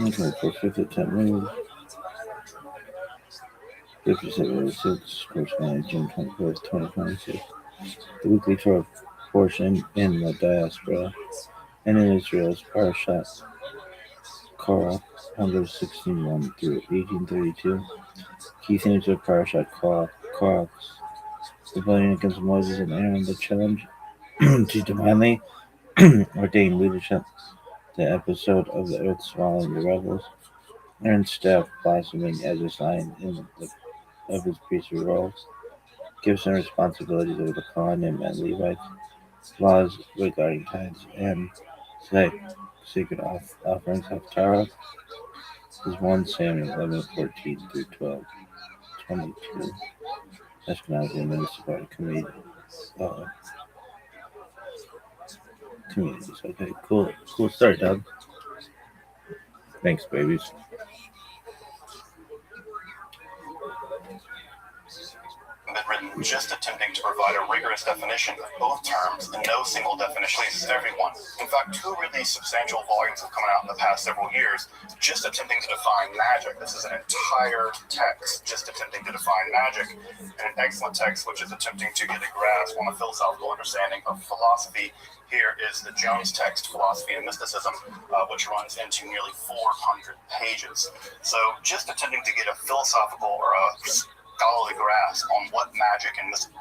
Okay, for 57 minutes. 5706, Course 9, June 24th, 2026. The weekly Torah portion in the diaspora and in Israel's Parashat Korah, numbers 16:1 through 18:32. Key themes of Parashat Korah's rebellion against Moses and Aaron, the challenge to divinely ordained leadership, the episode of the earth swallowing the rebels, Aaron's staff blossoming as a sign of his priestly role, gives him responsibilities over the Kohanim and Levites, laws regarding tithes and sacred offerings of Torah, is 1 Samuel 11:14 through 12:22. Ashkenazi and Minnesota communities. Okay, cool start, Doug. Thanks, babies. Written just attempting to provide a rigorous definition of both terms, and no single definition pleases everyone. In fact, 2 really substantial volumes have come out in the past several years just attempting to define magic. This is an entire text just attempting to define magic, and an excellent text which is attempting to get a grasp on a philosophical understanding of philosophy. Here is the Jones text, Philosophy and Mysticism, which runs into nearly 400 pages. So just attempting to get a philosophical or a scholarly grasp on what magic and mysticism.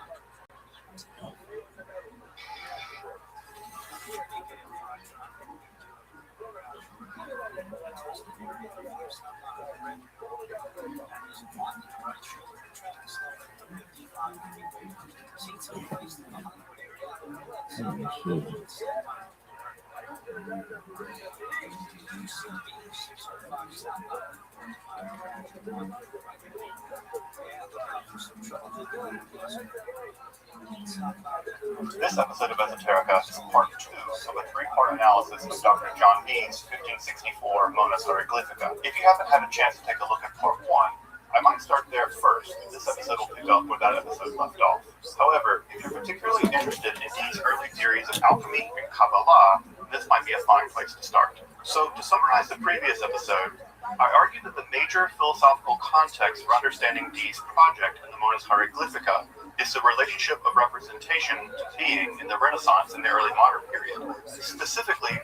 This episode of Esoterica is part 2 of a 3-part analysis of Dr. John Dee's 1564 Monas Hieroglyphica. If you haven't had a chance to take a look at part 1, I might start there first. This episode will pick up where that episode left off. However, if you're particularly interested in Dee's early theories of alchemy and Kabbalah, this might be a fine place to start. So, to summarize the previous episode, I argued that the major philosophical context for understanding Dee's project in the Monas Hieroglyphica is the relationship of representation to being in the Renaissance and the early modern period. Specifically,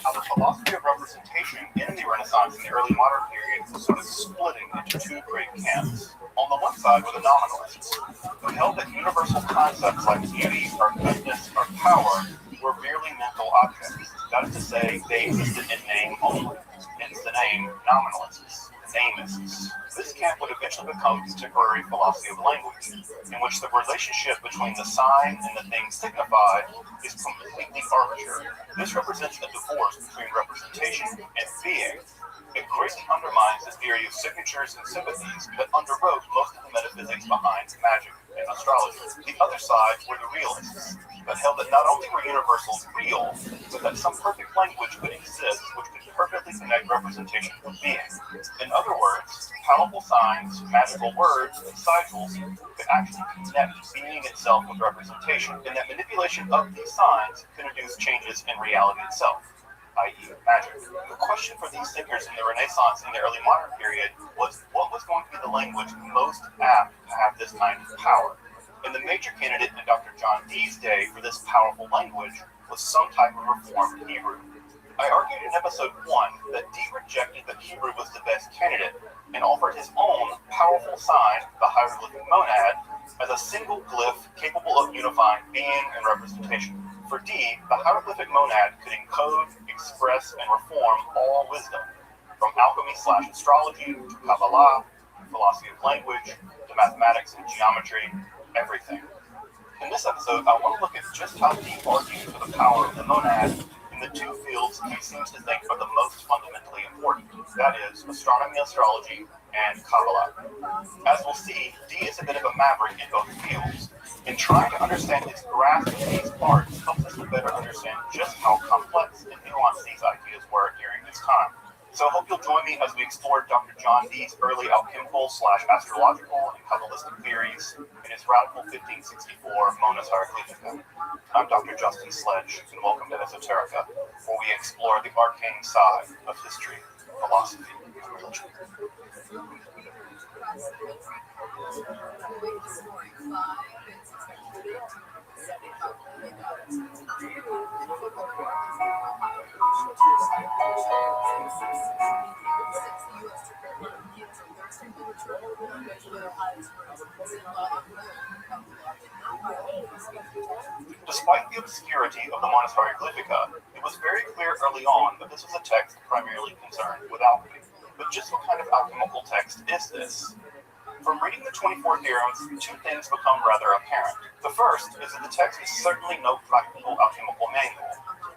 how the philosophy of representation in the Renaissance and the early modern period was sort of splitting into 2 great camps. On the one side were the nominalists, who held that universal concepts like beauty or goodness or power were merely mental objects. That is to say, they existed in name only. Hence the name nominalists, namists. This camp would eventually become contemporary philosophy of language, in which the relationship between the sign and the thing signified is completely arbitrary. This represents a divorce between representation and being. It greatly undermines the theory of signatures and sympathies that underwrote most of the metaphysics behind magic and astrology. The other side were the realists, that held that not only were universals real, but that some perfect language could exist which could perfectly connect representation with being. In other words, powerful signs, magical words, and sigils could actually connect being itself with representation, and that manipulation of these signs could induce changes in reality itself, i.e. magic. The question for these thinkers in the Renaissance and the early modern period was what was going to be the language most apt to have this kind of power. And the major candidate in Dr. John Dee's day for this powerful language was some type of reformed Hebrew. I argued in episode 1 that Dee rejected that Hebrew was the best candidate and offered his own powerful sign, the hieroglyphic monad, as a single glyph capable of unifying being and representation. For Dee, the hieroglyphic monad could encode, express, and reform all wisdom, from alchemy/astrology to Kabbalah, philosophy of language, to mathematics and geometry, everything. In this episode, I want to look at just how Dee argued for the power of the monad in the 2 fields he seems to think are the most fundamentally important. That is, astronomy and astrology, and Kabbalah. As we'll see, Dee is a bit of a maverick in both fields. In trying to understand his grasp of these parts helps us to better understand just how complex and nuanced these ideas were during this time. So I hope you'll join me as we explore Dr. John Dee's early alchemical/astrological and Kabbalistic theories in his radical 1564 Monas Hieroglyphica. I'm Dr. Justin Sledge, and welcome to Esoterica, where we explore the arcane side of history, philosophy, and religion. Despite the obscurity of the Monas Hieroglyphica, it was very clear early on that this was a text primarily concerned with alchemy. But just what kind of alchemical text is this? From reading the 24 theorems, two things become rather apparent. The first is that the text is certainly no practical alchemical manual.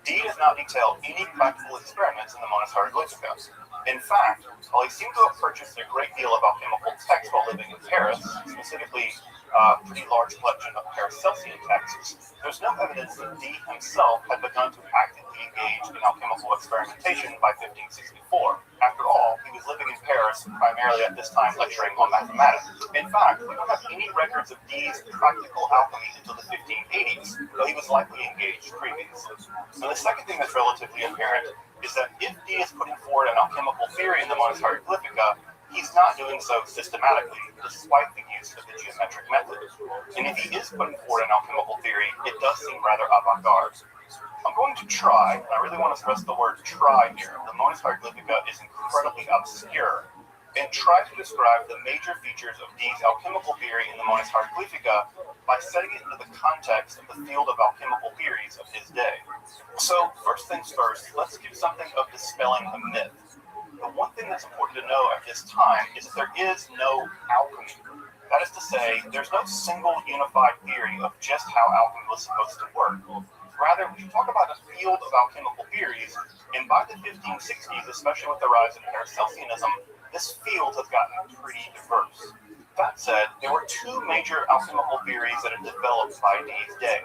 Dee does not detail any practical experiments in the Monas Hieroglyphica. In fact, while he seemed to have purchased a great deal of alchemical text while living in Paris, specifically a pretty large collection of Paracelsian texts, there's no evidence that Dee himself had begun to actively engage in alchemical experimentation by 1564. After all, he was living in Paris, primarily at this time lecturing on mathematics. In fact, we don't have any records of Dee's practical alchemy until the 1580s, though he was likely engaged previously. So the second thing that's relatively apparent is that if Dee is putting forward an alchemical theory in the Monas Hieroglyphica, he's not doing so systematically, despite the use of the geometric method. And if he is putting forward an alchemical theory, it does seem rather avant-garde. I'm going to try, and I really want to stress the word try here, the Monas Hieroglyphica is incredibly obscure, and try to describe the major features of Dee's alchemical theory in the Monas Hieroglyphica by setting it into the context of the field of alchemical theories of his day. So, first things first, let's give something of dispelling a myth. The one thing that's important to know at this time is that there is no alchemy. That is to say, there's no single unified theory of just how alchemy was supposed to work. Rather, we talk about a field of alchemical theories, and by the 1560s, especially with the rise of Paracelsianism, this field has gotten pretty diverse. That said, there were two major alchemical theories that had developed by Dee's day.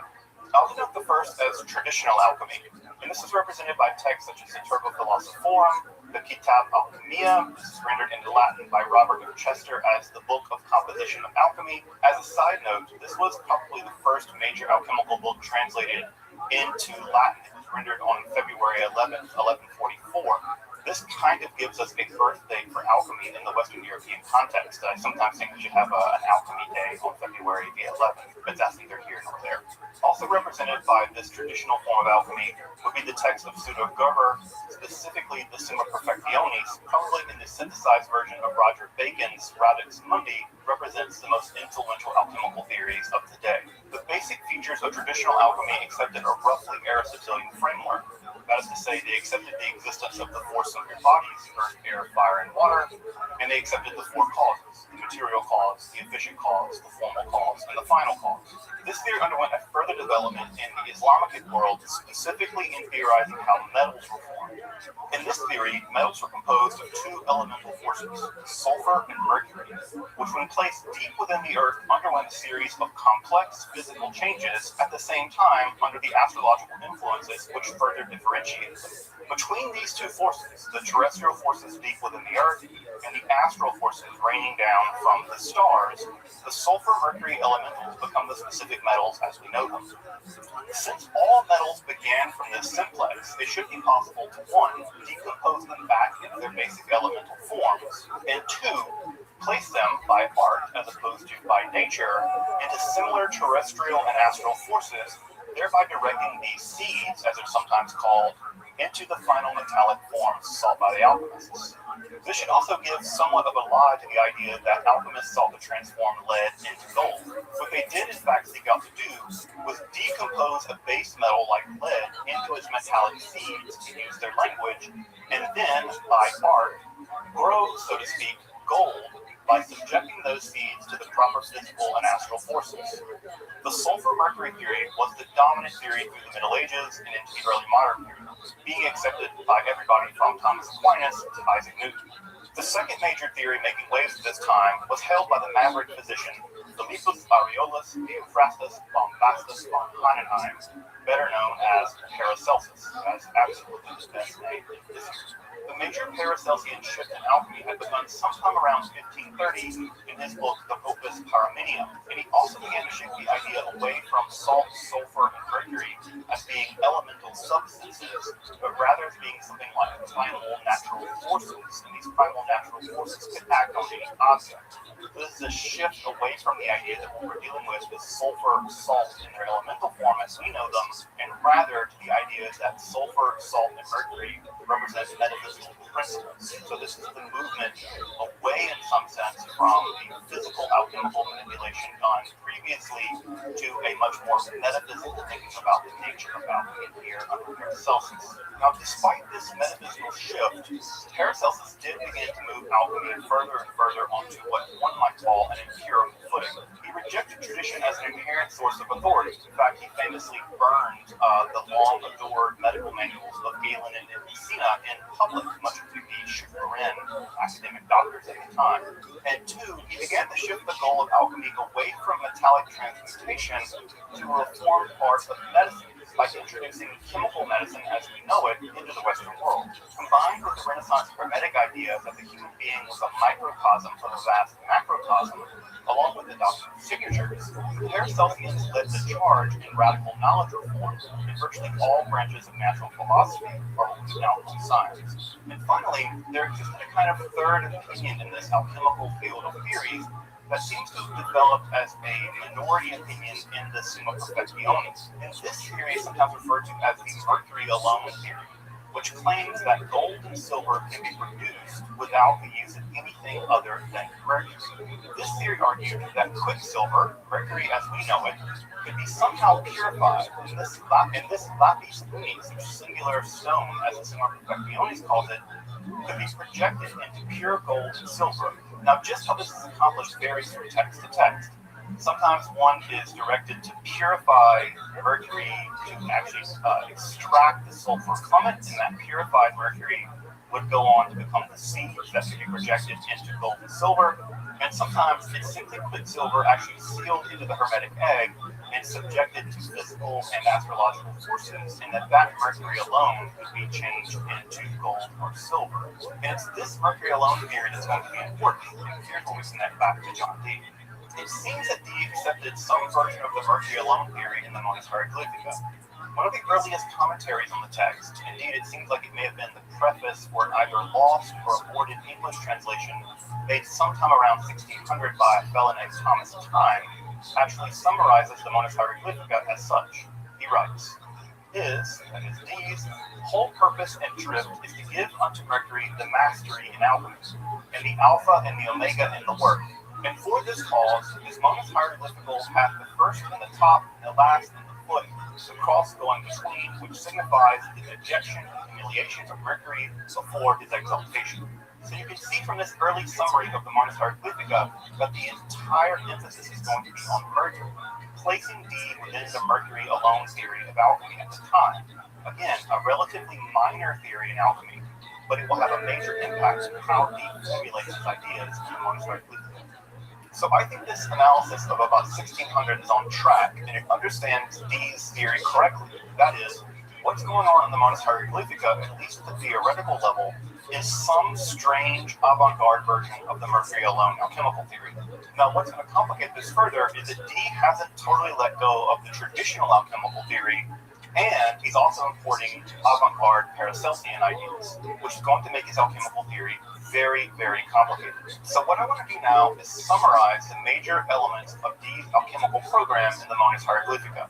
I'll denote the first as traditional alchemy, and this is represented by texts such as the Turbo Philosophorum, the Kitab Alchemia. This is rendered into Latin by Robert of Chester as the Book of Composition of Alchemy. As a side note, this was probably the first major alchemical book translated into Latin. It was rendered on February 11th, 1144. This kind of gives us a birth date for alchemy in the Western European context. I sometimes think we should have an alchemy day on February the 11th, but that's neither here nor there. Also represented by this traditional form of alchemy would be the text of Pseudo-Gerber, specifically the Summa Perfectionis, probably in the synthesized version of Roger Bacon's Radix Mundi, represents the most influential alchemical theories of today. The basic features of traditional alchemy accepted a roughly Aristotelian framework. That is to say, they accepted the existence of the force of your bodies, earth, air, fire, and water, and they accepted the four causes: the material cause, the efficient cause, the formal cause, and the final cause. This theory underwent a further development in the Islamic world, specifically in theorizing how metals were formed. In this theory, metals were composed of two elemental forces, sulfur and mercury, which when placed deep within the earth underwent a series of complex physical changes at the same time under the astrological influences which further differentiated them. Between these two forces, the terrestrial forces deep within the earth and the astral forces raining down from the stars, the sulfur-mercury elementals become the specific metals as we know them. Since all metals began from this simplex, it should be possible to, one, decompose them back into their basic elemental forms, and two, place them by art as opposed to by nature into similar terrestrial and astral forces, thereby directing these seeds, as they're sometimes called, into the final metallic forms sought by the alchemists. This should also give somewhat of a lie to the idea that alchemists sought to transform lead into gold. What they did in fact seek out to do was decompose a base metal like lead into its metallic seeds, to use their language, and then, by art, grow, so to speak, gold by subjecting those seeds to the proper physical and astral forces. The sulfur-mercury theory was the dominant theory through the Middle Ages and into the early modern period. being accepted by everybody from Thomas Aquinas to Isaac Newton. The second major theory making waves at this time was held by the maverick physician Philippus Aureolus Theophrastus Bombastus von Hohenheim, better known as Paracelsus, as absolutely the best name in physics. The major Paracelsian shift in alchemy had begun sometime around 1530 in his book The Opus Paramenio, and he also began to shift the idea away from salt, sulfur, and mercury as being elemental substances, but rather as being something like primal natural forces, and these primal natural forces could act on any object. This is a shift away from the idea that what we're dealing with is sulfur, salt in their elemental form as we know them, and rather to the idea that sulfur, salt, and mercury represent metaphysical principles. So this is the movement away in some sense from the physical alchemical manipulation done previously to a much more metaphysical thinking about the nature of alchemy here under Paracelsus. Now, despite this metaphysical shift, Paracelsus did begin to move alchemy further and further onto what one might call an empirical footing. He rejected tradition as an inherent source of authority. In fact, he famously burned the long-adored medical manuals of Galen and Avicenna in public, much to the chagrin of academic doctors at the time. And two, he began to shift the goal of alchemy away from metallic transmutation to a reformed part of medicine by introducing chemical medicine as we know it into the Western world. Combined with the Renaissance Hermetic idea that the human being was a microcosm of a vast macrocosm, along with the doctrine of signatures, the Paracelsians led the charge in radical knowledge reform in virtually all branches of natural philosophy, or what we now call science. And finally, there existed a kind of third opinion in this alchemical field of theories that seems to have developed as a minority opinion in the Summa Perfectionis. And this theory is sometimes referred to as the mercury alone theory, which claims that gold and silver can be produced without the use of anything other than mercury. This theory argued that quicksilver, mercury as we know it, could be somehow purified, and this lapis lunis, which singular stone, as the Summa Perfectionis calls it, could be projected into pure gold and silver. Now, just how this is accomplished varies from text to text. Sometimes one is directed to purify mercury to actually extract the sulfur from it, and that purified mercury would go on to become the seeds that could be projected into gold and silver. And sometimes it's simply quicksilver actually sealed into the hermetic egg and subjected to physical and astrological forces, and that mercury alone could be changed into gold or silver. And it's this mercury alone theory that's going to be important, and here's where we connect back to John Dee. It seems that Dee accepted some version of the mercury alone theory in the Montes Hieroglyphica. One of the earliest commentaries on the text, indeed it seems like it may have been the preface for an either lost or aborted English translation made sometime around 1600 by a fellow named Thomas Time, actually summarizes the Montes Hieroglyphica as such. He writes, His, that is Dee's, whole purpose and drift is to give unto Mercury the mastery in alchemy, and the alpha and the omega in the work. And for this cause, his Montes Hieroglyphical hath the first and the top, and the last and the foot, the cross going between, which signifies the dejection and humiliation of Mercury before his exaltation. So you can see from this early summary of the Montes Hieroglyphica that the entire emphasis is going to be on Mercury, placing Dee within the Mercury alone theory of alchemy at the time. Again, a relatively minor theory in alchemy, but it will have a major impact on how Dee formulates his ideas in the Montes Hieroglyphica. So I think this analysis of about 1600 is on track, and it understands Dee's theory correctly. That is, what's going on in the Montes Hieroglyphica, at least at the theoretical level, is some strange avant-garde version of the mercury alone alchemical theory. Now, what's going to complicate this further is that Dee hasn't totally let go of the traditional alchemical theory, and he's also importing avant-garde Paracelsian ideas, which is going to make his alchemical theory very, very complicated. So what I want to do now is summarize the major elements of Dee's alchemical program in the Montes Hieroglyphica.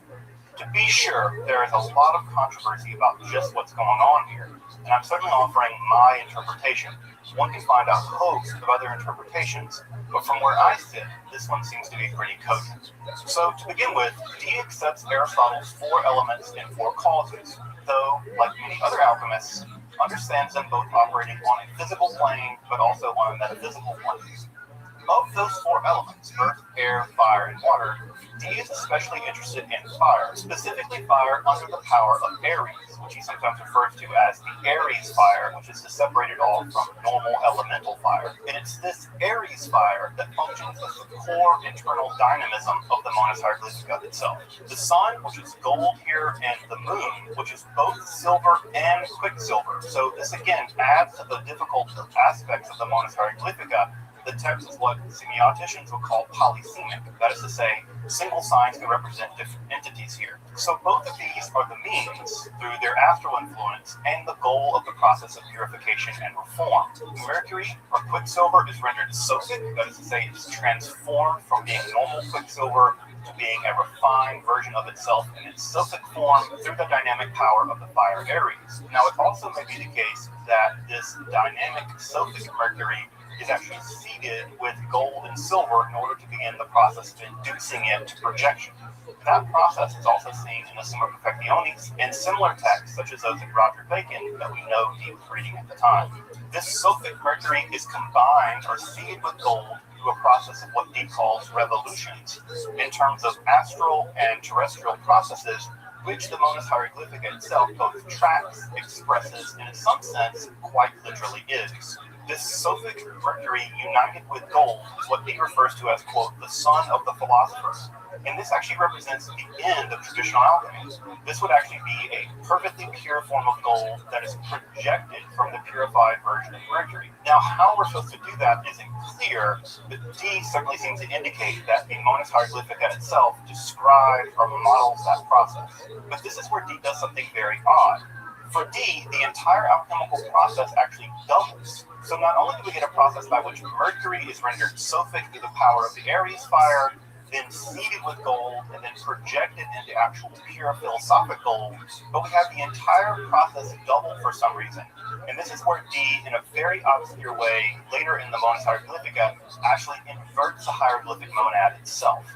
To be sure, there is a lot of controversy about just what's going on here, and I'm certainly offering my interpretation. One can find a host of other interpretations, but from where I sit, this one seems to be pretty cogent. So to begin with, Dee accepts Aristotle's 4 elements and 4 causes, though, like many other alchemists, understands them both operating on a physical plane, but also on a metaphysical plane. Of those 4 elements, earth, air, fire, and water, D is especially interested in fire, specifically fire under the power of Ares, which he sometimes refers to as the Ares fire, which is to separate it all from normal elemental fire. And it's this Ares fire that functions as the core internal dynamism of the Monas Hieroglyphica itself. The sun, which is gold here, and the moon, which is both silver and quicksilver. So this again adds to the difficult aspects of the Monas Hieroglyphica. The text is what semioticians would call polysemic. That is to say, single signs can represent different entities here. So both of these are the means through their astral influence and the goal of the process of purification and reform. Mercury, or quicksilver, is rendered sophic. That is to say, it's transformed from being normal quicksilver to being a refined version of itself in its sophic form through the dynamic power of the fire Ares. Now, it also may be the case that this dynamic sophic Mercury is actually seeded with gold and silver in order to begin the process of inducing it to projection. That process is also seen in the Summa Perfectionis and similar texts, such as those of Roger Bacon, that we know Dee was reading at the time. This sophic Mercury is combined or seeded with gold through a process of what Dee calls revolutions, in terms of astral and terrestrial processes, which the Monas Hieroglyphica itself both tracks, expresses, and in some sense, quite literally is. This sophic Mercury united with gold is what Dee refers to as, quote, the son of the philosophers. And this actually represents the end of traditional alchemy. This would actually be a perfectly pure form of gold that is projected from the purified version of Mercury. Now, how we're supposed to do that isn't clear, but Dee certainly seems to indicate that the Monas Hieroglyphica itself describes or models that process. But this is where Dee does something very odd. For Dee, the entire alchemical process actually doubles. So not only do we get a process by which Mercury is rendered sophic through the power of the Ares fire, then seeded with gold, and then projected into actual pure philosophic gold, but we have the entire process doubled for some reason. And this is where Dee, in a very obscure way, later in the Monas Hieroglyphica, actually inverts the hieroglyphic monad itself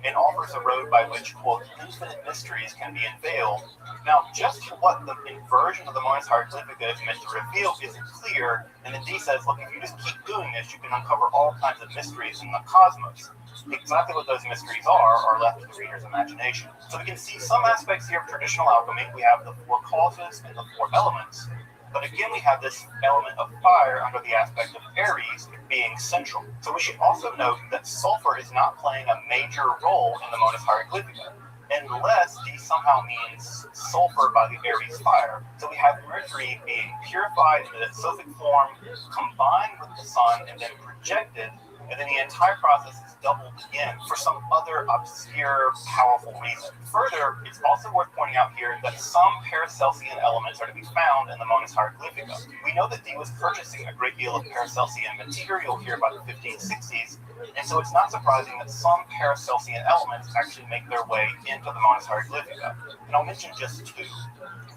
and offers a road by which, quote, infinite mysteries can be unveiled. Now, just what the inversion of the Monas Hieroglyphica is meant to reveal isn't clear, and then Dee says, look, if you just keep doing this, you can uncover all kinds of mysteries in the cosmos. Exactly what those mysteries are left to the reader's imagination. So we can see some aspects here of traditional alchemy. We have the four causes and the four elements. But again, we have this element of fire under the aspect of Ares being central. So we should also note that sulfur is not playing a major role in the Monas Hieroglyphica, unless Dee somehow means sulfur by the Ares fire. So we have Mercury being purified into its sophic form, combined with the sun, and then projected, and then the entire process is doubled again for some other obscure, powerful reason. Further, it's also worth pointing out here that some Paracelsian elements are to be found in the Monas Hieroglyphica. We know that Dee was purchasing a great deal of Paracelsian material here by the 1560s, and so it's not surprising that some Paracelsian elements actually make their way into the Monas Hieroglyphica. And I'll mention just two.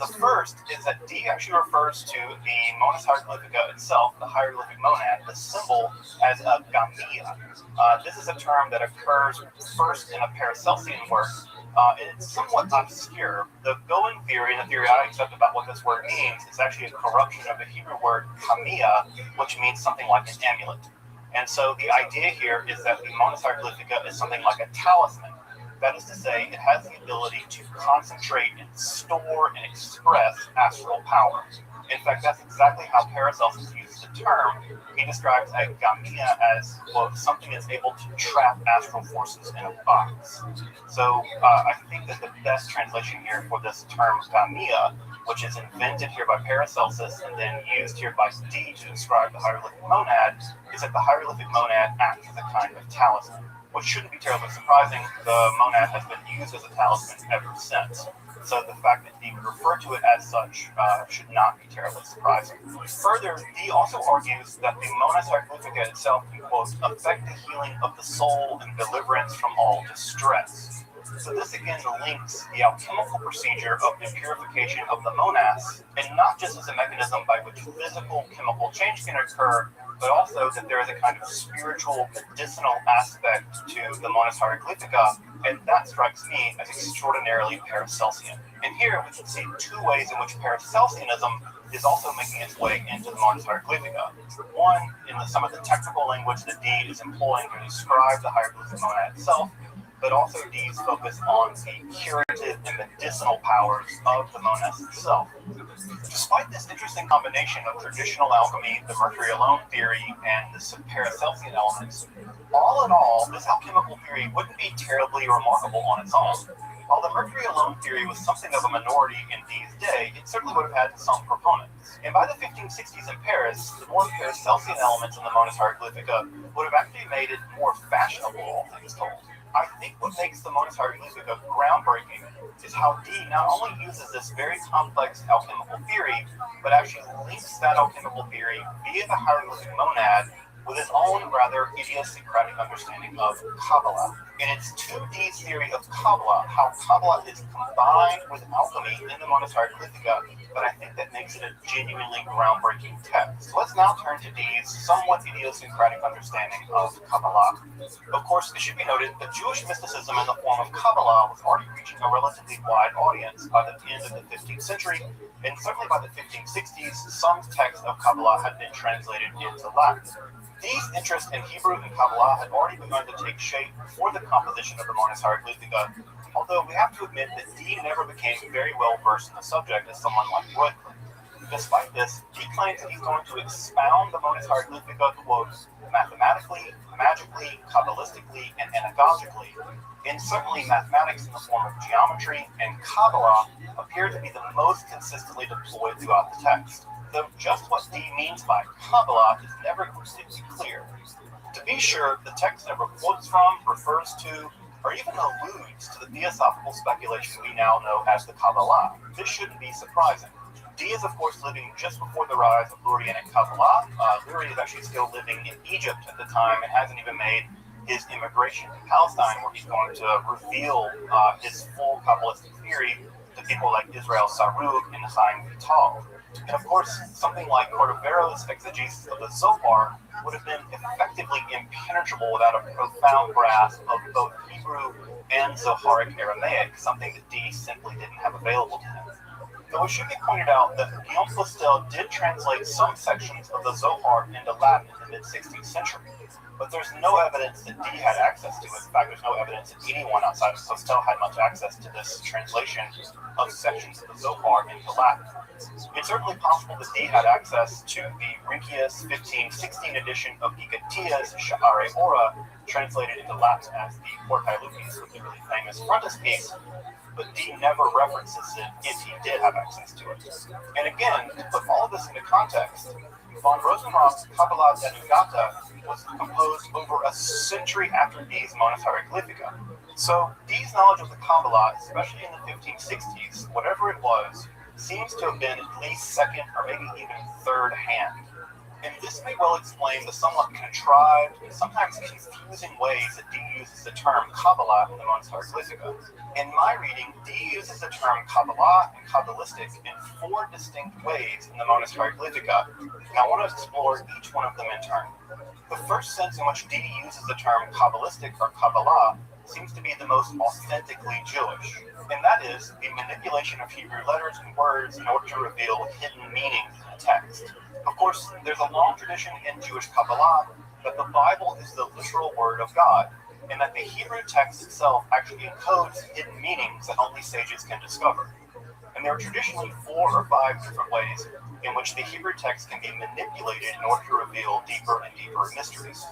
The first is that Dee actually refers to the Monas Hieroglyphica itself, the hieroglyphic monad, the symbol, as a gamia. This is a term that occurs first in a Paracelsian work. It's somewhat obscure. The going theory, and the theory I accept about what this word means, is actually a corruption of the Hebrew word kamia, which means something like an amulet. And so the idea here is that the Monas Hieroglyphica is something like a talisman. That is to say, it has the ability to concentrate and store and express astral power. In fact, that's exactly how Paracelsus uses the term. He describes a gamia as, quote, something that's able to trap astral forces in a box. So I think that the best translation here for this term gamia, which is invented here by Paracelsus and then used here by Dee to describe the hieroglyphic monad, is that the hieroglyphic monad acts as a kind of talisman, which shouldn't be terribly surprising. The monad has been used as a talisman ever since. So the fact that Dee would refer to it as such should not be terribly surprising. Further, Dee also argues that the Monas Hieroglyphica itself can, quote, affect the healing of the soul and deliverance from all distress. So this again links the alchemical procedure of the purification of the monas, and not just as a mechanism by which physical chemical change can occur, but also that there is a kind of spiritual, medicinal aspect to the Monas Hieroglyphica, and that strikes me as extraordinarily Paracelsian. And here we can see two ways in which Paracelsianism is also making its way into the Monas Hieroglyphica. One, in some of the technical language that Dee is employing to describe the hieroglyphic monad itself, but also Dee's focus on the curative and medicinal powers of the monas itself. Despite this interesting combination of traditional alchemy, the mercury alone theory, and the Paracelsian elements, all in all, this alchemical theory wouldn't be terribly remarkable on its own. While the mercury alone theory was something of a minority in Dee's day, it certainly would have had some proponents. And by the 1560s in Paris, the more Paracelsian elements in the Monas Hieroglyphica would have actually made it more fashionable, all things told. I think what makes the Monas Hieroglyphica groundbreaking is how Dee not only uses this very complex alchemical theory, but actually links that alchemical theory via the hieroglyphic monad with his own rather idiosyncratic understanding of Kabbalah. And it's to Dee's theory of Kabbalah, how Kabbalah is combined with alchemy in the Monas Hieroglyphica, but I think that makes it a genuinely groundbreaking text. So let's now turn to Dee's somewhat idiosyncratic understanding of Kabbalah. Of course, it should be noted that Jewish mysticism in the form of Kabbalah was already reaching a relatively wide audience by the end of the 15th century, and certainly by the 1560s, some texts of Kabbalah had been translated into Latin. Dee's interest in Hebrew and Kabbalah had already begun to take shape before the composition of the Monas Hieroglyphica, although we have to admit that Dee never became very well versed in the subject as someone like Wycliffe. Despite this, Dee claims that he's going to expound the Monas Hieroglyphica, quote, mathematically, magically, kabbalistically, and anagogically. And certainly mathematics in the form of geometry and Kabbalah appear to be the most consistently deployed throughout the text, though just what Dee means by Kabbalah is never completely clear. To be sure, the text never quotes from, refers to, or even alludes to the theosophical speculation we now know as the Kabbalah. This shouldn't be surprising. Dee is, of course, living just before the rise of Lurianic Kabbalah. Lurie is actually still living in Egypt at the time and hasn't even made his immigration to Palestine, where he's going to reveal his full Kabbalistic theory to people like Israel Sarug and Chaim Vital. And of course, something like Cordovero's exegesis of the Zohar would have been effectively impenetrable without a profound grasp of both Hebrew and Zoharic Aramaic, something that Dee simply didn't have available to him. Though it should be pointed out that Guillaume Postel did translate some sections of the Zohar into Latin in the mid-16th century, but there's no evidence that Dee had access to it. In fact, there's no evidence that anyone outside of Postel had much access to this translation of sections of the Zohar into Latin. It's certainly possible that Dee had access to the Rinchius 1516 edition of Gigatia's Sha'are Ora, translated into Latin as the Portae Lucis, with the really famous frontispiece, but Dee never references it if he did have access to it. And again, to put all of this into context, von Rosenroth's Kabbalah Denugata was composed over a century after Dee's Monas Hieroglyphica. So Dee's knowledge of the Kabbalah, especially in the 1560s, whatever it was, seems to have been at least second or maybe even third hand. And this may well explain the somewhat contrived and sometimes confusing ways that Dee uses the term Kabbalah in the Monas Hieroglyphica. In my reading, Dee uses the term Kabbalah and Kabbalistic in 4 distinct ways in the Monas Hieroglyphica, and I want to explore each one of them in turn. The first sense in which Dee uses the term Kabbalistic or Kabbalah seems to be the most authentically Jewish, and that is the manipulation of Hebrew letters and words in order to reveal hidden meanings in a text. Of course, there's a long tradition in Jewish Kabbalah that the Bible is the literal word of God, and that the Hebrew text itself actually encodes hidden meanings that only sages can discover. And there are traditionally 4 or 5 different ways in which the Hebrew text can be manipulated in order to reveal deeper and deeper mysteries.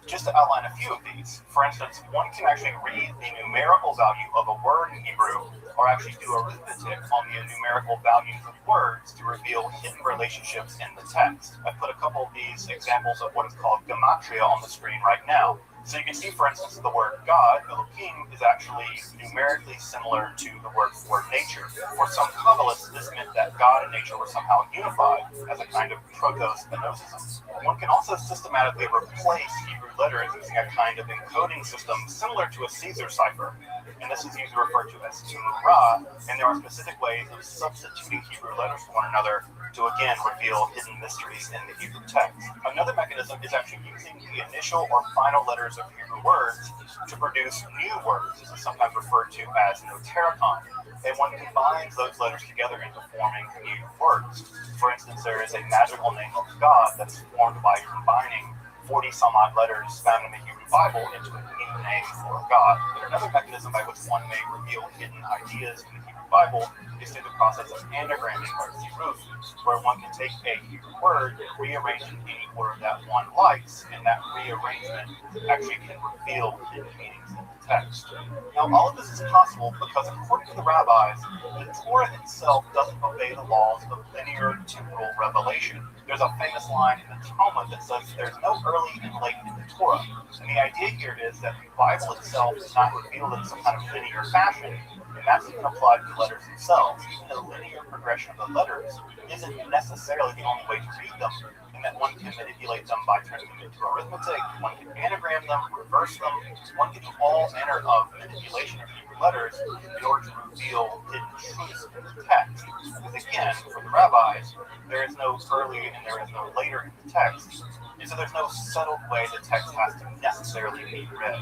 Just to outline a few of these, for instance, one can actually read the numerical value of a word in Hebrew, or actually do arithmetic on the numerical values of words to reveal hidden relationships in the text. I've put a couple of these examples of what is called gematria on the screen right now. So you can see, for instance, the word God, Elohim, is actually numerically similar to the word for nature. For some Kabbalists, this meant that God and nature were somehow unified as a kind of proto-Spinozism. One can also systematically replace Hebrew letters using a kind of encoding system similar to a Caesar cipher. and this is usually referred to as Tumurah, and there are specific ways of substituting Hebrew letters for one another to again reveal hidden mysteries in the Hebrew text. Another mechanism is actually using the initial or final letters of Hebrew words to produce new words. This is sometimes referred to as notericon. And one combines those letters together into forming new words. For instance, there is a magical name of God that's formed by combining 40 some odd letters found in the Hebrew Bible into a new name for God. But another mechanism by which one may reveal hidden ideas in the Hebrew Bible is through the process of anagramming or ziruf, where one can take a Hebrew word and rearrange it in any word that one likes, and that rearrangement actually can reveal hidden meanings in the text. Now, all of this is possible because, according to the rabbis, the Torah itself doesn't obey the laws of linear temporal revelation. There's a famous line in the Talmud that says there's no early and late in the Torah. And the idea here is that the Bible itself is not revealed in some kind of linear fashion, and that's even applied to the letters themselves. Even the linear progression of the letters isn't necessarily the only way to read them, and that one can manipulate them by turning them into arithmetic, one can anagram them, reverse them, one can do all manner of manipulation of Hebrew letters in order to reveal hidden truths in the text. Because again, for the rabbis, there is no early and there is no later in the text, and so there's no settled way the text has to necessarily be read.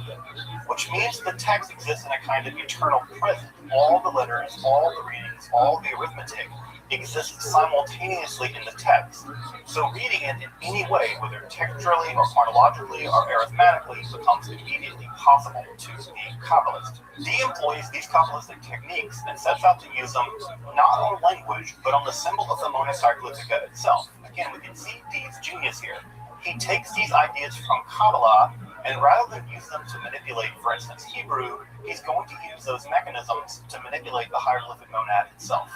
Which means the text exists in a kind of eternal present. All the letters, all the readings, all the arithmetic exists simultaneously in the text. So reading it in any way, whether textually or chronologically or arithmetically, becomes immediately possible to the Kabbalist. He employs these Kabbalistic techniques and sets out to use them not on language, but on the symbol of the Monas Hieroglyphica itself. Again, we can see Dee's genius here. He takes these ideas from Kabbalah, and rather than use them to manipulate, for instance, Hebrew, he's going to use those mechanisms to manipulate the hieroglyphic monad itself.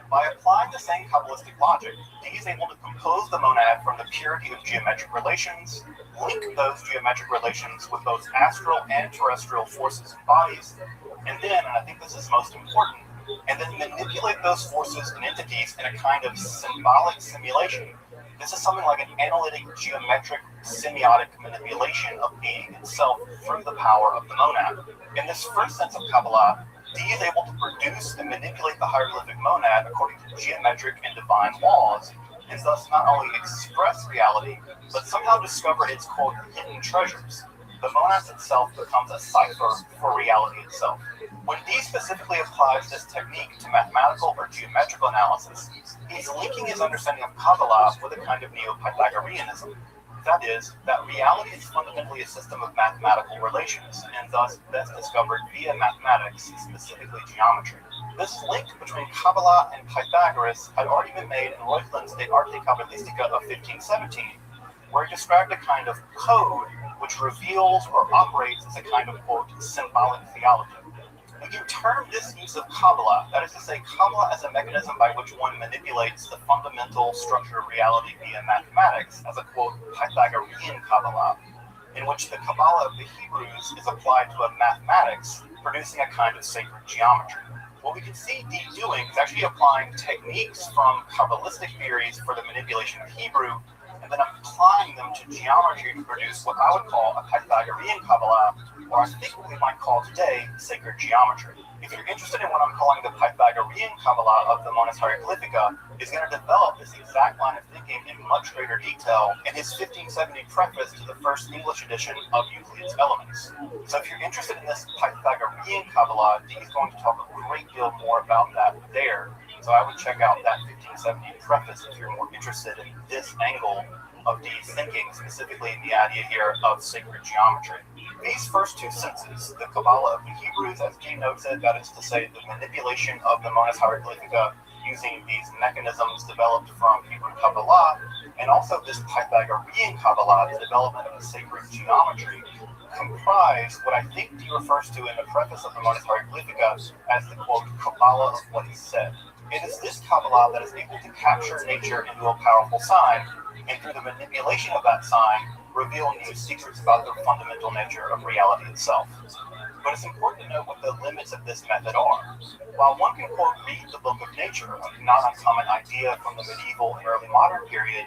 By applying the same Kabbalistic logic, Dee is able to compose the monad from the purity of geometric relations, link those geometric relations with both astral and terrestrial forces and bodies, and then, and I think this is most important, and then manipulate those forces and entities in a kind of symbolic simulation. This is something like an analytic, geometric, semiotic manipulation of being itself through the power of the monad. In this first sense of Kabbalah, Dee is able to produce and manipulate the hieroglyphic monad according to geometric and divine laws, and thus not only express reality, but somehow discover its, quote, hidden treasures. The monad itself becomes a cipher for reality itself. When Dee specifically applies this technique to mathematical or geometrical analysis, he's linking his understanding of Kabbalah with a kind of Neo-Pythagoreanism. That is, that reality is fundamentally a system of mathematical relations, and thus best discovered via mathematics, specifically geometry. This link between Kabbalah and Pythagoras had already been made in Reuchlin's De Arte Kabbalistica of 1517, where he described a kind of code which reveals or operates as a kind of, quote, symbolic theology. We can term this use of Kabbalah, that is to say, Kabbalah as a mechanism by which one manipulates the fundamental structure of reality via mathematics, as a, quote, Pythagorean Kabbalah, in which the Kabbalah of the Hebrews is applied to a mathematics, producing a kind of sacred geometry. What we can see Dee doing is actually applying techniques from Kabbalistic theories for the manipulation of Hebrew, and then applying them to geometry to produce what I would call a Pythagorean Kabbalah, or I think what we might call today sacred geometry. If you're interested in what I'm calling the Pythagorean Kabbalah of the Monas Hieroglyphica, is going to develop this exact line of thinking in much greater detail in his 1570 preface to the first English edition of Euclid's Elements. So if you're interested in this Pythagorean Kabbalah, Dee is going to talk a great deal more about that there. So I would check out that 1570 preface if you're more interested in this angle of Dee's thinking, specifically in the idea here of sacred geometry. These first two senses, the Kabbalah of the Hebrews, as Dee notes it, that is to say, the manipulation of the Monas Hieroglyphica using these mechanisms developed from Hebrew Kabbalah, and also this Pythagorean Kabbalah, the development of the sacred geometry, comprise what I think Dee refers to in the preface of the Monas Hieroglyphica as the, quote, Kabbalah of what is said. It is this Kabbalah that is able to capture nature into a powerful sign, and through the manipulation of that sign, reveal new secrets about the fundamental nature of reality itself. But it's important to note what the limits of this method are. While one can, quote, read the Book of Nature, a not uncommon idea from the medieval and early modern period,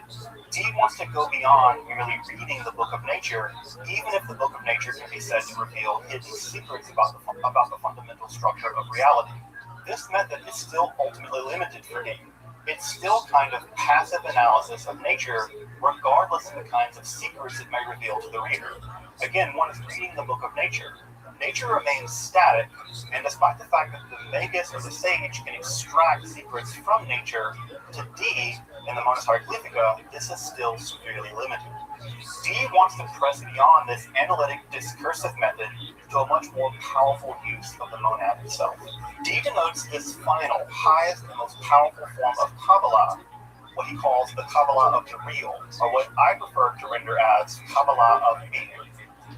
Dee wants to go beyond merely reading the Book of Nature, even if the Book of Nature can be said to reveal hidden secrets about the fundamental structure of reality. This method is still ultimately limited for Dee. It's still kind of passive analysis of nature, regardless of the kinds of secrets it may reveal to the reader. Again, one is reading the Book of Nature. Nature remains static, and despite the fact that the magus or the sage can extract secrets from nature, to Dee, in the Monus Hieroglyphica, this is still severely limited. Dee wants to press beyond this analytic discursive method to a much more powerful use of the monad itself. Dee denotes this final, highest, and most powerful form of Kabbalah, what he calls the Kabbalah of the real, or what I prefer to render as Kabbalah of being.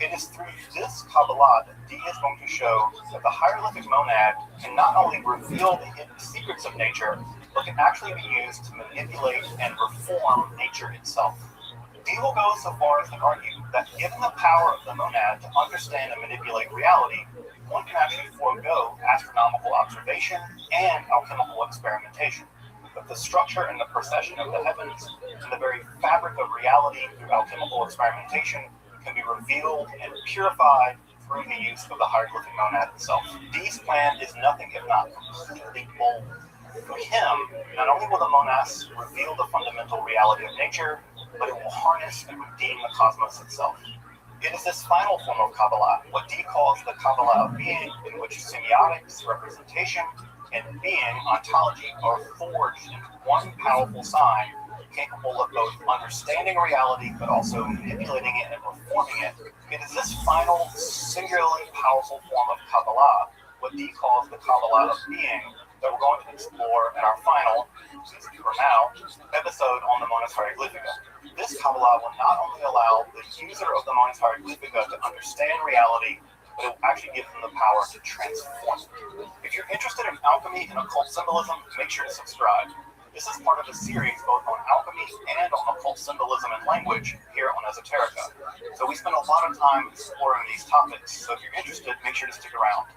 It is through this Kabbalah that Dee is going to show that the hieroglyphic monad can not only reveal the hidden secrets of nature, but can actually be used to manipulate and reform nature itself. Dee will go so far as to argue that given the power of the monad to understand and manipulate reality, one can actually forego astronomical observation and alchemical experimentation. That the structure and the procession of the heavens and the very fabric of reality through alchemical experimentation can be revealed and purified through the use of the hieroglyphic monad itself. Dee's plan is nothing if not completely bold. For him, not only will the monads reveal the fundamental reality of nature, but it will harness and redeem the cosmos itself. It is this final form of Kabbalah, what Dee calls the Kabbalah of being, in which semiotics, representation, and being, ontology, are forged into one powerful sign, capable of both understanding reality but also manipulating it and reforming it. It is this final, singularly powerful form of Kabbalah, what Dee calls the Kabbalah of being, that we're going to explore in our final, for now, episode on the Monus Hieroglyphica. This Kabbalah will not only allow the user of the Monus Hieroglyphica to understand reality, but it will actually give them the power to transform it. If you're interested in alchemy and occult symbolism, make sure to subscribe. This is part of a series both on alchemy and on occult symbolism and language here on Esoterica. So we spend a lot of time exploring these topics, so if you're interested, make sure to stick around.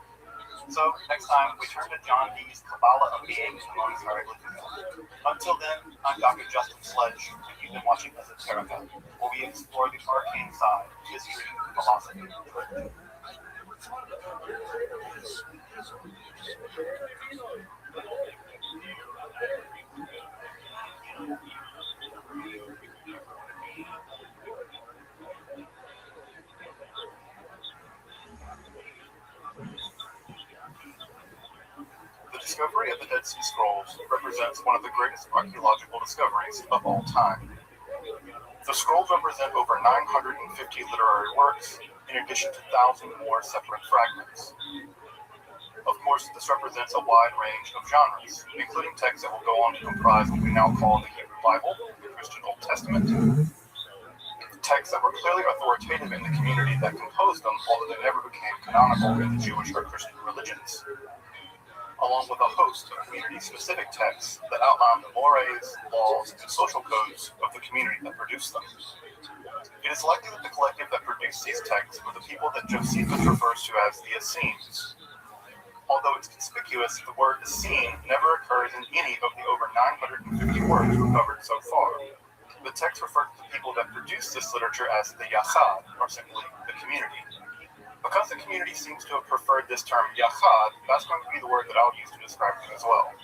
So next time, we turn to John Dee's Kabbalah of Being in the Monus Hieroglyphica. Until then, I'm Dr. Justin Sledge, and you've been watching Esoterica, where we explore the arcane side of history, philosophy, and religion. The discovery of the Dead Sea Scrolls represents one of the greatest archaeological discoveries of all time. The scrolls represent over 950 literary works, in addition to thousands more separate fragments. Of course, this represents a wide range of genres, including texts that will go on to comprise what we now call the Hebrew Bible, the Christian Old Testament, texts that were clearly authoritative in the community that composed them, although they never became canonical in the Jewish or Christian religions, along with a host of community-specific texts that outline the mores, laws, and social codes of the community that produced them. It is likely that the collective that produced these texts were the people that Josephus refers to as the Essenes. Although it's conspicuous, the word Essene never occurs in any of the over 950 words recovered so far. The text refers to the people that produced this literature as the Yachad, or simply the community. Because the community seems to have preferred this term Yachad, that's going to be the word that I'll use to describe them as well.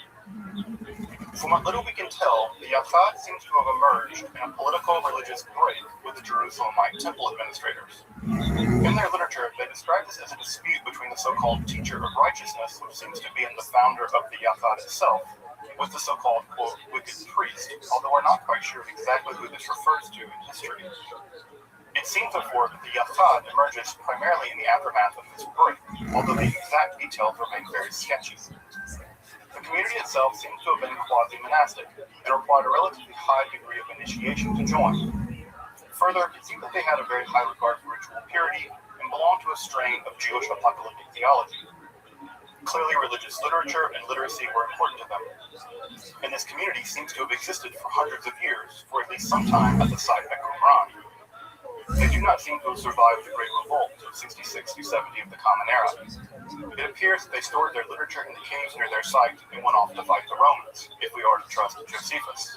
From what little we can tell, the Yachad seems to have emerged in a political-religious break with the Jerusalemite temple administrators. In their literature, they describe this as a dispute between the so-called teacher of righteousness, which seems to be in the founder of the Yachad itself, with the so-called, quote, wicked priest, although we're not quite sure exactly who this refers to in history. It seems, therefore, that the Yachad emerges primarily in the aftermath of this break, although the exact details remain very sketchy. The community itself seems to have been quasi-monastic and required a relatively high degree of initiation to join. Further, it seemed that they had a very high regard for ritual purity and belonged to a strain of Jewish apocalyptic theology. Clearly, religious literature and literacy were important to them, and this community seems to have existed for hundreds of years, for at least some time at the site at Qumran. They do not seem to have survived the Great Revolt of 66 to 70 of the Common Era. It appears that they stored their literature in the caves near their site and went off to fight the Romans, if we are to trust Josephus.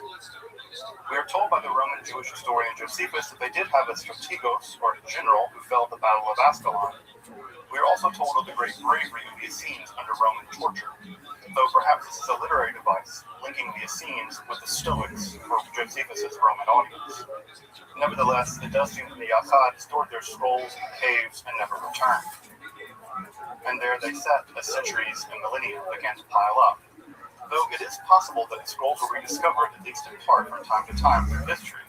We are told by the Roman Jewish historian Josephus that they did have a strategos, or general, who fell at the Battle of Ascalon. We are also told of the great bravery of the Essenes under Roman torture, though perhaps this is a literary device, linking the Essenes with the Stoics for Josephus' Roman audience. Nevertheless, it does seem that the Yahad stored their scrolls in caves and never returned. And there they sat as centuries and millennia began to pile up. Though it is possible that the scrolls were rediscovered, at least in part, from time to time through history.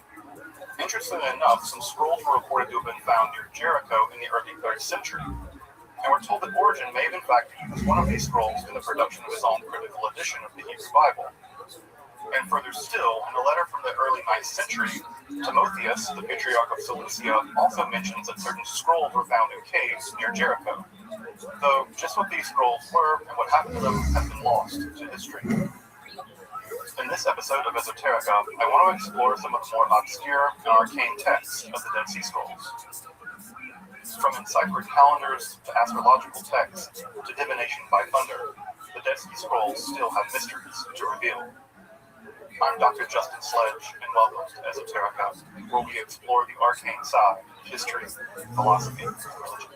Interestingly enough, some scrolls were reported to have been found near Jericho in the early 3rd century. And we're told that Origen may have in fact used one of these scrolls in the production of his own critical edition of the Hebrew Bible. And further still, in a letter from the early 9th century, Timotheus, the Patriarch of Seleucia, also mentions that certain scrolls were found in caves near Jericho. Though just what these scrolls were and what happened to them has been lost to history. In this episode of Esoterica, I want to explore some of the more obscure and arcane texts of the Dead Sea Scrolls. From enciphered calendars to astrological texts to divination by thunder, the Dead Sea Scrolls still have mysteries to reveal. I'm Dr. Justin Sledge, and welcome to Esoterica, where we explore the arcane side of history, philosophy, and religion.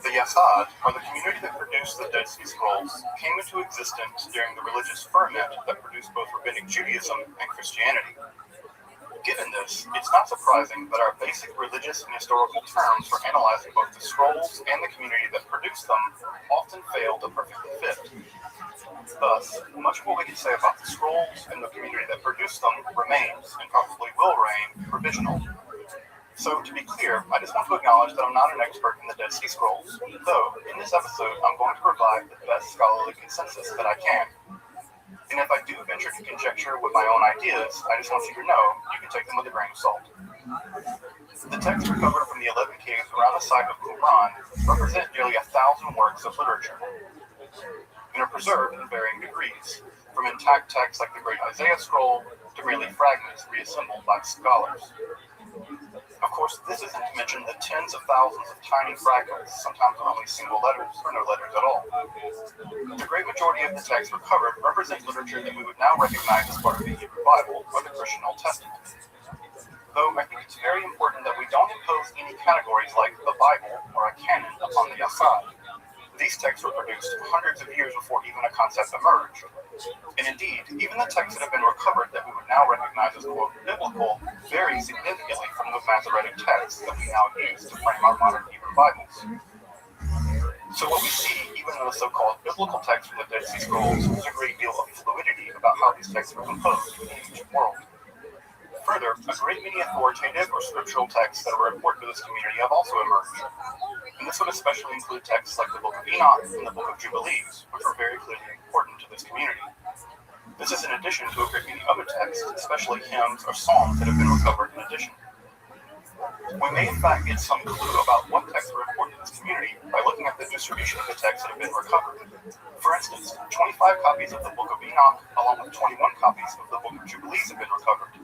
The Yahad, or the community that produced the Dead Sea Scrolls, came into existence during the religious ferment that produced both Rabbinic Judaism and Christianity. Given this, it's not surprising that our basic religious and historical terms for analyzing both the scrolls and the community that produced them often fail to perfectly fit. Thus, much of what we can say about the scrolls and the community that produced them remains, and probably will remain, provisional. So, to be clear, I just want to acknowledge that I'm not an expert in the Dead Sea Scrolls, though, in this episode, I'm going to provide the best scholarly consensus that I can. And if I do venture to conjecture with my own ideas, I just want you to know you can take them with a grain of salt. The texts recovered from the 11 caves around the site of Qumran represent nearly 1,000 works of literature, and are preserved in varying degrees, from intact texts like the Great Isaiah Scroll to merely fragments reassembled by scholars. Of course, this isn't to mention the tens of thousands of tiny fragments, sometimes with only single letters or no letters at all. The great majority of the texts recovered represent literature that we would now recognize as part of the Hebrew Bible or the Christian Old Testament. Though I think it's very important that we don't impose any categories like the Bible or a canon upon the Yahad. These texts were produced hundreds of years before even a concept emerged. And indeed, even the texts that have been recovered that we would now recognize as quote biblical vary significantly from the Masoretic texts that we now use to frame our modern Hebrew Bibles. So what we see, even in the so-called biblical texts from the Dead Sea Scrolls, is a great deal of fluidity about how these texts were composed in the ancient world. Further, a great many authoritative or scriptural texts that were important to this community have also emerged. And this would especially include texts like the Book of Enoch and the Book of Jubilees, which were very clearly important to this community. This is in addition to a great many other texts, especially hymns or psalms that have been recovered in addition. We may in fact get some clue about what texts were important to this community by looking at the distribution of the texts that have been recovered. For instance, 25 copies of the Book of Enoch, along with 21 copies of the Book of Jubilees have been recovered.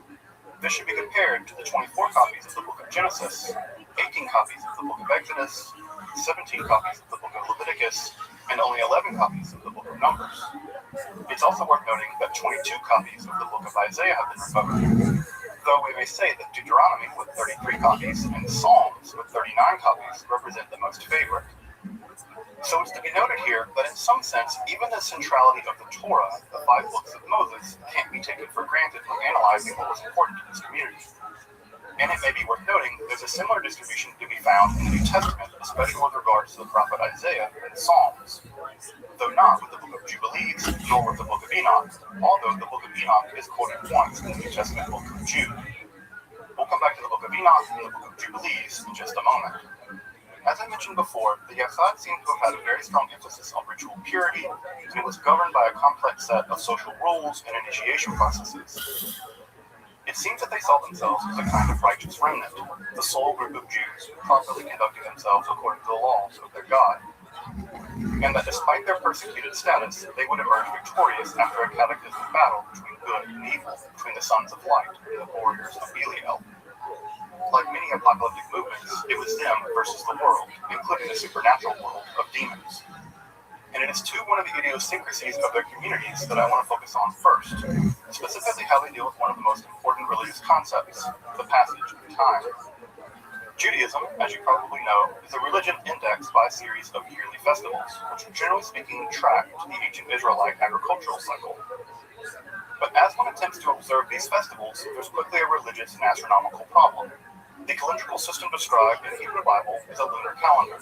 This should be compared to the 24 copies of the Book of Genesis, 18 copies of the Book of Exodus, 17 copies of the Book of Leviticus, and only 11 copies of the Book of Numbers. It's also worth noting that 22 copies of the Book of Isaiah have been recovered, though we may say that Deuteronomy with 33 copies and Psalms with 39 copies represent the most favored. So it's to be noted here that in some sense, even the centrality of the Torah, the 5 books of Moses, can't be taken for granted when analyzing what was important to this community. And it may be worth noting there's a similar distribution to be found in the New Testament, especially with regards to the prophet Isaiah and the Psalms, though not with the Book of Jubilees, nor with the Book of Enoch, although the Book of Enoch is quoted once in the New Testament book of Jude. We'll come back to the Book of Enoch and the Book of Jubilees in just a moment. As I mentioned before, the Yachad seemed to have had a very strong emphasis on ritual purity, and it was governed by a complex set of social rules and initiation processes. It seems that they saw themselves as a kind of righteous remnant, the sole group of Jews properly conducting themselves according to the laws of their God, and that despite their persecuted status, they would emerge victorious after a cataclysmic battle between good and evil, between the sons of light and the warriors of Belial. Like many apocalyptic movements, it was them versus the world, including the supernatural world of demons. And it is to one of the idiosyncrasies of their communities that I want to focus on first, specifically how they deal with one of the most important religious concepts, the passage of time. Judaism, as you probably know, is a religion indexed by a series of yearly festivals, which generally speaking track to the ancient Israelite agricultural cycle. But as one attempts to observe these festivals, there's quickly a religious and astronomical problem. The calendrical system described in the Hebrew Bible is a lunar calendar,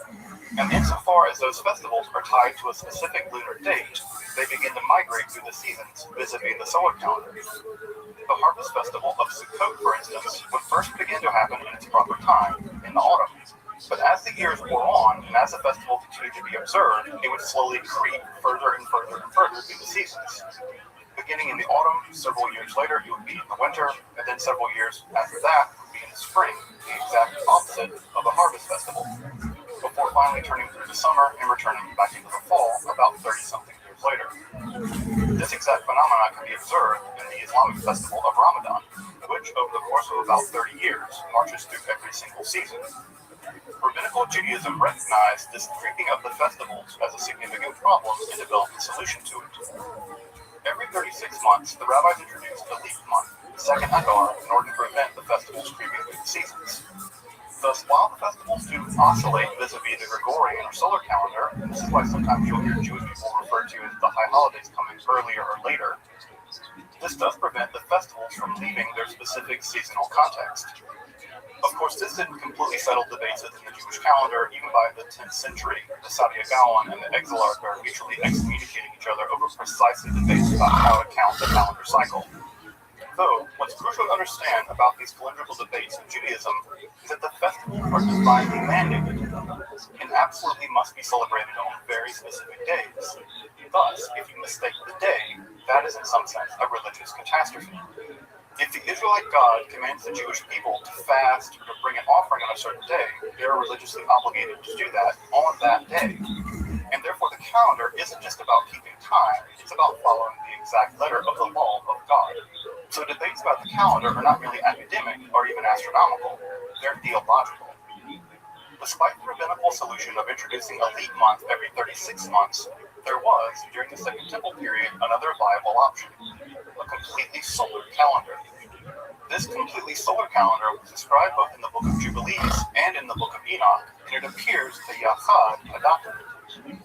and insofar as those festivals are tied to a specific lunar date, they begin to migrate through the seasons vis-a-vis the solar calendar. The harvest festival of Sukkot, for instance, would first begin to happen in its proper time, in the autumn. But as the years wore on, and as the festival continued to be observed, it would slowly creep further and further and further through the seasons. Beginning in the autumn, several years later, it would be in the winter, and then several years after that, it would be in the spring, the exact opposite of the harvest festival, before finally turning through the summer and returning back into the fall about 30-something years later. This exact phenomenon can be observed in the Islamic festival of Ramadan, which, over the course of about 30 years, marches through every single season. Rabbinical Judaism recognized this creeping of the festivals as a significant problem and developed a solution to it. Every 36 months, the rabbis introduced a leap month, the second Adar, in order to prevent the festivals creeping through the seasons. Thus, while the festivals do oscillate vis-a-vis the Gregorian or solar calendar, and this is why sometimes you'll hear Jewish people refer to as the high holidays coming earlier or later, this does prevent the festivals from leaving their specific seasonal context. Of course, this didn't completely settle debates within the Jewish calendar. Even by the 10th century, the Sadia Gaon and the Exilarch are mutually excommunicating each other over precisely debates about how to count the calendar cycle. Though, what's crucial to understand about these calendrical debates in Judaism is that the festivals are divinely mandated and absolutely must be celebrated on very specific days. Thus, if you mistake the day, that is in some sense a religious catastrophe. If the Israelite God commands the Jewish people to fast or to bring an offering on a certain day, they are religiously obligated to do that on that day. And therefore the calendar isn't just about keeping time, it's about following the exact letter of the law of God. So debates about the calendar are not really academic or even astronomical, they're theological. Despite the rabbinical solution of introducing a leap month every 36 months, there was, during the Second Temple period, another viable option, a completely solar calendar. This completely solar calendar was described both in the Book of Jubilees and in the Book of Enoch, and it appears the Yachad adopted it.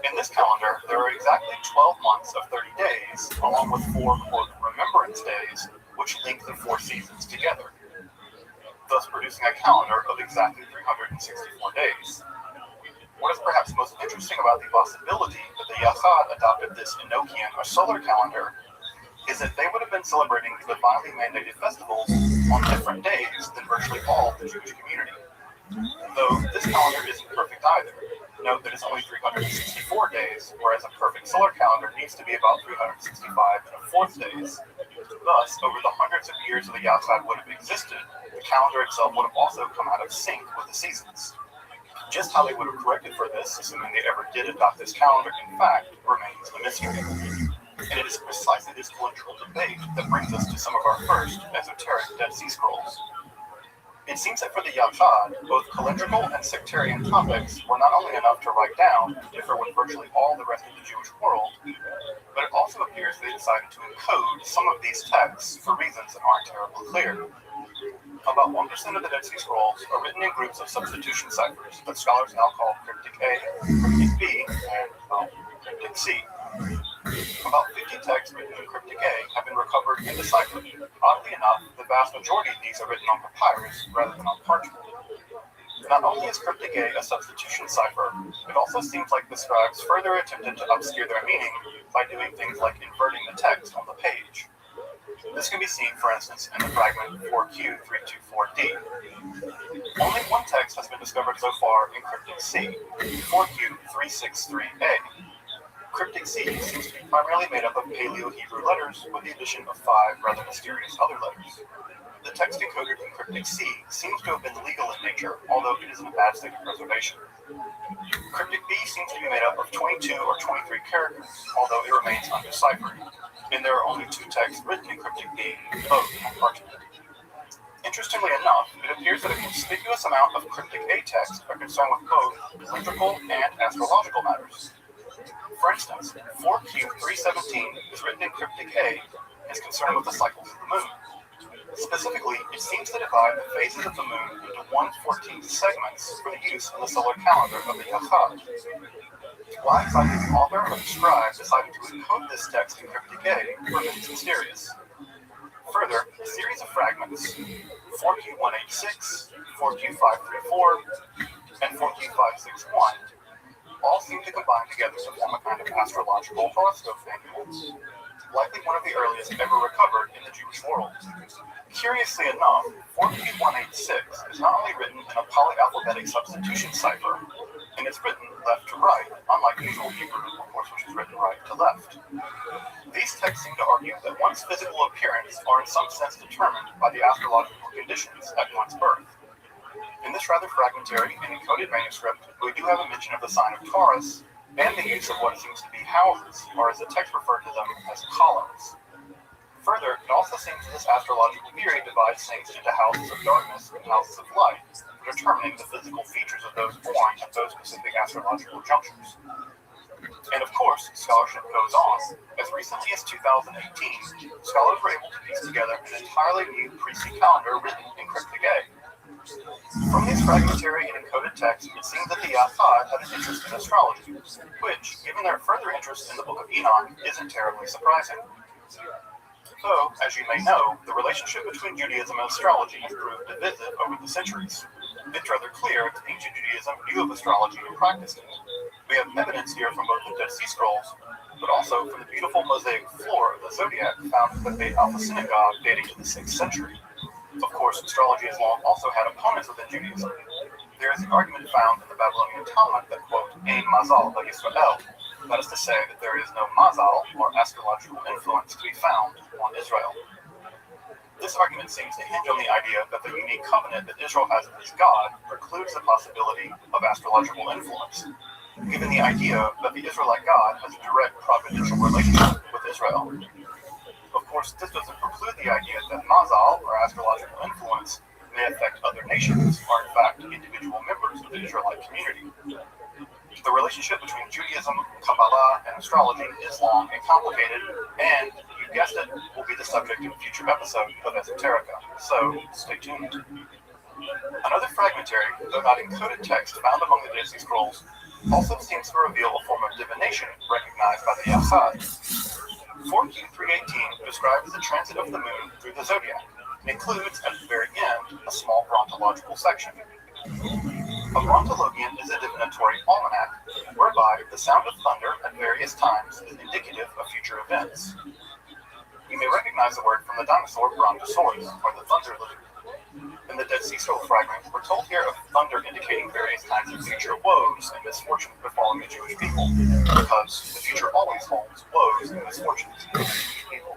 In this calendar, there are exactly 12 months of 30 days, along with 4, quote, remembrance days, which link the 4 seasons together, thus producing a calendar of exactly 364 days. What is perhaps most interesting about the possibility that the Yachad adopted this Enochian or solar calendar is that they would have been celebrating the divinely mandated festivals on different days than virtually all of the Jewish community. Though this calendar isn't perfect either. Note that it's only 364 days, whereas a perfect solar calendar needs to be about 365 1/4 days. Thus, over the hundreds of years that the Yachad would have existed, the calendar itself would have also come out of sync with the seasons. Just how they would have corrected for this, assuming they ever did adopt this calendar, in fact, remains a mystery. And it is precisely this calendrical debate that brings us to some of our first esoteric Dead Sea Scrolls. It seems that for the Yachad, both calendrical and sectarian topics were not only enough to write down and differ with virtually all the rest of the Jewish world, but it also appears they decided to encode some of these texts for reasons that aren't terribly clear. About 1% of the Dead Sea Scrolls are written in groups of substitution ciphers that scholars now call Cryptic A, Cryptic B, and, Cryptic C. About 50 texts written in Cryptic A have been recovered and deciphered. Oddly enough, the vast majority of these are written on papyrus rather than on parchment. Not only is Cryptic A a substitution cipher, it also seems like the scribes further attempted to obscure their meaning by doing things like inverting the text on the page. This can be seen, for instance, in the fragment 4Q324D. Only one text has been discovered so far in Cryptic C, 4Q363A. Cryptic C seems to be primarily made up of Paleo-Hebrew letters with the addition of 5 rather mysterious other letters. The text encoded in Cryptic C seems to have been legal in nature, although it is in a bad state of preservation. Cryptic B seems to be made up of 22 or 23 characters, although it remains undeciphered, and there are only 2 texts written in Cryptic B, both on parchment. Interestingly enough, it appears that a conspicuous amount of Cryptic A texts are concerned with both cylindrical and astrological matters. For instance, 4Q317 is written in Cryptic A and is concerned with the cycles of the moon. Specifically, it seems to divide the phases of the moon into 1/14 segments for the use in the solar calendar of the Yahad. Why exactly the author or the scribe decided to encode this text in Cryptic A remains mysterious. Further, a series of fragments, 4Q186, 4Q534, and 4Q561, all seem to combine together to form a kind of astrological horoscope manuals, likely one of the earliest ever recovered in the Jewish world. Curiously enough, 4Q186 is not only written in a polyalphabetic substitution cipher, and it's written left to right, unlike usual Hebrew, of course, which is written right to left. These texts seem to argue that one's physical appearance are in some sense determined by the astrological conditions at one's birth. In this rather fragmentary and encoded manuscript, we do have a mention of the sign of Taurus and the use of what seems to be houses, or as the text referred to them as columns. Further, it also seems that this astrological theory divides things into houses of darkness and houses of light, determining the physical features of those born at those specific astrological junctures. And of course, scholarship goes on. As recently as 2018, scholars were able to piece together an entirely new pre-C calendar written in Cryptic A. From these fragmentary and encoded texts, it seems that the Yahad had an interest in astrology, which, given their further interest in the Book of Enoch, isn't terribly surprising. Though, as you may know, the relationship between Judaism and astrology has proved divisive over the centuries. It's rather clear that ancient Judaism knew of astrology and practiced it. We have evidence here from both the Dead Sea Scrolls, but also from the beautiful mosaic floor of the Zodiac found at the Beit Alpha synagogue dating to the 6th century. Of course, astrology has long also had opponents within Judaism. There is an argument found in the Babylonian Talmud that, quote, Ein Mazal Yisrael, that is to say that there is no mazal, or astrological influence, to be found on Israel. This argument seems to hinge on the idea that the unique covenant that Israel has with his God precludes the possibility of astrological influence, given the idea that the Israelite God has a direct providential relationship with Israel. Of course, this doesn't preclude the idea that mazal, or astrological influence, may affect other nations, or in fact, individual members of the Israelite community. The relationship between Judaism, Kabbalah, and astrology is long and complicated, and, you guessed it, will be the subject of a future episode of Esoterica, so stay tuned. Another fragmentary, though not encoded text found among the Dead Sea Scrolls also seems to reveal a form of divination recognized by the Yahad. 4Q318 describes the transit of the moon through the zodiac, and includes, at the very end, a small brontological section. A brontologion is a divinatory almanac, whereby the sound of thunder at various times is indicative of future events. You may recognize the word from the dinosaur Brontosaurus, or the thunder lizard. In the Dead Sea Scroll fragment, we're told here of thunder indicating various kinds of future woes and misfortunes befalling the Jewish people, because the future always holds woes and misfortunes for the Jewish people.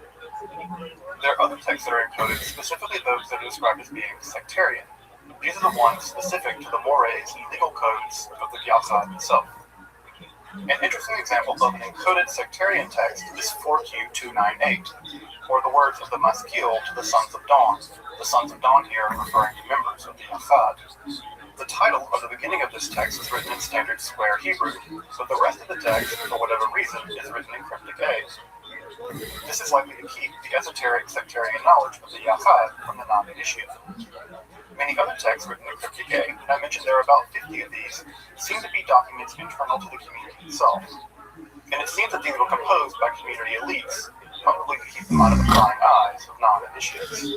There are other texts that are encoded, specifically those that are described as being sectarian. These are the ones specific to the mores and legal codes of the Yahad itself. An interesting example of an encoded sectarian text is 4Q298, or the words of the Maskil to the Sons of Dawn. The Sons of Dawn here are referring to members of the Yahad. The title of the beginning of this text is written in standard square Hebrew, but the rest of the text, for whatever reason, is written in cryptic A. This is likely to keep the esoteric sectarian knowledge of the Yahad from the non-initiated. Many other texts written in cryptic A, and I mentioned there are about 50 of these, seem to be documents internal to the community itself. And it seems that these were composed by community elites, probably to keep them out of the prying eyes of non-initiates.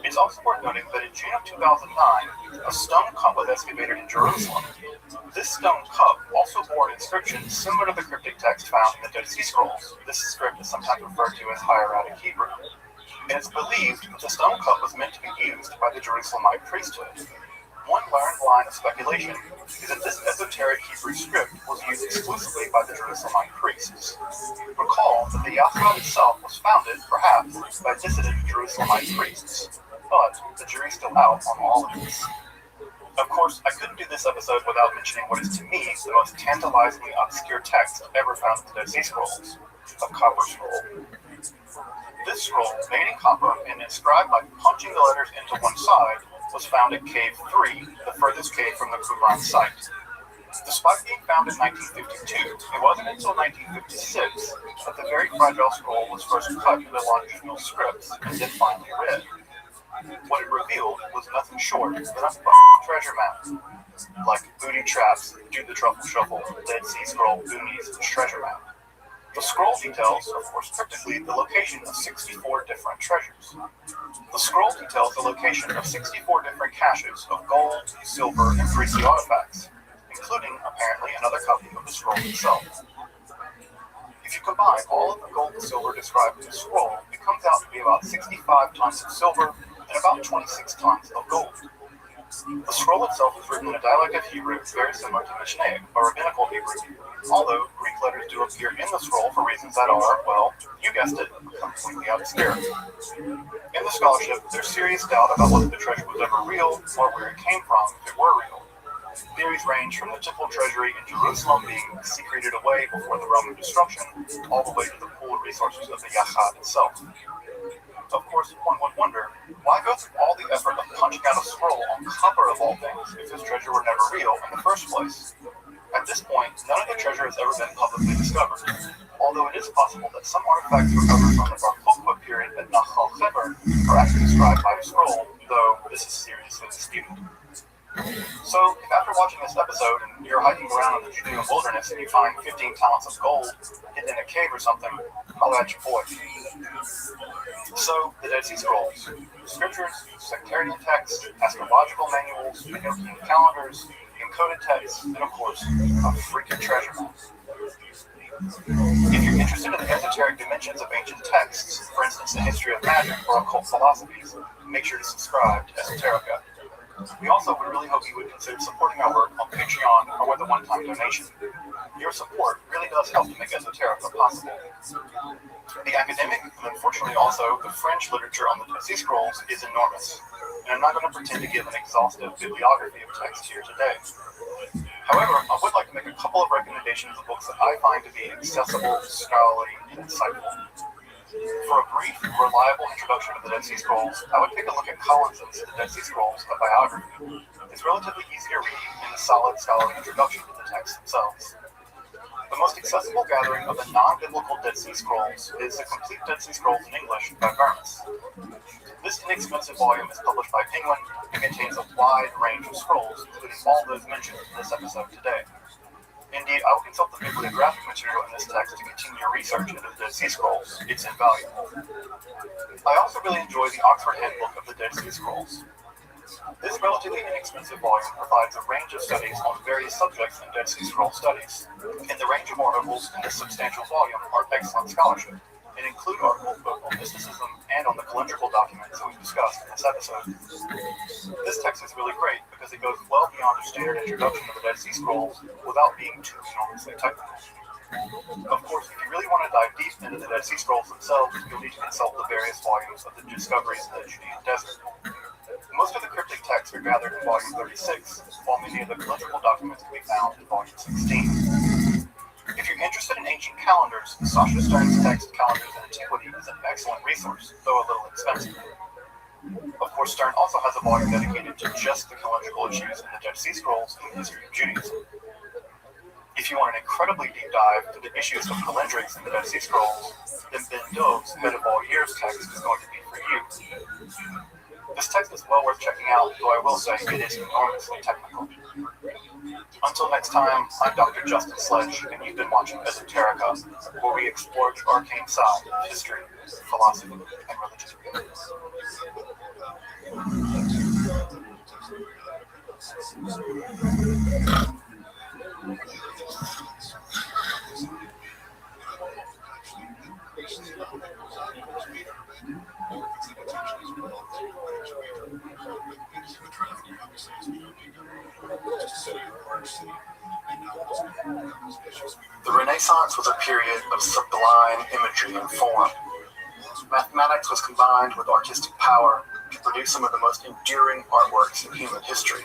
It's also worth noting that in June of 2009, a stone cup was excavated in Jerusalem. This stone cup also bore an inscription similar to the cryptic text found in the Dead Sea Scrolls. This script is sometimes referred to as Hieratic Hebrew. And it's believed that the stone cup was meant to be used by the Jerusalemite priesthood. McLaren line of speculation is that this esoteric Hebrew script was used exclusively by the Jerusalemite priests. Recall that the Yahad itself was founded, perhaps, by dissident Jerusalemite priests, but the jury's still out on all of this. Of course, I couldn't do this episode without mentioning what is to me the most tantalizingly obscure text ever found in the Dead Sea Scrolls, a copper scroll. This scroll, made in copper and inscribed by punching the letters into one side, was found at Cave 3, the furthest cave from the Qumran site. Despite being found in 1952, it wasn't until 1956 that the very fragile scroll was first cut into longitudinal scripts and then finally read. What it revealed was nothing short than a treasure map. Like Booty Traps, Do the Truffle Shuffle, Dead Sea Scroll, Goonies, Treasure Map. The scroll details, of course cryptically, the location of 64 different treasures. The scroll details the location of 64 different caches of gold, silver, and greasy artifacts, including, apparently, another copy of the scroll itself. If you combine all of the gold and silver described in the scroll, it comes out to be about 65 tons of silver and about 26 tons of gold. The scroll itself is written in a dialect of Hebrew very similar to Mishnaic, or Rabbinical Hebrew, although Greek letters do appear in the scroll for reasons that are, well, you guessed it, completely obscure. In the scholarship, there's serious doubt about whether the treasure was ever real, or where it came from if it were real. Theories range from the temple treasury in Jerusalem being secreted away before the Roman destruction, all the way to the pooled resources of the Yahad itself. Of course, one would wonder, why go through all the effort of punching out a scroll on copper of all things if this treasure were never real in the first place? At this point, none of the treasure has ever been publicly discovered, although it is possible that some artifacts recovered from the Bar Kokhba period at Nahal Cheber are actually described by the scroll, though this is seriously disputed. So, if after watching this episode and you're hiking around in the Judean wilderness and you find 15 talents of gold hidden in a cave or something, I'll at your boy. So, the Dead Sea Scrolls. Scriptures, sectarian texts, astrological manuals, Enochian calendars, encoded texts, and of course, a freaking treasure map. If you're interested in the esoteric dimensions of ancient texts, for instance, the history of magic or occult philosophies, make sure to subscribe to Esoterica. We also would really hope you would consider supporting our work on Patreon or with a one-time donation. Your support really does help to make Esoterica possible. The academic, and unfortunately also the French literature on the Dead Sea Scrolls is enormous, and I'm not going to pretend to give an exhaustive bibliography of text here today. However, I would like to make a couple of recommendations of books that I find to be accessible, scholarly, and insightful. For a brief, reliable introduction to the Dead Sea Scrolls, I would take a look at Collinson's The Dead Sea Scrolls, a biography. It's relatively easy to read and a solid scholarly introduction to the texts themselves. The most accessible gathering of the non-biblical Dead Sea Scrolls is the Complete Dead Sea Scrolls in English by Garmus. This inexpensive volume is published by Penguin and contains a wide range of scrolls, including all those mentioned in this episode today. Indeed, I will consult the bibliographic material in this text to continue your research into the Dead Sea Scrolls. It's invaluable. I also really enjoy the Oxford Handbook of the Dead Sea Scrolls. This relatively inexpensive volume provides a range of studies on various subjects in Dead Sea Scroll studies, and the range of articles in this substantial volume are excellent scholarship, and include articles both on mysticism and on the calendrical documents that we've discussed in this episode. This text is really great because it goes well beyond a standard introduction to the Dead Sea Scrolls without being too enormously technical. Of course, if you really want to dive deep into the Dead Sea Scrolls themselves, you'll need to consult the various volumes of the Discoveries in the Judean Desert. Most of the cryptic texts are gathered in Volume 36, while many of the calendrical documents can be found in Volume 16. If you're interested in ancient calendars, Sasha Stern's text, Calendars in Antiquity, is an excellent resource, though a little expensive. Of course, Stern also has a volume dedicated to just the calendrical issues in the Dead Sea Scrolls and the history of Judaism. If you want an incredibly deep dive to the issues of calendrics in the Dead Sea Scrolls, then Ben Dove's Head of All Years text is going to be for you. This text is well worth checking out, though I will say it is enormously technical. Until next time, I'm Dr. Justin Sledge, and you've been watching Esoterica, where we explore the arcane side of history, philosophy, and religion. The Renaissance was a period of sublime imagery and form. Mathematics was combined with artistic power to produce some of the most enduring artworks in human history.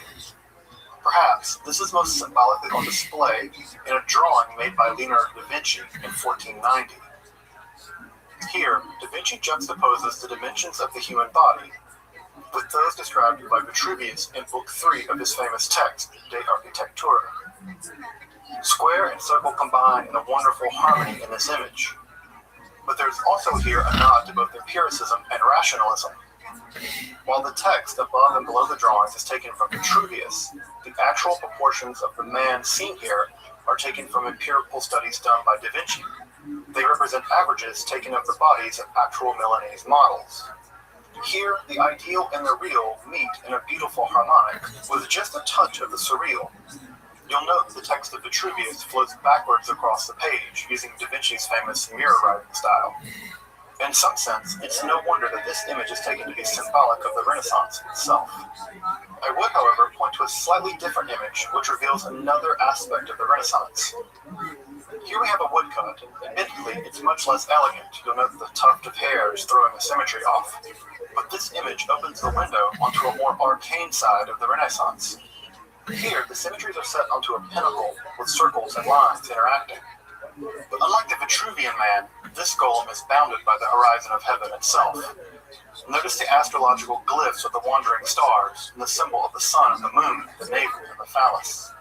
Perhaps this is most symbolically on display in a drawing made by Leonardo da Vinci in 1490. Here, da Vinci juxtaposes the dimensions of the human body with those described by Vitruvius in Book 3 of his famous text, De Architectura. Square and circle combine in a wonderful harmony in this image. But there's also here a nod to both empiricism and rationalism. While the text above and below the drawings is taken from Vitruvius, the actual proportions of the man seen here are taken from empirical studies done by Da Vinci. They represent averages taken of the bodies of actual Milanese models. Here, the ideal and the real meet in a beautiful harmonic with just a touch of the surreal. You'll note the text of Vitruvius flows backwards across the page using Da Vinci's famous mirror writing style. In some sense, it's no wonder that this image is taken to be symbolic of the Renaissance itself. I would, however, point to a slightly different image which reveals another aspect of the Renaissance. Here we have a woodcut. Admittedly, it's much less elegant. You'll note the tuft of hair is throwing the symmetry off. But this image opens the window onto a more arcane side of the Renaissance. Here, the symmetries are set onto a pinnacle with circles and lines interacting. But unlike the Vitruvian man, this golem is bounded by the horizon of heaven itself. Notice the astrological glyphs of the wandering stars and the symbol of the sun and the moon, the navel and the phallus.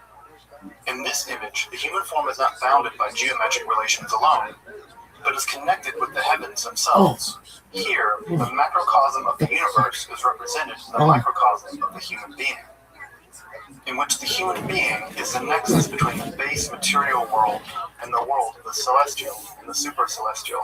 In this image, the human form is not bounded by geometric relations alone, but is connected with the heavens themselves. Here, the macrocosm of the universe is represented in the microcosm of the human being, in which the human being is the nexus between the base material world and the world of the celestial and the supercelestial.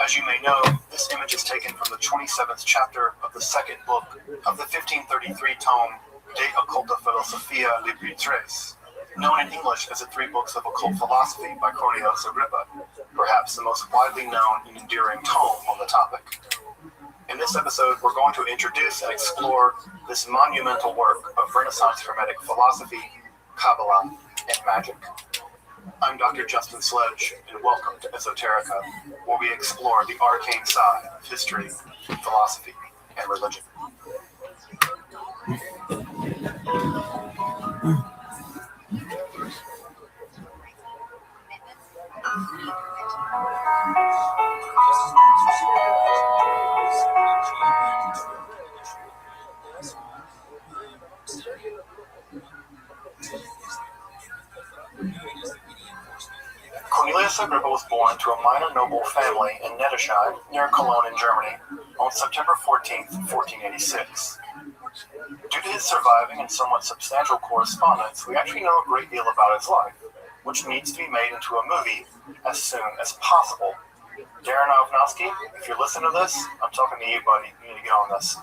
As you may know, this image is taken from the 27th chapter of the second book of the 1533 tome De Occulta Philosophia Libri Tres, known in English as the Three Books of Occult Philosophy by Cornelius Agrippa, perhaps the most widely known and enduring tome on the topic. In this episode, we're going to introduce and explore this monumental work of Renaissance Hermetic philosophy, Kabbalah, and magic. I'm Dr. Justin Sledge, and welcome to Esoterica, where we explore the arcane side of history, philosophy, and religion. Cornelius Agrippa was born to a minor noble family in Nettersheim, near Cologne in Germany, on September 14, 1486. Due to his surviving and somewhat substantial correspondence, we actually know a great deal about his life, which needs to be made into a movie as soon as possible. Darren Aronofsky, if you're listening to this, I'm talking to you, buddy. You need to get on this.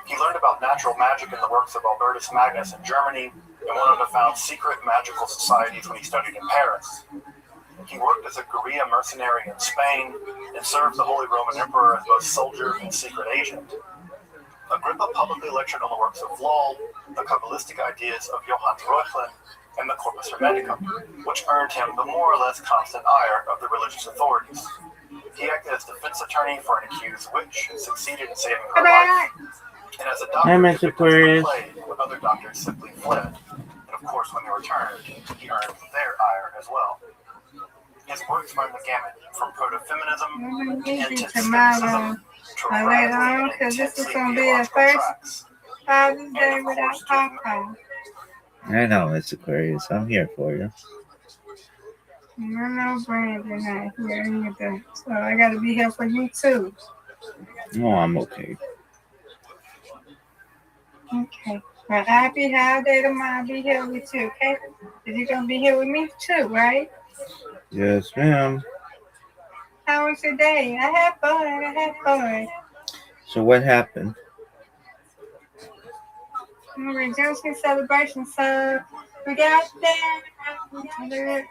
He learned about natural magic in the works of Albertus Magnus in Germany and wanted to found secret magical societies when he studied in Paris. He worked as a guerrilla mercenary in Spain and served the Holy Roman Emperor as both soldier and secret agent. Agrippa publicly lectured on the works of Lull, the Kabbalistic ideas of Johann Reuchlin, and the Corpus Hermeticum, which earned him the more or less constant ire of the religious authorities. He acted as defense attorney for an accused witch and succeeded in saving her life. And as a doctor, he played when other doctors simply fled. And of course, when they returned, he earned their ire as well. His works run the gamut from proto-feminism to anti-skepticism to radically and intensely theological tracks. And of course, to I know, it's Aquarius. I'm here for you. I know Brandon not here either, so I gotta be here for you too. No, I'm okay. Okay. Well, I'll be here all day tomorrow. I'll be here with you, okay? Because you're gonna be here with me too, right? Yes, ma'am. How was your day? I had fun. So what happened? Rejoicing celebration, so we got there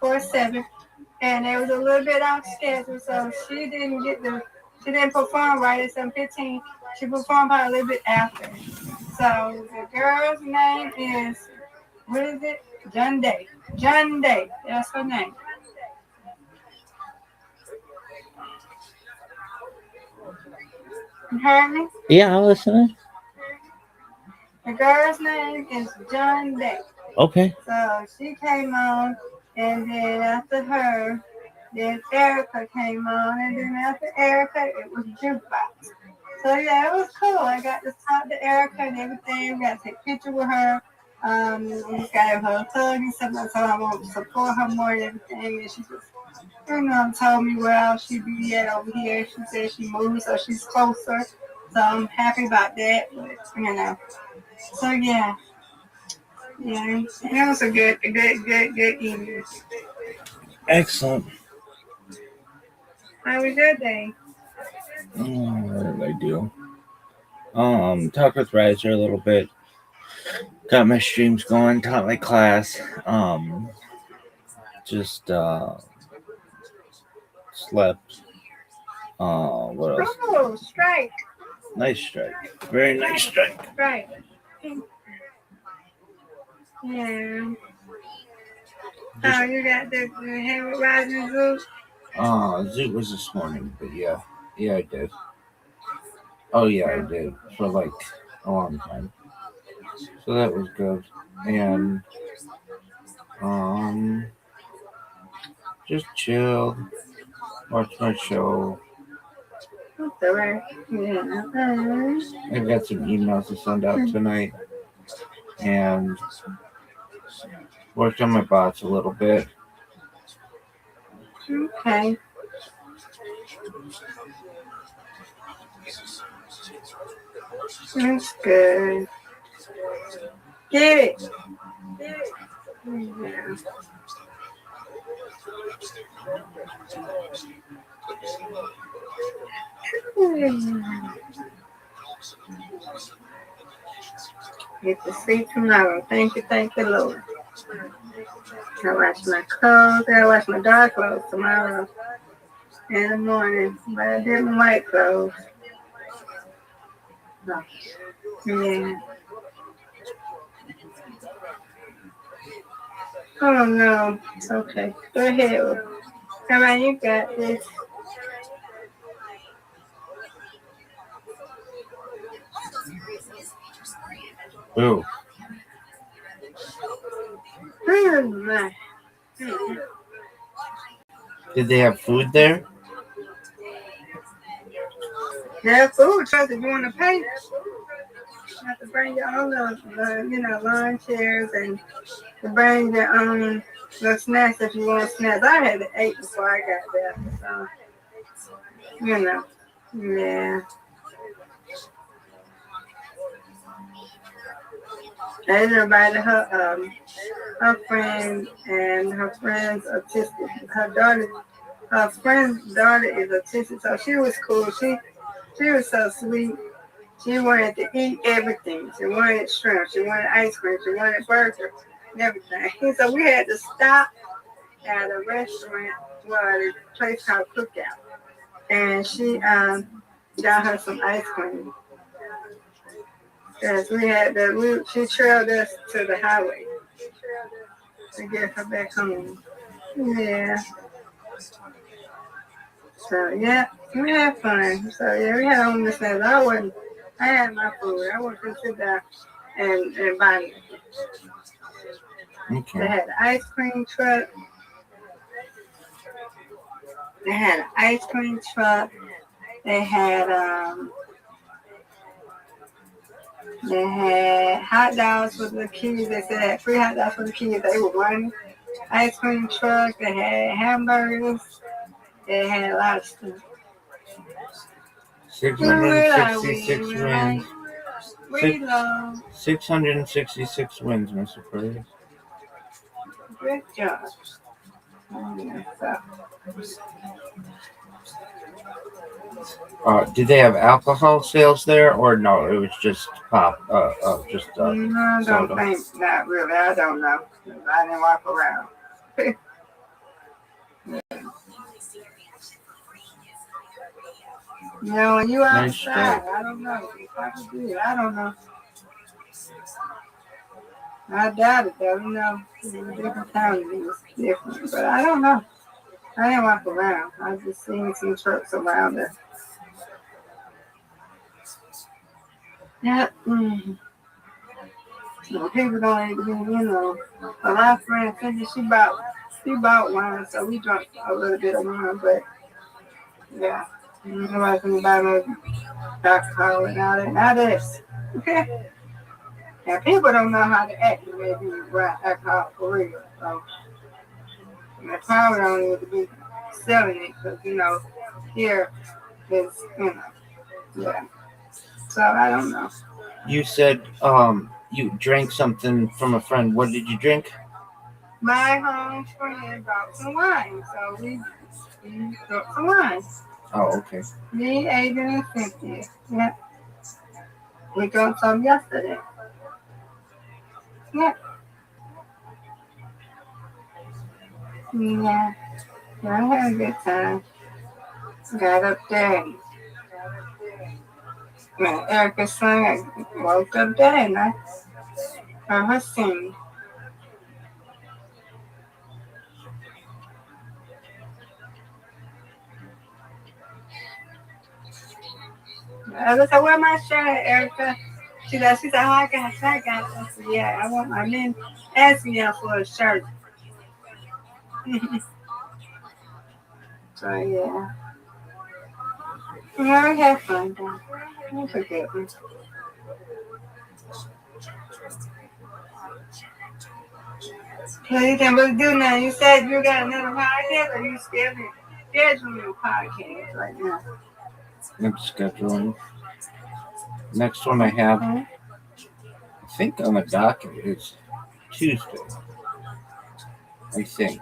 4-7. and it was a little bit off schedule, so she didn't perform right at 7:15. She performed probably a little bit after. So the girl's name is, what is it? John Day. John Day. That's her name. You heard me? Yeah, I'm listening. The girl's name is John Day. Okay. So she came on, and then after her, then Erica came on, and then after Erica, it was Jukebox. So yeah, it was cool. I got to talk to Erica and everything. Got to take pictures with her. We just got her a hug and stuff. I told her I want to support her more and everything. And she just, told me where else she be at over here. She said she moved, so she's closer. So I'm happy about that. But. So yeah. Yeah, and it was a good evening. Excellent. How was your day? What did I do? Talked with Riser a little bit. Got my streams going. Taught my class. Just slept. What else? Oh, strike. Nice strike. Very nice strike. Right. Yeah. Oh, you got the hang with Rising Zoo? Zoot was this morning, but yeah, I did. Oh yeah, I did for like a long time. So that was good, and just chilled, watched my show. That's all right. Yeah. I got some emails to send out tonight, and worked on my bots a little bit. Okay. That's good. Get it. Yeah. Get to see tomorrow. Thank you, Lord. I wash my clothes. I wash my dark clothes tomorrow in the morning, but I did my white clothes. So, yeah. Oh no. Okay. Go ahead. Come on, you got this. Ooh. Oh my. Did they have food there? Yeah, food trucks if you want to pay. You have to bring your own lawn chairs and to bring your own little snacks if you want snacks. I had to eat before I got there, so yeah. I invited her friend and her friend's autistic. Her friend's daughter is autistic, so she was cool. She was so sweet. She wanted to eat everything. She wanted shrimp. She wanted ice cream. She wanted burger and everything. So we had to stop at a restaurant, a place called Cookout, and she got her some ice cream. Because she trailed us to the highway to get her back home. Yeah. So, yeah, we had fun. So, yeah, we had homeless snacks. I had my food. I wasn't going to sit down and buy me. Okay. They had an ice cream truck. They had hot dogs for the kids. They said they had free hot dogs for the kids. They were running. Ice cream truck. They had hamburgers. They had a lot of stuff. 666 wins. We love. 666 wins, Mr. Perez. Good job. Did they have alcohol sales there, or no? It was just pop. No, I don't think. Not really. I don't know. I didn't walk around. You know, when you Nice outside, job. I don't know. If I could do it, I don't know. I doubt it though, you know. In different counties it's different. But I don't know. I didn't walk around. I just seen some trucks around there. Yeah. So people don't need to be, you know. But my friend Cindy, she bought wine, so we drank a little bit of wine, but yeah. Nobody's gonna buy no alcohol and all that. Now this. Now people don't know how to act when they do right alcohol for real. So they probably don't need to be selling it because you know here is yeah. So I don't know. You said you drank something from a friend. What did you drink? My home friend brought some wine, so we took some wine. Oh, okay. Me, Aiden, and Cynthia. Yeah, we drank some yesterday. Yeah, yeah. I had a good time. Got up there. When Erica sang, I woke up there and I heard her sing. I was like, where my shirt at, Erica? She said, oh, I got it. I said, yeah, I want my men asking y'all for a shirt. So, yeah. Well, we had fun, though. It was a good one. So you can't really do nothing. You said you got another podcast, or you scheduling your podcast right now? I'm scheduling. Next one I have, I think on the docket is Tuesday. I think.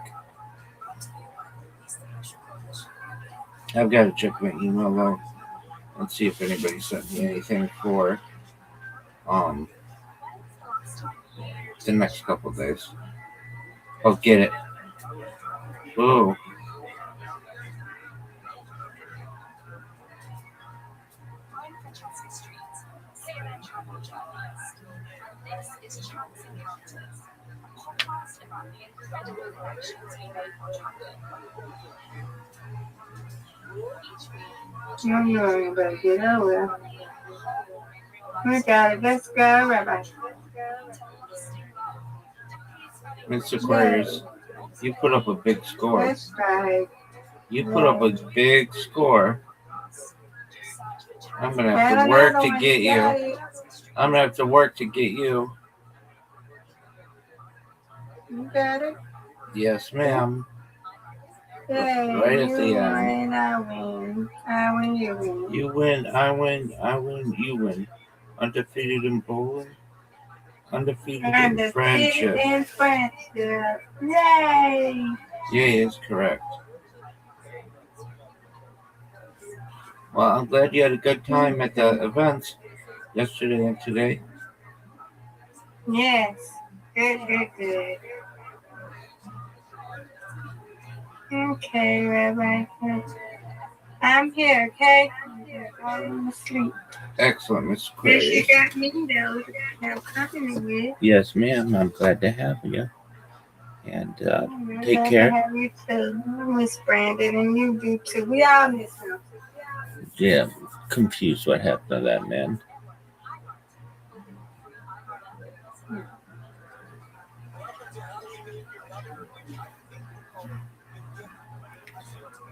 I've got to check my email though and see if anybody sent me anything for the next couple of days. I'll get it. Ooh. You know you better get over. We got it. Let's go, Rabbi. Mr. Aquarius, you put up a big score. That's right. You put up a big score. I'm gonna have to work to get you. I'm gonna have to work to get you. You got it? Yes, ma'am. Hey, Right at the end. win, I win. I win, you win. You win, I win, I win, you win. Undefeated in bowling. Undefeated in friendship. In friendship. Yay! Yay is correct. Well, I'm glad you had a good time at the events yesterday and today. Yes. Good. Okay, Rabbi. I'm here, okay? I'm asleep. Excellent, Miss Yes, you Aquarius. got me though. Have company with. Yes, ma'am. I'm glad to have you. And take glad care. To have you too, Miss Brandon, and you do too. We all miss him. Yeah, confused what happened to that man.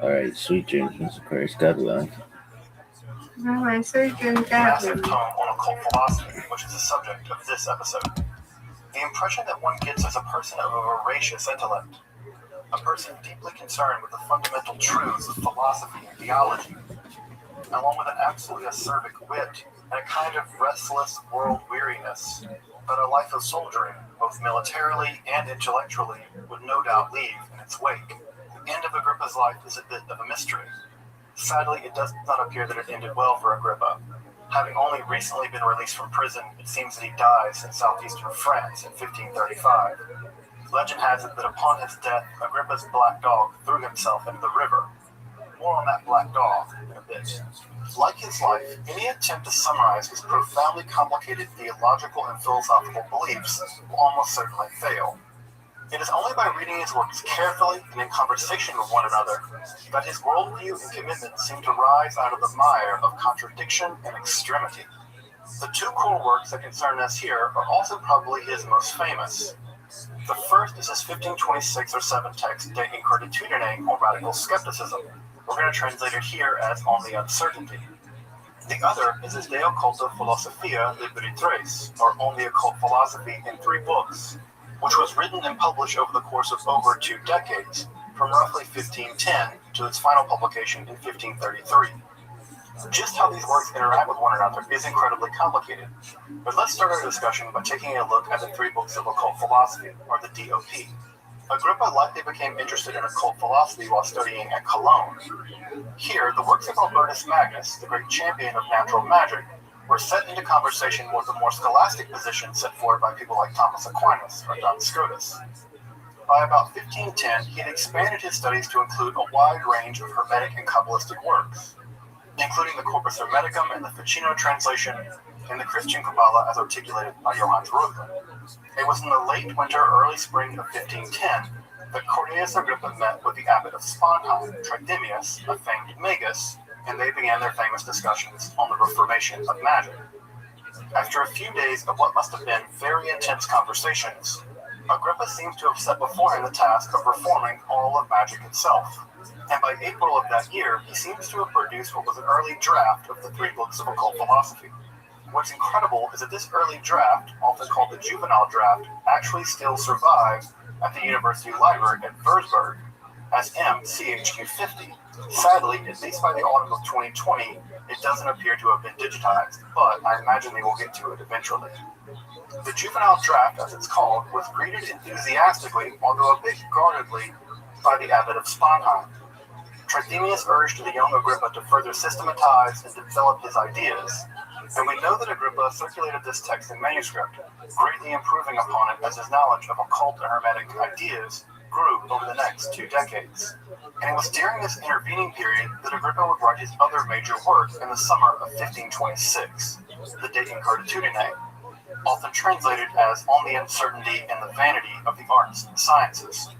All right, sweet dreams, Miss Aquarius. God willing. All right, so you can Massive tome on occult philosophy, which is the subject of this episode. The impression that one gets is a person of a voracious intellect, a person deeply concerned with the fundamental truths of philosophy and theology, along with an absolutely acerbic wit and a kind of restless world weariness that a life of soldiering, both militarily and intellectually, would no doubt leave in its wake. The end of Agrippa's life is a bit of a mystery. Sadly, it does not appear that it ended well for Agrippa. Having only recently been released from prison, it seems that he dies in southeastern France in 1535. Legend has it that upon his death, Agrippa's black dog threw himself into the river. More on that black dog in a bit. Like his life, any attempt to summarize his profoundly complicated theological and philosophical beliefs will almost certainly fail. It is only by reading his works carefully and in conversation with one another that his worldview and commitment seem to rise out of the mire of contradiction and extremity. The two core works that concern us here are also probably his most famous. The first is his 1526 or 7 text De Incertitudine, or Radical Skepticism. We're going to translate it here as On the Uncertainty. The other is his De Occulta Philosophia Libri Tres, or On the Occult Philosophy in 3 books, which was written and published over the course of over 2 decades, from roughly 1510 to its final publication in 1533. Just how these works interact with one another is incredibly complicated, but let's start our discussion by taking a look at the 3 books of occult philosophy, or the DOP. Agrippa likely became interested in occult philosophy while studying at Cologne. Here, the works of Albertus Magnus, the great champion of natural magic, were set into conversation with the more scholastic positions set forward by people like Thomas Aquinas or Duns Scotus. By about 1510, he had expanded his studies to include a wide range of Hermetic and Kabbalistic works, including the Corpus Hermeticum and the Ficino translation, and the Christian Kabbalah as articulated by Johannes Reuchlin. It was in the late winter, early spring of 1510 that Cornelius Agrippa met with the abbot of Sponheim, Tridemius, a famed magus, and they began their famous discussions on the reformation of magic. After a few days of what must have been very intense conversations, Agrippa seems to have set before him the task of reforming all of magic itself. And by April of that year, he seems to have produced what was an early draft of the 3 books of occult philosophy. What's incredible is that this early draft, often called the juvenile draft, actually still survives at the University Library at Würzburg as MCHQ50. Sadly, at least by the autumn of 2020, it doesn't appear to have been digitized, but I imagine they will get to it eventually. The juvenile draft, as it's called, was greeted enthusiastically, although a bit guardedly, by the abbot of Sponheim. Tridemius urged the young Agrippa to further systematize and develop his ideas, and we know that Agrippa circulated this text in manuscript, greatly improving upon it as his knowledge of occult and hermetic ideas grew over the next 2 decades. And it was during this intervening period that Agrippa would write his other major work in the summer of 1526, the De Incertitudine, often translated as On the Uncertainty and the Vanity of the Arts and Sciences.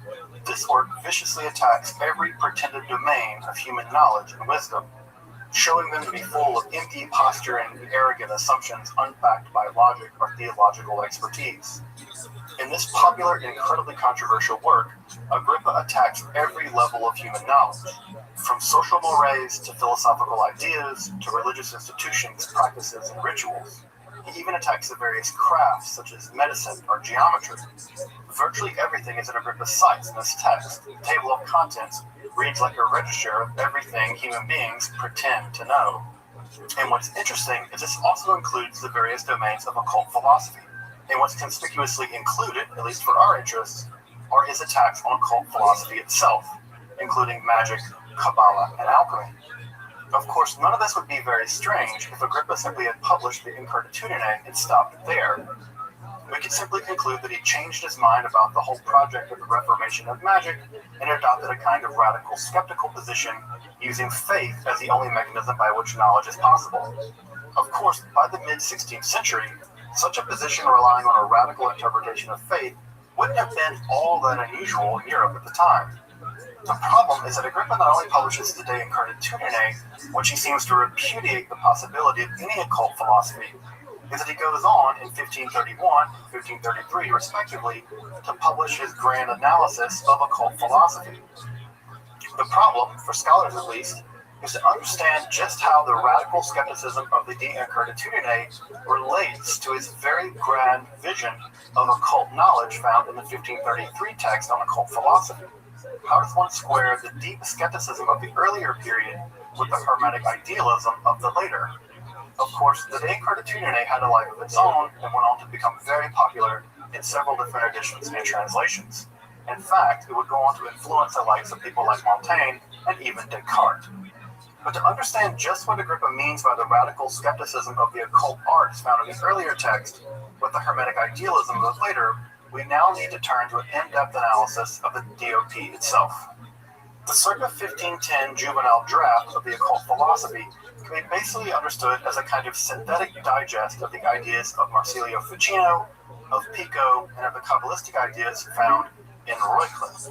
This work viciously attacks every pretended domain of human knowledge and wisdom, showing them to be full of empty posturing and arrogant assumptions unbacked by logic or theological expertise. In this popular and incredibly controversial work, Agrippa attacks every level of human knowledge, from social mores to philosophical ideas to religious institutions, practices, and rituals. He even attacks the various crafts, such as medicine or geometry. Virtually everything is in Agrippa's sights in this text. The table of contents reads like a register of everything human beings pretend to know. And what's interesting is this also includes the various domains of occult philosophy. And what's conspicuously included, at least for our interests, are his attacks on occult philosophy itself, including magic, Kabbalah, and alchemy. Of course, none of this would be very strange if Agrippa simply had published the Incertitudine and stopped there. We could simply conclude that he changed his mind about the whole project of the reformation of magic and adopted a kind of radical skeptical position, using faith as the only mechanism by which knowledge is possible. Of course, by the mid-16th century, such a position relying on a radical interpretation of faith wouldn't have been all that unusual in Europe at the time. The problem is that Agrippa not only publishes the De Incertitudine, which he seems to repudiate the possibility of any occult philosophy, is that he goes on in 1531, 1533 respectively, to publish his grand analysis of occult philosophy. The problem, for scholars at least, is to understand just how the radical skepticism of the De Incertitudine relates to his very grand vision of occult knowledge found in the 1533 text on occult philosophy. How does one square the deep skepticism of the earlier period with the Hermetic idealism of the later? Of course, the De Incertitudine had a life of its own and went on to become very popular in several different editions and translations. In fact, it would go on to influence the likes of people like Montaigne and even Descartes. But to understand just what Agrippa means by the radical skepticism of the occult arts found in the earlier text with the Hermetic idealism of the later, we now need to turn to an in-depth analysis of the DOP itself. The circa 1510 juvenile draft of the occult philosophy can be basically understood as a kind of synthetic digest of the ideas of Marsilio Ficino, of Pico, and of the Kabbalistic ideas found in Roycliffe.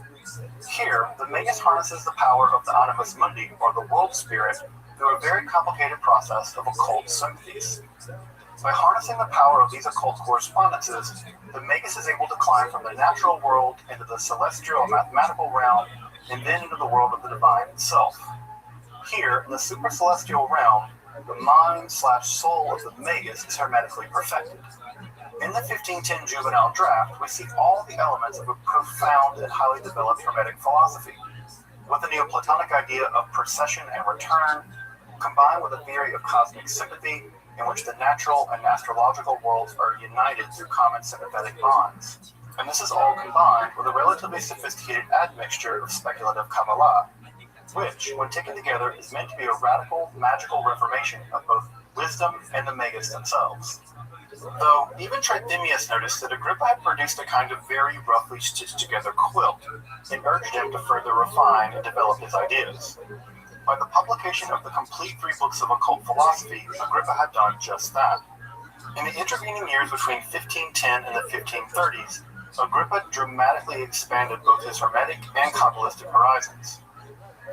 Here, the Magus harnesses the power of the animus mundi, or the world spirit, through a very complicated process of occult sympathies. By harnessing the power of these occult correspondences, the Magus is able to climb from the natural world into the celestial and mathematical realm, and then into the world of the divine itself. Here, in the supercelestial realm, the mind/soul of the Magus is hermetically perfected. In the 1510 juvenile draft, we see all the elements of a profound and highly developed Hermetic philosophy, with the Neoplatonic idea of procession and return, combined with a theory of cosmic sympathy, in which the natural and astrological worlds are united through common sympathetic bonds. And this is all combined with a relatively sophisticated admixture of speculative Kabbalah, which, when taken together, is meant to be a radical, magical reformation of both wisdom and the Magus themselves. Though even Trithemius noticed that Agrippa had produced a kind of very roughly stitched together quilt, and urged him to further refine and develop his ideas. By the publication of the complete 3 books of occult philosophy, Agrippa had done just that. In the intervening years between 1510 and the 1530s, Agrippa dramatically expanded both his Hermetic and Kabbalistic horizons.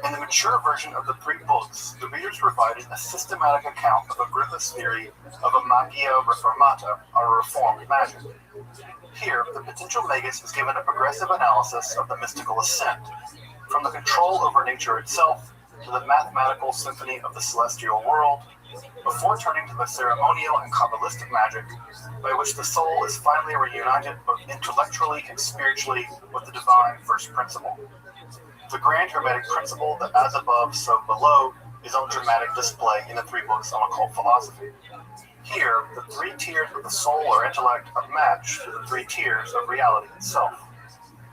In the mature version of the 3 books, the readers provided a systematic account of Agrippa's theory of a magia reformata, or reformed magic. Here, the potential Magus is given a progressive analysis of the mystical ascent, from the control over nature itself to the mathematical symphony of the celestial world, before turning to the ceremonial and Kabbalistic magic, by which the soul is finally reunited both intellectually and spiritually with the divine first principle. The grand Hermetic principle that as above, so below, is on dramatic display in the 3 books on occult philosophy. Here, the 3 tiers of the soul or intellect are matched to the 3 tiers of reality itself.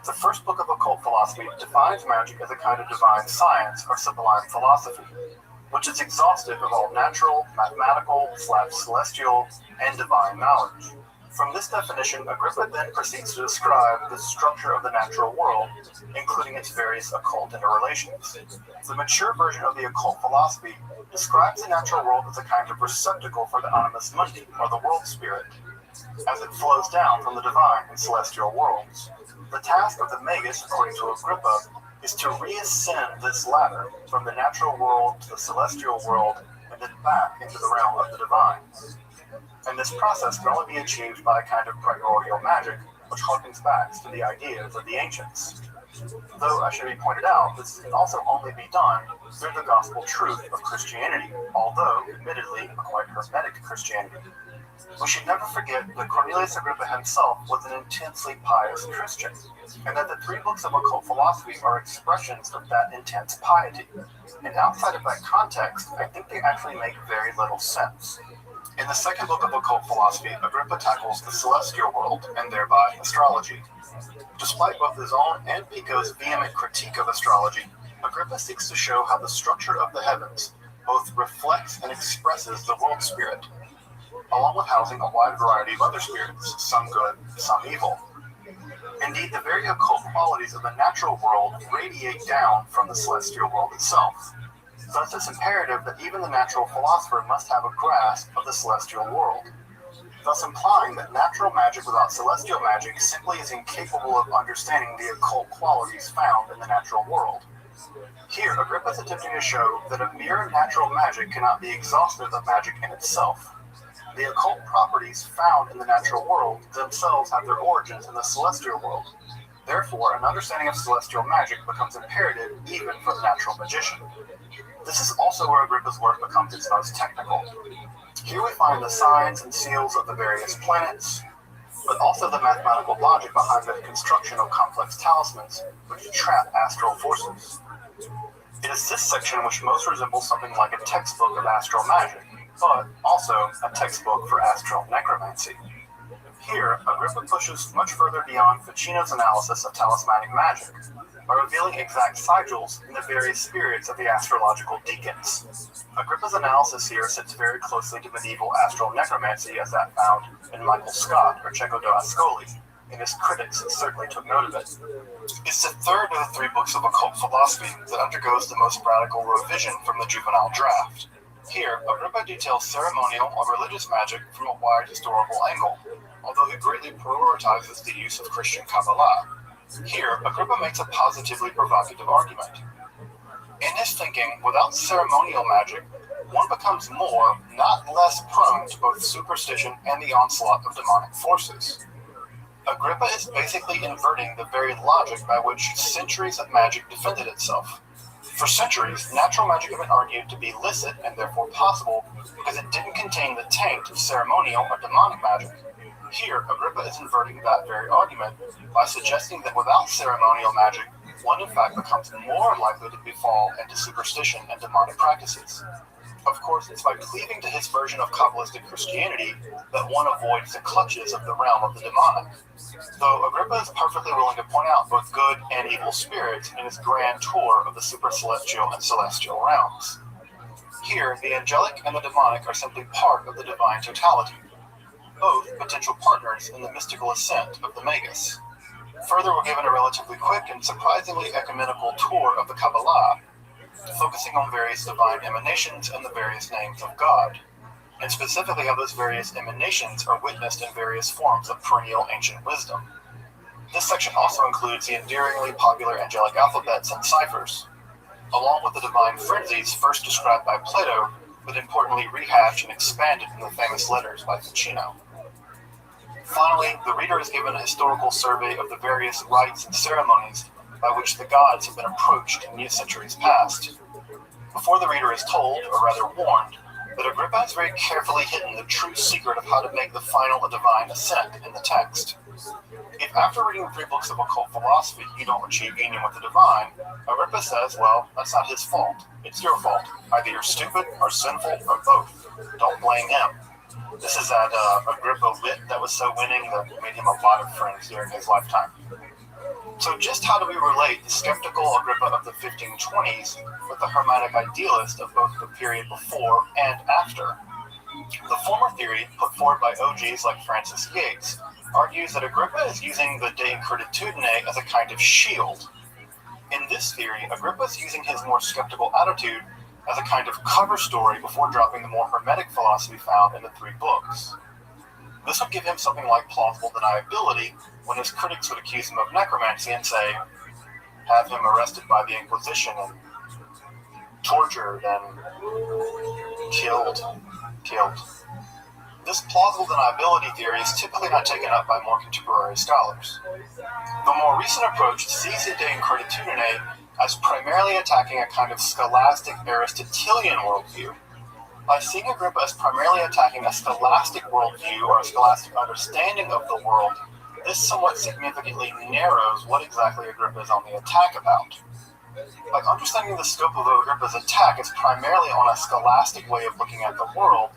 The first book of occult philosophy defines magic as a kind of divine science or sublime philosophy, which is exhaustive of all natural, mathematical/celestial, and divine knowledge. From this definition, Agrippa then proceeds to describe the structure of the natural world, including its various occult interrelations. The mature version of the occult philosophy describes the natural world as a kind of receptacle for the animus mundi, or the world spirit, as it flows down from the divine and celestial worlds. The task of the Magus, according to Agrippa, is to reascend this ladder from the natural world to the celestial world and then back into the realm of the divine. And this process can only be achieved by a kind of primordial magic, which harkens back to the ideas of the ancients. Though, as should be pointed out, this can also only be done through the gospel truth of Christianity, although, admittedly, a quite hermetic Christianity. We should never forget that Cornelius Agrippa himself was an intensely pious Christian, and that the 3 books of occult philosophy are expressions of that intense piety. And outside of that context, I think they actually make very little sense. In the second book of occult philosophy, Agrippa tackles the celestial world, and thereby astrology. Despite both his own and Pico's vehement critique of astrology, Agrippa seeks to show how the structure of the heavens both reflects and expresses the world spirit, along with housing a wide variety of other spirits, some good, some evil. Indeed, the very occult qualities of the natural world radiate down from the celestial world itself. Thus, it's imperative that even the natural philosopher must have a grasp of the celestial world, thus implying that natural magic without celestial magic simply is incapable of understanding the occult qualities found in the natural world. Here, Agrippa is attempting to show that a mere natural magic cannot be exhaustive of magic in itself. The occult properties found in the natural world themselves have their origins in the celestial world. Therefore, an understanding of celestial magic becomes imperative even for the natural magician. This is also where Agrippa's work becomes its most technical. Here we find the signs and seals of the various planets, but also the mathematical logic behind the construction of complex talismans which trap astral forces. It is this section which most resembles something like a textbook of astral magic, but also a textbook for astral necromancy. Here, Agrippa pushes much further beyond Ficino's analysis of talismanic magic, by revealing exact sigils in the various spirits of the astrological deacons. Agrippa's analysis here sits very closely to medieval astral necromancy as that found in Michael Scott or Cecco d'Ascoli, and his critics certainly took note of it. It's the third of the three books of occult philosophy that undergoes the most radical revision from the juvenile draft. Here, Agrippa details ceremonial or religious magic from a wide historical angle, although he greatly prioritizes the use of Christian Kabbalah. Here, Agrippa makes a positively provocative argument. In his thinking, without ceremonial magic, one becomes more, not less, prone to both superstition and the onslaught of demonic forces. Agrippa is basically inverting the very logic by which centuries of magic defended itself. For centuries, natural magic had been argued to be licit and therefore possible because it didn't contain the taint of ceremonial or demonic magic. Here, Agrippa is inverting that very argument by suggesting that without ceremonial magic, one in fact becomes more likely to fall into superstition and demonic practices. Of course, it's by cleaving to his version of Kabbalistic Christianity that one avoids the clutches of the realm of the demonic. Though Agrippa is perfectly willing to point out both good and evil spirits in his grand tour of the super-celestial and celestial realms. Here, the angelic and the demonic are simply part of the divine totality, both potential partners in the mystical ascent of the Magus. Further, we're given a relatively quick and surprisingly ecumenical tour of the Kabbalah, focusing on various divine emanations and the various names of God, and specifically how those various emanations are witnessed in various forms of perennial ancient wisdom. This section also includes the endearingly popular angelic alphabets and ciphers, along with the divine frenzies first described by Plato, but importantly rehashed and expanded in the famous letters by Ficino. Finally, the reader is given a historical survey of the various rites and ceremonies by which the gods have been approached in centuries past. Before the reader is told, or rather warned, that Agrippa has very carefully hidden the true secret of how to make the final divine ascent in the text. If after reading the three books of occult philosophy you don't achieve union with the divine, Agrippa says, well, that's not his fault. It's your fault. Either you're stupid or sinful or both. Don't blame him. This is that Agrippa wit that was so winning that made him a lot of friends during his lifetime. So just how do we relate the skeptical Agrippa of the 1520s with the Hermetic idealist of both the period before and after? The former theory, put forward by OGs like Francis Yates, argues that Agrippa is using the De Increditudine as a kind of shield. In this theory, Agrippa is using his more skeptical attitude as a kind of cover story before dropping the more Hermetic philosophy found in the three books. This would give him something like plausible deniability when his critics would accuse him of necromancy and say, have him arrested by the Inquisition and tortured and killed. This plausible deniability theory is typically not taken up by more contemporary scholars. The more recent approach sees the De Increditudine as primarily attacking a kind of scholastic Aristotelian worldview. By seeing Agrippa as primarily attacking a scholastic worldview or a scholastic understanding of the world, this somewhat significantly narrows what exactly Agrippa is on the attack about. By understanding the scope of Agrippa's attack is primarily on a scholastic way of looking at the world,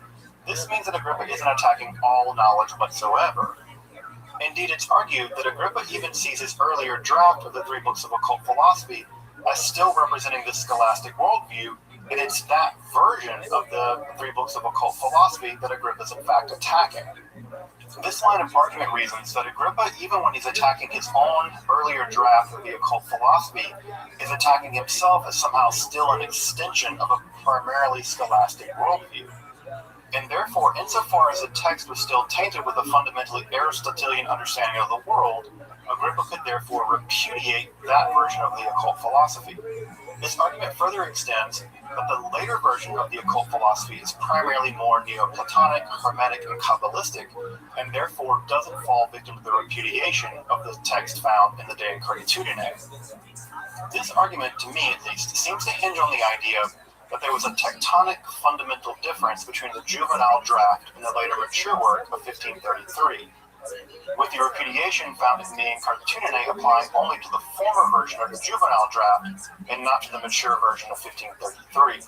this means that Agrippa isn't attacking all knowledge whatsoever. Indeed, it's argued that Agrippa even sees his earlier draft of the three books of occult philosophy as still representing the scholastic worldview, and it's that version of the three books of occult philosophy that Agrippa is in fact attacking. This line of argument reasons that Agrippa, even when he's attacking his own earlier draft of the occult philosophy, is attacking himself as somehow still an extension of a primarily scholastic worldview. And therefore, insofar as the text was still tainted with a fundamentally Aristotelian understanding of the world, Agrippa could therefore repudiate that version of the occult philosophy. This argument further extends that the later version of the occult philosophy is primarily more Neoplatonic, Hermetic, and Kabbalistic, and therefore doesn't fall victim to the repudiation of the text found in the De Increditudine. This argument, to me at least, seems to hinge on the idea that there was a tectonic fundamental difference between the juvenile draft and the later mature work of 1533, with the repudiation found in the Increditudine applying only to the former version of the juvenile draft and not to the mature version of 1533.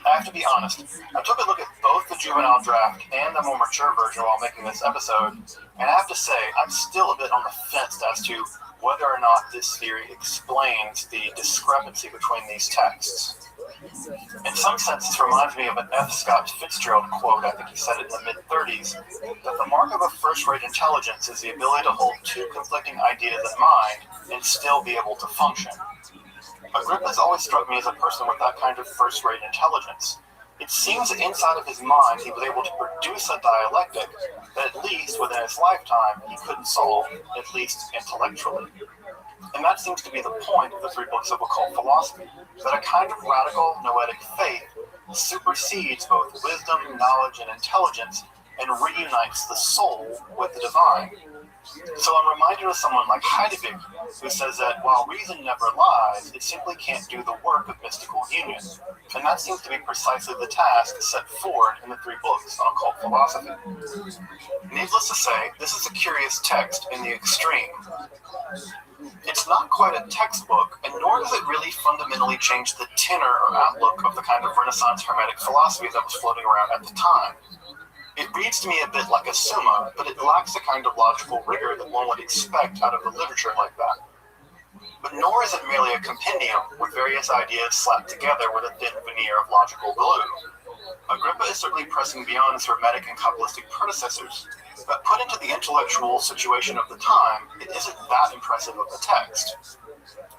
I have to be honest, I took a look at both the juvenile draft and the more mature version while making this episode, and I have to say I'm still a bit on the fence as to whether or not this theory explains the discrepancy between these texts. In some sense, this reminds me of an F. Scott Fitzgerald quote, I think he said it in the mid-30s, that the mark of a first-rate intelligence is the ability to hold two conflicting ideas in mind and still be able to function. Agrippa has always struck me as a person with that kind of first-rate intelligence. It seems that inside of his mind he was able to produce a dialectic that at least within his lifetime he couldn't solve, at least intellectually. And that seems to be the point of the three books of occult philosophy, that a kind of radical noetic faith supersedes both wisdom, knowledge, and intelligence and reunites the soul with the divine. So I'm reminded of someone like Heidegger, who says that while reason never lies, it simply can't do the work of mystical union. And that seems to be precisely the task set forward in the three books on occult philosophy. Needless to say, this is a curious text in the extreme. It's not quite a textbook, and nor does it really fundamentally change the tenor or outlook of the kind of Renaissance Hermetic philosophy that was floating around at the time. It reads to me a bit like a summa, but it lacks the kind of logical rigor that one would expect out of a literature like that. But nor is it merely a compendium with various ideas slapped together with a thin veneer of logical glue. Agrippa is certainly pressing beyond his Hermetic and Kabbalistic predecessors, but put into the intellectual situation of the time, it isn't that impressive of a text.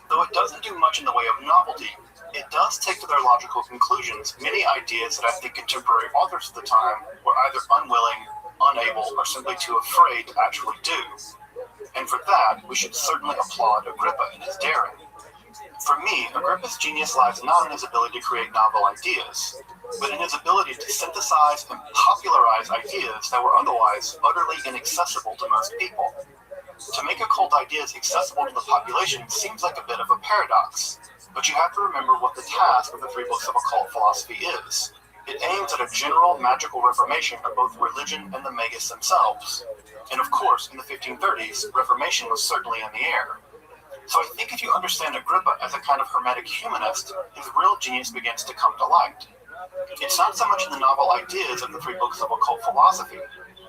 Though it doesn't do much in the way of novelty, it does take to their logical conclusions many ideas that I think contemporary authors of the time were either unwilling, unable, or simply too afraid to actually do. And for that, we should certainly applaud Agrippa in his daring. For me, Agrippa's genius lies not in his ability to create novel ideas, but in his ability to synthesize and popularize ideas that were otherwise utterly inaccessible to most people. To make occult ideas accessible to the population seems like a bit of a paradox, but you have to remember what the task of the three books of occult philosophy is. It aims at a general magical reformation of both religion and the Magists themselves. And of course, in the 1530s, Reformation was certainly in the air. So I think if you understand Agrippa as a kind of Hermetic humanist, his real genius begins to come to light. It's not so much in the novel ideas of the three books of occult philosophy,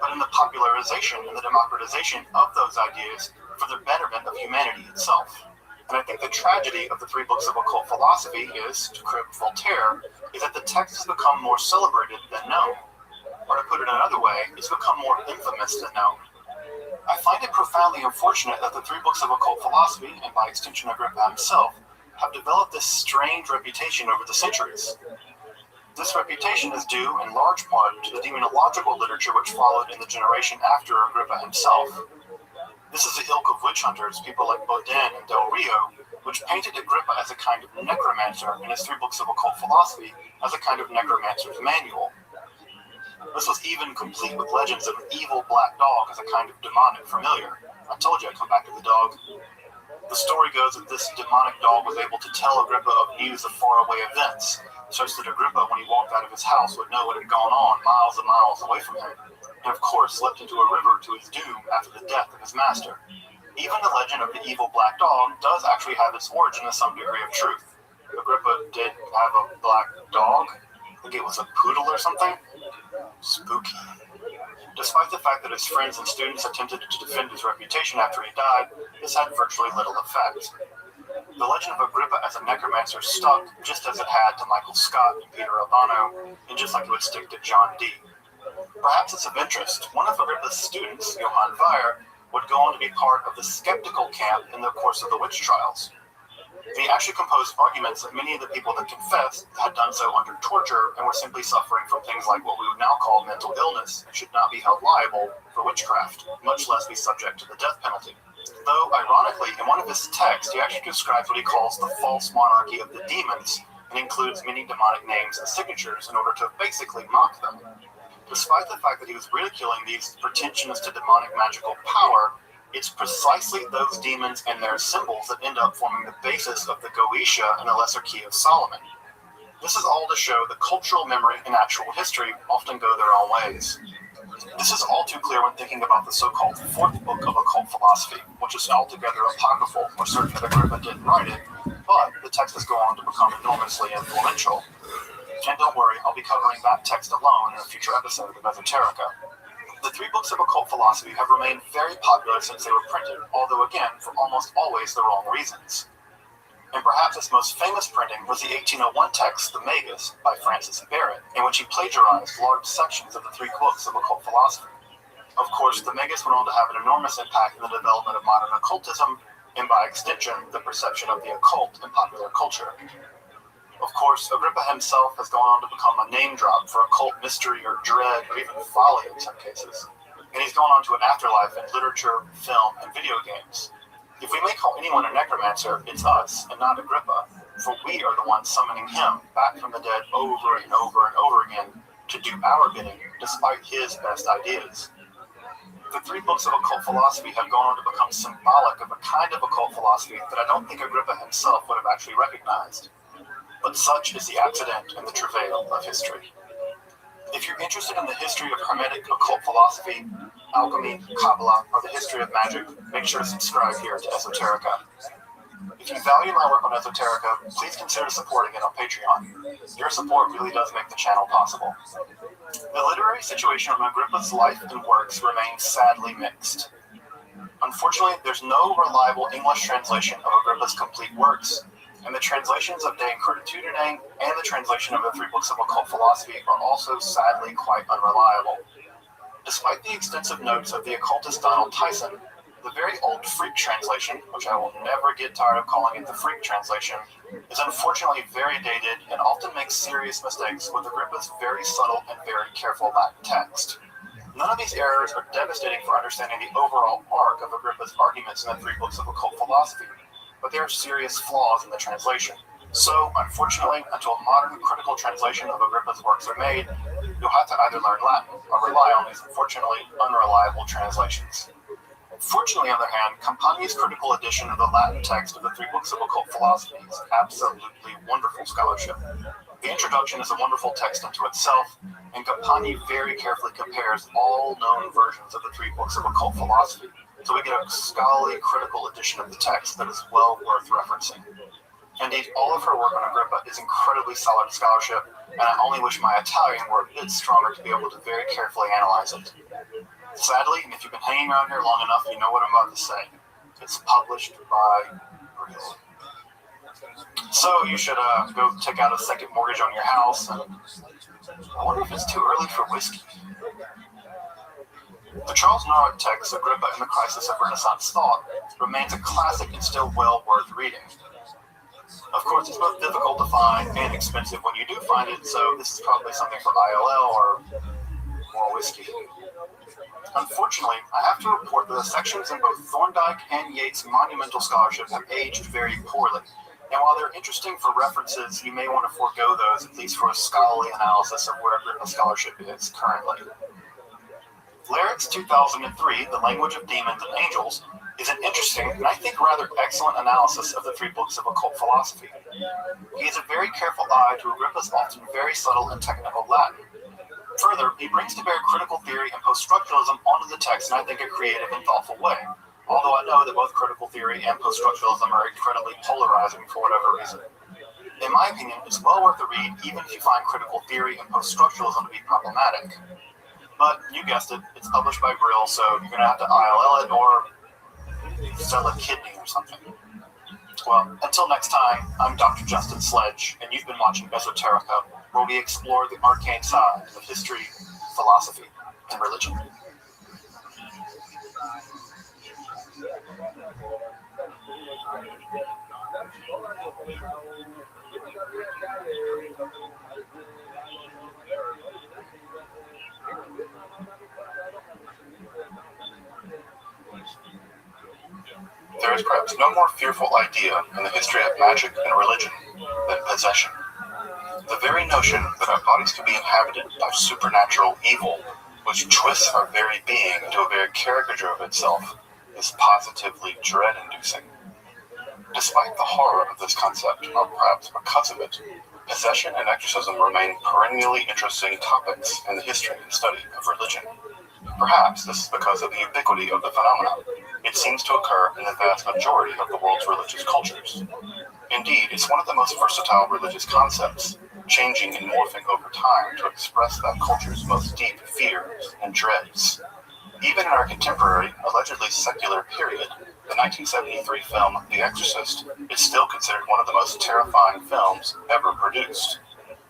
but in the popularization and the democratization of those ideas for the betterment of humanity itself. And I think the tragedy of the three books of occult philosophy is, to quote Voltaire, is that the text has become more celebrated than known. Or to put it another way, it's become more infamous than known. I find it profoundly unfortunate that the three books of occult philosophy, and by extension Agrippa himself, have developed this strange reputation over the centuries. This reputation is due, in large part, to the demonological literature which followed in the generation after Agrippa himself. This is the ilk of witch hunters, people like Bodin and Del Rio, which painted Agrippa as a kind of necromancer and his three books of occult philosophy as a kind of necromancer's manual. This was even complete with legends of an evil black dog as a kind of demonic familiar. I told you I'd come back to the dog. The story goes that this demonic dog was able to tell Agrippa of news of faraway events, such that Agrippa, when he walked out of his house, would know what had gone on miles and miles away from him, and of course slipped into a river to his doom after the death of his master. Even the legend of the evil black dog does actually have its origin in some degree of truth. Agrippa did have a black dog. I think it was a poodle or something. Spooky. Despite the fact that his friends and students attempted to defend his reputation after he died, this had virtually little effect. The legend of Agrippa as a necromancer stuck just as it had to Michael Scott and Peter Albano, and just like it would stick to John Dee. Perhaps it's of interest, one of Agrippa's students, Johann Weyer, would go on to be part of the skeptical camp in the course of the witch trials. He actually composed arguments that many of the people that confessed had done so under torture and were simply suffering from things like what we would now call mental illness and should not be held liable for witchcraft, much less be subject to the death penalty. Though, ironically, in one of his texts, he actually describes what he calls the false monarchy of the demons and includes many demonic names and signatures in order to basically mock them. Despite the fact that he was ridiculing these pretensions to demonic magical power, it's precisely those demons and their symbols that end up forming the basis of the Goetia and the Lesser Key of Solomon. This is all to show that cultural memory and actual history often go their own ways. This is all too clear when thinking about the so-called fourth book of occult philosophy, which is altogether apocryphal. We're certain that Agrippa didn't write it, but the text has gone on to become enormously influential. And don't worry, I'll be covering that text alone in a future episode of Esoterica. The three books of occult philosophy have remained very popular since they were printed, although again, for almost always the wrong reasons. And perhaps his most famous printing was the 1801 text, The Magus, by Francis Barrett, in which he plagiarized large sections of the three books of occult philosophy. Of course, the Magus went on to have an enormous impact in the development of modern occultism, and by extension, the perception of the occult in popular culture. Of course, Agrippa himself has gone on to become a name drop for occult mystery or dread or even folly in some cases. And he's gone on to an afterlife in literature, film, and video games. If we may call anyone a necromancer, it's us, and not Agrippa, for we are the ones summoning him back from the dead over and over and over again to do our bidding, despite his best ideas. The three books of occult philosophy have gone on to become symbolic of a kind of occult philosophy that I don't think Agrippa himself would have actually recognized. But such is the accident and the travail of history. If you're interested in the history of Hermetic occult philosophy, alchemy, Kabbalah, or the history of magic, make sure to subscribe here to Esoterica. If you value my work on Esoterica, please consider supporting it on Patreon. Your support really does make the channel possible. The literary situation of Agrippa's life and works remains sadly mixed. Unfortunately, there's no reliable English translation of Agrippa's complete works, and the translations of De Increditudine and the translation of the three books of occult philosophy are also sadly quite unreliable. Despite the extensive notes of the occultist Donald Tyson, the very old Freak translation, which I will never get tired of calling it the Freak translation, is unfortunately very dated and often makes serious mistakes with Agrippa's very subtle and very careful Latin text. None of these errors are devastating for understanding the overall arc of Agrippa's arguments in the three books of occult philosophy, but there are serious flaws in the translation. So, unfortunately, until a modern critical translation of Agrippa's works are made, you'll have to either learn Latin or rely on these unfortunately unreliable translations. Fortunately, on the other hand, Campani's critical edition of the Latin text of the three books of occult philosophy is absolutely wonderful scholarship. The introduction is a wonderful text unto itself, and Campani very carefully compares all known versions of the three books of occult philosophy, so we get a scholarly critical edition of the text that is well worth referencing. Indeed, all of her work on Agrippa is incredibly solid scholarship, and I only wish my Italian were a bit stronger to be able to very carefully analyze it. Sadly, and if you've been hanging around here long enough, you know what I'm about to say. It's published by Brill. So you should go take out a second mortgage on your house, and I wonder if it's too early for whiskey. The Charles Norwood text, Agrippa and the Crisis of Renaissance Thought, remains a classic and still well worth reading. Of course, it's both difficult to find and expensive when you do find it, so this is probably something for ILL or more whiskey. Unfortunately, I have to report that the sections in both Thorndike and Yates' monumental scholarship have aged very poorly, and while they're interesting for references, you may want to forego those, at least for a scholarly analysis of where Agrippa scholarship is currently. Larick's 2003, The Language of Demons and Angels, is an interesting and I think rather excellent analysis of the three books of occult philosophy. He has a very careful eye to Agrippa's often very subtle and technical Latin. Further, he brings to bear critical theory and post-structuralism onto the text in I think a creative and thoughtful way, although I know that both critical theory and post-structuralism are incredibly polarizing for whatever reason. In my opinion, it's well worth a read even if you find critical theory and post-structuralism to be problematic. But you guessed it, it's published by Brill, so you're going to have to ILL it or sell a kidney or something. Well, until next time, I'm Dr. Justin Sledge, and you've been watching Esoterica, where we explore the arcane side of history, philosophy, and religion. There is perhaps no more fearful idea in the history of magic and religion than possession. The very notion that our bodies can be inhabited by supernatural evil, which twists our very being into a very caricature of itself, is positively dread-inducing. Despite the horror of this concept, or perhaps because of it, possession and exorcism remain perennially interesting topics in the history and study of religion. Perhaps this is because of the ubiquity of the phenomenon. It seems to occur in the vast majority of the world's religious cultures. Indeed, it's one of the most versatile religious concepts, changing and morphing over time to express that culture's most deep fears and dreads. Even in our contemporary, allegedly secular period, The 1973 film The Exorcist is still considered one of the most terrifying films ever produced.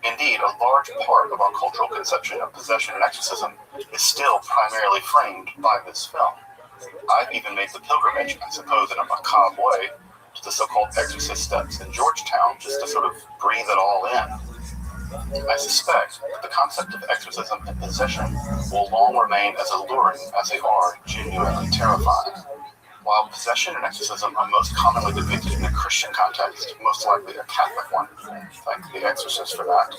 Indeed, a large part of our cultural conception of possession and exorcism is still primarily framed by this film. I've even made the pilgrimage, I suppose in a macabre way, to the so-called Exorcist steps in Georgetown just to sort of breathe it all in. I suspect that the concept of exorcism and possession will long remain as alluring as they are genuinely terrifying. While possession and exorcism are most commonly depicted in a Christian context, most likely a Catholic one, thank The Exorcist for that,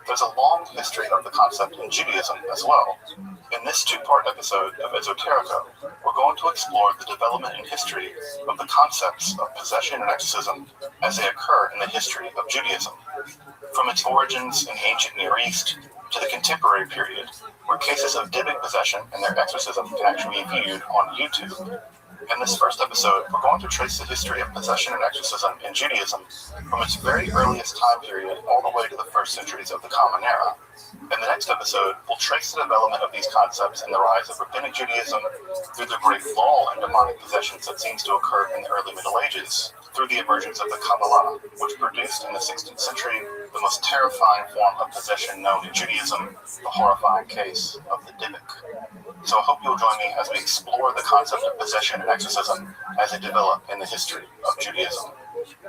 there's a long history of the concept in Judaism as well. In this two-part episode of Esoterica, we're going to explore the development and history of the concepts of possession and exorcism as they occur in the history of Judaism. From its origins in ancient Near East to the contemporary period, where cases of Dybbuk possession and their exorcism can actually be viewed on YouTube. In this first episode, we're going to trace the history of possession and exorcism in Judaism from its very earliest time period all the way to the first centuries of the Common Era. In the next episode, we'll trace the development of these concepts and the rise of Rabbinic Judaism through the great lull in demonic possessions that seems to occur in the early Middle Ages, through the emergence of the Kabbalah, which produced in the 16th century the most terrifying form of possession known in Judaism, the horrifying case of the Dybbuk. So I hope you'll join me as we explore the concept of possession and exorcism as they develop in the history of Judaism.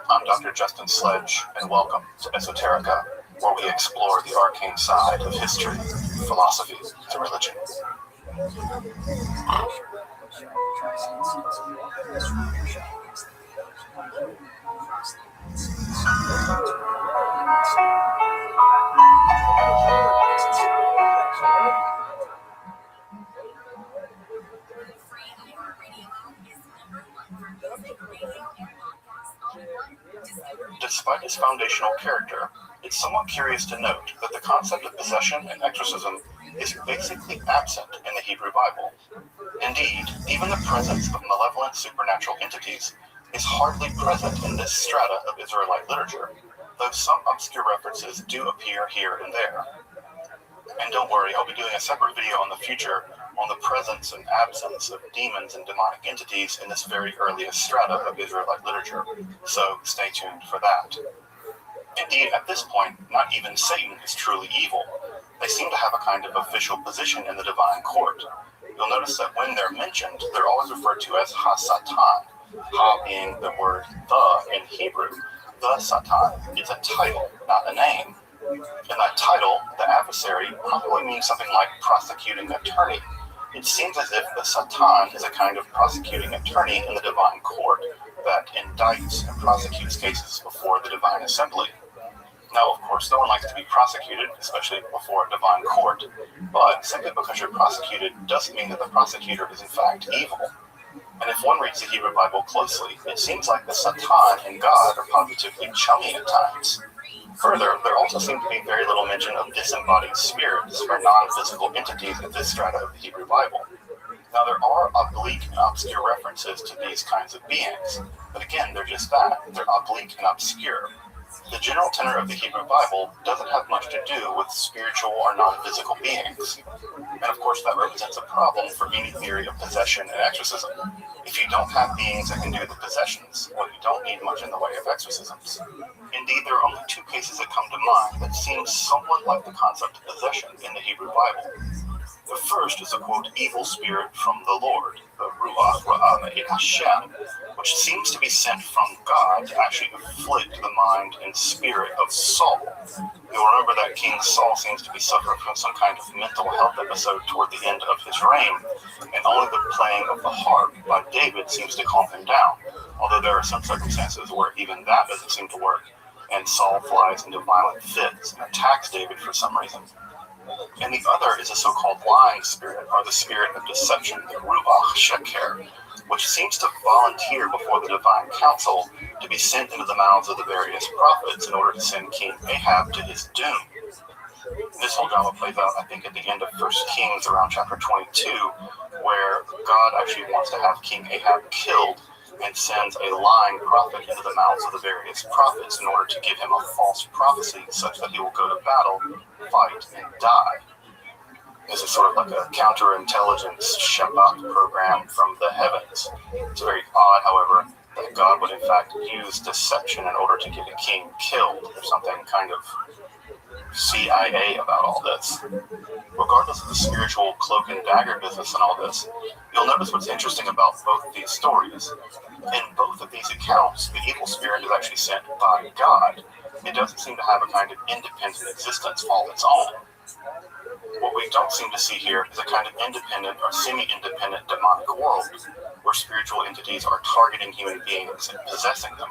I'm Dr. Justin Sledge, and welcome to Esoterica, where we explore the arcane side of history, philosophy, and religion. Despite its foundational character, it's somewhat curious to note that the concept of possession and exorcism is basically absent in the Hebrew Bible. Indeed, even the presence of malevolent supernatural entities is hardly present in this strata of Israelite literature, though some obscure references do appear here and there. And don't worry, I'll be doing a separate video in the future on the presence and absence of demons and demonic entities in this very earliest strata of Israelite literature, so stay tuned for that. Indeed, at this point, not even Satan is truly evil. They seem to have a kind of official position in the divine court. You'll notice that when they're mentioned, they're always referred to as Ha-Satan, Ha being the word the in Hebrew. The Satan is a title, not a name. In that title, the adversary probably means something like prosecuting attorney. It seems as if the Satan is a kind of prosecuting attorney in the divine court that indicts and prosecutes cases before the divine assembly. Now, of course, no one likes to be prosecuted, especially before a divine court, but simply because you're prosecuted doesn't mean that the prosecutor is in fact evil. And if one reads the Hebrew Bible closely, it seems like the Satan and God are positively chummy at times. Further, there also seems to be very little mention of disembodied spirits or non-physical entities in this strata of the Hebrew Bible. Now, there are oblique and obscure references to these kinds of beings, but again, they're just that. They're oblique and obscure. The general tenor of the Hebrew Bible doesn't have much to do with spiritual or non-physical beings. And of course, that represents a problem for any theory of possession and exorcism. If you don't have beings that can do the possessions, well, you don't need much in the way of exorcisms. Indeed, there are only two cases that come to mind that seem somewhat like the concept of possession in the Hebrew Bible. The first is a, quote, evil spirit from the Lord, the Ruach Ra'ah Hashem, which seems to be sent from God to actually afflict the mind and spirit of Saul. You'll remember that King Saul seems to be suffering from some kind of mental health episode toward the end of his reign, and only the playing of the harp by David seems to calm him down, although there are some circumstances where even that doesn't seem to work, and Saul flies into violent fits and attacks David for some reason. And the other is a so-called lying spirit, or the spirit of deception, the Ruach Sheker, which seems to volunteer before the divine council to be sent into the mouths of the various prophets in order to send King Ahab to his doom. This whole drama plays out, I think, at the end of 1 Kings, around chapter 22, where God actually wants to have King Ahab killed and sends a lying prophet into the mouths of the various prophets in order to give him a false prophecy such that he will go to battle, fight, and die. This is sort of like a counterintelligence Shabbat program from the heavens. It's very odd, however, that God would in fact use deception in order to get a king killed. There's something kind of CIA about all this. Regardless of the spiritual cloak and dagger business and all this, you'll notice what's interesting about both these stories. In both of these accounts, the evil spirit is actually sent by God. It doesn't seem to have a kind of independent existence all its own. What we don't seem to see here is a kind of independent or semi-independent demonic world where spiritual entities are targeting human beings and possessing them.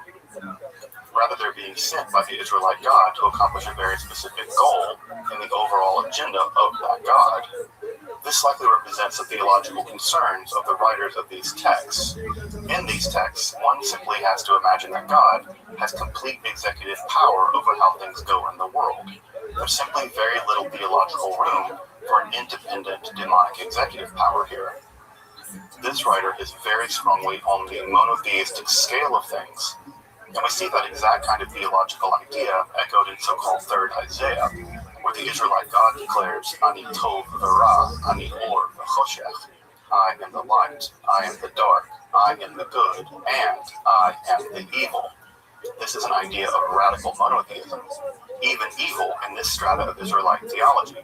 Rather, they're being sent by the Israelite God to accomplish a very specific goal in the overall agenda of that God. This likely represents the theological concerns of the writers of these texts. In these texts, one simply has to imagine that God has complete executive power over how things go in the world. There's simply very little theological room for an independent demonic executive power here. This writer is very strongly on the monotheistic scale of things. And we see that exact kind of theological idea echoed in so-called Third Isaiah, where the Israelite God declares, Ani tov v'ra, Ani or v'choshech. I am the light, I am the dark, I am the good, and I am the evil. This is an idea of radical monotheism. Even evil in this strata of Israelite theology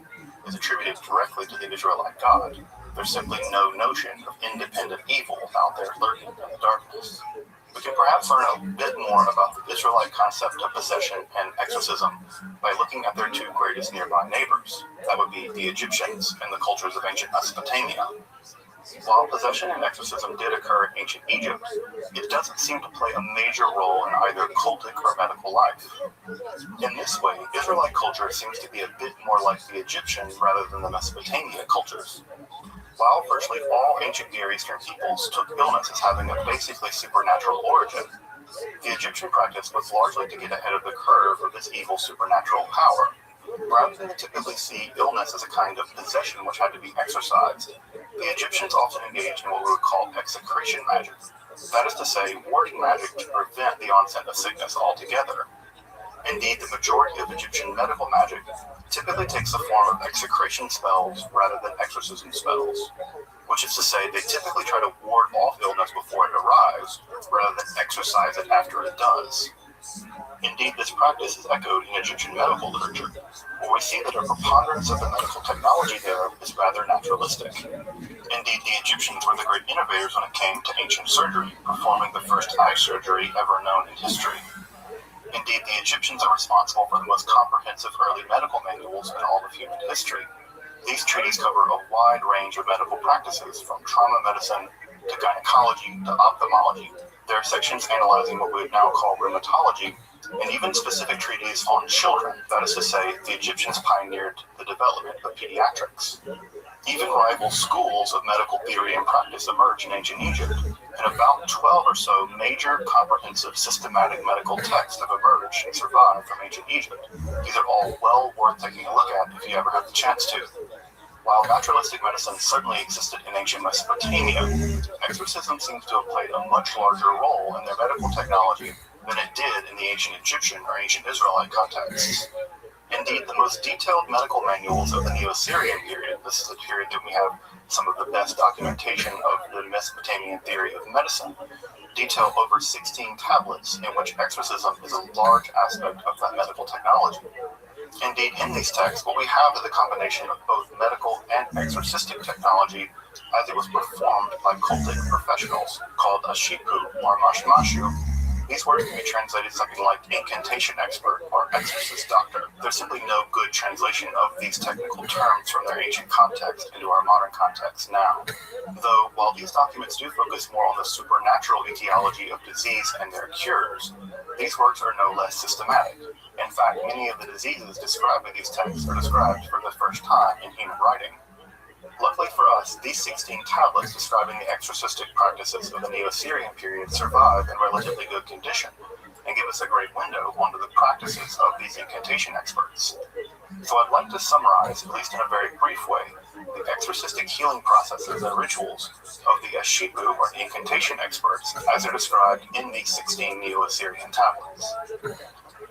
is attributed directly to the Israelite God. There's simply no notion of independent evil out there lurking in the darkness. We can perhaps learn a bit more about the Israelite concept of possession and exorcism by looking at their two greatest nearby neighbors. That would be the Egyptians and the cultures of ancient Mesopotamia. While possession and exorcism did occur in ancient Egypt, it doesn't seem to play a major role in either cultic or medical life. In this way, Israelite culture seems to be a bit more like the Egyptian rather than the Mesopotamia cultures. While virtually all ancient Near Eastern peoples took illness as having a basically supernatural origin, the Egyptian practice was largely to get ahead of the curve of this evil supernatural power. Rather than typically see illness as a kind of possession which had to be exorcised, the Egyptians often engaged in what we would call execration magic. That is to say, warding magic to prevent the onset of sickness altogether. Indeed, the majority of Egyptian medical magic typically takes the form of execration spells rather than exorcism spells, which is to say they typically try to ward off illness before it arrives rather than exorcise it after it does. Indeed, this practice is echoed in Egyptian medical literature, where we see that a preponderance of the medical technology there is rather naturalistic. Indeed, the Egyptians were the great innovators when it came to ancient surgery, performing the first eye surgery ever known in history. Indeed, the Egyptians are responsible for the most comprehensive early medical manuals in all of human history. These treaties cover a wide range of medical practices, from trauma medicine to gynecology to ophthalmology. There are sections analyzing what we would now call rheumatology, and even specific treaties on children. That is to say, the Egyptians pioneered the development of pediatrics. Even rival schools of medical theory and practice emerged in ancient Egypt, and about 12 or so major, comprehensive, systematic medical texts have emerged and survived from ancient Egypt. These are all well worth taking a look at if you ever have the chance to. While naturalistic medicine certainly existed in ancient Mesopotamia, exorcism seems to have played a much larger role in their medical technology than it did in the ancient Egyptian or ancient Israelite contexts. Indeed, the most detailed medical manuals of the Neo-Assyrian period, this is a period that we have some of the best documentation of the Mesopotamian theory of medicine, detail over 16 tablets in which exorcism is a large aspect of that medical technology. Indeed, in these texts, what we have is a combination of both medical and exorcistic technology as it was performed by cultic professionals called Ashipu or Mashmashu. These words can be translated something like incantation expert or exorcist doctor. There's simply no good translation of these technical terms from their ancient context into our modern context now. Though, while these documents do focus more on the supernatural etiology of disease and their cures, these works are no less systematic. In fact, many of the diseases described in these texts are described for the first time in human writing. Luckily for us, these 16 tablets describing the exorcistic practices of the Neo-Assyrian period survive in relatively good condition and give us a great window onto the practices of these incantation experts. So I'd like to summarize, at least in a very brief way, the exorcistic healing processes and rituals of the Ashipu or incantation experts as they're described in these 16 Neo-Assyrian tablets.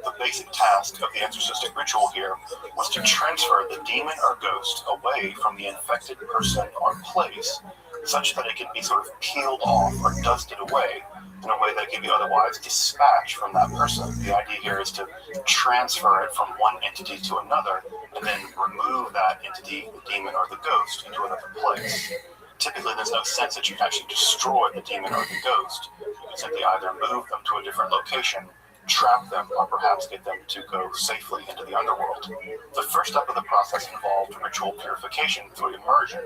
The basic task of the exorcistic ritual here was to transfer the demon or ghost away from the infected person or place, such that it could be sort of peeled off or dusted away in a way that can be otherwise dispatched from that person. The idea here is to transfer it from one entity to another and then remove that entity, the demon or the ghost, into another place. Typically, there's no sense that you can actually destroy the demon or the ghost. You can simply either move them to a different location, trap them, or perhaps get them to go safely into the underworld. The first step of the process involved ritual purification through immersion.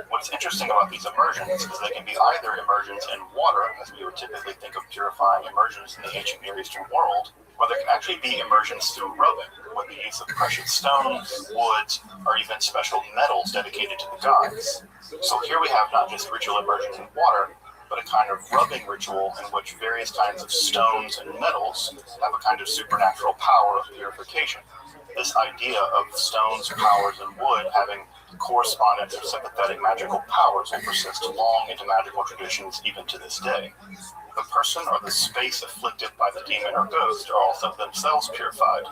What's interesting about these immersions is they can be either immersions in water, as we would typically think of purifying immersions in the ancient Near Eastern world, or there can actually be immersions through rubbing, with the use of precious stones, woods, or even special metals dedicated to the gods. So here we have not just ritual immersions in water, but a kind of rubbing ritual in which various kinds of stones and metals have a kind of supernatural power of purification. This idea of stones, powers, and wood having correspondent or sympathetic magical powers will persist long into magical traditions even to this day. The person or the space afflicted by the demon or ghost are also themselves purified,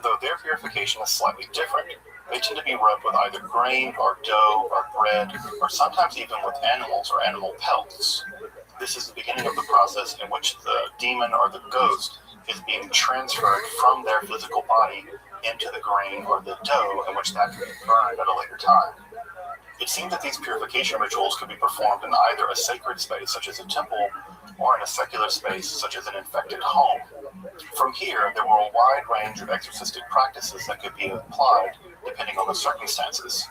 though their purification is slightly different. They tend to be rubbed with either grain or dough or bread, or sometimes even with animals or animal pelts. This is the beginning of the process in which the demon or the ghost is being transferred from their physical body into the grain or the dough, in which that can be burned at a later time. It seemed that these purification rituals could be performed in either a sacred space, such as a temple, or in a secular space, such as an infected home. From here, there were a wide range of exorcistic practices that could be applied depending on the circumstances.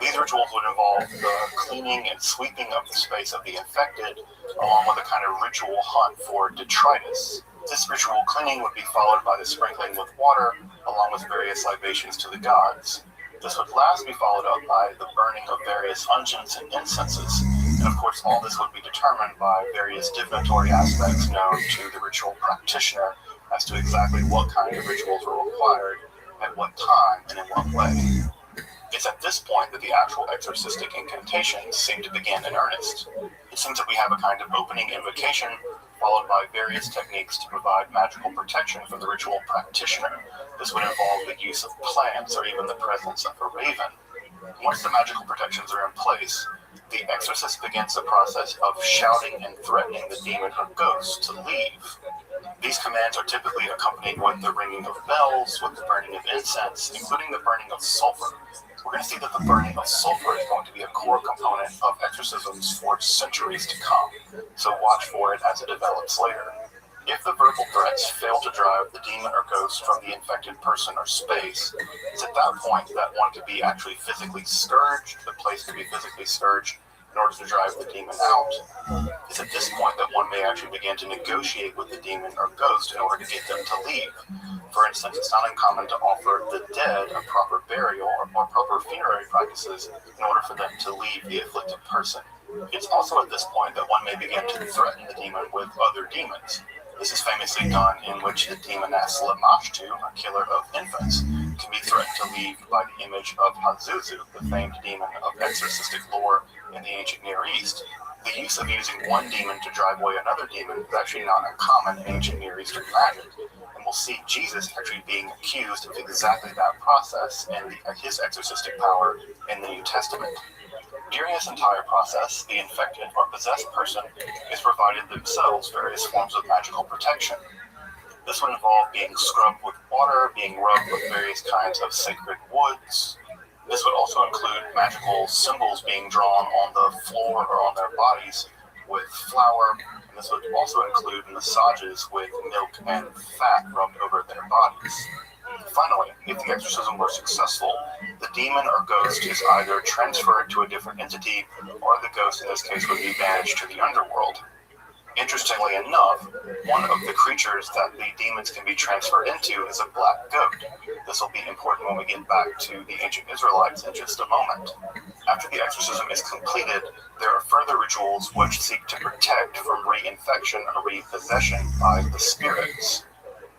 These rituals would involve the cleaning and sweeping of the space of the infected, along with a kind of ritual hunt for detritus. This ritual cleaning would be followed by the sprinkling with water, along with various libations to the gods. This would last be followed up by the burning of various unguents and incenses, and of course all this would be determined by various divinatory aspects known to the ritual practitioner as to exactly what kind of rituals were required, at what time, and in what way. It's at this point that the actual exorcistic incantations seem to begin in earnest. It seems that we have a kind of opening invocation, followed by various techniques to provide magical protection for the ritual practitioner. This would involve the use of plants or even the presence of a raven. Once the magical protections are in place, the exorcist begins the process of shouting and threatening the demon or ghost to leave. These commands are typically accompanied with the ringing of bells, with the burning of incense, including the burning of sulfur. We're going to see that the burning of sulfur is going to be a core component of exorcisms for centuries to come, so watch for it as it develops later. If the verbal threats fail to drive the demon or ghost from the infected person or space, it's at that point that one could be actually physically scourged, the place could be physically scourged in order to drive the demon out. It's at this point that one may actually begin to negotiate with the demon or ghost in order to get them to leave. For instance, it's not uncommon to offer the dead a proper burial or more proper funerary practices in order for them to leave the afflicted person. It's also at this point that one may begin to threaten the demon with other demons. This is famously done in which the demoness Lamashtu, a killer of infants, can be threatened to leave by the image of Pazuzu, the famed demon of exorcistic lore in the ancient Near East. The use of using one demon to drive away another demon is actually not uncommon in ancient Near Eastern magic, and we'll see Jesus actually being accused of exactly that process and his exorcistic power in the New Testament. During this entire process, the infected or possessed person is provided themselves various forms of magical protection. This would involve being scrubbed with water, being rubbed with various kinds of sacred woods. This would also include magical symbols being drawn on the floor or on their bodies with flour, and this would also include massages with milk and fat rubbed over their bodies. Finally, if the exorcism were successful, the demon or ghost is either transferred to a different entity, or the ghost in this case would be banished to the underworld. Interestingly enough, one of the creatures that the demons can be transferred into is a black goat. This will be important when we get back to the ancient Israelites in just a moment. After the exorcism is completed, there are further rituals which seek to protect from reinfection or repossession by the spirits.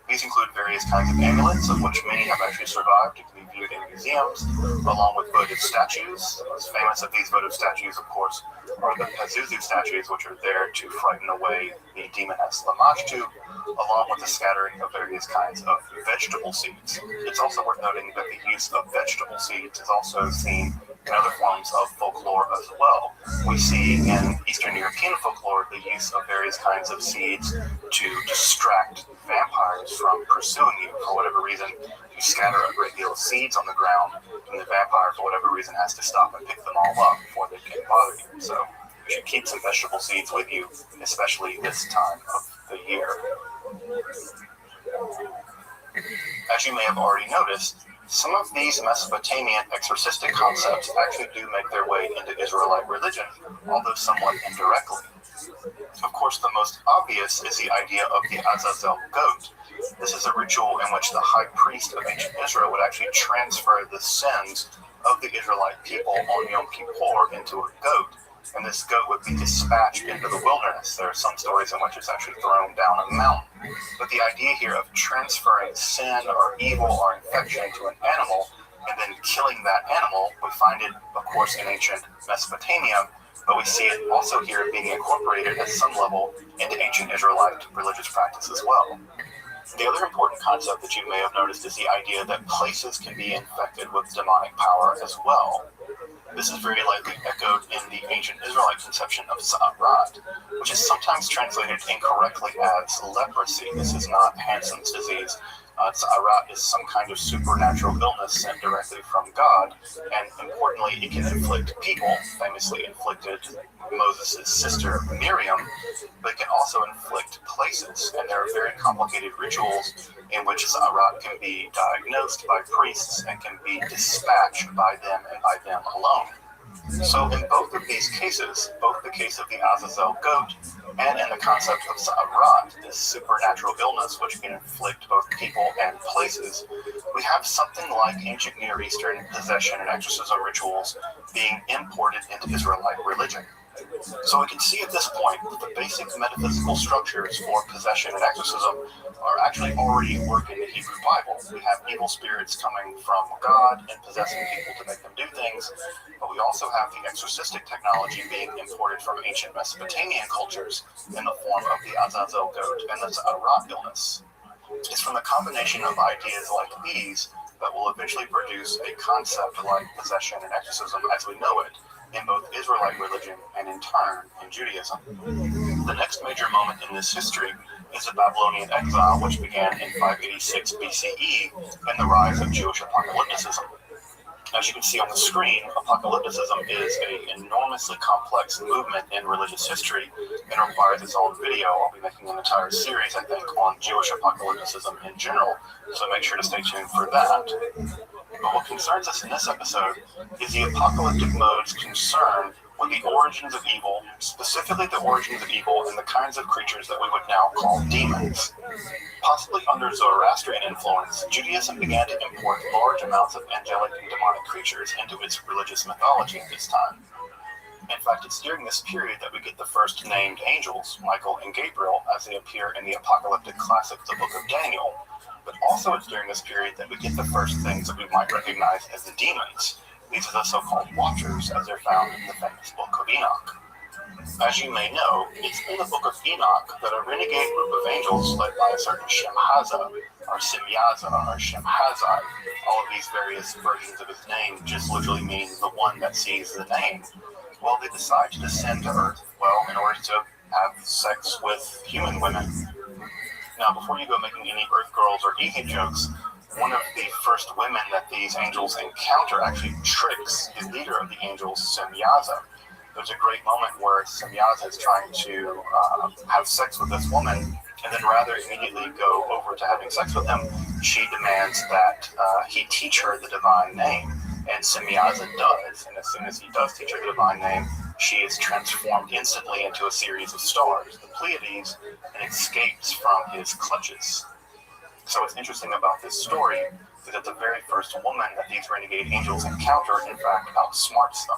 These include various kinds of amulets, of which many have actually survived and can be viewed in museums, along with votive statues. The most famous of these votive statues, of course, are the Pazuzu statues, which are there to frighten away the demoness Lamashtu, along with the scattering of various kinds of vegetable seeds. It's also worth noting that the use of vegetable seeds is also seen in other forms of folklore as well. We see in Eastern European folklore the use of various kinds of seeds to distract vampires from pursuing you for whatever reason. You scatter a great deal of seeds on the ground, and the vampire, for whatever reason, has to stop and pick them all up before they can bother you. So you should keep some vegetable seeds with you, especially this time of the year. As you may have already noticed, some of these Mesopotamian exorcistic concepts actually do make their way into Israelite religion, although somewhat indirectly. Of course, the most obvious is the idea of the Azazel goat. This is a ritual in which the high priest of ancient Israel would actually transfer the sins of the Israelite people on Yom Kippur into a goat, and this goat would be dispatched into the wilderness. There are some stories in which it's actually thrown down a mountain. But the idea here of transferring sin or evil or infection to an animal and then killing that animal, we find it, of course, in ancient Mesopotamia, but we see it also here being incorporated at some level into ancient Israelite religious practice as well. The other important concept that you may have noticed is the idea that places can be infected with demonic power as well. This is very likely echoed in the ancient Israelite conception of Sa'arat, which is sometimes translated incorrectly as leprosy. This is not Hansen's disease. Sa'arat is some kind of supernatural illness sent directly from God, and importantly, it can inflict people, famously inflicted Moses' sister Miriam, but it can also inflict places, and there are very complicated rituals in which Sa'arat can be diagnosed by priests and can be dispatched by them and by them alone. So in both of these cases, both the case of the Azazel goat and in the concept of Sa'arat, this supernatural illness which can inflict both people and places, we have something like ancient Near Eastern possession and exorcism rituals being imported into Israelite religion. So we can see at this point that the basic metaphysical structures for possession and exorcism are actually already at work in the Hebrew Bible. We have evil spirits coming from God and possessing people to make them do things, but we also have the exorcistic technology being imported from ancient Mesopotamian cultures in the form of the Azazel goat and the Sa'arat illness. It's from the combination of ideas like these that will eventually produce a concept like possession and exorcism as we know it in both Israelite religion and in turn in Judaism. The next major moment in this history is the Babylonian exile, which began in 586 BCE and the rise of Jewish apocalypticism. As you can see on the screen, apocalypticism is an enormously complex movement in religious history and requires its own video. I'll be making an entire series, I think, on Jewish apocalypticism in general, so make sure to stay tuned for that. But what concerns us in this episode is the apocalyptic mode's concern with the origins of evil, specifically the origins of evil and the kinds of creatures that we would now call demons. Possibly under Zoroastrian influence, Judaism began to import large amounts of angelic and demonic creatures into its religious mythology at this time. In fact, it's during this period that we get the first named angels, Michael and Gabriel, as they appear in the apocalyptic classic, the Book of Daniel. But also it's during this period that we get the first things that we might recognize as the demons. These are the so-called Watchers, as they're found in the famous Book of Enoch. As you may know, it's in the Book of Enoch that a renegade group of angels led by a certain Shemhaza, or Semyaza, or Shemhazai, all of these various versions of his name just literally mean the one that sees the name. Well, they decide to descend to Earth, in order to have sex with human women. Now, before you go making any Earth Girls or Ethan jokes, one of the first women that these angels encounter actually tricks the leader of the angels, Semyaza. There's a great moment where Semyaza is trying to have sex with this woman, and then rather immediately go over to having sex with him, she demands that he teach her the divine name. And Semyaza does, and as soon as he does teach her the divine name, she is transformed instantly into a series of stars, the Pleiades, and escapes from his clutches. So what's interesting about this story is that the very first woman that these renegade angels encounter, in fact, outsmarts them.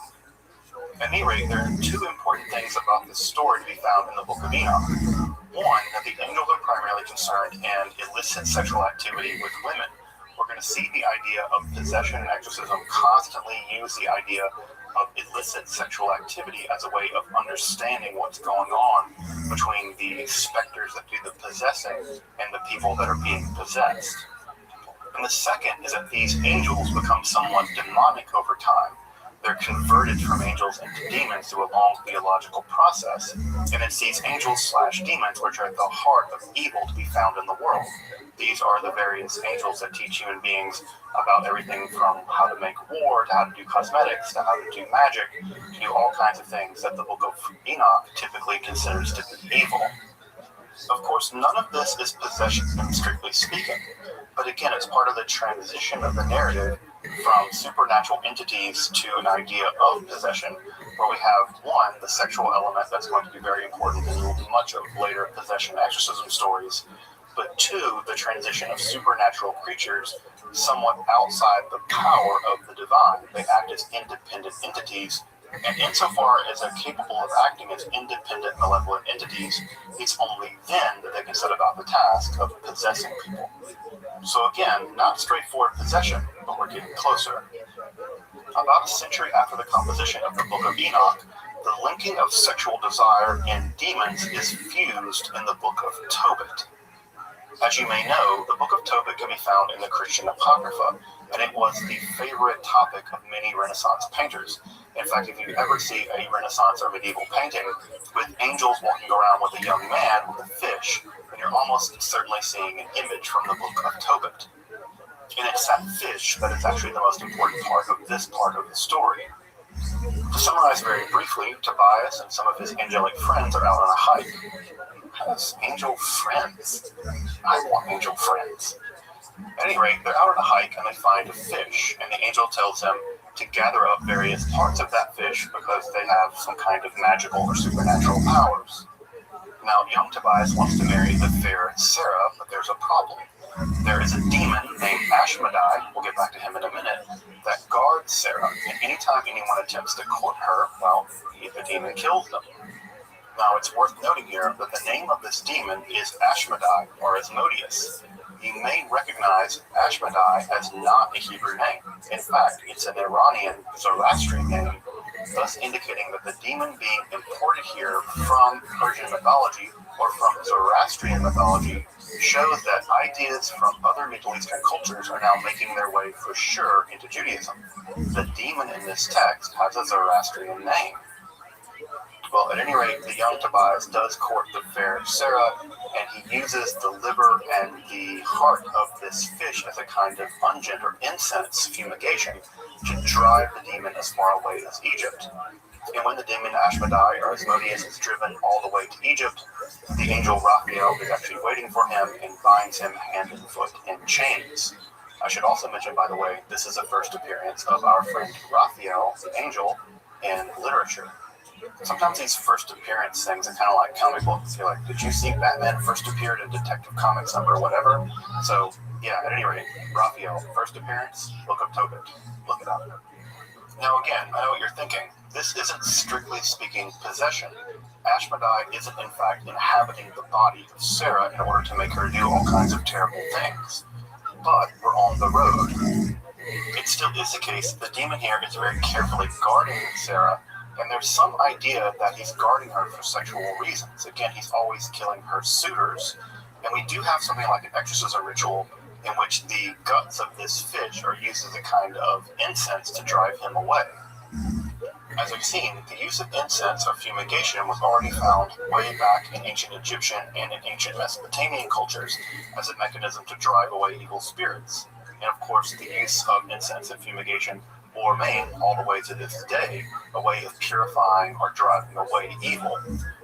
At any rate, there are two important things about this story to be found in the Book of Enoch. One, that the angels are primarily concerned in illicit sexual activity with women, we're going to see the idea of possession and exorcism constantly use the idea of illicit sexual activity as a way of understanding what's going on between the specters that do the possessing and the people that are being possessed. And the second is that these angels become somewhat demonic over time. They're converted from angels into demons through a long theological process. And it's these angels/demons which are at the heart of evil to be found in the world. These are the various angels that teach human beings about everything from how to make war, to how to do cosmetics, to how to do magic, to do all kinds of things that the book of Enoch typically considers to be evil. Of course, none of this is possession, strictly speaking. But again, it's part of the transition of the narrative from supernatural entities to an idea of possession, where we have, one, the sexual element that's going to be very important in much of later possession exorcism stories, but two, the transition of supernatural creatures somewhat outside the power of the divine. They act as independent entities, and insofar as they're capable of acting as independent, malevolent entities, it's only then that they can set about the task of possessing people. So again, not straightforward possession, but we're getting closer. About a century after the composition of the Book of Enoch, the linking of sexual desire and demons is fused in the Book of Tobit. As you may know, the Book of Tobit can be found in the Christian Apocrypha, and it was the favorite topic of many Renaissance painters. In fact, if you ever see a Renaissance or medieval painting with angels walking around with a young man with a fish, then you're almost certainly seeing an image from the Book of Tobit. And it's that fish that is actually the most important part of this part of the story. To summarize very briefly, Tobias and some of his angelic friends are out on a hike. Has angel friends? I want angel friends. At any rate, they're out on a hike and they find a fish, and the angel tells them to gather up various parts of that fish because they have some kind of magical or supernatural powers. Now, young Tobias wants to marry the fair Sarah, but there's a problem. There is a demon named Ashmedai, we'll get back to him in a minute, that guards Sarah, and anytime anyone attempts to court her, well, the demon kills them. Now, it's worth noting here that the name of this demon is Ashmedai, or Asmodeus. You may recognize Ashmedai as not a Hebrew name. In fact, it's an Iranian Zoroastrian name, thus indicating that the demon being imported here from Persian mythology or from Zoroastrian mythology shows that ideas from other Middle Eastern cultures are now making their way for sure into Judaism. The demon in this text has a Zoroastrian name. Well, at any rate, the young Tobias does court the fair Sarah, and he uses the liver and the heart of this fish as a kind of unguent or incense fumigation to drive the demon as far away as Egypt. And when the demon Ashmedai or Asmodeus is driven all the way to Egypt, the angel Raphael is actually waiting for him and binds him hand and foot in chains. I should also mention, by the way, this is the first appearance of our friend Raphael, the angel, in literature. Sometimes these first appearance things are kind of like comic books. You're like, did you see Batman first appeared in Detective Comics number whatever? So, yeah, at any rate, Raphael, first appearance, Book of Tobit. Look it up. Now again, I know what you're thinking. This isn't strictly speaking possession. Ashmedai isn't in fact inhabiting the body of Sarah in order to make her do all kinds of terrible things. But we're on the road. It still is the case that the demon here is very carefully guarding Sarah, and there's some idea that he's guarding her for sexual reasons. Again, he's always killing her suitors. And we do have something like an exorcism ritual in which the guts of this fish are used as a kind of incense to drive him away. As we've seen, the use of incense or fumigation was already found way back in ancient Egyptian and in ancient Mesopotamian cultures as a mechanism to drive away evil spirits. And of course, the use of incense and fumigation will remain all the way to this day a way of purifying or driving away evil.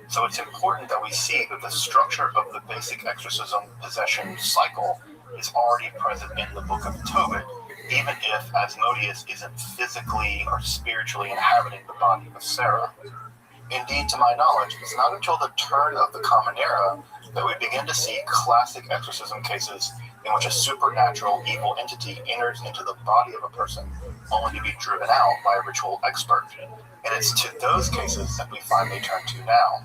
So it's important that we see that the structure of the basic exorcism possession cycle is already present in the Book of Tobit, even if Asmodeus isn't physically or spiritually inhabiting the body of Sarah. Indeed, to my knowledge, it's not until the turn of the Common Era that we begin to see classic exorcism cases in which a supernatural evil entity enters into the body of a person only to be driven out by a ritual expert. And it's to those cases that we finally turn to now.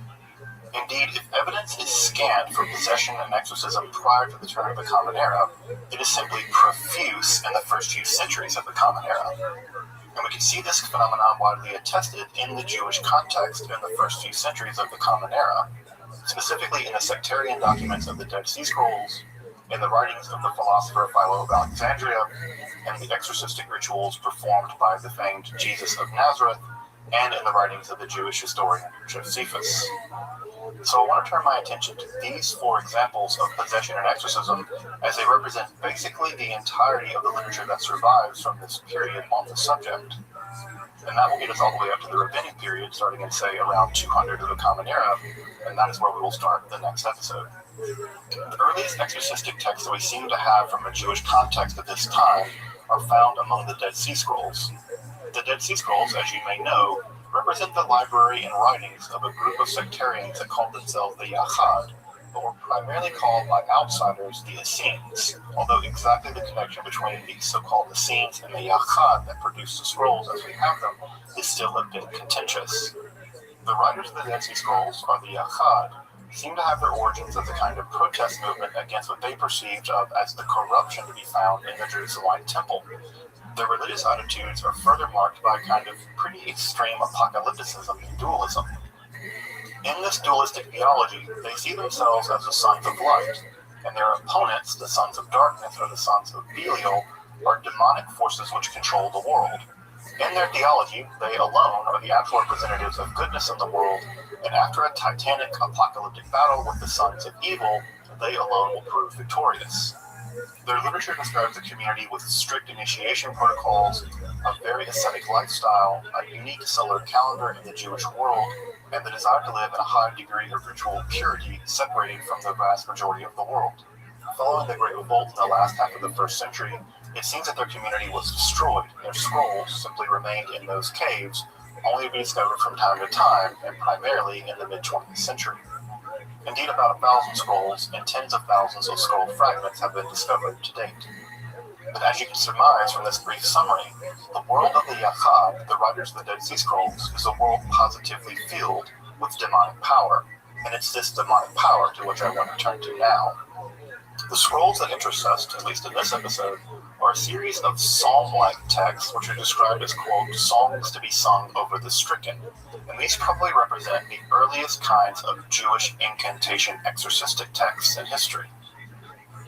Indeed, if evidence is scant for possession and exorcism prior to the turn of the Common Era, it is simply profuse in the first few centuries of the Common Era. And we can see this phenomenon widely attested in the Jewish context in the first few centuries of the Common Era, specifically in the sectarian documents of the Dead Sea Scrolls, in the writings of the philosopher Philo of Alexandria, and the exorcistic rituals performed by the famed Jesus of Nazareth, and in the writings of the Jewish historian Josephus. So I want to turn my attention to these 4 examples of possession and exorcism, as they represent basically the entirety of the literature that survives from this period on the subject. And that will get us all the way up to the Rabbinic period, starting in, say, around 200 of the Common Era, and that is where we will start the next episode. The earliest exorcistic texts that we seem to have from a Jewish context at this time are found among the Dead Sea Scrolls. The Dead Sea Scrolls, as you may know, represent the library and writings of a group of sectarians that called themselves the Yachad, but were primarily called by outsiders the Essenes, although exactly the connection between the so-called Essenes and the Yachad that produced the scrolls as we have them is still a bit contentious. The writers of the Dead Sea Scrolls, or the Yachad, seem to have their origins as a kind of protest movement against what they perceived of as the corruption to be found in the Jerusalem temple. Their religious attitudes are further marked by a kind of pretty extreme apocalypticism and dualism. In this dualistic theology, they see themselves as the sons of light, and their opponents, the sons of darkness or the sons of Belial, are demonic forces which control the world. In their theology, they alone are the actual representatives of goodness in the world, and after a titanic apocalyptic battle with the sons of evil, they alone will prove victorious. Their literature describes a community with strict initiation protocols, a very ascetic lifestyle, a unique solar calendar in the Jewish world, and the desire to live in a high degree of ritual purity separated from the vast majority of the world. Following the Great Revolt in the last half of the 1st century, it seems that their community was destroyed. Their scrolls simply remained in those caves, only to be discovered from time to time, and primarily in the mid-20th century. Indeed, about 1,000 scrolls and tens of thousands of scroll fragments have been discovered to date. But as you can surmise from this brief summary, the world of the Yachad, the writers of the Dead Sea Scrolls, is a world positively filled with demonic power, and it's this demonic power to which I want to turn to now. The scrolls that interest us, at least in this episode, are a series of psalm-like texts which are described as, quote, songs to be sung over the stricken, and these probably represent the earliest kinds of Jewish incantation exorcistic texts in history.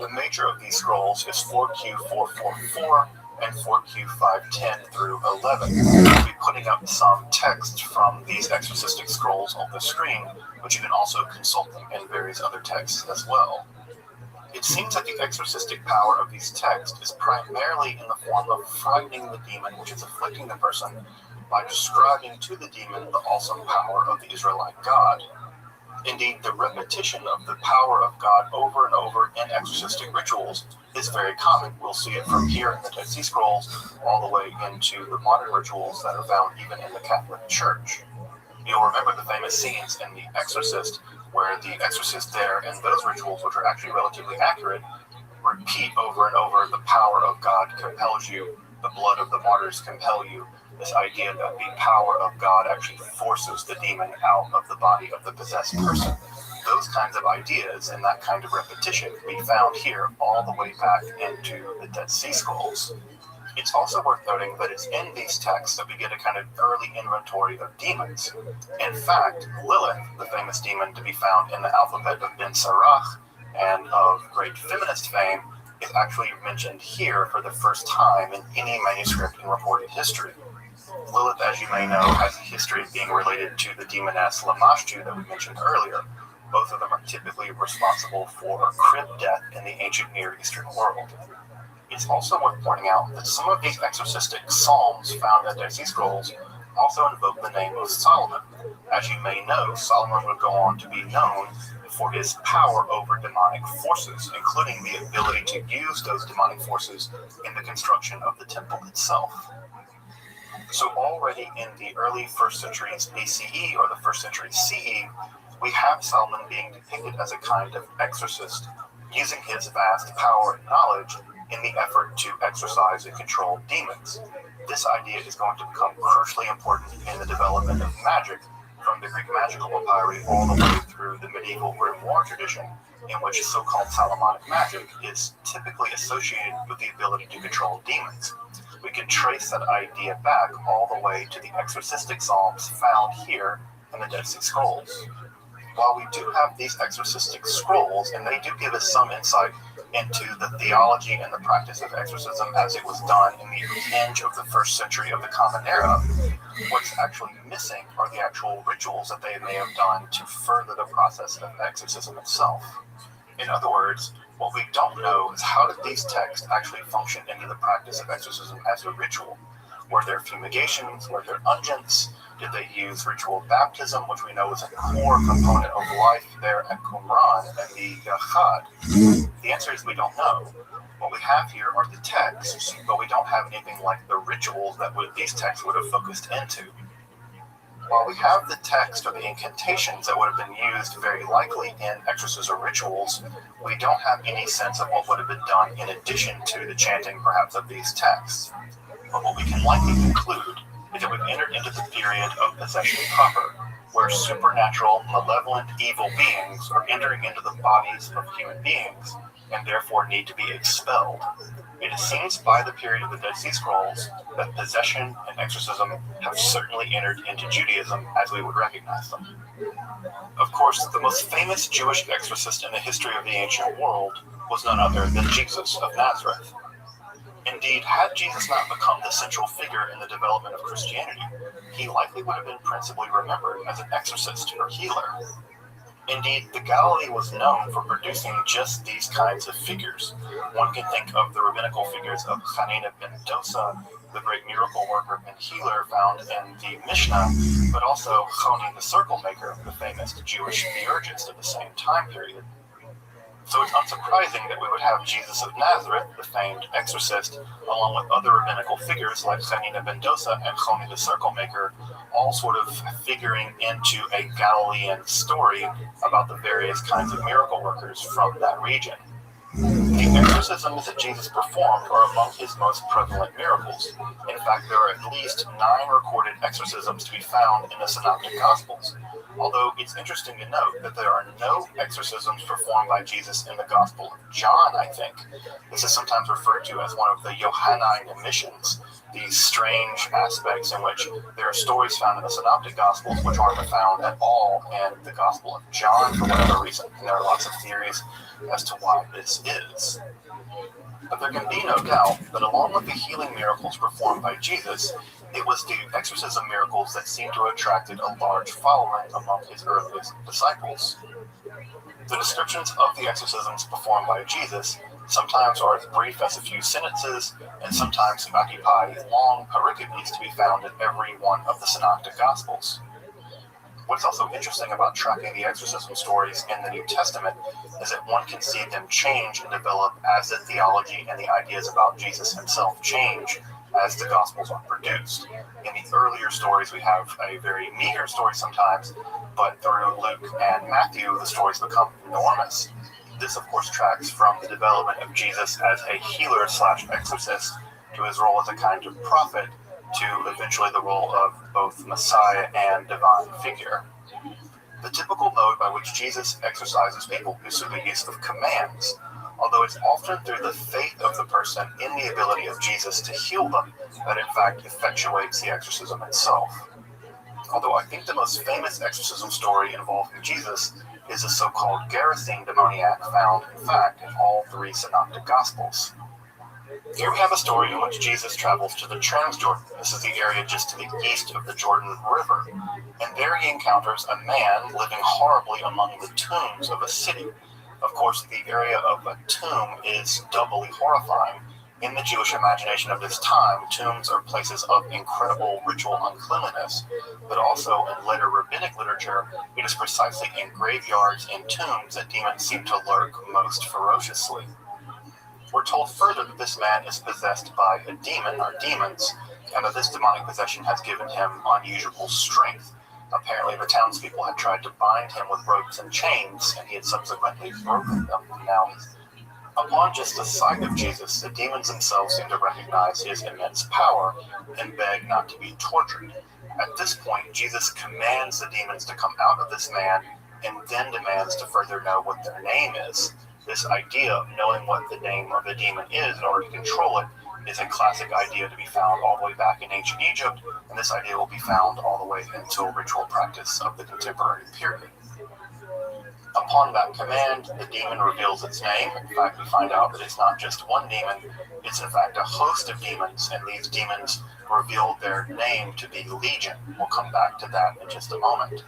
The major of these scrolls is 4Q444 and 4Q510 through 11. We'll be putting up some text from these exorcistic scrolls on the screen, but you can also consult them in various other texts as well. It seems that the exorcistic power of these texts is primarily in the form of frightening the demon which is afflicting the person by describing to the demon the awesome power of the Israelite God. Indeed, the repetition of the power of God over and over in exorcistic rituals is very common. We'll see it from here in the Dead Sea Scrolls all the way into the modern rituals that are found even in the Catholic Church. You'll remember the famous scenes in The Exorcist where the exorcist there and those rituals, which are actually relatively accurate, repeat over and over, the power of God compels you, the blood of the martyrs compel you. This idea that the power of God actually forces the demon out of the body of the possessed person. Those kinds of ideas and that kind of repetition can be found here all the way back into the Dead Sea Scrolls. It's also worth noting that it's in these texts that we get a kind of early inventory of demons. In fact, Lilith, the famous demon to be found in the alphabet of Ben Sirach and of great feminist fame, is actually mentioned here for the first time in any manuscript in recorded history. Lilith, as you may know, has a history of being related to the demoness Lamashtu that we mentioned earlier. Both of them are typically responsible for crib death in the ancient Near Eastern world. It's also worth pointing out that some of these exorcistic psalms found in the Dead Sea Scrolls also invoke the name of Solomon. As you may know, Solomon would go on to be known for his power over demonic forces, including the ability to use those demonic forces in the construction of the temple itself. So already in the early 1st centuries BCE or the 1st century CE, we have Solomon being depicted as a kind of exorcist, using his vast power and knowledge in the effort to exorcise and control demons. This idea is going to become crucially important in the development of magic from the Greek magical papyri all the way through the medieval grimoire tradition, in which so-called Solomonic magic is typically associated with the ability to control demons. We can trace that idea back all the way to the exorcistic psalms found here in the Dead Sea Scrolls. While we do have these exorcistic scrolls, and they do give us some insight into the theology and the practice of exorcism as it was done in the end of the 1st century of the Common Era, what's actually missing are the actual rituals that they may have done to further the process of exorcism itself. In other words, what we don't know is how did these texts actually function into the practice of exorcism as a ritual? Were there fumigations? Were there unguents? Did they use ritual baptism, which we know is a core component of life there at Qumran and the Yahad? The answer is we don't know. What we have here are the texts, but we don't have anything like the rituals that these texts would have focused into. While we have the text or the incantations that would have been used very likely in exorcism rituals, we don't have any sense of what would have been done in addition to the chanting perhaps of these texts. But what we can likely conclude is that we've entered into the period of possession proper, where supernatural, malevolent, evil beings are entering into the bodies of human beings and therefore need to be expelled. It seems by the period of the Dead Sea Scrolls that possession and exorcism have certainly entered into Judaism as we would recognize them. Of course, the most famous Jewish exorcist in the history of the ancient world was none other than Jesus of Nazareth. Indeed, had Jesus not become the central figure in the development of Christianity, he likely would have been principally remembered as an exorcist or healer. Indeed, the Galilee was known for producing just these kinds of figures. One can think of the rabbinical figures of Hanina ben Dosa, the great miracle worker and healer found in the Mishnah, but also Choni the circle maker, the famous Jewish theurgist of the same time period. So it's unsurprising that we would have Jesus of Nazareth, the famed exorcist, along with other rabbinical figures like Hanina ben Dosa and Choni the circle maker, all sort of figuring into a Galilean story about the various kinds of miracle workers from that region. The exorcisms that Jesus performed are among his most prevalent miracles. In fact, there are at least 9 recorded exorcisms to be found in the Synoptic Gospels. Although it's interesting to note that there are no exorcisms performed by Jesus in the Gospel of John, I think. This is sometimes referred to as one of the Johannine emissions, these strange aspects in which there are stories found in the Synoptic Gospels which aren't found at all in the Gospel of John for whatever reason. And there are lots of theories as to why this is. But there can be no doubt that along with the healing miracles performed by Jesus, it was the exorcism miracles that seemed to have attracted a large following among his earliest disciples. The descriptions of the exorcisms performed by Jesus sometimes are as brief as a few sentences, and sometimes occupy long pericopes to be found in every one of the Synoptic Gospels. What's also interesting about tracking the exorcism stories in the New Testament is that one can see them change and develop as the theology and the ideas about Jesus himself change as the Gospels are produced. In the earlier stories, we have a very meager story sometimes, but through Luke and Matthew, the stories become enormous. This, of course, tracks from the development of Jesus as a healer/exorcist to his role as a kind of prophet to eventually the role of both Messiah and divine figure. The typical mode by which Jesus exorcises people is through the use of commands, although it's often through the faith of the person in the ability of Jesus to heal them that in fact effectuates the exorcism itself. Although I think the most famous exorcism story involving Jesus is the so-called Gerasene demoniac found, in fact, in all 3 Synoptic Gospels. Here we have a story in which Jesus travels to the Transjordan. This is the area just to the east of the Jordan River. And there he encounters a man living horribly among the tombs of a city. Of course, the area of a tomb is doubly horrifying. In the Jewish imagination of this time, tombs are places of incredible ritual uncleanliness, but also in later rabbinic literature, it is precisely in graveyards and tombs that demons seem to lurk most ferociously. We're told further that this man is possessed by a demon or demons, and that this demonic possession has given him unusual strength. Apparently, the townspeople had tried to bind him with ropes and chains, and he had subsequently broken them. Now he's Upon just the sight of Jesus, the demons themselves seem to recognize his immense power and beg not to be tortured. At this point, Jesus commands the demons to come out of this man and then demands to further know what their name is. This idea of knowing what the name of the demon is in order to control it is a classic idea to be found all the way back in ancient Egypt, and this idea will be found all the way into ritual practice of the contemporary period. Upon that command, the demon reveals its name. In fact, we find out that it's not just one demon, it's in fact a host of demons, and these demons reveal their name to be Legion. We'll come back to that in just a moment.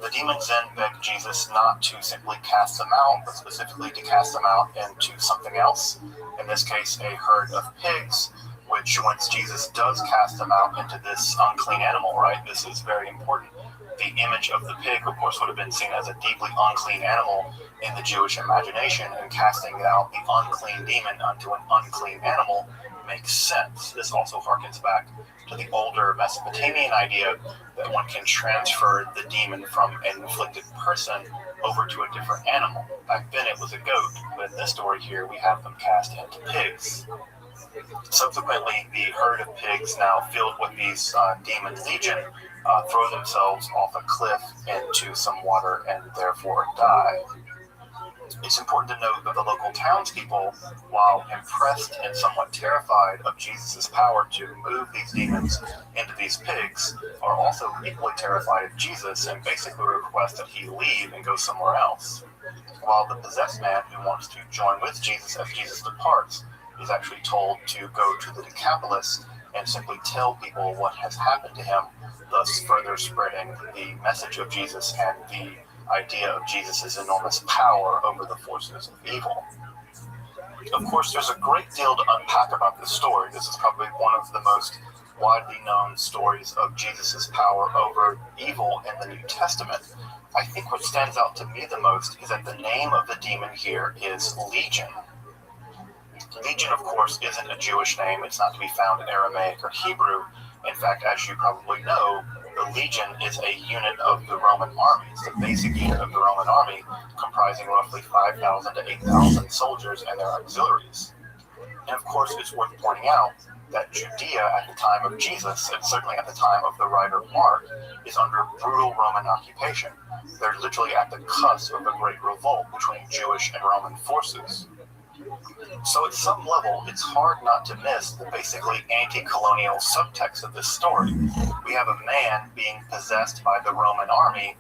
The demons then beg Jesus not to simply cast them out, but specifically to cast them out into something else. In this case, a herd of pigs, which once Jesus does cast them out into this unclean animal, right? This is very important. The image of the pig, of course, would have been seen as a deeply unclean animal in the Jewish imagination, and casting out the unclean demon onto an unclean animal makes sense. This also harkens back to the older Mesopotamian idea that one can transfer the demon from an inflicted person over to a different animal. Back then it was a goat, but in this story here we have them cast into pigs. Subsequently, the herd of pigs, now filled with these demon legion, throw themselves off a cliff into some water and therefore die. It's important to note that the local townspeople, while impressed and somewhat terrified of Jesus' power to move these demons into these pigs, are also equally terrified of Jesus and basically request that he leave and go somewhere else. While the possessed man who wants to join with Jesus as Jesus departs is actually told to go to the Decapolis and simply tell people what has happened to him, thus further spreading the message of Jesus and the idea of Jesus' enormous power over the forces of evil. Of course, there's a great deal to unpack about this story. This is probably one of the most widely known stories of Jesus' power over evil in the New Testament. I think what stands out to me the most is that the name of the demon here is Legion. Legion, of course, isn't a Jewish name. It's not to be found in Aramaic or Hebrew. In fact, as you probably know, the legion is a unit of the Roman army. It's the basic unit of the Roman army, comprising roughly 5,000 to 8,000 soldiers and their auxiliaries. And of course, it's worth pointing out that Judea at the time of Jesus, and certainly at the time of the writer Mark, is under brutal Roman occupation. They're literally at the cusp of a great revolt between Jewish and Roman forces. So at some level, it's hard not to miss the basically anti-colonial subtext of this story. We have a man being possessed by the Roman army,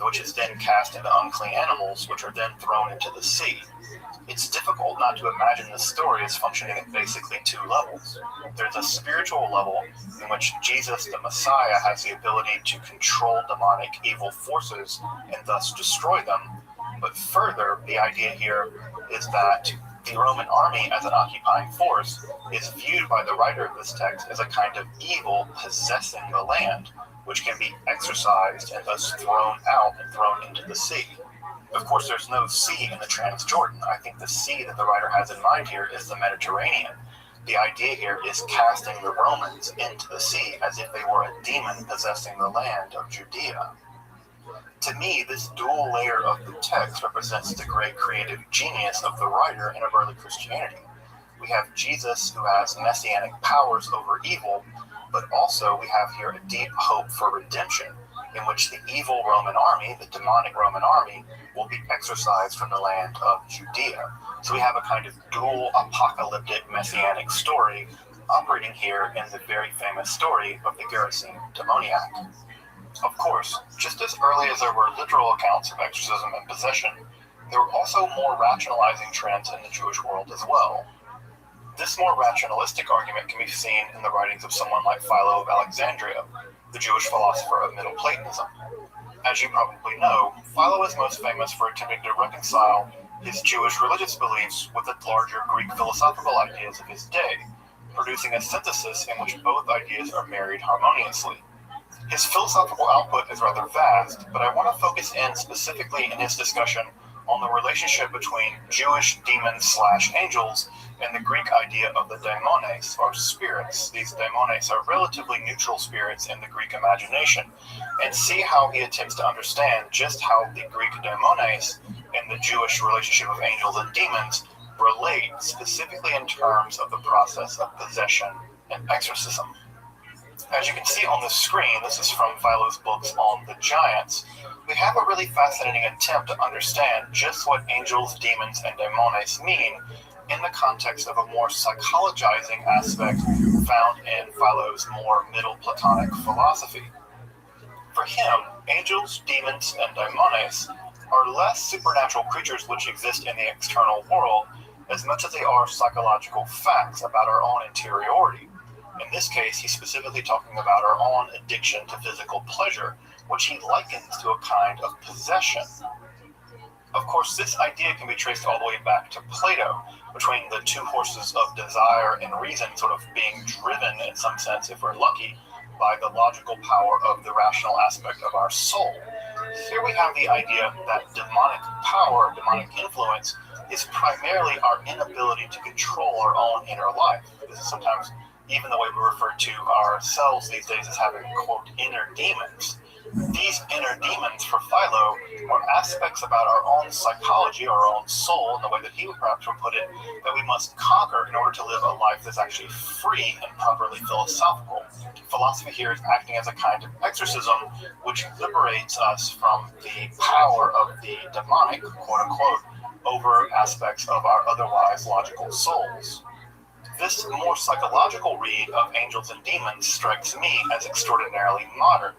which is then cast into unclean animals, which are then thrown into the sea. It's difficult not to imagine this story as functioning at basically two levels. There's a spiritual level in which Jesus, the Messiah, has the ability to control demonic evil forces and thus destroy them. But further, the idea here is that the Roman army as an occupying force is viewed by the writer of this text as a kind of evil possessing the land, which can be exorcised and thus thrown out and thrown into the sea. Of course, there's no sea in the Transjordan. I think the sea that the writer has in mind here is the Mediterranean. The idea here is casting the Romans into the sea as if they were a demon possessing the land of Judea. To me, this dual layer of the text represents the great creative genius of the writer and of early Christianity. We have Jesus who has messianic powers over evil, but also we have here a deep hope for redemption, in which the evil Roman army, the demonic Roman army, will be exorcised from the land of Judea. So we have a kind of dual apocalyptic messianic story operating here in the very famous story of the Gerasene demoniac. Of course, just as early as there were literal accounts of exorcism and possession, there were also more rationalizing trends in the Jewish world as well. This more rationalistic argument can be seen in the writings of someone like Philo of Alexandria, the Jewish philosopher of Middle Platonism. As you probably know, Philo is most famous for attempting to reconcile his Jewish religious beliefs with the larger Greek philosophical ideas of his day, producing a synthesis in which both ideas are married harmoniously. His philosophical output is rather vast, but I want to focus in specifically in his discussion on the relationship between Jewish demons/angels and the Greek idea of the daimones, or spirits. These daimones are relatively neutral spirits in the Greek imagination, and see how he attempts to understand just how the Greek daimones in the Jewish relationship of angels and demons relate specifically in terms of the process of possession and exorcism. As you can see on the screen, this is from Philo's books on the giants, we have a really fascinating attempt to understand just what angels, demons, and daemones mean in the context of a more psychologizing aspect found in Philo's more Middle Platonic philosophy. For him, angels, demons, and daemones are less supernatural creatures which exist in the external world as much as they are psychological facts about our own interiority. In this case, he's specifically talking about our own addiction to physical pleasure, which he likens to a kind of possession. Of course, this idea can be traced all the way back to Plato, between the two horses of desire and reason sort of being driven, in some sense, if we're lucky, by the logical power of the rational aspect of our soul. Here we have the idea that demonic power, demonic influence, is primarily our inability to control our own inner life. This is sometimes even the way we refer to ourselves these days as having, quote, inner demons. These inner demons, for Philo, are aspects about our own psychology, our own soul, in the way that he would perhaps put it, that we must conquer in order to live a life that's actually free and properly philosophical. Philosophy here is acting as a kind of exorcism, which liberates us from the power of the demonic, quote unquote, over aspects of our otherwise logical souls. This more psychological read of angels and demons strikes me as extraordinarily modern,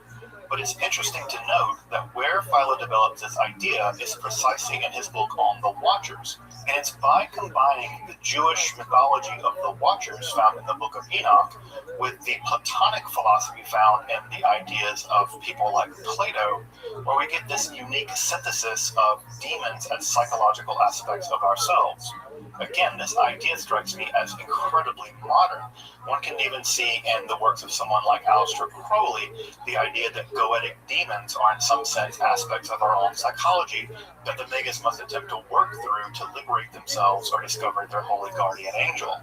but it's interesting to note that where Philo develops this idea is precisely in his book on the Watchers, and it's by combining the Jewish mythology of the Watchers found in the Book of Enoch with the Platonic philosophy found in the ideas of people like Plato, where we get this unique synthesis of demons as psychological aspects of ourselves. Again, this idea strikes me as incredibly modern. One can even see in the works of someone like Aleister Crowley the idea that goetic demons are in some sense aspects of our own psychology that the Magus must attempt to work through to liberate themselves or discover their holy guardian angel.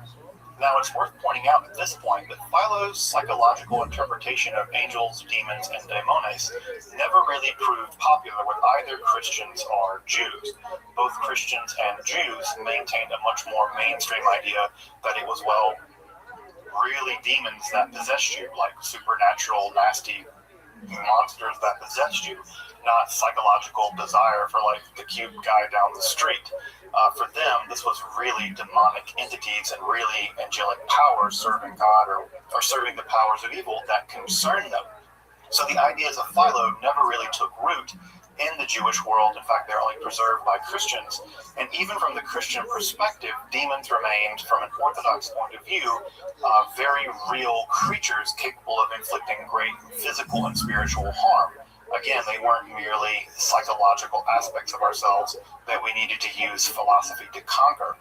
Now, it's worth pointing out at this point that Philo's psychological interpretation of angels, demons, and daemones never really proved popular with either Christians or Jews. Both Christians and Jews maintained a much more mainstream idea that it was, well, really demons that possessed you, like supernatural, nasty monsters that possessed you, not psychological desire for, like, the cute guy down the street. For them, this was really demonic entities and really angelic powers serving God or serving the powers of evil that concerned them. So the ideas of Philo never really took root in the Jewish world. In fact, they're only preserved by Christians. And even from the Christian perspective, demons remained, from an Orthodox point of view, very real creatures capable of inflicting great physical and spiritual harm. Again, they weren't merely psychological aspects of ourselves that we needed to use philosophy to conquer.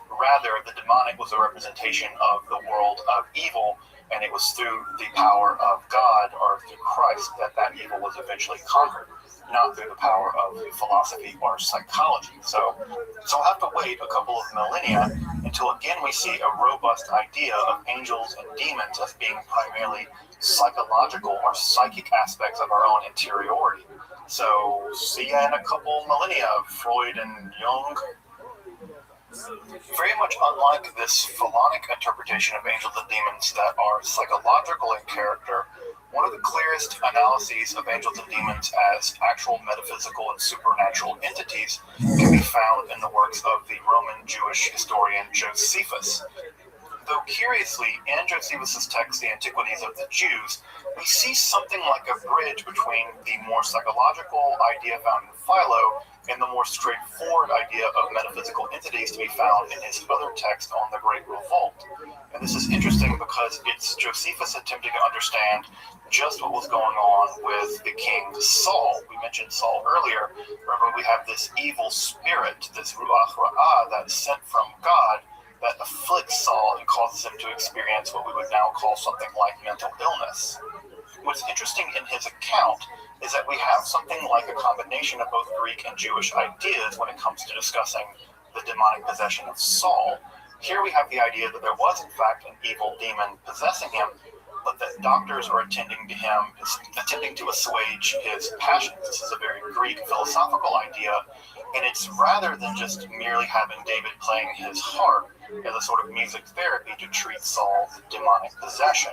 Rather, the demonic was a representation of the world of evil, and it was through the power of God or through Christ that evil was eventually conquered, not through the power of philosophy or psychology. So we'll have to wait a couple of millennia until again we see a robust idea of angels and demons as being primarily psychological or psychic aspects of our own interiority. So see ya in a couple millennia, Freud and Jung. Very much unlike this Philonic interpretation of angels and demons that are psychological in character, one of the clearest analyses of angels and demons as actual metaphysical and supernatural entities can be found in the works of the Roman Jewish historian Josephus. Though curiously, in Josephus' text, The Antiquities of the Jews, we see something like a bridge between the more psychological idea found in Philo and the more straightforward idea of metaphysical entities to be found in his other text on the Great Revolt. And this is interesting because it's Josephus attempting to understand just what was going on with the king Saul. We mentioned Saul earlier. Remember, we have this evil spirit, this Ruach Ra'ah, that's sent from God, that afflicts Saul and causes him to experience what we would now call something like mental illness. What's interesting in his account is that we have something like a combination of both Greek and Jewish ideas when it comes to discussing the demonic possession of Saul. Here we have the idea that there was in fact an evil demon possessing him, but that doctors are attending to assuage his passions. This is a very Greek philosophical idea, And it's rather than just merely having David playing his harp as a sort of music therapy to treat Saul's demonic possession.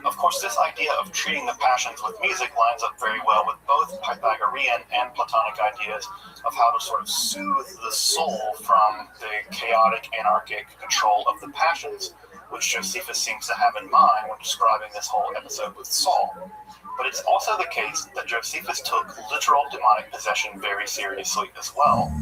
Of course, this idea of treating the passions with music lines up very well with both Pythagorean and Platonic ideas of how to sort of soothe the soul from the chaotic, anarchic control of the passions, which Josephus seems to have in mind when describing this whole episode with Saul. But it's also the case that Josephus took literal demonic possession very seriously as well.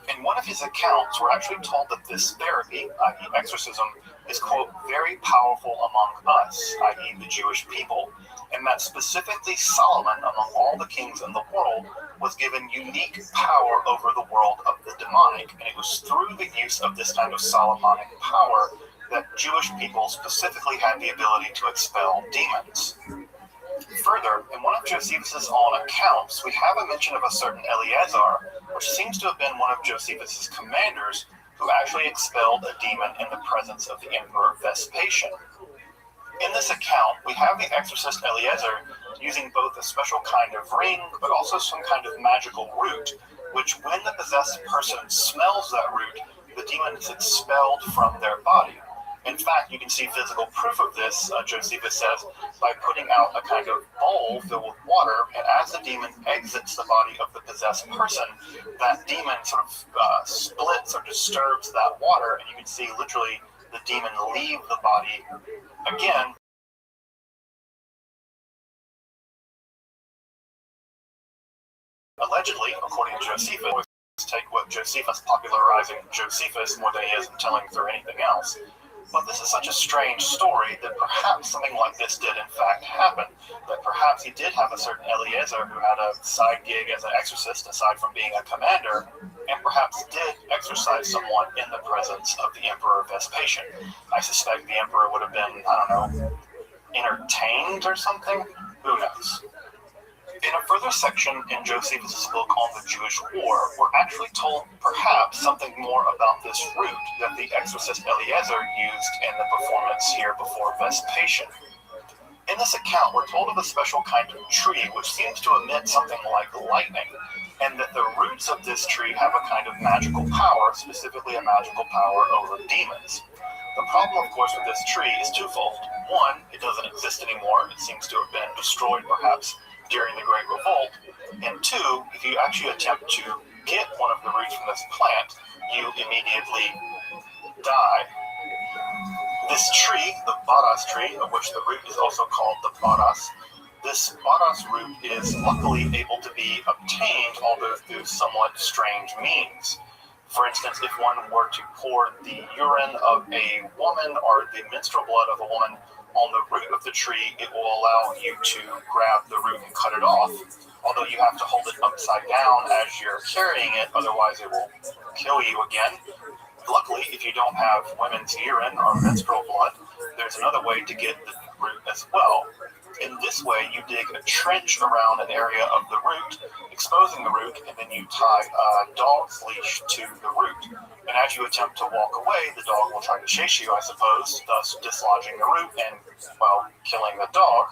In one of his accounts, we're actually told that this therapy, i.e. exorcism, is, quote, very powerful among us, i.e. the Jewish people, and that specifically Solomon, among all the kings in the world, was given unique power over the world of the demonic, and it was through the use of this kind of Solomonic power that Jewish people specifically had the ability to expel demons. Further, in one of Josephus' own accounts, we have a mention of a certain Eleazar, which seems to have been one of Josephus' commanders, who actually expelled a demon in the presence of the Emperor Vespasian. In this account, we have the exorcist Eleazar using both a special kind of ring, but also some kind of magical root, which when the possessed person smells that root, the demon is expelled from their body. In fact, you can see physical proof of this, Josephus says, by putting out a kind of bowl filled with water, and as the demon exits the body of the possessed person, that demon sort of splits or disturbs that water, and you can see literally the demon leave the body again. Allegedly, according to Josephus, take what Josephus popularizing Josephus more than he is in telling through anything else. But this is such a strange story that perhaps something like this did in fact happen, that perhaps he did have a certain Eleazar who had a side gig as an exorcist aside from being a commander, and perhaps did exorcise someone in the presence of the Emperor Vespasian. I suspect the Emperor would have been, entertained or something? Who knows? In a further section in Josephus' book on the Jewish War, we're actually told perhaps something more about this root that the exorcist Eleazar used in the performance here before Vespasian. In this account, we're told of a special kind of tree which seems to emit something like lightning, and that the roots of this tree have a kind of magical power, specifically a magical power over demons. The problem, of course, with this tree is twofold. One, it doesn't exist anymore. It seems to have been destroyed, perhaps, during the Great Revolt. And two, if you actually attempt to get one of the roots from this plant, you immediately die. This tree, the Badas tree, of which the root is also called the Badas, this Badas root is luckily able to be obtained, although through somewhat strange means. For instance, if one were to pour the urine of a woman or the menstrual blood of a woman on the root of the tree, it will allow you to grab the root and cut it off, although you have to hold it upside down as you're carrying it, otherwise it will kill you again. Luckily, if you don't have women's urine or menstrual blood, there's another way to get the root as well. In this way, you dig a trench around an area of the root, exposing the root, and then you tie a dog's leash to the root. And as you attempt to walk away, the dog will try to chase you, I suppose, thus dislodging the root and, well, killing the dog.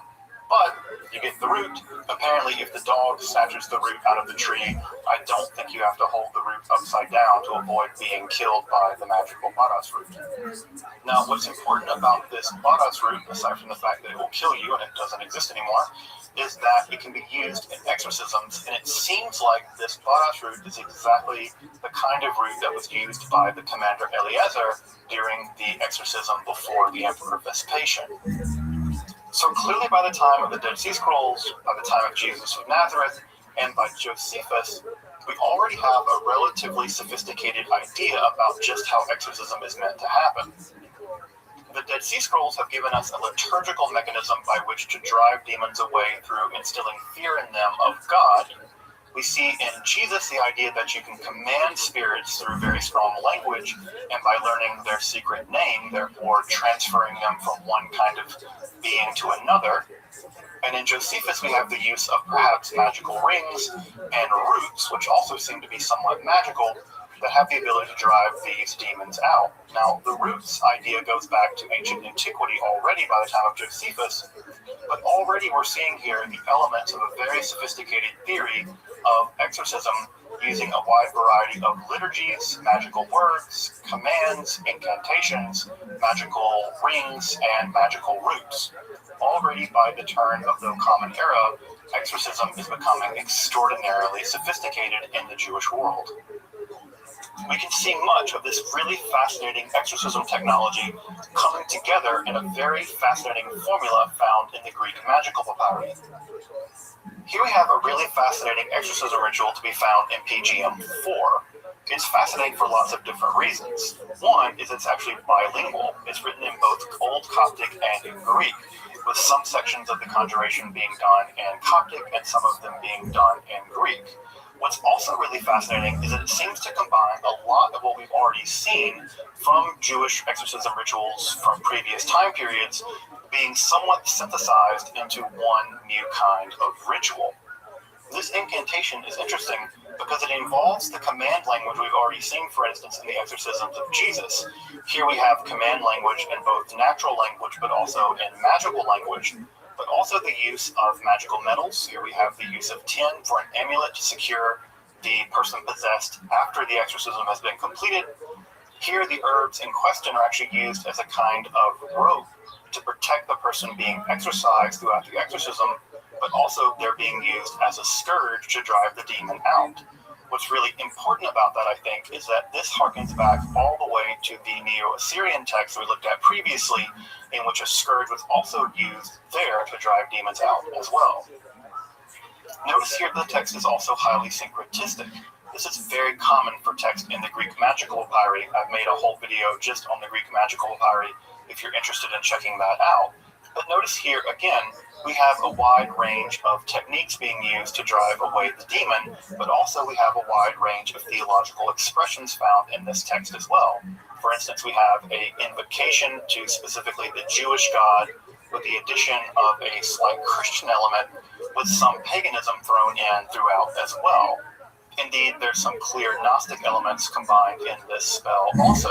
But you get the root. Apparently, if the dog snatches the root out of the tree, I don't think you have to hold the root upside down to avoid being killed by the magical Badas root. Now, what's important about this Badas root, aside from the fact that it will kill you and it doesn't exist anymore, is that it can be used in exorcisms, and it seems like this Badas root is exactly the kind of root that was used by the commander Eleazar during the exorcism before the Emperor Vespasian. So clearly by the time of the Dead Sea Scrolls, by the time of Jesus of Nazareth, and by Josephus, we already have a relatively sophisticated idea about just how exorcism is meant to happen. The Dead Sea Scrolls have given us a liturgical mechanism by which to drive demons away through instilling fear in them of God. We see in Jesus the idea that you can command spirits through very strong language and by learning their secret name, therefore transferring them from one kind of being to another. And in Josephus we have the use of perhaps magical rings and roots, which also seem to be somewhat magical, that have the ability to drive these demons out. Now, the roots idea goes back to ancient antiquity already by the time of Josephus, but already we're seeing here the elements of a very sophisticated theory of exorcism using a wide variety of liturgies, magical words, commands, incantations, magical rings, and magical roots. Already by the turn of the Common Era, exorcism is becoming extraordinarily sophisticated in the Jewish world. We can see much of this really fascinating exorcism technology coming together in a very fascinating formula found in the Greek magical papyri. Here we have a really fascinating exorcism ritual to be found in PGM 4. It's fascinating for lots of different reasons. One is it's actually bilingual. It's written in both Old Coptic and in Greek, with some sections of the conjuration being done in Coptic and some of them being done in Greek. What's also really fascinating is that it seems to combine a lot of what we've already seen from Jewish exorcism rituals from previous time periods being somewhat synthesized into one new kind of ritual. This incantation is interesting because it involves the command language we've already seen, for instance, in the exorcisms of Jesus. Here we have command language in both natural language but also in magical language, but also the use of magical metals. Here we have the use of tin for an amulet to secure the person possessed after the exorcism has been completed. Here the herbs in question are actually used as a kind of rope to protect the person being exorcised throughout the exorcism, but also they're being used as a scourge to drive the demon out. What's really important about that, I think, is that this harkens back all the way to the Neo-Assyrian text we looked at previously, in which a scourge was also used there to drive demons out as well. Notice here the text is also highly syncretistic. This is very common for text in the Greek magical papyri. I've made a whole video just on the Greek magical papyri if you're interested in checking that out. But notice here again, we have a wide range of techniques being used to drive away the demon, but also we have a wide range of theological expressions found in this text as well. For instance, we have an invocation to specifically the Jewish God with the addition of a slight Christian element with some paganism thrown in throughout as well. Indeed, there's some clear Gnostic elements combined in this spell also.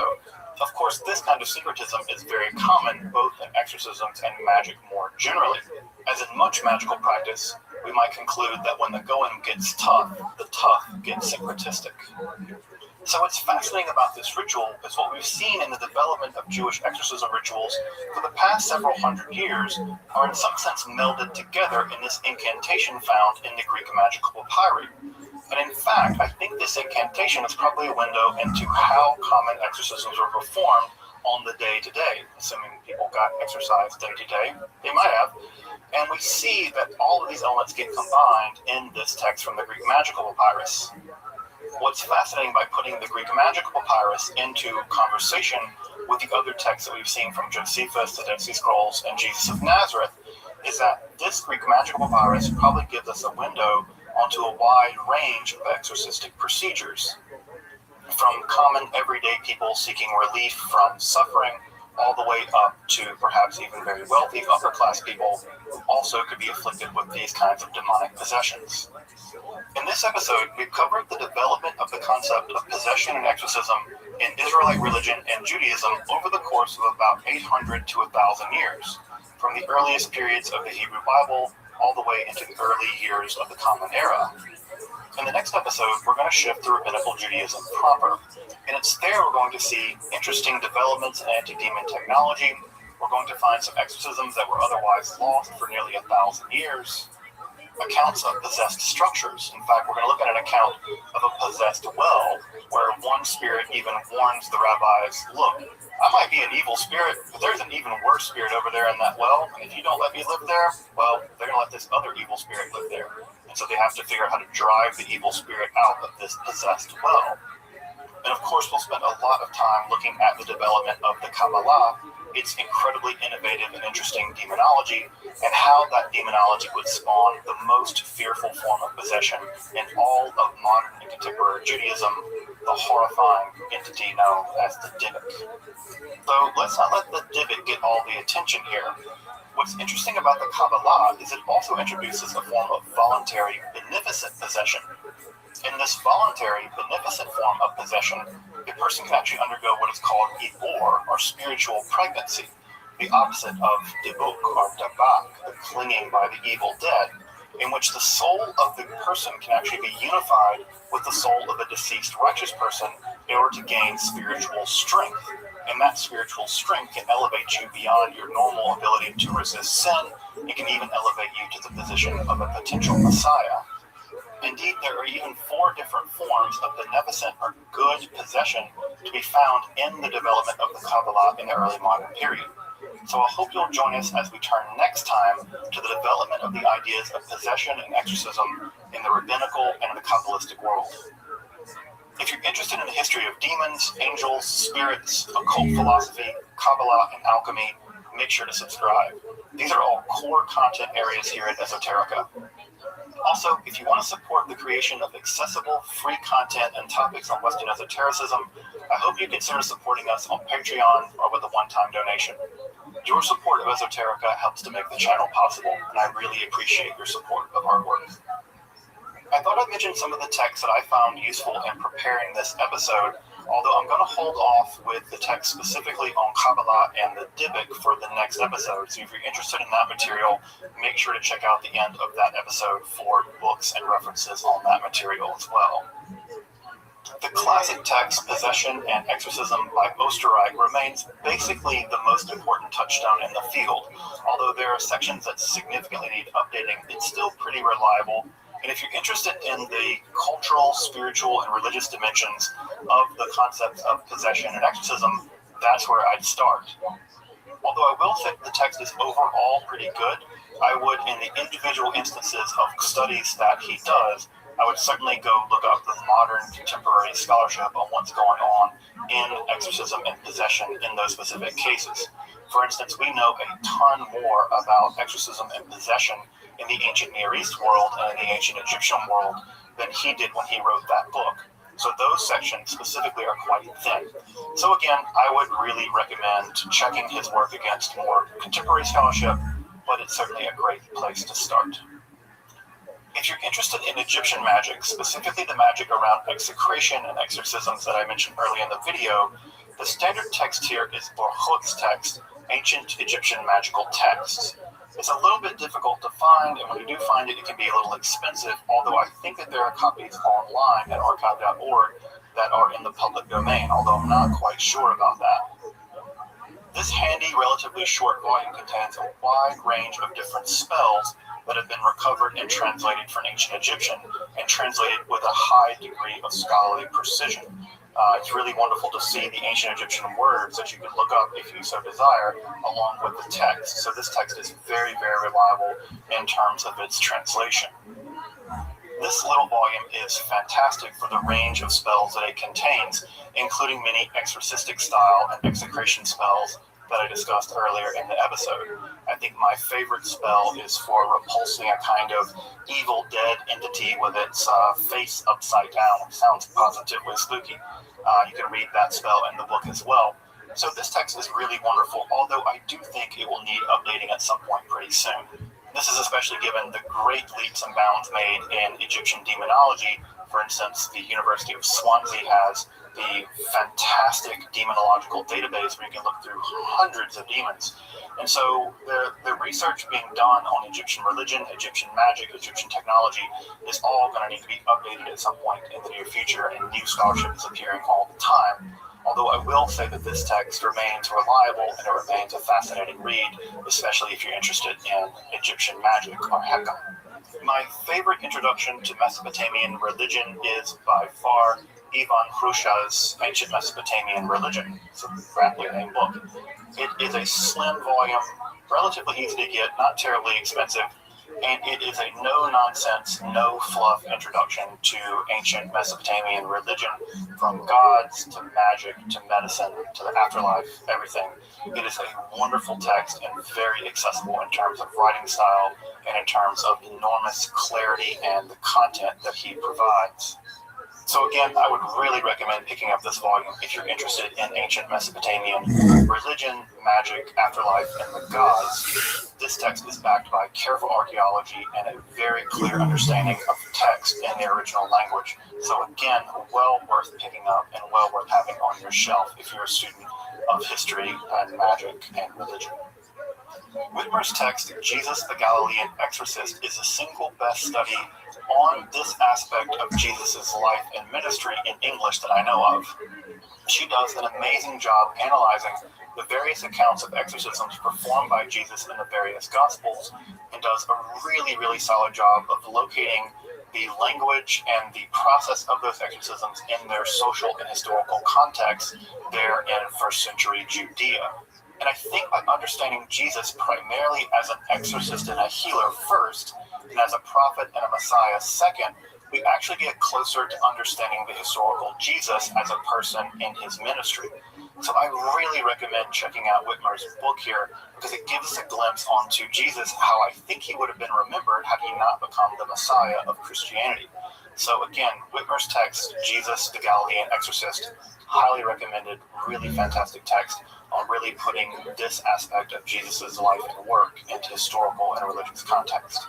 Of course, this kind of syncretism is very common both in exorcisms and magic more generally. As in much magical practice, we might conclude that when the going gets tough, the tough gets syncretistic. So what's fascinating about this ritual is what we've seen in the development of Jewish exorcism rituals for the past several hundred years are in some sense melded together in this incantation found in the Greek magical papyri. And in fact, I think this incantation is probably a window into how common exorcisms were performed on the day-to-day, assuming people got exorcised day-to-day. They might have. And we see that all of these elements get combined in this text from the Greek magical papyrus. What's fascinating by putting the Greek magical papyrus into conversation with the other texts that we've seen from Josephus, the Dead Sea Scrolls, and Jesus of Nazareth is that this Greek magical papyrus probably gives us a window onto a wide range of exorcistic procedures, from common everyday people seeking relief from suffering all the way up to perhaps even very wealthy upper-class people who also could be afflicted with these kinds of demonic possessions. In this episode, we've covered the development of the concept of possession and exorcism in Israelite religion and Judaism over the course of about 800 to 1,000 years, from the earliest periods of the Hebrew Bible all the way into the early years of the Common Era. In the next episode, we're going to shift to Rabbinical Judaism proper, and it's there we're going to see interesting developments in anti-demon technology. We're going to find some exorcisms that were otherwise lost for nearly 1,000 years, accounts of possessed structures. In fact, we're going to look at an account of a possessed well, where one spirit even warns the rabbis, look, I might be an evil spirit, but there's an even worse spirit over there in that well, and if you don't let me live there, well, they're going to let this other evil spirit live there. And so they have to figure out how to drive the evil spirit out of this possessed well. And of course, we'll spend a lot of time looking at the development of the Kabbalah, its incredibly innovative and interesting demonology, and how that demonology would spawn the most fearful form of possession in all of modern and contemporary Judaism, the horrifying entity known as the Dybbuk. Though let's not let the Dybbuk get all the attention here. What's interesting about the Kabbalah is it also introduces a form of voluntary beneficent possession. In this voluntary beneficent form of possession, a person can actually undergo what is called ibor, or spiritual pregnancy, the opposite of dibuk or dabak, the clinging by the evil dead. in which the soul of the person can actually be unified with the soul of a deceased righteous person in order to gain spiritual strength. And that spiritual strength can elevate you beyond your normal ability to resist sin. It can even elevate you to the position of a potential Messiah. Indeed, there are even 4 different forms of beneficent or good possession to be found in the development of the Kabbalah in the early modern period. So I hope you'll join us as we turn next time to the development of the ideas of possession and exorcism in the rabbinical and the Kabbalistic world. If you're interested in the history of demons, angels, spirits, occult philosophy, Kabbalah, and alchemy, make sure to subscribe. These are all core content areas here at Esoterica. Also, if you want to support the creation of accessible, free content and topics on Western esotericism, I hope you consider supporting us on Patreon or with a one-time donation. Your support of Esoterica helps to make the channel possible, and I really appreciate your support of our work. I thought I'd mention some of the texts that I found useful in preparing this episode, although I'm going to hold off with the text specifically on Kabbalah and the Dybbuk for the next episode. So if you're interested in that material, make sure to check out the end of that episode for books and references on that material as well. The classic text, Possession and Exorcism by Osterreich, remains basically the most important touchstone in the field. Although there are sections that significantly need updating, it's still pretty reliable. And if you're interested in the cultural, spiritual, and religious dimensions of the concepts of possession and exorcism, that's where I'd start. Although I will say the text is overall pretty good, I would, in the individual instances of studies that he does, I would certainly go look up the modern contemporary scholarship on what's going on in exorcism and possession in those specific cases. For instance, we know a ton more about exorcism and possession in the ancient Near East world and in the ancient Egyptian world than he did when he wrote that book. So those sections specifically are quite thin. So again, I would really recommend checking his work against more contemporary scholarship, but it's certainly a great place to start. If you're interested in Egyptian magic, specifically the magic around execration and exorcisms that I mentioned earlier in the video, the standard text here is Borchot's text, Ancient Egyptian Magical Texts. It's a little bit difficult to find, and when you do find it, it can be a little expensive, although I think that there are copies online at archive.org that are in the public domain, although I'm not quite sure about that. This handy, relatively short volume contains a wide range of different spells that have been recovered and translated from ancient Egyptian and translated with a high degree of scholarly precision. It's really wonderful to see the ancient Egyptian words that you can look up if you so desire, along with the text. So this text is very, very reliable in terms of its translation. This little volume is fantastic for the range of spells that it contains, including many exorcistic style and execration spells that I discussed earlier in the episode. I think my favorite spell is for repulsing a kind of evil dead entity with its face upside down. It sounds positively spooky. You can read that spell in the book as well. So this text is really wonderful, although I do think it will need updating at some point pretty soon. This is especially given the great leaps and bounds made in Egyptian demonology. For instance, the University of Swansea has the fantastic demonological database where you can look through hundreds of demons. And so the research being done on Egyptian religion, Egyptian magic, Egyptian technology is all going to need to be updated at some point in the near future, and new scholarship is appearing all the time. Although I will say that this text remains reliable and it remains a fascinating read, especially if you're interested in Egyptian magic or Heka. My favorite introduction to Mesopotamian religion is by far Ivan Hrusha's Ancient Mesopotamian Religion. It's a rapidly named book. It is a slim volume, relatively easy to get, not terribly expensive, and it is a no-nonsense, no-fluff introduction to ancient Mesopotamian religion, from gods to magic to medicine to the afterlife, everything. It is a wonderful text and very accessible in terms of writing style and in terms of enormous clarity and the content that he provides. So again, I would really recommend picking up this volume if you're interested in ancient Mesopotamian religion, magic, afterlife, and the gods. This text is backed by careful archaeology and a very clear understanding of the text in the original language. So again, well worth picking up and well worth having on your shelf if you're a student of history and magic and religion. Whitmer's text, Jesus the Galilean Exorcist, is a single best study on this aspect of Jesus' life and ministry in English that I know of. She does an amazing job analyzing the various accounts of exorcisms performed by Jesus in the various Gospels, and does a really, really solid job of locating the language and the process of those exorcisms in their social and historical context there in first century Judea. And I think by understanding Jesus primarily as an exorcist and a healer first, and as a prophet and a Messiah second, we actually get closer to understanding the historical Jesus as a person in his ministry. So I really recommend checking out Whitmer's book here, because it gives us a glimpse onto Jesus, how I think he would have been remembered had he not become the Messiah of Christianity. So again, Whitmer's text, Jesus the Galilean Exorcist, highly recommended, really fantastic text on really putting this aspect of Jesus' life and work into historical and religious context.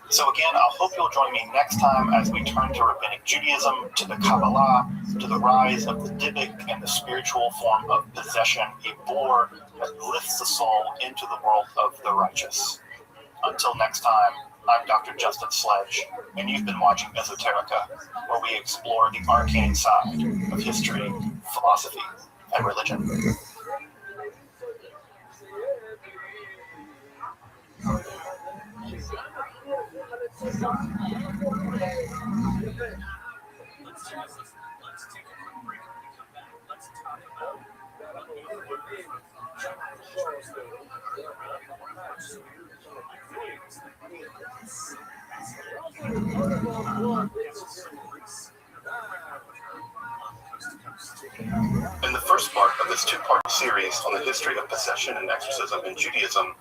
So again, I hope you'll join me next time as we turn to Rabbinic Judaism, to the Kabbalah, to the rise of the Dybbuk and the spiritual form of possession, a bore that lifts the soul into the world of the righteous. Until next time, I'm Dr. Justin Sledge, and you've been watching Esoterica, where we explore the arcane side of history, philosophy, and religion. In the first part of this two-part series on the history of possession and exorcism in Judaism,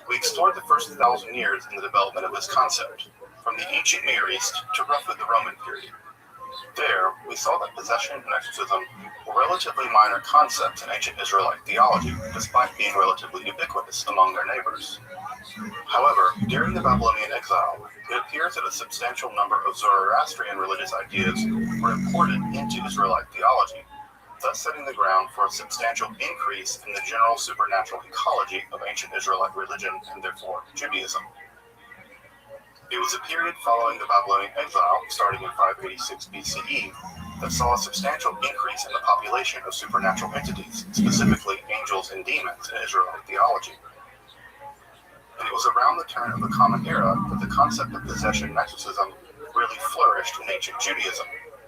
we explored the first 1,000 years in the development of this concept, from the ancient Near East to roughly the Roman period. There, we saw that possession and exorcism were relatively minor concepts in ancient Israelite theology, despite being relatively ubiquitous among their neighbors. However, during the Babylonian exile, it appears that a substantial number of Zoroastrian religious ideas were imported into Israelite theology, thus setting the ground for a substantial increase in the general supernatural ecology of ancient Israelite religion and therefore Judaism. It was a period following the Babylonian exile, starting in 586 BCE, that saw a substantial increase in the population of supernatural entities, specifically angels and demons in Israelite theology. And it was around the turn of the Common Era that the concept of possession and exorcism really flourished in ancient Judaism.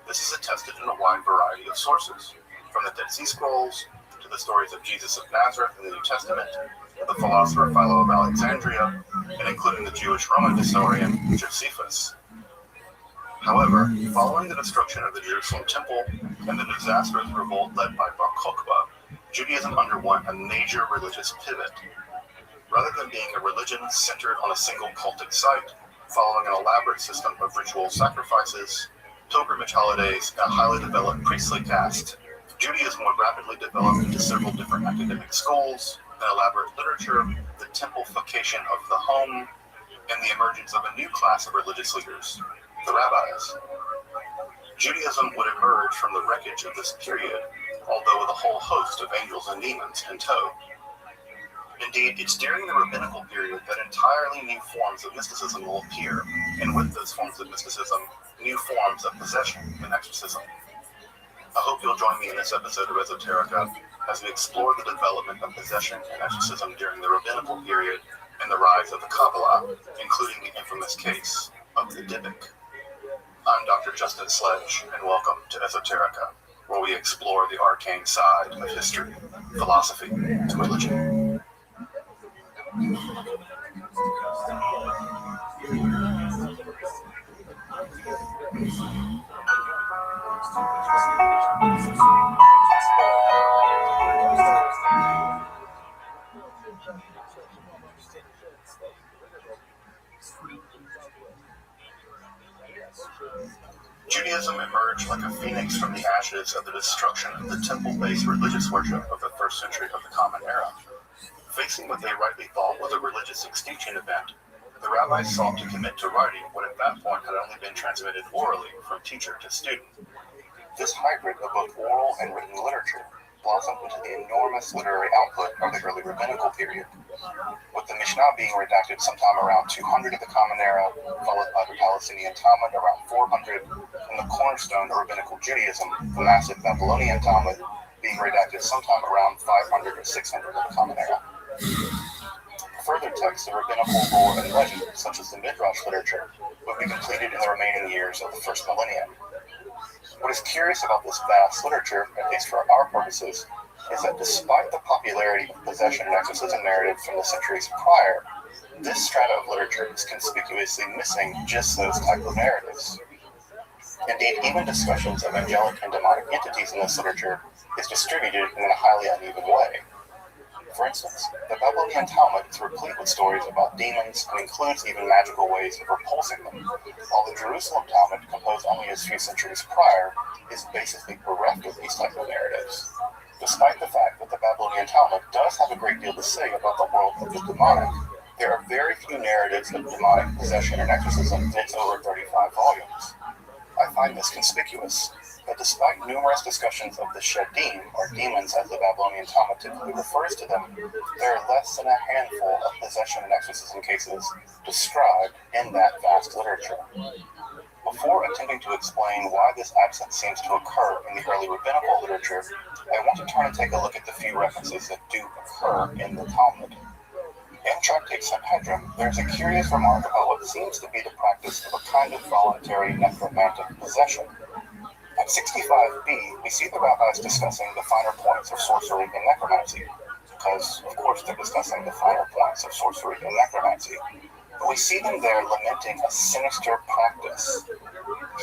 This is attested in a wide variety of sources, from the Dead Sea Scrolls, to the stories of Jesus of Nazareth in the New Testament, to the philosopher Philo of Alexandria, and including the Jewish Roman historian Josephus. However, following the destruction of the Jerusalem Temple and the disastrous revolt led by Bar Kokhba, Judaism underwent a major religious pivot. Rather than being a religion centered on a single cultic site, following an elaborate system of ritual sacrifices, pilgrimage holidays, and a highly developed priestly caste, Judaism would rapidly develop into several different academic schools, an elaborate literature, the templification of the home, and the emergence of a new class of religious leaders, the rabbis. Judaism would emerge from the wreckage of this period, although with a whole host of angels and demons in tow. Indeed, it's during the rabbinical period that entirely new forms of mysticism will appear, and with those forms of mysticism, new forms of possession and exorcism. I hope you'll join me in this episode of Esoterica as we explore the development of possession and exorcism during the rabbinical period and the rise of the Kabbalah, including the infamous case of the Dybbuk. I'm Dr. Justin Sledge, and welcome to Esoterica, where we explore the arcane side of history, philosophy, and religion. Judaism emerged like a phoenix from the ashes of the destruction of the temple-based religious worship of the first century of the Common Era. Facing what they rightly thought was a religious extinction event, the rabbis sought to commit to writing what at that point had only been transmitted orally from teacher to student. This hybrid of both oral and written literature blossomed into the enormous literary output of the early rabbinical period, with the Mishnah being redacted sometime around 200 of the Common Era, followed by the Palestinian Talmud around 400, and the cornerstone of rabbinical Judaism, the massive Babylonian Talmud, being redacted sometime around 500 or 600 of the Common Era. Further texts of rabbinical lore and legend, such as the Midrash literature, would be completed in the remaining years of the first millennium. What is curious about this vast literature, at least for our purposes, is that despite the popularity of possession and exorcism narratives from the centuries prior, this strata of literature is conspicuously missing just those type of narratives. Indeed, even discussions of angelic and demonic entities in this literature is distributed in a highly uneven way. For instance, the Babylonian Talmud is replete with stories about demons and includes even magical ways of repulsing them, while the Jerusalem Talmud, composed only a few centuries prior, is basically bereft of these type of narratives. Despite the fact that the Babylonian Talmud does have a great deal to say about the world of the demonic, there are very few narratives of demonic possession and exorcism in its over 35 volumes. I find this conspicuous, that despite numerous discussions of the Shedim, or demons as the Babylonian Talmud typically refers to them, there are less than a handful of possession and exorcism cases described in that vast literature. Before attempting to explain why this absence seems to occur in the early rabbinical literature, I want to turn and take a look at the few references that do occur in the Talmud. In Tractate Sanhedrin, there is a curious remark about what seems to be the practice of a kind of voluntary necromantic possession. At 65b, we see the rabbis discussing the finer points of sorcery and necromancy, because, of course, they're discussing the finer points of sorcery and necromancy. But we see them there lamenting a sinister practice.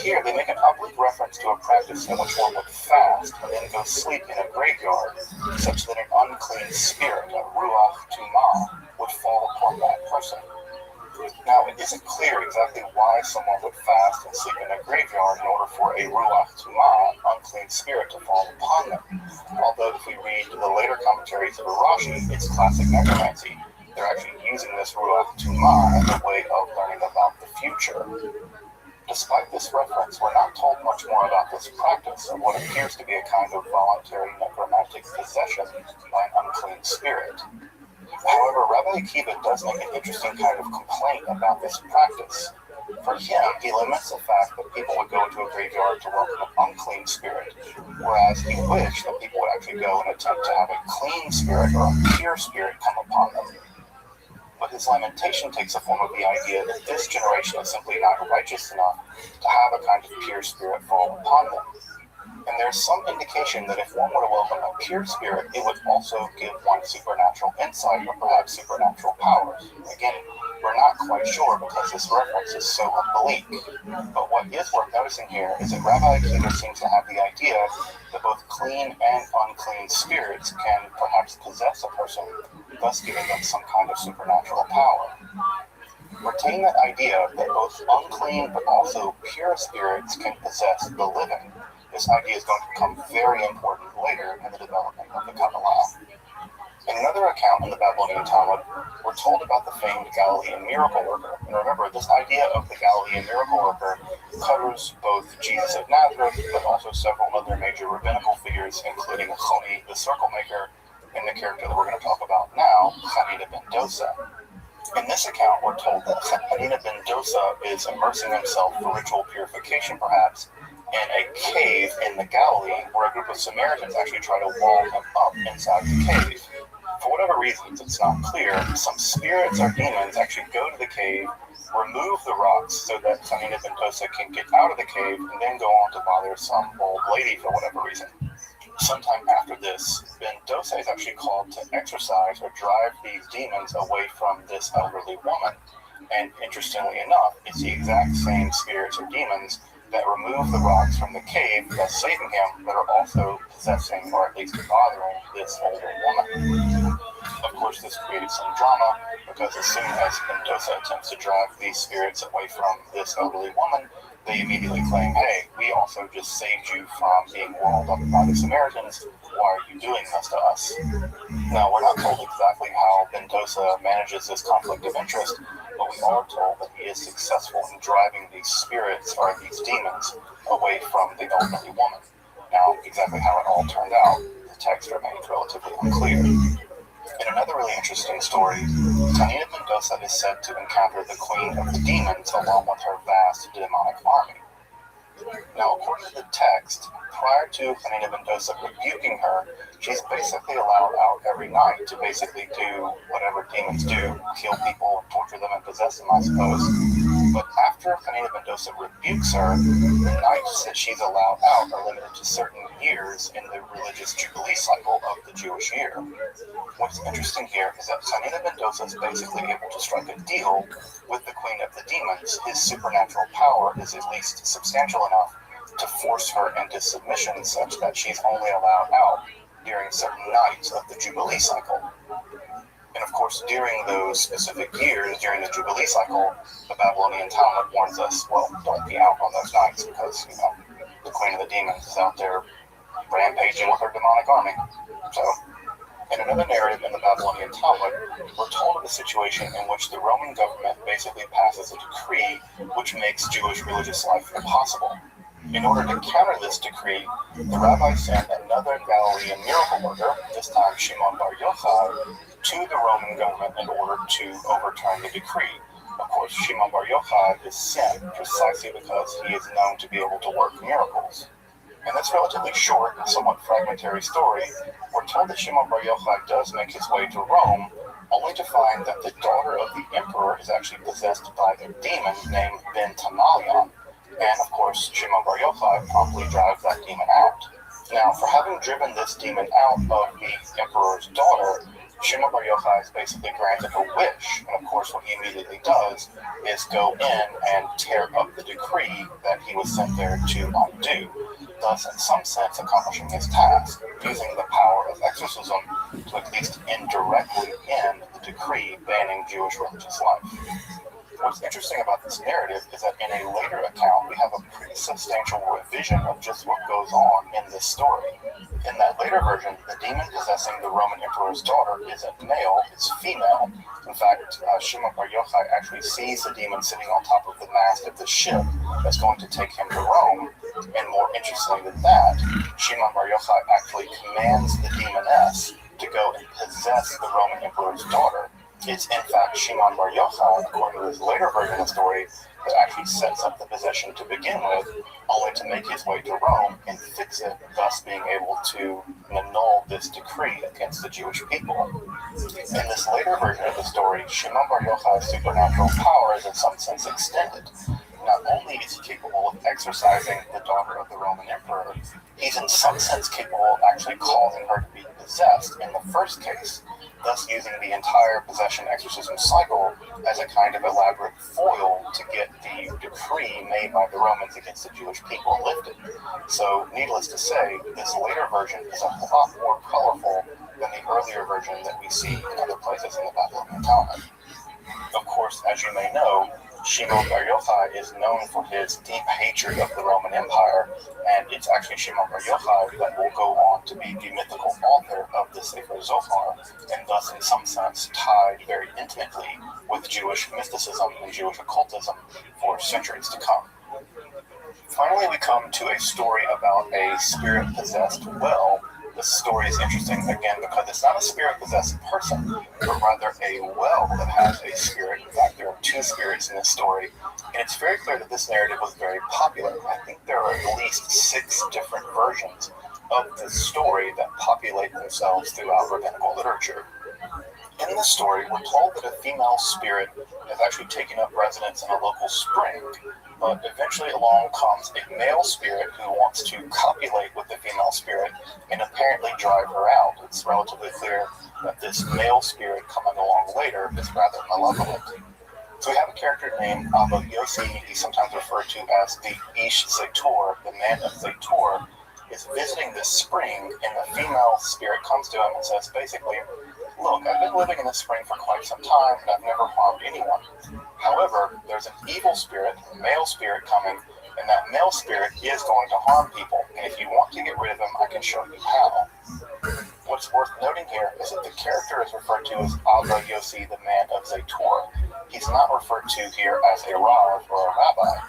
Here, they make an oblique reference to a practice in which one would fast and then go sleep in a graveyard, such that an unclean spirit, a ruach tumah, would fall upon that person. Now, it isn't clear exactly why someone would fast and sleep in a graveyard in order for a ruach tumah, unclean spirit, to fall upon them. Although if we read the later commentaries of Rashi, it's classic necromancy. They're actually using this ruach tumah as a way of learning about the future. Despite this reference, we're not told much more about this practice of what appears to be a kind of voluntary necromantic possession by an unclean spirit. However, Rabbi Akiva does make an interesting kind of complaint about this practice. For him, he laments the fact that people would go into a graveyard to welcome an unclean spirit, whereas he wished that people would actually go and attempt to have a clean spirit or a pure spirit come upon them. But his lamentation takes the form of the idea that this generation is simply not righteous enough to have a kind of pure spirit fall upon them. And there's some indication that if one were to welcome a pure spirit, it would also give one supernatural insight or perhaps supernatural powers. Again, we're not quite sure because this reference is so oblique. But what is worth noticing here is that Rabbi Akiva seems to have the idea that both clean and unclean spirits can perhaps possess a person, thus giving them some kind of supernatural power. Retain that idea that both unclean but also pure spirits can possess the living. This idea is going to become very important later in the development of the Kabbalah. In another account in the Babylonian Talmud, we're told about the famed Galilean miracle worker. And remember, this idea of the Galilean miracle worker covers both Jesus of Nazareth, but also several other major rabbinical figures, including Choni, the circle maker, and the character that we're going to talk about now, Hanina ben Dosa. In this account, we're told that Hanina ben Dosa is immersing himself for ritual purification, perhaps, in a cave in the Galilee, where a group of Samaritans actually try to wall him up inside the cave. For whatever reasons, it's not clear, some spirits or demons actually go to the cave, remove the rocks so that Hanina ben Dosa can get out of the cave, and then go on to bother some old lady for whatever reason. Sometime after this, Ben Dosa is actually called to exorcise or drive these demons away from this elderly woman. And interestingly enough, it's the exact same spirits or demons that remove the rocks from the cave, thus saving him, that are also possessing or at least bothering this older woman. Of course, this created some drama, because as soon as Ben Dosa attempts to drive these spirits away from this elderly woman, they immediately claim, hey, we also just saved you from being walled up by the Samaritans. Why are you doing this to us? Now, we're not told exactly how Ben Dosa manages this conflict of interest, but we are told that he is successful in driving these spirits or these demons away from the elderly woman. Now, exactly how it all turned out the text remains relatively unclear. In another really interesting story, Tanita Mendoza is said to encounter the Queen of the Demons along with her vast demonic army. Now, according to the text, prior to Tanita Mendoza rebuking her, she's basically allowed out every night to basically do whatever demons do, kill people, torture them, and possess them, I suppose. But after Tanita Mendoza rebukes her, the nights that she's allowed out are limited to certain years in the religious jubilee cycle of the Jewish year. What's interesting here is that Tanita Mendoza is basically able to strike a deal with the Queen of the Demons. His supernatural power is at least substantial enough to force her into submission such that she's only allowed out during certain nights of the Jubilee cycle. And of course, during those specific years, during the Jubilee cycle, the Babylonian Talmud warns us, well, don't be out on those nights because, the Queen of the Demons is out there rampaging with her demonic army. So, in another narrative in the Babylonian Talmud, we're told of a situation in which the Roman government basically passes a decree which makes Jewish religious life impossible. In order to counter this decree, the rabbi sent another Galilean miracle worker, this time Shimon Bar Yochai, to the Roman government in order to overturn the decree. Of course, Shimon Bar Yochai is sent precisely because he is known to be able to work miracles. In this relatively short and somewhat fragmentary story, we're told that Shimon Bar Yochai does make his way to Rome, only to find that the daughter of the emperor is actually possessed by a demon named Ben Tamalion. And of course, Shimon Bar Yochai promptly drives that demon out. Now, for having driven this demon out of the emperor's daughter, Shimon Bar Yochai is basically granted a wish. And of course, what he immediately does is go in and tear up the decree that he was sent there to undo, thus in some sense accomplishing his task, using the power of exorcism to at least indirectly end the decree banning Jewish religious life. What's interesting about this narrative is that in a later account, we have a pretty substantial revision of just what goes on in this story. In that later version, the demon possessing the Roman emperor's daughter isn't male, it's female. In fact, Shimon Bar Yochai actually sees the demon sitting on top of the mast of the ship that's going to take him to Rome. And more interestingly than that, Shimon Bar Yochai actually commands the demoness to go and possess the Roman emperor's daughter. It's in fact Shimon Bar Yochai, according to this later version of the story, that actually sets up the possession to begin with, only to make his way to Rome and fix it, thus being able to annul this decree against the Jewish people. In this later version of the story, Shimon Bar Yochai's supernatural power is in some sense extended. Not only is he capable of exorcising the daughter of the Roman emperor, he's in some sense capable of actually causing her to be possessed in the first case, thus using the entire possession exorcism cycle as a kind of elaborate foil to get the decree made by the Romans against the Jewish people lifted. So, needless to say, this later version is a lot more colorful than the earlier version that we see in other places in the Babylonian Talmud. Of course, as you may know, Shimon Bar Yochai is known for his deep hatred of the Roman Empire, and it's actually Shimon Bar Yochai that will go on to be the mythical author of the Sefer Zohar, and thus in some sense tied very intimately with Jewish mysticism and Jewish occultism for centuries to come. Finally, we come to a story about a spirit-possessed well. This story is interesting, again, because it's not a spirit-possessed person, but rather a well that has a spirit. In fact, there are two spirits in this story, and it's very clear that this narrative was very popular. I think there are at least 6 different versions of this story that populate themselves throughout rabbinical literature. In this story, we're told that a female spirit has actually taken up residence in a local spring, but eventually along comes a male spirit who wants to copulate with the female spirit and apparently drive her out. It's relatively clear that this male spirit coming along later is rather malevolent. So we have a character named Abba Yossi. He's sometimes referred to as the Ish Zetor, the man of Zetor, is visiting this spring, and the female spirit comes to him and says basically, look, I've been living in this spring for quite some time, and I've never harmed anyone. However, there's an evil spirit, a male spirit coming, and that male spirit is going to harm people. And if you want to get rid of him, I can show you how. What's worth noting here is that the character is referred to as Abba Yossi, the man of Zetor. He's not referred to here as a Rav or a rabbi.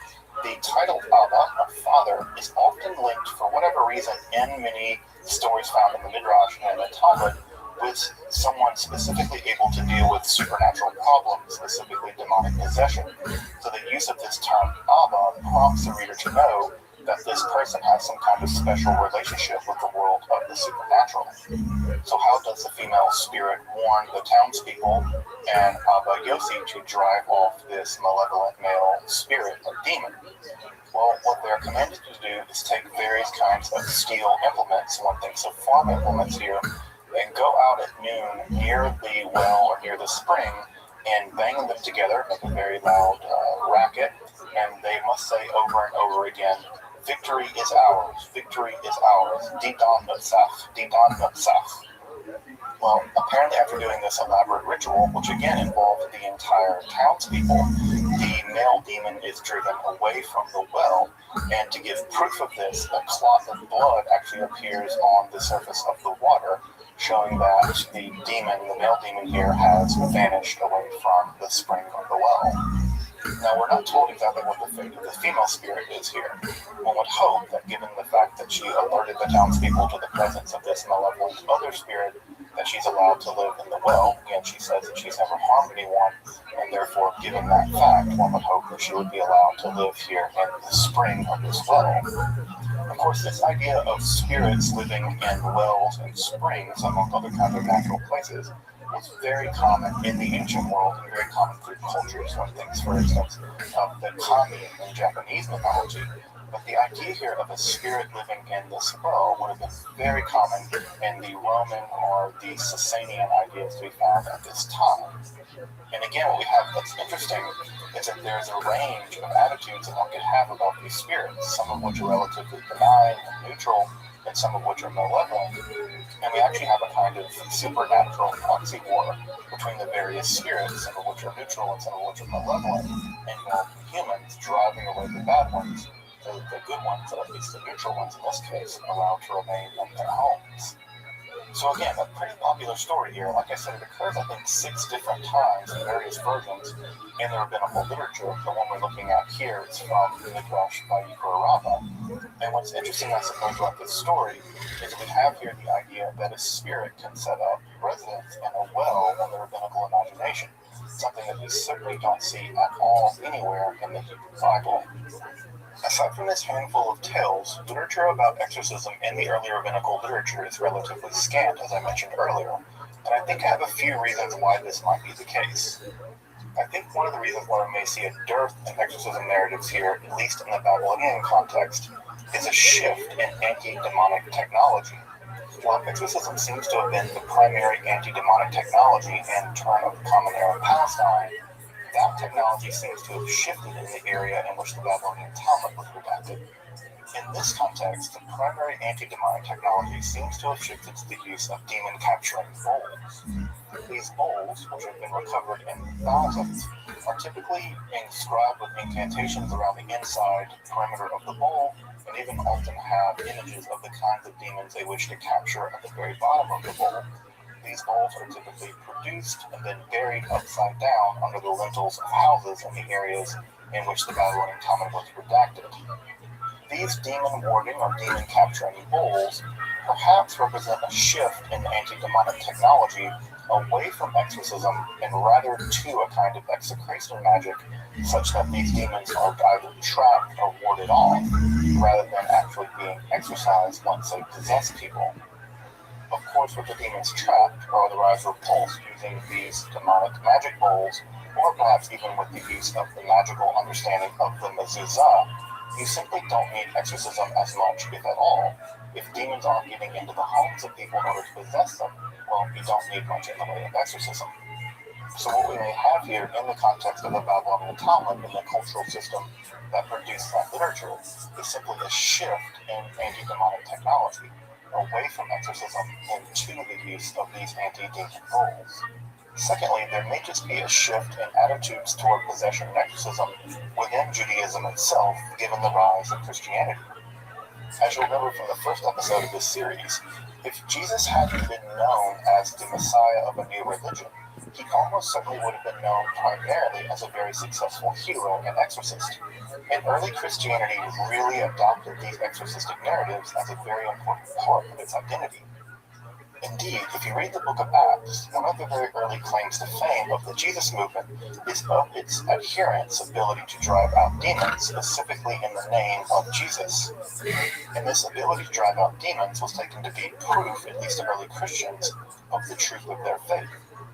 The title Abba, or Father, is often linked, for whatever reason, in many stories found in the Midrash and the Talmud, with someone specifically able to deal with supernatural problems, specifically demonic possession. So the use of this term Abba prompts the reader to know that this person has some kind of special relationship with the world of the supernatural. So how does the female spirit warn the townspeople and Abba Yossi to drive off this malevolent male spirit or demon? Well, what they're commanded to do is take various kinds of steel implements, one thinks of farm implements here, and go out at noon near the well or near the spring and bang them together, make a very loud racket, and they must say over and over again, "Victory is ours, victory is ours, Didan Nutsaf, Didan Nutsaf." Well, apparently after doing this elaborate ritual, which again involved the entire townspeople, the male demon is driven away from the well, and to give proof of this, a clot of blood actually appears on the surface of the water, showing that the demon, the male demon here, has vanished away from the spring or the well. Now, we're not told exactly what the fate of the female spirit is here. One would hope that given the fact that she alerted the townspeople to the presence of this malevolent other spirit, that she's allowed to live in the well. Again, she says that she's never harmed anyone, and therefore, given that fact, one would hope that she would be allowed to live here in the spring of this well. Of course, this idea of spirits living in wells and springs, among other kinds of natural places, was very common in the ancient world and very common through cultures. One thinks, for instance, of the kami in Japanese mythology. But the idea here of a spirit living in this well would have been very common in the Roman or the Sasanian ideas to be found at this time. And again, what we have that's interesting is that there's a range of attitudes that one could have about these spirits, some of which are relatively benign and neutral, and some of which are malevolent. And we actually have a kind of supernatural proxy war between the various spirits, some of which are neutral and some of which are malevolent, and humans driving away the bad ones, the good ones, or at least the neutral ones in this case, allowed to remain in their homes. So again, a pretty popular story here. Like I said, it occurs, I think, 6 different times in various versions in the rabbinical literature. The one we're looking at here is from the Midrash by Yikra Rabbah. And what's interesting, I suppose, about this story is we have here the idea that a spirit can set up residence in a well in the rabbinical imagination, something that we certainly don't see at all anywhere in the Hebrew Bible. Aside from this handful of tales, literature about exorcism in the early rabbinical literature is relatively scant, as I mentioned earlier, and I think I have a few reasons why this might be the case. I think one of the reasons why we may see a dearth in exorcism narratives here, at least in the Babylonian context, is a shift in anti-demonic technology. While exorcism seems to have been the primary anti-demonic technology in turn of the Common Era Palestine, that technology seems to have shifted in the area in which the Babylonian Talmud was redacted. In this context, the primary anti-demonic technology seems to have shifted to the use of demon-capturing bowls. These bowls, which have been recovered in thousands, are typically inscribed with incantations around the inside perimeter of the bowl, and even often have images of the kinds of demons they wish to capture at the very bottom of the bowl. These bowls are typically produced and then buried upside down under the lintels of houses in the areas in which the Babylonian Talmud was redacted. These demon-warding or demon-capturing bowls perhaps represent a shift in anti-demonic technology away from exorcism and rather to a kind of execration magic, such that these demons are either trapped or warded off, rather than actually being exorcised once they possess people. Of course, with the demons trapped or otherwise repulsed using these demonic magic bowls, or perhaps even with the use of the magical understanding of the mezuzah, you simply don't need exorcism as much, if at all. If demons aren't getting into the homes of people in order to possess them, well, you don't need much in the way of exorcism. So what we may have here in the context of the Babylonian Talmud and the cultural system that produced that literature is simply a shift in anti-demonic technology, away from exorcism into the use of these anti-demon bowls. Secondly, there may just be a shift in attitudes toward possession and exorcism within Judaism itself, given the rise of Christianity. As you'll remember from the first episode of this series, if Jesus hadn't been known as the Messiah of a new religion, he almost certainly would have been known primarily as a very successful hero and exorcist. And early Christianity really adopted these exorcistic narratives as a very important part of its identity. Indeed, if you read the book of Acts, one of the very early claims to fame of the Jesus movement is of its adherents' ability to drive out demons, specifically in the name of Jesus. And this ability to drive out demons was taken to be proof, at least to early Christians, of the truth of their faith.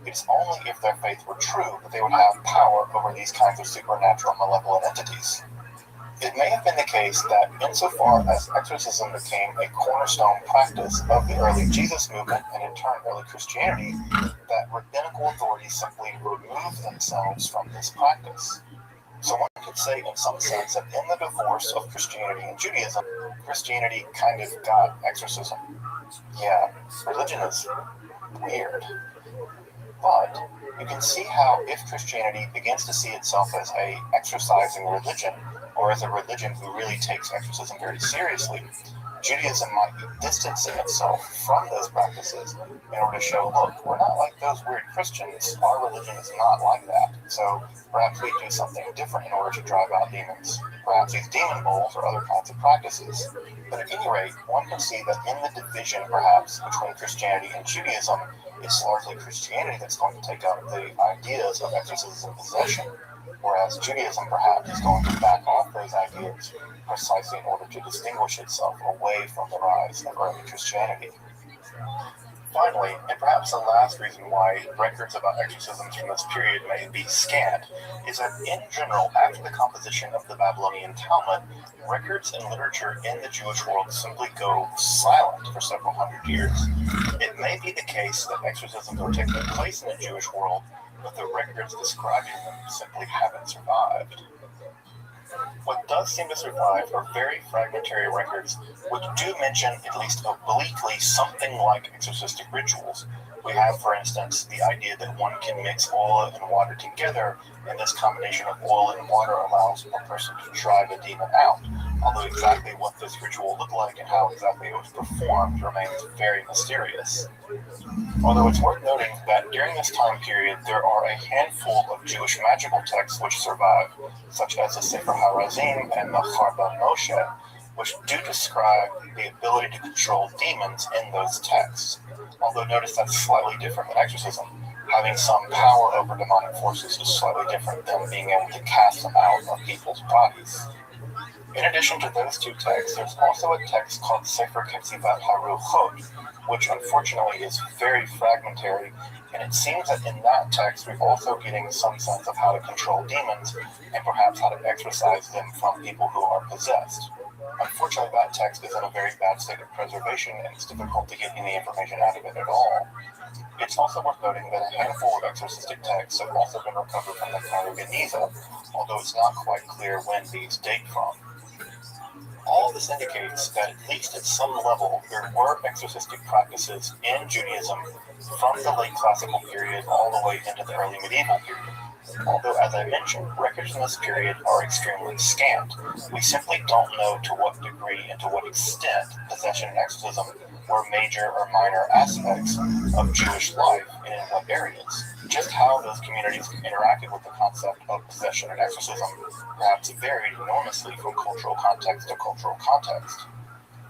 It's only if their faith were true that they would have power over these kinds of supernatural malevolent entities. It may have been the case that insofar as exorcism became a cornerstone practice of the early Jesus movement and in turn early Christianity, that rabbinical authorities simply removed themselves from this practice. So one could say in some sense that in the divorce of Christianity and Judaism, Christianity kind of got exorcism. Yeah, religion is weird. But you can see how if Christianity begins to see itself as a exorcising religion, or as a religion who really takes exorcism very seriously, Judaism might be distancing itself from those practices in order to show, look, we're not like those weird Christians. Our religion is not like that. So perhaps we do something different in order to drive out demons. Perhaps these demon bowls or other kinds of practices. But at any rate, one can see that in the division, perhaps, between Christianity and Judaism, it's largely Christianity that's going to take up the ideas of exorcism and possession, whereas Judaism perhaps is going to back off those ideas precisely in order to distinguish itself away from the rise of early Christianity. Finally, and perhaps the last reason why records about exorcisms from this period may be scant, is that in general, after the composition of the Babylonian Talmud, records and literature in the Jewish world simply go silent for several hundred years. It may be the case that exorcisms are taking place in the Jewish world, but the records describing them simply haven't survived. What does seem to survive are very fragmentary records which do mention, at least obliquely, something like exorcistic rituals. We have, for instance, the idea that one can mix oil and water together, and this combination of oil and water allows a person to drive a demon out. Although exactly what this ritual looked like and how exactly it was performed remains very mysterious. Although it's worth noting that during this time period, there are a handful of Jewish magical texts which survive, such as the Sefer HaRazim and the Charbon Moshe, which do describe the ability to control demons in those texts. Although notice that's slightly different than exorcism. Having some power over demonic forces is slightly different than being able to cast them out of people's bodies. In addition to those two texts, there's also a text called Sefer Ketzivat HaRuchot, which unfortunately is very fragmentary, and it seems that in that text we're also getting some sense of how to control demons and perhaps how to exorcise them from people who are possessed. Unfortunately, that text is in a very bad state of preservation, and it's difficult to get any information out of it at all. It's also worth noting that a handful of exorcistic texts have also been recovered from the Cairo Geniza, although it's not quite clear when these date from. All of this indicates that at least at some level there were exorcistic practices in Judaism from the late classical period all the way into the early medieval period. Although, as I mentioned, records in this period are extremely scant. We simply don't know to what degree and to what extent possession and exorcism were major or minor aspects of Jewish life and in what areas. Just how those communities interacted with the concept of possession and exorcism perhaps varied enormously from cultural context to cultural context.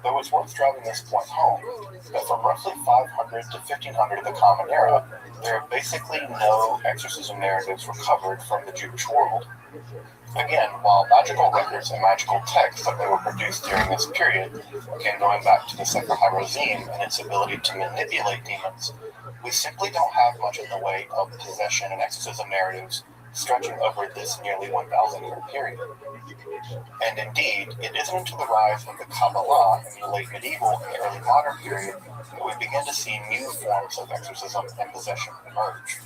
Though it's worth driving this point home, that from roughly 500 to 1500 of the Common Era, there are basically no exorcism narratives recovered from the Jewish world. Again, while magical records and magical texts that they were produced during this period, again going back to the Sefer HaRazim and its ability to manipulate demons, we simply don't have much in the way of possession and exorcism narratives stretching over this nearly 1,000-year period. And indeed, it isn't until the rise of the Kabbalah in the late medieval and early modern period that we begin to see new forms of exorcism and possession emerge.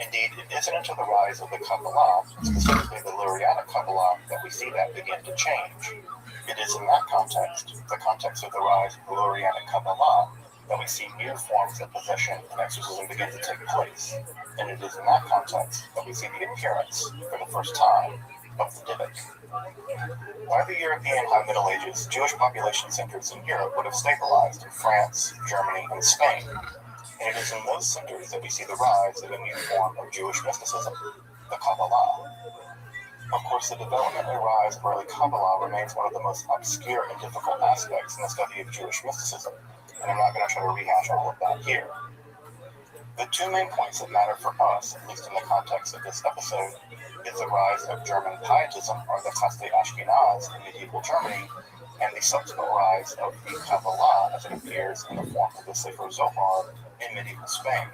Indeed, it isn't until the rise of the Kabbalah, specifically the Lurianic Kabbalah, that we see that begin to change. It is in that context, the context of the rise of the Lurianic Kabbalah, that we see new forms of possession and exorcism begin to take place. And it is in that context that we see the appearance, for the first time, of the Dybbuk. By the European High Middle Ages, Jewish population centers in Europe would have stabilized in France, Germany, and Spain. And it is in those centers that we see the rise of a new form of Jewish mysticism, the Kabbalah. Of course, the development and rise of early Kabbalah remains one of the most obscure and difficult aspects in the study of Jewish mysticism, and I'm not going to try to rehash all of that here. The two main points that matter for us, at least in the context of this episode, is the rise of German pietism, or the Chassidei Ashkenaz in medieval Germany, and the subsequent rise of the Kabbalah as it appears in the form of the Sefer Zohar in medieval Spain.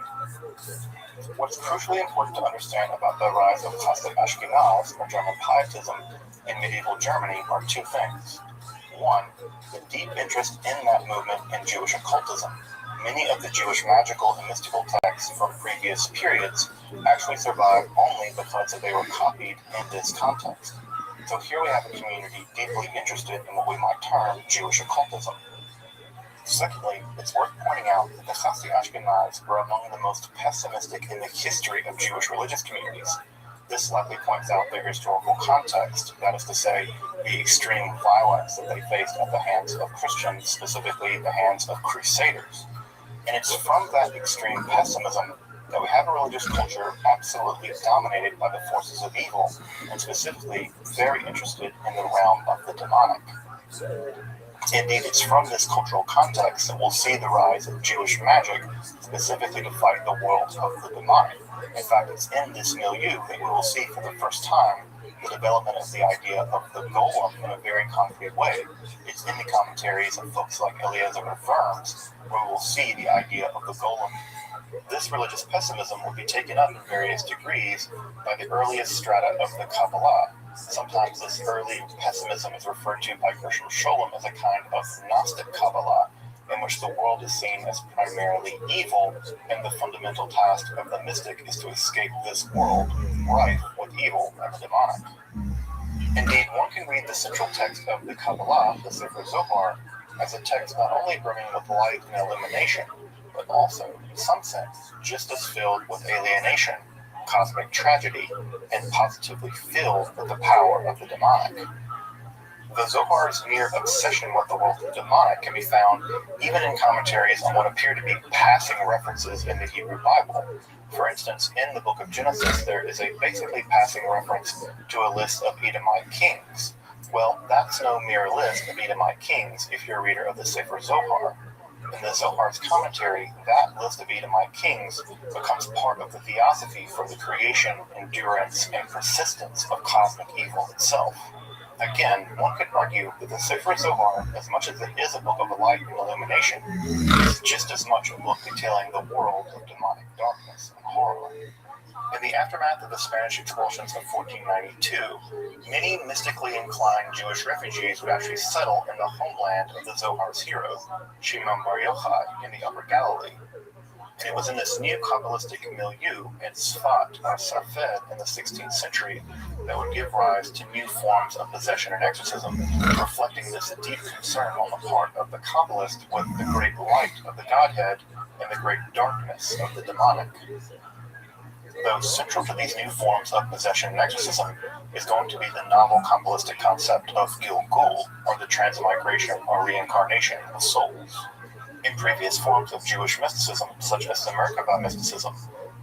What's crucially important to understand about the rise of Chassidei Ashkenaz, or German pietism, in medieval Germany are two things. One, the deep interest in that movement in Jewish occultism. Many of the Jewish magical and mystical texts from previous periods actually survive only because they were copied in this context. So here we have a community deeply interested in what we might term Jewish occultism. Secondly, it's worth pointing out that the Chassidei Ashkenaz were among the most pessimistic in the history of Jewish religious communities. This likely points out their historical context, that is to say, the extreme violence that they faced at the hands of Christians, specifically the hands of crusaders. And it's from that extreme pessimism that we have a religious culture absolutely dominated by the forces of evil, and specifically very interested in the realm of the demonic. Indeed, it's from this cultural context that we'll see the rise of Jewish magic, specifically to fight the world of the demonic. In fact, it's in this milieu that we will see for the first time the development of the idea of the golem in a very concrete way. It's in the commentaries of folks like Eliezer of Worms where we will see the idea of the golem. This religious pessimism will be taken up in various degrees by the earliest strata of the Kabbalah. Sometimes this early pessimism is referred to by Gershom Scholem as a kind of Gnostic Kabbalah, in which the world is seen as primarily evil, and the fundamental task of the mystic is to escape this world rife with evil and the demonic. Indeed, one can read the central text of the Kabbalah, the Sefer Zohar, as a text not only brimming with light and illumination, but also, in some sense, just as filled with alienation, cosmic tragedy, and positively filled with the power of the demonic. The Zohar's mere obsession with the world of the demonic can be found even in commentaries on what appear to be passing references in the Hebrew Bible. For instance, in the book of Genesis, there is a basically passing reference to a list of Edomite kings. Well, that's no mere list of Edomite kings if you're a reader of the Sefer Zohar. In the Zohar's commentary, that list of Edomite kings becomes part of the theosophy for the creation, endurance, and persistence of cosmic evil itself. Again, one could argue that the Sefer Zohar, as much as it is a book of light and illumination, is just as much a book detailing the world of demonic darkness and horror. In the aftermath of the Spanish expulsions of 1492, many mystically inclined Jewish refugees would actually settle in the homeland of the Zohar's hero, Shimon Bar Yochai, in the Upper Galilee. And it was in this new Kabbalistic milieu at Sfat, or Safed, in the 16th century that would give rise to new forms of possession and exorcism, reflecting this deep concern on the part of the Kabbalist with the great light of the Godhead and the great darkness of the demonic. Though central to these new forms of possession and exorcism is going to be the novel Kabbalistic concept of Gilgul, or the transmigration or reincarnation of souls. In previous forms of Jewish mysticism, such as the Merkabah mysticism,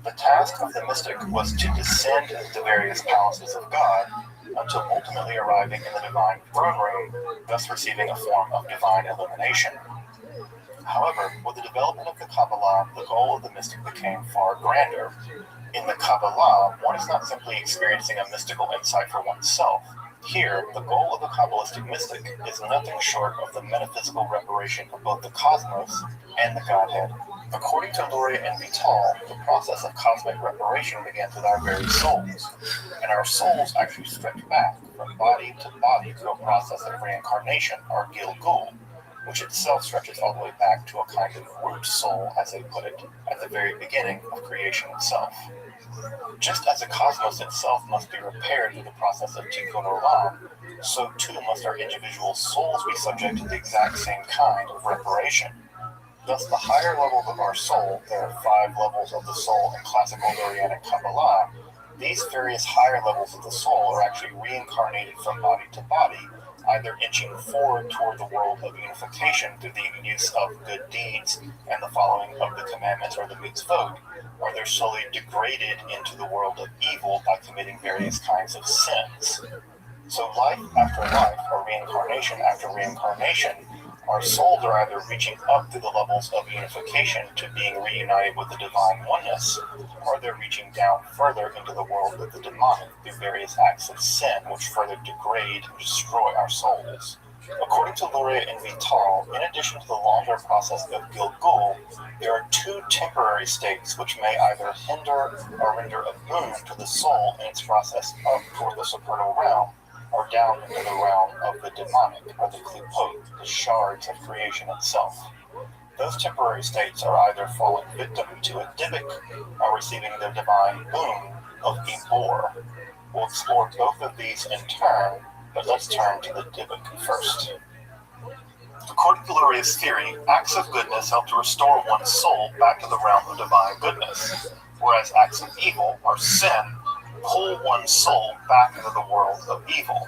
the task of the mystic was to descend into the various palaces of God until ultimately arriving in the divine throne room, thus receiving a form of divine illumination. However, with the development of the Kabbalah, the goal of the mystic became far grander. In the Kabbalah, one is not simply experiencing a mystical insight for oneself. Here, the goal of the Kabbalistic mystic is nothing short of the metaphysical reparation of both the cosmos and the Godhead. According to Luria and Vital, the process of cosmic reparation begins with our very souls, and our souls actually stretch back from body to body through a process of reincarnation, or Gilgul, which itself stretches all the way back to a kind of root soul, as they put it, at the very beginning of creation itself. Just as the cosmos itself must be repaired through the process of Tikkun Olam, so too must our individual souls be subject to the exact same kind of reparation. Thus, the higher levels of our soul, there are 5 levels of the soul in classical Lurianic Kabbalah, These various higher levels of the soul are actually reincarnated from body to body, either inching forward toward the world of unification through the use of good deeds and the following of the commandments or the mitzvot, or they're slowly degraded into the world of evil by committing various kinds of sins. So life after life, or reincarnation after reincarnation, our souls are either reaching up through the levels of unification to being reunited with the divine oneness, or they're reaching down further into the world of the demonic through various acts of sin which further degrade and destroy our souls. According to Luria and Vital, in addition to the longer process of Gilgul, there are two temporary states which may either hinder or render a boon to the soul in its process up toward the supernal realm, or down into the realm of the demonic, or the klipot, the shards of creation itself. Those temporary states are either falling victim to a Dybbuk, or receiving the divine boon of Ibor. We'll explore both of these in turn, but let's turn to the Dybbuk first. According to Luria's theory, acts of goodness help to restore one's soul back to the realm of divine goodness, whereas acts of evil, or sin, pull one's soul back into the world of evil.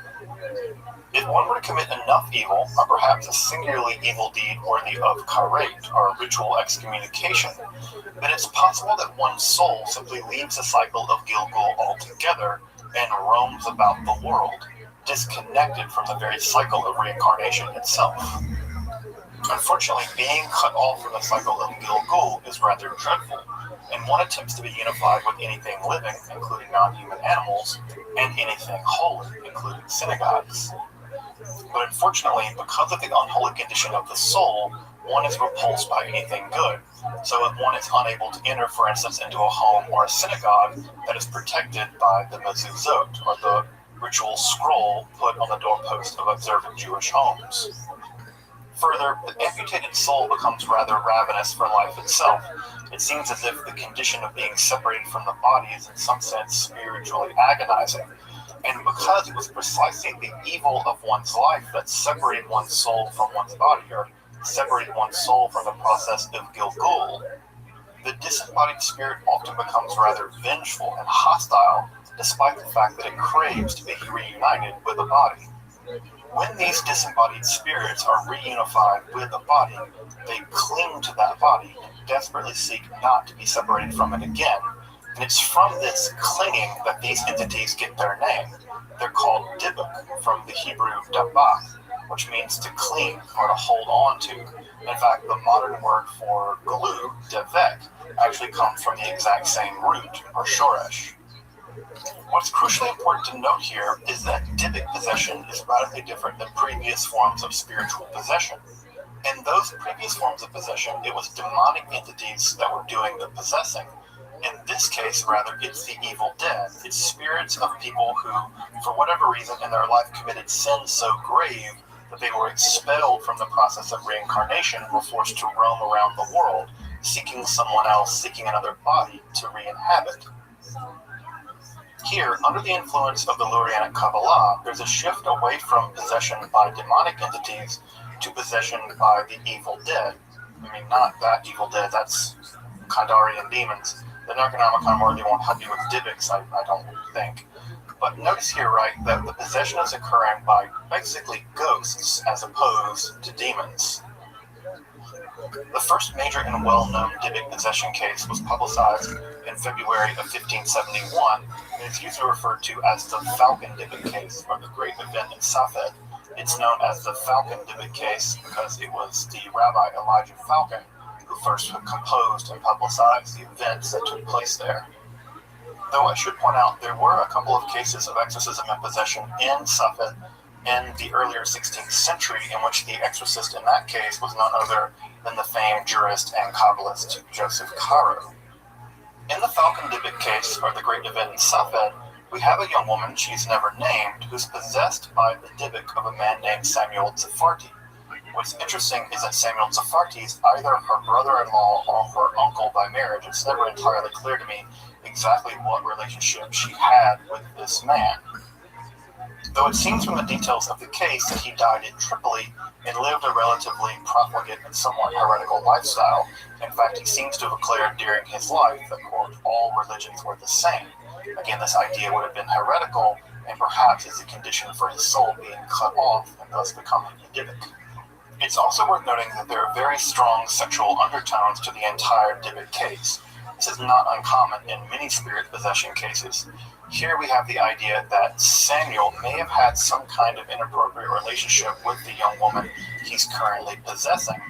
If one were to commit enough evil, or perhaps a singularly evil deed worthy of karet, or ritual excommunication, then it's possible that one's soul simply leaves the cycle of Gilgul altogether and roams about the world, disconnected from the very cycle of reincarnation itself. Unfortunately, being cut off from the cycle of Gilgul is rather dreadful, and one attempts to be unified with anything living, including non-human animals, and anything holy, including synagogues. But unfortunately, because of the unholy condition of the soul, one is repulsed by anything good. So if one is unable to enter, for instance, into a home or a synagogue that is protected by the mezuzot, or the ritual scroll put on the doorpost of observant Jewish homes. Further, the amputated soul becomes rather ravenous for life itself. It seems as if the condition of being separated from the body is in some sense spiritually agonizing. And because it was precisely the evil of one's life that separated one's soul from one's body, or separated one's soul from the process of Gilgul, the disembodied spirit often becomes rather vengeful and hostile, despite the fact that it craves to be reunited with the body. When these disembodied spirits are reunified with the body, they cling to that body and desperately seek not to be separated from it again. And it's from this clinging that these entities get their name. They're called Dybbuk, from the Hebrew dabak, which means to cling or to hold on to. In fact, the modern word for glue, devek, actually comes from the exact same root, or shoresh. What's crucially important to note here is that Dybbuk possession is radically different than previous forms of spiritual possession. In those previous forms of possession, it was demonic entities that were doing the possessing. In this case, rather, it's the evil dead. It's spirits of people who, for whatever reason in their life, committed sins so grave that they were expelled from the process of reincarnation and were forced to roam around the world, seeking someone else, seeking another body to re-inhabit. Here, under the influence of the Lurianic Kabbalah, there's a shift away from possession by demonic entities to possession by the evil dead. I mean, not that evil dead, that's Kandarian demons. The Necronomicon worthy won't help you with Dybbuks, I don't think. But notice here, right, that the possession is occurring by basically ghosts as opposed to demons. The first major and well-known Dybbuk possession case was publicized in February of 1571, and is usually referred to as the Falcon Dybbuk case, or the great event in Safed. It's known as the Falcon Dybbuk case because it was the Rabbi Elijah Falcon who first composed and publicized the events that took place there. Though I should point out there were a couple of cases of exorcism and possession in Safed in the earlier 16th century, in which the exorcist in that case was none other than the famed jurist and Kabbalist Joseph Caro. In the Falcon Dybbuk case, or the great event in Safed, we have a young woman she's never named who's possessed by the Dybbuk of a man named Samuel Tzefarti. What's interesting is that Samuel Tzefarti is either her brother-in-law or her uncle by marriage. It's never entirely clear to me exactly what relationship she had with this man. Though it seems from the details of the case that he died in Tripoli and lived a relatively profligate and somewhat heretical lifestyle. In fact, he seems to have declared during his life that, quote, all religions were the same. Again, this idea would have been heretical and perhaps is a condition for his soul being cut off and thus becoming a Dybbuk. It's also worth noting that there are very strong sexual undertones to the entire Dybbuk case. This is not uncommon in many spirit possession cases. Here we have the idea that Samuel may have had some kind of inappropriate relationship with the young woman he's currently possessing.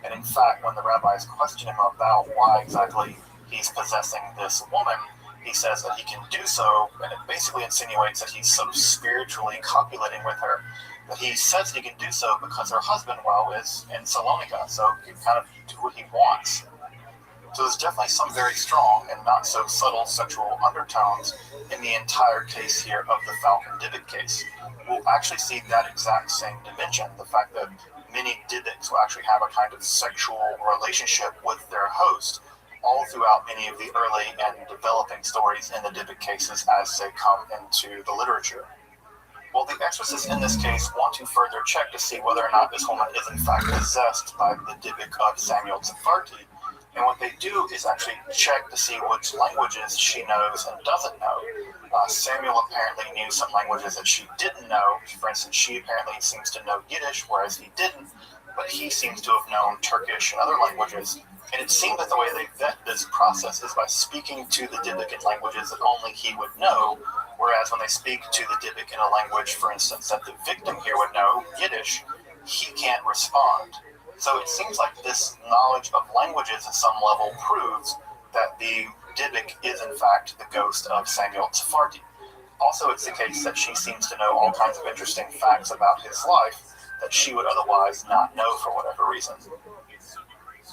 And in fact, when the rabbis question him about why exactly he's possessing this woman, he says that he can do so, and it basically insinuates that he's so spiritually copulating with her, that he says he can do so because her husband, well, is in Salonika, so he can kind of do what he wants. So there's definitely some very strong and not so subtle sexual undertones in the entire case here of the Falcon Dybbuk case. We'll actually see that exact same dimension, the fact that many Dybbuks will actually have a kind of sexual relationship with their host, all throughout many of the early and developing stories in the Dybbuk cases as they come into the literature. Well, the exorcists in this case want to further check to see whether or not this woman is in fact possessed by the Dybbuk of Samuel Tsafarti. And what they do is actually check to see which languages she knows and doesn't know. Samuel apparently knew some languages that she didn't know. For instance, she apparently seems to know Yiddish, whereas he didn't, but he seems to have known Turkish and other languages. And it seems that the way they vet this process is by speaking to the Dybbuk in languages that only he would know, whereas when they speak to the Dybbuk in a language, for instance, that the victim here would know, Yiddish, he can't respond. So it seems like this knowledge of languages at some level proves that the Dybbuk is in fact the ghost of Samuel Tsafarti. Also, it's the case that she seems to know all kinds of interesting facts about his life that she would otherwise not know for whatever reason.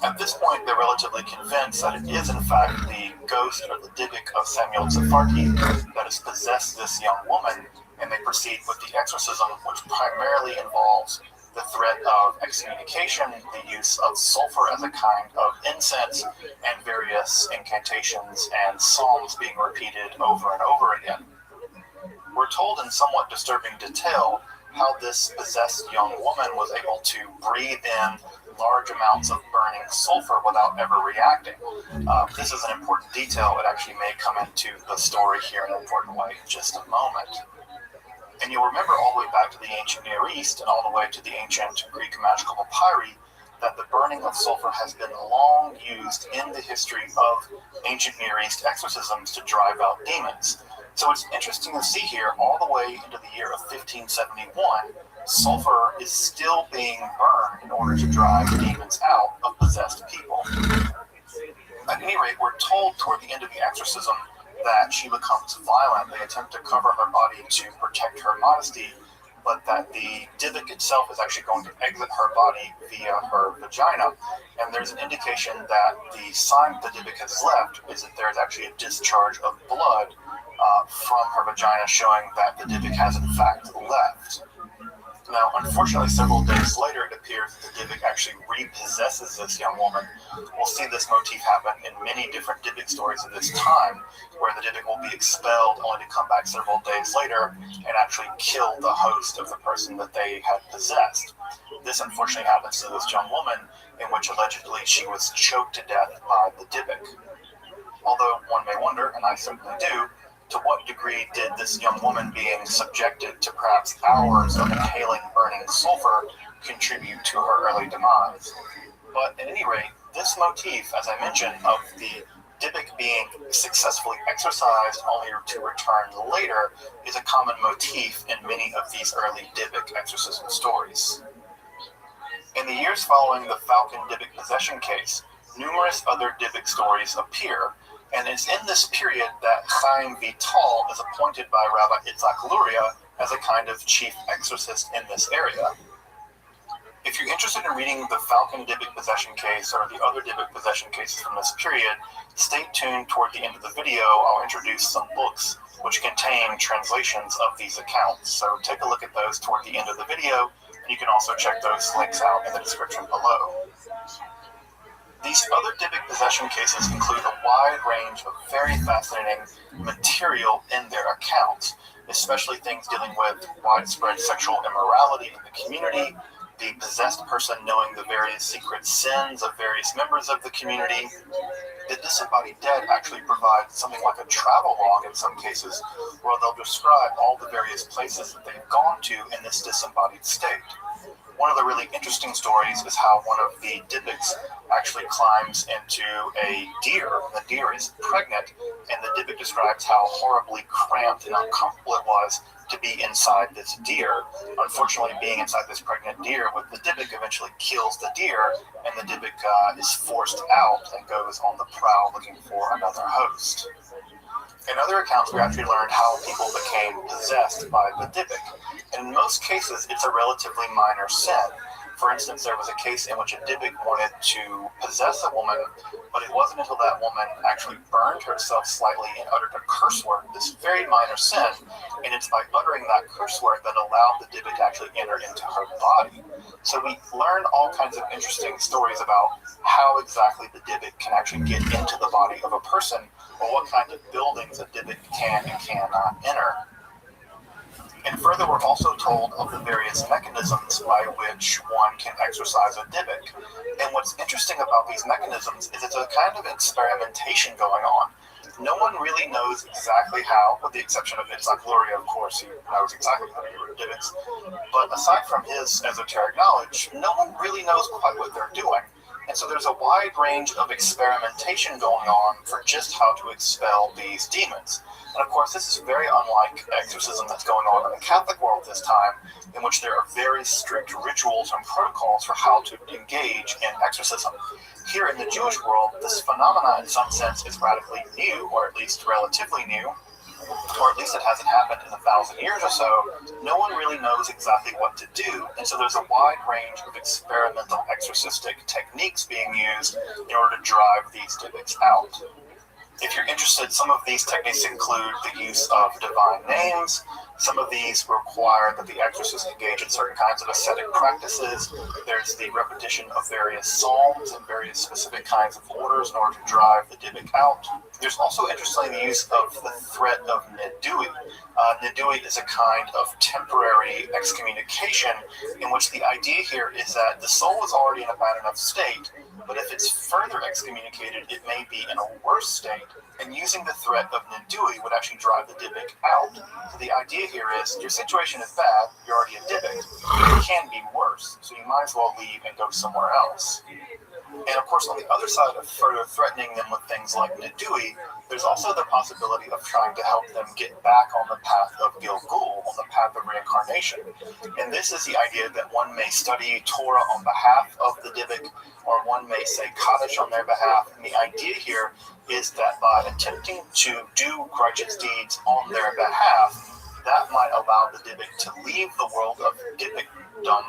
At this point, they're relatively convinced that it is in fact the ghost or the Dybbuk of Samuel Tsafarti that has possessed this young woman, and they proceed with the exorcism, which primarily involves the threat of excommunication, the use of sulfur as a kind of incense, and various incantations and psalms being repeated over and over again. We're told in somewhat disturbing detail how this possessed young woman was able to breathe in large amounts of burning sulfur without ever reacting. This is an important detail that actually may come into the story here in an important way in just a moment. And you'll remember all the way back to the ancient Near East and all the way to the ancient Greek magical papyri that the burning of sulfur has been long used in the history of ancient Near East exorcisms to drive out demons. So it's interesting to see here, all the way into the year of 1571, sulfur is still being burned in order to drive demons out of possessed people. At any rate, we're told toward the end of the exorcism that she becomes violent. They attempt to cover her body to protect her modesty, but that the Dybbuk itself is actually going to exit her body via her vagina. And there's an indication that the sign the Dybbuk has left is that there's actually a discharge of blood from her vagina, showing that the Dybbuk has in fact left. Now, unfortunately, several days later, it appears that the Dybbuk actually repossesses this young woman. We'll see this motif happen in many different Dybbuk stories of this time, where the Dybbuk will be expelled only to come back several days later and actually kill the host of the person that they had possessed. This unfortunately happens to this young woman, in which allegedly she was choked to death by the Dybbuk. Although one may wonder, and I certainly do, to what degree did this young woman being subjected to perhaps hours of inhaling burning sulfur contribute to her early demise? But at any rate, this motif, as I mentioned, of the Dybbuk being successfully exorcised only to return later is a common motif in many of these early Dybbuk exorcism stories. In the years following the Falcon Dybbuk possession case, numerous other Dybbuk stories appear, and it's in this period that Chaim Vital is appointed by Rabbi Itzhak Luria as a kind of chief exorcist in this area. If you're interested in reading the Falcon Dybbuk possession case or the other Dybbuk possession cases from this period, stay tuned toward the end of the video. I'll introduce some books which contain translations of these accounts. So take a look at those toward the end of the video, and you can also check those links out in the description below. These other Dybbuk possession cases include a wide range of very fascinating material in their accounts, especially things dealing with widespread sexual immorality in the community, the possessed person knowing the various secret sins of various members of the community. The disembodied dead actually provide something like a travel log in some cases, where they'll describe all the various places that they've gone to in this disembodied state. One of the really interesting stories is how one of the Dybbuks actually climbs into a deer, and the deer is pregnant, and the Dybbuk describes how horribly cramped and uncomfortable it was to be inside this deer. Unfortunately, being inside this pregnant deer with the Dybbuk eventually kills the deer, and the Dybbuk is forced out and goes on the prowl looking for another host. In other accounts, we actually learned how people became possessed by the Dybbuk. And in most cases, it's a relatively minor sin. For instance, there was a case in which a Dybbuk wanted to possess a woman, but it wasn't until that woman actually burned herself slightly and uttered a curse word, this very minor sin, and it's by uttering that curse word that allowed the Dybbuk to actually enter into her body. So we learn all kinds of interesting stories about how exactly the Dybbuk can actually get into the body of a person, or what kind of buildings a Dybbuk can and cannot enter. And further, we're also told of the various mechanisms by which one can exercise a Dybbuk. And what's interesting about these mechanisms is it's a kind of experimentation going on. No one really knows exactly how, with the exception of Itzhak Luria, of course, who knows exactly how to use Dybbuk's. But aside from his esoteric knowledge, no one really knows quite what they're doing. And so there's a wide range of experimentation going on for just how to expel these demons. And of course, this is very unlike exorcism that's going on in the Catholic world this time, in which there are very strict rituals and protocols for how to engage in exorcism. Here in the Jewish world, this phenomenon in some sense is radically new, or at least relatively new, or at least it hasn't happened in 1,000 years or so. No one really knows exactly what to do, and so there's a wide range of experimental exorcistic techniques being used in order to drive these Dybbuk out. If you're interested, some of these techniques include the use of divine names. Some of these require that the exorcist engage in certain kinds of ascetic practices. There's the repetition of various psalms and various specific kinds of orders in order to drive the Dybbuk out. There's also, interestingly, the use of the threat of Nedui. Nedui is a kind of temporary excommunication in which the idea here is that the soul is already in a bad enough state, but if it's further excommunicated, it may be in a worse state. And using the threat of Nedui would actually drive the Dybbuk out. So the idea here is, your situation is bad, you're already a Dybbuk, it can be worse, so you might as well leave and go somewhere else. And of course, on the other side of further threatening them with things like Nedui, there's also the possibility of trying to help them get back on the path of Gilgul, on the path of reincarnation. And this is the idea that one may study Torah on behalf of the Dybbuk, or one may say Kaddish on their behalf. And the idea here is that by attempting to do righteous deeds on their behalf, that might allow the Dybbuk to leave the world of Dybbukdom.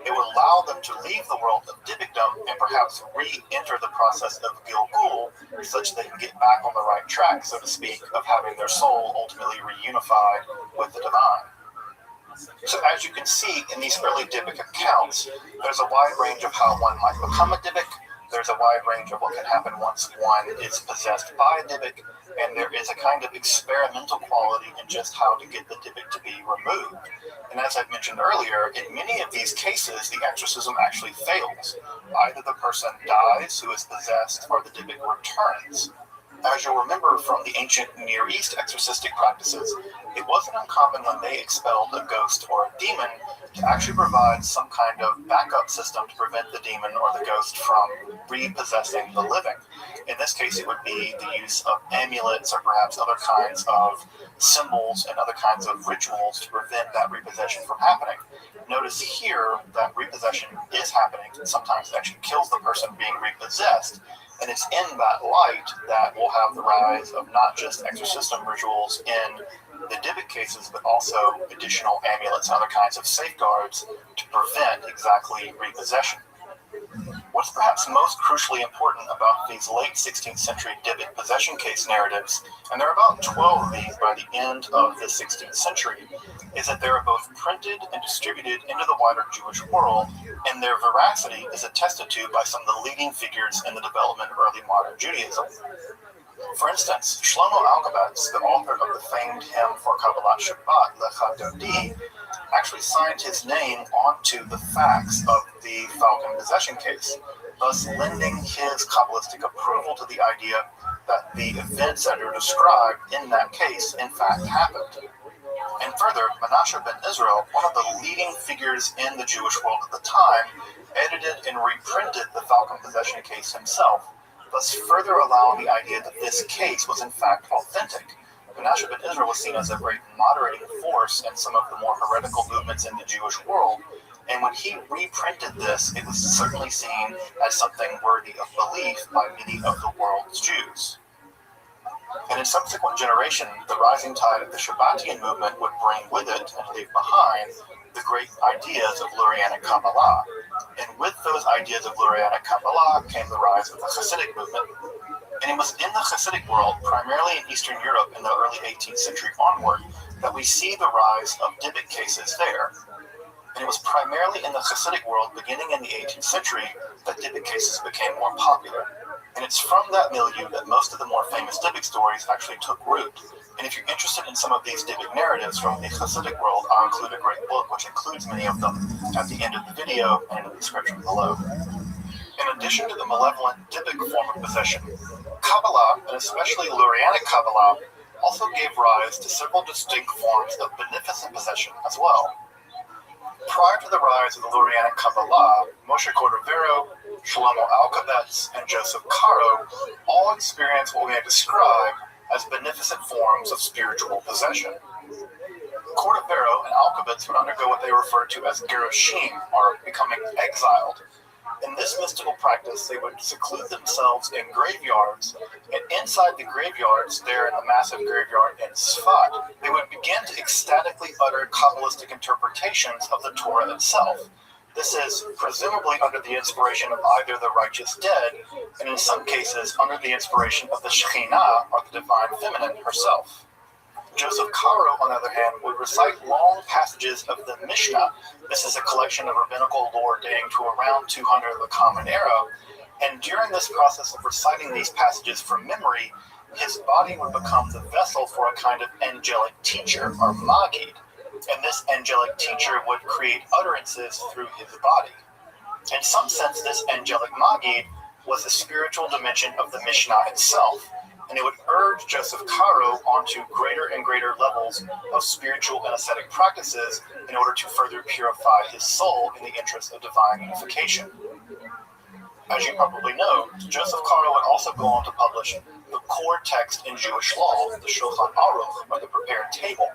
It would allow them to leave the world of Dybbukdom and perhaps re-enter the process of Gilgul, such that they can get back on the right track, so to speak, of having their soul ultimately reunified with the divine. So as you can see in these early Dybbuk accounts, there's a wide range of how one might become a Dybbuk. There's a wide range of what can happen once one is possessed by a Dybbuk, and there is a kind of experimental quality in just how to get the Dybbuk to be removed. And as I've mentioned earlier, in many of these cases, the exorcism actually fails. Either the person dies who is possessed, or the Dybbuk returns. As you'll remember from the ancient Near East exorcistic practices, it wasn't uncommon when they expelled a ghost or a demon to actually provide some kind of backup system to prevent the demon or the ghost from repossessing the living. In this case, it would be the use of amulets or perhaps other kinds of symbols and other kinds of rituals to prevent that repossession from happening. Notice here that repossession is happening, and sometimes it actually kills the person being repossessed. And it's in that light that we'll have the rise of not just exorcism rituals in the Dybbuk cases, but also additional amulets and other kinds of safeguards to prevent exactly repossession. What's perhaps most crucially important about these late 16th century Dybbuk possession case narratives, and there are about 12 of these by the end of the 16th century, is that they are both printed and distributed into the wider Jewish world, and their veracity is attested to by some of the leading figures in the development of early modern Judaism. For instance, Shlomo Alkabetz, the author of the famed hymn for Kabbalat Shabbat, Lecha Dodi, actually signed his name onto the facts of the Falcon possession case, thus lending his Kabbalistic approval to the idea that the events that are described in that case in fact happened. And further, Menashe ben Israel, one of the leading figures in the Jewish world at the time, edited and reprinted the Falcon possession case himself, thus further allowing the idea that this case was in fact authentic. Menashe ben Israel was seen as a great moderating force in some of the more heretical movements in the Jewish world, and when he reprinted this, it was certainly seen as something worthy of belief by many of the world's Jews. And in subsequent generations, the rising tide of the Shabbatian movement would bring with it and leave behind the great ideas of Lurianic Kabbalah. And with those ideas of Lurianic Kabbalah came the rise of the Hasidic movement. And it was in the Hasidic world, primarily in Eastern Europe in the early 18th century onward, that we see the rise of Dybbuk cases there. And it was primarily in the Hasidic world, beginning in the 18th century, that Dybbuk cases became more popular. And it's from that milieu that most of the more famous Dybbuk stories actually took root. And if you're interested in some of these Dybbuk narratives from the Hasidic world, I'll include a great book which includes many of them at the end of the video and in the description below. In addition to the malevolent Dybbuk form of possession, Kabbalah, and especially Lurianic Kabbalah, also gave rise to several distinct forms of beneficent possession as well. Prior to the rise of the Lurianic Kabbalah, Moshe Cordovero, Shlomo Alkabetz, and Joseph Caro all experienced what we have described as beneficent forms of spiritual possession. Cordovero and Alkabetz would undergo what they referred to as Gerushim, or becoming exiled. In this mystical practice, they would seclude themselves in graveyards, and inside the graveyards, there in the massive graveyard in Sfat, they would begin to ecstatically utter Kabbalistic interpretations of the Torah itself. This is presumably under the inspiration of either the righteous dead, and in some cases under the inspiration of the Shekhinah, or the divine feminine herself. Joseph Caro, on the other hand, would recite long passages of the Mishnah. This is a collection of rabbinical lore dating to around 200 of the Common Era, and during this process of reciting these passages from memory, his body would become the vessel for a kind of angelic teacher, or Maggid, and this angelic teacher would create utterances through his body. In some sense, this angelic Maggid was the spiritual dimension of the Mishnah itself, and it would urge Joseph Caro onto greater and greater levels of spiritual and ascetic practices in order to further purify his soul in the interest of divine unification. As you probably know, Joseph Caro would also go on to publish the core text in Jewish law, the Shulchan Aruch, or the prepared table.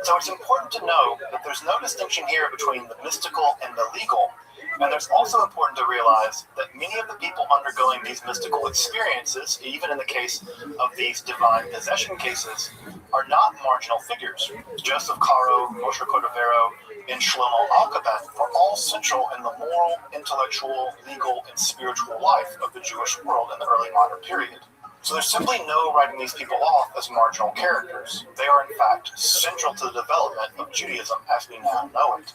So it's important to know that there's no distinction here between the mystical and the legal, and there's also important to realize that many of the people undergoing these mystical experiences, even in the case of these divine possession cases, are not marginal figures. Joseph Caro, Moshe Cordovero, and Shlomo Alkabetz are all central in the moral, intellectual, legal, and spiritual life of the Jewish world in the early modern period. So there's simply no writing these people off as marginal characters. They are in fact central to the development of Judaism as we now know it.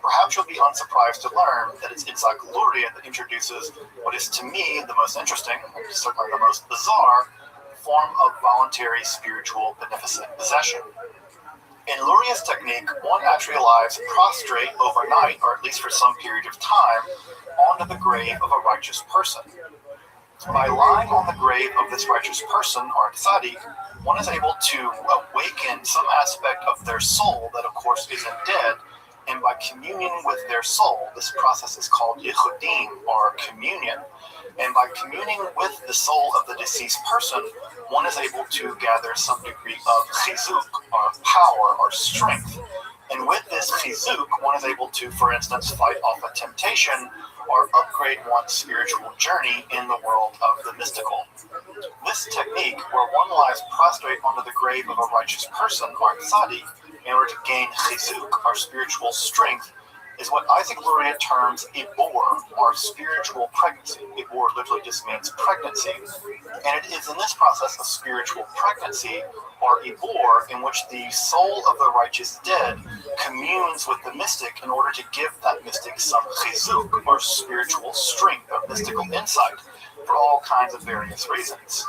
Perhaps you'll be unsurprised to learn that it's Itzhak Luria that introduces what is to me the most interesting, and certainly the most bizarre, form of voluntary spiritual beneficent possession. In Luria's technique, one actually lies prostrate overnight, or at least for some period of time, onto the grave of a righteous person. By lying on the grave of this righteous person, or tzaddik, one is able to awaken some aspect of their soul that of course isn't dead, and by communing with their soul, this process is called yichudim, or communion. And by communing with the soul of the deceased person, one is able to gather some degree of chizuk, or power, or strength. And with this chizuk, one is able to, for instance, fight off a temptation, or upgrade one's spiritual journey in the world of the mystical. This technique, where one lies prostrate onto the grave of a righteous person, or tzaddik, in order to gain chizuk, or spiritual strength, is what Isaac Luria terms ibor, or spiritual pregnancy. Ibor literally just means pregnancy. And it is in this process of spiritual pregnancy, or ibor, in which the soul of the righteous dead communes with the mystic in order to give that mystic some chizuk, or spiritual strength, or mystical insight, for all kinds of various reasons.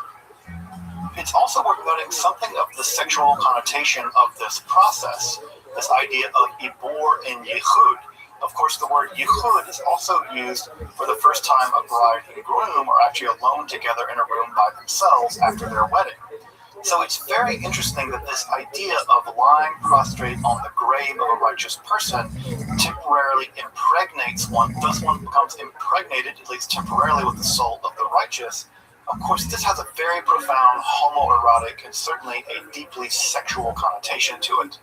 It's also worth noting something of the sexual connotation of this process, this idea of ibor and yichud. Of course, the word yichud is also used for the first time a bride and groom are actually alone together in a room by themselves after their wedding. So it's very interesting that this idea of lying prostrate on the grave of a righteous person temporarily impregnates one. Thus one becomes impregnated, at least temporarily, with the soul of the righteous. Of course, this has a very profound homoerotic and certainly a deeply sexual connotation to it.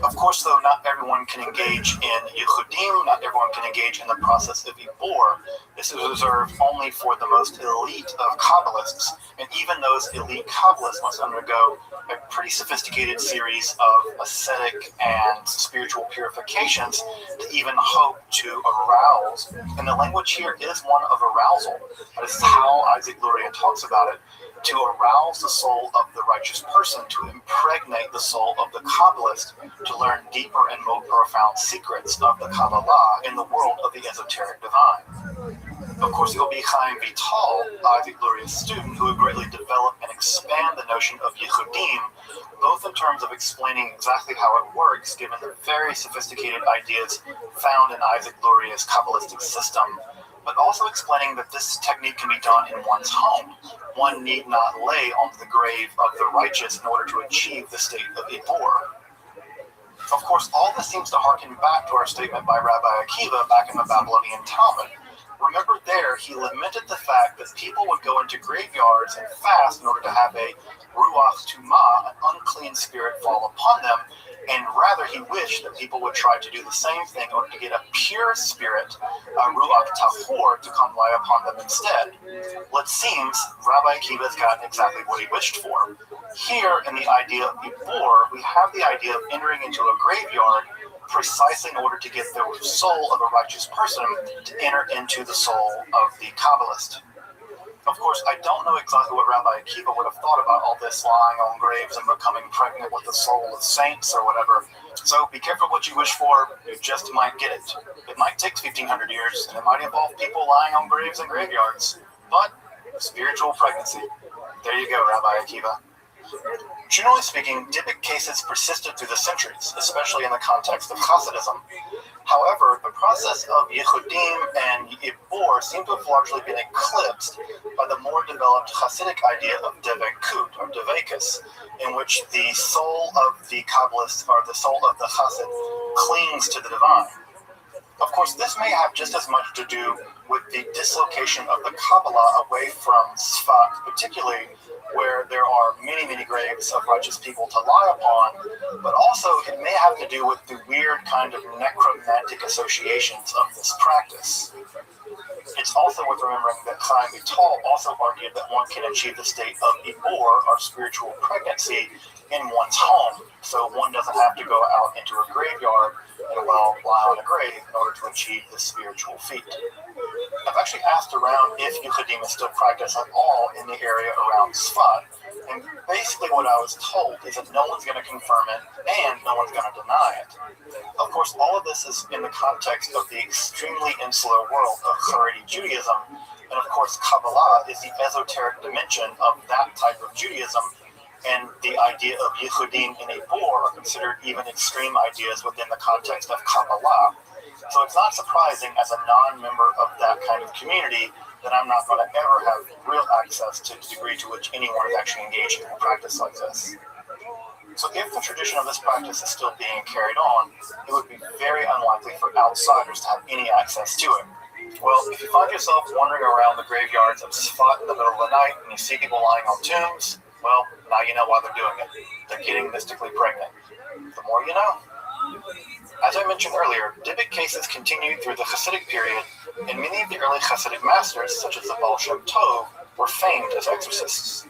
Of course, though, not everyone can engage in yichudim, not everyone can engage in the process of ibor. This is reserved only for the most elite of Kabbalists, and even those elite Kabbalists must undergo a pretty sophisticated series of ascetic and spiritual purifications to even hope to arouse. And the language here is one of arousal. That is how Isaac Luria talks about it. To arouse the soul of the righteous person, to impregnate the soul of the Kabbalist, to learn deeper and more profound secrets of the Kabbalah in the world of the esoteric divine. Of course, it will be Chaim Vital, Isaac Luria's student, who would greatly develop and expand the notion of Yichudim, both in terms of explaining exactly how it works, given the very sophisticated ideas found in Isaac Luria's Kabbalistic system, but also explaining that this technique can be done in one's home. One need not lay on the grave of the righteous in order to achieve the state of ibor. Of course, all this seems to harken back to our statement by Rabbi Akiva back in the Babylonian Talmud. Remember there, he lamented the fact that people would go into graveyards and fast in order to have a ruach tumah, an unclean spirit, fall upon them, and rather he wished that people would try to do the same thing in order to get a pure spirit, a ruach tahor, to come lie upon them instead. Well, it seems Rabbi Akiva has gotten exactly what he wished for. Here, in the idea of ibor, we have the idea of entering into a graveyard precisely in order to get the soul of a righteous person to enter into the soul of the Kabbalist. Of course, I don't know exactly what Rabbi Akiva would have thought about all this lying on graves and becoming pregnant with the soul of saints or whatever. So be careful what you wish for, you just might get it. It might take 1,500 years, and it might involve people lying on graves and graveyards. But spiritual pregnancy. There you go, Rabbi Akiva. Generally speaking, Dybbuk cases persisted through the centuries, especially in the context of Hasidism. However, the process of Yichudim and Ibor seem to have largely been eclipsed by the more developed Hasidic idea of Devekut, or Devekus, in which the soul of the Kabbalist, or the soul of the Hasid, clings to the divine. Of course, this may have just as much to do with the dislocation of the Kabbalah away from Sfat, particularly where there are many, many graves of righteous people to lie upon, but also it may have to do with the weird kind of necromantic associations of this practice. It's also worth remembering that Chaim Vital also argued that one can achieve the state of ibor, or spiritual pregnancy, in one's home, so one doesn't have to go out into a graveyard and lie on a grave in order to achieve this spiritual feat. I've actually asked around if Yichudim is still practiced at all in the area around Sfat, and basically what I was told is that no one's going to confirm it and no one's going to deny it. Of course, all of this is in the context of the extremely insular world of Haredi Judaism, and of course Kabbalah is the esoteric dimension of that type of Judaism, and the idea of Yichudim and Ibor are considered even extreme ideas within the context of Kabbalah. So it's not surprising as a non-member of that kind of community that I'm not going to ever have real access to the degree to which anyone is actually engaging in a practice like this. So if the tradition of this practice is still being carried on, it would be very unlikely for outsiders to have any access to it. Well, if you find yourself wandering around the graveyards of Sfat in the middle of the night and you see people lying on tombs, well, now you know why they're doing it. They're getting mystically pregnant. The more you know. As I mentioned earlier, Dybbuk cases continued through the Hasidic period, and many of the early Hasidic masters, such as the Baal Shem Tov, were famed as exorcists.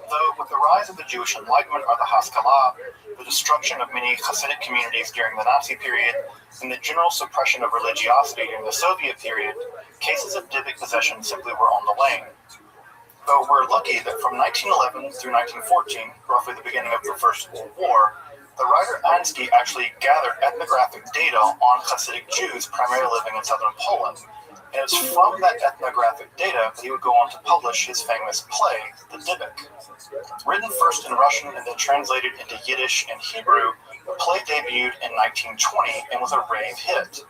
Though with the rise of the Jewish Enlightenment or the Haskalah, the destruction of many Hasidic communities during the Nazi period, and the general suppression of religiosity during the Soviet period, cases of Dybbuk possession simply were on the wane. Though we're lucky that from 1911 through 1914, roughly the beginning of the First World War, the writer Ansky actually gathered ethnographic data on Hasidic Jews primarily living in southern Poland. And it's from that ethnographic data that he would go on to publish his famous play, The Dybbuk. Written first in Russian and then translated into Yiddish and Hebrew, The play debuted in 1920 and was a rave hit.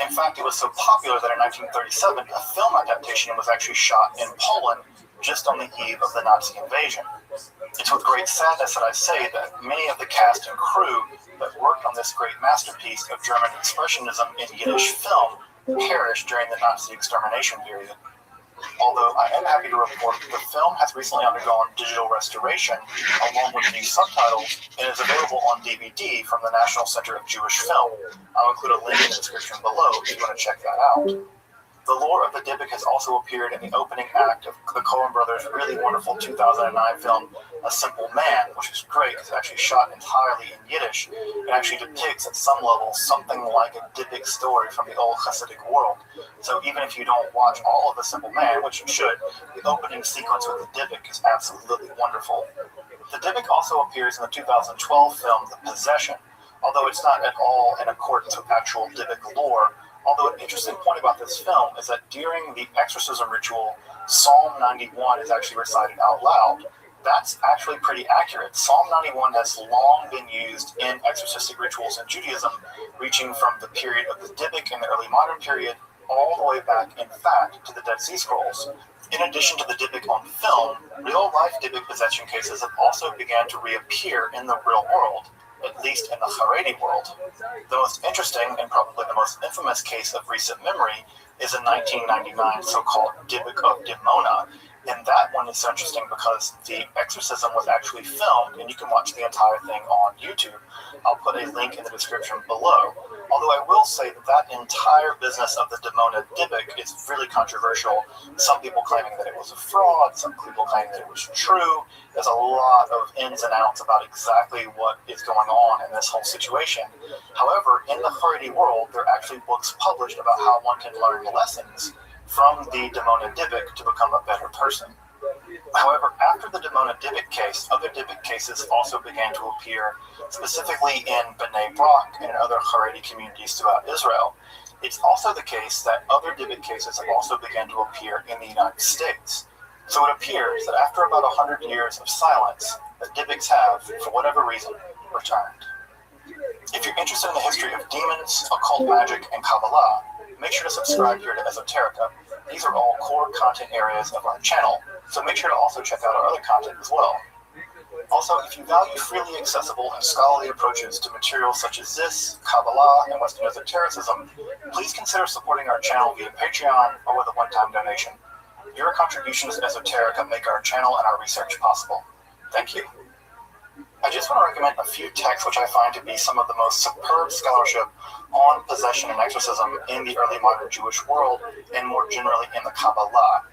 In fact, it was so popular that in 1937, a film adaptation was actually shot in Poland just on the eve of the Nazi invasion. It's with great sadness that I say that many of the cast and crew that worked on this great masterpiece of German expressionism in Yiddish film perished during the Nazi extermination period. Although I am happy to report the film has recently undergone digital restoration along with new subtitles and is available on DVD from the National Center of Jewish Film. I'll include a link in the description below if you want to check that out. The lore of the Dybbuk has also appeared in the opening act of the Coen brothers' really wonderful 2009 film, A Simple Man, which is great. It's actually shot entirely in Yiddish. It actually depicts at some level something like a Dybbuk story from the old Hasidic world. So even if you don't watch all of A Simple Man, which you should, the opening sequence with the Dybbuk is absolutely wonderful. The Dybbuk also appears in the 2012 film The Possession, although it's not at all in accordance with actual Dybbuk lore. Although an interesting point about this film is that during the exorcism ritual, Psalm 91 is actually recited out loud. That's actually pretty accurate. Psalm 91 has long been used in exorcistic rituals in Judaism, reaching from the period of the Dybbuk in the early modern period all the way back, in fact, to the Dead Sea Scrolls. In addition to the Dybbuk on film, real-life Dybbuk possession cases have also begun to reappear in the real world, at least in the Haredi world. The most interesting and probably the most infamous case of recent memory is a 1999 so-called Dybbuk of Dimona. And that one is interesting because the exorcism was actually filmed, and you can watch the entire thing on YouTube. I'll put a link in the description below. Although I will say that that entire business of the Dimona Dybbuk is really controversial. Some people claiming that it was a fraud, some people claiming that it was true. There's a lot of ins and outs about exactly what is going on in this whole situation. However, in the Haredi world, there are actually books published about how one can learn lessons from the Dimona Dybbuk to become a better person. However, after the Dimona Dybbuk case, other Dybbuk cases also began to appear, specifically in Bnei Brak and in other Haredi communities throughout Israel. It's also the case that other Dybbuk cases have also begun to appear in the United States. So it appears that after about 100 years of silence, the Dybbuks have, for whatever reason, returned. If you're interested in the history of demons, occult magic, and Kabbalah, make sure to subscribe here to Esoterica. These are all core content areas of our channel, so make sure to also check out our other content as well. Also, if you value freely accessible and scholarly approaches to materials such as this, Kabbalah, and Western esotericism, please consider supporting our channel via Patreon or with a one-time donation. Your contributions to Esoterica make our channel and our research possible. Thank you. I just want to recommend a few texts which I find to be some of the most superb scholarship on possession and exorcism in the early modern Jewish world, and more generally in the Kabbalah.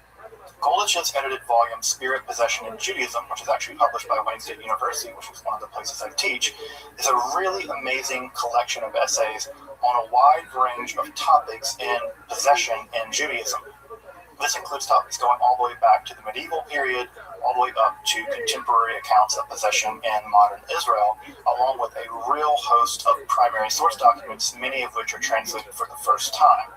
Goldich's edited volume, Spirit, Possession, and Judaism, which is actually published by Wayne State University, which is one of the places I teach, is a really amazing collection of essays on a wide range of topics in possession and Judaism. This includes topics going all the way back to the medieval period, all the way up to contemporary accounts of possession in modern Israel, along with a real host of primary source documents, many of which are translated for the first time.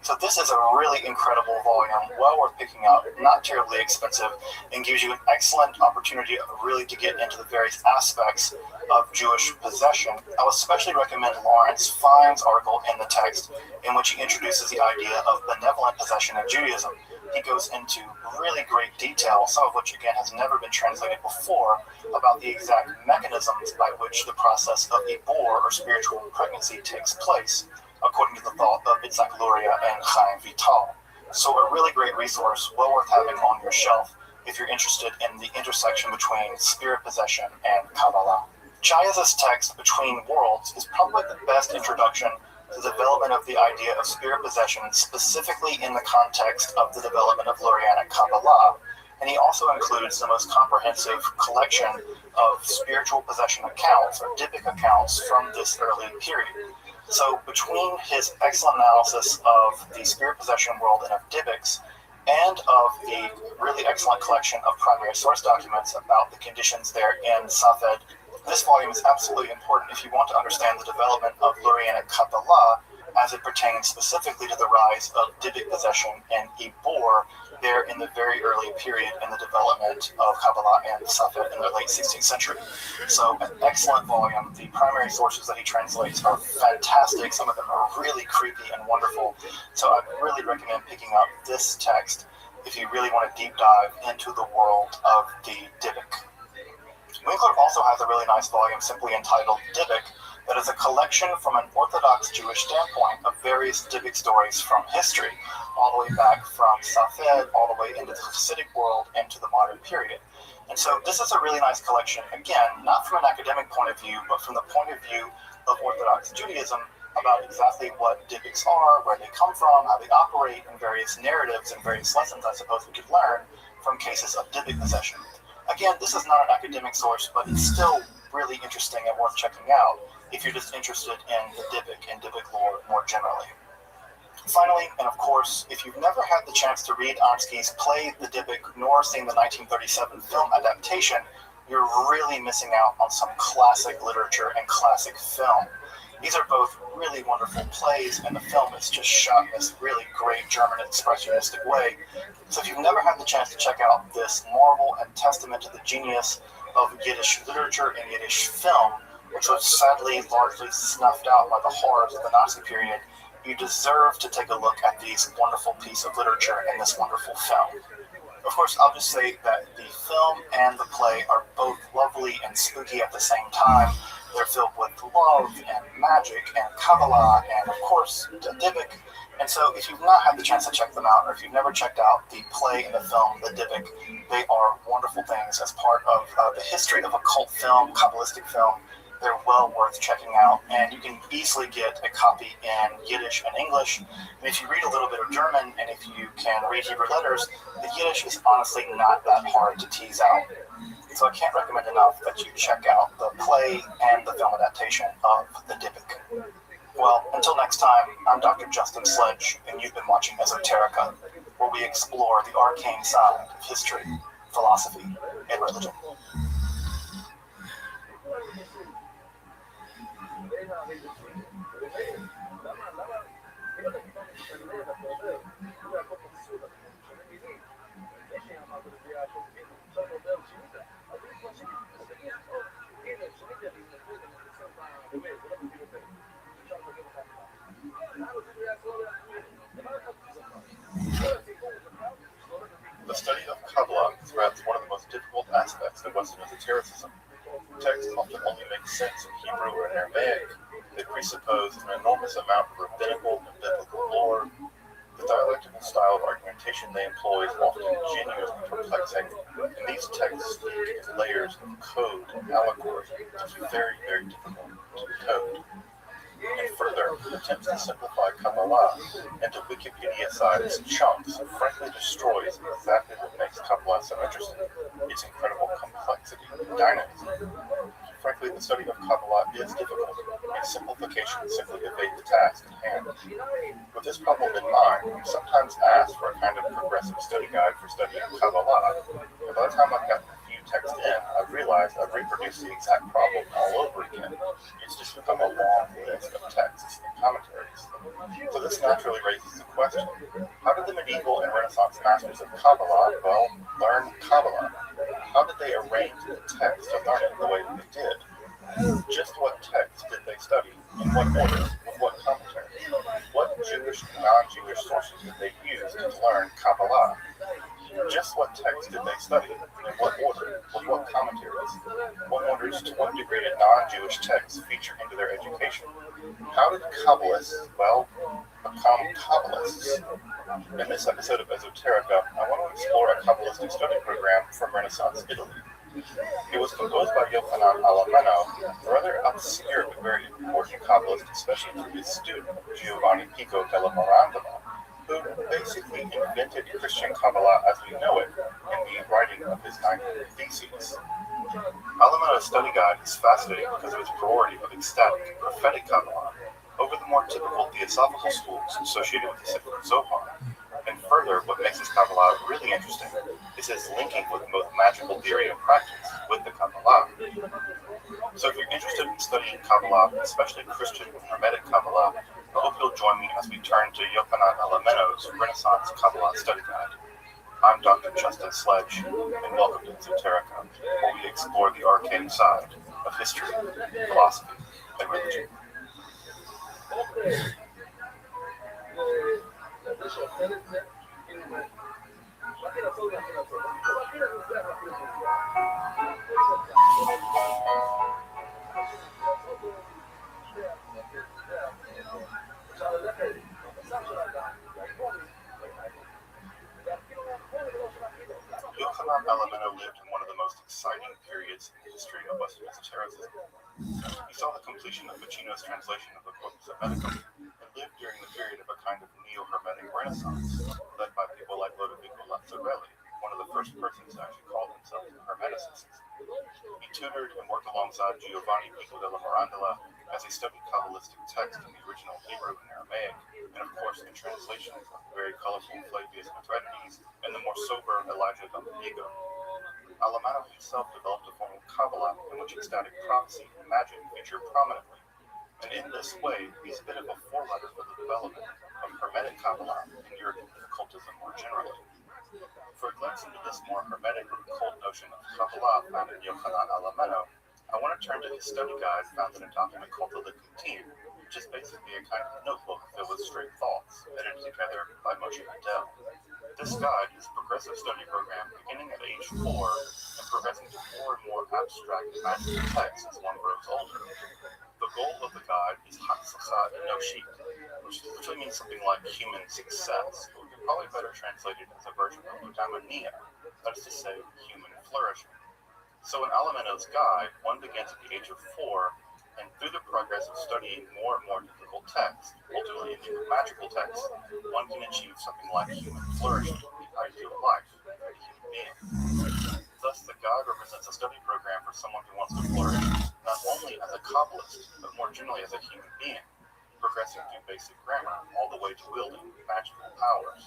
So this is a really incredible volume, well worth picking up, not terribly expensive, and gives you an excellent opportunity really to get into the various aspects of Jewish possession. I would especially recommend Lawrence Fine's article in the text, in which he introduces the idea of benevolent possession in Judaism. He goes into really great detail, some of which again has never been translated before, about the exact mechanisms by which the process of Ibor, or spiritual pregnancy, takes place, according to the thought of Itzhak Luria and Chaim Vital. So a really great resource, well worth having on your shelf if you're interested in the intersection between spirit possession and Kabbalah. Chayez's text, Between Worlds, is probably the best introduction to the development of the idea of spirit possession, specifically in the context of the development of Lurianic Kabbalah. And he also includes the most comprehensive collection of spiritual possession accounts, or Dybbuk accounts, from this early period. So between his excellent analysis of the spirit possession world and of Dybbuks, and of the really excellent collection of primary source documents about the conditions there in Safed, this volume is absolutely important if you want to understand the development of Lurianic Kabbalah as it pertains specifically to the rise of Dybbuk possession and Ibor there in the very early period in the development of Kabbalah and Safed in the late 16th century. So an excellent volume. The primary sources that he translates are fantastic. Some of them are really creepy and wonderful. So I really recommend picking up this text if you really want to deep dive into the world of the Dybbuk. Winkler also has a really nice volume simply entitled Dybbuk that is a collection from an Orthodox Jewish standpoint of various Dybbuk stories from history, all the way back from Safed, all the way into the Hasidic world, into the modern period. And so this is a really nice collection, again, not from an academic point of view, but from the point of view of Orthodox Judaism about exactly what Dybbuks are, where they come from, how they operate, and various narratives and various lessons I suppose we could learn from cases of Dybbuk possession. Again, this is not an academic source, but it's still really interesting and worth checking out if you're just interested in the Dybbuk and Dybbuk lore more generally. Finally, and of course, if you've never had the chance to read Arnsky's play The Dybbuk nor seen the 1937 film adaptation, you're really missing out on some classic literature and classic film. These are both really wonderful plays, and the film is just shot in this really great German expressionistic way. So if you've never had the chance to check out this marvel and testament to the genius of Yiddish literature and Yiddish film, which was sadly largely snuffed out by the horrors of the Nazi period, you deserve to take a look at these wonderful piece of literature and this wonderful film. Of course, I'll just say that the film and the play are both lovely and spooky at the same time. They're filled with love and magic and Kabbalah and, of course, the Dybbuk. And so if you've not had the chance to check them out, or if you've never checked out the play and the film, The Dybbuk, they are wonderful things as part of the history of occult film, Kabbalistic film. They're well worth checking out, and you can easily get a copy in Yiddish and English. And if you read a little bit of German, and if you can read Hebrew letters, the Yiddish is honestly not that hard to tease out. So I can't recommend enough that you check out the play and the film adaptation of The Dybbuk. Well, until next time, I'm Dr. Justin Sledge, and you've been watching Esoterica, where we explore the arcane side of history, philosophy, and religion. The study of Kabbalah is perhaps one of the most difficult aspects of Western esotericism. Texts often only make sense in Hebrew or in Aramaic. They presuppose an enormous amount of rabbinical and biblical lore. The dialectical style of argumentation they employ is often genuinely perplexing, and these texts speak in layers of code and allegory that is very, very difficult to decode. And further, attempts to simplify Kabbalah into Wikipedia-sized chunks frankly destroys exactly what makes Kabbalah so interesting, its incredible complexity and dynamism. Frankly, the study of Kabbalah is difficult, and simplification simply evades the task at hand. With this problem in mind, I'm sometimes asked for a kind of progressive study guide for studying Kabbalah, and by the time I've gotten a few texts in, I've realized I've reproduced the exact problem all over again. It's just become a long list of texts and commentaries. So this naturally raises the question, how did the medieval and Renaissance masters of Kabbalah, learn Kabbalah? How did they arrange the text to learn it the way that they did? Just what text did they study? In what order? With what commentary? What Jewish and non-Jewish sources did they use to learn Kabbalah? Just what text did they study? In what order? With what commentaries? One wonders to what degree did non-Jewish texts feature into their education? How did Kabbalists, become Kabbalists? In this episode of Esoterica, I want to explore a Kabbalistic study program from Renaissance Italy. It was composed by Yochanan Alameno, a rather obscure but very important Kabbalist, especially through his student, Giovanni Pico della Mirandola, who basically invented Christian Kabbalah as we know it in the writing of his 9 Theses. Alameno's study guide is fascinating because of its priority of ecstatic, prophetic Kabbalah over the more typical theosophical schools associated with the Sefer Zohar. And further, what makes his Kabbalah really interesting is his linking with both magical theory and practice with the Kabbalah. So if you're interested in studying Kabbalah, especially Christian and Hermetic Kabbalah, I I hope you'll join me as we turn to Yochanan Alameno's Renaissance Kabbalah Study Guide. I'm Dr. Justin Sledge, and welcome to Esoterica, where we explore the arcane side of history, philosophy, and religion. Yochanan Alameno lived in one of the most exciting periods in the history of Western esotericism. He saw the completion of Ficino's translation of the Corpus Hermeticum and lived during the period of a kind of neo-Hermetic renaissance, led by people like Lodovico Lazzarelli, one of the first persons to actually call themselves Hermeticists. He tutored and worked alongside Giovanni Pico della Mirandola as he studied Kabbalistic texts in the original Hebrew and Aramaic, and of course in translations of the very colorful Flavius Mithridates and the more sober Elijah Donndigo. Alamano himself developed a form of Kabbalah in which ecstatic prophecy and magic feature prominently, and in this way he's a bit of a forerunner for the development of Hermetic Kabbalah and European occultism more generally. For a glimpse into this more Hermetic or occult notion of Kabbalah found in Yochanan Alameno, I want to turn to his study guide found in a document called the Likkutei, which is basically a kind of notebook filled with straight thoughts, edited together by Moshe Adel. This guide is a progressive study program beginning at age 4 and progressing to more and more abstract magical texts as one grows older. The goal of the guide is Hatzlachat Enoshit, which literally means something like human success, but we could probably better translate it as a version of eudaimonia, that is to say, human flourishing. So in Alameno's guide, one begins at the age of 4, and through the progress of studying more and more difficult texts, ultimately into magical texts, one can achieve something like human flourishing, the ideal life for a human being. Thus, the guide represents a study program for someone who wants to flourish not only as a Kabbalist, but more generally as a human being, progressing through basic grammar all the way to wielding magical powers.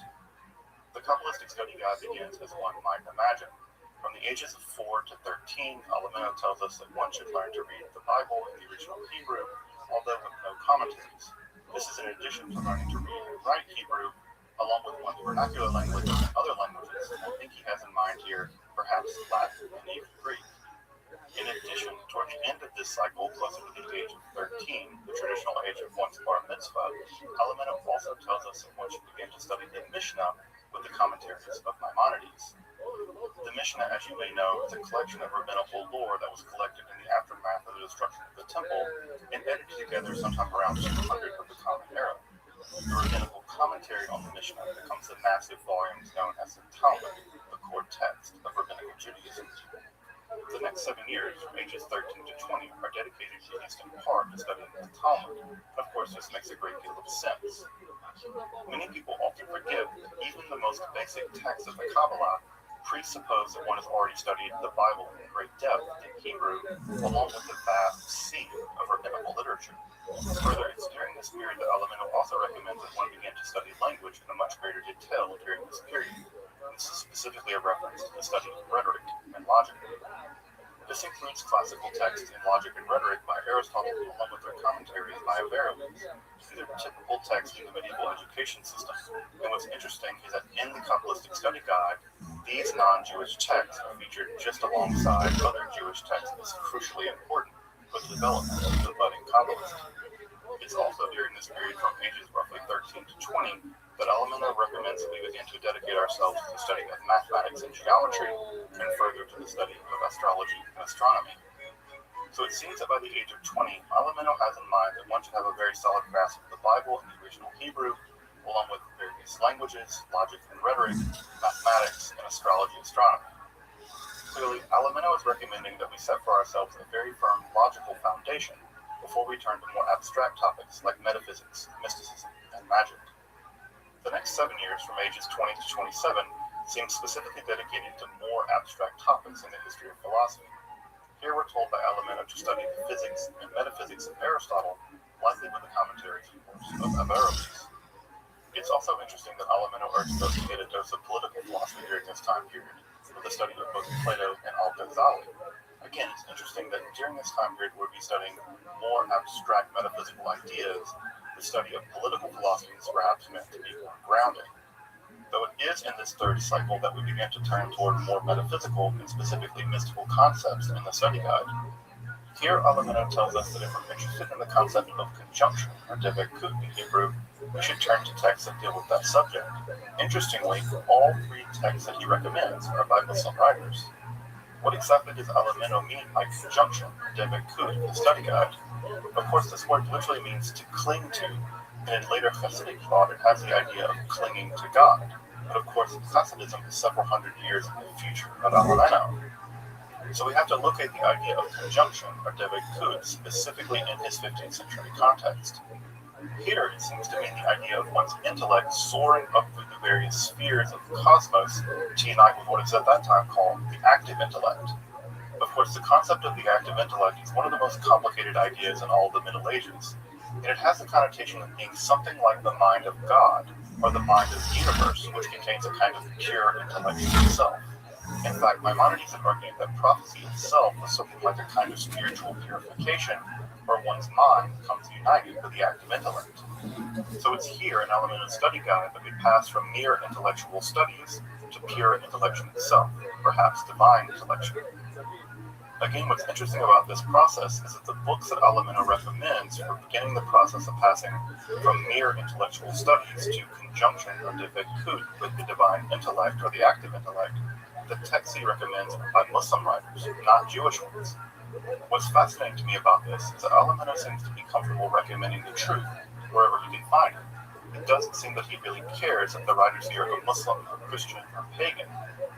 The Kabbalistic study guide begins as one might imagine. From the ages of 4 to 13, Alameno tells us that one should learn to read the Bible in the original Hebrew, although with no commentaries. This is in addition to learning to read and write Hebrew, along with one's vernacular language and other languages, and I think he has in mind here perhaps Latin and even Greek. In addition, toward the end of this cycle, closer to the age of 13, the traditional age of one's bar mitzvah, Alameno also tells us that one should begin to study the Mishnah with the commentaries of Maimonides. The Mishnah, as you may know, is a collection of rabbinical lore that was collected in the aftermath of the destruction of the temple and edited together sometime around 200 of the Common Era. The rabbinical commentary on the Mishnah becomes the massive volumes known as the Talmud, the core text of rabbinical Judaism. The next 7 years, from ages 13 to 20, are dedicated at least in part to studying the Talmud. Of course, this makes a great deal of sense. Many people often forget that even the most basic texts of the Kabbalah presuppose that one has already studied the Bible in great depth in Hebrew, along with the vast sea of rabbinical literature. Further, it's during this period that Alameno also recommends that one begin to study language in a much greater detail during this period. This is specifically a reference to the study of rhetoric and logic. This includes classical texts in logic and rhetoric by Aristotle, along with their commentaries by Averroes. These are typical texts in the medieval education system. And what's interesting is that in the Kabbalistic study guide, these non-Jewish texts are featured just alongside other Jewish texts as crucially important for the development of the budding Kabbalist. It's also during this period from ages roughly 13 to 20 that Alameno recommends that we begin to dedicate ourselves to the study of mathematics and geometry, and further to the study of astrology and astronomy. So it seems that by the age of 20, Alameno has in mind that one should have a very solid grasp of the Bible in the original Hebrew, along with various languages, logic and rhetoric, mathematics, and astrology and astronomy. Clearly, Alameno is recommending that we set for ourselves a very firm logical foundation before we turn to more abstract topics like metaphysics, mysticism, and magic. The next 7 years, from ages 20 to 27, seem specifically dedicated to more abstract topics in the history of philosophy. Here we're told by Alameno to study the physics and metaphysics of Aristotle, likely with the commentaries, of course, of Averroes. It's also interesting that Alameno urges us to get a dose of political philosophy during this time period, with the study of both Plato and Al-Ghazali. Again, it's interesting that during this time period we'll be studying more abstract metaphysical ideas. The the study of political philosophy is perhaps meant to be more grounded. Though it is in this third cycle that we begin to turn toward more metaphysical and specifically mystical concepts in the study guide. Here, Alamino tells us that if we're interested in the concept of conjunction, or devekut in Hebrew, we should turn to texts that deal with that subject. Interestingly, all three texts that he recommends are by Muslim writers. What exactly does Alamino mean by conjunction, or devekut, in the study guide? Of course, this word literally means to cling to, and in later Hasidic thought, it has the idea of clinging to God. But of course, Hasidism is several hundred years in the future of Alamino. So we have to locate the idea of conjunction, or devekut, specifically in his 15th century context. Here, it seems to mean the idea of one's intellect soaring up through the various spheres of the cosmos to unite with what is at that time called the active intellect. Of course, the concept of the active intellect is one of the most complicated ideas in all of the Middle Ages, and it has the connotation of being something like the mind of God, or the mind of the universe, which contains a kind of pure intellect itself. In fact, Maimonides had argued that prophecy itself was something like a kind of spiritual purification, where one's mind becomes united with the active intellect. So it's here in Alamino's study guide that we pass from mere intellectual studies to pure intellection itself, perhaps divine intellection. Again, what's interesting about this process is that the books that Alamino recommends for beginning the process of passing from mere intellectual studies to conjunction or devekut with the divine intellect or the active intellect, the texts he recommends are by Muslim writers, not Jewish ones. What's fascinating to me about this is that Alamino seems to be comfortable recommending the truth wherever he can find it. It doesn't seem that he really cares if the writers here are Muslim or Christian or pagan.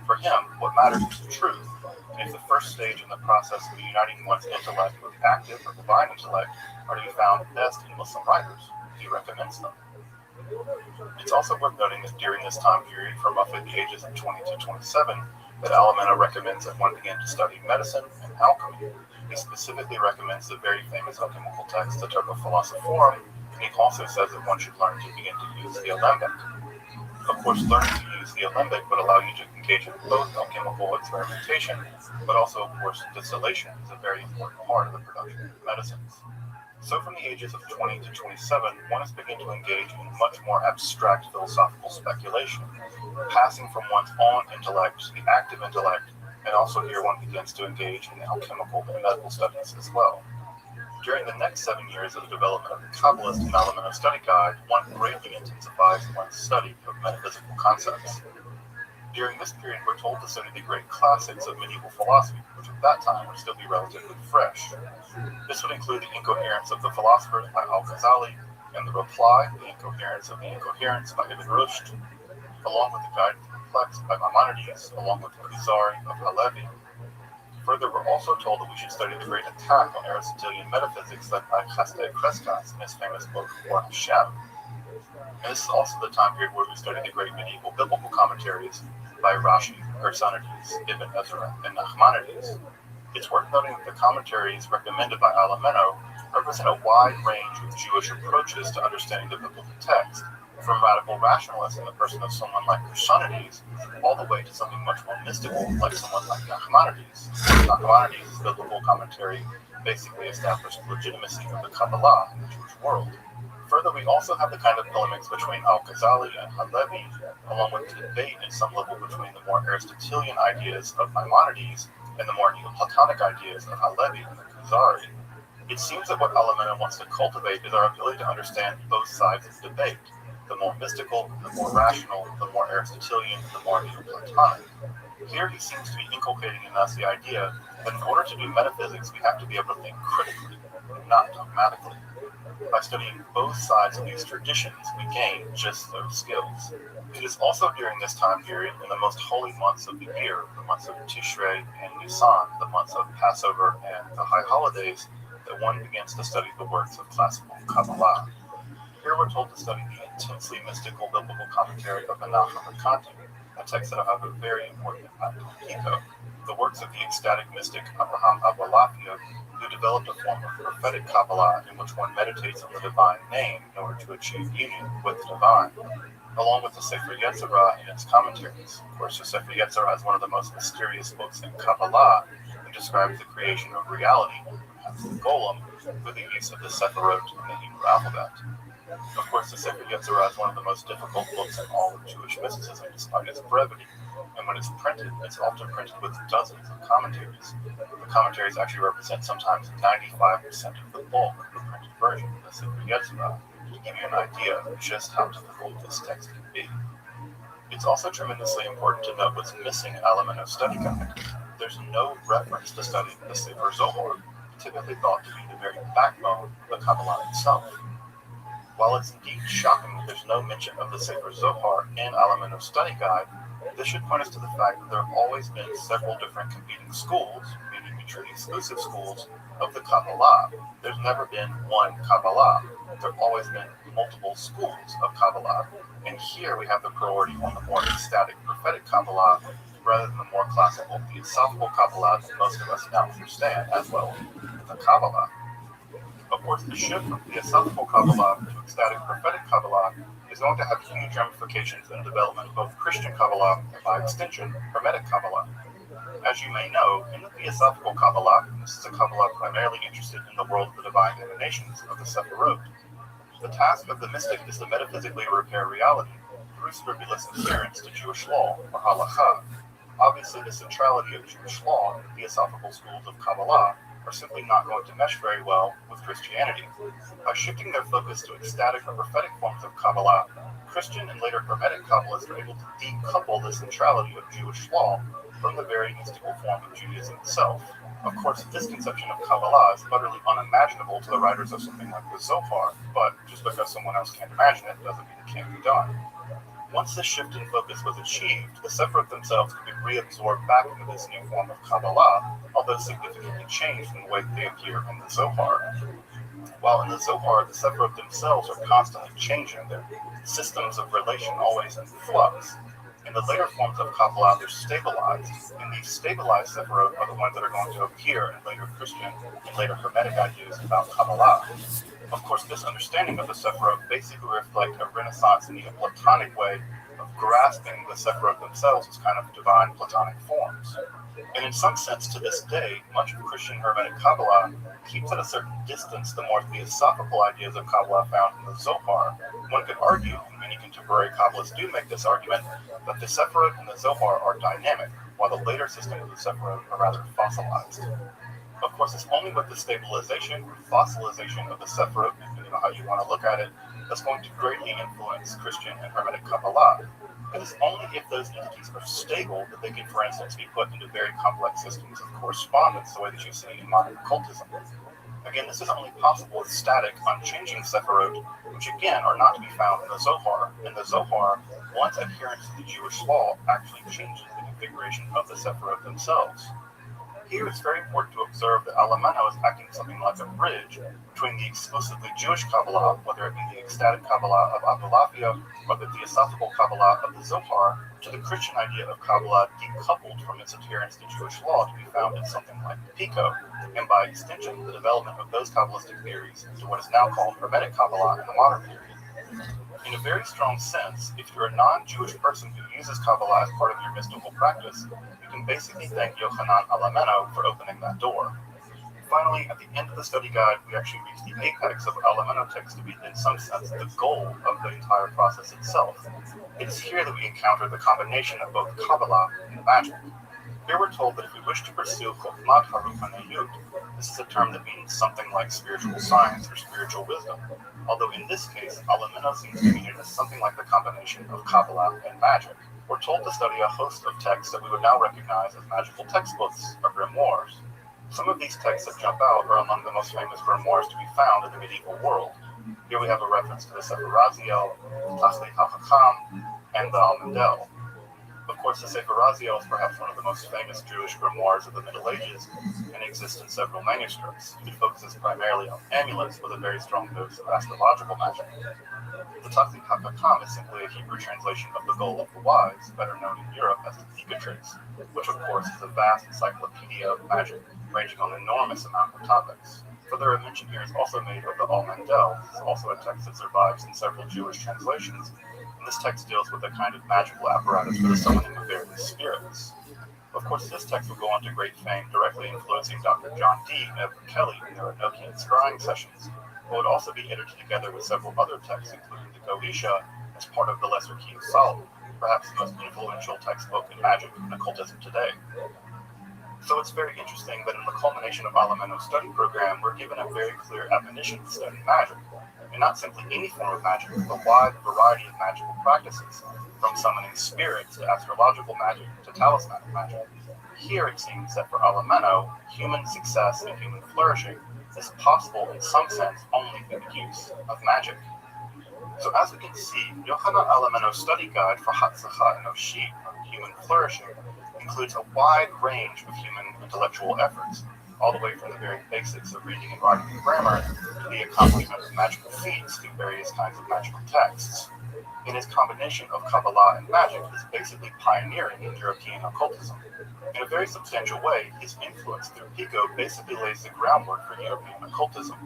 For him, what matters is the truth. And if the first stage in the process of uniting one's intellect with active or divine intellect are to be found best in Muslim writers, he recommends them. It's also worth noting that during this time period, from roughly the ages of 20 to 27, that Alamino recommends that one begin to study medicine and alchemy. He specifically recommends the very famous alchemical text, the Turco Philosophorum, and he also says that one should learn to begin to use the alembic. Of course, learning to use the alembic would allow you to engage in both alchemical experimentation, but also, of course, distillation is a very important part of the production of medicines. So from the ages of 20 to 27, one is beginning to engage in much more abstract philosophical speculation, passing from one's own intellect to the active intellect, and also here one begins to engage in alchemical and medical studies as well. During the next 7 years of the development of the Kabbalist and Alamino study guide, one greatly intensifies one's study of metaphysical concepts. During this period, we're told to study the great classics of medieval philosophy, which at that time would still be relatively fresh. This would include the Incoherence of the Philosophers by Al-Ghazali, and the Reply, the Incoherence of the Incoherence by Ibn Rushd, along with the Guide to the Complex by Maimonides, along with the Kuzari of Halevi. Further, we're also told that we should study the great attack on Aristotelian metaphysics led by Chassidei Crescas in his famous book, Or Hashem. And this is also the time period where we study the great medieval biblical commentaries by Rashi, Gersonides, Ibn Ezra, and Nachmanides. It's worth noting that the commentaries recommended by Alamino represent a wide range of Jewish approaches to understanding the biblical text, from radical rationalists in the person of someone like Gersonides, all the way to something much more mystical, like someone like Nachmanides. Nachmanides' biblical commentary basically established the legitimacy of the Kabbalah in the Jewish world. Further, we also have the kind of polemics between Al-Ghazali and Halevi, along with the debate at some level between the more Aristotelian ideas of Maimonides and the more Neoplatonic ideas of Halevi and the Kuzari. It seems that what Alamino wants to cultivate is our ability to understand both sides of the debate, the more mystical, the more rational, the more Aristotelian, the more Neoplatonic. Here he seems to be inculcating in us the idea that in order to do metaphysics, we have to be able to think critically, not dogmatically. By studying both sides of these traditions, we gain just those skills. It is also during this time period, in the most holy months of the year, the months of Tishrei and Nisan, the months of Passover and the high holidays, that one begins to study the works of classical Kabbalah. Here we're told to study the intensely mystical biblical commentary of Menachem HaKanti, a text that will have a very important impact on Pico, the works of the ecstatic mystic Abraham Abulafia, who developed a form of prophetic Kabbalah in which one meditates on the divine name in order to achieve union with the divine, along with the Sefer Yetzirah and its commentaries. Of course, the Sefer Yetzirah is one of the most mysterious books in Kabbalah and describes the creation of reality, Golem with the use of the Sephirot in the Hebrew alphabet. Of course, the Sefer Yetzirah is one of the most difficult books in all of Jewish mysticism, despite its brevity. And when it's printed, it's often printed with dozens of commentaries. The commentaries actually represent sometimes 95% of the bulk of the printed version of the Sefer Yetzirah, to give you an idea of just how difficult this text can be. It's also tremendously important to note what's missing in Alamano's study guide. There's no reference to studying the Sefer Zohar, typically thought to be the very backbone of the Kabbalah itself. While it's indeed shocking that there's no mention of the Sefer Zohar in Alamano's study guide, this should point us to the fact that there have always been several different competing schools, meaning mutually exclusive schools, of the Kabbalah. There's never been one Kabbalah. There have always been multiple schools of Kabbalah. And here we have the priority on the more ecstatic prophetic Kabbalah rather than the more classical theosophical Kabbalah that most of us now understand as well as the Kabbalah. Of course, the shift from theosophical Kabbalah to ecstatic prophetic Kabbalah is going to have huge ramifications in the development of both Christian Kabbalah and, by extension, Hermetic Kabbalah. As you may know, in the theosophical Kabbalah, this is a Kabbalah primarily interested in the world of the divine emanations of the Sephirot. The task of the mystic is to metaphysically repair reality through scrupulous adherence to Jewish law, or halakha. Obviously, the centrality of Jewish law in the theosophical schools of Kabbalah are simply not going to mesh very well with Christianity. By shifting their focus to ecstatic or prophetic forms of Kabbalah, Christian and later Hermetic Kabbalists are able to decouple the centrality of Jewish law from the very mystical form of Judaism itself. Of course, this conception of Kabbalah is utterly unimaginable to the writers of something like the Zohar, but just because someone else can't imagine it doesn't mean it can't be done. Once this shift in focus was achieved, the Sephirot themselves could be reabsorbed back into this new form of Kabbalah, although significantly changed in the way they appear in the Zohar. While in the Zohar, the Sephirot themselves are constantly changing, their systems of relation always in flux. In the later forms of Kabbalah, they're stabilized, and these stabilized Sephirot are the ones that are going to appear in later Christian and later Hermetic ideas about Kabbalah. Of course, this understanding of the Sephirot basically reflects a Renaissance Neoplatonic way of grasping the Sephirot themselves as kind of divine Platonic forms. And in some sense, to this day, much of Christian Hermetic Kabbalah keeps at a certain distance the more theosophical ideas of Kabbalah found in the Zohar. One could argue, and many contemporary Kabbalists do make this argument, that the Sephirot and the Zohar are dynamic, while the later systems of the Sephirot are rather fossilized. Of course, it's only with the stabilization or fossilization of the Sephirot, depending on how you want to look at it, that's going to greatly influence Christian and Hermetic Kabbalah. It is only if those entities are stable that they can, for instance, be put into very complex systems of correspondence, the way that you see in modern occultism. Again, this is only possible with static, unchanging Sephirot, which again are not to be found in the Zohar. In the Zohar, one's adherence to the Jewish law actually changes the configuration of the Sephirot themselves. Here, it's very important to observe that Alamano is acting something like a bridge between the exclusively Jewish Kabbalah, whether it be the ecstatic Kabbalah of Abulafia or the theosophical Kabbalah of the Zohar, to the Christian idea of Kabbalah decoupled from its adherence to Jewish law to be found in something like Pico, and by extension, the development of those Kabbalistic theories into what is now called Hermetic Kabbalah in the modern period. In a very strong sense, if you're a non-Jewish person who uses Kabbalah as part of your mystical practice, you can basically thank Yochanan Alameno for opening that door. Finally, at the end of the study guide, we actually reach the apex of Alameno text to be, in some sense, the goal of the entire process itself. It is here that we encounter the combination of both Kabbalah and magic. Here we're told that if we wish to pursue Chokhmat Harufanayut, this is a term that means something like spiritual science or spiritual wisdom, although in this case, Alameno seems to mean it as something like the combination of Kabbalah and magic. We're told to study a host of texts that we would now recognize as magical textbooks or grimoires. Some of these texts that jump out are among the most famous grimoires to be found in the medieval world. Here we have a reference to the Sefer Raziel, Tachleit HaChacham, and the Almendel. Of course, the Sefer Raziel is perhaps one of the most famous Jewish grimoires of the Middle Ages and exists in several manuscripts. It focuses primarily on amulets with a very strong dose of astrological magic. The Tachleit HaChacham is simply a Hebrew translation of the Goal of the Wise, better known in Europe as the Gigatrix, which of course is a vast encyclopedia of magic, ranging on an enormous amount of topics. Further mention here is also made of the Almendel. This is also a text that survives in several Jewish translations. And this text deals with a kind of magical apparatus for the summoning of various spirits. Of course, this text would go on to great fame, directly influencing Dr. John Dee and Edward Kelly in their Enochian scrying sessions, but would also be edited together with several other texts, including the Goetia, as part of the Lesser Key of Solomon, perhaps the most influential textbook in magic and occultism today. So it's very interesting that in the culmination of Alameno's study program, we're given a very clear admonition to study magic, and not simply any form of magic, but a wide variety of magical practices, from summoning spirits to astrological magic to talismanic magic. Here it seems that for Alameno, human success and human flourishing is possible in some sense only through the use of magic. So as we can see, Yochanan Alameno's study guide for Hatzacha and Oshit on human flourishing includes a wide range of human intellectual efforts, all the way from the very basics of reading and writing and grammar to the accomplishment of magical feats through various kinds of magical texts. In his combination of Kabbalah and magic is basically pioneering in European occultism. In a very substantial way, his influence through Pico basically lays the groundwork for European occultism.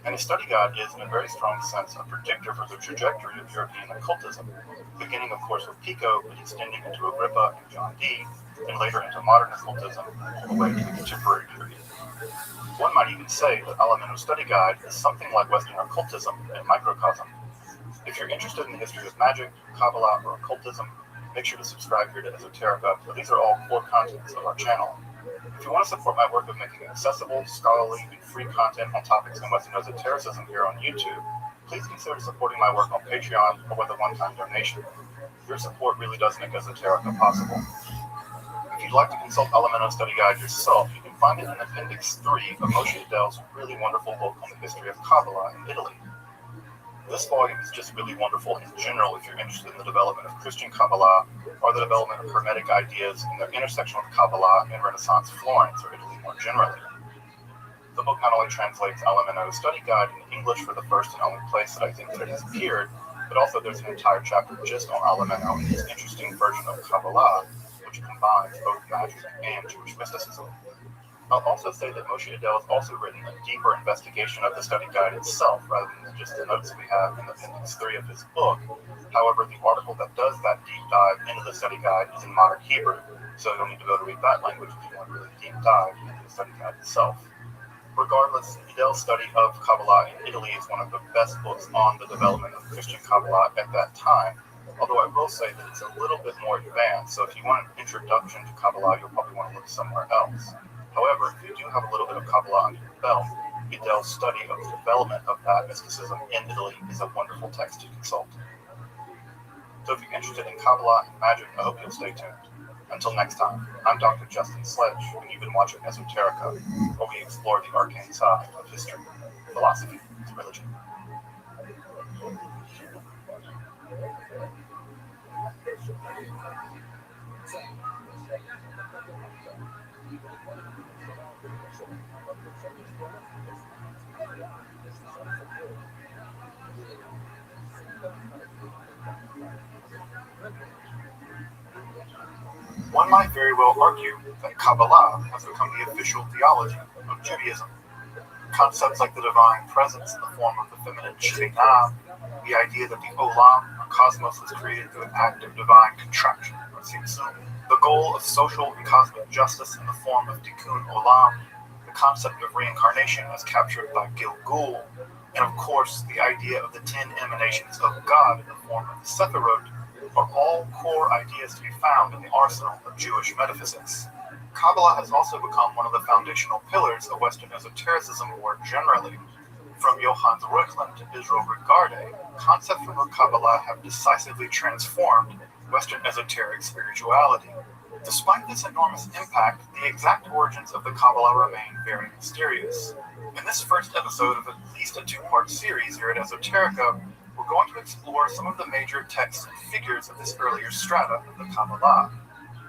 And his study guide is, in a very strong sense, a predictor for the trajectory of European occultism, beginning, of course, with Pico, but extending into Agrippa and John Dee, and later into modern occultism, all the way to the contemporary period. One might even say that Alameno's study guide is something like Western occultism in microcosm. If you're interested in the history of magic, Kabbalah, or occultism, make sure to subscribe here to Esoterica, for these are all core contents of our channel. If you want to support my work of making accessible, scholarly, and free content on topics in Western esotericism here on YouTube, please consider supporting my work on Patreon or with a one-time donation. Your support really does make Esoterica possible. If you'd like to consult Alameno's study guide yourself, you can find it in Appendix 3 of Moshe Iddel's really wonderful book on the history of Kabbalah in Italy. This volume is just really wonderful in general if you're interested in the development of Christian Kabbalah or the development of Hermetic ideas and their intersection with Kabbalah in Renaissance Florence or Italy more generally. The book not only translates Alameno's study guide in English for the first and only place that I think that it has appeared, but also there's an entire chapter just on Alameno and his interesting version of Kabbalah, which combines both magic and Jewish mysticism. I'll also say that Moshe Iddel has also written a deeper investigation of the study guide itself, rather than just the notes we have in Appendix 3 of his book. However, the article that does that deep dive into the study guide is in modern Hebrew, so you don't need to go to read that language if you want a really deep dive into the study guide itself. Regardless, Iddel's study of Kabbalah in Italy is one of the best books on the development of Christian Kabbalah at that time, although I will say that it's a little bit more advanced, so if you want an introduction to Kabbalah, you'll probably want to look somewhere else. However, if you do have a little bit of Kabbalah under your belt, Iddel's study of the development of that mysticism in Italy is a wonderful text to consult. So if you're interested in Kabbalah and magic, I hope you'll stay tuned. Until next time, I'm Dr. Justin Sledge, and you've been watching Esoterica, where we explore the arcane side of history, philosophy, and religion. One might very well argue that Kabbalah has become the official theology of Judaism. Concepts like the divine presence in the form of the feminine Shekhinah, the idea that the Olam, or cosmos, was created through an act of divine contraction, or tzimtzum, the goal of social and cosmic justice in the form of Tikkun Olam, the concept of reincarnation as captured by Gilgul, and of course the idea of the 10 emanations of God in the form of the Sephirot, are all core ideas to be found in the arsenal of Jewish metaphysics. Kabbalah has also become one of the foundational pillars of Western esotericism more generally. From Johannes Reuchlin to Israel Regardie, concepts from Kabbalah have decisively transformed Western esoteric spirituality. Despite this enormous impact, the exact origins of the Kabbalah remain very mysterious. In this first episode of at least a two-part series here at Esoterica, we're going to explore some of the major texts and figures of this earlier strata of the Kabbalah.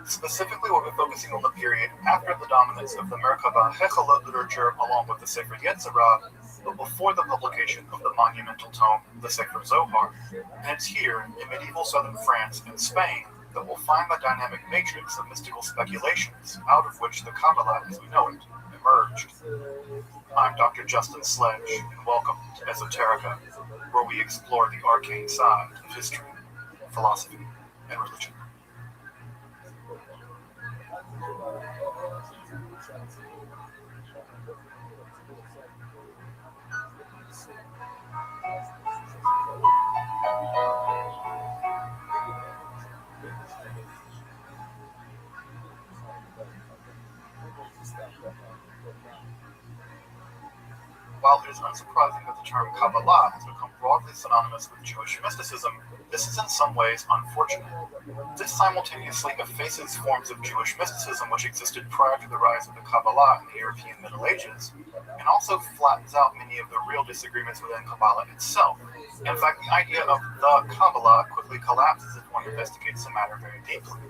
Specifically, we'll be focusing on the period after the dominance of the Merkabah Hechelot literature along with the Sefer Yetzirah, but before the publication of the monumental tome, the Sefer Zohar. And it's here, in medieval southern France and Spain, that we'll find the dynamic matrix of mystical speculations, out of which the Kabbalah as we know it emerged. I'm Dr. Justin Sledge, and welcome to Esoterica, where we explore the arcane side of history, philosophy, and religion. While it is unsurprising that the term Kabbalah has become broadly synonymous with Jewish mysticism, this is in some ways unfortunate. This simultaneously effaces forms of Jewish mysticism which existed prior to the rise of the Kabbalah in the European Middle Ages, and also flattens out many of the real disagreements within Kabbalah itself. In fact, the idea of the Kabbalah quickly collapses if one investigates the matter very deeply.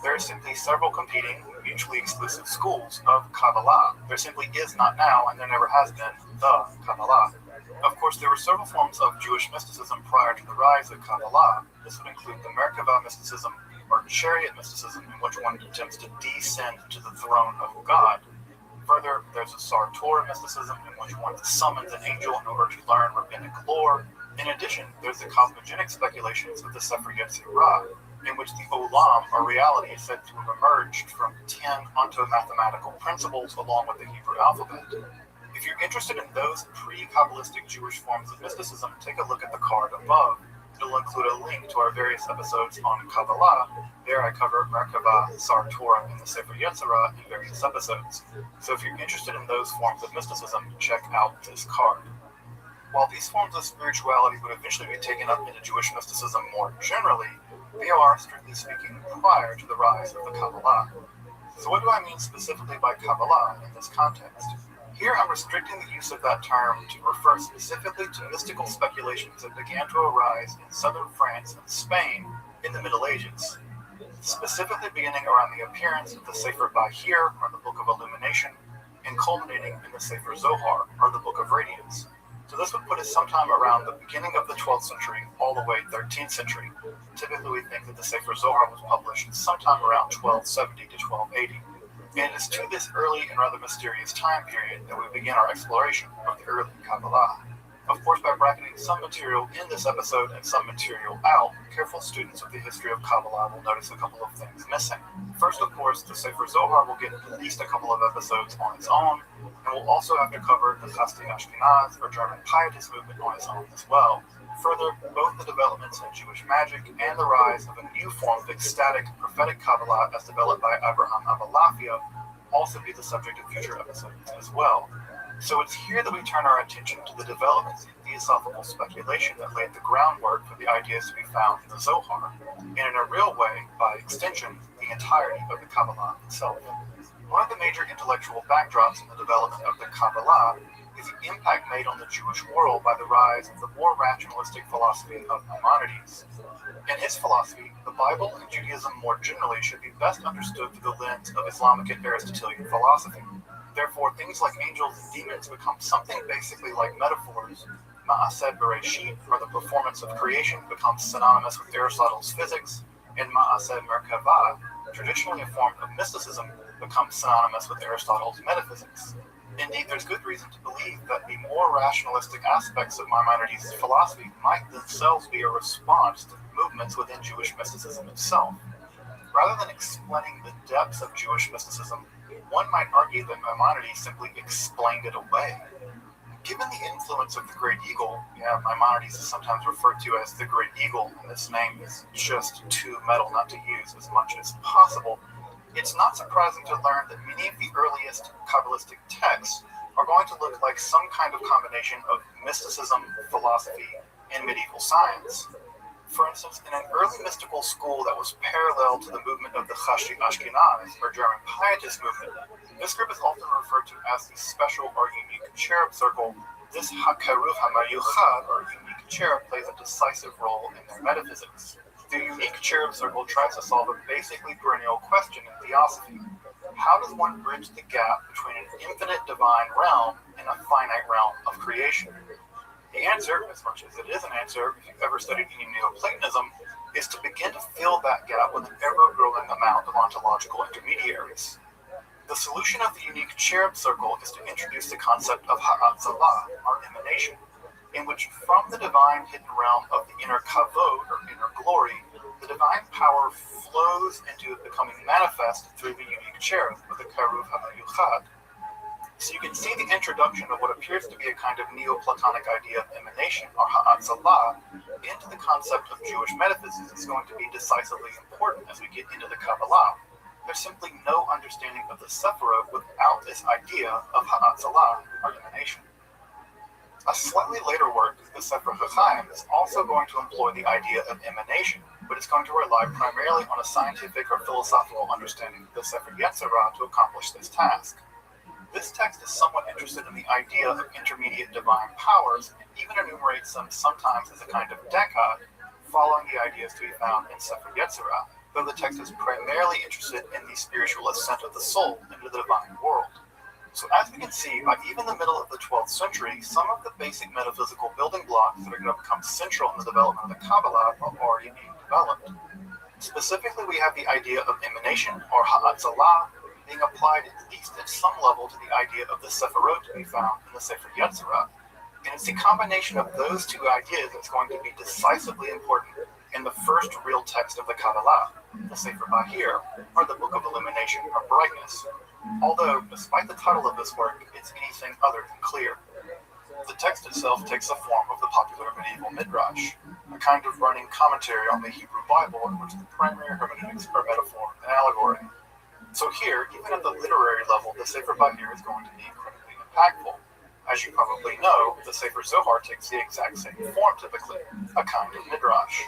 There are simply several competing, mutually exclusive schools of Kabbalah. There simply is not now, and there never has been, the Kabbalah. Of course, there were several forms of Jewish mysticism prior to the rise of Kabbalah. This would include the Merkava mysticism, or chariot mysticism, in which one attempts to descend to the throne of God. Further, there's a Sartor mysticism, in which one summons an angel in order to learn rabbinic lore. In addition, there's the cosmogenic speculations of the Sefer Yetzirah, in which the Olam, or reality, is said to have emerged from 10 onto-mathematical principles along with the Hebrew alphabet. If you're interested in those pre-Kabbalistic Jewish forms of mysticism, take a look at the card above. It'll include a link to our various episodes on Kabbalah. There I cover Merkava, Sartor, and the Sefer Yetzirah in various episodes. So if you're interested in those forms of mysticism, check out this card. While these forms of spirituality would eventually be taken up into Jewish mysticism more generally, they are, strictly speaking, prior to the rise of the Kabbalah. So what do I mean specifically by Kabbalah in this context? Here I'm restricting the use of that term to refer specifically to mystical speculations that began to arise in southern France and Spain in the Middle Ages, specifically beginning around the appearance of the Sefer Bahir, or the Book of Illumination, and culminating in the Sefer Zohar, or the Book of Radiance. So this would put us sometime around the beginning of the 12th century, all the way 13th century. Typically we think that the Sefer Zohar was published sometime around 1270 to 1280. And it is to this early and rather mysterious time period that we begin our exploration of the early Kabbalah. Of course, by bracketing some material in this episode and some material out, careful students of the history of Kabbalah will notice a couple of things missing. First, of course, the Sefer Zohar will get at least a couple of episodes on its own, and we'll also have to cover the Chassidei Ashkenaz, or German Pietist movement, on its own as well. Further, both the developments in Jewish magic and the rise of a new form of ecstatic prophetic Kabbalah as developed by Abraham Abalafia also be the subject of future episodes as well. So it's here that we turn our attention to the developments in theosophical speculation that laid the groundwork for the ideas to be found in the Zohar, and in a real way, by extension, the entirety of the Kabbalah itself. One of the major intellectual backdrops in the development of the Kabbalah is the impact made on the Jewish world by the rise of the more rationalistic philosophy of Maimonides. In his philosophy, the Bible and Judaism more generally should be best understood through the lens of Islamic and Aristotelian philosophy. Therefore, things like angels and demons become something basically like metaphors. Ma'aseh Bereshit, or the performance of creation, becomes synonymous with Aristotle's physics, and Ma'aseh Merkava, traditionally a form of mysticism, becomes synonymous with Aristotle's metaphysics. Indeed, there's good reason to believe that the more rationalistic aspects of Maimonides' philosophy might themselves be a response to movements within Jewish mysticism itself. Rather than explaining the depths of Jewish mysticism, one might argue that Maimonides simply explained it away. Given the influence of the Great Eagle, Maimonides is sometimes referred to as the Great Eagle, and this name is just too metal not to use as much as possible, it's not surprising to learn that many of the earliest Kabbalistic texts are going to look like some kind of combination of mysticism, philosophy, and medieval science. For instance, in an early mystical school that was parallel to the movement of the Chassidei Ashkenaz, or German Pietist movement, this group is often referred to as the special or unique cherub circle. This HaKeruv HaMayuchad, or unique cherub, plays a decisive role in their metaphysics. The unique cherub circle tries to solve a basically perennial question in theosophy. How does one bridge the gap between an infinite divine realm and a finite realm of creation? The answer, as much as it is an answer, if you've ever studied any Neoplatonism, is to begin to fill that gap with an ever-growing amount of ontological intermediaries. The solution of the unique cherub circle is to introduce the concept of ha'atzalah, or emanation, in which from the divine hidden realm of the inner kavod, or inner glory, The divine power flows into becoming manifest through the unique cherub of the Karuv HaMiyuchad. So you can see the introduction of what appears to be a kind of Neoplatonic idea of emanation, or Ha'atzalah, into the concept of Jewish metaphysics is going to be decisively important as we get into the Kabbalah. There's simply no understanding of the Sephiroth without this idea of Ha'atzalah, or emanation. A slightly later work, the Sefer HaChaim, is also going to employ the idea of emanation, but it's going to rely primarily on a scientific or philosophical understanding of the Sefer Yetzirah to accomplish this task. This text is somewhat interested in the idea of intermediate divine powers, and even enumerates them sometimes as a kind of decad, following the ideas to be found in Sefer Yetzirah, though the text is primarily interested in the spiritual ascent of the soul into the divine world. So as we can see, by even the middle of the 12th century, some of the basic metaphysical building blocks that are going to become central in the development of the Kabbalah are already being developed. Specifically, we have the idea of emanation, or Ha'atzalah, being applied at least at some level to the idea of the Sephiroth to be found in the Sefer Yetzirah. And it's the combination of those two ideas that's going to be decisively important in the first real text of the Kabbalah, the Sefer Bahir, or the Book of Illumination or Brightness. Although, despite the title of this work, it's anything other than clear. The text itself takes the form of the popular medieval Midrash, a kind of running commentary on the Hebrew Bible in which the primary hermeneutics are metaphor and allegory. So here, even at the literary level, the Sefer Bahir is going to be incredibly impactful. As you probably know, the Sefer Zohar takes the exact same form typically, a kind of midrash.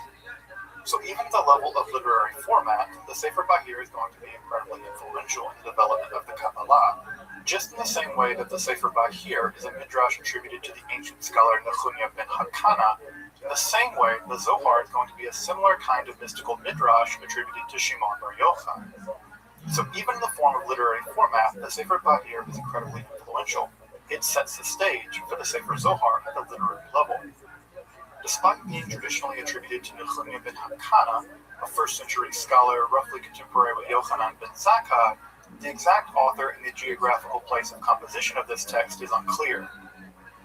So even at the level of literary format, the Sefer Bahir is going to be incredibly influential in the development of the Kabbalah, just in the same way that the Sefer Bahir is a midrash attributed to the ancient scholar Nechemia ben Hakana. In the same way, the Zohar is going to be a similar kind of mystical midrash attributed to Shimon bar Yochai. So even in the form of literary format, the Sefer Bahir is incredibly influential. It sets the stage for the Sefer Zohar at the literary level. Despite being traditionally attributed to Nechemia ben Hakana, a first-century scholar roughly contemporary with Yochanan ben Zakkai, the exact author and the geographical place of composition of this text is unclear.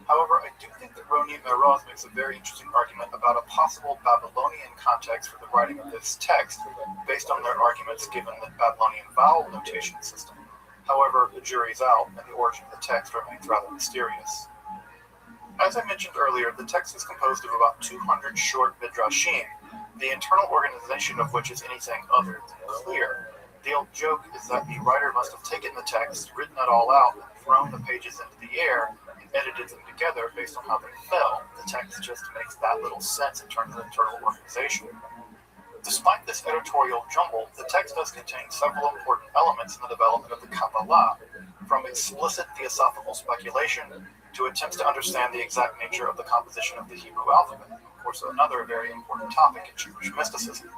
However, I do think that Roni Meroz makes a very interesting argument about a possible Babylonian context for the writing of this text, based on their arguments given the Babylonian vowel notation system. However, the jury's out, and the origin of the text remains rather mysterious. As I mentioned earlier, the text is composed of about 200 short midrashim, the internal organization of which is anything other than clear. The old joke is that the writer must have taken the text, written it all out, and thrown the pages into the air, and edited them together based on how they fell. The text just makes that little sense in terms of internal organization. Despite this editorial jumble, the text does contain several important elements in the development of the Kabbalah, from explicit theosophical speculation to attempts to understand the exact nature of the composition of the Hebrew alphabet, of course another very important topic in Jewish mysticism.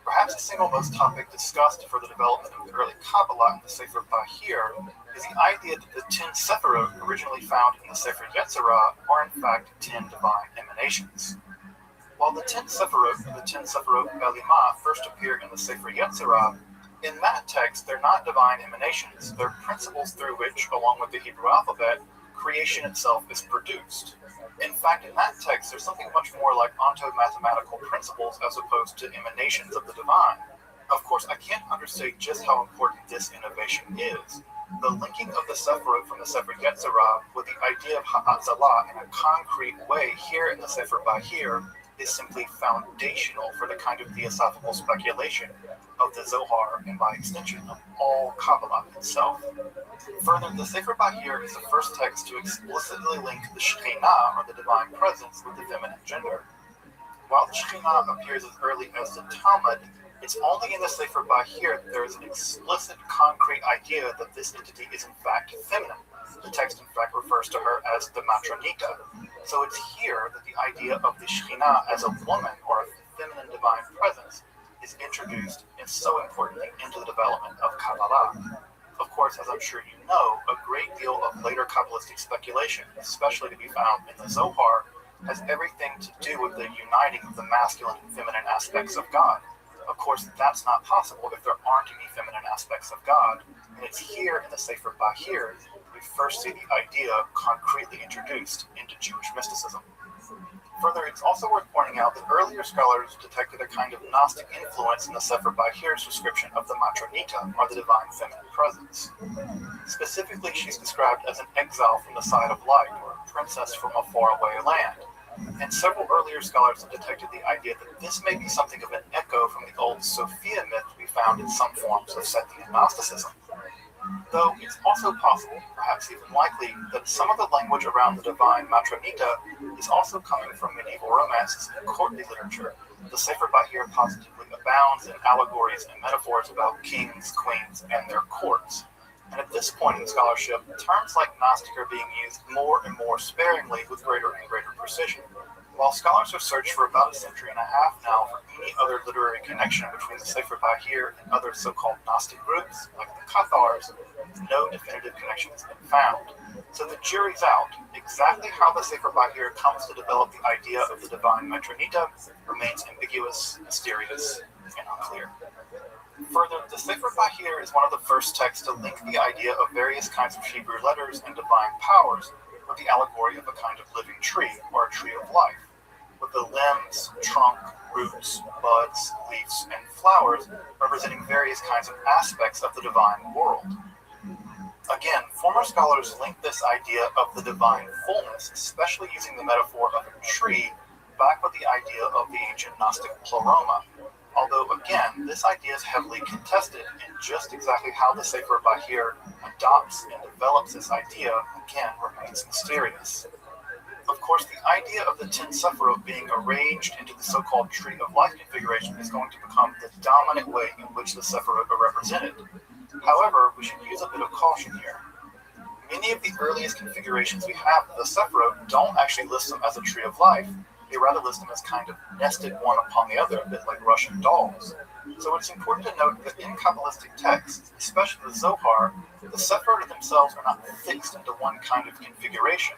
Perhaps the single most topic discussed for the development of the early Kabbalah in the Sefer Bahir is the idea that the 10 Sephiroth originally found in the Sefer Yetzirah are in fact 10 divine emanations. While the 10 Sephiroth and the 10 Sephiroth Elimah first appear in the Sefer Yetzirah, in that text they're not divine emanations, they're principles through which, along with the Hebrew alphabet, creation itself is produced. In fact, in that text, there's something much more like onto-mathematical principles as opposed to emanations of the divine. Of course, I can't understate just how important this innovation is. The linking of the Sephiroth from the Sefer Yetzirah with the idea of Ha'atzalah in a concrete way here in the Sefer Bahir is simply foundational for the kind of theosophical speculation of the Zohar and, by extension, of all Kabbalah itself. Further, the Sefer Bahir is the first text to explicitly link the Shekhinah, or the divine presence, with the feminine gender. While the Shekhinah appears as early as the Talmud, it's only in the Sefer Bahir that there is an explicit, concrete idea that this entity is in fact feminine. The text, in fact, refers to her as the Matronika. So it's here that the idea of the Shekhinah as a woman, or a feminine divine presence, is introduced and so importantly into the development of Kabbalah. Of course, as I'm sure you know, a great deal of later Kabbalistic speculation, especially to be found in the Zohar, has everything to do with the uniting of the masculine and feminine aspects of God. Of course, that's not possible if there aren't any feminine aspects of God, and it's here in the Sefer Bahir that we first see the idea concretely introduced into Jewish mysticism. Further, it's also worth pointing out that earlier scholars detected a kind of Gnostic influence in the Sefer Bahir's description of the Matronita, or the divine feminine presence. Specifically, she's described as an exile from the side of light, or a princess from a faraway land. And several earlier scholars have detected the idea that this may be something of an echo from the old Sophia myth we found in some forms of Sethian Gnosticism. Though it's also possible, perhaps even likely, that some of the language around the divine Matronita is also coming from medieval romances and courtly literature. The Sefer Bahir positively abounds in allegories and metaphors about kings, queens, and their courts. And at this point in scholarship, terms like Gnostic are being used more and more sparingly with greater and greater precision. While scholars have searched for about a century and a half now for any other literary connection between the Sefer Bahir and other so-called Gnostic groups, like the Cathars, no definitive connection has been found. So the jury's out. Exactly how the Sefer Bahir comes to develop the idea of the divine Matronita remains ambiguous, mysterious, and unclear. Further, the Sefer Bahir is one of the first texts to link the idea of various kinds of Hebrew letters and divine powers with the allegory of a kind of living tree, or a tree of life, with the limbs, trunk, roots, buds, leaves, and flowers representing various kinds of aspects of the divine world. Again, former scholars link this idea of the divine fullness, especially using the metaphor of a tree, back with the idea of the ancient Gnostic pleroma. Although, again, this idea is heavily contested, and just exactly how the Sefer Bahir adopts and develops this idea, again, remains mysterious. Of course, the idea of the 10 Sephiroth being arranged into the so-called Tree of Life configuration is going to become the dominant way in which the Sephiroth are represented. However, we should use a bit of caution here. Many of the earliest configurations we have of the Sephiroth don't actually list them as a Tree of Life. They rather list them as kind of nested one upon the other, a bit like Russian dolls. So it's important to note that in Kabbalistic texts, especially the Zohar, the Sephiroth themselves are not fixed into one kind of configuration.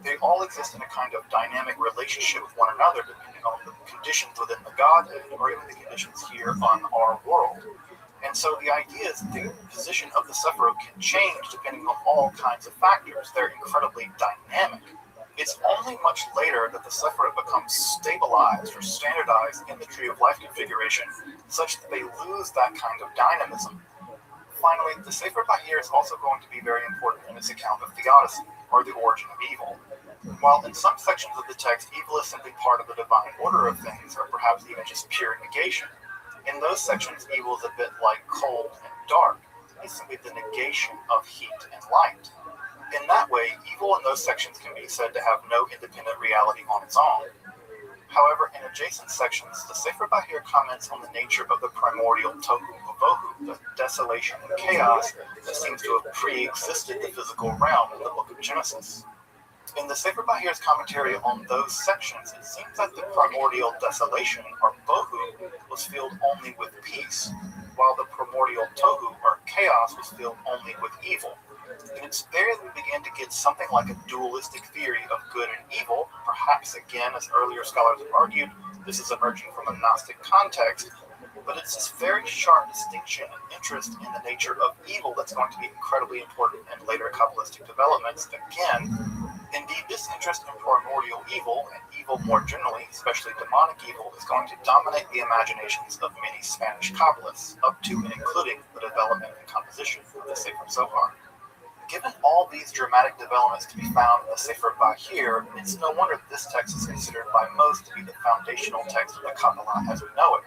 They all exist in a kind of dynamic relationship with one another, depending on the conditions within the Godhead, or even the conditions here on our world. And so the idea is that the position of the Sephiroth can change depending on all kinds of factors. They're incredibly dynamic. It's only much later that the Sephiroth becomes stabilized or standardized in the Tree of Life configuration, such that they lose that kind of dynamism. Finally, the Sefer Bahir is also going to be very important in its account of theodicy, or the origin of evil. While in some sections of the text, evil is simply part of the divine order of things, or perhaps even just pure negation, in those sections, evil is a bit like cold and dark. It's simply the negation of heat and light. In that way, evil in those sections can be said to have no independent reality on its own. However, in adjacent sections, the Sefer Bahir comments on the nature of the primordial tohu vavohu, the desolation and chaos that seems to have pre-existed the physical realm in the book of Genesis. In the Sefer Bahir's commentary on those sections, it seems that the primordial desolation, or bohu, was filled only with peace, while the primordial tohu, or chaos, was filled only with evil. And it's there that we begin to get something like a dualistic theory of good and evil. Perhaps, again, as earlier scholars have argued, this is emerging from a Gnostic context, but it's this very sharp distinction and interest in the nature of evil that's going to be incredibly important in later Kabbalistic developments. Again, indeed, this interest in primordial evil, and evil more generally, especially demonic evil, is going to dominate the imaginations of many Spanish Kabbalists, up to and including the development and composition of the Sefer Zohar. Given all these dramatic developments to be found in the Sefer Bahir, it's no wonder that this text is considered by most to be the foundational text of the Kabbalah as we know it.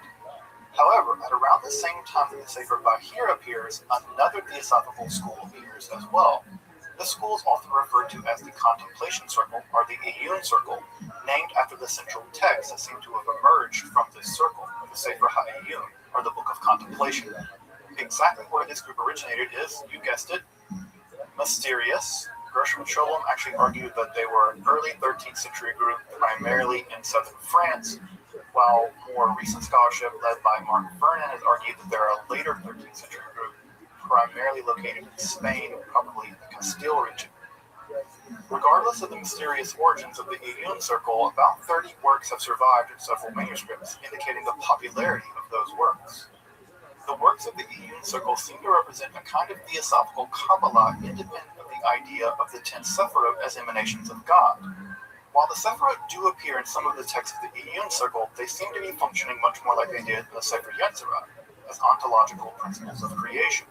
However, at around the same time that the Sefer Bahir appears, another theosophical school appears as well. This school is often referred to as the Contemplation Circle, or the Iyun Circle, named after the central texts that seem to have emerged from this circle, the Sefer HaIyun, or the Book of Contemplation. Exactly where this group originated is, you guessed it, mysterious. Gershom Scholem actually argued that they were an early 13th century group, primarily in southern France, while more recent scholarship led by Mark Vernon has argued that they're a later 13th century group, primarily located in Spain, probably in the Castile region. Regardless of the mysterious origins of the Iyun Circle, about 30 works have survived in several manuscripts, indicating the popularity of those works. The works of the Iyun Circle seem to represent a kind of theosophical Kabbalah independent of the idea of the 10 Sephiroth as emanations of God. While the Sephirot do appear in some of the texts of the Iyun Circle, they seem to be functioning much more like they did in the Sefer Yetzirah, as ontological principles of creation.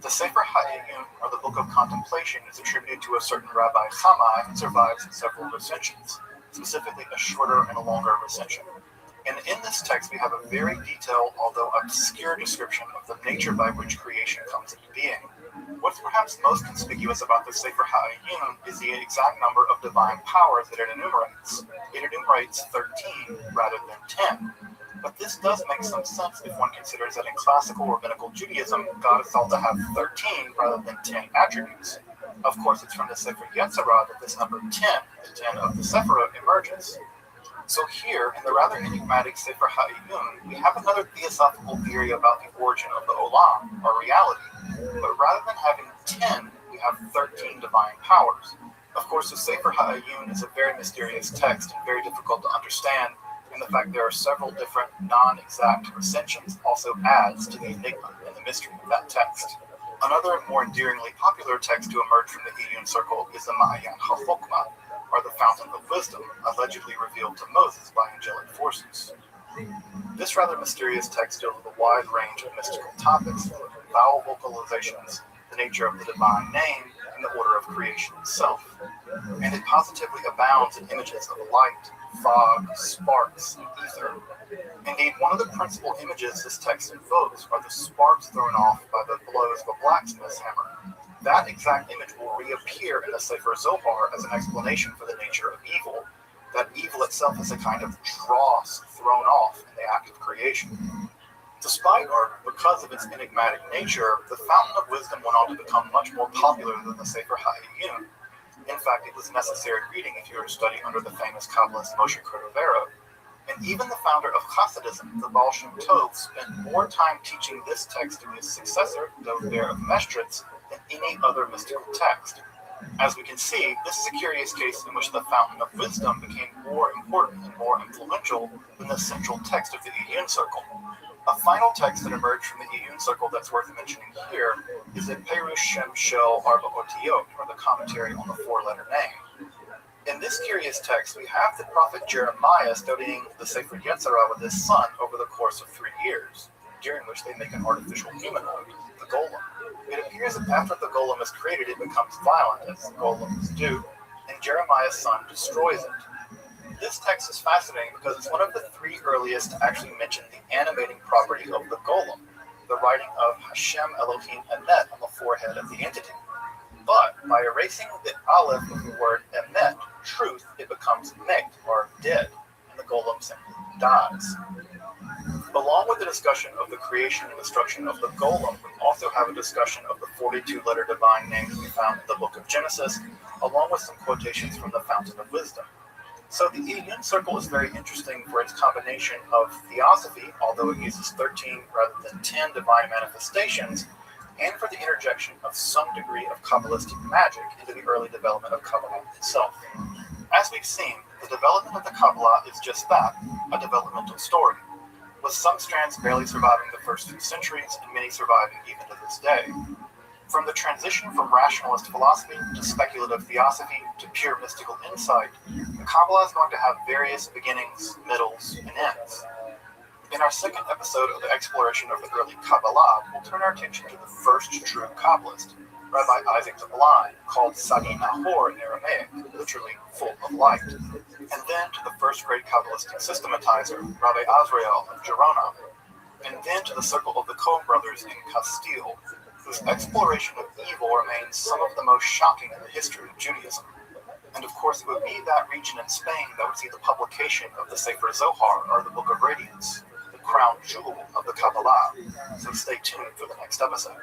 The Sefer HaEyun, or the Book of Contemplation, is attributed to a certain Rabbi Shammai and survives in several recensions, specifically a shorter and a longer recension. And in this text, we have a very detailed, although obscure, description of the nature by which creation comes into being. What's perhaps most conspicuous about the Sefer HaEyun is the exact number of divine powers that it enumerates. It enumerates 13 rather than 10. But this does make some sense if one considers that in classical rabbinical Judaism, God is thought to have 13 rather than 10 attributes. Of course, it's from the Sefer Yetzirah that this number 10, the 10 of the Sephirot, emerges. So here, in the rather enigmatic Sefer HaEyun, we have another theosophical theory about the origin of the Olam, or reality. But rather than having 10, we have 13 divine powers. Of course, the Sefer HaEyun is a very mysterious text and very difficult to understand, and the fact there are several different non-exact recensions also adds to the enigma and the mystery of that text. Another more endearingly popular text to emerge from the Iyun Circle is the Ma'ayan HaChokmah, or the Fountain of Wisdom, allegedly revealed to Moses by angelic forces. This rather mysterious text deals with a wide range of mystical topics, including vowel vocalizations, the nature of the divine name, and the order of creation itself. And it positively abounds in images of light, fog, sparks, and ether. Indeed, one of the principal images this text invokes are the sparks thrown off by the blows of a blacksmith's hammer. That exact image will reappear in the Sefer Zohar as an explanation for the nature of evil, that evil itself is a kind of dross thrown off in the act of creation. Despite or because of its enigmatic nature, the Fountain of Wisdom went on to become much more popular than the Sefer HaEyun. In fact, it was necessary reading if you were to study under the famous Kabbalist Moshe Cordovero. And even the founder of Hasidism, the Baal Shem Tov, spent more time teaching this text to his successor, Dover of Mestritz, than any other mystical text. As we can see, this is a curious case in which the Fountain of Wisdom became more important and more influential than the central text of the Iyun Circle. A final text that emerged from the Iyun Circle that's worth mentioning here is the Perush Shem Shel Arba Otiyot, or the commentary on the four-letter name. In this curious text, we have the prophet Jeremiah studying the Sefer Yetzirah with his son over the course of 3 years, during which they make an artificial humanoid, the golem. It appears that after the golem is created, it becomes violent, as golems do, and Jeremiah's son destroys it. This text is fascinating because it's one of the 3 earliest to actually mention the animating property of the golem, the writing of Hashem Elohim Emet on the forehead of the entity. But by erasing the aleph of the word emet, truth, it becomes met, or dead, and the golem simply dies. Along with the discussion of the creation and destruction of the golem, we also have a discussion of the 42-letter divine names we found in the book of Genesis, along with some quotations from the Fountain of Wisdom. So the Iyun Circle is very interesting for its combination of theosophy, although it uses 13 rather than 10 divine manifestations, and for the interjection of some degree of Kabbalistic magic into the early development of Kabbalah itself. As we've seen, the development of the Kabbalah is just that, a developmental story, with some strands barely surviving the first few centuries and many surviving even to this day. From the transition from rationalist philosophy to speculative theosophy to pure mystical insight, the Kabbalah is going to have various beginnings, middles, and ends. In our second episode of the exploration of the early Kabbalah, we'll turn our attention to the first true Kabbalist, Rabbi Isaac de Blind, called Sagi Nahor in Aramaic, literally full of light, and then to the first great Kabbalistic systematizer, Rabbi Azrael of Gerona, and then to the circle of the Cohen brothers in Castile, whose exploration of evil remains some of the most shocking in the history of Judaism. And of course, it would be that region in Spain that would see the publication of the Sefer Zohar, or the Book of Radiance, the crown jewel of the Kabbalah. So stay tuned for the next episode.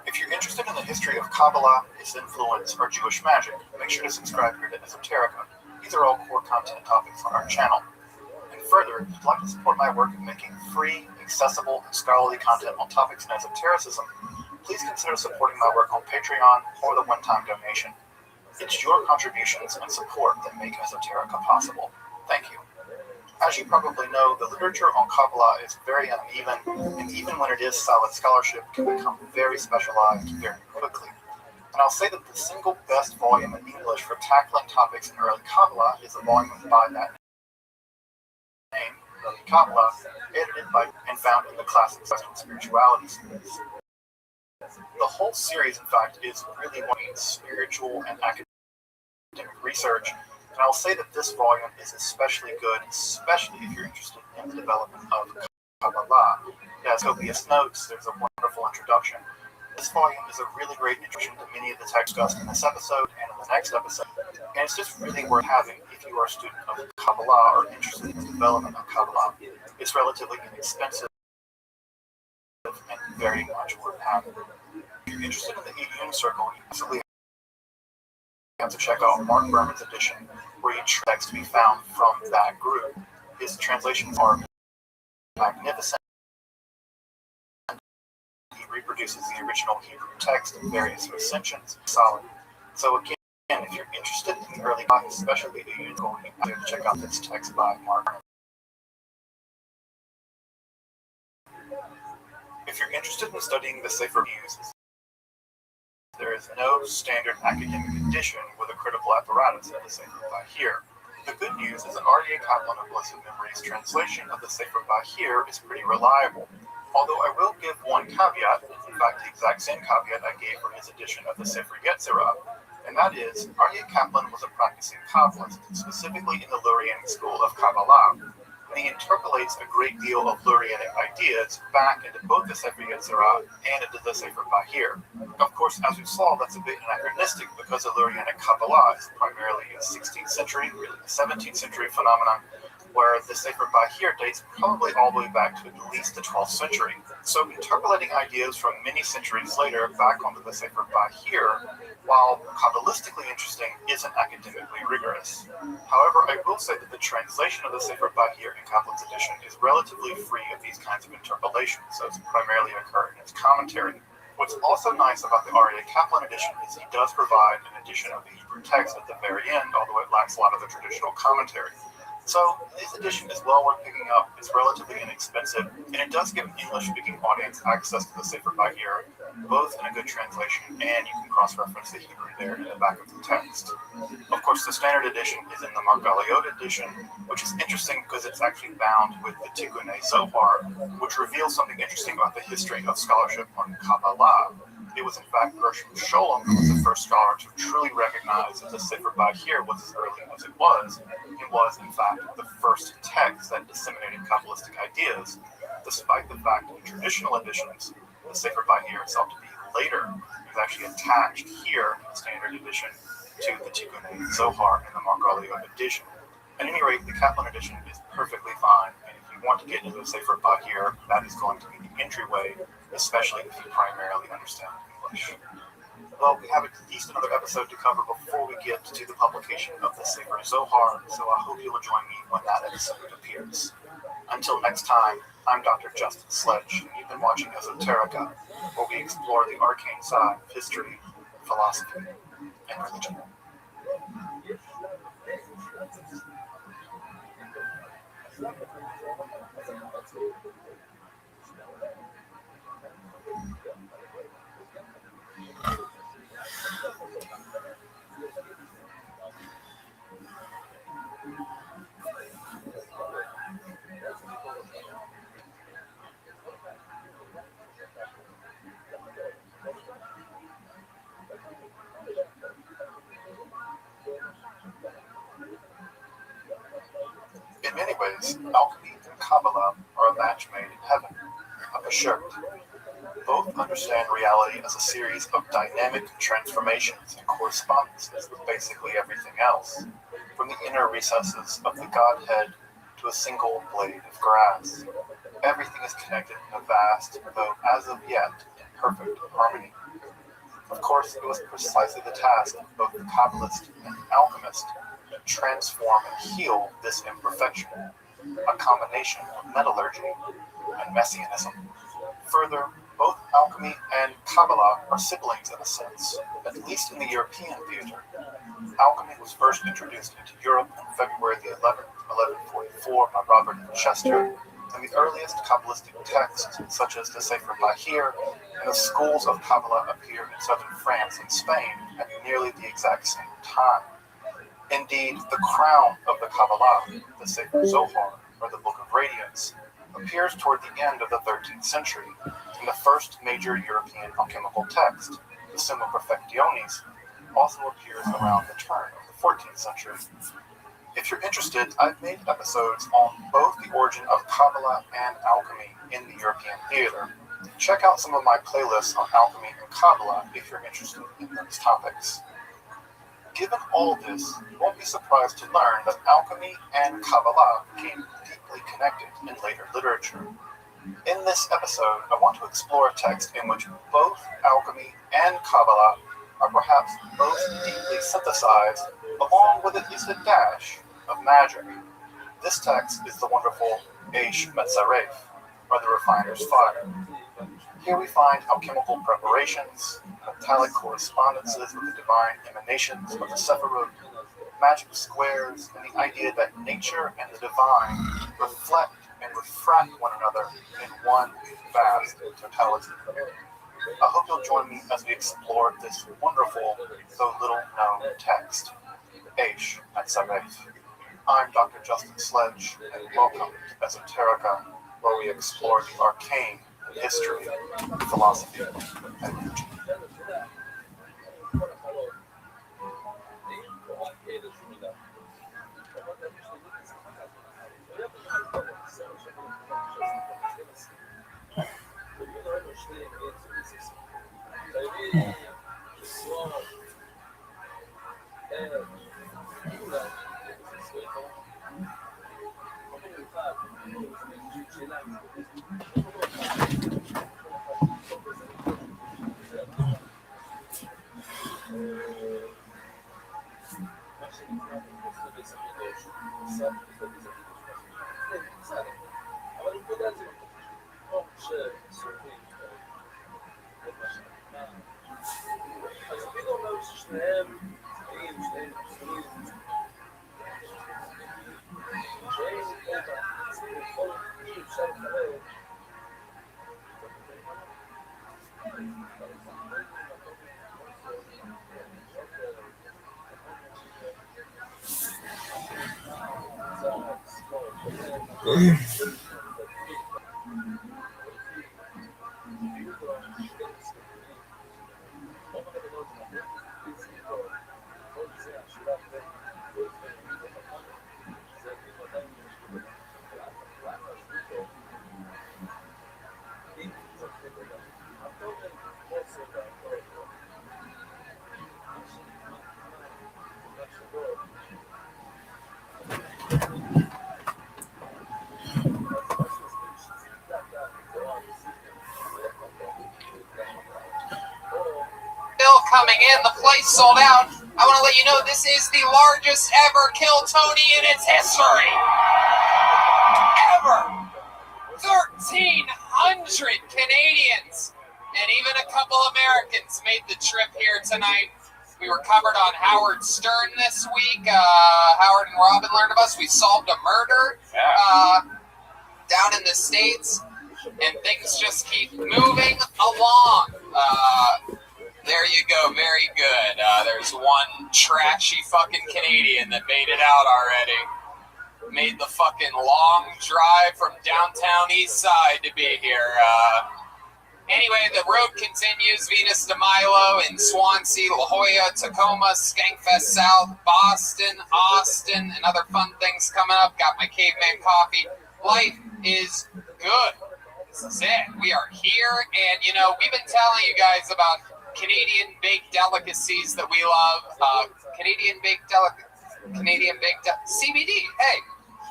If you're interested in the history of Kabbalah, its influence, or Jewish magic, make sure to subscribe here to Esoterica. These are all core content topics on our channel. And further, if you'd like to support my work in making free, accessible, and scholarly content on topics in esotericism, please consider supporting my work on Patreon or the one-time donation. It's your contributions and support that make Esoterica possible. Thank you. As you probably know, the literature on Kabbalah is very uneven, and even when it is solid scholarship, it can become very specialized very quickly. And I'll say that the single best volume in English for tackling topics in early Kabbalah is a volume by that name, Early Kabbalah, edited by and found in the Classic Western Spirituality series. The whole series, in fact, is really one of spiritual and academic research, and I'll say that this volume is especially good, especially if you're interested in the development of Kabbalah. It has copious notes, there's a wonderful introduction. This volume is a really great introduction to many of the texts discussed in this episode and in the next episode, and it's just really worth having if you are a student of Kabbalah or interested in the development of Kabbalah. It's relatively inexpensive and very much worth having. If you're interested in the Iyun Circle, you absolutely have to check out Mark Berman's edition, where each text to be found from that group. His translations are magnificent. He reproduces the original Hebrew text in various recensions, solid. So again, if you're interested in the early Kabbalah, especially the Iyun Circle, you have to check out this text by Mark Berman. If you're interested in studying the Sefer Views, there is no standard academic edition with a critical apparatus of the Sefer Bahir. The good news is that Aryeh Kaplan of Blessed Memory's translation of the Sefer Bahir is pretty reliable. Although I will give one caveat, in fact the exact same caveat I gave for his edition of the Sefer Yetzirah, and that is, Aryeh Kaplan was a practicing Kabbalist, specifically in the Lurianic school of Kabbalah. And he interpolates a great deal of Lurianic ideas back into both the Sefer Yetzirah and into the Sefer Bahir. Of course, as we saw, that's a bit anachronistic because the Lurianic Kabbalah is primarily a 16th century, really a 17th century phenomenon, where the Sefer Bahir dates probably all the way back to at least the 12th century. So interpolating ideas from many centuries later back onto the Sefer Bahir, while Kabbalistically interesting, isn't academically rigorous. However, I will say that the translation of the Sefer Bahir in Kaplan's edition is relatively free of these kinds of interpolations, so it's primarily occur in its commentary. What's also nice about the Aryeh Kaplan edition is he does provide an edition of the Hebrew text at the very end, although it lacks a lot of the traditional commentary. So this edition is well worth picking up, it's relatively inexpensive, and it does give an English-speaking audience access to the Sefer Bahir, both in a good translation and you can cross-reference the Hebrew there in the back of the text. Of course, the standard edition is in the Margaliot edition, which is interesting because it's actually bound with the Tikkunei Zohar, which reveals something interesting about the history of scholarship on Kabbalah. It was in fact Gershom Scholem who was the first scholar to truly recognize that the Sefer Bahir was as early as it was. It was in fact the first text that disseminated Kabbalistic ideas, despite the fact in traditional editions, the Sefer Bahir is thought to be later. It was actually attached here in the standard edition to the Tikkunei Zohar in the Margaliot edition. At any rate, the Kaplan edition is perfectly fine, and if you want to get into the Sefer Bahir, that is going to be the entryway, especially if you primarily understand English. Well, we have at least another episode to cover before we get to the publication of the Sefer Zohar, so I hope you'll join me when that episode appears. Until next time, I'm Dr. Justin Sledge, and you've been watching Esoterica, where we explore the arcane side of history, philosophy, and religion. In many ways, alchemy and Kabbalah are a match made in heaven, a shirt. Both understand reality as a series of dynamic transformations and correspondences with basically everything else, from the inner recesses of the Godhead to a single blade of grass. Everything is connected in a vast, though as of yet imperfect harmony. Of course, it was precisely the task of both the Kabbalist and the alchemist to transform and heal this imperfection, a combination of metallurgy and messianism. Further, both alchemy and Kabbalah are siblings in a sense, at least in the European theater. Alchemy was first introduced into Europe on February the 11th, 1144 by Robert Chester, and the earliest Kabbalistic texts, such as the Sefer Bahir and the schools of Kabbalah, appear in southern France and Spain at nearly the exact same time. Indeed, the crown of the Kabbalah, the Sefer Zohar, or the Book of Radiance, appears toward the end of the 13th century, and the first major European alchemical text, the Summa Perfectionis, also appears around the turn of the 14th century. If you're interested, I've made episodes on both the origin of Kabbalah and alchemy in the European theater. Check out some of my playlists on alchemy and Kabbalah if you're interested in those topics. Given all this, you won't be surprised to learn that alchemy and Kabbalah became deeply connected in later literature. In this episode, I want to explore a text in which both alchemy and Kabbalah are perhaps most deeply synthesized, along with at least a dash of magic. This text is the wonderful Eish Metzaref, or the Refiner's Fire. Here we find alchemical preparations, metallic correspondences with the divine emanations of the Sephiroth, magic squares, and the idea that nature and the divine reflect and refract one another in one vast totality. I hope you'll join me as we explore this wonderful, though little known text, Eish Metzaref. I'm Dr. Justin Sledge, and welcome to Esoterica, where we explore the arcane in history, philosophy, and religion. Coming in, the place sold out. I want to let you know this is the largest ever Kill Tony in its history. Ever. 1,300 Canadians and even a couple Americans made the trip here tonight. We were covered on Howard Stern this week. Howard and Robin learned of us. We solved a murder down in the States, and things just keep moving along. There you go, very good. There's one trashy fucking Canadian that made it out already. Made the fucking long drive from downtown East Side to be here. Anyway, the road continues. Venus de Milo in Swansea, La Jolla, Tacoma, Skankfest South, Boston, Austin, and other fun things coming up. Got my caveman coffee. Life is good. This is it. We are here, and you know, we've been telling you guys about Canadian baked delicacies that we love. Canadian baked CBD. Hey,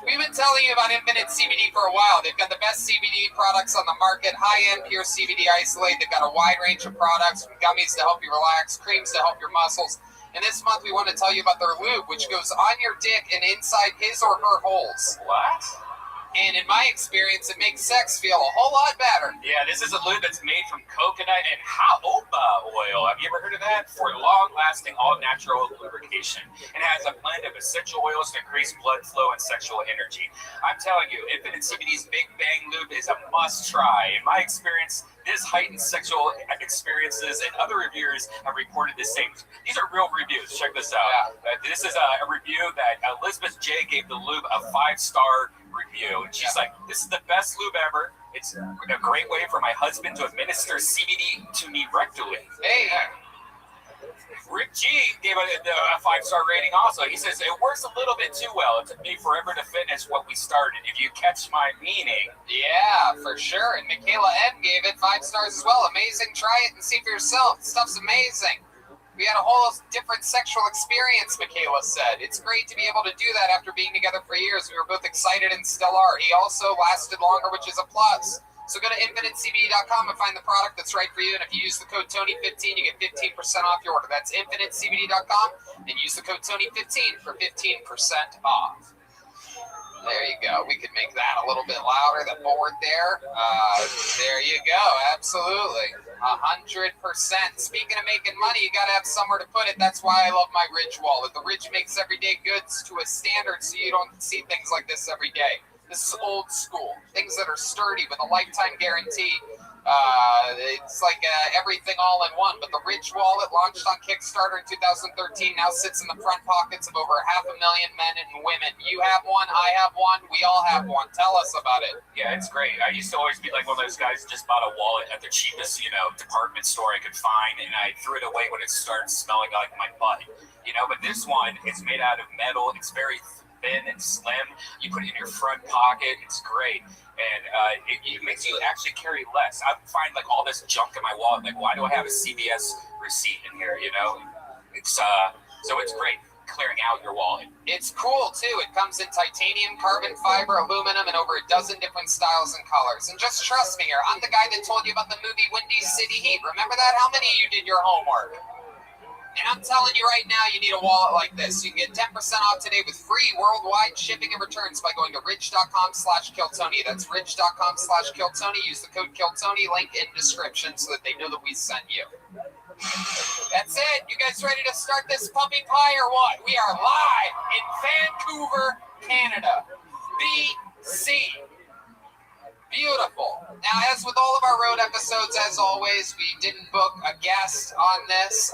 we've been telling you about Infinite CBD for a while. They've got the best CBD products on the market, high-end pure CBD isolate. They've got a wide range of products, from gummies to help you relax, creams to help your muscles. And this month we want to tell you about their lube, which goes on your dick and inside his or her holes. What? And in my experience, it makes sex feel a whole lot better. Yeah, this is a lube that's made from coconut and jojoba oil. Have you ever heard of that? For long-lasting, all-natural lubrication. It has a blend of essential oils to increase blood flow and sexual energy. I'm telling you, Infinite CBD's Big Bang lube is a must try. In my experience, this heightens sexual experiences, and other reviewers have reported the same. These are real reviews. Check this out. This is a review that Elizabeth J gave the lube a 5-star review, and she's like, "This is the best lube ever. It's a great way for my husband to administer CBD to me rectally." Hey. Rick G gave it a 5-star rating also. He says, "It works a little bit too well. It took me forever to finish what we started. If you catch my meaning." Yeah, for sure. And Michaela M gave it 5 stars as well. Amazing. Try it and see for yourself. The stuff's amazing. We had a whole different sexual experience, Michaela said. It's great to be able to do that after being together for years. We were both excited and still are. He also lasted longer, which is a plus. So go to infinitecbd.com and find the product that's right for you. And if you use the code Tony15, you get 15% off your order. That's infinitecbd.com and use the code Tony15 for 15% off. There you go. We could make that a little bit louder, the board there. There you go. Absolutely. 100%. Speaking of making money, you got to have somewhere to put it. That's why I love my Ridge wallet. The Ridge makes everyday goods to a standard so you don't see things like this every day. This is old school. Things that are sturdy with a lifetime guarantee. It's like everything all in one. But the Ridge wallet, launched on Kickstarter in 2013, now sits in the front pockets of over 500,000 men and women. You have one, I have one, we all have one. Tell us about it. Yeah, it's great. I used to always be like one of those guys who just bought a wallet at the cheapest, department store I could find, and I threw it away when it started smelling like my butt. But this one is made out of metal. It's very thin and slim. You put it in your front pocket. It's great. And it makes you actually carry less. I find like all this junk in my wallet. Like, why do I have a CVS receipt in here? It's so it's great clearing out your wallet. It's cool too. It comes in titanium, carbon fiber, aluminum, and over a dozen different styles and colors. And just trust me here, I'm the guy that told you about the movie Windy City Heat. Remember that? How many of you did your homework? And I'm telling you right now, you need a wallet like this. You can get 10% off today with free worldwide shipping and returns by going to ridge.com/KillTony. That's ridge.com/KillTony. Use the code KillTony, link in description so that they know that we sent you. That's it. You guys ready to start this puppy pie or what? We are live in Vancouver, Canada. BC. Beautiful. Now, as with all of our road episodes, as always, we didn't book a guest on this.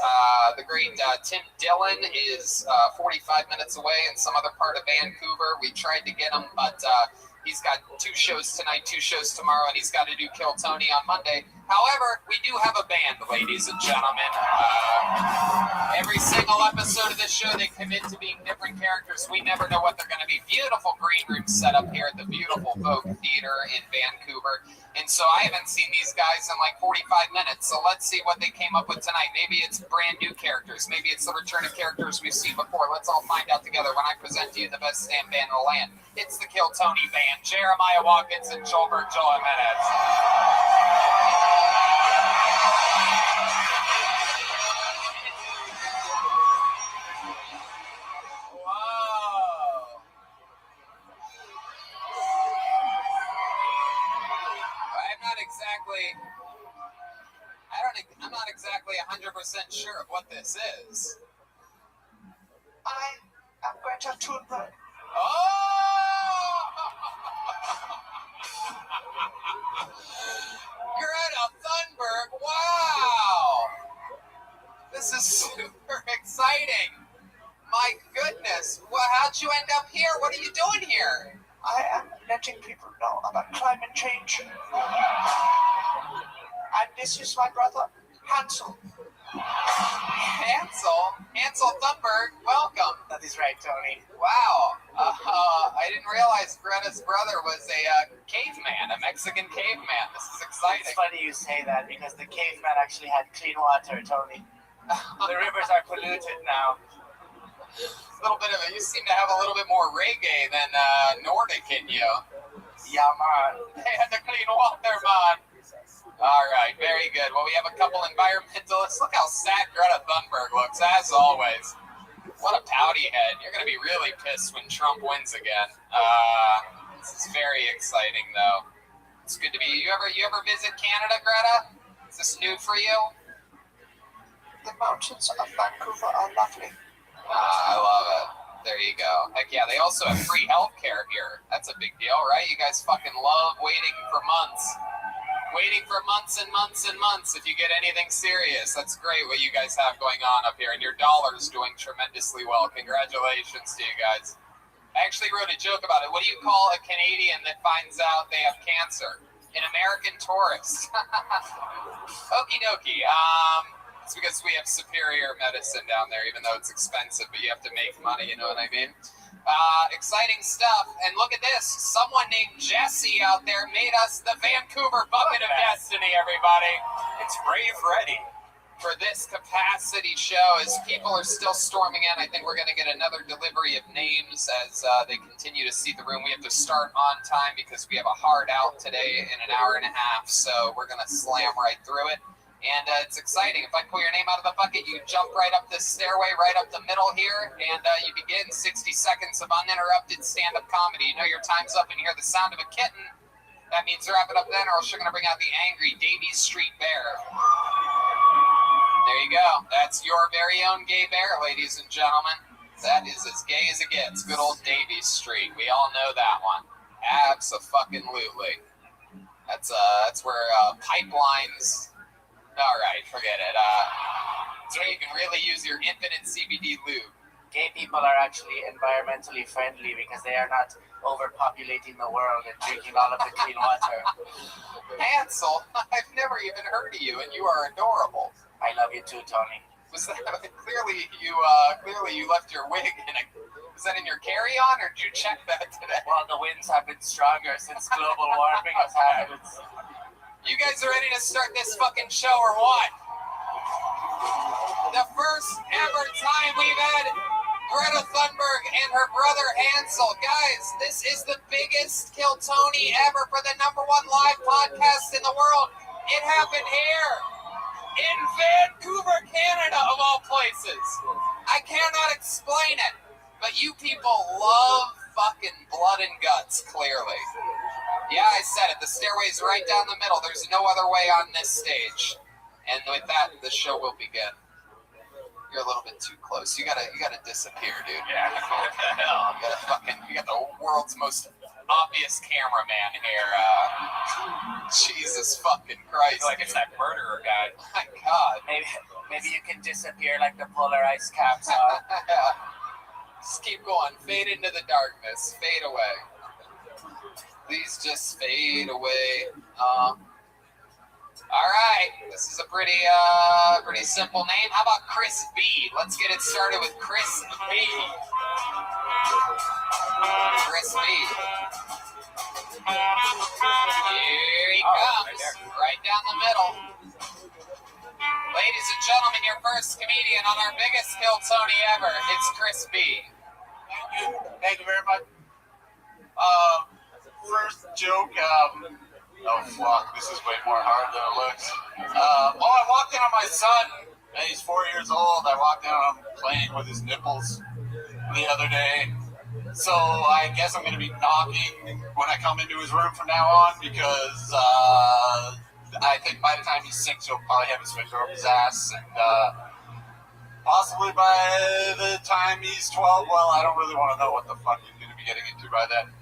The great Tim Dillon is 45 minutes away in some other part of Vancouver. We tried to get him, but he's got 2 shows tonight, 2 shows tomorrow, and he's got to do Kill Tony on Monday. However, we do have a band, ladies and gentlemen. Every single episode of this show, they commit to being different characters. We never know what they're going to be. Beautiful green room set up here at the beautiful Vogue Theater in Vancouver. And so I haven't seen these guys in like 45 minutes. So let's see what they came up with tonight. Maybe it's brand new characters. Maybe it's the return of characters we've seen before. Let's all find out together when I present to you the best stand band in the land. It's the Kill Tony Band. Jeremiah Watkins and Joel Jimenez. I'm not exactly 100% sure of what this is. I am Greta Thunberg. Oh! Greta Thunberg, wow! This is super exciting. My goodness, how'd you end up here? What are you doing here? I am letting people know about climate change. And this is my brother, Hansel. Hansel Thunberg, welcome. That is right, Tony. Wow, I didn't realize Greta's brother was a caveman, a Mexican caveman. This is exciting. It's funny you say that because the caveman actually had clean water, Tony. The rivers are polluted now. A little bit of it. You seem to have a little bit more reggae than Nordic in you. Yeah, man. They had the clean water, man. All right, very good. Well, we have a couple environmentalists. Look how sad Greta Thunberg looks, as always. What a pouty head. You're going to be really pissed when Trump wins again. This is very exciting, though. It's good to be. You ever visit Canada, Greta? Is this new for you? The mountains of Vancouver are lovely. I love it. There you go. Heck yeah, they also have free healthcare here. That's a big deal, right? You guys fucking love waiting for months. Waiting for months and months and months if you get anything serious. That's great what you guys have going on up here, and your dollar's doing tremendously well. Congratulations to you guys. I actually wrote a joke about it. What do you call a Canadian that finds out they have cancer? An American tourist. Okie dokie. It's because we have superior medicine down there, even though it's expensive, but you have to make money, you know what I mean? Exciting stuff. And look at this. Someone named Jesse out there made us the Vancouver Bucket of Destiny, everybody. It's Brave Ready. For this capacity show, as people are still storming in, I think we're going to get another delivery of names as they continue to see the room. We have to start on time because we have a hard out today in an hour and a half, so we're going to slam right through it. And it's exciting. If I pull your name out of the bucket, you jump right up this stairway, right up the middle here, and you begin 60 seconds of uninterrupted stand-up comedy. You know your time's up and you hear the sound of a kitten. That means wrap it up then, or else you're going to bring out the angry Davies Street Bear. There you go. That's your very own gay bear, ladies and gentlemen. That is as gay as it gets. Good old Davies Street. We all know that one. Abso-fucking-lutely. That's where pipelines... All right, forget it. It's where you can really use your infinite CBD lube. Gay people are actually environmentally friendly because they are not overpopulating the world and drinking all of the clean water. Hansel, I've never even heard of you, and you are adorable. I love you too, Tony. Was that clearly you left your wig in a? Was that in your carry-on, or did you check that today? Well, the winds have been stronger since global warming has happened. You guys are ready to start this fucking show or what? The first ever time we've had Greta Thunberg and her brother Hansel. Guys, this is the biggest Kill Tony ever for the #1 live podcast in the world. It happened here in Vancouver, Canada, of all places. I cannot explain it, but you people love fucking blood and guts, clearly. Yeah, I said it. The stairway's right down the middle. There's no other way on this stage. And with that, the show will begin. You're a little bit too close. You gotta disappear, dude. Yeah. You got the world's most obvious cameraman here. Jesus fucking Christ. Like it's that murderer guy. My God. Maybe you can disappear like the polar ice caps are. Just keep going. Fade into the darkness. Fade away. Please just fade away. All right. This is a pretty simple name. How about Chris B? Let's get it started with Chris B. Chris B. Here he comes. Right down the middle. Ladies and gentlemen, your first comedian on our biggest Kill Tony ever. It's Chris B. Thank you very much. First joke, oh fuck, this is way more hard than it looks. I walked in on my son, and he's 4 years old. I walked in on him playing with his nipples the other day. So I guess I'm going to be knocking when I come into his room from now on because I think by the time he's 6, he'll probably have his finger up his ass. And possibly by the time he's 12, well, I don't really want to know what the fuck he's going to be getting into by then.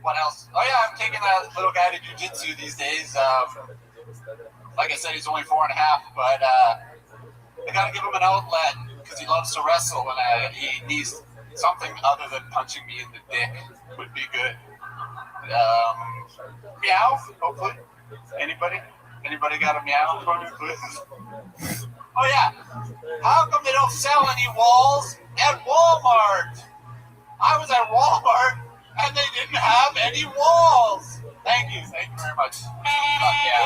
What else? Oh yeah, I'm taking that little guy to jiu-jitsu these days. Like I said, he's only 4.5, but I gotta give him an outlet because he loves to wrestle, and he needs something other than punching me in the dick would be good. Meow, hopefully. Anybody got a meow for me, please? Oh yeah, how come they don't sell any walls at Walmart? I was at Walmart and they didn't have any walls. Thank you very much. Fuck yeah.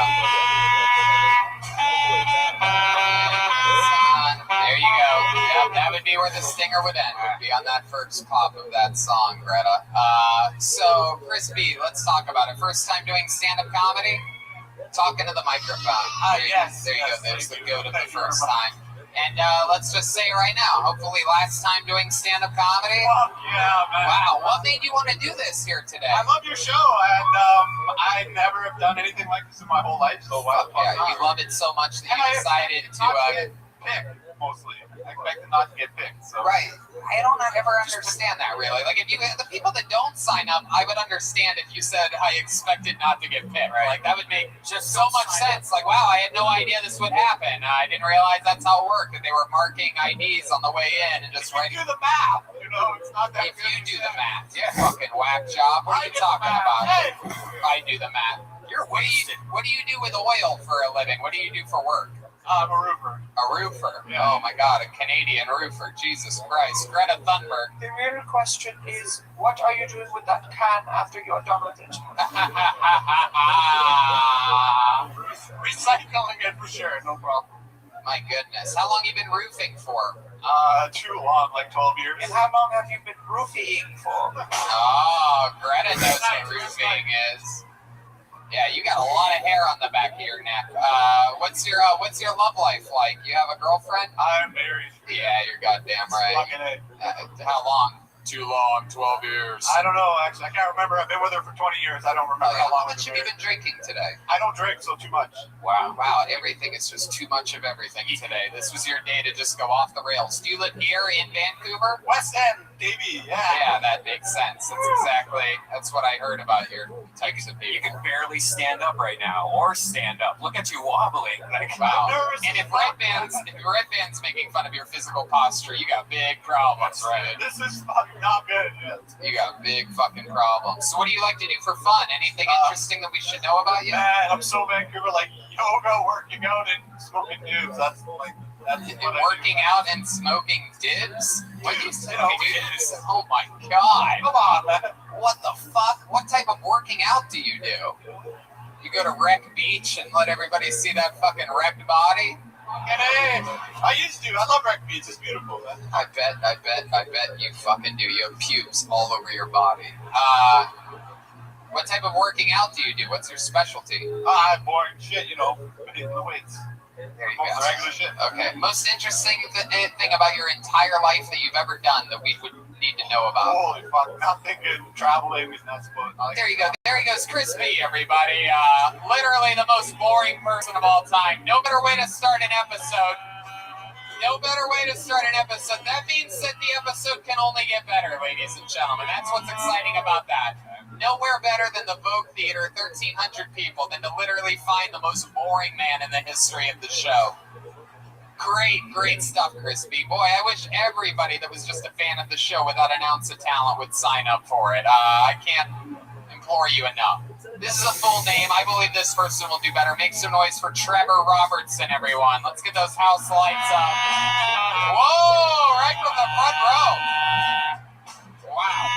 There you go. Yep, that would be where the stinger would end. Would be on that first pop of that song, Greta. So, Chris B, let's talk about it. First time doing stand-up comedy? Talking to the microphone. Yes. There you go. There's the go to the first time. And let's just say right now, hopefully last time doing stand-up comedy. Fuck yeah, man. Wow, what made you want to do this here today? I love your show, and I never have done anything like this in my whole life, so why the fuck Yeah, not? you love it so much that And you decided to... pick, mostly. I expected not to get picked. So. Right. I don't ever understand that really. Like if you, the people that don't sign up, I would understand if you said I expected not to get picked. Right. Like that would make just so much sense. Like wow, I had no idea this would happen. I didn't realize that's how it worked. That they were marking IDs on the way in and just writing. Do the math. You know, it's not that. If you do the math, you fucking whack job. What are you talking about? Hey. I do the math. You're What do you do with oil for a living? What do you do for work? I'm a roofer. A roofer. Yeah. Oh my God, a Canadian roofer. Jesus Christ. Greta Thunberg. The real question is, what are you doing with that can after you're done with it? Recycling it for sure, no problem. My goodness. How long you been roofing for? Too long, like 12 years. And how long have you been roofing for? Oh, Greta knows what roofing is. Yeah, you got a lot of hair on the back of your neck. What's your love life like? You have a girlfriend? I'm married. Yeah, you're goddamn right. Fucking A. How long? Too long, 12 years. I don't know, actually. I can't remember. I've been with her for 20 years. I don't remember how long How we've much been have you married. been drinking today? I don't drink, so too much. Wow, everything is just too much of everything today. This was your day to just go off the rails. Do you live here in Vancouver? West End, baby. Yeah, that makes sense. That's what I heard about your types of You people. can barely stand up right now, or stand up. Look at you wobbling. Like, Wow. Nervous And as if fuck. Red Band's making fun of your physical posture, you got big problems, right? This is fucking not good. You got big fucking problems. So what do you like to do for fun? Anything interesting that we should know about you? Man, I'm so Vancouver, like yoga, working out, and smoking dudes. That's what I Working out and smoking dibs? What you say? You know, Dibs? Oh my God. do. Come on, man. What the fuck? What type of working out do you do? You go to Wreck Beach and let everybody see that fucking wrecked body? And hey, I used to. I love Wreck Beach. It's beautiful. Man. I bet you fucking do. You have pubes all over your body. What type of working out do you do? What's your specialty? Boring shit, you know, hitting the weights. There you Most go. regular shit. Okay. Most interesting thing about your entire life that you've ever done that we would need to know about? Holy fuck, not thinking traveling is nuts, but There you go. There he goes, Chris B, everybody. Literally the most boring person of all time. No better way to start an episode. No better way to start an episode. That means that the episode can only get better, ladies and gentlemen. That's what's exciting about that. Nowhere better than the Vogue Theater, 1,300 people, than to literally find the most boring man in the history of the show. Great stuff, Chris B. Boy, I wish everybody that was just a fan of the show without an ounce of talent would sign up for it. I can't implore you enough. This is a full name. I believe this person will do better. Make some noise for Trevor Robertson, everyone. Let's get those house lights up. Whoa, right from the front row. Wow.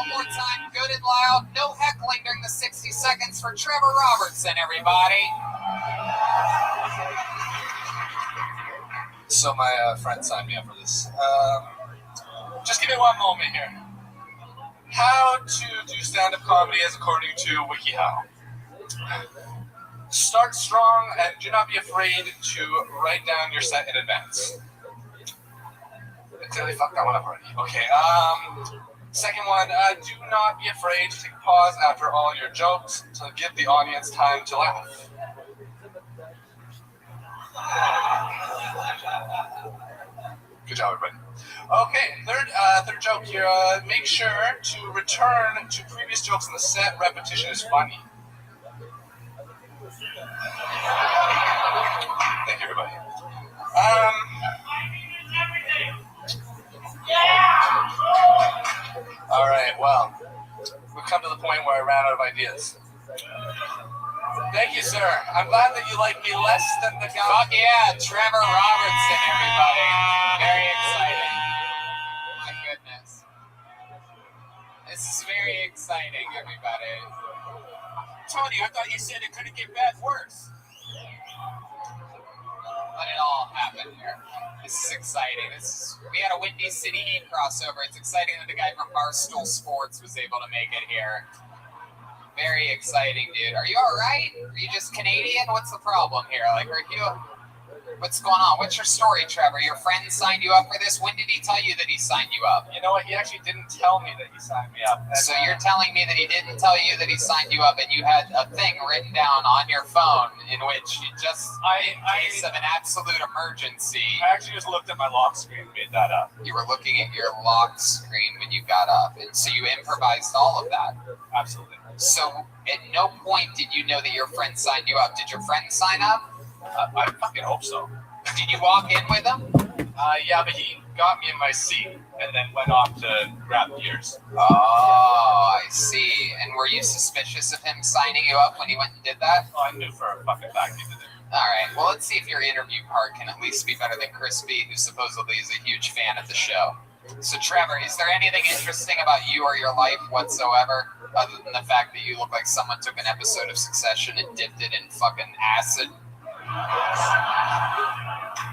One more time, good and loud. No heckling during the 60 seconds for Trevor Robertson, everybody. So my friend signed me up for this. Just give me one moment here. How to do stand-up comedy as according to WikiHow. Start strong and do not be afraid to write down your set in advance. I totally fucked that one up already. Okay, second one, do not be afraid to take a pause after all your jokes to give the audience time to laugh. Good job, everybody. Okay, third joke here. Make sure to return to previous jokes in the set. Repetition is funny. Thank you, everybody. All right, well, we've come to the point where I ran out of ideas. Thank you, sir. I'm glad that you like me less than the guy. Fuck yeah, Trevor Robertson, everybody. Very exciting. My goodness. This is very exciting, everybody. Tony, I thought you said it couldn't get bad worse. Let it all happen here. This is exciting. We had a Windy City Heat crossover. It's exciting that the guy from Barstool Sports was able to make it here. Very exciting, dude. Are you all right? Are you just Canadian? What's the problem here? Like, are you What's going on? What's your story, Trevor? Your friend signed you up for this? When did he tell you that he signed you up? You know what? He actually didn't tell me that he signed me up. And, So you're telling me that he didn't tell you that he signed you up, and you had a thing written down on your phone in which you just, in case of an absolute emergency, I actually just looked at my lock screen and made that up. you were looking at your lock screen when you got up, and so you improvised all of that. Absolutely. So at no point did you know that your friend signed you up. Did your friend sign up? I fucking hope so. Did you walk in with him? Yeah, but he got me in my seat and then went off to grab beers. Oh, I see. And were you suspicious of him signing you up when he went and did that? Oh, I knew for a fucking fact he did it. All right. Well, let's see if your interview part can at least be better than Chris B, who supposedly is a huge fan of the show. So, Trevor, is there anything interesting about you or your life whatsoever, other than the fact that you look like someone took an episode of Succession and dipped it in fucking acid?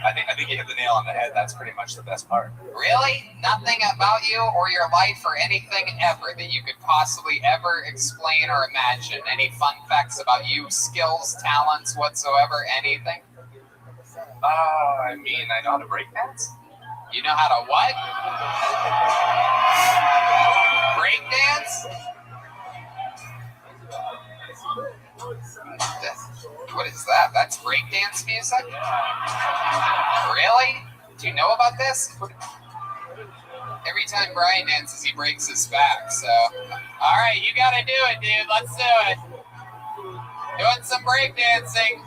I think you hit the nail on the head. That's pretty much the best part. Really? Nothing about you or your life or anything ever that you could possibly ever explain or imagine? Any fun facts about you, skills, talents, whatsoever, anything? I mean, I know how to break dance. You know how to what? Break dance? What is that? That's breakdance music? Really? Do you know about this? Every time Brian dances, he breaks his back, so... Alright, you gotta do it, dude. Let's do it. Doing some breakdancing.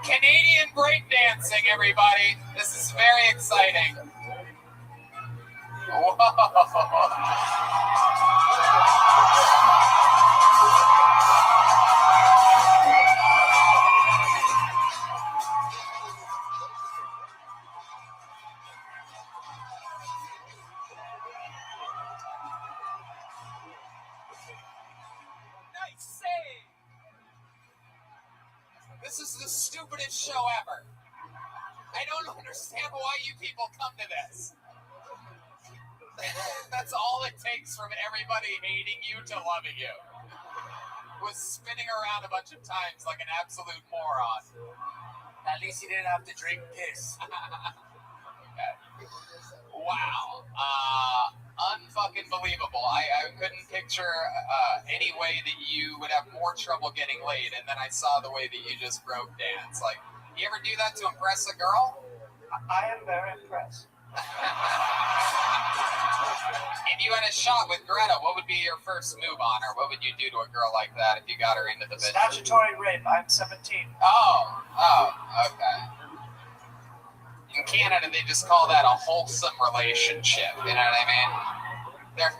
Canadian breakdancing, everybody. This is very exciting. Whoa. Nice save. This is the stupidest show ever. I don't understand why you people come to this. That's all it takes from everybody hating you to loving you. Was spinning around a bunch of times like an absolute moron. At least he didn't have to drink piss. Okay. Wow. Unfucking believable. I couldn't picture any way that you would have more trouble getting laid, and then I saw the way that you just broke dance. Like, you ever do that to impress a girl? I am very impressed. If you had a shot with Greta, what would be your first move on her? What would you do to a girl like that if you got her into the business? Statutory rape. I'm 17. Oh, okay. In Canada, they just call that a wholesome relationship. You know what I mean? Their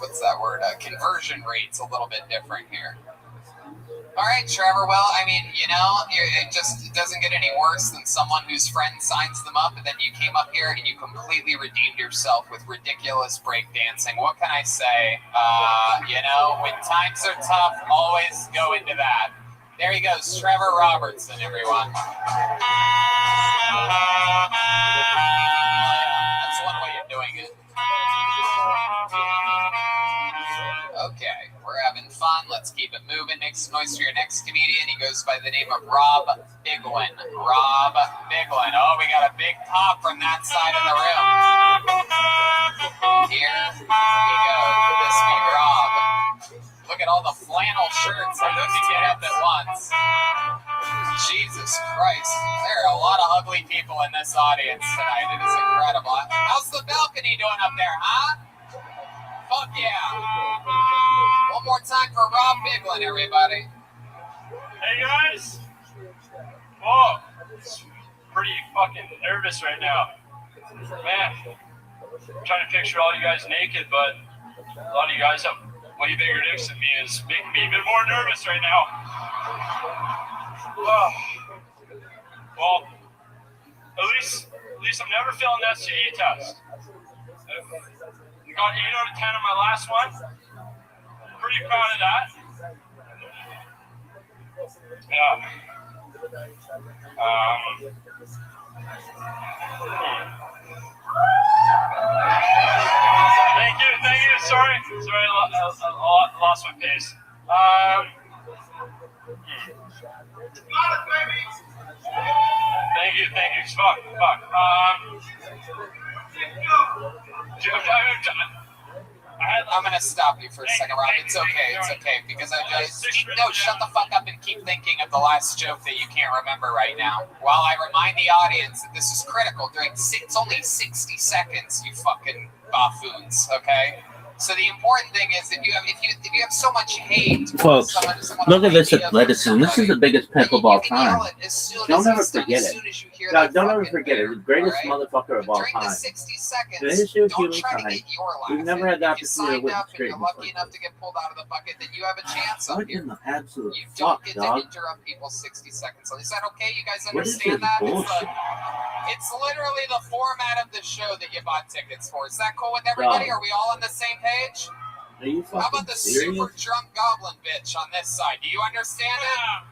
what's that word? Conversion rate's a little bit different here. All right, Trevor. Well, I mean, you know, it doesn't get any worse than someone whose friend signs them up, and then you came up here and you completely redeemed yourself with ridiculous breakdancing. What can I say? You know, when times are tough, always go into that. There he goes, Trevor Robertson, everyone. That's one way of doing it. Okay, we're having fun. Let's keep it moving. Make some noise for your next comedian. He goes by the name of Rob Biglin. Rob Biglin. Oh, we got a big pop from that side of the room. Here we go. Could this be Rob? Look at all the flannel shirts that we can get up at once. Jesus Christ. There are a lot of ugly people in this audience tonight. It is incredible. How's the balcony doing up there, huh? Fuck yeah. One more time for Rob Biglin, everybody. Hey guys! Oh, pretty fucking nervous right now. Man, I'm trying to picture all you guys naked, but a lot of you guys have way bigger dicks than me is making me even more nervous right now. Oh. Well, at least I'm never failing an STD test. I got 8 out of 10 on my last one. Pretty proud of that. Yeah. Thank you. Sorry, I lost my pace. Thank you. Fuck. I'm gonna stop you for a second, Rob. It's okay, because I just shut the fuck up and keep thinking of the last joke that you can't remember right now. While I remind the audience that this is critical it's only 60 seconds, you fucking buffoons, okay? So the important thing is if you have so much hate, Folks, look at this athleticism. This is the biggest pimp of all time. Don't ever forget it. Don't ever forget it. The greatest motherfucker of all During the time. 60 seconds, In the history of don't try to humankind, get your laugh. we've never had the If you opportunity to signed witness up and you're greatness lucky like enough to get pulled out of the bucket, then you have a chance up What here. in the absolute You don't fuck, get dog? to interrupt people's 60 seconds. So is that okay? You guys What is understand this that? bullshit? It's literally the format of the show that you bought tickets for. Is that cool with everybody? Dog. Are we all on the same page? Are you How fucking about the serious? super drunk goblin bitch on this side? Do you understand it?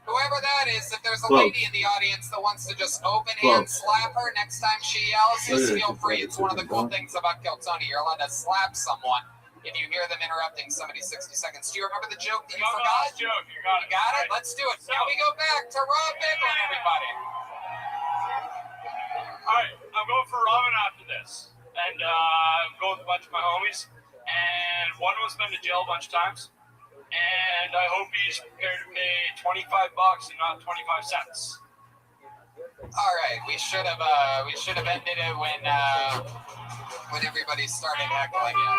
Whoever that is, if there's a Folks. lady in the audience that wants to just open hand slap her next time she yells, just feel free. It's one of the cool things about Kill Tony. You're allowed to slap someone if you hear them interrupting somebody 60 seconds. Do you remember the joke that you forgot? Joke. You got You got it? Let's do it. Now we go back to Rob Bicklin, everybody. All right, I'm going for ramen after this, and I'm going with a bunch of my homies. And one of them's been to jail a bunch of times, and I hope he's prepared to pay $25 and not 25 cents. All right, we should have ended it when everybody started heckling you.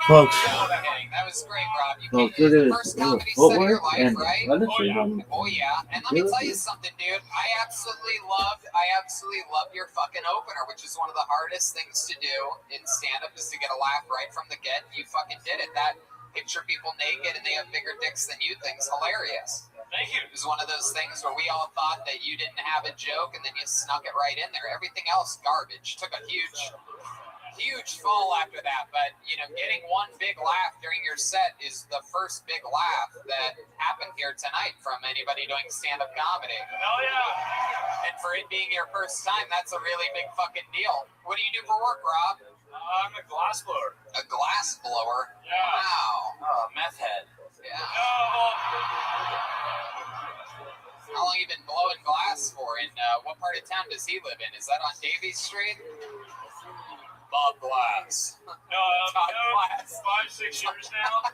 Folks, That was great, Rob. You folks, came look at the this. first Little comedy set of your footwork life, and right? athleticism. Oh yeah, and let me tell you something, dude. I absolutely love your fucking opener, which is one of the hardest things to do in stand-up is to get a laugh right from the get. You fucking did it. That picture people naked and they have bigger dicks than you thing's hilarious. Thank you. It was one of those things where we all thought that you didn't have a joke and then you snuck it right in there. Everything else garbage. Took a huge fall after that, but getting one big laugh during your set is the first big laugh that happened here tonight from anybody doing stand-up comedy. Hell yeah. And for it being your first time, that's a really big fucking deal. What do you do for work, Rob? I'm a glass blower. A glass blower? Yeah. Wow. Meth head. Yeah. Oh, How long you been blowing glass for? And what part of town does he live in? Is that on Davie Street? Bob Glass. Todd Glass. 5-6 years now.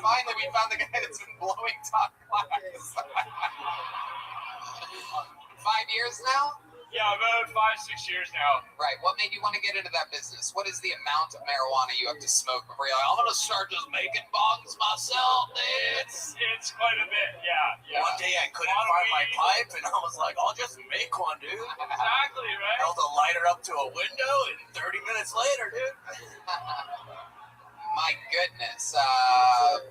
Finally, we found the guy that's been blowing Todd Glass. 5 years now? Yeah, about 5-6 years now. Right. What made you want to get into that business? What is the amount of marijuana you have to smoke before you're like, I'm going to start just making bongs myself, dude? It's quite a bit, yeah. One day I couldn't find my pipe, and I was like, I'll just make one, dude. Exactly, right? Held a lighter up to a window, and 30 minutes later, dude. My goodness.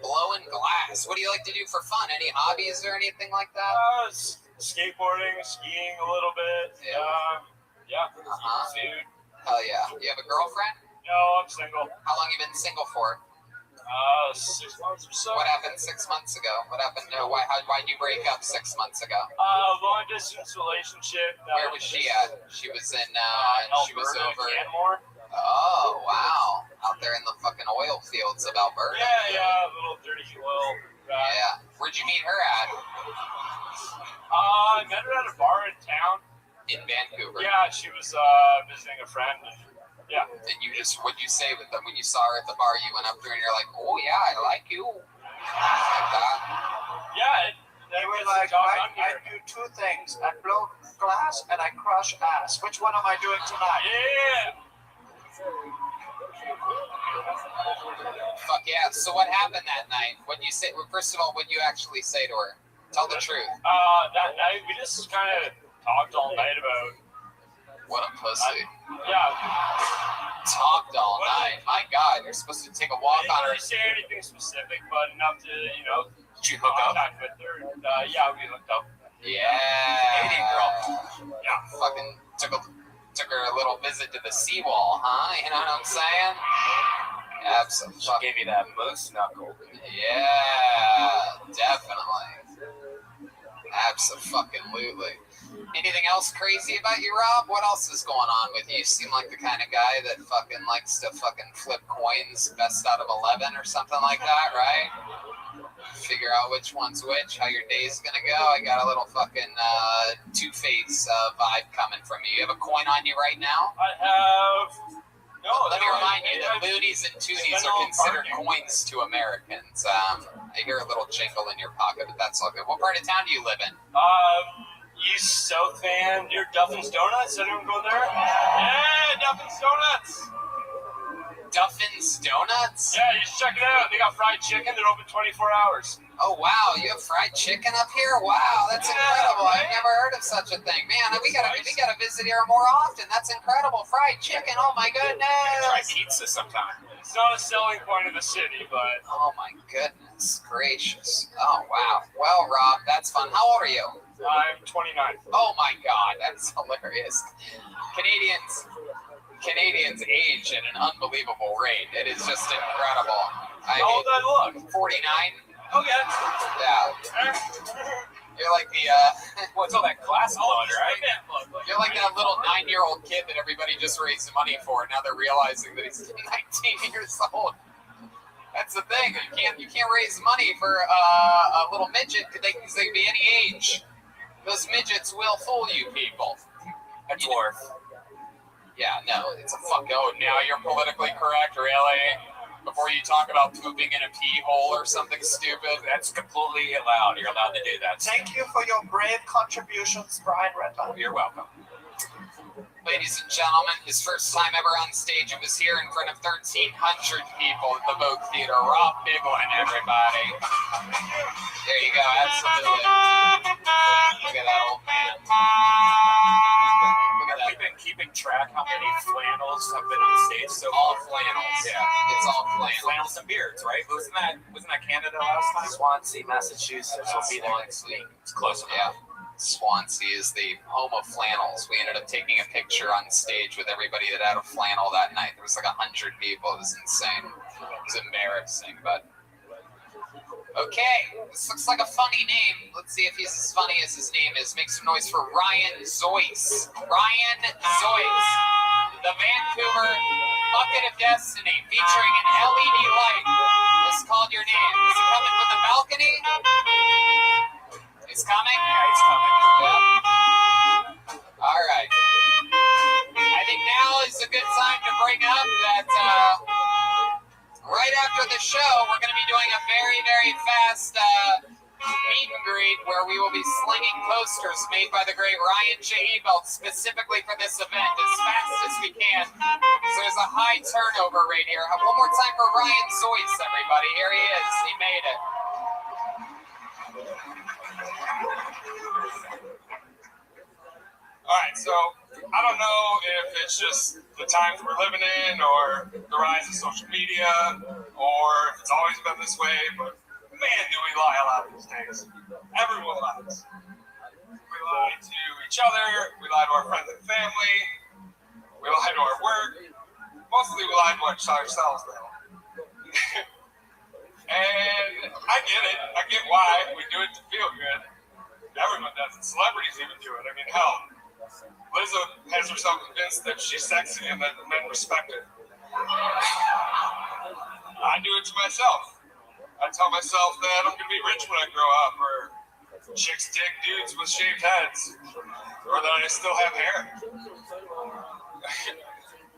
Blowing glass. What do you like to do for fun? Any hobbies or anything like that? Skateboarding, skiing a little bit. Yeah. Food. Hell yeah. You have a girlfriend? No, I'm single. How long you been single for? 6 months or so. What happened 6 months ago? What happened? Why'd you break up 6 months ago? Long distance relationship. Where was she at? She was in, she was over. Canmore. Oh, wow. Out there in the fucking oil fields of Alberta. Yeah, a little dirty oil. Yeah. Where'd you meet her at? I met her at a bar in town. In Vancouver. Yeah, she was visiting a friend. Yeah. And you just, what'd you say with them when you saw her at the bar? You went up to her and you're like, oh yeah, I like you. Like that. Yeah. They were like, I do two things. I blow glass and I crush ass. Which one am I doing tonight? Yeah. Fuck yeah. So what happened that night? What'd you say? Well, first of all, what'd you actually say to her? Tell the truth. That night we just kind of talked all night about. What a pussy. Yeah. Talked all night. My God, you're supposed to take a walk on her. I didn't really say anything specific, but enough to, Did you hook up? contact with her. And, yeah, we hooked up. Yeah. Canadian girl. Yeah. Fucking took her a little visit to the seawall, huh? You know what I'm saying? Absolutely. Gave you that moose knuckle. Yeah, definitely. Absolutely. Anything else crazy about you, Rob? What else is going on with you? You seem like the kind of guy that fucking likes to fucking flip coins best out of 11 or something like that, right? figure out which one's which, how your day's gonna go. I got a little fucking Two-Face vibe coming from you. You have a coin on you right now? I have. No, Let me remind you that I loonies and toonies spent are all considered parking. coins to Americans. I hear a little jingle in your pocket, but that's all good. What part of town do you live in? East South Van near Duffin's Donuts. Anyone go there? Yeah, Duffin's Donuts. Duffin's Donuts? Yeah, you should check it out. They got fried chicken. They're open 24 hours. Oh, wow. You have fried chicken up here? Wow, that's Yeah, incredible. right? I've never heard of such a thing. Man, we gotta visit here more often. That's incredible. Fried chicken. Oh, my Try goodness. pizza sometime. It's not a selling point of the city, but Oh, my goodness gracious. Oh, wow. Well, Rob, that's fun. How old are you? I'm 29. Oh, my God. That's hilarious. Canadians age at an unbelievable rate. It is just incredible. How old do I look? 49. Okay. Yeah. You're like the Well, it's all that class blood, right? you're like that little 9-year-old kid that everybody just raised money for. Now they're realizing that he's 19 years old. That's the thing. You can't raise money for a little midget because they can be any age. Those midgets will fool you people. A dwarf. Yeah, no, it's a fuck. Oh, now you're politically correct, really? Before you talk about pooping in a pee hole or something stupid. That's completely allowed. You're allowed to do that. Thank you for your brave contributions, Brian Redline. You're welcome. Ladies and gentlemen, his first time ever on stage, it was here in front of 1,300 people at the Vogue Theater. Rob Biglin, everybody. There you go, absolutely. Look at that old man. Look at that. We've been keeping track how many flannels have been on stage so All far. flannels. Yeah. It's all flannels. Flannels and beards, right? Wasn't that Canada last time? Swansea, Massachusetts will be there next week. It's close enough. Yeah. Swansea is the home of flannels. We ended up taking a picture on stage with everybody that had a flannel that night. There was like 100 people. It was insane. It was embarrassing, but okay. This looks like a funny name. Let's see if he's as funny as his name is. Make some noise for Ryan Zoyce. Ryan Zoyce, the Vancouver Bucket of Destiny, featuring an LED light. It's called your name. Is he coming from the balcony? He's coming? Yeah, he's coming. Yeah. All right. I think now is a good time to bring up that right after the show, we're going to be doing a very, very fast meet and greet where we will be slinging posters made by the great Ryan J. Ebelt specifically for this event as fast as we can. So there's a high turnover rate here. One more time for Ryan Zoyce, everybody. Here he is. He made it. All right, so I don't know if it's just the times we're living in or the rise of social media or if it's always been this way, but man, do we lie a lot these days. Everyone lies. We lie to each other, we lie to our friends and family, we lie to our work. Mostly we lie to ourselves though. And I get it. I get why. We do it to feel good. Everyone does it. Celebrities even do it. I mean, hell, Lizzo has herself convinced that she's sexy and that men respect her. I do it to myself. I tell myself that I'm going to be rich when I grow up, or chicks dig dudes with shaved heads, or that I still have hair.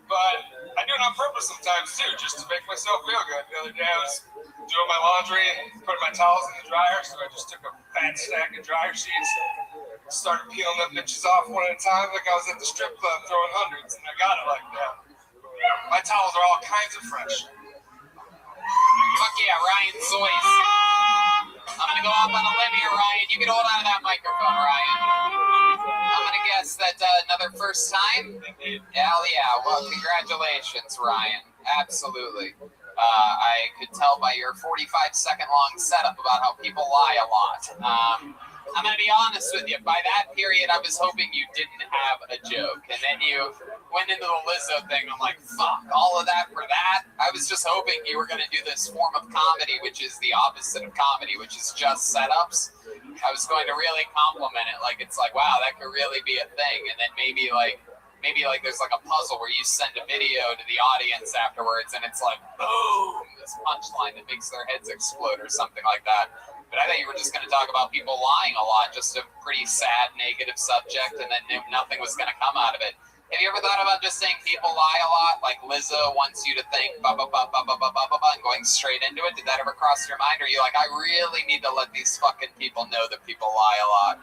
But I do it on purpose sometimes too, just to make myself feel good. The other day I was doing my laundry and putting my towels in the dryer, so I just took a fat stack of dryer sheets, started peeling them bitches off one at a time like I was at the strip club throwing hundreds, and I got it like that. My towels are all kinds of fresh. Fuck yeah, Ryan Zoyce. I'm going to go off on a limb here, Ryan. You can hold on to that microphone, Ryan. I'm going to guess that another first time? Hell yeah. Well, congratulations, Ryan. Absolutely. I could tell by your 45-second long setup about how people lie a lot. I'm going to be honest with you. By that period, I was hoping you didn't have a joke. And then you went into the Lizzo thing. I'm like, fuck, all of that for that? I was just hoping you were going to do this form of comedy, which is the opposite of comedy, which is just setups. I was going to really compliment it. Like, it's like, wow, that could really be a thing. And then maybe, like, maybe like there's like a puzzle where you send a video to the audience afterwards, and it's like boom, this punchline that makes their heads explode or something like that. But I thought you were just going to talk about people lying a lot, just a pretty sad negative subject, and then nothing was going to come out of it. Have you ever thought about just saying people lie a lot, like Lizzo wants you to think ba ba ba ba ba ba ba ba ba and going straight into it? Did that ever cross your mind? Or are you like, I really need to let these fucking people know that people lie a lot?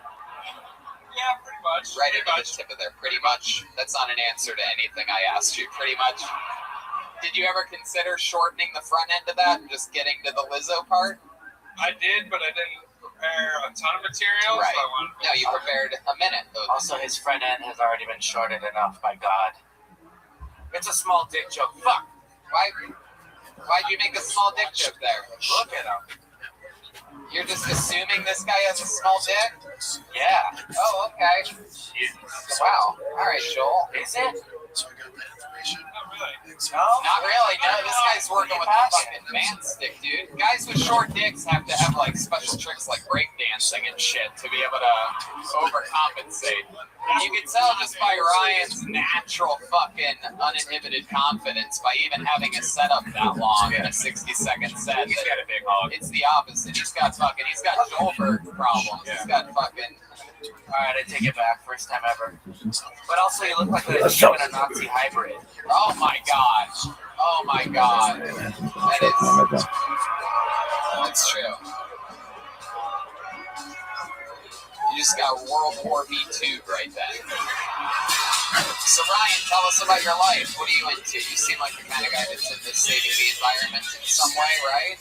Yeah, pretty much. Right into the tip of there. Pretty much. That's not an answer to anything I asked you. Pretty much. Did you ever consider shortening the front end of that and just getting to the Lizzo part? I did, but I didn't prepare a ton of material. Right. So I wanted to No, you prepared a minute. Also, his front end has already been shorted enough by God. It's a small dick joke. Fuck. Why'd you make a small dick joke there? Look at him. You're just assuming this guy has a small dick? Yeah. Oh, okay. Wow. All right, Joel. Is it? Not really. No. Not really. No, this guy's working with a fucking man stick, dude. Guys with short dicks have to have like special tricks like breakdancing and shit to be able to overcompensate. You can tell just by Ryan's natural fucking uninhibited confidence by even having a setup that long in a 60-second set. He's got a big hog. It's the opposite. He's got Joelberg problems. He's got fucking. Alright, I take it back. First time ever. But also, you look like you and a Nazi hybrid. Oh my god. Oh my god. That is. That's true. You just got World War B2 right then. So Ryan, tell us about your life. What are you into? You seem like the kind of guy that's into saving the environment in some way, right?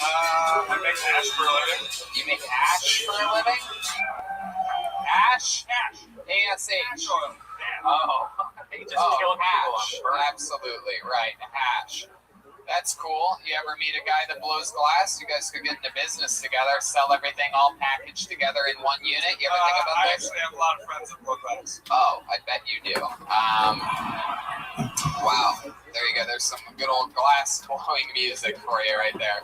I make hash for a living. You make ash for a living? Ash? A-S-H. Oh. He just killed people on hash. purpose. Absolutely, right. Hash. That's cool. You ever meet a guy that blows glass? You guys could get into business together, sell everything all packaged together in one unit. You ever think about I this? actually have a lot of friends that blow glass. Oh, I bet you do. Wow. There you go. There's some good old glass blowing music for you right there.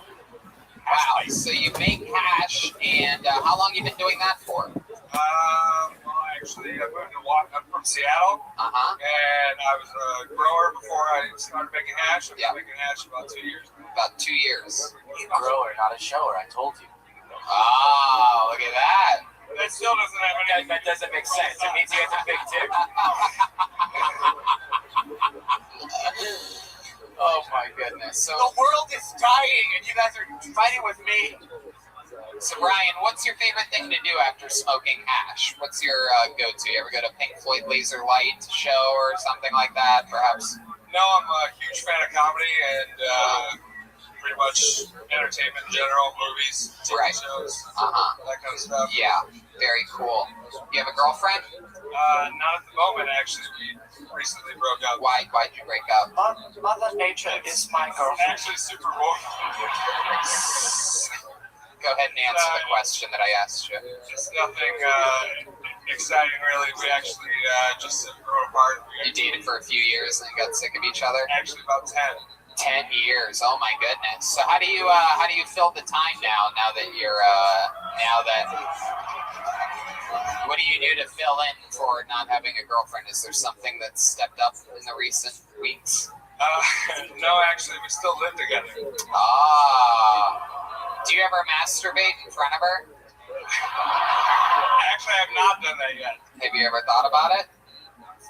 Wow. So you make hash, and how long you been doing that for? Well, actually, I moved to I'm from Seattle, Uh-huh. and I was a grower before I started making hash. I've been Yeah. making hash about 2 years. About 2 years. He's a grower, not a shower. I told you. Oh, look at that. That still doesn't have any. That doesn't make sense. It means he has a big dick. Oh my goodness. So, The world is dying, and you guys are fighting with me. so Ryan, what's your favorite thing to do after smoking hash? What's your go-to? You ever go to Pink Floyd Laser Light show or something like that, perhaps? No, I'm a huge fan of comedy and pretty much entertainment in general, movies, TV Right. shows, Uh-huh. that kind of stuff. Yeah, very cool. You have a girlfriend? Not at the moment, actually. We recently broke up. Why'd you break up? Mother Nature is my girlfriend. Actually, super boring. Go ahead and answer the question that I asked you. It's nothing exciting, really. We actually just grew apart. You dated for a few years and got sick of each other? Actually, about 10. 10 years. Oh my goodness. So how do you fill the time now that you're what do you do to fill in for not having a girlfriend? Is there something that's stepped up in the recent weeks? No, actually, we still live together. Ah. Do you ever masturbate in front of her? Actually, I have not done that yet. Have you ever thought about it?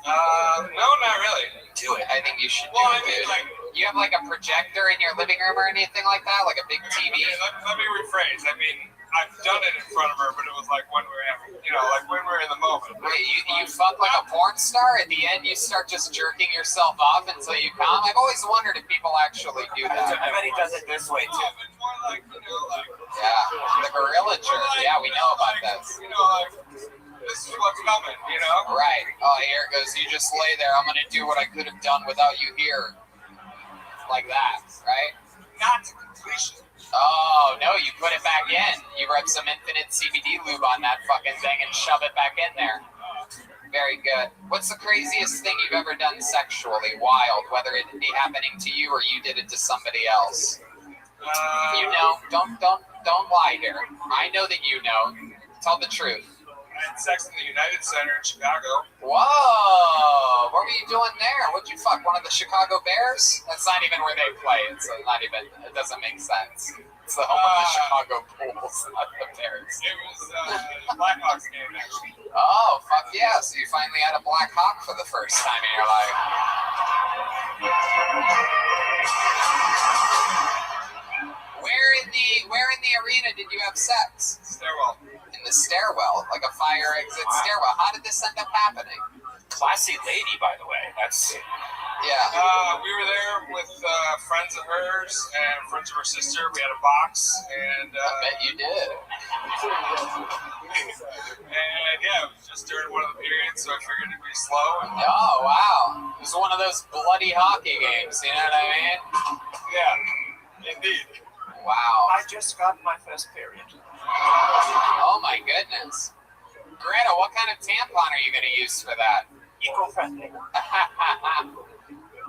No, not really. Do it. I think you should do Well, I it, mean, dude. like, You have like a projector in your living room or anything like that? Like a big TV? okay, let me rephrase. I mean, I've done it in front of her, but it was like when we were having, like when we were in the moment. Wait, you fuck like a porn star? At the end, you start just jerking yourself off until you come? I've always wondered if people actually do that. Everybody does it this way, No, too. it's more like, Yeah, the gorilla jerk. Yeah, we know about this. This is what's coming, Right. Oh, here it goes. You just lay there. I'm going to do what I could have done without you here. Like that, right? Not to completion. Oh, no, you put it back in. You rub some infinite CBD lube on that fucking thing and shove it back in there. Very good. What's the craziest thing you've ever done sexually? Wild, whether it be happening to you or you did it to somebody else. You know, don't lie here. I know that you know. Tell the truth. I had sex in the United Center in Chicago. Whoa! What were you doing there? What'd you fuck? One of the Chicago Bears? That's not even where they play. It's not even. It doesn't make sense. It's the home of the Chicago Bulls, not the Bears. It was Blackhawks game, actually. Oh, fuck yeah. So you finally had a Black Hawk for the first time in your life. Where in the arena did you have sex? Stairwell. In the stairwell, like a fire exit stairwell. How did this end up happening? Classy lady, by the way. That's Yeah. We were there with friends of hers and friends of her sister. We had a box, and I bet you did. and yeah, it was just during one of the periods, so I figured it'd be slow. And, Oh, wow. It was one of those bloody hockey games, you know what I mean? yeah, indeed. Wow. I just got my first period. Oh, my goodness. Greta, what kind of tampon are you going to use for that? Eco-friendly.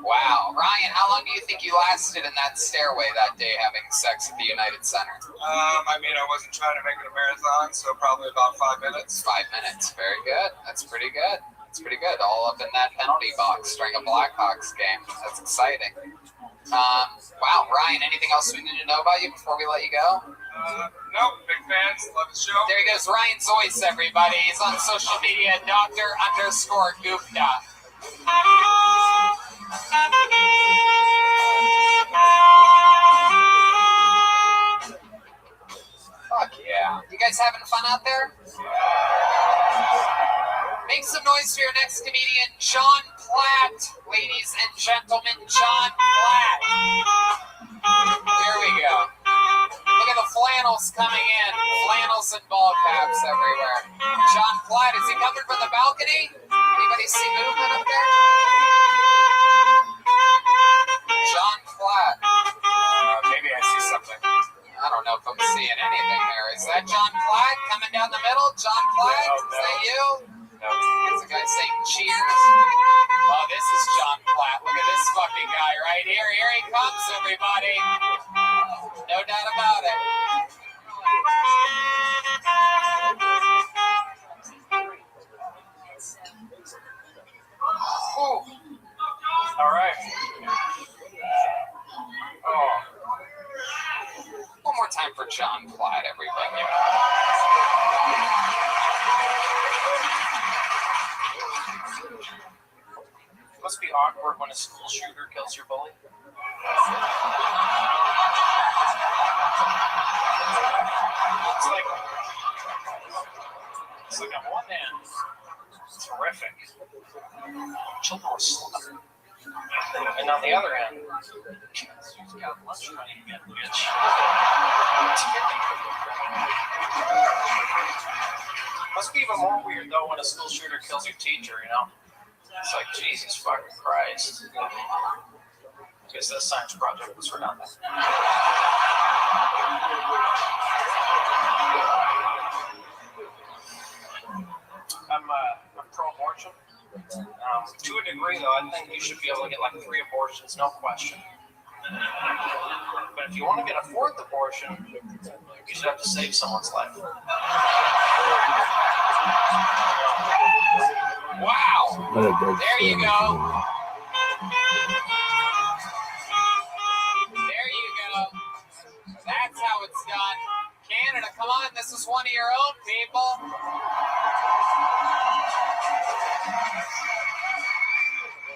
Wow. Ryan, how long do you think you lasted in that stairway that day having sex at the United Center? I mean, I wasn't trying to make it a marathon, so probably about 5 minutes. 5 minutes. Very good. That's pretty good. That's pretty good. All up in that penalty box during a Blackhawks game. That's exciting. Wow, Ryan, anything else we need to know about you before we let you go? No, big fans, love the show. There he goes, Ryan Zoyce, everybody. He's on social media, Dr._Gupta. Fuck yeah. You guys having fun out there? Make some noise for your next comedian, John Platt. Ladies and gentlemen, John Platt. There we go. Look at the flannels coming in. Flannels and ball caps everywhere. John Platt, is he coming from the balcony? Anybody see movement up there? John Platt. Maybe I see something. I don't know if I'm seeing anything there. Is that John Platt coming down the middle? John Platt? Is that you? No. It's a guy saying cheers. Oh, this is John Platt. Look at this fucking guy right here. Here he comes, everybody. No doubt about it. Ooh. All right. Oh. One more time for John Platt, everybody. It must be awkward when a school shooter kills your bully. It's like on one hand, it's horrific. Children were slaughtered. And on the other hand, she's got lunch money again, bitch. Must be even more weird though when a school shooter kills your teacher, you know? It's like, Jesus fucking Christ. I guess that science project was redundant. I'm pro-abortion. To a degree, though, I think you should be able to get like 3 abortions, no question. But if you want to get a 4th abortion, you should have to save someone's life. Wow. There you go. There you go. That's how it's done. Canada, come on. This is one of your own people.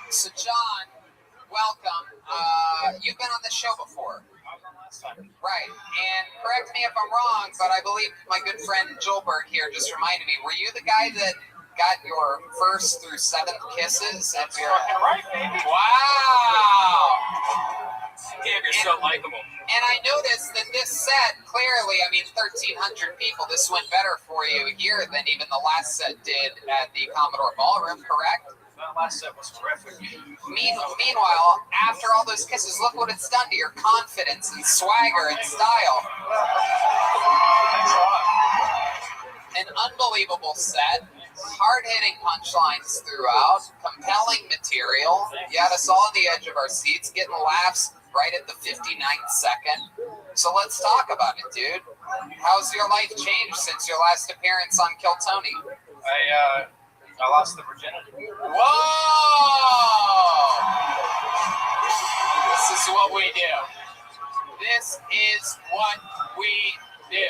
So, John, welcome. You've been on the show before. Right. And correct me if I'm wrong, but I believe my good friend Joelberg here just reminded me. Were you the guy that got your 1st through 7th kisses? That's fucking right, baby. Wow. damn, you're so likable. And I noticed that this set, clearly, I mean, 1,300 people, this went better for you here than even the last set did at the Commodore Ballroom, correct? That last set was horrific. Meanwhile, after all those kisses, look what it's done to your confidence and swagger and style. Thanks a lot. An unbelievable set, hard-hitting punchlines throughout, compelling material. You had us all on the edge of our seats, getting laughs right at the 59th second. So let's talk about it, dude. How's your life changed since your last appearance on Kill Tony? I lost the virginity. Whoa! This is what we do. This is what we do.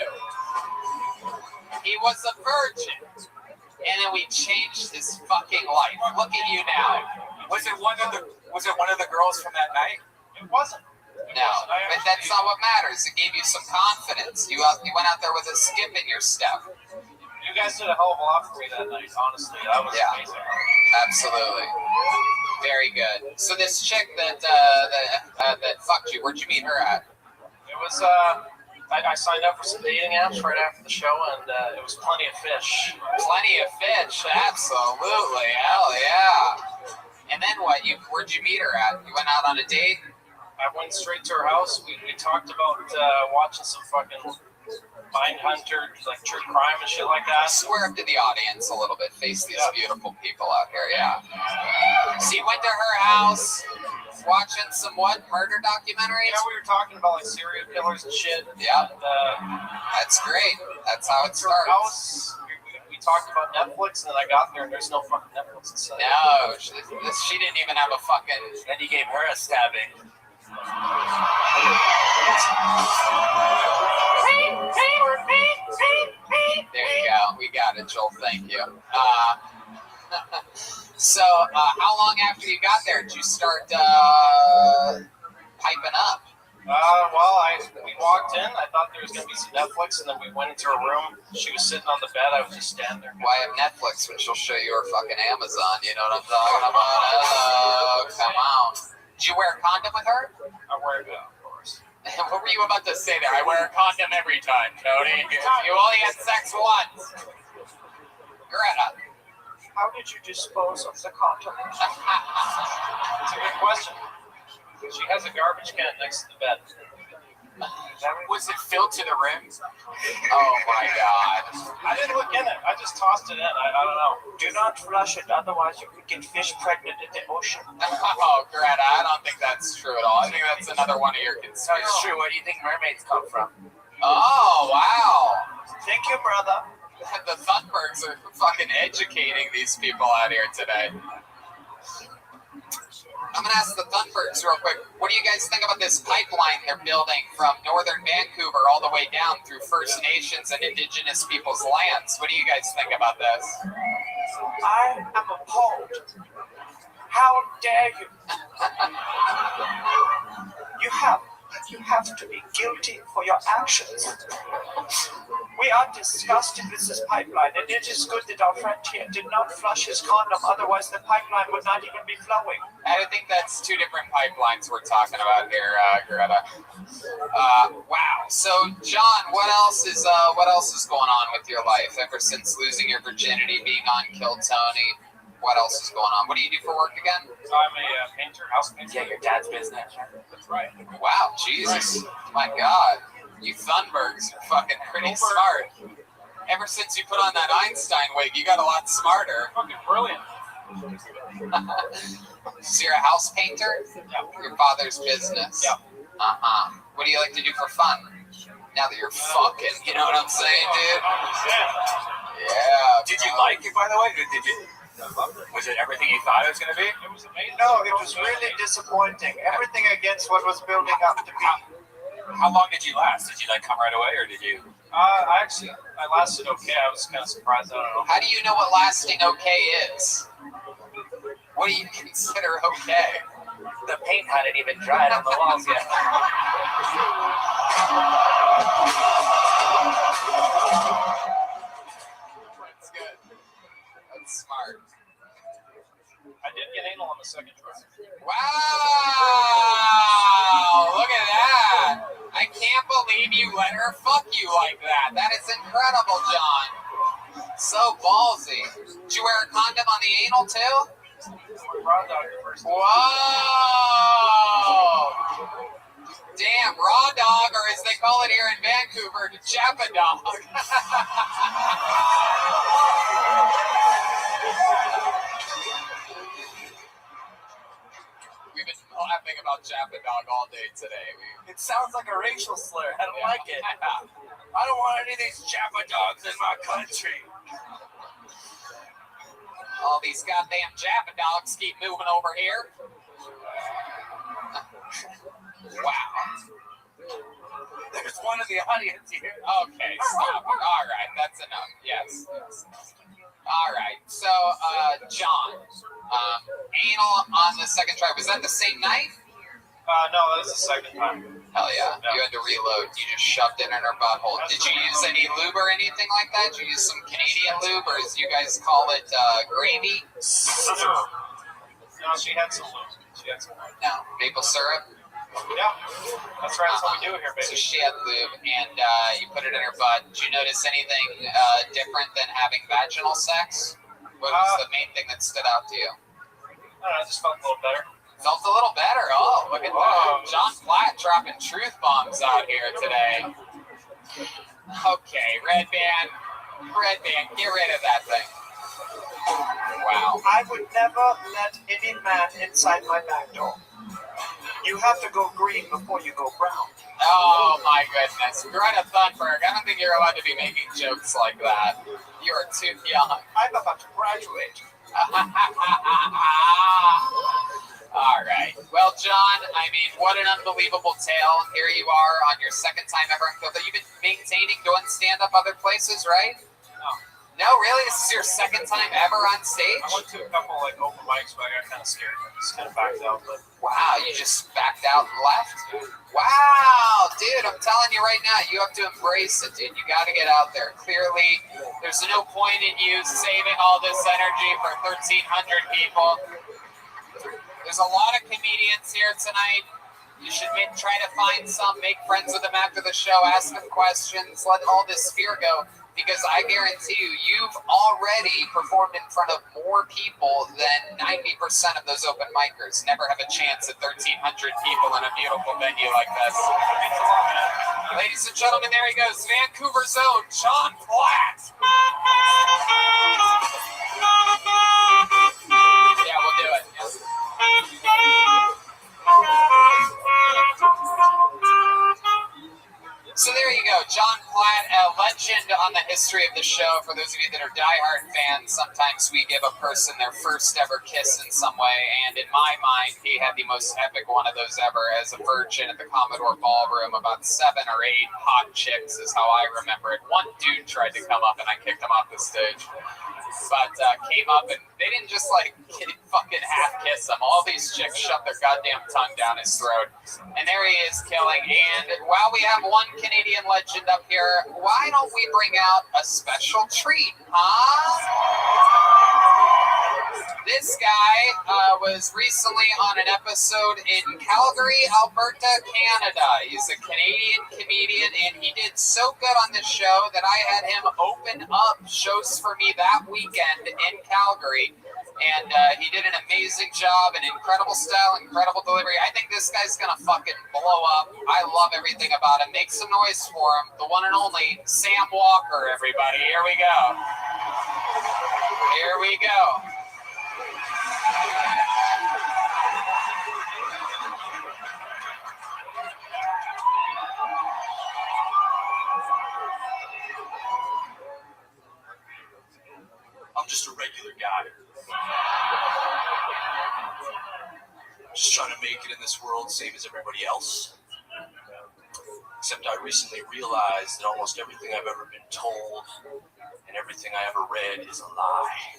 He was a virgin, and then we changed his fucking life. Look at you now. Was it one of the girls from that night? It wasn't. No, but that's not what matters. It gave you some confidence. You went out there with a skip in your step. You guys did a hell of a lot for me that night, honestly. That was amazing. Absolutely. Very good. So this chick that fucked you, where'd you meet her at? It was, I signed up for some dating apps right after the show, and it was Plenty of Fish. Plenty of Fish, absolutely. Hell yeah. And then what? Where'd you meet her at? You went out on a date? I went straight to her house. We talked about watching some fucking Mindhunter, like true crime and shit like that. Swear up to the audience a little bit. Face these beautiful people out here, yeah. So you went to her house, watching some murder documentaries? Yeah, we were talking about like serial killers and shit. Yeah. And, that's great. That's how it to her starts. house. We talked about Netflix, and then I got there, and there's no fucking Netflix inside. No, she didn't even have a fucking. Then you gave her a stabbing. There you go. We got it, Joel. Thank you. So, how long after you got there did you start piping up? We walked in. I thought there was going to be some Netflix, and then we went into her room. She was sitting on the bed. I was just standing there. Why have Netflix when she'll show you her fucking Amazon? You know what I'm talking about? Oh, come on. Did you wear a condom with her? I wear it, of course. What were you about to say there? I wear a condom every time, Tony. You only had sex once. Greta. How did you dispose of the condom? That's a good question. She has a garbage can next to the bed. Was it filled to the rim? Oh my God. I didn't look in it. I just tossed it in. I don't know. Do not flush it, otherwise you could get fish pregnant in the ocean. Oh, Greta, I don't think that's true at all. I think that's another one of your conspiracies. It's true. Where do you think mermaids come from? Oh, wow. Thank you, brother. The Thunbergs are fucking educating these people out here today. I'm going to ask the Thunbergs real quick. What do you guys think about this pipeline they're building from northern Vancouver all the way down through First Nations and Indigenous people's lands? What do you guys think about this? I am appalled. How dare you? You have to be guilty for your actions. We are disgusted with this pipeline, and it is good that our friend here did not flush his condom, otherwise the pipeline would not even be flowing. I think that's two different pipelines we're talking about here, Greta. Wow. So, John, what else is going on with your life ever since losing your virginity, being on Kill Tony? What else is going on? What do you do for work again? I'm a painter, house painter. Yeah, your dad's business. That's right. Wow, Jesus. My God. You Thunbergs are fucking pretty smart. Ever since you put on that Einstein wig, you got a lot smarter. Fucking brilliant. So you're a house painter? Yeah. Your father's business? Yeah. Uh-huh. What do you like to do for fun? Now that you're fucking, you know what I'm saying, dude? Yeah. Did you like it, by the way? Did you? Was it everything you thought it was going to be? It was amazing. No, it was really disappointing. Everything against what was building up to be. How long did you last? Did you come right away, or did you? I lasted okay. I was kind of surprised. I don't know. How do you know what lasting okay is? What do you consider okay? The paint hadn't even dried on the walls yet. That's good. That's smart. I did get anal on the second try. Wow! Look at that! I can't believe you let her fuck you like that. That is incredible, John. So ballsy. Did you wear a condom on the anal too? Raw dog first. Whoa! Damn, raw dog, or as they call it here in Vancouver, Jappa dog. We've been laughing about Jappa dog all day today. It sounds like a racial slur. I don't like it. Yeah. I don't want any of these Jappa dogs in my country. All these goddamn Japa dogs keep moving over here. Wow. There's one in the audience here. Okay, stop. All right, that's enough. Yes. All right. So, John, anal on the second try. Was that the same night? No, that was the second time. Hell yeah. You had to reload. You just shoved it in her butthole. Did you use any lube or anything like that? Did you use some Canadian lube, or as you guys call it, gravy? No, she had some lube. No. Maple syrup? Yeah, that's right. That's what we do here, So baby. she had lube, and you put it in her butt. Did you notice anything different than having vaginal sex? What was the main thing that stood out to you? I don't know, I just felt a little better. Felt a little better. Oh, look at that. John Platt dropping truth bombs out here today. Okay, Red Band, get rid of that thing. Wow. I would never let any man inside my back door. You have to go green before you go brown. Oh my goodness. Greta Thunberg, I don't think you're allowed to be making jokes like that. You are too young. I'm about to graduate. All right. Well, John, I mean, what an unbelievable tale. Here you are on your second time ever in Kyoto. You've been maintaining doing stand-up other places, right? No, really? This is your second time ever on stage? I went to a couple like open mics, but I got kind of scared. I just kind of backed out. But Wow, you just backed out and left? Wow, dude, I'm telling you right now, you have to embrace it, dude. You got to get out there. Clearly, there's no point in you saving all this energy for 1,300 people. There's a lot of comedians here tonight. You should try to find some, make friends with them after the show, ask them questions, let all this fear go. Because I guarantee you, you've already performed in front of more people than 90% of those open micers. Never have a chance at 1,300 people in a beautiful venue like this. Ladies and gentlemen, there he goes, Vancouver's own John Platt. Yeah, we'll do it. So there you go, John Platt, a legend on the history of the show. For those of you that are diehard fans, sometimes we give a person their first ever kiss in some way, and in my mind, he had the most epic one of those ever as a virgin at the Commodore Ballroom. About 7 or 8 hot chicks is how I remember it. One dude tried to come up, and I kicked him off the stage. But came up, and they didn't just like fucking half kiss him. All these chicks shut their goddamn tongue down his throat. And there he is killing. And while we have one Canadian legend up here, why don't we bring out a special treat, This guy was recently on an episode in Calgary, Alberta, Canada. He's a Canadian comedian, and he did so good on this show that I had him open up shows for me that weekend in Calgary. And he did an amazing job, an incredible style, incredible delivery. I think this guy's going to fucking blow up. I love everything about him. Make some noise for him. The one and only Sam Walker, everybody. Here we go. Here we go. I'm just a regular guy. Just trying to make it in this world, same as everybody else. Except I recently realized that almost everything I've ever been told and everything I ever read is a lie.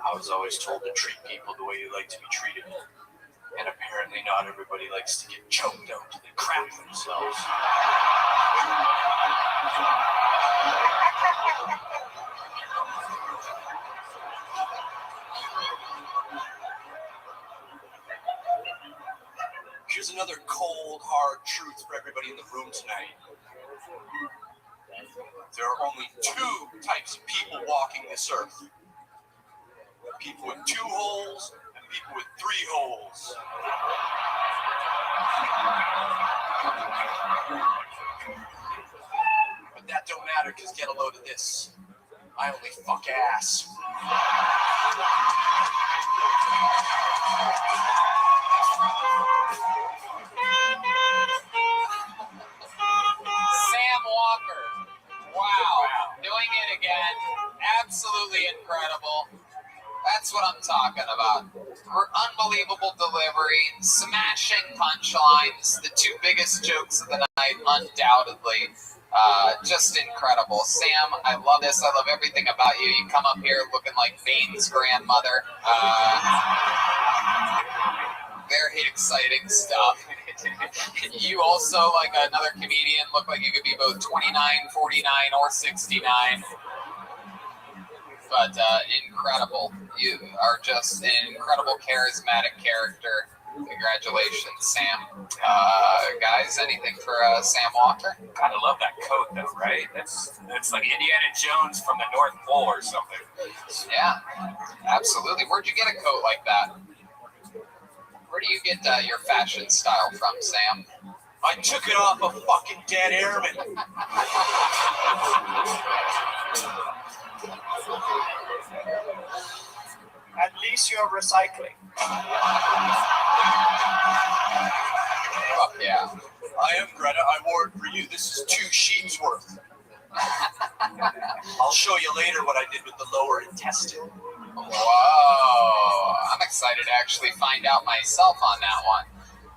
I was always told to treat people the way you like to be treated. And apparently not everybody likes to get choked out till they crap themselves. Here's another cold, hard truth for everybody in the room tonight. There are only 2 types of people walking this earth. People with 2 holes and people with 3 holes. But that don't matter, because get a load of this. I only fuck ass. Sam Walker. Wow. Doing it again. Absolutely incredible. That's what I'm talking about. Unbelievable delivery, smashing punchlines, the two biggest jokes of the night, undoubtedly. Just incredible. Sam, I love this. I love everything about you. You come up here looking like Bane's grandmother. Very exciting stuff. You also, like another comedian, look like you could be both 29, 49, or 69. But incredible. You are just an incredible, charismatic character. Congratulations, Sam. Guys, anything for Sam Walker? God, I love that coat, though, right? That's like Indiana Jones from the North Pole or something. Yeah, absolutely. Where'd you get a coat like that? Where do you get your fashion style from, Sam? I took it off a fucking dead airman. At least you're recycling. Fuck yeah. I am, Greta. I wore it for you. This is 2 sheets worth. I'll show you later what I did with the lower intestine. Whoa. I'm excited to actually find out myself on that one.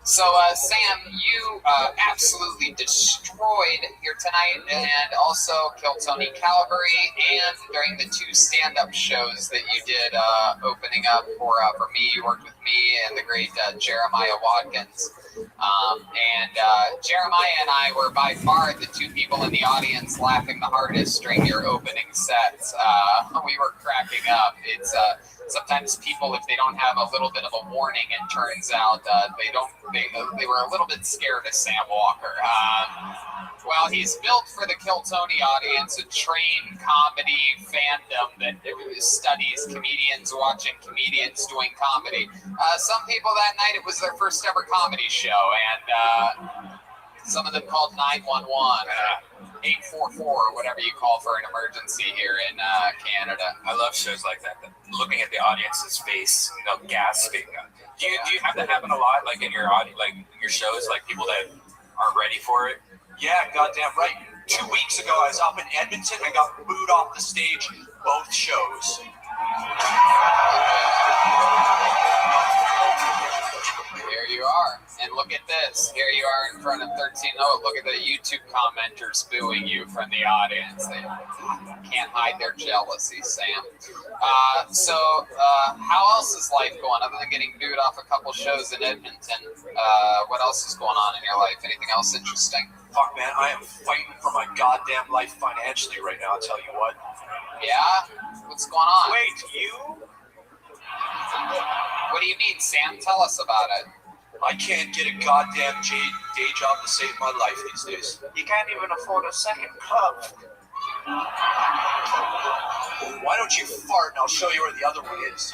So, Sam, you absolutely destroyed here tonight and also killed Tony Calvary, and during the 2 stand-up shows that you did opening up for me, you worked with me and the great Jeremiah Watkins. Jeremiah and I were by far the 2 people in the audience laughing the hardest during your opening sets. We were cracking up. It's sometimes people, if they don't have a little bit of a warning, it turns out they were a little bit scared of Sam Walker. Well, he's built for the Kill Tony audience, a trained comedy fandom that studies comedians watching comedians doing comedy. Some people that night, it was their first ever comedy show, and some of them called 911, 844, whatever you call for an emergency here in Canada. I love shows like that. Looking at the audience's face, gasping. Do you have that happen a lot, like in your shows, like people that aren't ready for it? Yeah, goddamn right. 2 weeks ago, I was up in Edmonton and got booed off the stage both shows. Here you are. And look at this. Here you are in front of 13. Oh, look at the YouTube commenters booing you from the audience. They can't hide their jealousy, Sam. How else is life going other than getting booed off a couple shows in Edmonton? What else is going on in your life? Anything else interesting? Fuck, man, I am fighting for my goddamn life financially right now, I'll tell you what. Yeah? What's going on? Wait, you? What do you mean, Sam? Tell us about it. I can't get a goddamn day job to save my life these days. You can't even afford a second club. Why don't you fart and I'll show you where the other one is.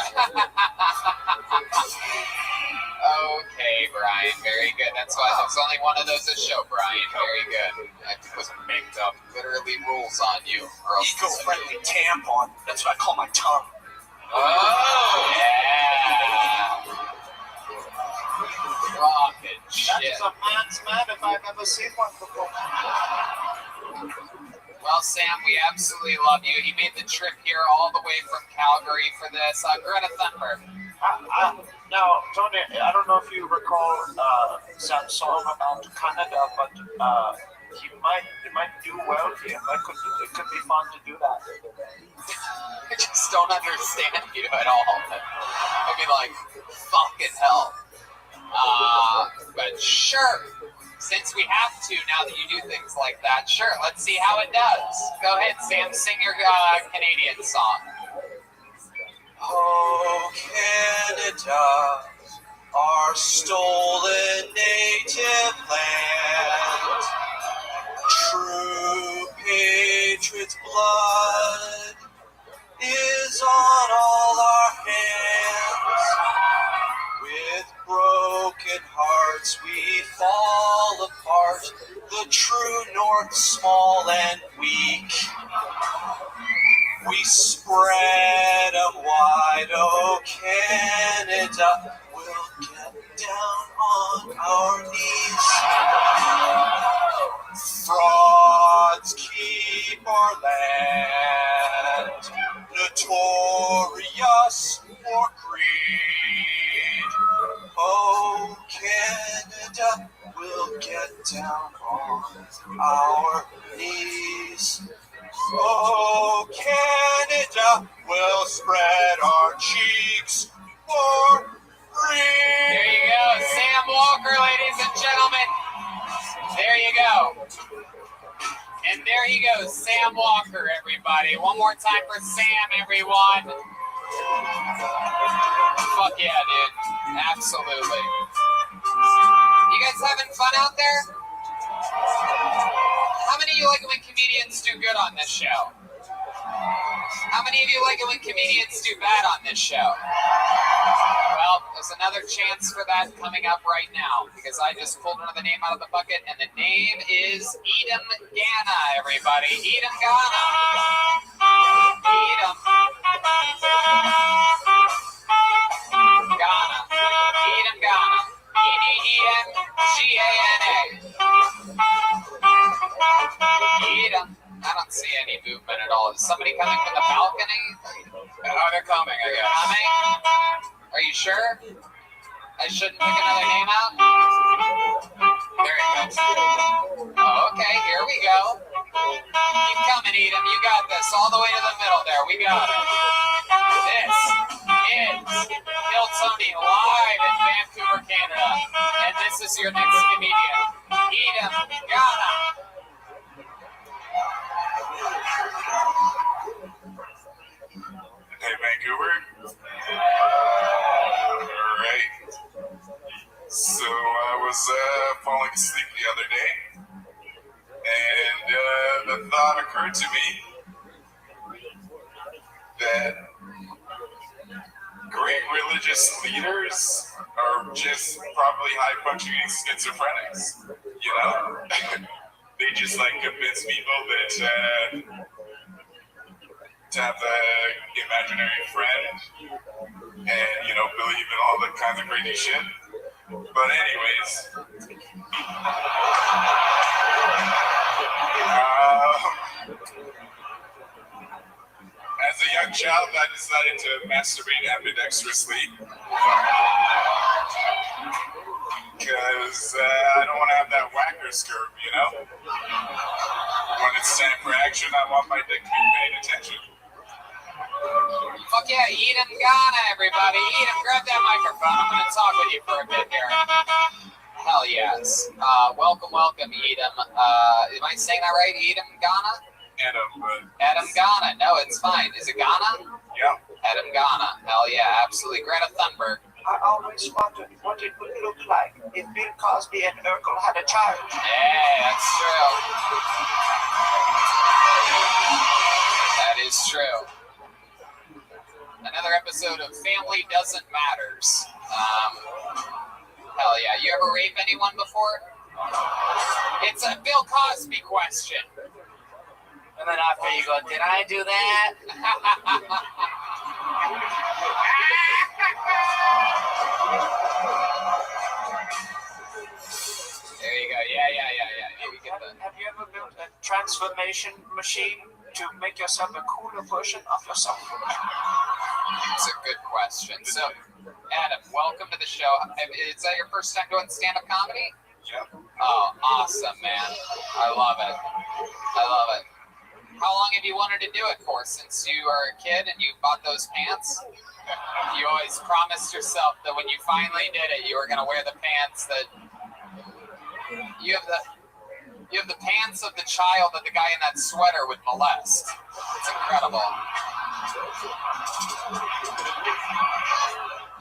Okay, Brian, very good. That's why there's only one of those a show, Brian. Very good. I was baked up literally rules on you. Eco-friendly tampon. That's what I call my tongue. Oh, yeah. Rocket shit. That is a man's man if I've ever seen one before. Well, Sam, we absolutely love you. He made the trip here all the way from Calgary for this. Greta Thunberg. Now, Tony, I don't know if you recall Sam's song about Canada, but he might do well here. It could be fun to do that. I just don't understand you at all. I mean, like, fucking hell. But sure, since we have to, now that you do things like that, sure, let's see how it does. Go ahead, Sam, sing your Canadian song. Oh, Canada, our stolen native land, true patriot's blood is on all our hands. With broken hearts we fall apart, the true north small and weak. We spread 'em wide, oh Canada, we'll get down on our knees. Frauds keep our land notorious down on our knees. Oh, Canada, we'll spread our cheeks for free. There you go, Sam Walker, ladies and gentlemen. There you go. And there he goes, Sam Walker, everybody. One more time for Sam, everyone. Fuck yeah, dude. Absolutely. You guys having fun out there? How many of you like it when comedians do good on this show? How many of you like it when comedians do bad on this show? Well, there's another chance for that coming up right now because I just pulled another name out of the bucket, and the name is Edom Gana, everybody. Edom Gana. Edom Gana. Edom Gana. E-D-E-M-G-A-N-A. Edom. I don't see any movement at all. Is somebody coming from the balcony? Oh, they're coming, I guess. Coming? Are you sure? I shouldn't pick another name out? There he goes. Oh, okay, here we go. Keep coming, Edom. You got this. All the way to the middle there. We got it. This is Bill Tony live in Vancouver, Canada. And this is your next comedian, Edom Gana. Hey, Vancouver. Alright. So I was falling asleep the other day, and the thought occurred to me that great religious leaders are just probably high-functioning schizophrenics, you know? They just like convince people that to have the imaginary friend and, you know, believe in all the kinds of crazy shit. But anyways, as a young child, I decided to masturbate ambidextrously because I don't want to have that whackers curve, you know? When it's time for action, I want my dick to be paying attention. Fuck yeah, Edom Gana, everybody. Edom, grab that microphone. I'm going to talk with you for a bit here. Hell yes. Welcome, Edom. Am I saying that right? Edom Gana? Edom Gana. No, it's fine. Is it Ghana? Yeah. Edom Gana. Hell yeah, absolutely. Greta Thunberg. I always wondered what it would look like if Bill Cosby and Urkel had a child. Hey, that's true. That is true. Another episode of Family Doesn't Matters. Hell yeah. You ever rape anyone before? It's a Bill Cosby question. And then after you go, did I do that? There you go. Yeah. We get the... Have you ever built a transformation machine to make yourself a cooler version of yourself? It's a good question. So, Adam, welcome to the show. Is that your first time doing stand-up comedy? Yeah. Oh, awesome, man. I love it. How long have you wanted to do it for? Since you were a kid and you bought those pants? You always promised yourself that when you finally did it, you were going to wear the pants that... You have the pants of the child that the guy in that sweater would molest. It's incredible.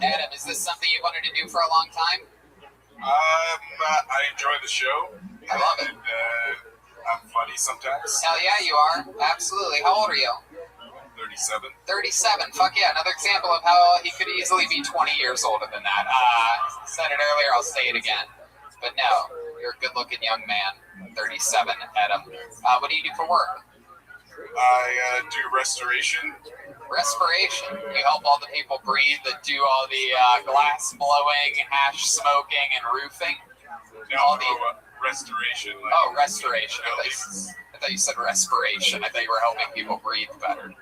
Adam, is this something you wanted to do for a long time? I enjoy the show. I love it. And, I'm funny sometimes. Hell yeah, you are. Absolutely. How old are you? 37. 37. Fuck yeah. Another example of how he could easily be 20 years older than that. Said it earlier, I'll say it again. But no, you're a good-looking young man. 37, Adam. What do you do for work? I do restoration. Respiration. You help all the people breathe that do all the glass blowing, hash smoking, and roofing. Restoration. Restoration. I thought you said respiration. I thought you were helping people breathe better.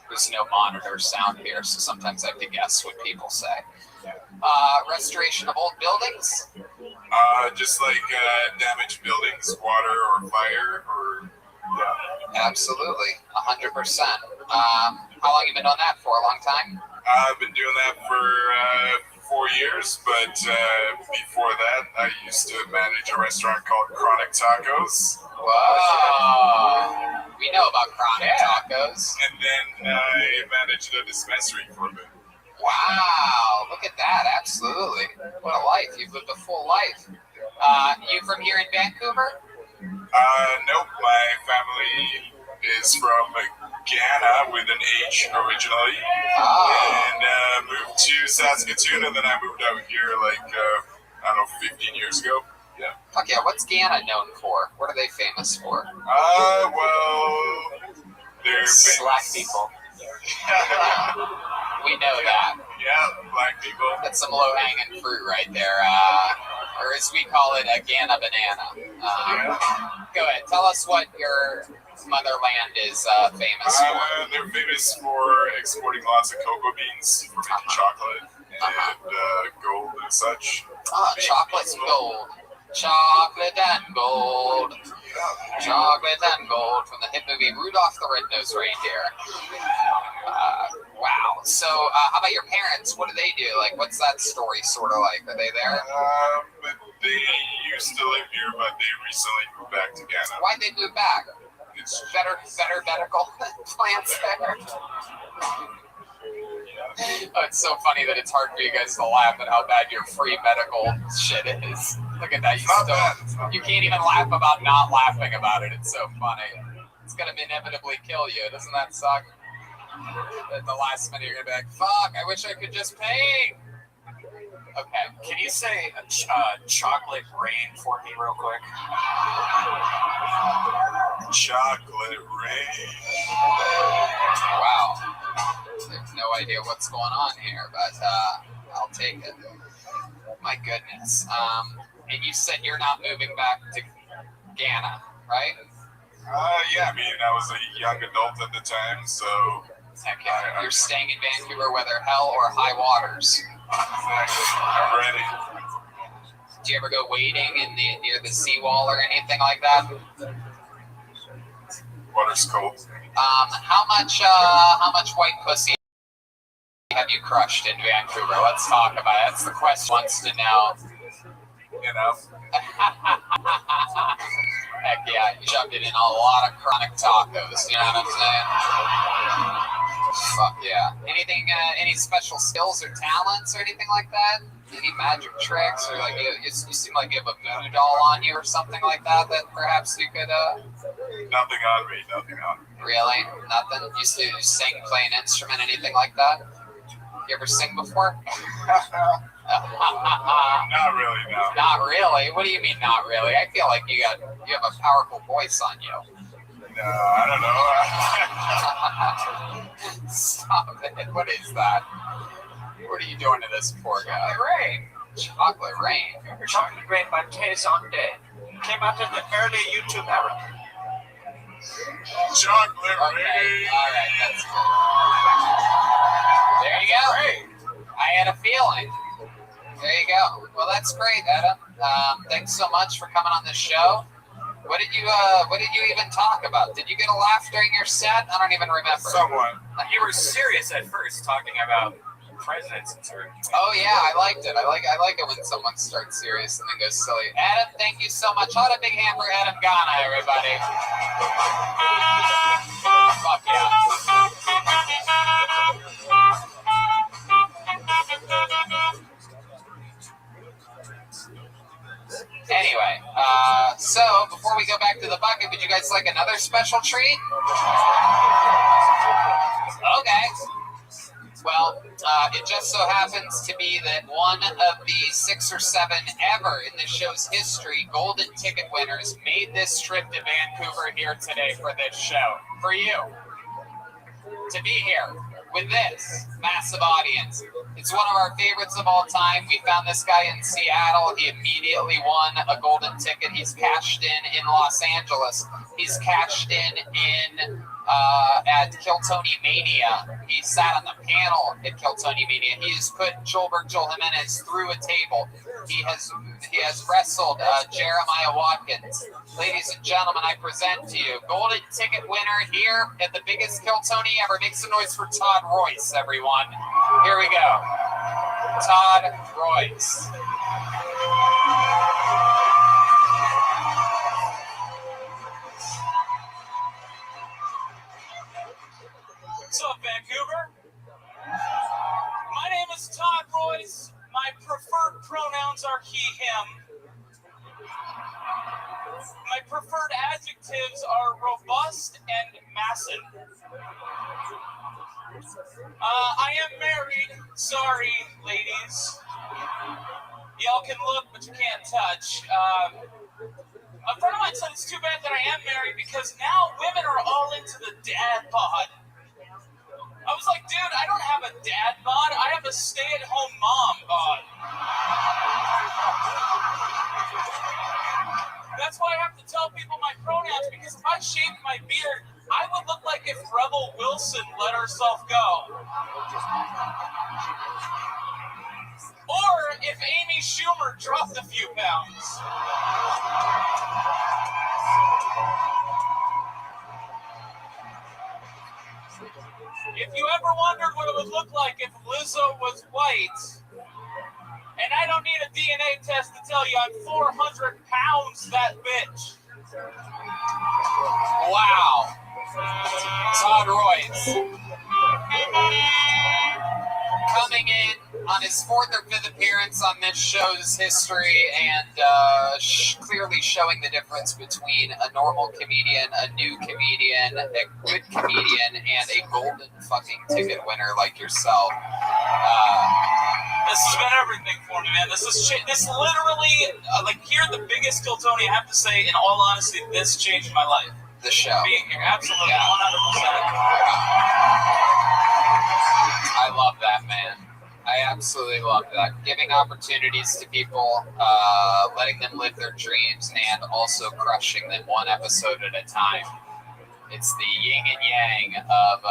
There's no monitor sound here, so sometimes I have to guess what people say. Restoration of old buildings? Just like damaged buildings, water or fire, or Absolutely, 100%. How long you been doing that for? A long time? I've been doing that for 4 years, but before that, I used to manage a restaurant called Chronic Tacos. Whoa! We know about Chronic Tacos. And then I managed a dispensary for a bit. Wow! Look at that! Absolutely. What a life! You've lived a full life. You from here in Vancouver? Nope, my family is from Ghana with an H originally, and moved to Saskatoon, and then I moved out here like, I don't know, 15 years ago. Yeah. Fuck yeah, what's Ghana known for? What are they famous for? Well, they're Black people. We know that. Yeah, black people. That's some low-hanging fruit right there. Or as we call it, a Ghana banana. Go ahead, tell us what your motherland is famous for. They're famous for exporting lots of cocoa beans for making chocolate and gold and such. Chocolate and gold. Chocolate and gold. Chocolate and gold from the hit movie Rudolph the Red-Nosed Reindeer. Wow. So, how about your parents? What do they do? Like, what's that story sort of like? Are they there? They used to live here, but they recently moved back to Ghana. Why'd they move back? It's better medical plans there. Oh, it's so funny that it's hard for you guys to laugh at how bad your free medical shit is. Look at that. You can't even laugh about not laughing about it. It's so funny. It's going to inevitably kill you. Doesn't that suck? At the last minute, you're going to be like, fuck, I wish I could just pay. Okay. Can you say chocolate rain for me real quick? Chocolate rain. Wow. I have no idea what's going on here, but I'll take it. My goodness. And you said you're not moving back to Ghana, right? Yeah, I mean, I was a young adult at the time, so... Heck yeah. You're staying in Vancouver, whether hell or high waters. Exactly. I'm ready. Do you ever go wading near the seawall or anything like that? Water's cold. How much white pussy have you crushed in Vancouver? Let's talk about it. That's the question wants to know. Enough. Heck yeah, you shoved it in a lot of Chronic Tacos. You know what I'm saying? Fuck yeah. Anything? Any special skills or talents or anything like that? Any magic tricks or like you seem like you have a voodoo doll on you or something like that perhaps you could Nothing on me. Nothing on me. Really? Nothing? You sing, play an instrument, anything like that? You ever sing before? Not really, no. Not really? What do you mean not really? I feel like you have a powerful voice on you. No, I don't know. Stop it. What is that? What are you doing to this poor guy? Rain. Chocolate Rain. Chocolate Rain by Tay-Zonday. Came out in the early YouTube era. Chocolate Okay. rain. All right, that's good. There you go. I had a feeling. There you go. Well, that's great, Adam. Thanks so much for coming on the show. What did you even talk about? Did you get a laugh during your set? I don't even remember. Someone. You were serious at first, talking about presidents and sort of. Oh yeah, I liked it. I like it when someone starts serious and then goes silly. Adam, thank you so much. Hold a big hand for Adam Ghana, everybody. Fuck yeah. Anyway, so before we go back to the bucket, would you guys like another special treat? Okay. Well, it just so happens to be that one of the 6 or 7 ever in the show's history golden ticket winners made this trip to Vancouver here today for this show. For you. To be here with this massive audience. It's one of our favorites of all time. We found this guy in Seattle. He immediately won a golden ticket. He's cashed in Los Angeles. He's cashed in at Kiltony Mania. He sat on the panel at Kiltony Mania. He has put Joel Jimenez through a table. He has wrestled Jeremiah Watkins. Ladies and gentlemen, I present to you golden ticket winner here at the biggest Kiltony ever. Make some noise for Todd Royce, everyone. Here we go. Todd Royce. What's up, Vancouver? My name is Todd Royce. My preferred pronouns are he, him. My preferred adjectives are robust and massive. I am married. Sorry, ladies. Y'all can look, but you can't touch. A friend of mine said it's too bad that I am married because now women are all into the dad bod. I was like, dude, I don't have a dad bod. I have a stay-at-home mom bod. That's why I have to tell people my pronouns, because if I shaved my beard, I would look like if Rebel Wilson let herself go. Or if Amy Schumer dropped a few pounds. If you ever wondered what it would look like if Lizzo was white, and I don't need a DNA test to tell you I'm 400 pounds, that bitch. Wow. Todd Royce. Coming in on his 4th or 5th appearance on this show's history and clearly showing the difference between a normal comedian, a new comedian, a good comedian, and a golden fucking ticket winner like yourself. This has been everything for me, man. This literally, like, here at the biggest Kiltony, I have to say, in all honesty, this changed my life. The show. Being here, absolutely, Yeah. 100%. I love that, man. I absolutely love that. Giving opportunities to people, letting them live their dreams, and also crushing them one episode at a time. It's the yin and yang of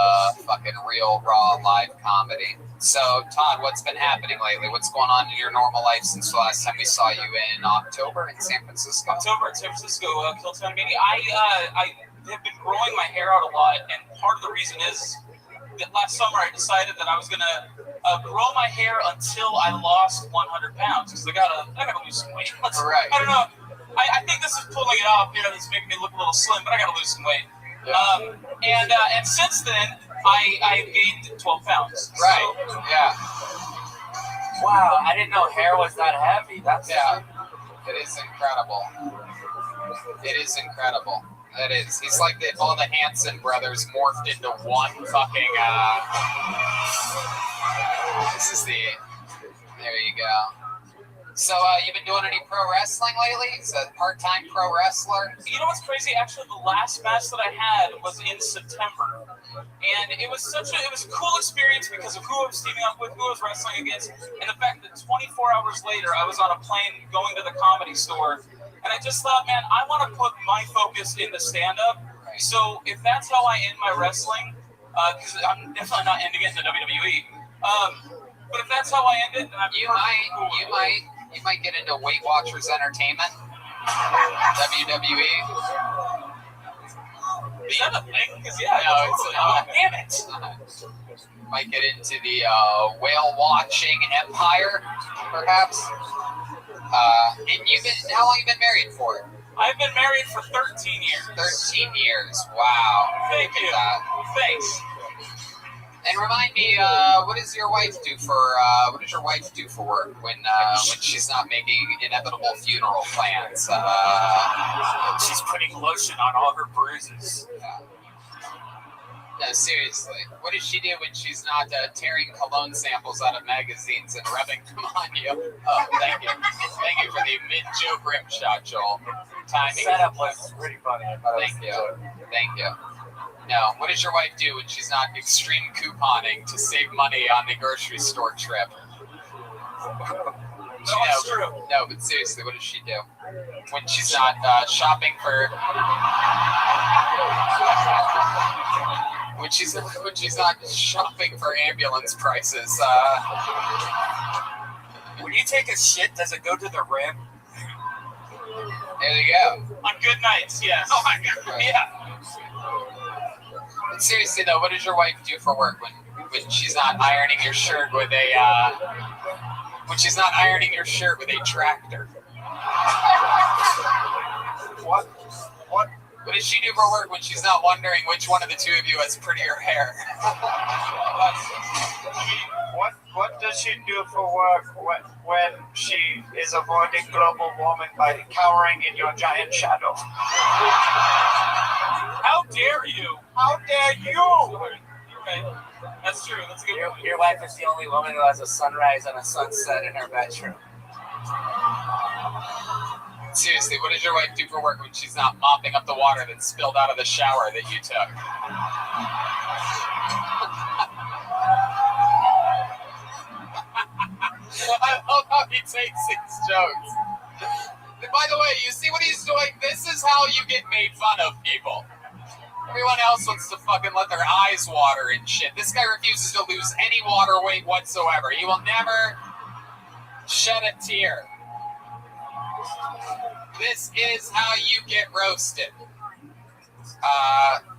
fucking real, raw, live comedy. So, Todd, what's been happening lately? What's going on in your normal life since the last time we saw you in October in San Francisco? October in San Francisco, Kiltony Mania. I have been growing my hair out a lot, and part of the reason is that last summer I decided that I was gonna grow my hair until I lost 100 pounds because I gotta lose some weight. Right. I don't know. I think this is pulling it off. This is making me look a little slim, but I gotta lose some weight. Yeah. And since then I gained 12 pounds. Right. So, Yeah. Wow, I didn't know hair was that heavy. That's It is incredible. It is incredible. It is. He's like if all the Hanson brothers morphed into one fucking. This is the. There you go. So, you've been doing any pro wrestling lately? He's a part-time pro wrestler. You know what's crazy? Actually, the last match that I had was in September, and it was a cool experience because of who I was teaming up with, who I was wrestling against, and the fact that 24 hours later I was on a plane going to the Comedy Store. And I just thought, man, I want to put my focus into stand-up. Right. So if that's how I end my wrestling, because I'm definitely not ending it in the WWE. But if that's how I end it, then I'm You might get into Weight Watchers Entertainment, WWE. Is that a thing? Because damn it. Might get into the whale watching empire, perhaps. And how long have you been married for? I've been married for 13 years. 13 years. Wow. Thank Look at you. that. Thanks. And remind me, what does your wife do for work when she's not making inevitable funeral plans? She's putting lotion on all her bruises. No, seriously. What does she do when she's not tearing cologne samples out of magazines and rubbing them on you? Oh, thank you. Thank you for the mid-joke rim shot, Joel. Timing. setup was pretty funny. Thank you. Thank you. No, what does your wife do when she's not extreme couponing to save money on the grocery store trip? It's true. No, but seriously, what does she do when she's not shopping for? when she's not shopping for ambulance prices. When you take a shit, does it go to the rim? There you go. On good nights, yes. Oh my god, yeah. But seriously though, what does your wife do for work when she's not ironing your shirt with a tractor? What? What does she do for work when she's not wondering which one of the two of you has prettier hair? What does she do for work when she is avoiding global warming by cowering in your giant shadow? How dare you? How dare you? Okay, that's true. That's a good point. Your wife is the only woman who has a sunrise and a sunset in her bedroom. Seriously, what does your wife do for work when she's not mopping up the water that spilled out of the shower that you took? I love how he takes these jokes. By the way, you see what he's doing? This is how you get made fun of, people. Everyone else wants to fucking let their eyes water and shit. This guy refuses to lose any water weight whatsoever. He will never shed a tear. This is how you get roasted.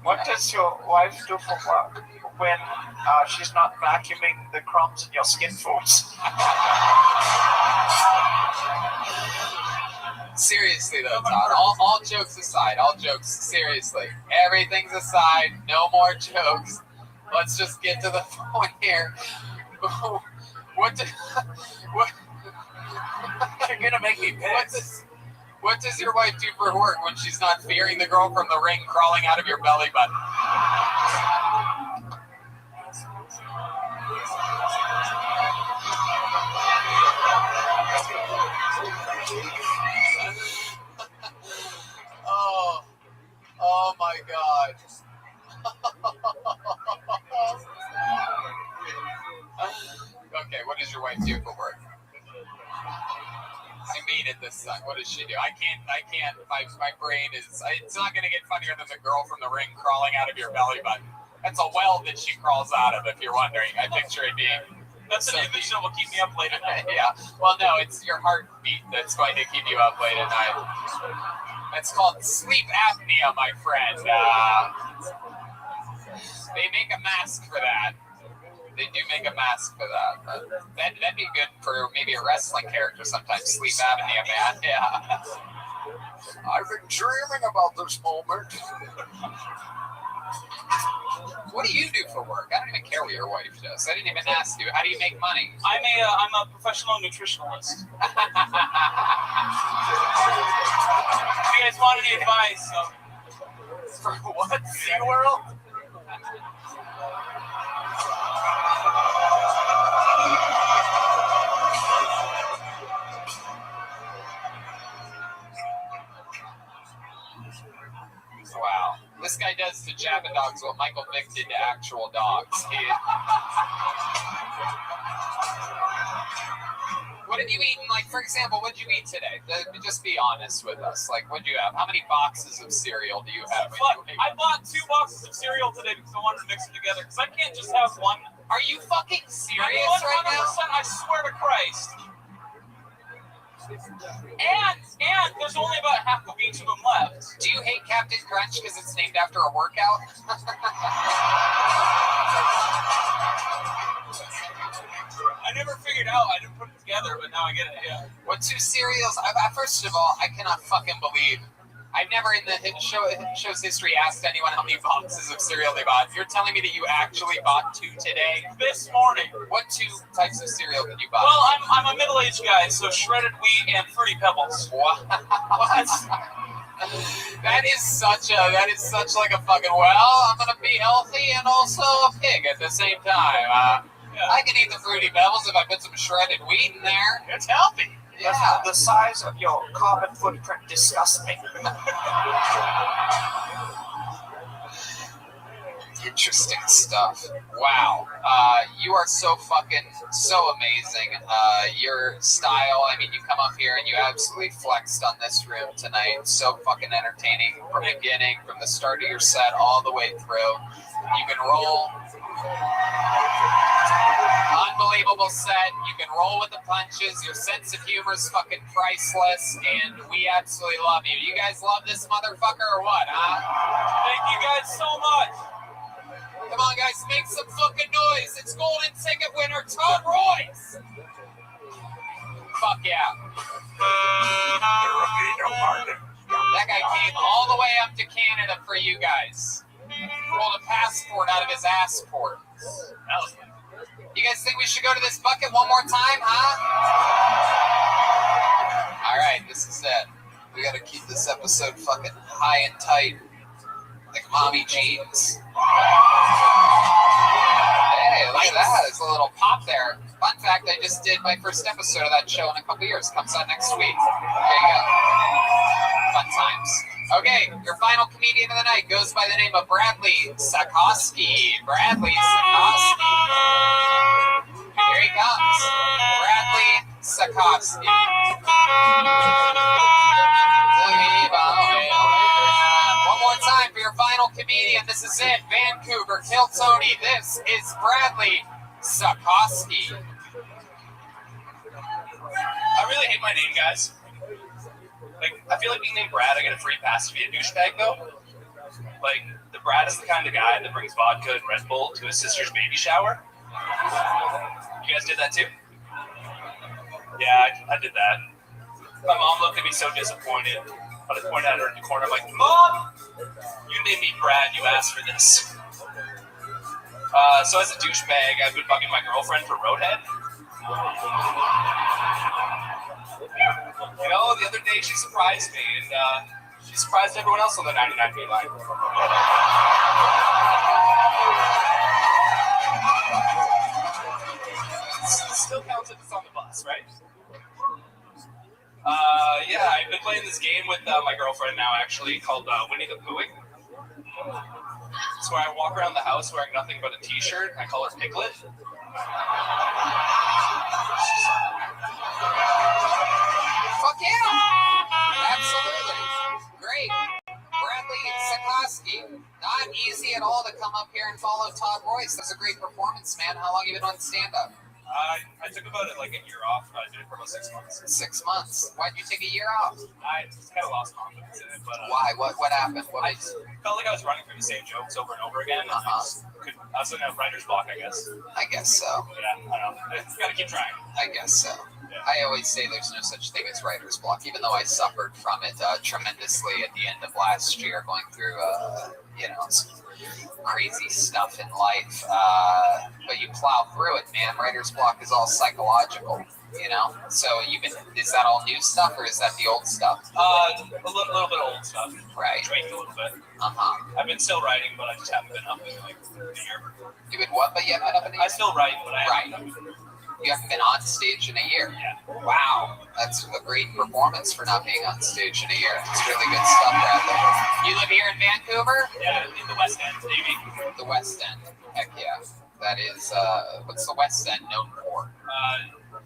What does your wife do for work when she's not vacuuming the crumbs in your skin foods? Seriously though, Todd, all jokes aside, seriously, everything's aside, no more jokes. Let's just get to the point here. What You're gonna make me pissed. What does your wife do for work when she's not fearing the girl from the ring crawling out of your belly button? Oh my God. Okay, what does your wife do for work? I mean it this time. What does she do? I can't. My brain is. It's not gonna get funnier than the girl from the ring crawling out of your belly button. That's a well that she crawls out of. If you're wondering, I picture it being. That's an image that will keep me up late at night. Yeah. Well, no, it's your heartbeat that's going to keep you up late at night. It's called sleep apnea, my friend. They make a mask for that. They do make a mask for that. That'd be good for maybe a wrestling character sometimes. Sleep apnea, man. Yeah. I've been dreaming about this moment. What do you do for work? I don't even care what your wife does. I didn't even ask you. How do you make money? I'm a professional nutritionalist. If you guys want any advice, For what? SeaWorld? Wow. This guy does to Java dogs what Michael Vick did to actual dogs. What have you eaten? Like, for example, what did you eat today? Just be honest with us. Like, what did you have? How many boxes of cereal do you have? I bought 2 boxes of cereal today because I wanted to mix them together. Because I can't just have one. Are you fucking serious right now? 100%, I swear to Christ. And there's only about half of each of them left. Do you hate Captain Crunch because it's named after a workout? I never figured out. I didn't put it together, but now I get it. Yeah. What 2 cereals? First of all, I cannot fucking believe. I've never in the show's history asked anyone how many boxes of cereal they bought. You're telling me that you actually bought 2 today? This morning. What 2 types of cereal did you buy? Well, I'm a middle-aged guy, so shredded wheat and Fruity Pebbles. What? That is such like a fucking, well, I'm gonna be healthy and also a pig at the same time. I can eat the Fruity Pebbles if I put some shredded wheat in there. It's healthy. Yeah. The size of your carbon footprint disgusts me. You Interesting stuff. Wow. You are so amazing. Your style, I mean, you come up here and you absolutely flexed on this room tonight. So fucking entertaining from the beginning, from the start of your set all the way through. You can roll. Unbelievable set. You can roll with the punches. Your sense of humor is fucking priceless, and we absolutely love you. You guys love this motherfucker or what, huh? Thank you guys so much. Come on, guys, make some fucking noise. It's golden ticket winner Todd Royce. Fuck yeah. That guy came all the way up to Canada for you guys. Rolled a passport out of his assport. You guys think we should go to this bucket one more time, huh? All right, this is it. We got to keep this episode fucking high and tight, like mommy jeans. Hey, look at that. There's a little pop there. Fun fact, I just did my first episode of that show in a couple years. Comes out next week. There you go. Fun times. Okay, your final comedian of the night goes by the name of Bradley Sakosky. Bradley Sakosky. Here he comes. Bradley Sakosky. One more time for your final comedian. This is it. Vancouver, Kill Tony. This is Bradley Sakosky. I really hate my name, guys. Like, I feel like being named Brad, I get a free pass to be a douchebag, though. Like, the Brad is the kind of guy that brings vodka and Red Bull to his sister's baby shower. You guys did that too? Yeah, I did that. My mom looked at me so disappointed, but I pointed at her in the corner, I'm like, Mom, you named me Brad, you asked for this. So as a douchebag, I've been bugging my girlfriend for Roadhead. You know, the other day she surprised me, and she surprised everyone else on the 99B line. It still counts if it's on the bus, right? Yeah, I've been playing this game with my girlfriend now, actually, called Winnie the Poohing. It's where I walk around the house wearing nothing but a t-shirt, and I call her Piglet. Fuck yeah! Absolutely. Great. Bradley Sakosky. Not easy at all to come up here and follow Todd Royce. That's a great performance, man. How long have you been on stand-up? I took about a year off. I did it for about 6 months. 6 months. Why'd you take a year off? I just kind of lost confidence in it. But why? What happened? I just felt like I was running through the same jokes over and over again. I was in a writer's block, I guess. I guess so. Yeah, I don't know. It's gotta keep trying. I guess so. Yeah. I always say there's no such thing as writer's block, even though I suffered from it tremendously at the end of last year, going through, some crazy stuff in life. But you plow through it, man. Writer's block is all psychological, you know? So is that all new stuff or is that the old stuff? A little bit old stuff. Right. Tweaked a little bit. Uh-huh. I've been still writing, but I just haven't been up in like a year. You've been what, but you haven't been up in a year? I still write, but I haven't. You haven't been on stage in a year? Yeah. Wow. That's a great performance for not being on stage in a year. It's really good stuff, Bradley. You live here in Vancouver? Yeah, in the West End, maybe. The West End. Heck yeah. That is, what's the West End known for?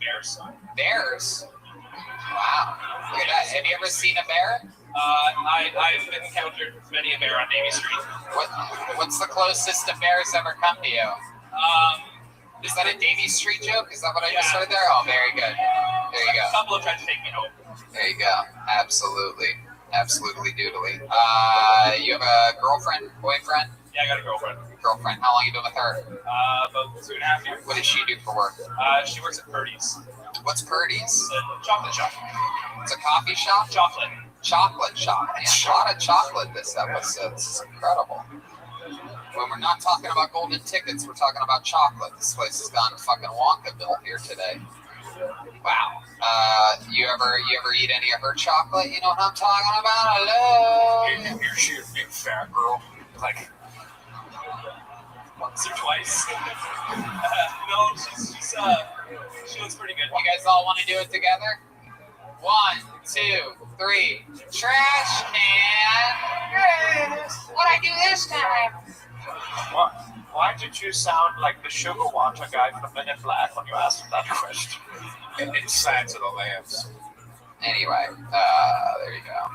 Bears. Bears? Wow. Look at that. Have you ever seen a bear? I've encountered many a bear on Davie Street. What's the closest a bear's ever come to you? Is that a Davie Street joke? Is that what I just heard there? Oh, very good. There you go. A couple have tried to take me home. There you go. Absolutely. Absolutely doodly. You have a girlfriend, boyfriend? Yeah, I got a girlfriend. Girlfriend. How long have you been with her? About 2.5 years. What does she do for work? She works at Purdy's. What's Purdy's? It's a chocolate shop. It's a coffee shop? Chocolate. Chocolate shop. Man, a lot of chocolate this episode. It's incredible. When we're not talking about golden tickets, we're talking about chocolate. This place has gone fucking Wonkaville here today. Wow. You ever eat any of her chocolate? You know what I'm talking about? Hello. Is she a big fat girl? Like once or twice. No, she looks pretty good. You guys all want to do it together? 1, 2, 3. Trash can. What'd I do this time? Why did you sound like the sugar water guy from Men in Black when you asked him that question? It's Silence of the Lambs. Anyway, there you go.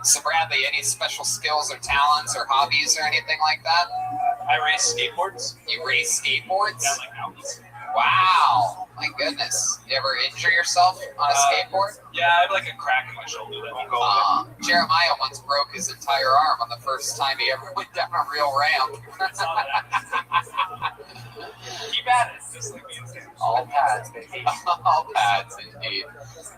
So Bradley, any special skills or talents or hobbies or anything like that? I race skateboards. You race skateboards? Yeah, like mountains. Wow. My goodness. You ever injure yourself on a skateboard? Yeah, I have like a crack in my shoulder that won't go away. Jeremiah once broke his entire arm on the first time he ever went down a real ramp. Keep at it, just like me and Sam. All pads, baby. All pads, indeed.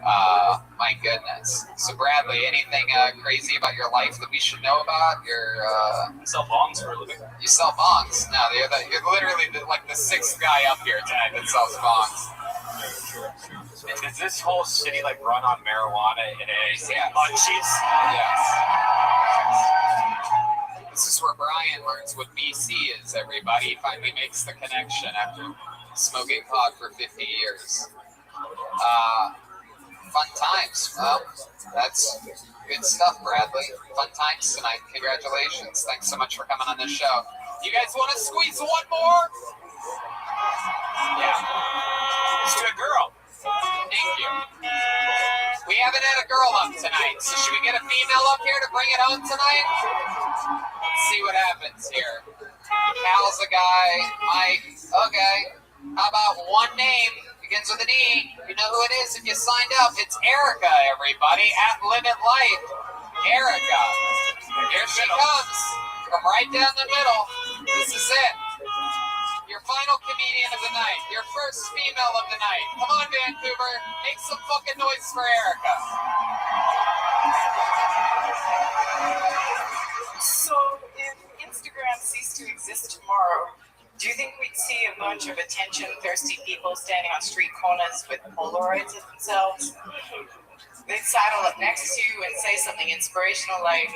My goodness. So Bradley, anything crazy about your life that we should know about? I sell bongs for a living. You sell bongs? No, you're literally like the sixth guy up here tonight that sells bongs. Does this whole city like run on marijuana in a munchies? Yes. This is where Brian learns what BC is, everybody. He finally makes the connection after smoking pot for 50 years. Fun times. Well, that's good stuff, Bradley. Fun times tonight. Congratulations. Thanks so much for coming on this show. You guys want to squeeze one more? Yeah. Let's do a girl. Thank you. We haven't had a girl up tonight, so should we get a female up here to bring it home tonight? Let's see what happens here. Cal's a guy. Mike. Okay. How about one name? Begins with an E. You know who it is if you signed up. It's Erica, everybody, at Limit Light. Erica. Here she comes. From right down the middle. This is it. Your final comedian of the night. Your first female of the night. Come on, Vancouver. Make some fucking noise for Erica. So, if Instagram ceased to exist tomorrow, do you think we'd see a bunch of attention-thirsty people standing on street corners with Polaroids of themselves? They'd sidle up next to you and say something inspirational like,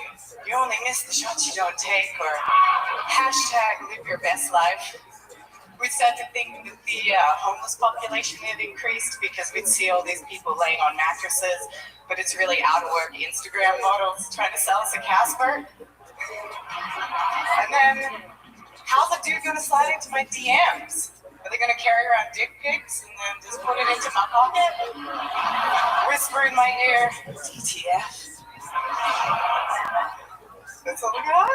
"You only miss the shots you don't take," or hashtag "live your best life." We'd start to think that the homeless population had increased because we'd see all these people laying on mattresses, but it's really out-of-work Instagram models trying to sell us a Casper. And then, how's a dude gonna slide into my DMs? Are they gonna carry around dick pics and then just put it into my pocket? Whisper in my ear, TTF. That's all I got.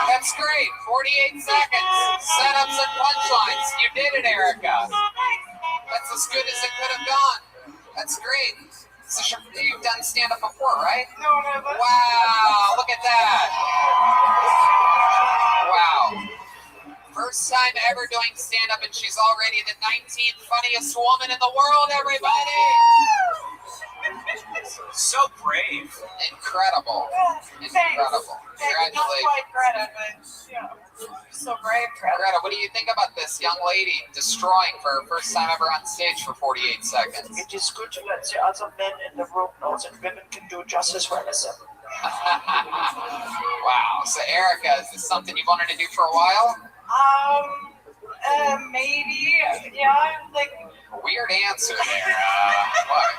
That's great. 48 seconds. Setups and punchlines. You did it, Erica. That's as good as it could have gone. That's great. So you've done stand-up before, right? No, but... Wow, look at that. Wow. First time ever doing stand-up, and she's already the 19th funniest woman in the world, everybody. So brave. Incredible. Incredible. Congratulations. Not quite Greta, but so brave, Greta. Greta, what do you think about this young lady destroying for her first time ever on stage for 48 seconds? It is good to let the other men in the room know that women can do just as well as them. Wow. So, Erica, is this something you've wanted to do for a while? Maybe. Yeah, like... Weird answer there. What?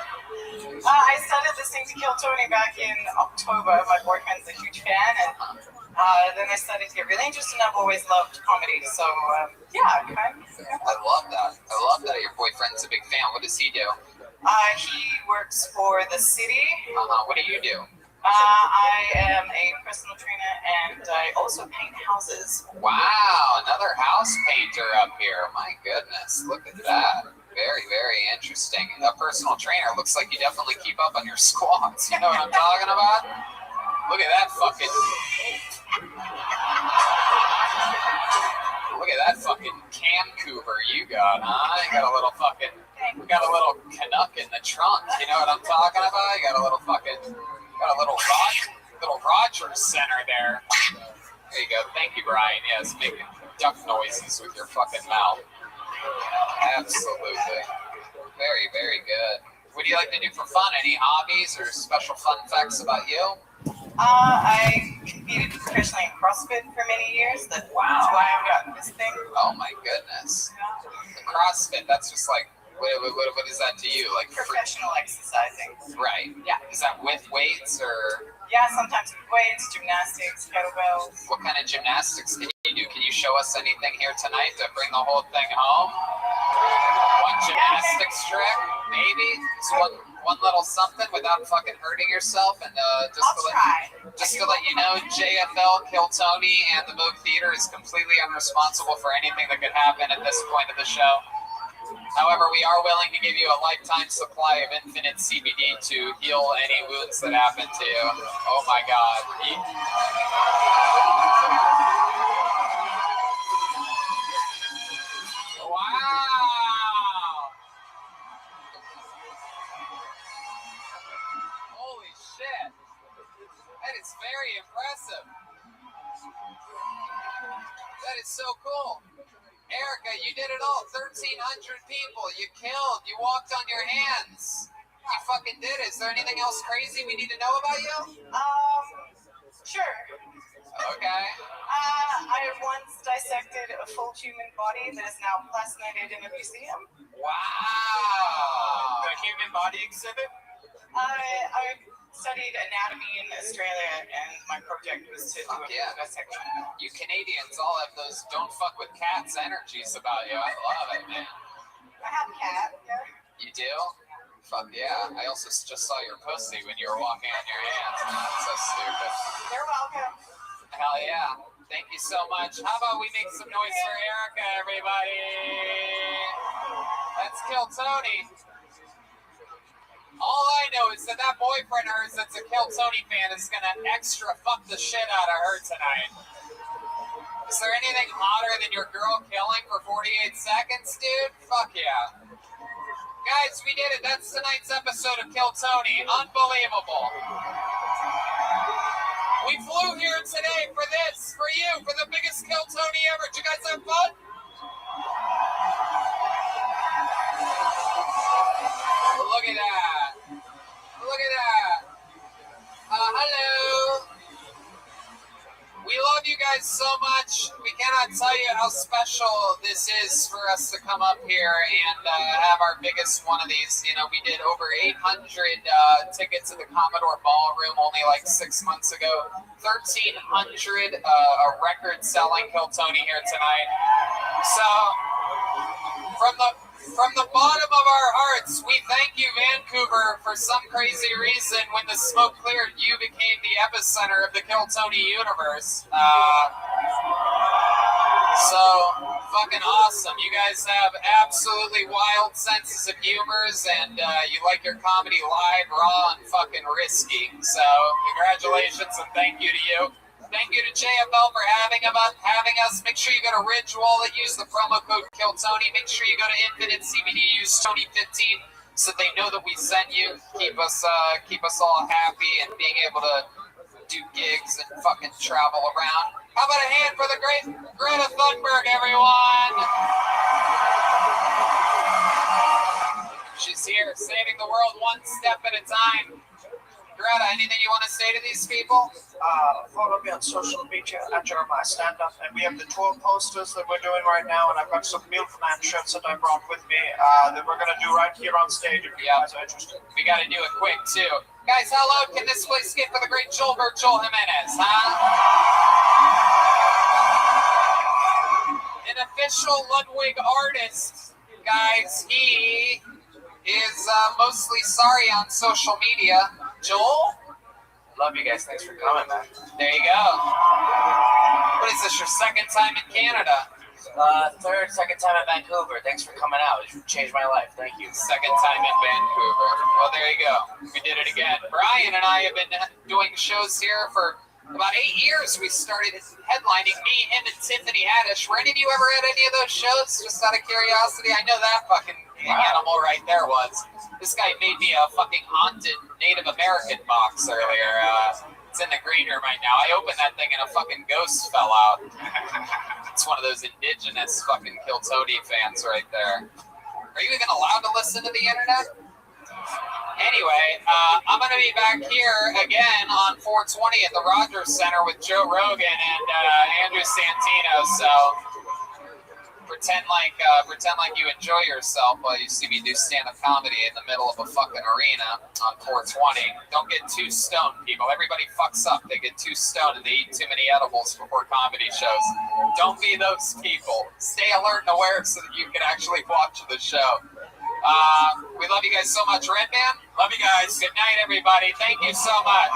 I started listening to Kill Tony back in October. My boyfriend's a huge fan, and then I started to get really interested, and I've always loved comedy. So, yeah, kind of. I love that. I love that your boyfriend's a big fan. What does he do? He works for the city. What do you do? I am a personal trainer, and I also paint houses. Wow, another house painter up here. My goodness, look at that. Very, very interesting. A personal trainer. Looks like you definitely keep up on your squats. You know what I'm talking about? Look at that fucking... Look at that fucking Vancouver you got, huh? You got a little fucking... We got a little Canuck in the trunk. You know what I'm talking about? You got a little fucking... Got a little Rogers Center there. There you go. Thank you, Brian. Yes, making duck noises with your fucking mouth. Absolutely. Very, very good. What do you like to do for fun? Any hobbies or special fun facts about you? I competed professionally in CrossFit for many years. That's why I've gotten this thing. Oh my goodness. The CrossFit, that's just like, what is that to you? Like professional exercising. Right. Yeah. Is that with weights or? Yeah, sometimes weights, gymnastics, kettlebells. What kind of gymnastics can you do? Can you show us anything here tonight to bring the whole thing home? One gymnastics trick, maybe? Just one little something without fucking hurting yourself. And just to let you know, JFL, Kill Tony, and the Moog Theater is completely unresponsible for anything that could happen at this point of the show. However, we are willing to give you a lifetime supply of infinite CBD to heal any wounds that happen to you. Oh my God. Wow. Holy shit. That is very impressive. That is so cool. Erica, you did it all. 1,300 people. You killed. You walked on your hands. You fucking did it. Is there anything else crazy we need to know about you? Sure. Okay. I once dissected a full human body that is now plasminated in a museum. Wow. The human body exhibit? I studied anatomy in Australia, and my project was to do a dissection. You Canadians all have those don't fuck with cats energies about you. I love it, man. I have a cat, yeah. You do? Fuck yeah. I also just saw your pussy when you were walking on your hands. Man, that's so stupid. You're welcome. Hell yeah. Thank you so much. How about we make some noise for Erica, everybody? Let's Kill Tony. All I know is that boyfriend of hers that's a Kill Tony fan is going to extra fuck the shit out of her tonight. Is there anything hotter than your girl killing for 48 seconds, dude? Fuck yeah. Guys, we did it. That's tonight's episode of Kill Tony. Unbelievable. We flew here today for this, for you, for the biggest Kill Tony ever. Did you guys have fun? Look at that. Look at that. Hello. We love you guys so much. We cannot tell you how special this is for us to come up here and have our biggest one of these. You know, we did over 800 tickets at the Commodore Ballroom only like 6 months ago. 1,300, a record-selling Kill Tony here tonight. So, from the bottom of our hearts, we thank you, Vancouver, for some crazy reason. When the smoke cleared, you became the epicenter of the Kill Tony universe. So, fucking awesome. You guys have absolutely wild senses of humors, and you like your comedy live, raw, and fucking risky. So, congratulations and thank you to you. Thank you to JFL for having us. Make sure you go to Ridge Wallet, use the promo code KillTony. Make sure you go to Infinite CBD, use Tony15 so they know that we sent you. Keep us all happy and being able to do gigs and fucking travel around. How about a hand for the great Greta Thunberg, everyone? She's here, saving the world one step at a time. Greta, anything you want to say to these people? Follow me on social media at Jeremiah Stand-Up, and we have the tour posters that we're doing right now, and I've got some Milkman shirts that I brought with me that we're going to do right here on stage if you guys are interested. We got to do it quick, too. Guys, how loud can this place get for the great Joel Jimenez, huh? An official Ludwig artist, guys. He is mostly sorry on social media. Joel? Love you guys. Thanks for coming, man. There you go. What is this, your second time in Canada? Second time in Vancouver. Thanks for coming out. You changed my life. Thank you. Second time in Vancouver. Well, there you go. We did it again. Brian and I have been doing shows here for about 8 years. We started headlining, me, him, and Tiffany Haddish. Were any of you ever at any of those shows? Just out of curiosity. I know that fucking animal right there was. This guy made me a fucking haunted Native American box earlier. It's in the green room right now. I opened that thing and a fucking ghost fell out. It's one of those indigenous fucking Kill Tony fans right there. Are you even allowed to listen to the internet? Anyway, I'm going to be back here again on 420 at the Rogers Center with Joe Rogan and Andrew Santino. So Pretend like you enjoy yourself while you see me do stand-up comedy in the middle of a fucking arena on 420. Don't get too stoned, people. Everybody fucks up. They get too stoned and they eat too many edibles before comedy shows. Don't be those people. Stay alert and aware so that you can actually watch the show. We love you guys so much. Red Man, love you guys. Good night, everybody. Thank you so much.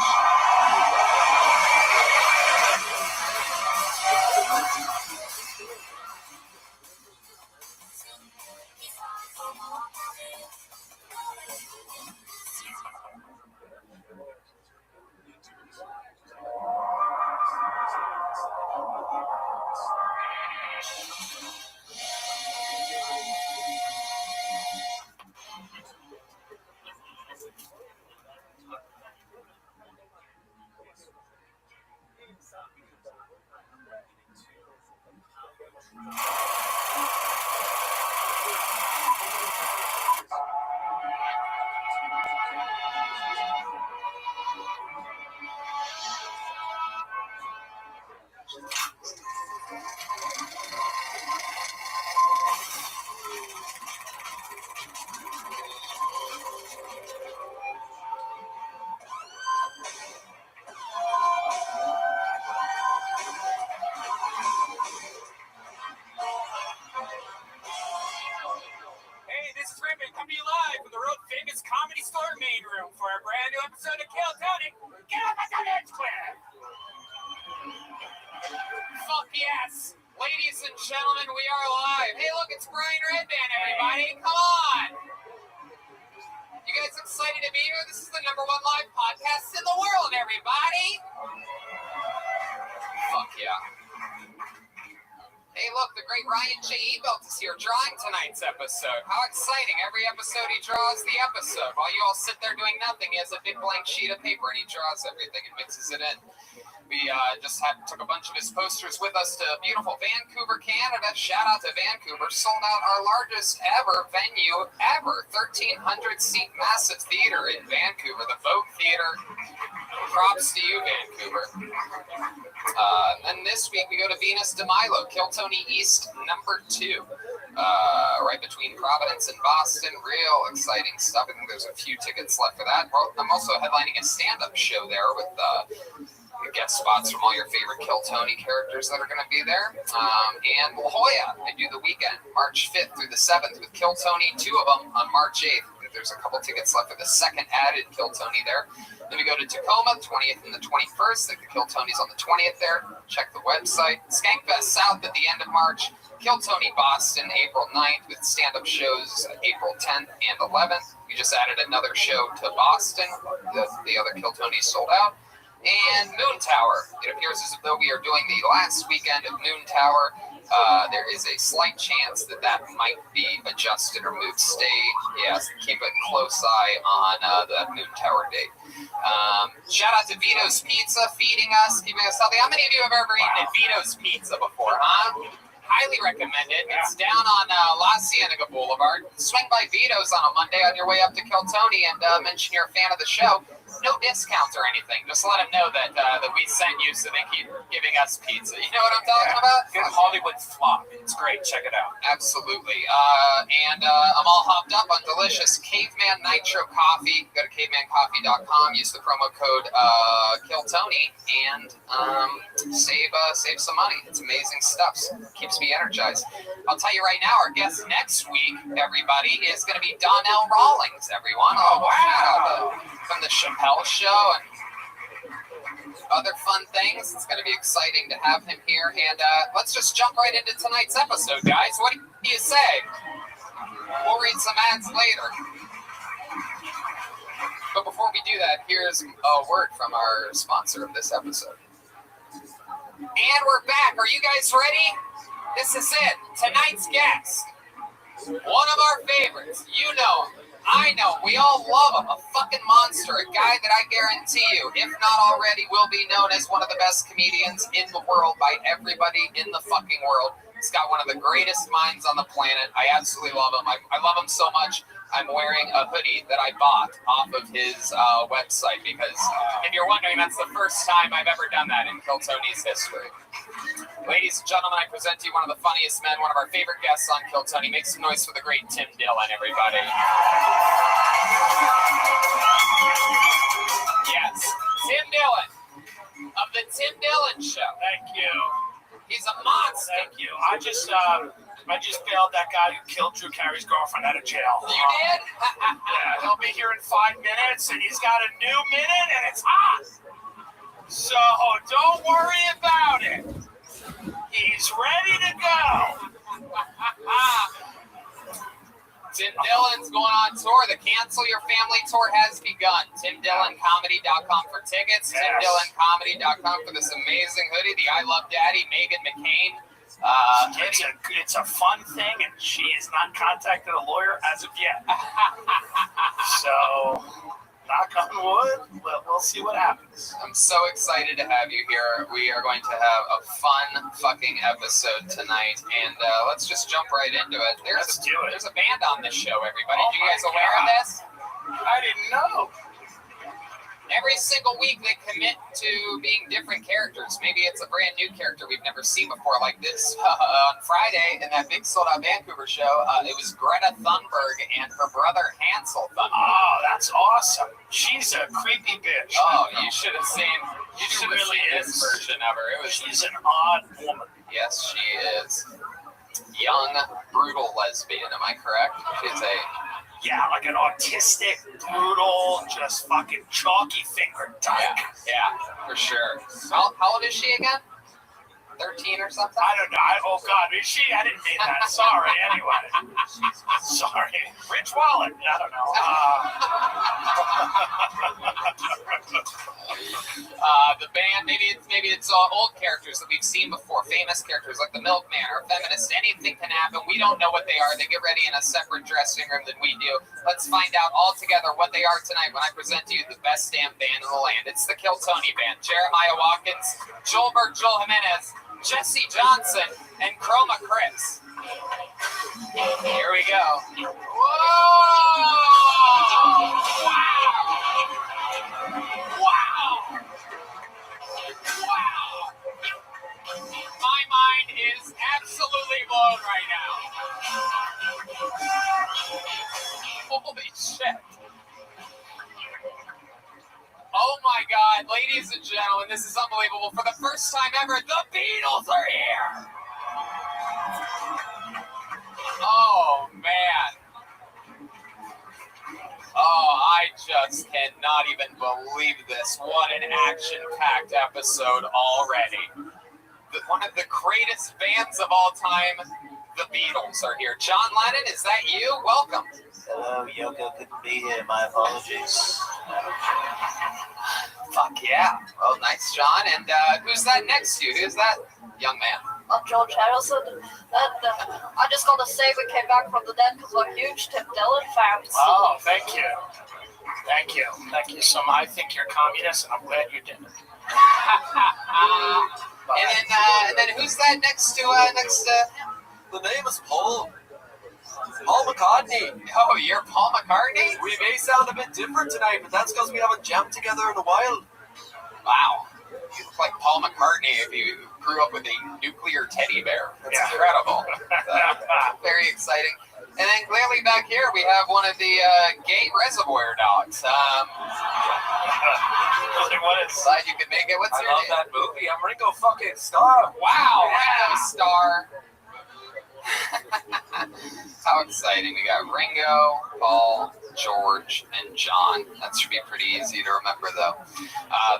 Fuck yes! Ladies and gentlemen, we are live. Hey, look, it's Brian Redband, everybody. Come on! You guys excited to be here? This is the #1 live podcast in the world, everybody! Fuck yeah. Hey, look, the great Ryan J. Ebelt is here drawing tonight's episode. How exciting. Every episode he draws the episode. While you all sit there doing nothing, he has a big blank sheet of paper and he draws everything and mixes it in. We took a bunch of his posters with us to beautiful Vancouver, Canada. Shout out to Vancouver. Sold out our largest ever venue ever. 1,300-seat massive theater in Vancouver, the Vogue Theater. Props to you, Vancouver. And this week we go to Venus de Milo, Kiltony East #2. Right between Providence and Boston. Real exciting stuff. I think there's a few tickets left for that. I'm also headlining a stand-up show there with guest spots from all your favorite Kiltony characters that are going to be there. And La Jolla, I do the weekend, March 5th through the 7th with Kiltony, 2 of them on March 8th. There's a couple tickets left for the second added Kiltony there. Then we go to Tacoma, 20th and the 21st. The Kiltony's on the 20th there. Check the website. Skankfest South at the end of March. Kiltony Boston, April 9th with stand-up shows April 10th and 11th. We just added another show to Boston. The other Kiltony sold out. And Moon Tower. It appears as though we are doing the last weekend of Moon Tower. There is a slight chance that might be adjusted or moved stage. Yes, keep a close eye on the Moon Tower date. Shout out to Vito's Pizza feeding us, keeping us healthy. How many of you have ever eaten at Vito's Pizza before, huh? Highly recommend it. It's down on La Cienega Boulevard. Swing by Vito's on a Monday on your way up to Kiltony and mention you're a fan of the show. No discounts or anything. Just let them know that we sent you so they keep giving us pizza. You know what I'm talking about? Good Hollywood flop. It's great. Check it out. Absolutely. And I'm all hopped up on delicious Caveman Nitro Coffee. Go to cavemancoffee.com. Use the promo code Kiltony and save some money. It's amazing stuff. Keeps me energized. I'll tell you right now, our guest next week, everybody, is going to be Donnell Rawlings, everyone. Oh, wow. From the Chappelle Show and other fun things. It's going to be exciting to have him here. And let's just jump right into tonight's episode, guys. What do you say? We'll read some ads later. But before we do that, here's a word from our sponsor of this episode. And we're back. Are you guys ready? This is it. Tonight's guest. One of our favorites. You know him. I know, we all love him, a fucking monster, a guy that I guarantee you, if not already, will be known as one of the best comedians in the world by everybody in the fucking world. He's got one of the greatest minds on the planet. I absolutely love him. I love him so much. I'm wearing a hoodie that I bought off of his website because, if you're wondering, that's the first time I've ever done that in Kill Tony's history. Ladies and gentlemen, I present to you one of the funniest men, one of our favorite guests on Kill Tony. Make some noise for the great Tim Dillon, everybody. Yes, Tim Dillon of the Tim Dillon Show. Thank you. He's a monster. Thank you. I just bailed that guy who killed Drew Carey's girlfriend out of jail. You did? Yeah, he'll be here in 5 minutes, and he's got a new minute, and it's hot. So don't worry about it. He's ready to go. Tim Dillon's going on tour. The Cancel Your Family tour has begun. TimDillonComedy.com for tickets. Yes. TimDillonComedy.com for this amazing hoodie. The I Love Daddy, Meghan McCain. It's a fun thing, and she has not contacted a lawyer as of yet. So, knock on wood, we'll see what happens. I'm so excited to have you here. We are going to have a fun fucking episode tonight, and let's just jump right into it. Let's do it. There's a band on this show, everybody. Oh you guys my aware God. of this? I didn't know. Every single week they commit to being different characters. Maybe it's a brand new character we've never seen before, like this on Friday in that big sold out Vancouver show. It was Greta Thunberg and her brother Hansel Thunberg. Oh, that's awesome. She's a creepy bitch. Oh, you should have seen. You She should have really seen is. this version of her. It was. She's an odd woman. Yes, she is. Young, brutal lesbian. Am I correct? She's a. Yeah, like an autistic, brutal, just fucking chalky finger type. Yeah, for sure. How old is she again? 13 or something? I don't know. Oh God, is she? I didn't mean that. Sorry. Anyway, sorry. Rich Wallet. I don't know. The band, maybe it's old characters that we've seen before, famous characters like the Milkman or Feminist. Anything can happen. We don't know what they are. They get ready in a separate dressing room than we do. Let's find out all together what they are tonight when I present to you the best damn band in the land. It's the Kill Tony Band. Jeremiah Watkins, Joel Berg, Joel Jimenez, Jesse Johnson, and Chroma Chris. Here we go. Whoa! Wow! Wow! My mind is absolutely blown right now. Holy shit. Oh my God, ladies and gentlemen, this is unbelievable. For the first time ever, the Beatles are here. Oh man. Oh, I just cannot even believe this. What an action-packed episode already. One of the greatest bands of all time, the Beatles, are here. John Lennon, is that you? Welcome. Hello, Yoko couldn't be here. My apologies. Fuck yeah. Oh, nice, John. And who's that next to you? Who's that young man? I'm George Harrison, and I just got to say we came back from the dead because we're huge Tim Dillon fans. Oh, thank you. Thank you. Thank you so much. I think you're communist, and I'm glad you did it. And then who's that next to The name is Paul McCartney. Oh, you're Paul McCartney? We may sound a bit different tonight, but that's because we haven't jammed together in a while. Wow. You look like Paul McCartney if you grew up with a nuclear teddy bear. That's incredible. Very exciting. And then clearly back here we have one of the gay Reservoir Dogs. Glad you could make it. What's your name? I love that movie. I'm Ringo fucking Starr. Wow, Ringo Starr. How exciting. We got Ringo, Paul, George, and John. That should be pretty easy to remember, though.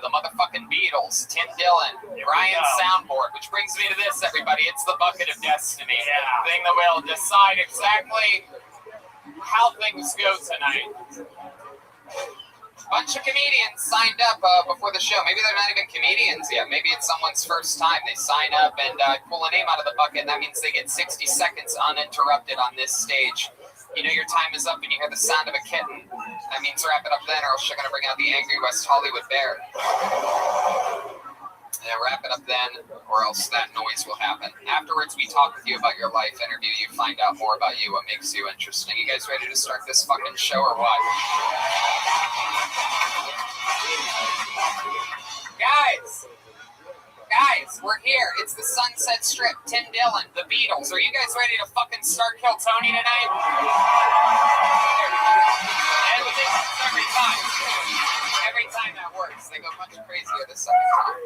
The motherfucking Beatles, Tim Dillon, Ryan Soundboard, which brings me to this, everybody. It's the bucket of destiny. Yeah. The thing that will decide exactly how things go tonight. Bunch of comedians signed up before the show. Maybe they're not even comedians yet. Maybe it's someone's first time. They sign up and pull a name out of the bucket, and that means they get 60 seconds uninterrupted on this stage. You know your time is up and you hear the sound of a kitten. That means wrap it up then, or else you're going to bring out the angry West Hollywood bear. Yeah, wrap it up then, or else that noise will happen. Afterwards, we talk with you about your life, interview you, find out more about you, what makes you interesting. You guys ready to start this fucking show or what? Guys, we're here. It's the Sunset Strip. Tim Dillon, the Beatles. Are you guys ready to fucking start Kill Tony tonight? And every time. Every time that works, they go much crazier the second time.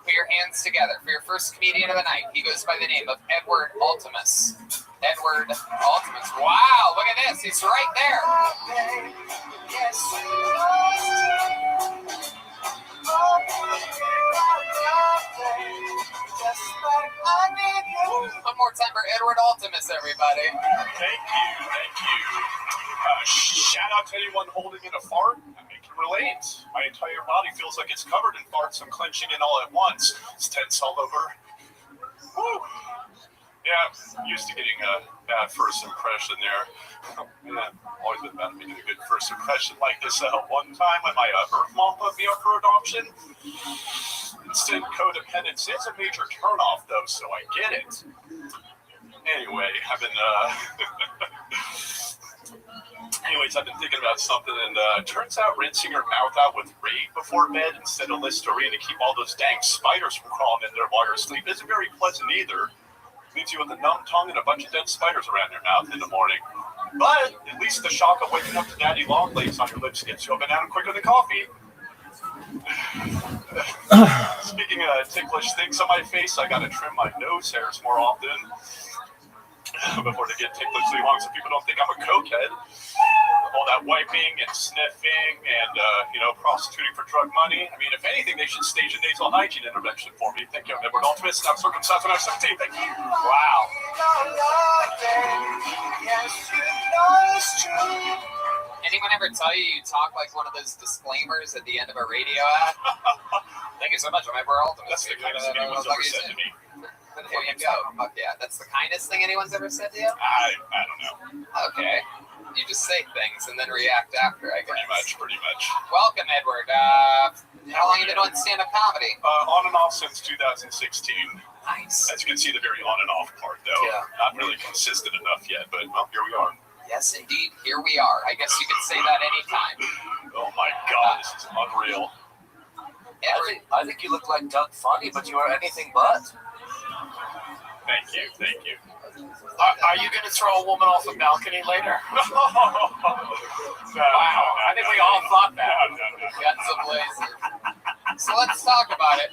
Put your hands together for your first comedian of the night. He goes by the name of Edward Altimus. Edward Altimus. Wow, look at this. He's right there. One more time for Edward Altimus, everybody. Thank you. Shout out to anyone holding in a fart. I can relate. My entire body feels like it's covered in farts. I'm clenching in all at once. It's tense all over. Woo. Yeah, I'm used to getting a bad first impression there. Yeah, always been bad at making a good first impression like this. One time when my birth mom put me up for adoption. Instant codependence is a major turnoff, though, so I get it. Anyway, I've been thinking about something, and turns out rinsing your mouth out with Raid before bed instead of Listerine to keep all those dang spiders from crawling in there while you're asleep isn't very pleasant either. Leaves you with a numb tongue and a bunch of dead spiders around your mouth in the morning. But at least the shock of waking up to daddy long legs on your lips gets you up and out quicker than coffee. Speaking of ticklish things on my face, I gotta trim my nose hairs more often before they get ticklishly long, so people don't think I'm a cokehead. All that wiping and sniffing and prostituting for drug money. I mean, if anything, they should stage a nasal hygiene intervention for me. Thank you, I'm Edward Altimus, and I'm circumcised when I was 17. Thank you. Wow. Anyone ever tell you talk like one of those disclaimers at the end of a radio ad? Thank you so much. I'm Edward Altimus. That's the kindest thing anyone's ever said to me. There you go. Fuck yeah. That's the kindest thing anyone's ever said to you? I don't know. Okay. You just say things and then react after, I guess. Pretty much. Welcome, Edward. How long have you been doing stand-up comedy? On and off since 2016. Nice. As you can see, the very on and off part, though. Yeah. Not really consistent enough yet, but well, here we are. Yes, indeed. Here we are. I guess you could say that anytime. Oh my God, this is unreal. I think you look like Doug Funny, but you are anything but. Thank you. Are you going to throw a woman off a balcony later? Wow, I think we all thought that. Guns ablazing. So let's talk about it.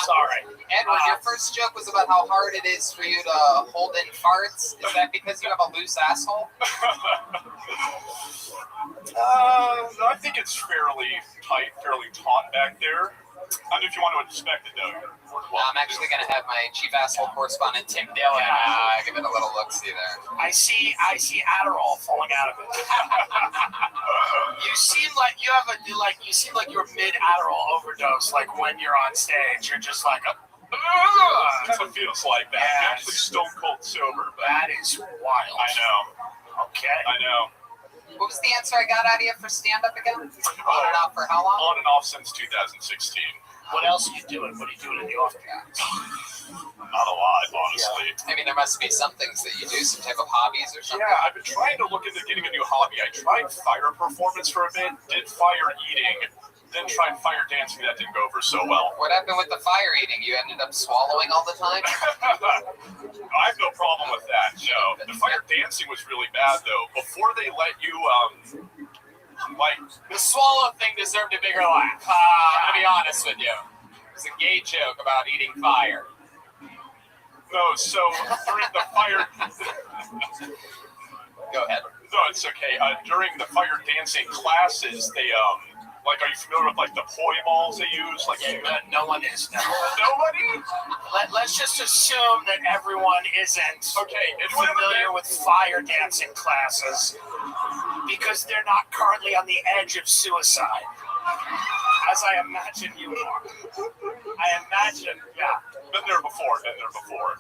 Sorry. Edward, your first joke was about how hard it is for you to hold in farts. Is that because you have a loose asshole? I think it's fairly tight, fairly taut back there. I don't know if you want to inspect it, though. I'm actually going to have my chief asshole correspondent, Tim Dillon, give it a little look-see there. I see Adderall falling out of it. You seem like you're mid Adderall overdose. Like when you're on stage, you're just like a. It kind of feels like that. I'm actually stone cold sober. But that is wild. I know. Okay. I know. What was the answer I got out of you for stand-up again? On and off for how long? On and off since 2016. What else are you doing? What are you doing in the off time? Not a lot, honestly. I mean, there must be some things that you do, some type of hobbies or something. Yeah, I've been trying to look into getting a new hobby. I tried fire performance for a bit, did fire eating, then tried fire dancing. That didn't go over so well. What happened with the fire eating? You ended up swallowing all the time? I have no problem with that, no. The fire dancing was really bad, though. Before they let you, the swallow thing deserved a bigger laugh. I'm going to be honest with you. It was a gay joke about eating fire. No, so during the fire... Go ahead. No, it's okay. During the fire dancing classes, they, are you familiar with, the poi balls they use? No one is, no. Nobody? Let's just assume that everyone isn't familiar with fire dancing classes because they're not currently on the edge of suicide. as I imagine you are. I imagine, yeah. Been there before.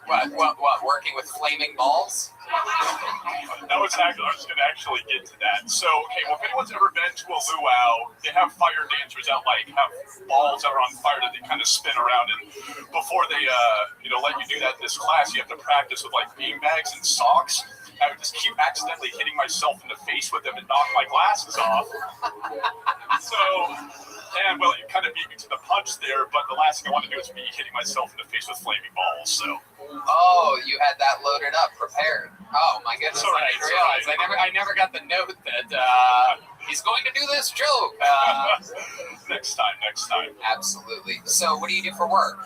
What? Working with flaming balls? I was just going to actually get to that. So, okay, well, if anyone's ever been to a luau, they have fire dancers that have balls that are on fire that they kind of spin around, and before they let you do that in this class, you have to practice with beanbags and socks. I would just keep accidentally hitting myself in the face with them and knock my glasses off. Well, you kind of beat me to the punch there, but the last thing I want to do is be hitting myself in the face with flaming balls. So. Oh, you had that loaded up, prepared. Oh my goodness! Right, I didn't realize. I never got the note that he's going to do this joke. Next time. Absolutely. So, what do you do for work?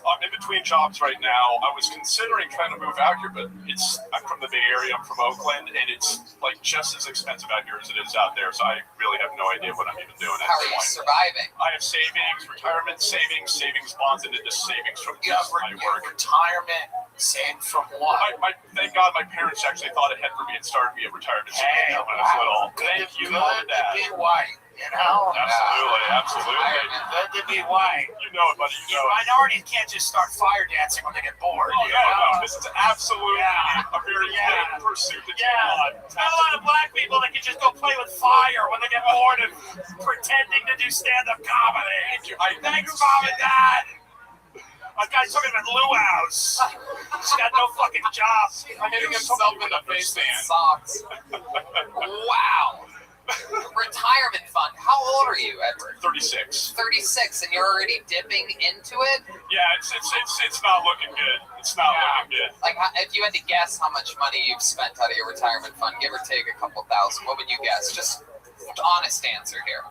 I'm in between jobs right now. I was considering trying to move out here, but I'm from the Bay Area. I'm from Oakland, and it's just as expensive out here as it is out there. So I really have no idea what I'm even doing. How are you surviving? I have savings, retirement savings bonds, and just savings from my work. Retirement saved from what? Thank God my parents actually thought ahead for me and started me a retirement savings when I was little. Thank you, Mom and Dad. Good to be white, you know? Absolutely. Good to be white. You know it, buddy. You know minorities can't just start fire dancing when they get bored. No. This is absolutely a very big pursuit that you want. Not a lot of black people that can just go play with fire when they get bored of pretending to do stand-up comedy. Thanks, Mom and Dad. My guy's talking about luau's. He's got no fucking job. I'm hitting himself in the face with socks. Wow. Retirement fund. How old are you, Edward? 36. 36, and you're already dipping into it? Yeah, it's not looking good. It's not looking good. Like, if you had to guess how much money you've spent out of your retirement fund, give or take a couple thousand, what would you guess? Just honest answer here.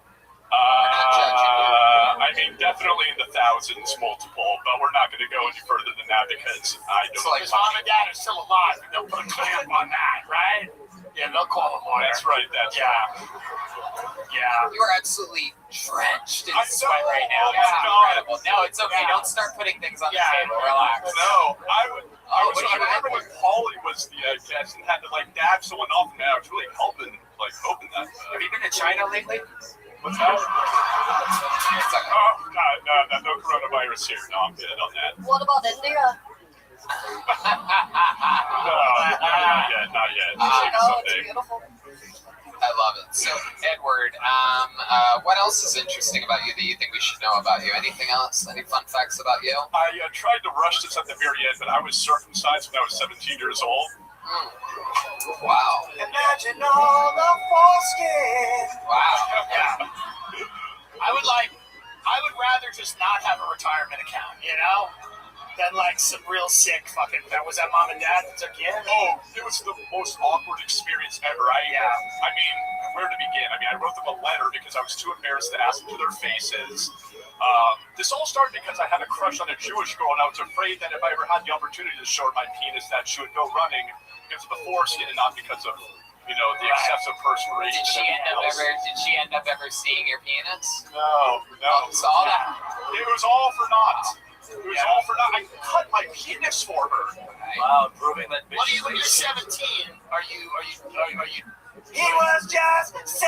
I mean, definitely in the thousands, multiple, but we're not going to go any further than that because I don't. So, Mom and Dad are still alive, and they'll put a clamp on that, right? Yeah, they'll call a lawyer. That's right. Yeah. You are absolutely drenched in sweat right Oh now. my It's God. incredible. No, it's okay. Don't start putting things on the table. Relax. No, I remember when Paulie was the guest and had to dab someone off, and I was really hoping that. Have you been to China lately? What's that? Oh, God, no coronavirus here. No, I'm good on that. What about India? No, not yet. It's beautiful. I love it. So, Edward, what else is interesting about you that you think we should know about you? Anything else? Any fun facts about you? I tried to rush this at the very end, but I was circumcised when I was 17 years old. Wow. Imagine all the foreskin. Wow. Yeah. I would rather just not have a retirement account, than some real sick fucking. Was that Mom and Dad that took you in? Oh, it was the most awkward experience ever. I mean, where to begin? I mean, I wrote them a letter because I was too embarrassed to ask them to their faces. This all started because I had a crush on a Jewish girl, and I was afraid that if I ever had the opportunity to show her my penis, that she would go running because of the foreskin and not because of, the excessive perspiration. Did she end up ever seeing your penis? No. Saw that. It was all for naught. I cut my penis for her. Wow, proving that. What are you when you're 17? Are you? He was just 17,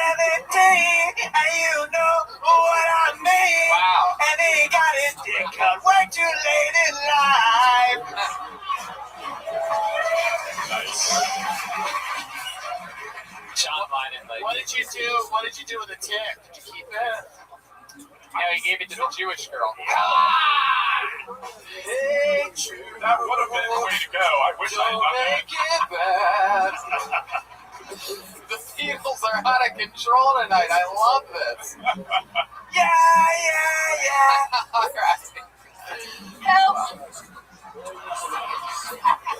and you know what I mean. Wow. And he got his dick cut way too late in life. Nice. John Lennon, What did you do with the tick? Did you keep it? No, he gave it to the Jewish girl. Hey, That would have been the way to go. I wish I had done that. The Beatles are out of control tonight. I love this. Yeah. All right. Help!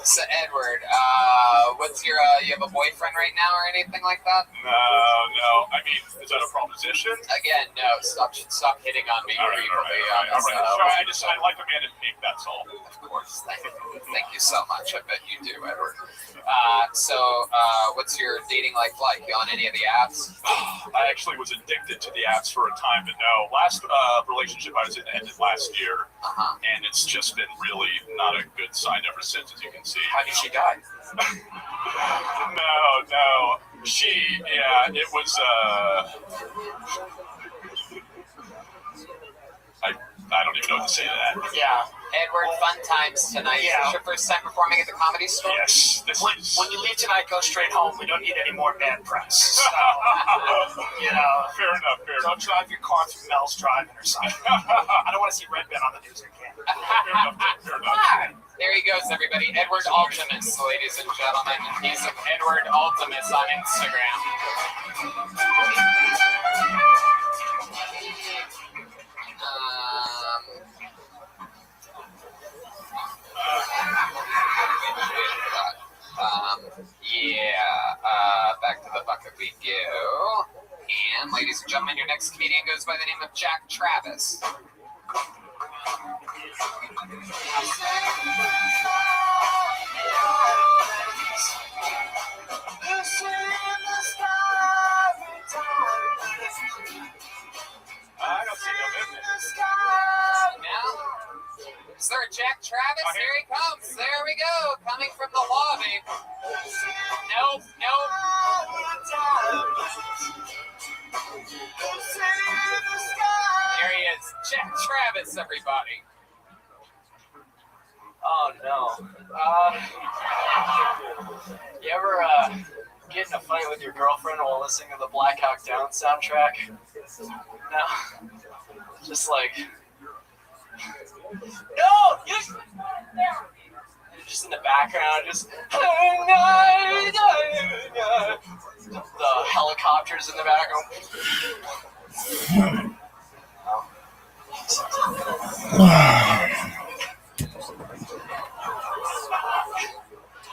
So, Edward, what's your, you have a boyfriend right now or anything like that? No. I mean, is that a proposition? Again, no. Stop hitting on me. All right. I like a man in pink, that's all. Of course. Thank you so much. I bet you do, Edward. What's your dating life like? You on any of the apps? I actually was addicted to the apps for a time, but no. Last relationship I was in ended last year, and it's just been really not a good sign ever since, as you can see. How did she die? No. It was, I don't even know what to say to that. Yeah. Edward, fun times tonight. Yeah. Is this your first time performing at the Comedy Store? Yes. When you leave tonight, go straight home. We don't need any more bad press. So, you know, Fair enough. don't drive your car through Mel's Driving or something. I don't want to see Red Ben on the news again. Fair enough. There he goes, everybody. Edward Ultimus, ladies and gentlemen. He's Edward Ultimus on Instagram. Back to the bucket we go. And ladies and gentlemen, your next comedian goes by the name of Jack Travis. I don't see no movement. Now, is there a Jack Travis? Here he comes. There we go. Coming from the lobby. Nope. There he is. Jack Travis, everybody. Oh no. You ever get in a fight with your girlfriend while listening to the Black Hawk Down soundtrack? No. Just like, no, just in the background, just the helicopters in the background.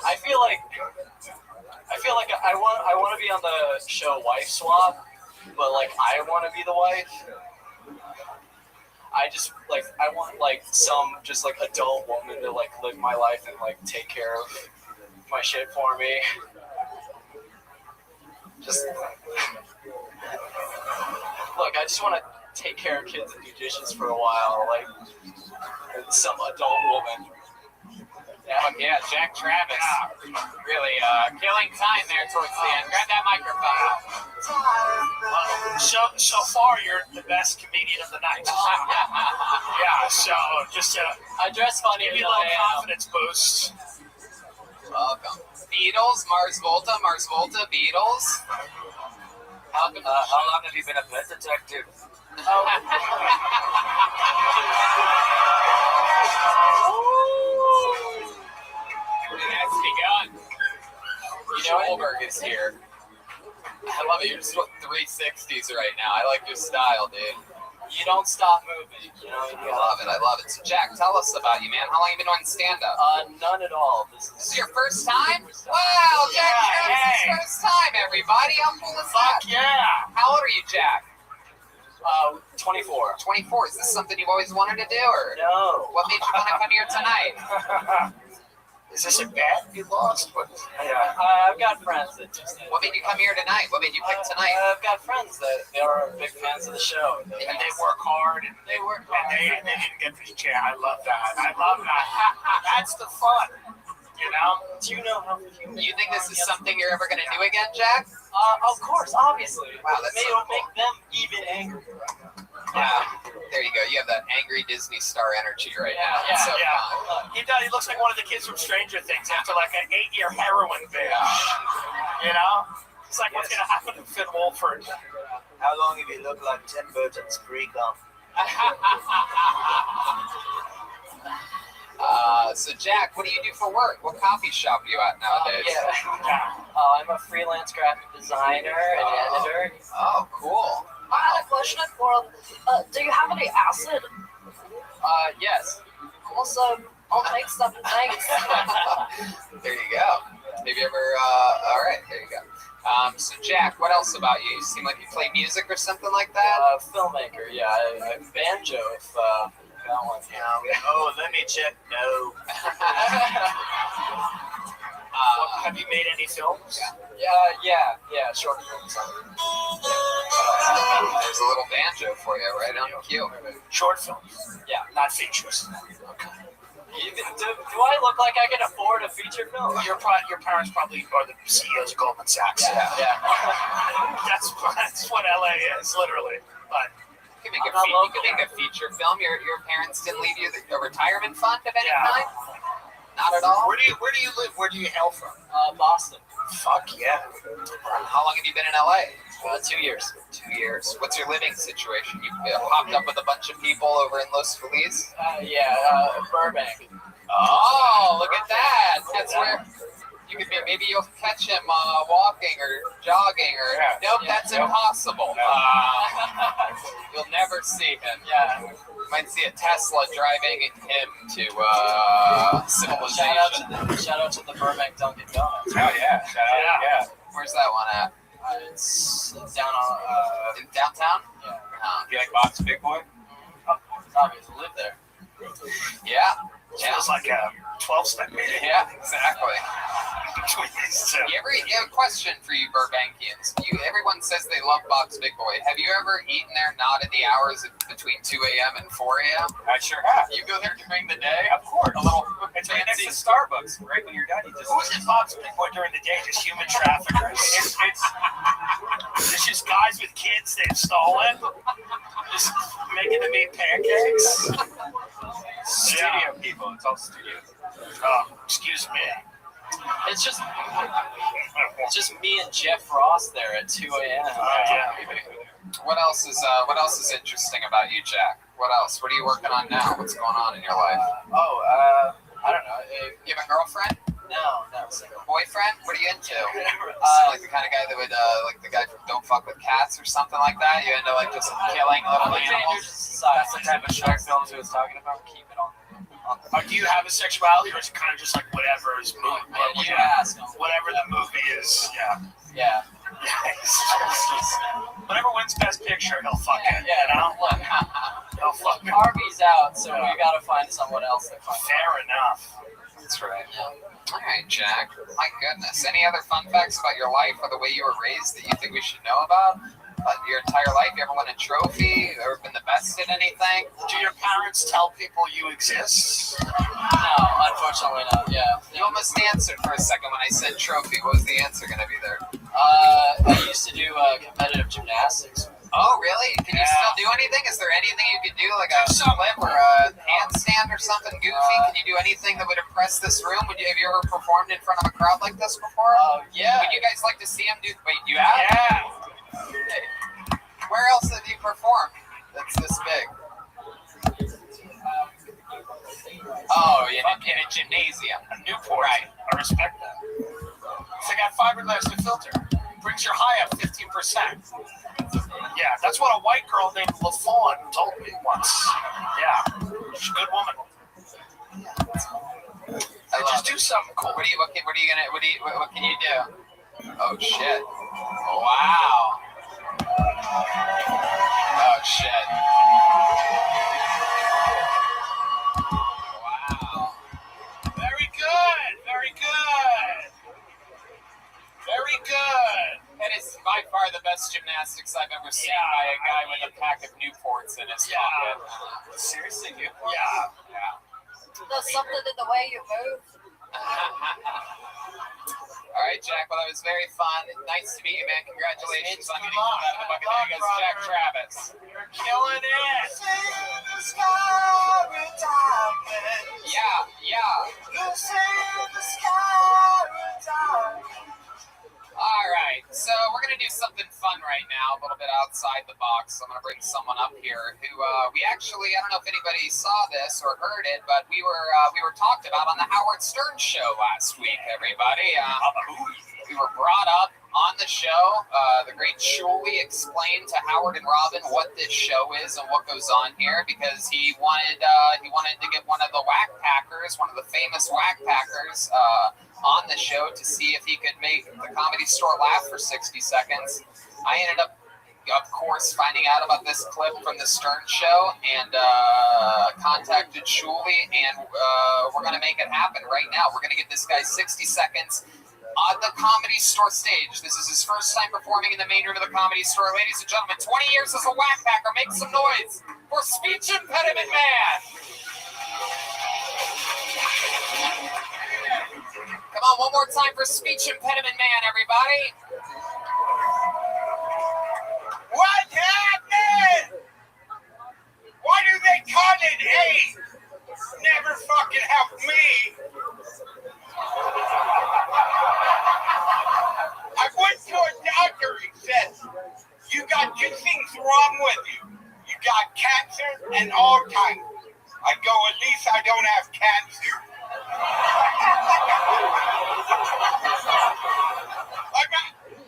I feel like I want to be on the show Wife Swap, but like I want to be the wife. I want like some just like adult woman to like live my life and like take care of my shit for me. Just look, I just want to take care of kids and do dishes for a while, like some adult woman. Yeah, Jack Travis. Really killing time there towards the end. Grab that microphone. So far, you're the best comedian of the night. Yeah, so just to I dress funny. give you a little confidence boost. Welcome. Beatles, Mars Volta, Beatles. How long have you been a pet detective? It has begun. Schulberg is here. I love it. You're just doing 360s right now. I like your style, dude. You don't stop moving. You know, I love it. So, Jack, tell us about you, man. How long have you been doing stand-up? None at all. This is your first time? Wow, Jack Travis' first time, everybody. How cool is that? Fuck yeah. How old are you, Jack? 24. 24. Is this something you've always wanted to do, or No. what made you want to come here tonight? Is this a bet you lost? Yeah. I've got friends that just. What made you come here tonight? What made you pick tonight? I've got friends that they are big fans of the show. And they work hard. And they work hard. And they didn't get this chair. I love that. That's the fun. You know? Do you know how You think this is something you're ever going to do again, Jack? Of course, obviously. Wow, that's It'll so cool. make them even angrier. There you go. You have that angry Disney star energy right now. Yeah, It's so yeah. fun. He does. He looks like one of the kids from Stranger Things after like an 8-year heroin binge. You know? It's like what's going to happen to Finn Wolford. How long have you looked like Tim Burton's pre-com? So, Jack, what do you do for work? What coffee shop are you at nowadays? I'm a freelance graphic designer and editor. Oh, cool. I had a question for do you have any acid? Yes. Also, I'll take some, thanks. There you go. Maybe ever, all right, there you go. So, Jack, what else about you? You seem like you play music or something like that? Filmmaker, yeah. I banjo if that one. Oh, let me check. No. Have you made any films? Yeah, short films. There's a little banjo for you right on cue. Short films? Yeah, not features. Okay. Do I look like I can afford a feature film? Your parents probably are the CEOs of Goldman Sachs. Yeah. That's what LA is, literally. But can make a feature film. Your parents didn't leave you a retirement fund of any kind? Not at all. Where do you live? Where do you hail from? Boston. Fuck yeah. How long have you been in LA? 2 years. 2 years. What's your living situation? You hopped up with a bunch of people over in Los Feliz? Burbank. Oh, look at that. That's where you could maybe you'll catch him walking or jogging or nope, that's impossible. You'll never see him. Yeah. You might see a Tesla driving him to civilization. Shout out to the Burbank Dunkin' Donuts. Oh yeah, shout out. Yeah. Where's that one at? It's down on In downtown? yeah. You like Bob's Big Boy? Obviously live there. Yeah. Feels like a 12-step meeting. Yeah, exactly. Between these two. You have a question for you Burbankians. Everyone says they love Bob's Big Boy. Have you ever eaten there not at the hours between 2 a.m. and 4 a.m.? I sure have. You go there during the day? Of course. A little It's right next fancy. to Starbucks. Right when you're done, you just. Who's in Bob's Big Boy during the day? Just human traffickers. It's just guys with kids they've stolen. Just making them eat pancakes. Studio people. It's all studio. Excuse me. It's just me and Jeff Ross there at 2 a.m. What else is interesting about you, Jack? What else? What are you working on now? What's going on in your life? I don't know. You have a girlfriend? No, single. Boyfriend? What are you into? Like the kind of guy that would like the guy from Don't Fuck with Cats or something like that? You into like just killing little animals? That's the type of shark films he was talking about. Keep it on. Do you have a sexuality, or is it kind of just like whatever is whatever the movie is? Yeah. Whatever wins Best Picture, he'll fuck it. Yeah, Look. He'll fuck it. Harvey's out, so we gotta find someone else to find. Fair enough. That's right. All right, Jack. My goodness. Any other fun facts about your life or the way you were raised that you think we should know about? Your entire life, you ever won a trophy? You ever been the best at anything? Do your parents tell people you exist? No, unfortunately not. Yeah. You almost answered for a second when I said trophy. What was the answer going to be there? I used to do competitive gymnastics. Oh, really? Can you still do anything? Is there anything you could do, like a flip or a handstand or something goofy? Can you do anything that would impress this room? Have you ever performed in front of a crowd like this before? Yeah. Would you guys like to see him do? Wait, you have? Yeah. Okay. Where else have you performed that's this big? Oh, in a gymnasium. A Newport. Right. I respect that. They got fiberglass and filter. Brings your high up 15%. Yeah, that's what a white girl named LaFawn told me once. Yeah, she's a good woman. Hey, just do something cool. What can you do? Oh shit! Wow! Oh shit! Wow! Very good. Very good. Very good. That is by far the best gymnastics I've ever seen by a guy with a pack of Newports in his pocket. Seriously, you? Yeah. There's something in the way you move. All right, Jack. Well, that was very fun. Nice to meet you, man. Congratulations on getting pulled out of the bucket. There goes Jack Travis. You're killing it. All right, so we're going to do something fun right now, a little bit outside the box. I'm going to bring someone up here who we actually, I don't know if anybody saw this or heard it, but we were talked about on the Howard Stern show last week, everybody. We were brought up on the show. The great Shuli explained to Howard and Robin what this show is and what goes on here because he wanted to get one of the whack packers, one of the famous whack packers, on the show to see if he could make the Comedy Store laugh for 60 seconds. I ended up, of course, finding out about this clip from the Stern show and contacted Shuli, and we're going to make it happen right now. We're going to give this guy 60 seconds on the Comedy Store stage. This is his first time performing in the main room of the Comedy Store. Ladies and gentlemen, 20 years as a whack packer. Make some noise for Speech Impediment Man. Come on, one more time for Speech Impediment Man, everybody. What happened? don't have cancer.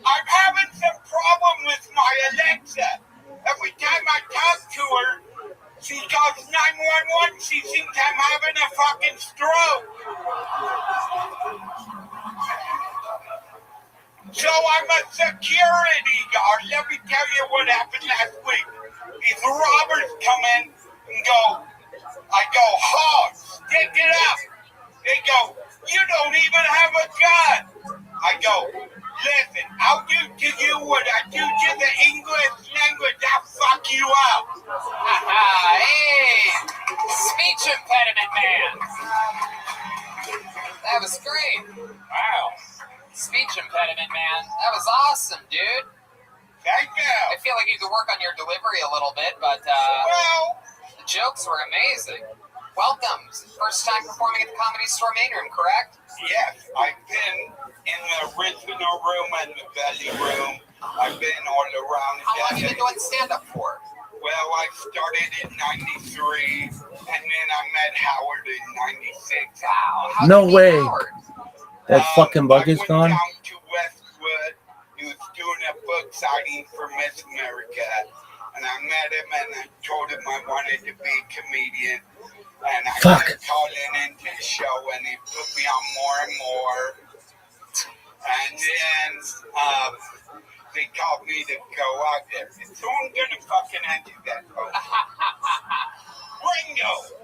I'm having some problem with my Alexa. Every time I talk to her, she calls 911. She thinks I'm having a fucking stroke. So I'm a security guard. Let me tell you what happened last week. These robbers come in and go, I go, hard, stick it up. They go, you don't even have a gun. I go, listen, I'll do to you what I do to the English language. I'll fuck you up. Hey, speech impediment man. That was great. Wow. Speech impediment man. That was awesome, dude. Thank you. I feel like you could work on your delivery a little bit, but well, the jokes were amazing. Welcome. First time performing at the Comedy Store main room, correct? Yes, I've been in the original room and the belly room. I've been all around. How long have you been doing stand-up for? Well, I started in 93, and then I met Howard in 96. Wow. No way. That fucking bucket's I gone? went down to Westwood. He was doing a book signing for Miss America. And I met him and I told him I wanted to be a comedian. And I kept calling into the show and he put me on more and more. And then they called me to go out there. So I'm going to fucking answer that phone. Ringo!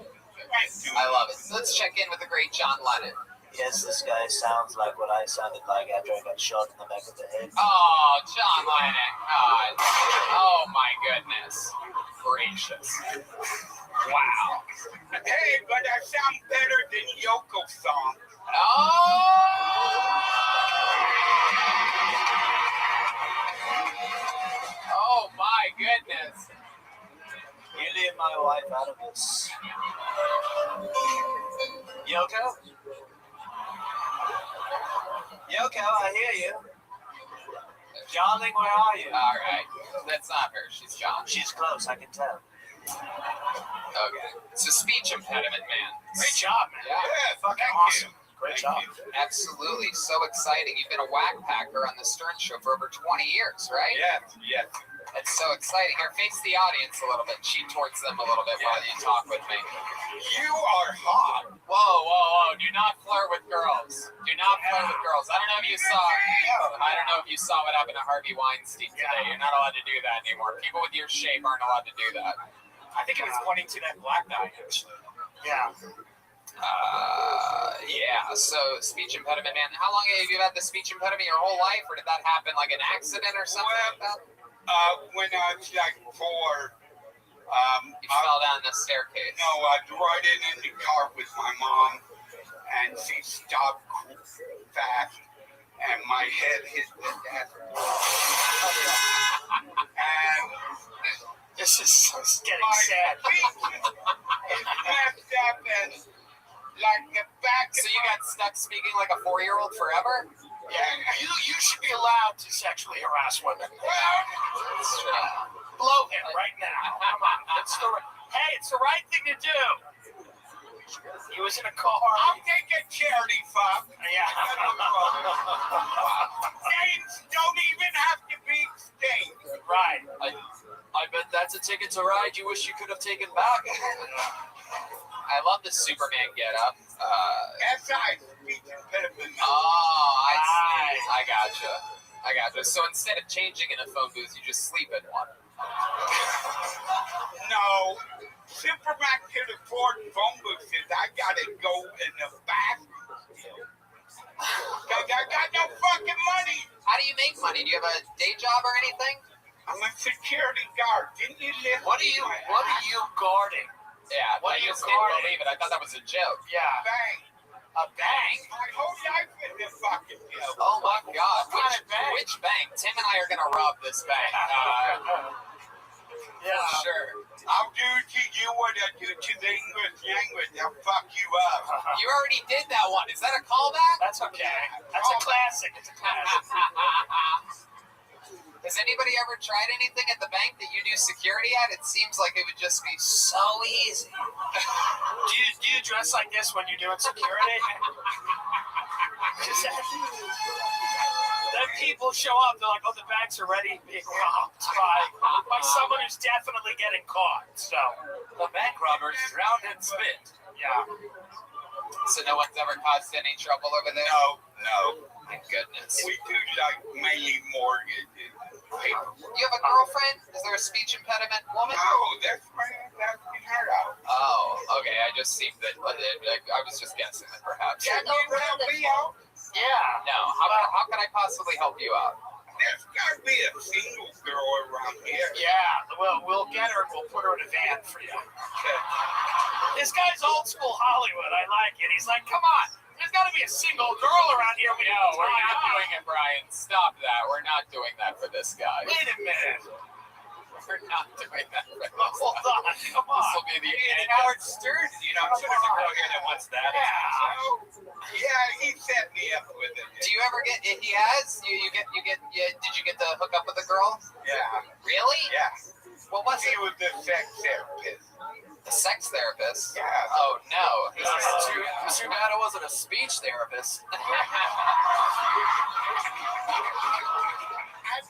I love it. Let's check in with the great John Lennon. Yes, this guy sounds like what I sounded like after I got shot in the back of the head. Oh, John Lennon. God. Oh, my goodness. Gracious. Wow. Hey, but I sound better than Yoko's song. Oh, my goodness. You leave my wife out of this. Yoko? Yoko, I hear you. Darling, where are you? All right. That's not her. She's John. She's close, I can tell. Okay. It's a speech impediment, man. Great job, man. Yeah. Fucking awesome. Great job. Absolutely. So exciting. You've been a whack packer on the Stern Show for over 20 years, right? Yes. It's so exciting. Here, face the audience a little bit. Cheat towards them a little bit while you talk with me. You are hot. Whoa. Do not flirt with girls. Do not flirt with girls. I don't know if you saw what happened to Harvey Weinstein today. You're not allowed to do that anymore. People with your shape aren't allowed to do that. I think it was pointing to that black guy, actually. Yeah. So speech impediment, man. How long have you had the speech impediment your whole life, or did that happen like an accident or something like that? When I was like 4, you fell down the staircase. No, I was riding in the car with my mom, and she stopped fast, and my head hit the desk. And this is getting sad. Messed up and like the back. So you got stuck speaking like a 4-year-old forever? Yeah, you should be allowed to sexually harass women. That's true. Blow him right now. Come on. It's the right thing to do. He was in a car. I'll take a charity fuck. Yeah. Names don't even have to be extinct. Right. I bet that's a ticket to ride you wish you could have taken back. I love the Superman getup. SI speech impediment. Oh, I see. I gotcha. So instead of changing in a phone booth, you just sleep in one. No. Superman could afford phone booths. I gotta go in the bathroom. Because I got no fucking money. How do you make money? Do you have a day job or anything? I'm a security guard. Didn't you listen? What are you guarding? Yeah, I just didn't believe it. I thought that was a joke. Yeah. Bang. A bank? My whole life is a fucking joke. Oh my God. Which bank? Tim and I are going to rob this bank. Yeah. Sure. I'll do to you what I do to the English language. I'll fuck you up. You already did that one. Is that a callback? That's okay. That's a classic. It's a classic. Has anybody ever tried anything at the bank that you do security at? It seems like it would just be so easy. Do you dress like this when you're doing security? Then people show up, they're like, oh, the bags are ready being robbed by someone who's definitely getting caught. So the bank robbers drowned in spit. Yeah. So no one's ever caused any trouble over there? No. Thank goodness. We do like mainly mortgages. Paper. You have a girlfriend? Is there a speech impediment woman? No, that's her out. Oh, okay. I just seemed that. I was just guessing that perhaps. Can you help me out? Yeah. No. How can I possibly help you out? There's got to be a single girl around here. Yeah. Well, we'll get her and we'll put her in a van for you. This guy's old school Hollywood. I like it. He's like, come on. There's got to be a single girl around here. No, we're not doing it, Brian. Stop that. We're not doing that for this guy. Wait a minute. We're not doing that for this Hold on. Come on. This will be the end. Howard Stern, I'm sure there's a girl here that wants that. Yeah, he set me up with it. Do you ever get? He has. Did you get to hook up with a girl? Yeah. Really? Yeah. What was He it? was the sex therapist. The sex therapist? Yeah. Oh no. It's too bad I wasn't a speech therapist. At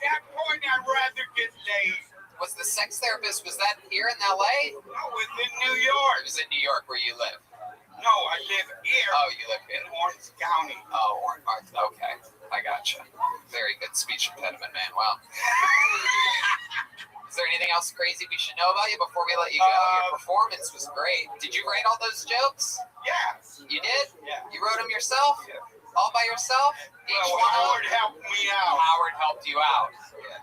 that point, I'd rather get laid. Was the sex therapist? Was that here in L.A.? No, it was in New York. It was in New York where you live. No, I live here. Oh, you live in Orange County. Oh, Orange. Okay, I gotcha. Very good speech impediment, man. Wow. Is there anything else crazy we should know about you before we let you go? Your performance was great. Did you write all those jokes? Yeah. You did? Yeah. You wrote them yourself? Yeah. All by yourself? Well, Howard helped me out. Howard helped you out.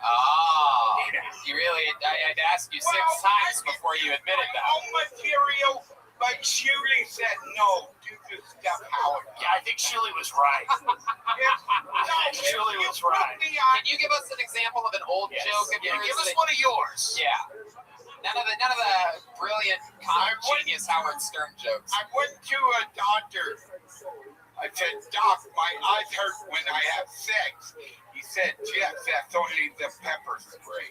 Oh, you really? I'd ask you 6 times before you admitted that. All material, but Shirley said no. Do the stuff, Howard. Yeah, I think Shirley was right. Shirley was right. Can you give us an example of an old joke of yours? Give us one of yours. Yeah. None of the brilliant, genius Howard Stern jokes. I went to a doctor. I said, Doc, my eyes hurt when I have sex. He said, Jeff, that's only the pepper spray.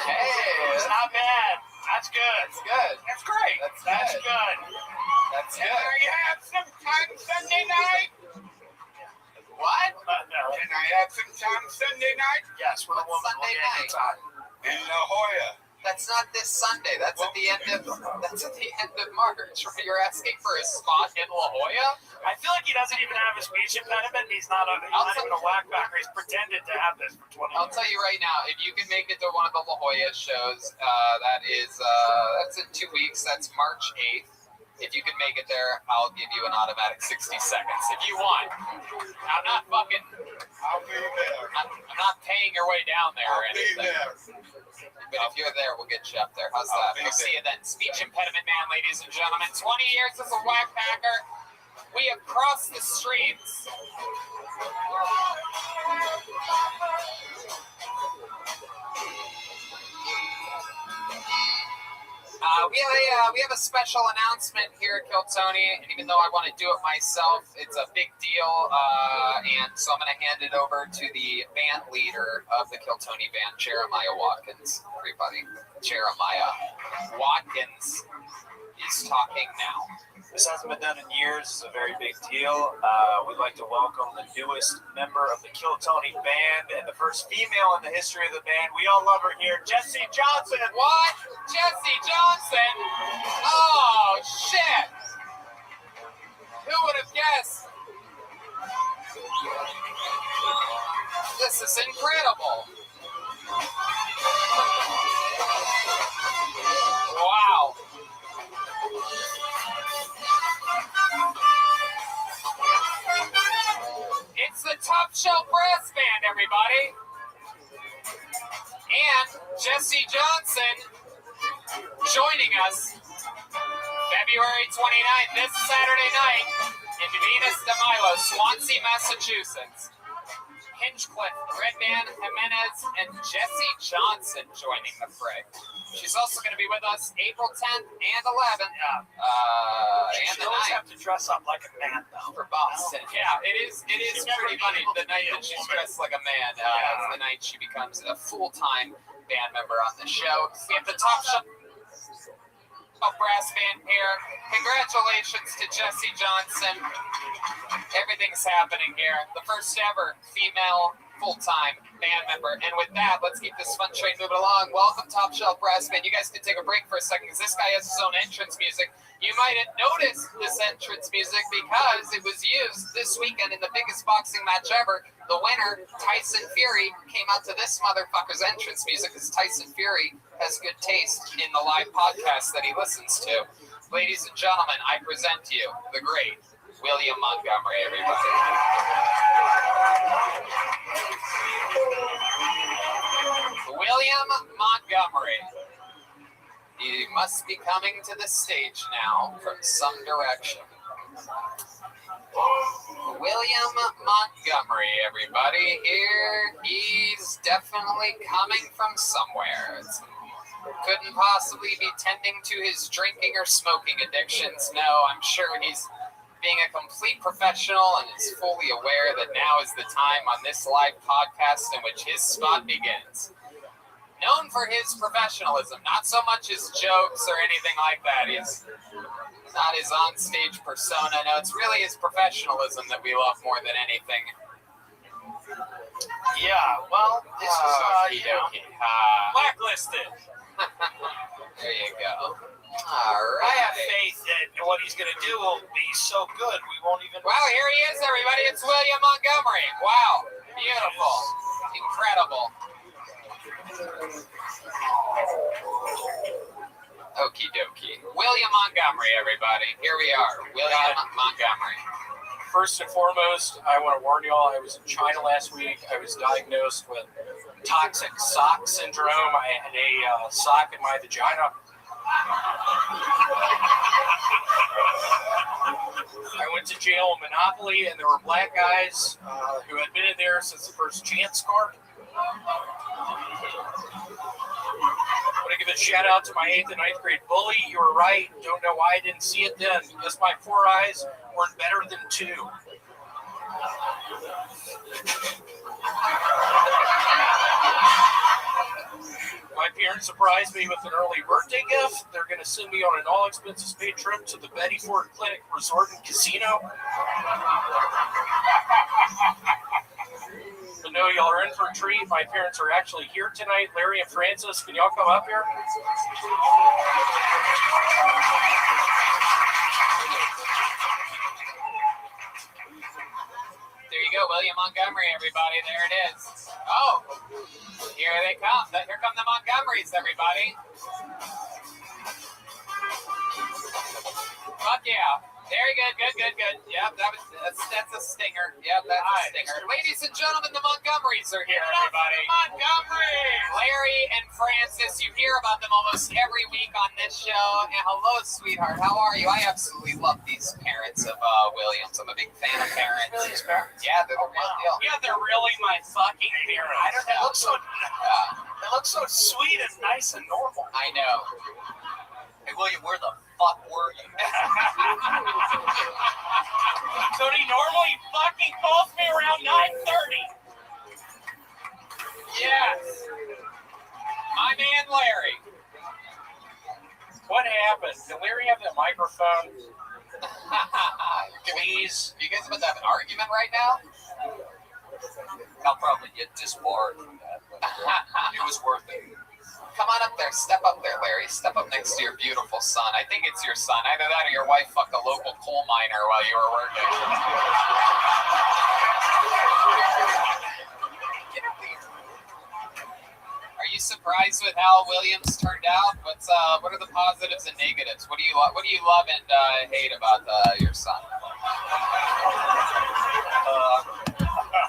Hey, it's not bad. That's good. That's good. That's great. That's good. That's Can good. I have some time Sunday night? What? No. Can I have some time Sunday night? Yes, with a woman. Sunday night? In La Jolla. That's not this Sunday. That's at the end of March. You're asking for a spot in La Jolla? I feel like he doesn't even have a speech impediment. He's not even a whackbacker. He's pretended to have this for 20 years. I'll tell you right now, if you can make it to one of the La Jolla shows, that's in 2 weeks. That's March 8th. If you can make it there, I'll give you an automatic 60 seconds if you want. I'm not fucking. I'll be there. I'm not paying your way down there or I'll be anything. there. But if you're there, we'll get you up there. How's that? We'll see you then. Speech impediment man, ladies and gentlemen. 20 years as a whackpacker. We have crossed the streets. We have a special announcement here at Kiltony, and even though I want to do it myself, it's a big deal, and so I'm going to hand it over to the band leader of the Kiltony band, Jeremiah Watkins. Everybody, Jeremiah Watkins is talking now. This hasn't been done in years. It's a very big deal. We'd like to welcome the newest member of the Kiltony band and the first female in the history of the band. We all love her here, Jessie Johnson. What? Jessie Johnson? Oh, shit. Who would have guessed? This is incredible. Wow. It's the Top Shelf Brass Band, everybody. And Jessie Johnson joining us February 29th, this Saturday night in Venus de Milo, Swansea, Massachusetts. Hinchcliffe, Redman Jimenez, and Jessie Johnson joining the fray. She's also going to be with us April 10th and 11th. She always have to dress up like a man, though. For Boston. Yeah, it is pretty funny. The night that she's dressed like a man, it's the night she becomes a full-time band member on the show. We have the Top Shelf. Brass band here. Congratulations to Jesse Johnson. Everything's happening here. The first ever female full-time band member. And with that, let's keep this fun train moving along. Welcome, Top Shelf Brass Band. You guys can take a break for a second because this guy has his own entrance music. You might have noticed this entrance music because it was used this weekend in the biggest boxing match ever. The winner, Tyson Fury, came out to this motherfucker's entrance music because Tyson Fury has good taste in the live podcast that he listens to. Ladies and gentlemen, I present to you the great William Montgomery, everybody. William Montgomery. He must be coming to the stage now from some direction. William Montgomery, everybody. Here, he's definitely coming from somewhere. Couldn't possibly be tending to his drinking or smoking addictions. No, I'm sure he's being a complete professional and is fully aware that now is the time on this live podcast in which his spot begins. Known for his professionalism, not so much his jokes or anything like that. He's not his onstage persona. No, it's really his professionalism that we love more than anything. Yeah, well, this is blacklisted. There you go. All right. I have faith that what he's going to do will be so good we won't even. Wow, here he is, everybody. It's William Montgomery. Wow, beautiful, incredible. Okie dokie. William Montgomery, everybody. Here we are. William Montgomery. First and foremost, I want to warn y'all, I was in China last week. I was diagnosed with toxic sock syndrome. I had a sock in my vagina. I went to jail in Monopoly, and there were black guys who had been in there since the first chance card. I want to give a shout out to my 8th and 9th grade bully. You were right. Don't know why I didn't see it then. Because my 4 eyes weren't better than 2. My parents surprised me with an early birthday gift. They're going to send me on an all-expenses paid trip to the Betty Ford Clinic Resort and Casino. So no, y'all are in for a treat. My parents are actually here tonight. Larry and Francis, can y'all come up here? There you go, William Montgomery, everybody. There it is. Oh, here they come. Here come the Montgomerys, everybody. Fuck yeah. Very good, good. Yep, that's a stinger. Yep, that's a stinger. Ladies and gentlemen, the Montgomerys are here, everybody. Montgomery! Larry and Francis, you hear about them almost every week on this show. And hello, sweetheart. How are you? I absolutely love these parents of Williams. I'm a big fan of parents. Really, his parents? Yeah, they're the real deal. Yeah, they're really my fucking parents. I don't know. They look so sweet and nice and normal. I know. Hey, William, where the fuck were you? Tony normally fucking calls me around 9:30. Yes. My man Larry. What happened? Did Larry have that microphone? Please. You guys about to have an argument right now? I'll probably get disbarred from that. It was worth it. Come on up there. Step up there, Larry. Step up next to your beautiful son. I think it's your son. Either that or your wife fucked a local coal miner while you were working. Get up here. Are you surprised with how Williams turned out? What are the positives and negatives? What do you love and hate about your son?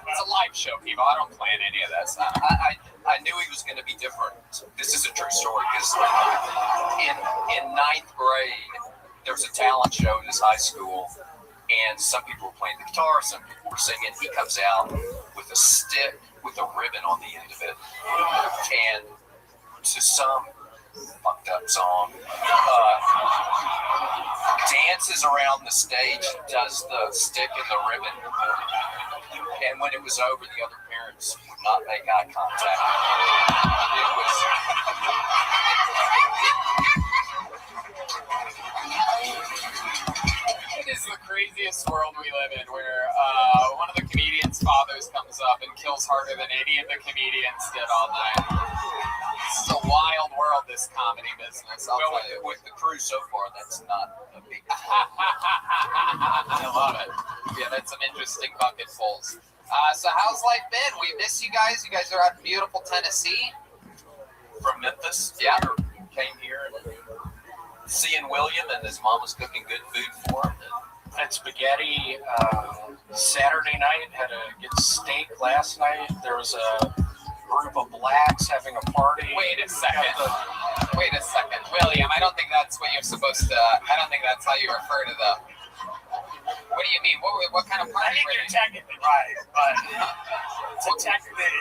It's a live show, people. I don't plan any of that stuff. I knew he was going to be different. This is a true story because in 9th grade, there was a talent show in his high school, and some people were playing the guitar, some people were singing. He comes out with a stick with a ribbon on the end of it, and to some fucked up song, dances around the stage, does the stick and the ribbon, and when it was over, the other parents would not make eye contact. It was the craziest world we live in, where one of the comedians' fathers comes up and kills harder than any of the comedians did all night. This is a wild world, this comedy business. I'll tell you. With the crew so far, that's not a big I love it. Yeah, that's some interesting bucketfuls. So how's life been? We miss you guys. You guys are out in beautiful Tennessee. From Memphis. Yeah. Came here and seeing William, and his mom was cooking good food for him. Had spaghetti Saturday night. Had a good steak last night. There was a group of blacks having a party. Wait a second, William. I don't think that's what you're supposed to. I don't think that's how you refer to the. What do you mean? What kind of party? I think you're technically right, but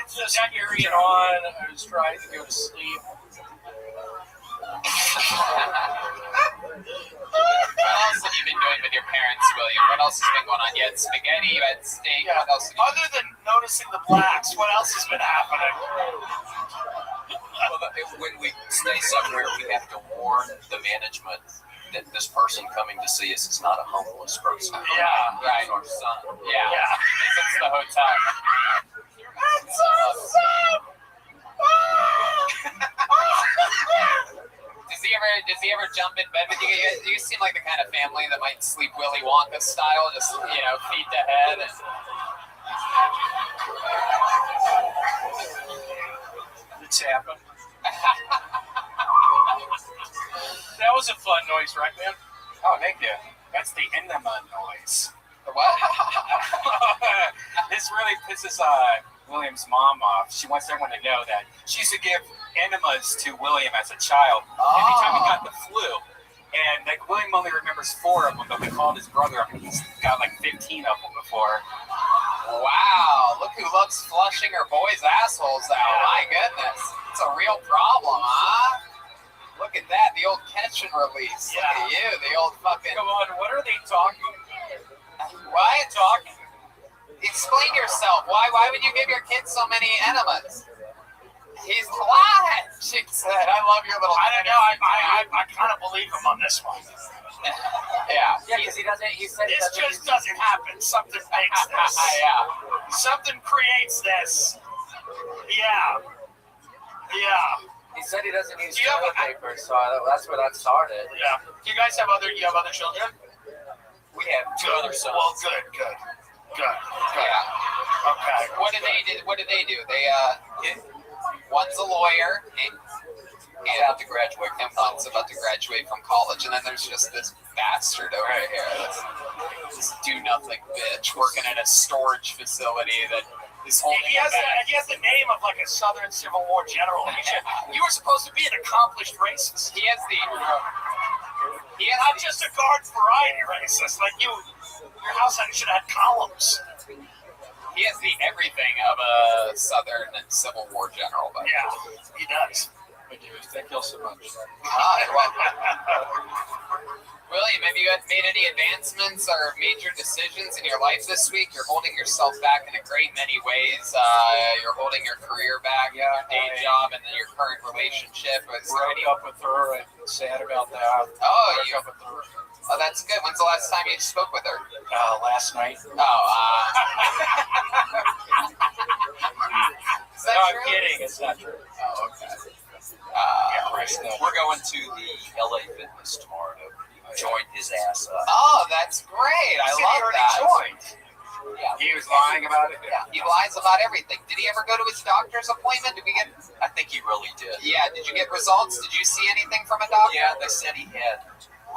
it's just carrying on. I was trying to go to sleep. What else have you been doing with your parents, William? What else has been going on? You had spaghetti, you had steak. Yeah. What else? Other than noticing the blacks, what else has been happening? Well, when we stay somewhere, we have to warn the management that this person coming to see us is not a homeless person. Yeah, right. Our son. Yeah. It's the hotel. That's awesome. Does he ever jump in bed with you? You seem like the kind of family that might sleep Willy Wonka style, just feet to head. And... It's happened. That was a fun noise, right, man? Oh, thank you. That's the enema noise. The what? This really pisses William's mom off. She wants everyone to know that she used to give enemas to William as a child. Anytime he got the flu. And William only remembers 4 of them, but we called his brother up and he's got like 15 of them before. Wow, look who loves flushing her boys' assholes out. My goodness. It's a real problem, huh? Look at that, the old catch and release. Yeah. Look at you, the old fucking... Come on, what are they talking? Why talking? Explain yourself. Why would you give your kids so many enemas? He's lying, she said. I love your little... I don't know. I kind of believe him on this one. Yeah. Yeah, because he said This just doesn't happen. Something makes this. Yeah. Something creates this. Yeah. He said he doesn't use Do you have toilet paper, so that's where that started. Yeah. Do you guys have other children? We have 2 other sons. Well, good. Yeah. Okay. What do they do? They one's a lawyer and about to graduate, and one's about to graduate from college, and then there's just this bastard over here, this do nothing bitch working at a storage facility that is holding. He has the name of like a Southern Civil War general. You were supposed to be an accomplished racist. He has not just a garden variety racist. Like your house should have had columns. He has the everything of a Southern Civil War general, but yeah, he does. I do. Thank you all so much. William, have you made any advancements or major decisions in your life this week? You're holding yourself back in a great many ways. You're holding your career back, your day job, and then your current relationship. Broke up with her. I'm sad about that. Broke up with her. Oh, that's good. When's the last time you spoke with her? Last night. Is that No, true? I'm kidding. It's not true. Oh, okay. We're going to the LA Fitness tomorrow to join his ass up. Oh, that's great. I love that. Joined. Yeah. He was lying about it. Yeah, he lies about everything. Did he ever go to his doctor's appointment? Did we get? I think he really did. Yeah. Did you get results? Did you see anything from a doctor? Yeah, they said he had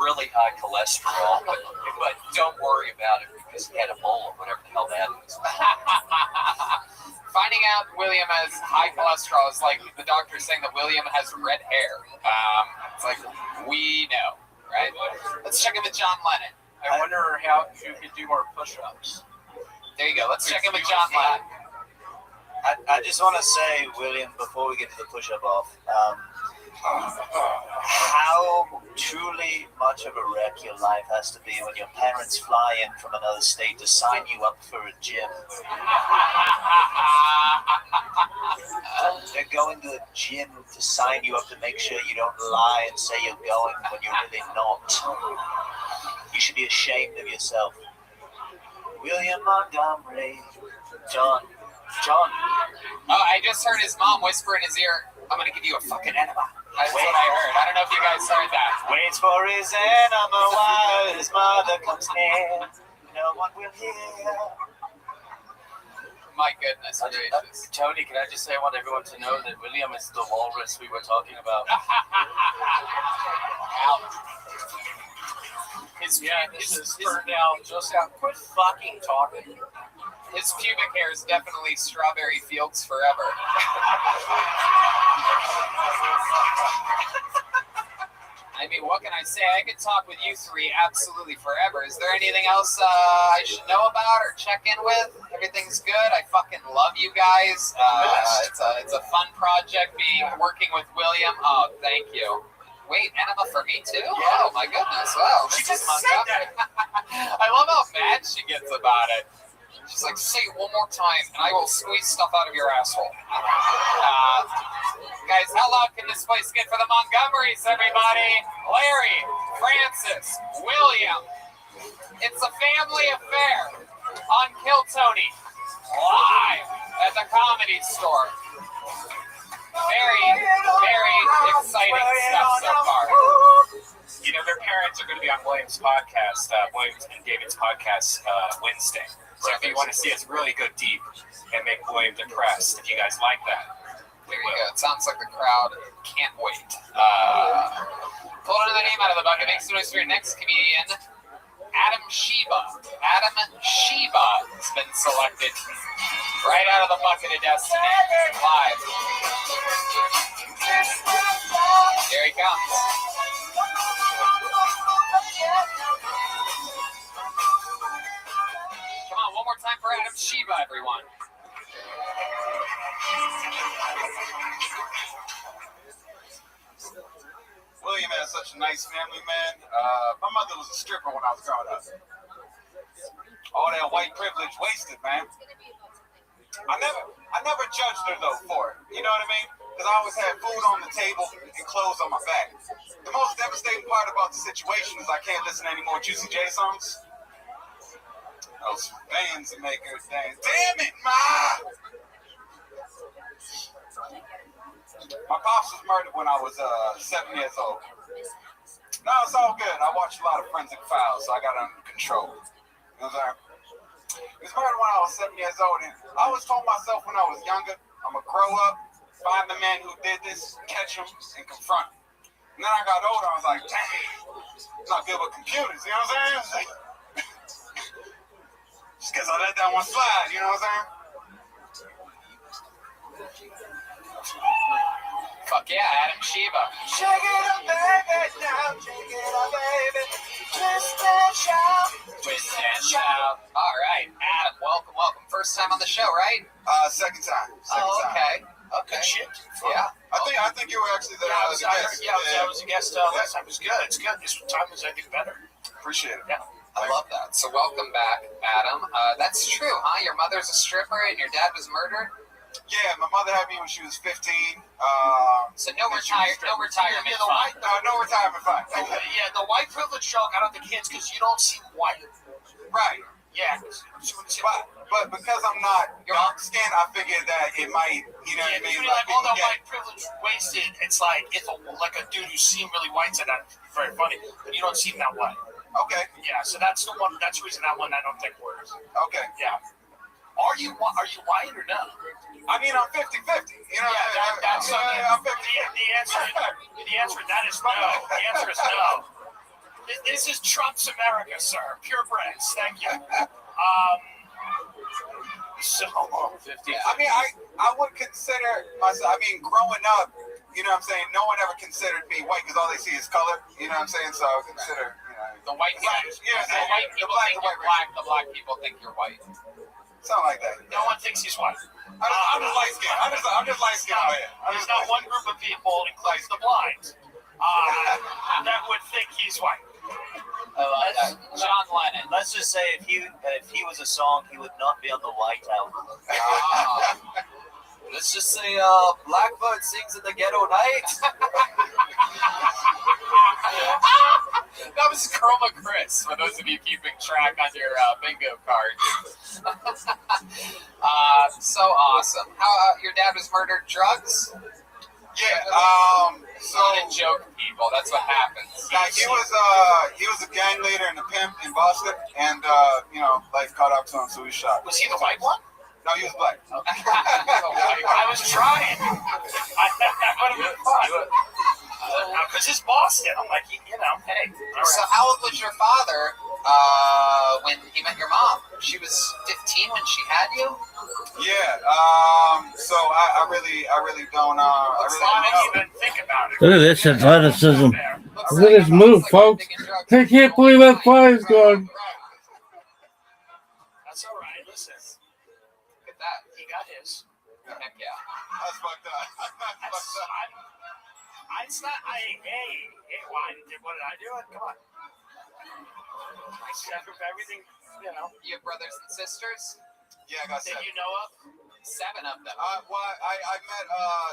really high cholesterol, but don't worry about it because he had Ebola, whatever the hell that is. Finding out William has high cholesterol is like the doctor saying that William has red hair. It's like, we know, right? Let's check in with John Lennon. I wonder how you could do more push-ups. There you go. Let's check in with John Lennon. I just want to say, William, before we get to the push-up off, how truly much of a wreck your life has to be when your parents fly in from another state to sign you up for a gym. They're going to a gym to sign you up to make sure you don't lie and say you're going when you're really not. You should be ashamed of yourself. William Montgomery. John. Oh, I just heard his mom whisper in his ear, "I'm gonna give you a fucking enema." That's what I heard. I don't know if you guys heard that. Waits for his enema while his mother comes near. No one will hear. My goodness gracious. Tony, can I just say I want everyone to know that William is the walrus we were talking about. His turned out just out. Quit fucking talking. His pubic hair is definitely Strawberry Fields forever. I mean, what can I say? I could talk with you three absolutely forever. Is there anything else I should know about or check in with? Everything's good. I fucking love you guys. It's a fun project working with William. Oh, thank you. Wait, enema for me too? Yeah. Oh my goodness! Wow. She just said that. I love how mad she gets about it. She's like, say it one more time, and I will squeeze stuff out of your asshole. Guys, how loud can this place get for the Montgomerys, everybody? Larry, Francis, William. It's a family affair on Kill Tony, live at the Comedy Store. Very, very exciting stuff so far. You know, their parents are going to be on William's podcast, Williams and David's podcast Wednesday. So if you want to see us really go deep and make William depressed, if you guys like that, there you go. It sounds like the crowd can't wait. Pull another name out of the bucket. Makes noise for your next comedian, Adam Sheba. Adam Sheba has been selected right out of the bucket of destiny. Live. Here he comes. Come on, one more time for Adam Sheba, everyone. William has such a nice family, man. My mother was a stripper when I was growing up. All that white privilege wasted, man. I never judged her though for it. You know what I mean? Because I always had food on the table and clothes on my back. The most devastating part about the situation is I can't listen to any more Juicy J songs. Those fans that make her dance. Damn it, Ma! My pops was murdered when I was 7 years old. No, it's all good. I watched a lot of Forensic Files, so I got it under control. You know what I'm saying? He was murdered when I was 7 years old, and I always told myself when I was younger, I'm going to grow up, find the man who did this, catch him, and confront him. And then I got older, I was like, dang, I'm not good with computers, you know what I'm saying? Just guess I let that one slide, you know what I'm saying? Fuck yeah, Adam Sheba. Shake it up, baby, now shake it up, baby. Twist and shout. Twist and shout. All right, Adam, welcome. First time on the show, right? Second time. Okay. Good shit. Yeah. I think you were actually the guest. I was a guest last time. It was good. It's good. This time is, I think, better. Appreciate it. Yeah. I love that. So welcome back, Adam. That's true, huh? Your mother's a stripper and your dad was murdered? Yeah, my mother had me when she was 15. So no retirement fund. No retirement fund. Okay, yeah, the white privilege joke out of the kids because you don't seem white. Right. Yeah. But because I'm not dark skinned, I figured that it might, you know what I mean? You're like all that white privilege wasted. It's like like a dude who seemed really white said that. Very funny, but you don't seem that white. Okay. Yeah, so that's the one. That's the reason that one I don't think works. Okay. Yeah. Are you white or no? I mean, I'm 50-50. You know, that's I'm 50. The answer that is no. The answer is no. This is Trump's America, sir. Purebreds. Thank you. So 50. I mean, I would consider myself. I mean, growing up, you know what I'm saying. No one ever considered me white because all they see is color. You know what I'm saying. So I would consider, the white people. The white people think you're black. The black people think you're white. Something like that. No one thinks he's white. I'm just light skinned. I'm just light skinned. There's not one group of people, including the blind, that would think he's white. John Lennon. Let's just say if he was a song, he would not be on the White Album. Let's just say Blackbird sings in the ghetto night. That was Chroma Chris, for those of you keeping track on your bingo cards. So awesome. How your dad was murdered? Drugs? Yeah. So not a joke, people. That's what happens. yeah, he was a gang leader and a pimp in Boston, and life caught up to him, so he shot. Was he the white one? No, he was black. I was trying. That would have been fun. Because it's Boston. I'm like, hey. So how old was your father when he met your mom? She was 15 when she had you? Yeah. So I really don't. I don't even think about it. Look at this athleticism. Look at this move, folks. I can't believe that fly's gone. That's all right. Listen. Look at that. He got his. Heck yeah. That's fucked up. It's not. Hey, why? What did I do? Come on. Everything, You have brothers and sisters? Yeah, I got that 7. you know of? 7 of them. Well, I met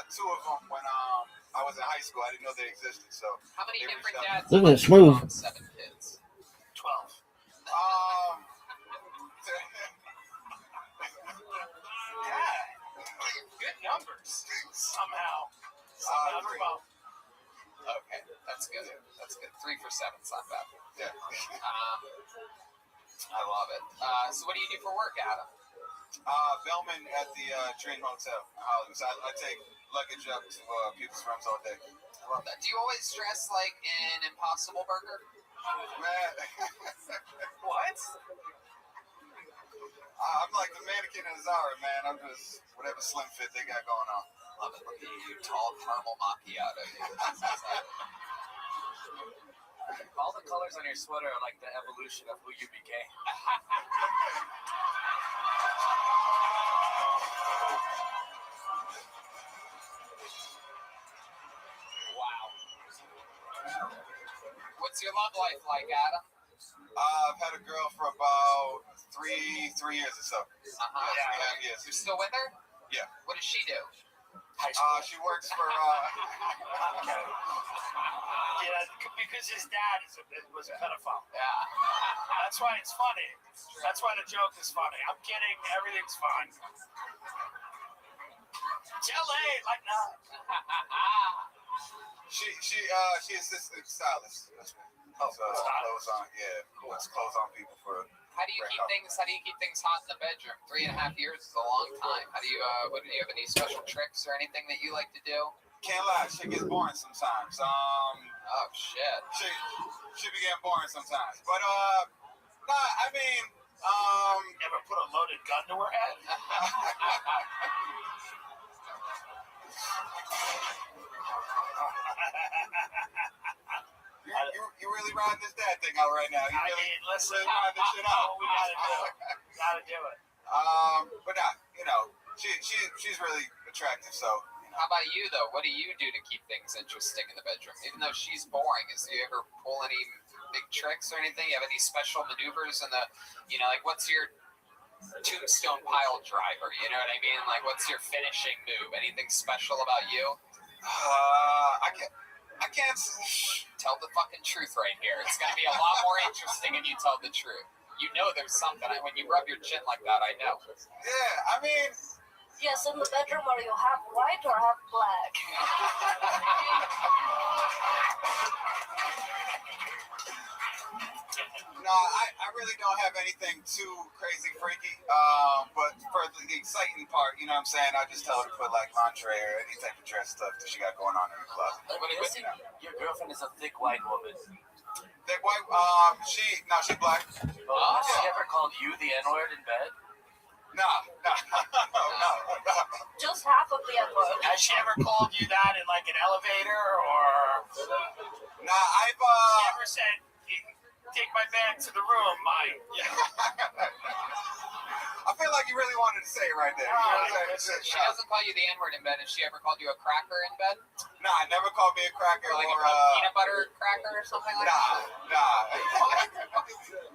2 of them when I was in high school. I didn't know they existed. So how many different dads? Look at this move. 7 kids. 12. Yeah. Good numbers. Somehow. Okay, that's good. That's good. 3 for 7. It's not bad. Yeah. I love it. So what do you do for work, Adam? Bellman at the Dream Hotel in Hollywood. So I take luggage up to people's rooms all day. I love that. Do you always dress like an Impossible Burger? Man. What? I'm like the mannequin in Zara, man. I'm just whatever slim fit they got going on. Love it. Look at you, tall caramel macchiato. All the colors on your sweater are like the evolution of who you became. Wow. What's your love life like, Adam? I've had a girl for about three years or so. Yeah. Yes. You're still with her? Yeah. What does she do? She works for. Yeah, because his dad was a pedophile. Yeah. That's why it's funny. That's why the joke is funny. I'm kidding. Everything's fine. It's LA, like no. She assisted stylist. Clothes on. Yeah. Puts clothes on people for. How do you keep things hot in the bedroom? 3.5 years is a long time. How do you do you have any special tricks or anything that you like to do? Can't lie, shit gets boring sometimes. Oh shit. Shit be getting boring sometimes. But I mean, ever put a loaded gun to her head? You really riding this dad thing out right now. Listen, really riding this shit out. We gotta do it. But she's really attractive, so. How about you though? What do you do to keep things interesting in the bedroom? Even though she's boring, do you ever pull any big tricks or anything? You have any special maneuvers in the, like what's your tombstone pile driver? You know what I mean? Like what's your finishing move? Anything special about you? I can't tell the fucking truth right here. It's gonna be a lot more interesting if you tell the truth. You know there's something. When you rub your chin like that, I know. Yeah, I mean. Yes, in the bedroom, are you half white or half black? No, I really don't have anything too crazy freaky. But for the exciting part, you know what I'm saying, I just tell her to put like lingerie or any type of dress stuff that she got going on in the closet. Your girlfriend is a thick white woman. Thick white? She's black. Has she ever called you the N-word in bed? No. Just half of the N-word. Has she ever called you that in like an elevator or? Nah, I've She ever said, "Take my bag to the room"? I feel like you really wanted to say it right there. She doesn't call you the N-word in bed. Has she ever called you a cracker in bed? Nah, never called me a cracker or like or a peanut butter cracker or something like that. Nah.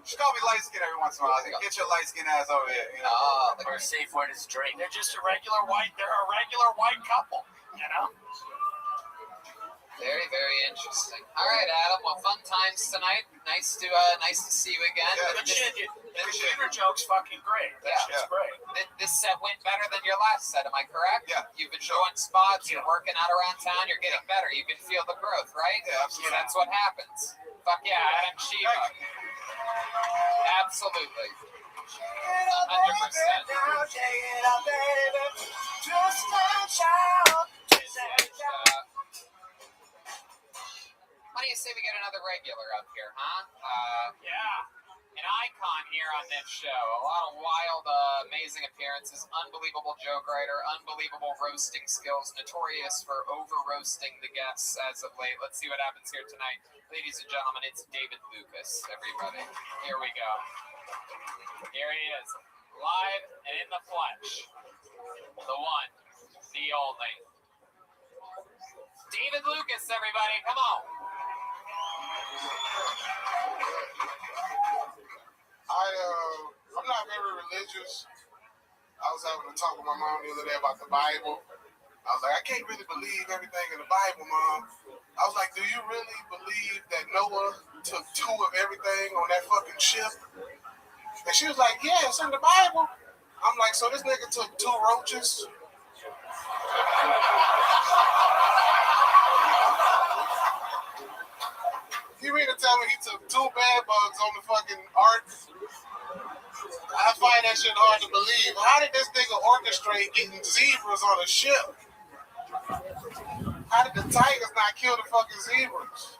She called me light skin every once in a while. Get your light skin ass over here. You know? Or a safe word is drink. They're just a regular white couple, you know? Very, very interesting. All right, Adam. Well, fun times tonight. Nice to see you again. Yeah, The computer joke's fucking great. That shit's great. This set went better than your last set. Am I correct? Yeah. You've been showing spots. You're working out around town. You're getting better. You can feel the growth, right? Yeah, absolutely. That's what happens. Fuck yeah, Adam Shiva. Absolutely. 100%. Why do you say we get another regular up here, huh? Yeah. An icon here on this show. A lot of wild, amazing appearances. Unbelievable joke writer. Unbelievable roasting skills. Notorious for over-roasting the guests as of late. Let's see what happens here tonight. Ladies and gentlemen, it's David Lucas, everybody. Here we go. Here he is. Live and in the flesh. The one. The only. David Lucas, everybody. Come on. I'm not very religious. I was having a talk with my mom the other day about the Bible. I was like, I can't really believe everything in the Bible, Mom. I was like, do you really believe that Noah took 2 of everything on that fucking ship? And she was like, yeah, it's in the Bible. I'm like, so this nigga took 2 roaches? You mean to tell me he took 2 bad bugs on the fucking ark? I find that shit hard to believe. How did this nigga orchestrate getting zebras on a ship? How did the tigers not kill the fucking zebras?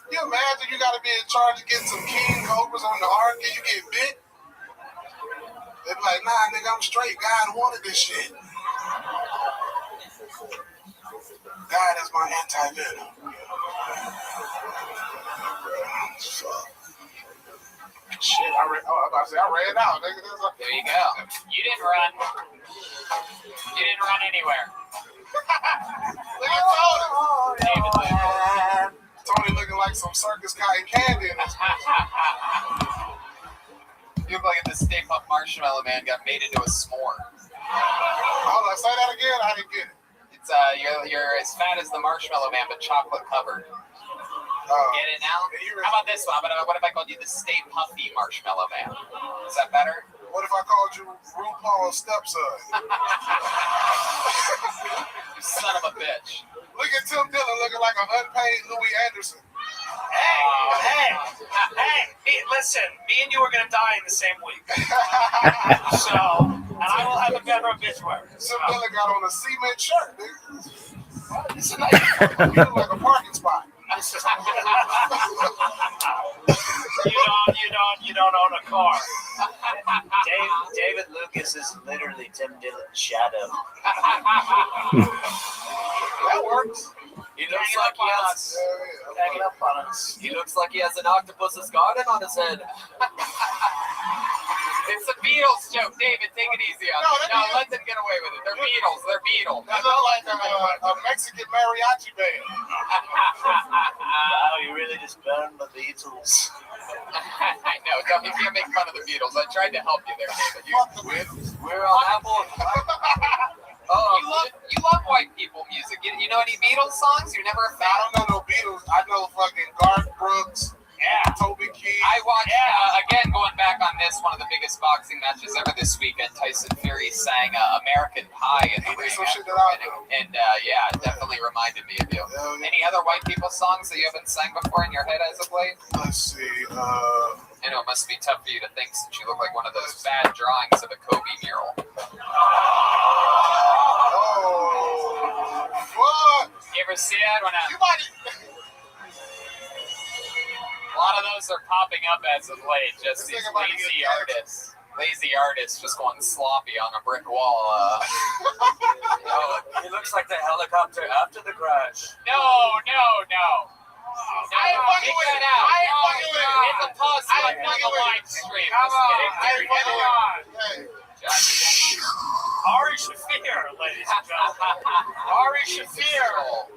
You imagine you gotta be in charge of getting some king cobras on the ark and you get bit? They be like, nah, nigga, I'm straight. God wanted this shit. God is my anti-venom. Shit, I ran out. Nigga. There you go. You didn't run. You didn't run anywhere. Look at Tony. David Lucas. Tony looking like some circus cotton candy in his You look like the Stay Puft Marshmallow Man got made into a s'more. Hold on, say that again. I didn't get it. It's you're as fat as the Marshmallow Man, but chocolate covered. Get it now? How about this one? What if I called you the Stay Puffy Marshmallow Man? Is that better? What if I called you RuPaul's stepson? You son of a bitch. Look at Tim Dillon looking like an unpaid Louis Anderson. Hey, listen, me and you are going to die in the same week. So, and I will have a better obituary. Tim Dillon got on a cement shirt, nigga. It's a nice, you look like a parking spot. You don't own a car. David Lucas is literally Tim Dillon's shadow. That works. He looks like he has. Hanging up on us. He looks like he has an octopus's garden on his head. It's a Beatles joke, David. Take it easy on it. No, let them get away with it. They're Beatles. They're Beatles. That look like a Mexican mariachi band. Wow, you really just burned the Beatles. I know. You can't make fun of the Beatles. I tried to help you there, David. Fuck the Beatles. We're on Apple. You love white people music. You know any Beatles songs? You're never a fan? I don't know no Beatles. I know fucking Garth Brooks. Yeah. Toby Keith. I watched, again, going back on this, one of the biggest boxing matches ever this weekend. Tyson Fury sang American Pie in the ring. And it definitely reminded me of you. Any other white people songs that you haven't sang before in your head as of late? Let's see. I know it must be tough for you to think since you look like one of those bad drawings of a Kobe mural. Oh. What? You ever see that? You might. A lot of those are popping up as of late. Just these lazy artists. Lazy artists just going sloppy on a brick wall. It looks like the helicopter after the crash. No. I ain't fucking with it. It's a pause button on the live stream. Come on. Hey. Ari Shaffir, ladies and gentlemen. Ari Shaffir.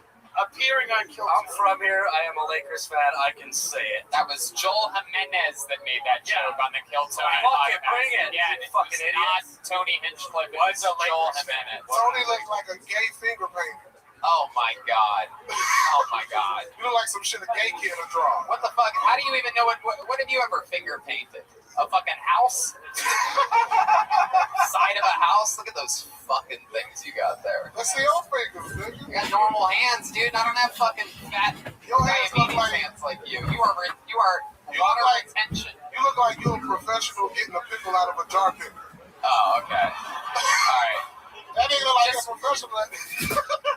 appearing on Kill. I'm from here. I am a Lakers fan. I can say it. That was Joel Jimenez that made that joke on the Kill Tony Fuck it, podcast. bring it. Yeah, You it fucking was idiot. not Tony Hinchcliffe. It was Joel Jimenez. Tony looked like a gay finger painter. Oh my god. Oh my god. You look like some shit a gay kid would draw. What the fuck? How do you even know what have you ever finger painted? A fucking house? Side of a house? Look at those fucking things you got there. Let's see your fingers, nigga. You got normal hands, dude. I don't have fucking fat Your hands look diabetes like hands like you. You are You water look like- retention. you look like you're a professional getting a pickle out of a jar picker. Oh, okay. Alright. That nigga look like a professional.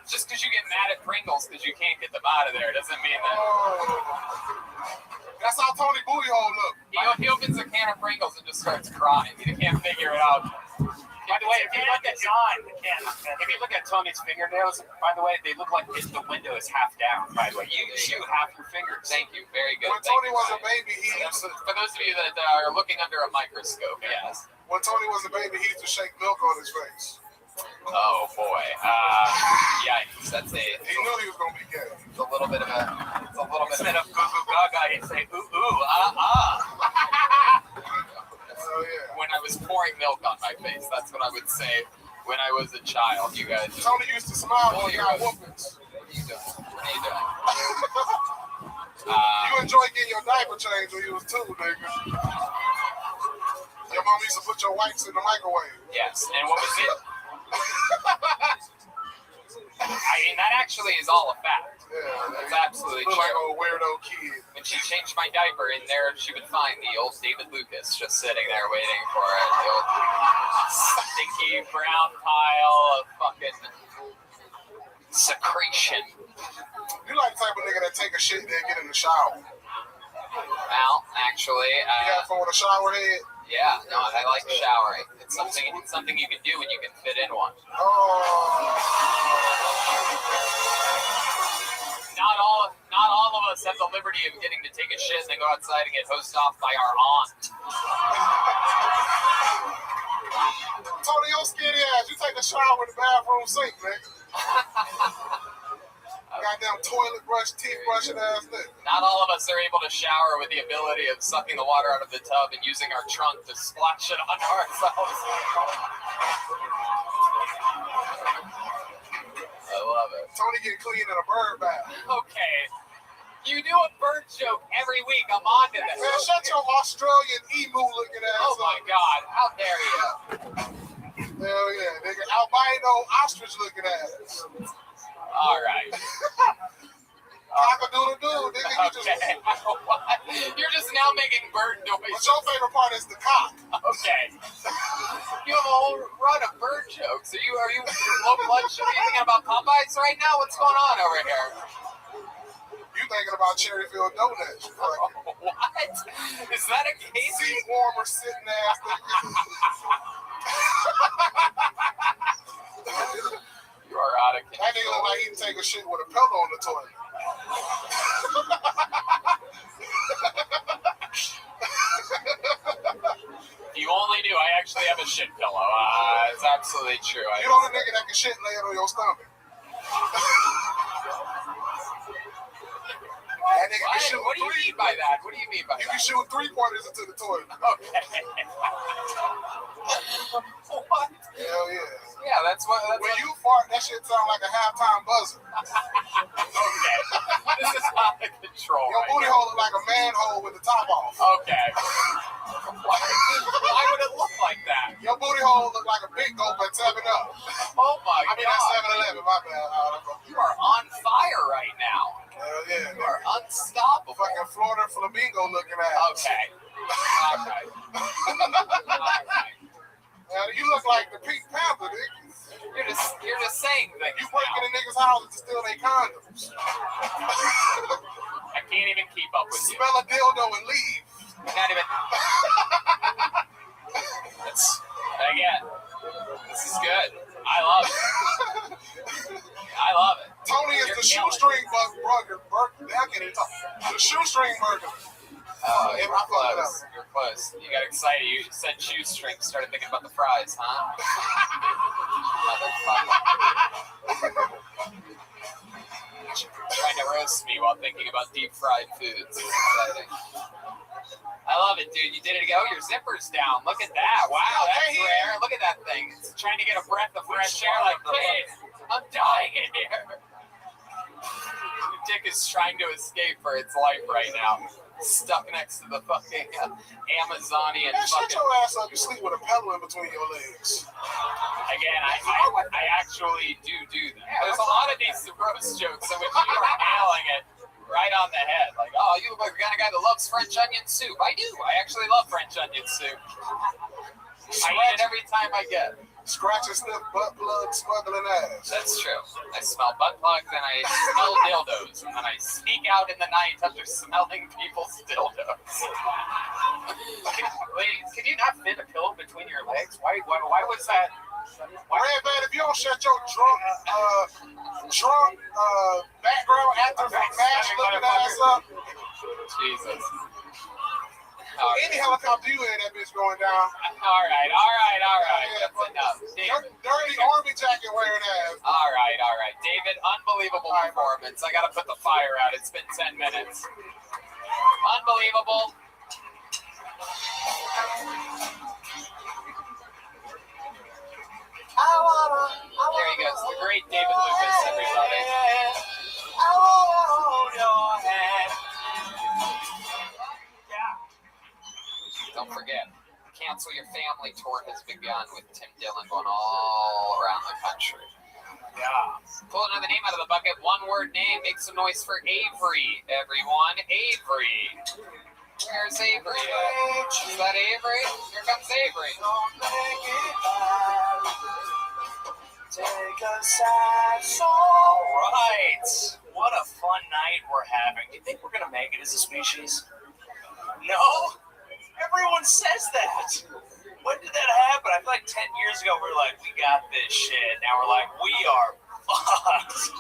Just because you get mad at Pringles because you can't get them out of there doesn't mean that. That's how Tony Booty Hole look. He opens a can of Pringles and just starts crying. He can't figure it out. By the way, if you look at Tony's fingernails, by the way, they look like the window is half down. By the way, you shoot half your fingers. Thank you, very good. When Tony was a baby, he used to. For those of you that are looking under a microscope, yes. When Tony was a baby, he used to shake milk on his face. Oh boy. Yikes. That's He knew he was gonna be gay. It's a little bit of a. Instead of goo goo gaga, he'd say ooh ooh Oh yeah. When I was pouring milk on my face, that's what I would say when I was a child. You guys. Tony used to smile Oh, when he you're got right. whoopings. What are you doing? What are you doing? You enjoyed getting your diaper changed when you was 2, nigga. Your mom used to put your wipes in the microwave. Yes. And what was it? I mean, that actually is all a fact. Yeah, That's absolutely look true. like a weirdo kid. When she changed my diaper, in there she would find the old David Lucas just sitting there waiting for it. The old stinky brown pile of fucking secretion. You like the type of nigga that take a shit and then get in the shower. Well, actually, You got fun with a shower head? yeah, no, I like showering. It's something you can do when you can fit in one. Not all of us have the liberty of getting to take a shit and then go outside and get hosed off by our aunt. Tony, your skinny ass, you take a shower in the bathroom sink, nigga. Goddamn toilet brush, teeth brushing ass nigga. Not all of us are able to shower with the ability of sucking the water out of the tub and using our trunk to splash it on ourselves. I love it. Tony get clean in a bird bath. Okay. You do a bird joke every week. I'm on to this. Man, shut your Australian emu looking ass Oh my god, how dare you? Hell yeah, nigga. Albino ostrich looking ass. Alright. Cock-a-doodle-doo, nigga. You just, Okay. What? You're just now making bird but noises. your favorite part is the cock. Okay. You have a whole run of bird jokes. Are you low blood sugar? You thinking about Popeyes right now? What's going on over here? You thinking about Cherryfield donuts. What? Is that a case? Seat warmer sitting ass nigga. You are out of That nigga look like he can take a shit with a pillow on the toilet. You only knew I actually have a shit pillow. It's absolutely true. You know the nigga that can shit laying on your stomach. That nigga can shoot What do you mean by that? What do you mean by You that? can shoot 3-pointers into the toilet. Okay. What? Hell yeah. Yeah, that's what. When you fart, that shit sound like a halftime buzzer. Okay. This is out of control. Your booty hole look like a manhole with the top off. Okay. Why would it look like that? Your booty hole look like a big gulp at 7-Up. Oh my I mean, god. that's 7-Eleven, my bad. You are on fire right now. Hell yeah. You are unstoppable. Fucking Florida flamingo looking ass. Okay. Alright. Alright. You look like the Pink Panther, nigga. You're just saying things. You break into niggas' houses to steal their condoms. I can't even keep up with you. Smell a dildo and leave. Not even. That's again. This is good. I love it. I love it. Tony is the shoestring burger. I can't even talk. The shoestring burger. Oh, you're close. You're close. You got excited. You said shoestring. Started thinking about the fries, huh? Motherfucker. to roast me while thinking about deep fried foods. It's exciting. I love it, dude. You did it again. Oh, your zipper's down. Look at that. Wow, that's rare. Look at that thing. It's trying to get a breath of fresh air. Like, please, I'm dying in here. Your dick is trying to escape for its life right now. Stuck next to the fucking Amazonian Man, shut fucking... your ass up. You sleep with a pillow in between your legs. Again, I actually do that. There's a lot of these roast jokes in which you are nailing it right on the head. Like, oh, you look like the kind of guy that loves French onion soup. I do. I actually love French onion soup. I eat it every time I get it. Scratch and sniff butt plug, smuggling ass. That's true. I smell butt plugs and I smell dildos. And then I sneak out in the night after smelling people's dildos. Can you not fit a pillow between your legs? Why was that? Red man, if you don't shut your drunk background actor from MASH looking ass up. Jesus. Any helicopter you in, that bitch going down. All right. That's enough. Dirty army jacket wearing ass. All right. David, unbelievable performance. I got to put the fire out. It's been 10 minutes. Unbelievable. There he goes, the great David Lucas, everybody. I wanna hold your hand. Don't forget, Cancel Your Family tour has begun with Tim Dillon going all around the country. Yeah. Pull another name out of the bucket. One word name. Make some noise for Avery, everyone. Avery. Where's Avery at? Is that Avery? Here comes Avery. Take a sad soul. Right. What a fun night we're having. Do you think we're going to make it as a species? No? Everyone says that. When did that happen? I feel like 10 years ago we were like, we got this shit. Now we're like, we are fucked.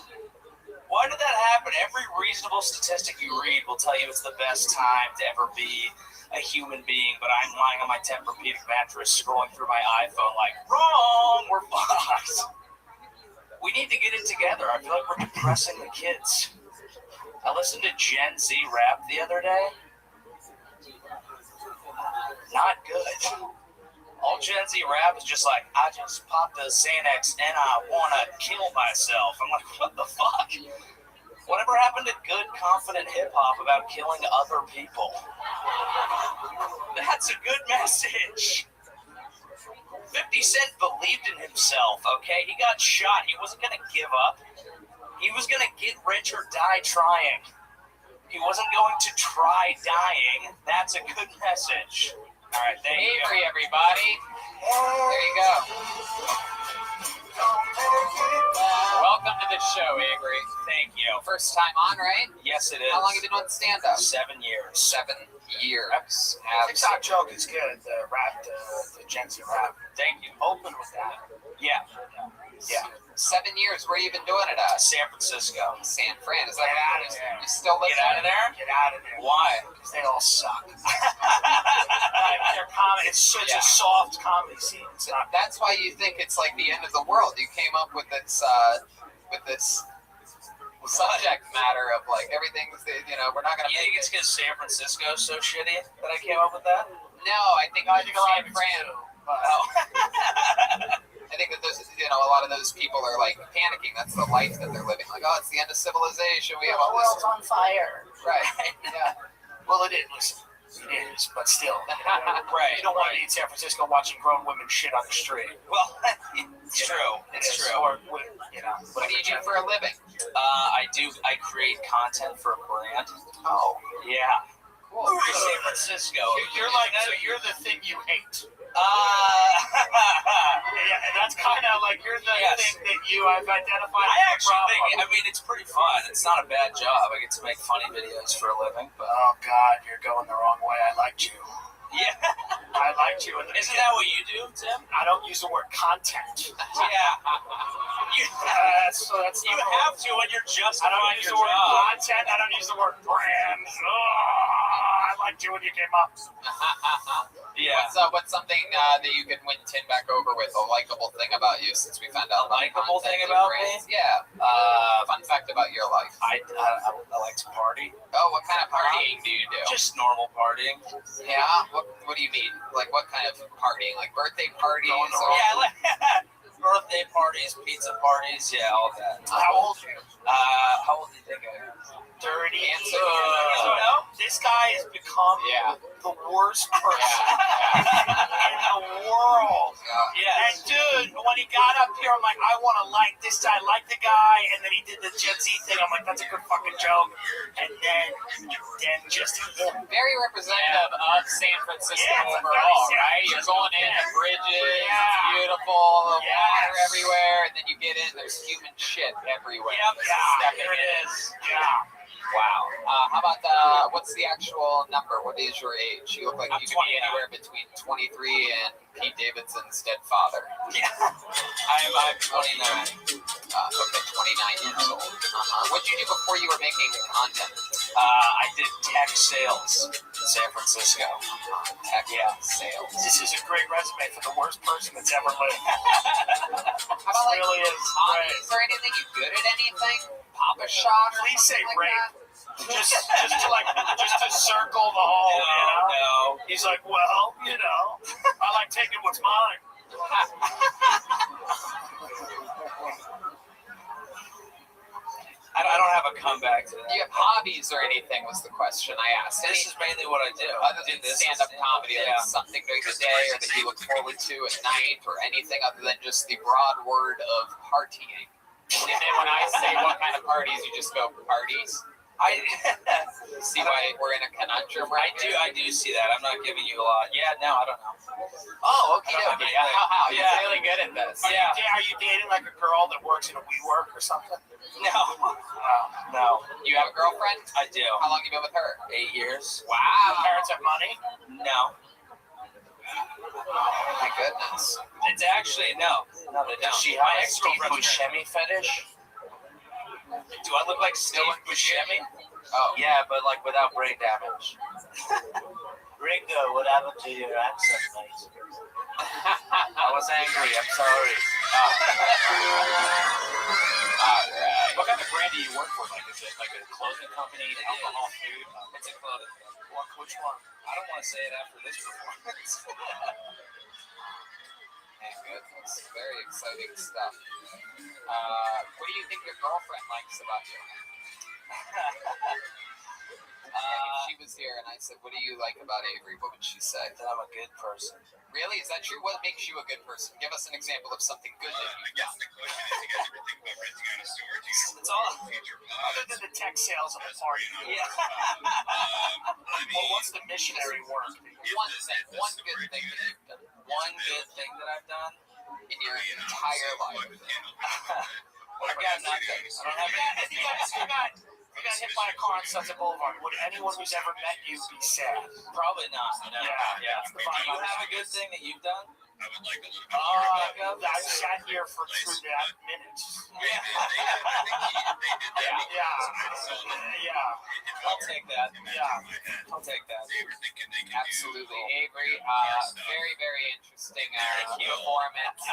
Why did that happen? Every reasonable statistic you read will tell you it's the best time to ever be a human being, but I'm lying on my Tempur-Pedic mattress scrolling through my iPhone like, wrong, we're fucked. We need to get it together. I feel like we're depressing the kids. I listened to Gen Z rap the other day. Not good. All Gen Z rap is just like, I just popped a Xanax and I want to kill myself. I'm like, what the fuck? Whatever happened to good, confident hip-hop about killing other people? That's a good message. 50 Cent believed in himself, okay? He got shot. He wasn't going to give up. He was going to get rich or die trying. He wasn't going to try dying. That's a good message. All right, thank you. Avery, everybody. There you go. Welcome to the show, Avery. Thank you. First time on, right? Yes, it is. How long have you been doing stand-up? 7 years. 7 years. TikTok joke is good. The rap, the Gen Z rap. Thank you. Open with that. Yeah. 7 years. Where you been doing it at? San Francisco. San Fran. Is that Get out of there. You still live Get out of there? Get out of there. Why? Because they all suck. Their comedy, it's such a soft comedy scene. It's not. That's why you think it's like the end of the world. You came up with this subject matter of like everything's, we're not gonna. You think it's because San Francisco is so shitty that I came up with that? No, I think San Fran. I think that those, a lot of those people are like panicking. That's the life that they're living. Like, oh, it's the end of civilization. We have all The this. world's on fire. Right. Yeah. Well, it is. Listen, it is, but still. Right. You don't want to be in San Francisco watching grown women shit on the street. Well, it's true. It's true. Or, What do you do for a living? I create content for a brand. Oh. Yeah. Cool. For San Francisco. You're like, so you're the thing you hate. Yeah, and that's kind of like you're the thing that I've identified. I actually think, it's pretty fun. It's not a bad job. I get to make funny videos for a living. But Oh God, you're going the wrong way. I liked you. yeah. I liked you. Isn't that what you do, Tim? I don't use the word content. Yeah. So that's You have to when you're I justifying don't use your the word job. content. I don't use the word brand. I liked you when you came up. Yeah. What's something that you could win Tin back over with? A likable thing about you, since we found out. A likable thing about me? Yeah. Fun fact about your life. I like to party. Oh, what kind of partying do you do? Just normal partying. Yeah. What do you mean? Like what kind of partying? Like birthday parties? Or... Yeah, like birthday parties, pizza parties, yeah, all that. How old are you? How old do you think I am? 30. Answer. This guy has become the worst person in the world. Yeah. And dude, when he got up here, I'm like, I want to like this guy, like the guy, and then he did the Gen Z thing. I'm like, that's a good fucking joke. And then just very representative of San Francisco overall, right? You're going in the bridges, it's beautiful, water everywhere, and then you get in, there's human shit everywhere. There it is. Yeah. Wow. How about what's the actual number? What is your age? You look like you could be anywhere between 23 and Pete Davidson's dead father. Yeah. I'm 29. Okay, 29 years old. What did you do before you were making content? I did tech sales in San Francisco. Tech sales. This is a great resume for the worst person that's ever lived. How about like really is hobbies or anything? You good at anything? Pop a shot or Please say something rape. like that? Just to circle the whole, No. He's like, well, I like taking what's mine. I don't have a comeback to that. Do you have hobbies or anything was the question I asked. This is mainly what I do. Other than stand-up comedy, like something during the day or that you look forward to at night or anything other than just the broad word of partying. And then when I say what kind of parties, you just go parties. I see why we're in a conundrum right now. I do see that. I'm not giving you a lot. Yeah, no, I don't know. Oh, okay. How? You're really good at this. Are you dating like a girl that works in a WeWork or something? No. You have a girlfriend? I do. How long have you been with her? 8 years. Wow. Your parents have money? No. Oh my goodness. It's actually no, they don't. Does she have a Steve Buscemi fetish? Do I look like Steve Buscemi? Oh. Yeah, but like without brain damage. Ringo, what happened to your accent, mate? I was angry. I'm sorry. Alright. What kind of brand do you work for? Like, is it like a clothing company, alcohol, food? It's a clothing company. Which one? I don't want to say it after this performance. My goodness, very exciting stuff. What do you think your girlfriend likes about you? If she was here and I said, what do you like about Avery, what would she say? That I'm a good person. Really? Is that true? What makes you a good person? Give us an example of something good that you've done. It's all other than the tech sales and the party. Yeah. Well, what's the missionary work? One good thing that you've done. One good thing that I've done in your entire life. I got nothing. I don't have anything. You got hit by a car on Sunset Boulevard. Would anyone who's ever met you be sad? Probably not. No. Yeah. Do you have a good thing that you've done? I've sat here for through that minute. Yeah. I'll take that. Yeah. I'll take that. Absolutely. Avery, very, very interesting performance.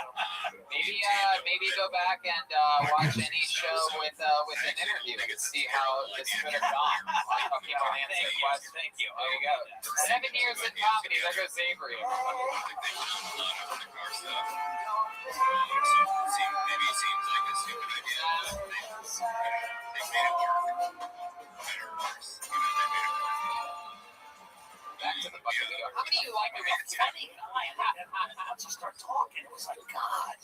Maybe go back and watch any show with an interview and see how this could have gone. Like how people answer questions. Thank you. There you go. 7 years in comedy. There goes Avery. Back to the bucket wheel. How many of you like it when it's funny? Once you start talking, it was like, God.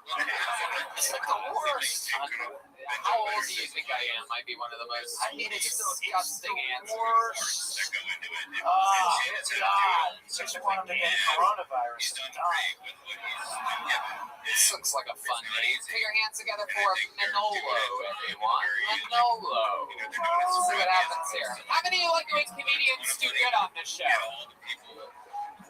It's like the worst. How old do you think I am? Might be one of the most disgusting answers. Worst. Oh, God. Just want to get coronavirus. This looks like a fun day. Put your hands together for Manolo, everyone. Manolo. Let's see what happens here. How many of you like it when comedians do good on this show?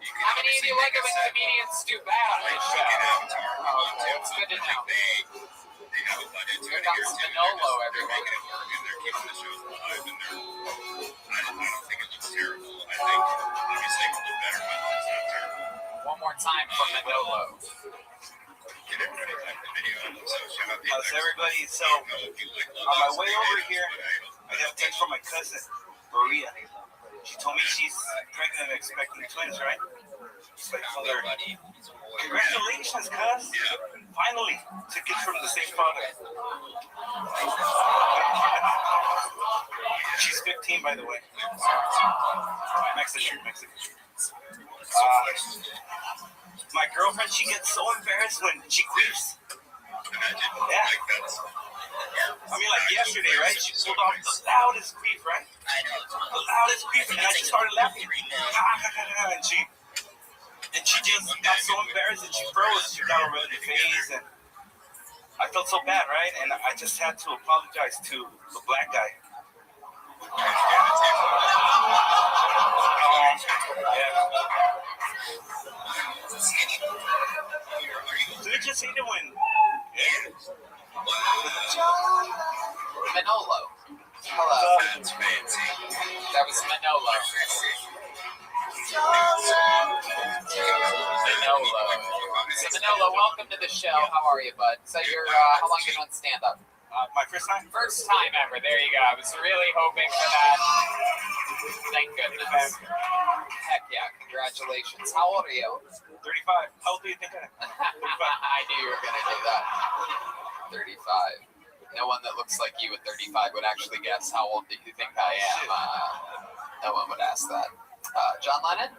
How many of you like it when comedians do bad on this show? Okay, it's good to know. Here comes Manolo, everyone. I don't think it looks terrible. I think obviously it will look better, but it's not terrible. time from Manolo. How's everybody? So, on my way over here, I got a text from my cousin, Maria. She told me she's pregnant and expecting twins, right? So I told her, congratulations, cuz. Finally, two kids from the same father. She's 15, by the way. Mexican. My girlfriend, she gets so embarrassed when she queefs. Yeah. I mean, like yesterday, right? She pulled off the loudest queef, right? The loudest queef, and I just started laughing. And she just got so embarrassed that she froze. She got a red face, and I felt so bad, right? And I just had to apologize to the black guy. So they just hate it when. Manolo. Hello. That was Manolo. So Manolo, welcome to the show. How are you, bud? So you're how long you been on stand-up? My first time? First time ever. There you go. I was really hoping for that. Thank goodness. Heck yeah. Congratulations. How old are you? 35. How old do you think I am? I knew you were going to do that. 35. No one that looks like you at 35 would actually guess how old do you think I am. No one would ask that. John Lennon?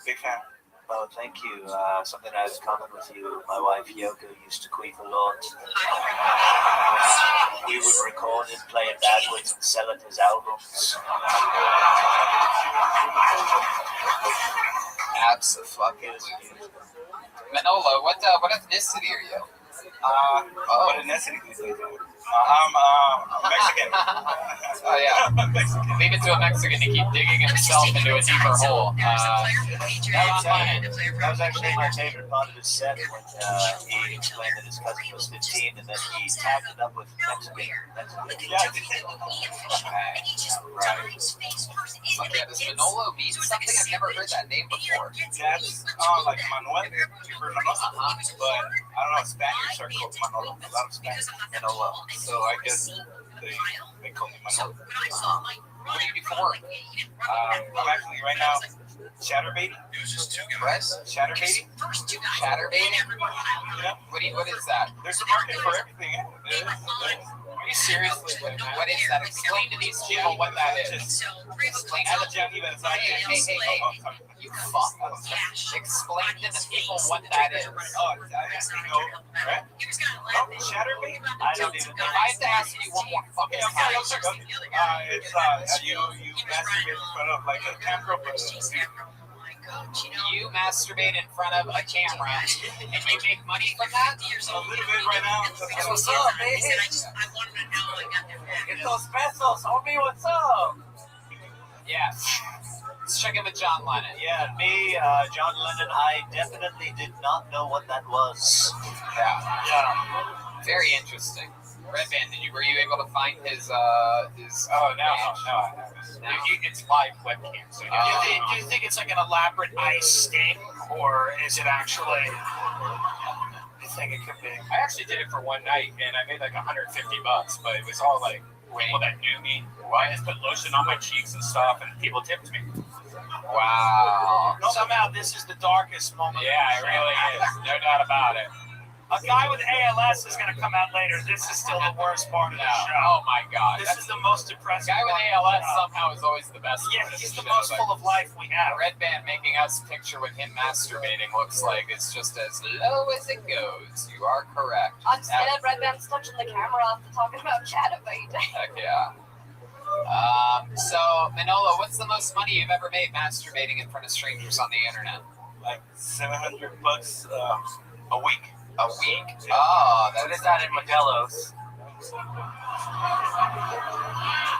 Big fan. Oh, thank you. Something I have in common with you. My wife Yoko used to queef a lot. We would record it, play it backwards, and sell it as albums. Absolutely. Manolo, what ethnicity are you? What ethnicity is it? I'm Mexican. Oh yeah. Leave it to a Mexican to keep digging himself into a deeper hole. That was actually my favorite part of his set when he explained that his cousin was 15 and then he tagged it up with Mexican. Yeah, Right. Okay, does Manolo mean something? I've never heard that name before. That's like Manuel. You've heard of us, but I don't know. Spaniards are called Manolo. A lot of Spanish Manolo. So I guess they call me Manolo. What do you do for work? I'm actually right now chatterbaiting. What? Chatterbaiting? Chatterbaiting? Yeah. What is that? There's a market for everything. Are you seriously? What is that? Explain to these people what that is. Explain to Hey, you fuck. Explain to the people what that is. Chatterbait? I don't even know. I have to ask you one more fucking time. It's you masturbate in front of like a camera. You masturbate in front of a camera and you make money from that? A little bit right now. That's what's up, baby. Get those pesos, homie, what's up? Yes. Let's check in with John Lennon. Yeah, me, John Lennon, I definitely did not know what that was. Yeah. Very interesting. Red Band, were you able to find his Oh, no, I haven't. It's live webcam. So Do you think it's like an elaborate ice sting, or is it actually? I think it could be. I actually did it for one night, and I made like $150, but it was all like people that knew me. I just put lotion on my cheeks and stuff, and people tipped me. Wow. Somehow this is the darkest moment. Yeah, it really is. No doubt about it. A guy with ALS is going to come out later. This is still the worst part of the show. Oh my God. This is the most depressing. Guy with ALS somehow is always the best. Yeah, he's the most full of life we have. Red Band making us picture with him masturbating looks like it's just as low as it goes. You are correct. I'm scared Red Band's touching the camera after talking about chatterbait. Heck yeah. So Manolo, what's the most money you've ever made masturbating in front of strangers on the internet? Like $700 a week. A week? Oh, what is that in Modelo's?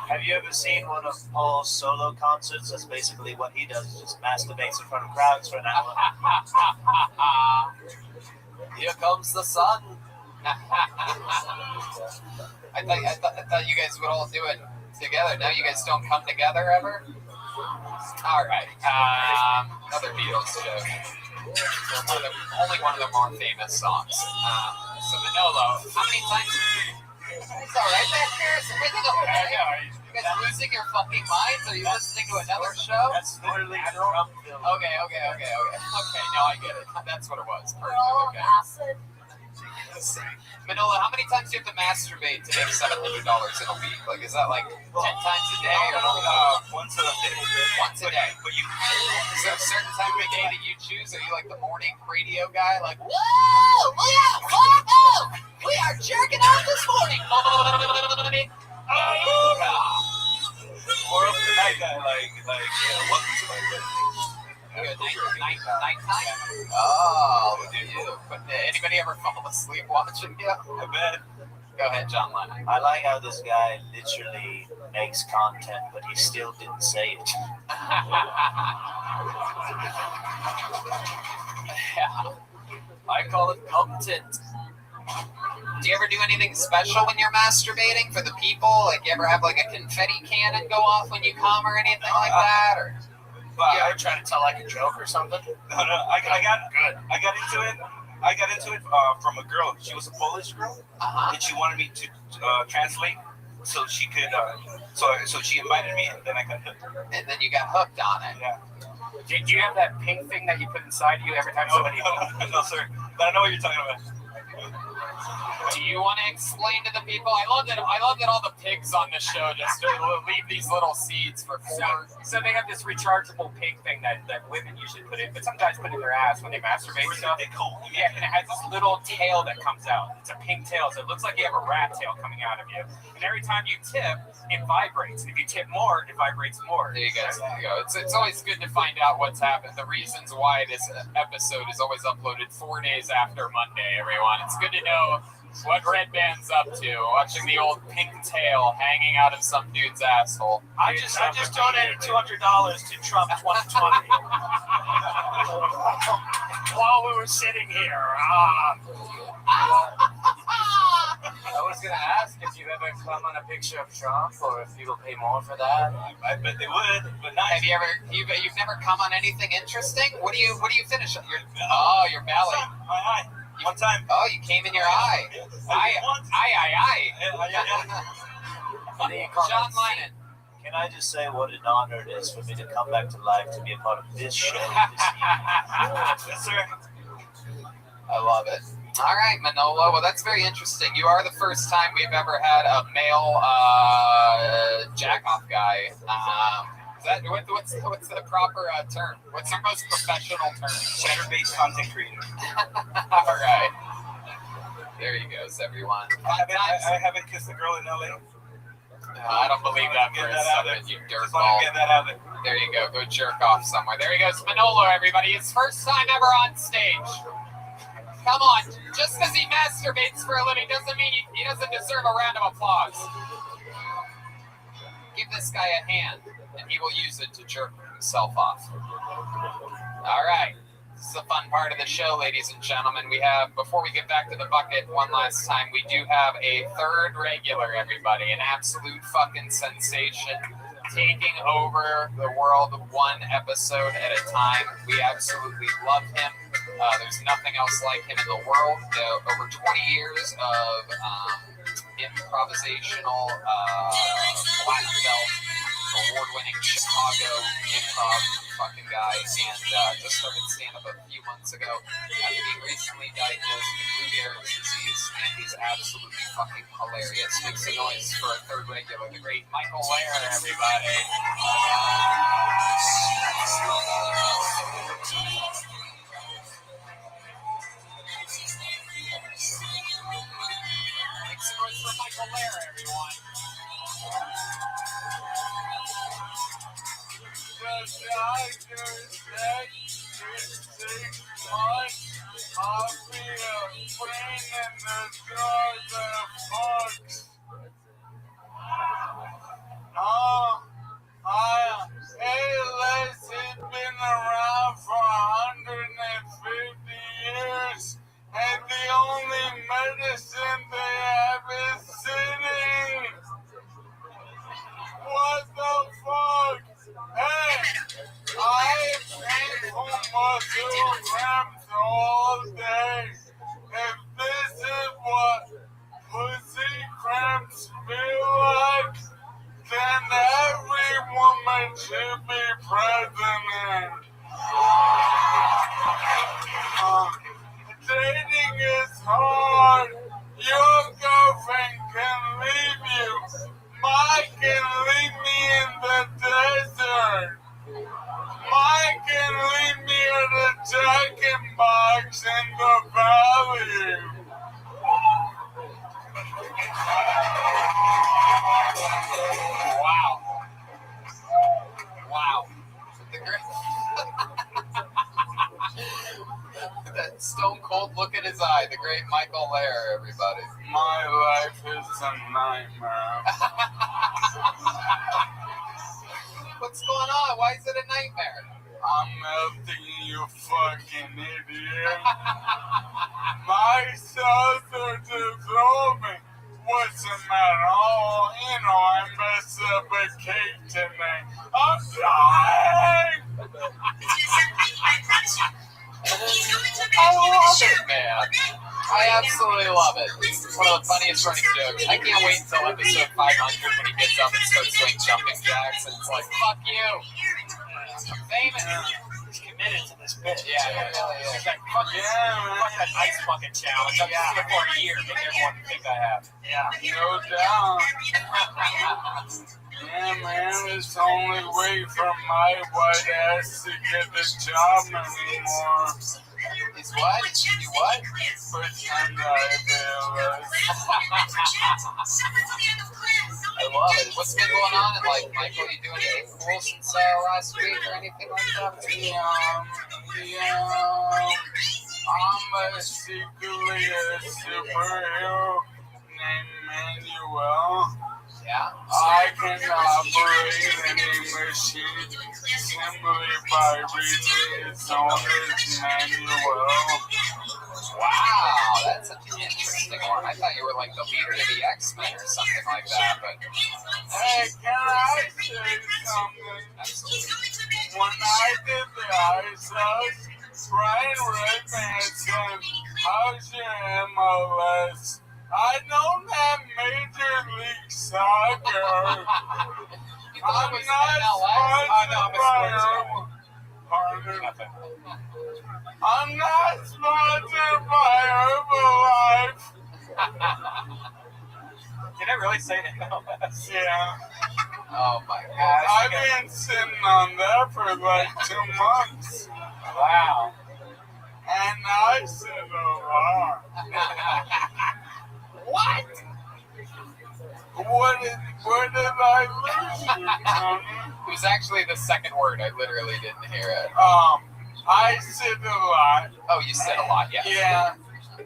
Have you ever seen one of Paul's solo concerts? That's basically what he does, just masturbates in front of crowds for an hour. Here comes the sun. I thought you guys would all do it together. Now you guys don't come together ever? All right. Another Beatles joke. Only one of their more famous songs. So Manolo, how many times? It's all right back there. Is everything okay? You guys losing your fucking minds? Are you listening to another show? That's literally drum film. Okay. Okay, no, I get it. That's what it was. Perfect. Okay. Acid. Manolo, how many times do you have to masturbate to make $700 in a week? Like, is that like 10 times a day? Once a day. Once a day. But you. Is there a certain time of the day that you choose? Are you like the morning radio guy? Like, whoa, we are jerking off this morning. Or up the night guy, welcome to my bed. Nighttime? Oh, look at you. But anybody ever fall asleep watching you? I bet. Go ahead, John Lennon. I like how this guy literally makes content, but he still didn't say it. Yeah. I call it content. Do you ever do anything special when you're masturbating for the people? Like, you ever have like a confetti cannon go off when you come or anything like that? Or you ever try to tell like a joke or something? No, I got into it from a girl. She was a Polish girl, and she wanted me to translate so she could. So she invited me, and then I got hooked. And then you got hooked on it. Yeah. Do you have that pink thing that you put inside you every time somebody? No, sir. But I know what you're talking about. Do you want to explain to the people? I love that all the pigs on the show just leave these little seeds for food. So they have this rechargeable pink thing that women usually put in, but some guys put in their ass when they masturbate and stuff. Yeah, and it has this little tail that comes out. It's a pink tail, so it looks like you have a rat tail coming out of you. And every time you tip, it vibrates. And if you tip more, it vibrates more. There you go. It's always good to find out what's happened. The reasons why this episode is always uploaded 4 days after Monday, everyone. It's good to know what Red Band's up to, watching the old pink tail hanging out of some dude's asshole. I just donated $200 to Trump 2020 while we were sitting here. I was gonna ask if you ever come on a picture of Trump, or if people pay more for that. I bet they would, but not. Have you ever? You've never come on anything interesting? What do you finish? Your belly. My eye. One time. Oh, you came in your eye. Eye. John Lennon. Can I just say what an honor it is for me to come back to life to be a part of this show this evening? Yes, sir. I love it. All right, Manolo. Well, that's very interesting. You are the first time we've ever had a male jack-off guy. What's the proper term? What's your most professional term? Cheddar-based content creator. All right. There you go, everyone. I haven't kissed a girl in LA. I don't believe that for a second, you dirtball. Get that out there. There you go. Go jerk off somewhere. There he goes, Manolo, everybody. His first time ever on stage. Come on. Just because he masturbates for a living doesn't mean he doesn't deserve a round of applause. Give this guy a hand, and he will use it to jerk himself off. All right. This is the fun part of the show, ladies and gentlemen. We have, before we get back to the bucket one last time, we do have a third regular, everybody. An absolute fucking sensation. Taking over the world one episode at a time. We absolutely love him. There's nothing else like him in the world. Over 20 years of improvisational black belt, award-winning Chicago improv fucking guy, and just started stand-up a few months ago after being recently diagnosed with Lou Gehrig's disease, and he's absolutely fucking hilarious. Make some noise for a third regular, the great Michael Lehrer, everybody. Make some noise for Michael Lehrer, everyone. The doctor said in 6 months I'll be a friend in the Fox. Hey, Les, it's been a grams all day. If this is what pussy cramps feel like, then every woman should be president. Dating is hard. Your girlfriend can leave you. Mine can leave me in the desert. Mine can leave me at a Jack-in box in the valley. Wow. Wow. That stone cold look in his eye, the great Michael Lair, everybody. My life is a nightmare. What's going on? Why is it a nightmare? I'm melting, you fucking idiot. My cells are dissolving. What's the matter? Oh, you know, I messed up a cake today. I'm dying! I love it, man. I absolutely love it. It's one of the funniest running jokes. I can't wait until episode 500 when he gets up and starts doing jumping jacks and it's like, fuck you. I'm famous. He's committed to this bit. Yeah. He's like, fuck that ice bucket challenge. I've been doing it for a year, make everyone think I have. Yeah. No doubt. Yeah, man, it's the only way for my white ass to get the job anymore. Is what? You what? Pretend I realize. I love it. What's been going on? And like, Michael, you doing anything cool since last week or anything like that? I'm secretly a superhero named Manuel. Yeah. I can operate any machine simply by reading its owner's manual. Wow, that's an interesting one. I thought you were like the leader of the X-Men or something like that, but... Hey, can I say something? Absolutely. When I did the Ice House, Brian Redman said, how's your MLS? I don't have Major League Soccer. I'm not sponsored by I'm not sponsored by Herbalife. Did I really say MLS? Yeah. Oh my God. I've been sitting on that for like 2 months. Wow. And I said a lot. What? What did I lose you, Tony? It was actually the second word. I literally didn't hear it. I said a lot. Oh, you said a lot, yeah. Yeah.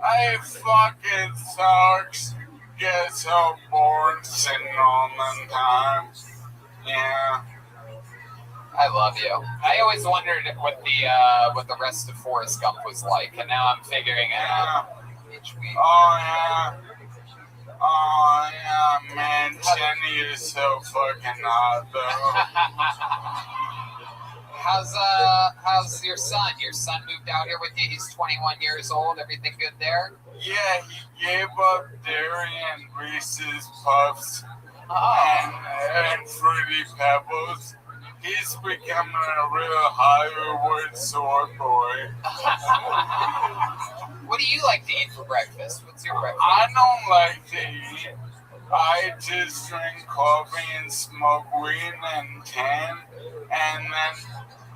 I fucking sucks. Get so bored sitting on the time. Yeah. I love you. I always wondered what the rest of Forrest Gump was like, and now I'm figuring it out each week. Oh yeah, man, Jenny is so fucking hot though. How's your son? Your son moved out here with you. He's 21 years old. Everything good there? Yeah, he gave up dairy and Reese's Puffs and Fruity Pebbles. He's becoming a real Hollywood sword boy. What do you like to eat for breakfast? What's your breakfast? I don't like to eat. I just drink coffee and smoke weed and tan, and then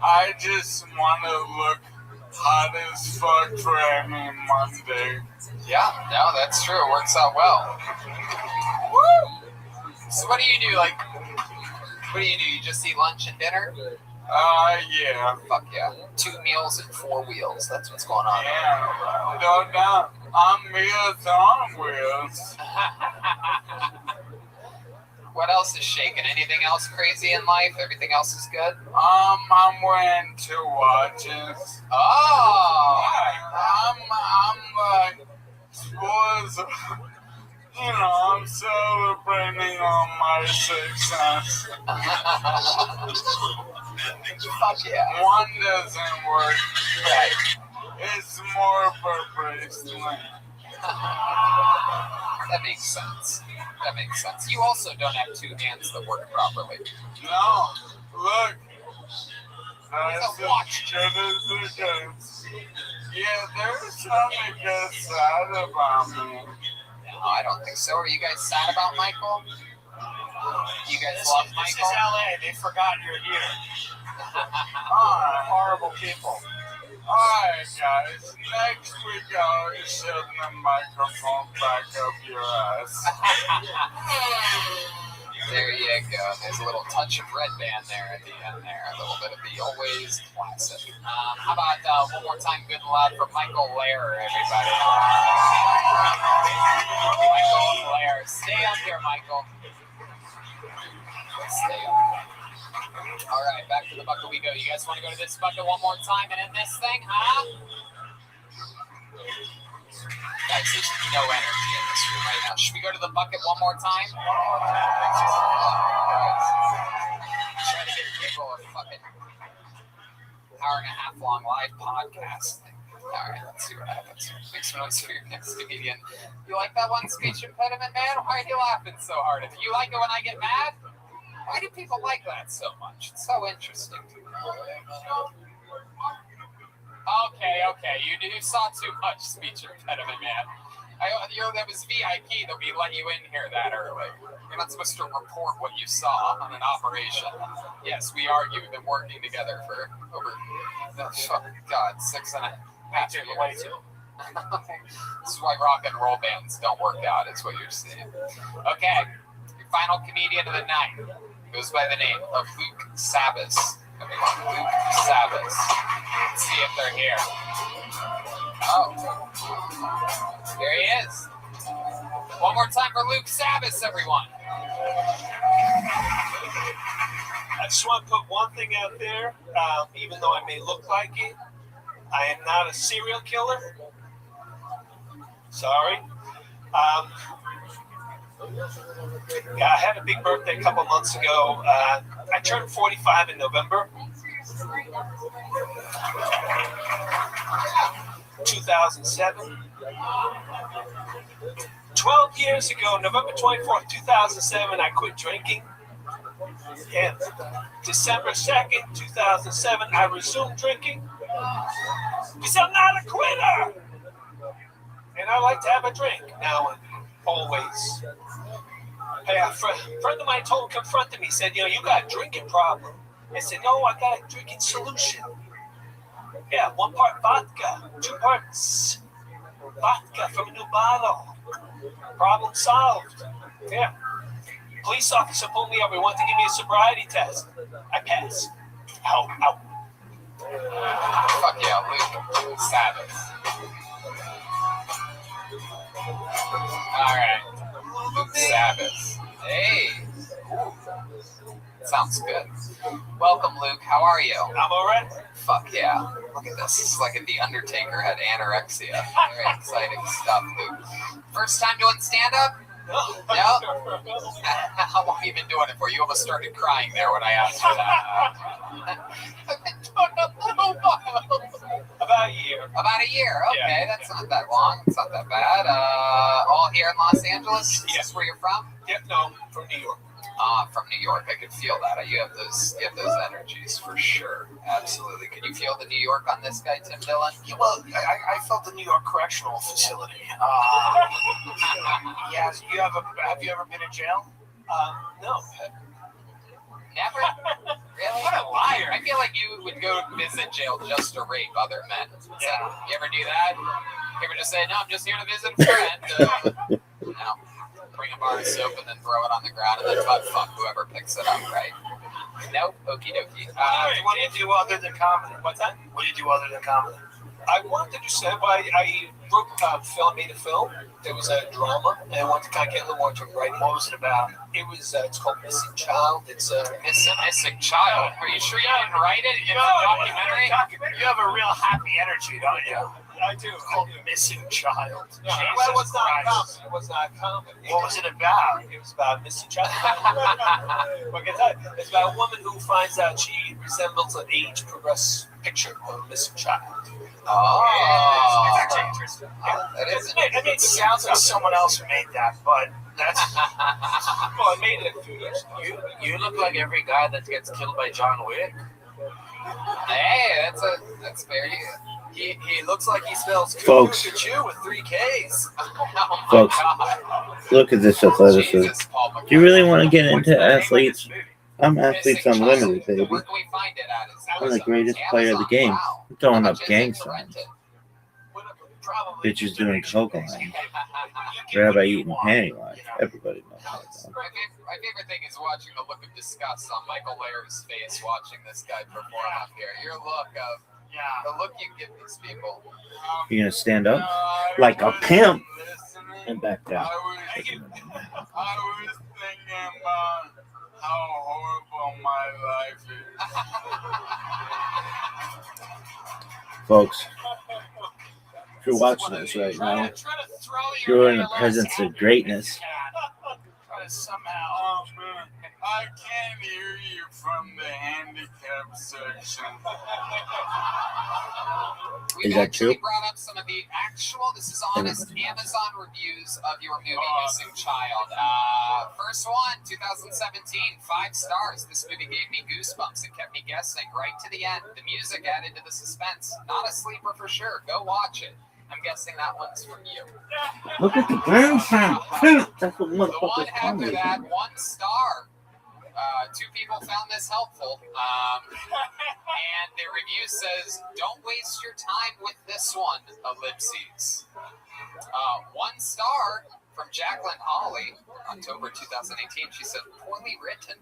I just want to look hot as fuck for every Monday. Yeah, no, that's true. It works out well. Woo! So what do you do? Like, what do? You just eat lunch and dinner? Yeah. Fuck yeah. 2 meals and 4 wheels. That's what's going on. Yeah, no doubt. I'm meals on wheels. What else is shaking? Anything else crazy in life? Everything else is good? I'm wearing 2 watches. Oh! I'm like, spoils. You know, I'm celebrating on my success. Fuck yeah. One doesn't work. Right. It's more for bracelet. That makes sense. That makes sense. You also don't have two hands that work properly. No, look. It's a watch. Yeah, there's something good sad about me. No, I don't think so. Are you guys sad about Michael? You guys love This Michael? is LA. They forgot you're here. Alright, Horrible people. alright guys, next week I'll be shutting the microphone back up your ass. There you go. There's a little touch of red band there at the end there. A little bit of the always classic. How about one more time good and loud for Michael Lair, everybody. Michael Lair. Stay up here, Michael. Stay up. All right, back to the bucket we go. You guys want to go to this bucket one more time and end this thing, huh? Guys, there's no energy in this room right now. Should we go to the bucket one more time? Trying to get people a fucking hour and a half long live podcast. All right, let's see what happens. Make some noise for your next comedian. You like that one, speech impediment man? Why are you laughing so hard? If you like it when I get mad, why do people like that so much? It's so interesting. Okay. You saw too much, speech impediment man. That was VIP. They'll be letting you in here that early. You're not supposed to report what you saw on an operation. Yes, we are. You've been working together for over, 6.5 years. This is why rock and roll bands don't work out, is what you're seeing. Okay, your final comedian of the night goes by the name of Luke Savas. Everyone, Luke Savas. Let's see if they're here. Oh, there he is. One more time for Luke Savas, everyone. I just want to put one thing out there. Even though I may look like it, I am not a serial killer. Sorry. Yeah, I had a big birthday a couple months ago. I turned 45 in November 2007. 12 years ago, November 24th, 2007, I quit drinking. And December 2nd, 2007, I resumed drinking. Because I'm not a quitter! And I like to have a drink now and always. Hey, a friend of mine confronted me, said, you got a drinking problem. I said, no, I got a drinking solution. Yeah, 1 part vodka, 2 parts vodka from a new bottle. Problem solved. Yeah. Police officer pulled me over. He wanted to give me a sobriety test. I passed. Ow. Fuck yeah, Luke Savas. All right, Luke Savas. Hey. Ooh. Sounds good. Welcome, Luke. How are you? I'm all right. Fuck yeah. Look at this. It's like if The Undertaker had anorexia. Very exciting stuff, Luke. First time doing stand-up? No? How long have you been doing it for? You almost started crying there when I asked for that. I've been doing it a little while. About a year. About a year. Okay, Yeah. That's not that long. It's not that bad. All here in Los Angeles? Is this where you're from? Yep, no, from New York. From New York. I could feel that. You have those energies for sure. Absolutely. Could you feel the New York on this guy, Tim Dillon? Yeah, well, I felt the New York Correctional Facility. Yes, have you ever been in jail? No. Never? Really? What a liar. I feel like you would go visit jail just to rape other men. Yeah. You ever do that? You ever just say, no, I'm just here to visit a friend? No. Bring a bar of soap and then throw it on the ground and then butt fuck whoever picks it up, right? Nope. Okie dokie. What do you do other than comedy? What's that? What do you do other than comedy? I wanted to say, I made a film. It was a drama, and I wanted to kind of get a little more into writing. What was it about? It was, it's called Missing Child. It's a Missing Child. Are you sure you didn't write it? It's a documentary? You have a real happy energy, don't you? I do. Called Missing Child. Yeah, Jesus well, it was not Christ. comedy. It was not comedy. What was it about? It was about missing child. Well, it's about a woman who finds out she resembles an age progressed picture of a missing child. Oh, It's actually interesting. I mean, it sounds like someone else made that, but that's. Well, I made it a few years ago. You look like every guy that gets killed by John Wick. Hey, that's very. He looks like he spells Folks. Pikachu with 3 Ks. Oh my Folks, God. look at this athleticism. Jesus, Paul Do you really want to get What's into the name of athletes? this movie? I'm Athletes Missing Unlimited, Child. baby. Where can we find it at? Is I'm the Amazon? greatest player of the game. Wow. I'm throwing How up much is gang it to signs. rent it? Bitches doing coke line. Rabbi eating panty lines. Everybody knows that. My favorite thing is watching the look of disgust on Michael Lair's face watching this guy perform up here. Your look of, the look you give these people. You're gonna stand up like a pimp and back down. I was thinking about how horrible my life is. Folks, if you're watching this right now, you're in the presence of greatness. Somehow, I can't hear you from the handicap section. Is that true? We brought up some of the actual, this is honest, Amazon reviews of your movie Missing Child. First one, 2017, 5 stars. This movie gave me goosebumps. It kept me guessing right to the end. The music added to the suspense. Not a sleeper for sure. Go watch it. I'm guessing that one's from you. Look at the ground sound. That's what The one motherfuckers call after me. that, 1 star. 2 people found this helpful. And the review says, don't waste your time with this one, ellipses. 1 star from Jacqueline Hawley, October 2018. She said, poorly written.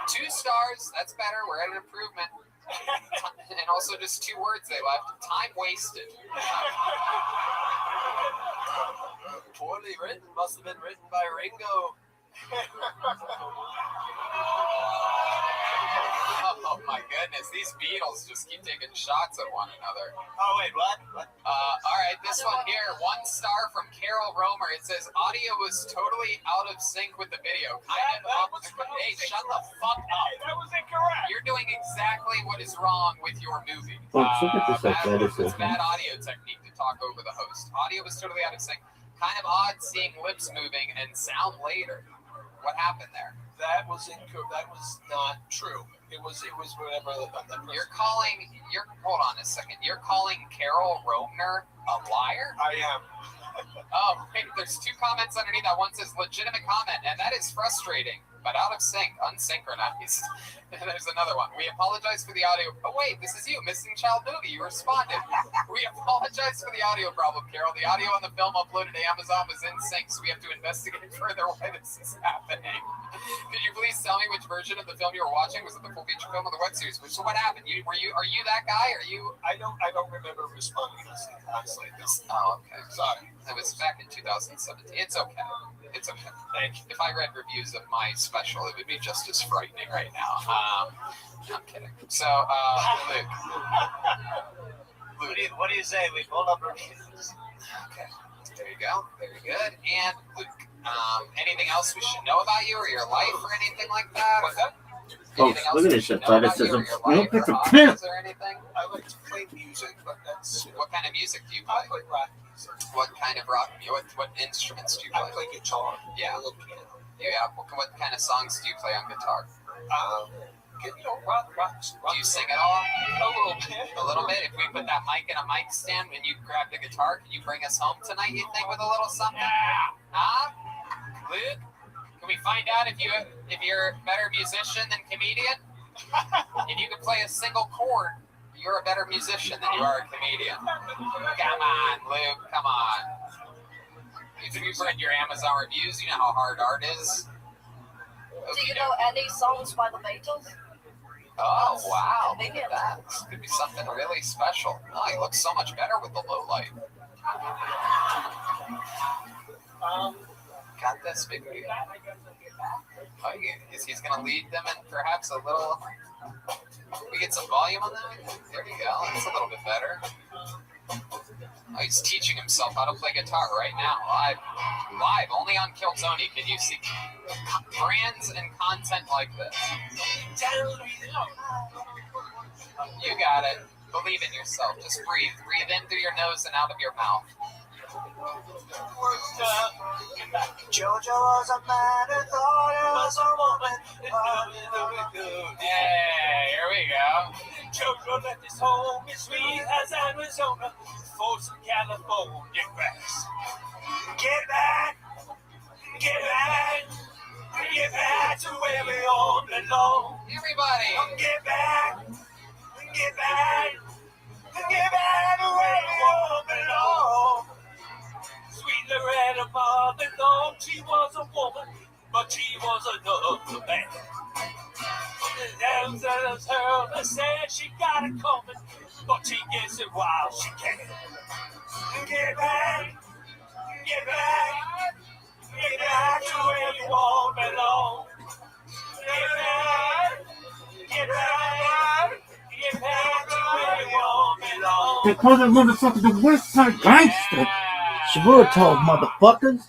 2 stars, that's better. We're at an improvement. And also just 2 words they left. Time wasted. Poorly written. Must have been written by Ringo. Oh my goodness, these Beatles just keep taking shots at one another. Oh, wait, what? All right, this one here, 1 star from Carol Romer. It says audio was totally out of sync with the video. Hey, shut the fuck up. That was incorrect. You're doing exactly what is wrong with your movie. Folks, look at this It's athleticism. bad audio technique to talk over the host. Audio was totally out of sync. Kind of odd seeing lips moving and sound later. What happened there? That was incorrect. That was not true. It was whatever. Hold on a second. You're calling Carol Romer a liar? I am. Oh, wait, there's 2 comments underneath that. One says legitimate comment, and that is frustrating, but out of sync, unsynchronized. And there's another one. We apologize for the audio. Oh, wait, this is you, Missing Child movie. You responded. We apologize for the audio problem, Carol. The audio on the film uploaded to Amazon was in sync, so we have to investigate further why this is happening. Could you please tell me which version of the film you were watching? Was it the full feature film or the web series? So what happened? Are you that guy? I don't remember responding. Honestly, no. Oh, okay. Sorry. It was back in 2017. It's okay. It's okay. Thank you. If I read reviews of my special, it would be just as frightening right now. I'm kidding. So, Luke. What do you say? We pulled up reviews. Okay. There you go. Very good. And Luke, anything else we should know about you or your life or anything like that? What's that? Folks, look at this athleticism. Look at the pimp. Or anything? I like to play music, but that's What kind of music do you I play? play rock music. What kind of rock? What instruments do you I play? play guitar. Yeah. A little piano. Yeah. What kind of songs do you play on guitar? Rock. Do you sing at all? A little bit. A little bit. If we put that mic in a mic stand and you grab the guitar, can you bring us home tonight, you think, with a little something? Huh? Luke? Can we find out if you're a better musician than comedian? If you can play a single chord, you're a better musician than you are a comedian. Come on, Luke. Come on. If you've read your Amazon reviews, you know how hard art is. Do you know any songs by the Beatles? Oh, wow. Look at that. This could be something really special. Oh, he looks so much better with the low light. Got this, big baby. Oh, he's going to lead them in perhaps a little... We get some volume on that? There you go. That's a little bit better. he's teaching himself how to play guitar right now, live, only on Kill Tony can you see brands and content like this. You got it. Believe in yourself. Just breathe. Breathe in through your nose and out of your mouth. Jojo was a man who thought it was a woman. Hey, here we go. Jojo left his home as sweet as Arizona for some California grass. Get back, get back, get back to where we all belong. Everybody, get back, get back, get back to where we all belong. Sweet Loretta Mother thought she was a woman, but she was another man. There's her that said she got it coming, but she gets it while she can. Get back, get back, get back to where you all belong. Get back, get back, get back to where you all belong. They call that motherfucker the West Side Gangster. Shavuotov, motherfuckers.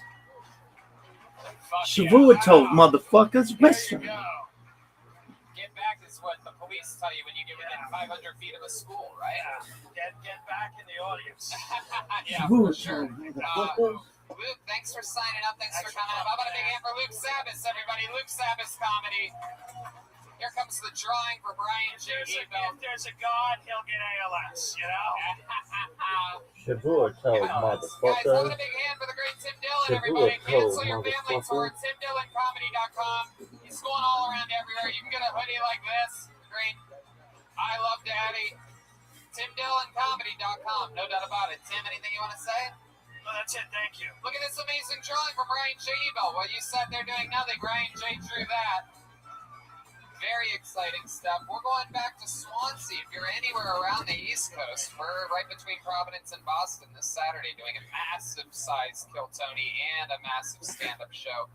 Shavuotov, motherfuckers. West Side. Get back is what the police tell you when you get within 500 feet of a school, right? Get back in the audience. Yeah, for sure. Motherfuckers. Luke, thanks for signing up. Thanks for coming up. How about a big hand for Luke Sabbis, everybody? Luke Sabbis Comedy. Here comes the drawing for Brian J. Ebel. If there's a God, he'll get ALS, you know? Shavuotov, Guys, how about motherfuckers. a big hand for the great Tim Dillon, everybody? Shavuotov, Cancel your family tour at TimDillonComedy.com. He's going all around everywhere. You can get a hoodie like this. Great. I love Daddy. TimDillonComedy.com. No doubt about it. Tim, anything you want to say? No, that's it. Thank you. Look at this amazing drawing from Brian J. Ebel. While you sat there doing nothing, Brian J. drew that. Very exciting stuff. We're going back to Swansea. If you're anywhere around the East Coast, we're right between Providence and Boston this Saturday doing a massive size Kill Tony and a massive stand-up show.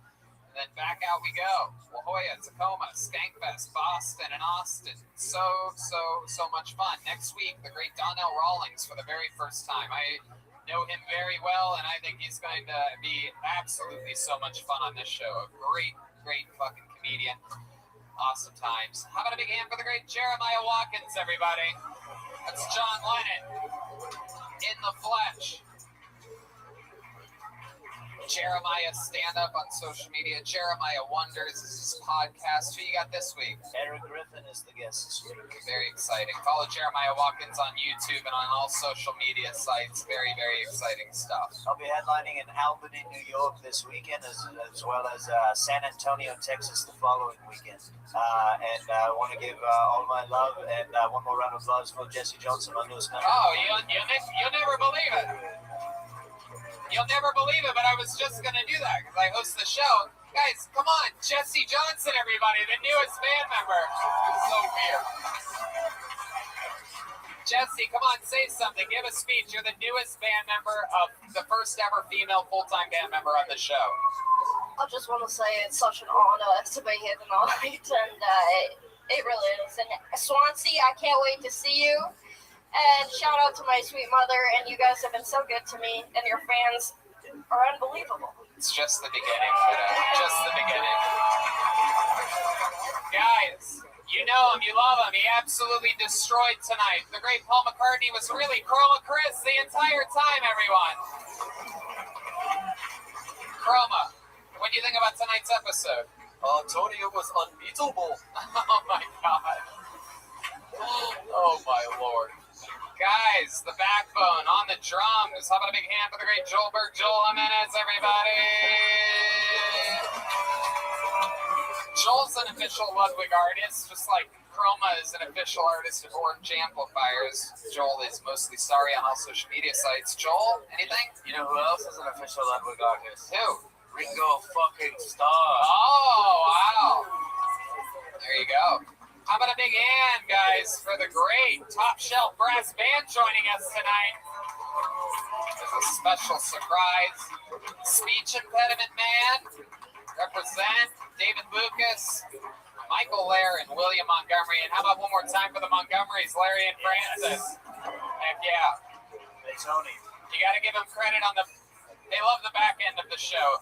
And then back out we go. La Jolla, Tacoma, Skankfest, Boston, and Austin. So much fun. Next week, the great Donnell Rawlings for the very first time. I know him very well, and I think he's going to be absolutely so much fun on this show. A great fucking comedian. Awesome times. How about a big hand for the great Jeremiah Watkins, everybody? That's John Lennon in the flesh. Jeremiah stand up on social media. Jeremiah Wonders is his podcast. Who you got this week? Eric Griffin is the guest this week. Very exciting. Follow Jeremiah Watkins on YouTube and on all social media sites. Very exciting stuff. I'll be headlining in Albany, New York this weekend, as well as San Antonio, Texas the following weekend. And I want to give all my love and one more round of applause for Jesse Johnson, my newest member. Oh, you'll never believe it. You'll never believe it, but I was just going to do that because I host the show. Guys, come on. Jesse Johnson, everybody, the newest band member. It's so weird. Jesse, come on, say something. Give a speech. You're the newest band member of the first ever female full-time band member on the show. I just want to say it's such an honor to be here tonight, and it really is. And Swansea, I can't wait to see you. And shout out to my sweet mother, and you guys have been so good to me, and your fans are unbelievable. It's just the beginning, just the beginning. Guys, you know him, you love him. He absolutely destroyed tonight. The great Paul McCartney was really Chroma Chris the entire time, everyone. Chroma, what do you think about tonight's episode? Tony, it was unbeatable. Oh, my God. Oh, my Lord. Guys, the backbone on the drums. How about a big hand for the great Joel Berg, Joel Jimenez, everybody? Joel's an official Ludwig artist, just like Chroma is an official artist of Orange Amplifiers. Joel is mostly sorry on all social media sites. Joel, anything? You know who else is an official Ludwig artist? Who? Ringo fucking Starr. Oh, wow. There you go. How about a big hand, guys, for the great Top Shelf Brass Band joining us tonight. There's a special surprise. Speech impediment man. Represent David Lucas, Michael Lair, and William Montgomery. And how about one more time for the Montgomerys, Larry and Francis? Heck yeah. Hey, Tony. You got to give them credit on the. They love the back end of the show.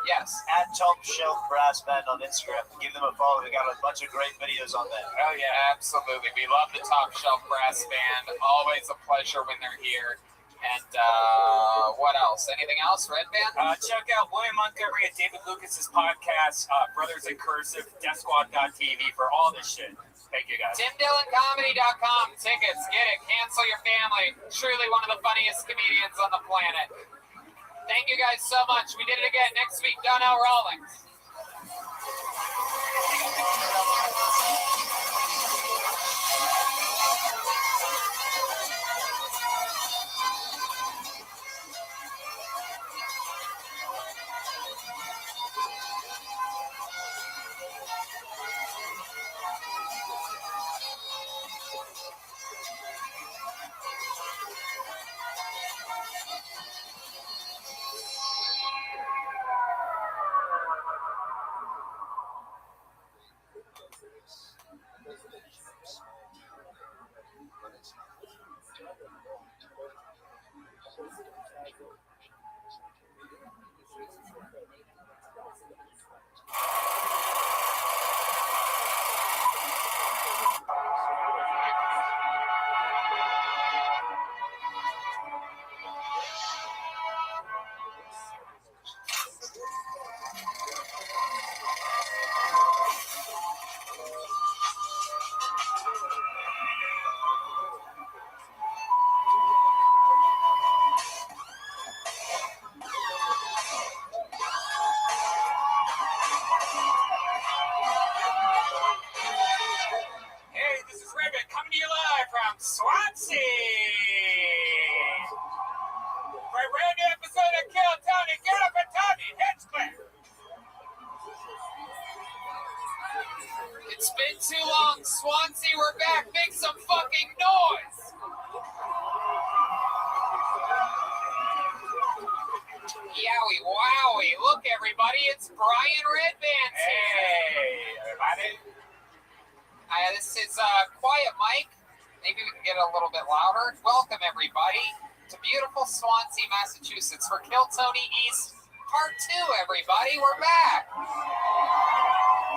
Yes. At Top Shelf Brass Band on Instagram. Give them a follow. They got a bunch of great videos on there. Oh yeah, absolutely. We love the Top Shelf Brass Band. Always a pleasure when they're here. And what else? Anything else, Red Band? Check out William Montgomery and David Lucas's podcast, Brothers in Cursive, DeathSquad.tv for all this shit. Thank you, guys. TimDillonComedy.com. Tickets. Get it. Cancel your family. Truly one of the funniest comedians on the planet. Thank you guys so much. We did it again next week. Donnell Rawlings. Swansea! For a brand new episode of Kill Tony, get up and Tony, Hinchcliffe! It's been too long, Swansea, we're back, make some fucking noise! Yowie wowie, look everybody, it's Brian Redband. Hey, everybody. This is Quiet Mike. Maybe we can get a little bit louder. Welcome, everybody, to beautiful Swansea, Massachusetts for Kill Tony East Part 2, everybody. We're back.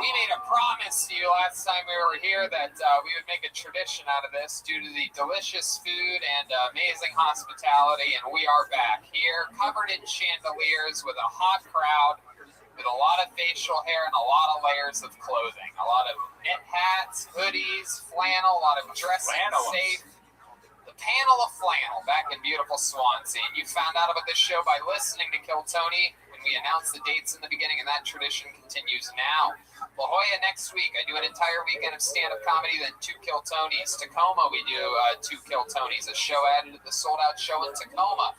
We made a promise to you last time we were here that we would make a tradition out of this due to the delicious food and amazing hospitality, and we are back here, covered in chandeliers with a hot crowd, with a lot of facial hair and a lot of layers of clothing. A lot of knit hats, hoodies, flannel, a lot of dressing safe. The panel of flannel back in beautiful Swansea. And you found out about this show by listening to Kill Tony when we announced the dates in the beginning, and that tradition continues now. La Jolla next week. I do an entire weekend of stand-up comedy, then 2 Kill Tonys. Tacoma, we do 2 Kill Tonys, a show added to the sold-out show in Tacoma.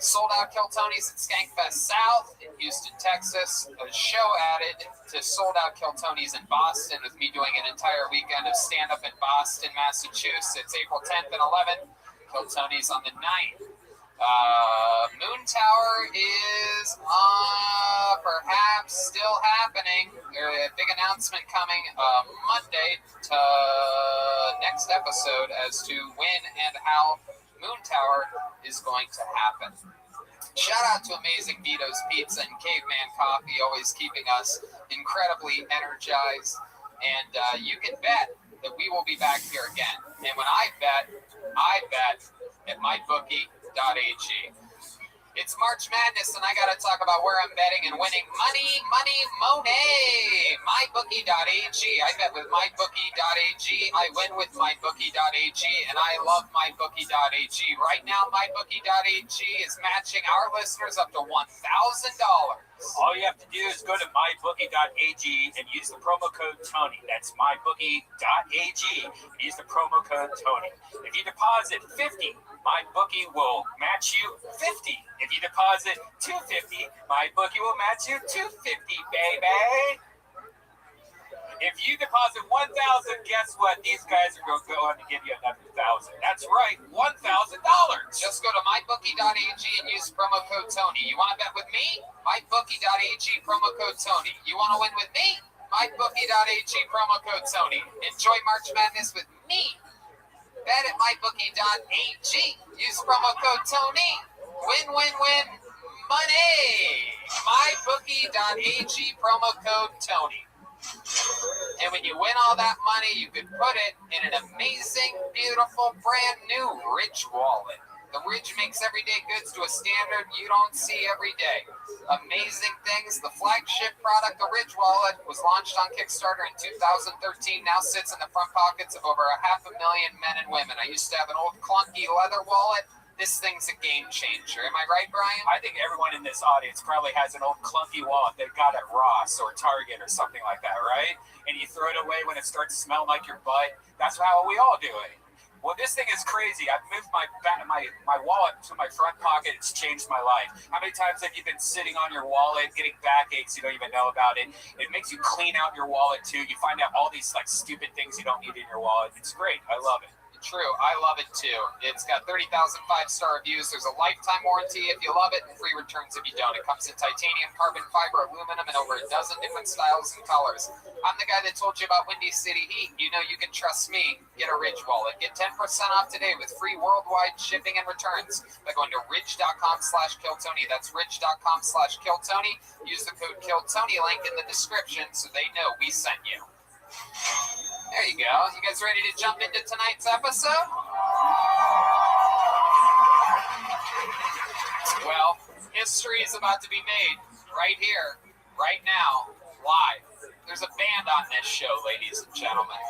Sold out Kill Tonys at Skankfest South in Houston, Texas. A show added to sold out Kill Tonys in Boston with me doing an entire weekend of stand-up in Boston, Massachusetts, April 10th and 11th. Kill Tonys on the 9th. Moon Tower is perhaps still happening. There's a big announcement coming Monday to next episode as to when and how Moon Tower is going to happen. Shout out to Amazing Vito's Pizza and Caveman Coffee, always keeping us incredibly energized. And you can bet that we will be back here again. And when I bet at mybookie.ag. It's March Madness, and I got to talk about where I'm betting and winning money, money. MyBookie.ag. I bet with MyBookie.ag. I win with MyBookie.ag, and I love MyBookie.ag. Right now, MyBookie.ag is matching our listeners up to $1,000. All you have to do is go to mybookie.ag and use the promo code Tony. That's mybookie.ag. Use the promo code Tony. If you deposit $50, MyBookie will match you $50. If you deposit $250, MyBookie will match you $250, baby. If you deposit $1,000, guess what? These guys are going to give you another $1,000. That's right, $1,000. Just go to mybookie.ag and use promo code Tony. You want to bet with me? Mybookie.ag promo code Tony. You want to win with me? Mybookie.ag promo code Tony. Enjoy March Madness with me. bet at mybookie.ag. Use promo code Tony. Win, win, win. Money. mybookie.ag, promo code Tony. And when you win all that money, you could put it in an amazing, beautiful, brand new Ridge wallet. The Ridge makes everyday goods to a standard you don't see every day. Amazing things. The flagship product, the Ridge wallet, was launched on Kickstarter in 2013, now sits in the front pockets of over 500,000 men and women. I used to have an old clunky leather wallet. This thing's a game changer. Am I right, Brian? I think everyone in this audience probably has an old clunky wallet they got at Ross or Target or something like that, right? And you throw it away when it starts smelling like your butt. That's how we all do it. Well, this thing is crazy. I've moved my wallet to my front pocket. It's changed my life. How many times have you been sitting on your wallet, getting backaches, you don't even know about it? It makes you clean out your wallet, too. You find out all these like stupid things you don't need in your wallet. It's great. I love it. True. I love it too. It's got 30,000 5-star reviews. There's a lifetime warranty if you love it and free returns if you don't. It comes in titanium, carbon fiber, aluminum, and over a dozen different styles and colors. I'm the guy that told you about Windy City Heat. You know you can trust me. Get a Ridge wallet. Get 10% off today with free worldwide shipping and returns by going to ridge.com/killtony. That's ridge.com/killtony. Use the code KILLTONY link in the description so they know we sent you. There you go. You guys ready to jump into tonight's episode? Well, history is about to be made right here, right now, live. There's a band on this show, ladies and gentlemen.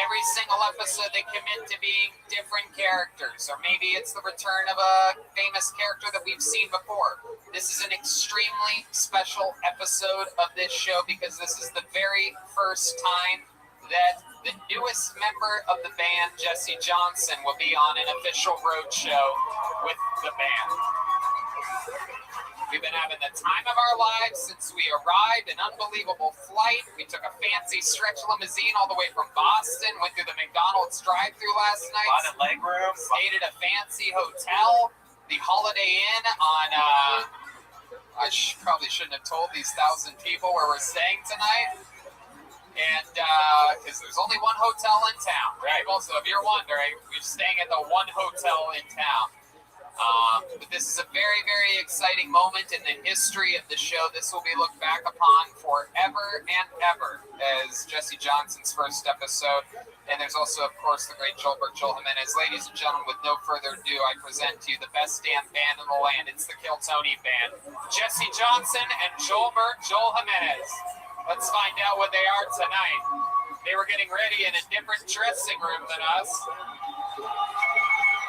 Every single episode they commit to being different characters, or maybe it's the return of a famous character that we've seen before. This is an extremely special episode of this show because this is the very first time that the newest member of the band, Jesse Johnson, will be on an official road show with the band. We've been having the time of our lives since we arrived, an unbelievable flight. We took a fancy stretch limousine all the way from Boston, went through the McDonald's drive-thru last night. A lot of leg room. Stayed at a fancy hotel, the Holiday Inn on, I probably shouldn't have told these 1,000 people where we're staying tonight. And, because there's only one hotel in town, right? Well, so if you're wondering, we're staying at the one hotel in town. But this is a very, very exciting moment in the history of the show. This will be looked back upon forever and ever as Jesse Johnson's first episode. And there's also, of course, the great Joel Jimenez. Ladies and gentlemen, with no further ado, I present to you the best damn band in the land. It's the Kill Tony Band. Jesse Johnson and Joel Jimenez. Let's find out what they are tonight. They were getting ready in a different dressing room than us.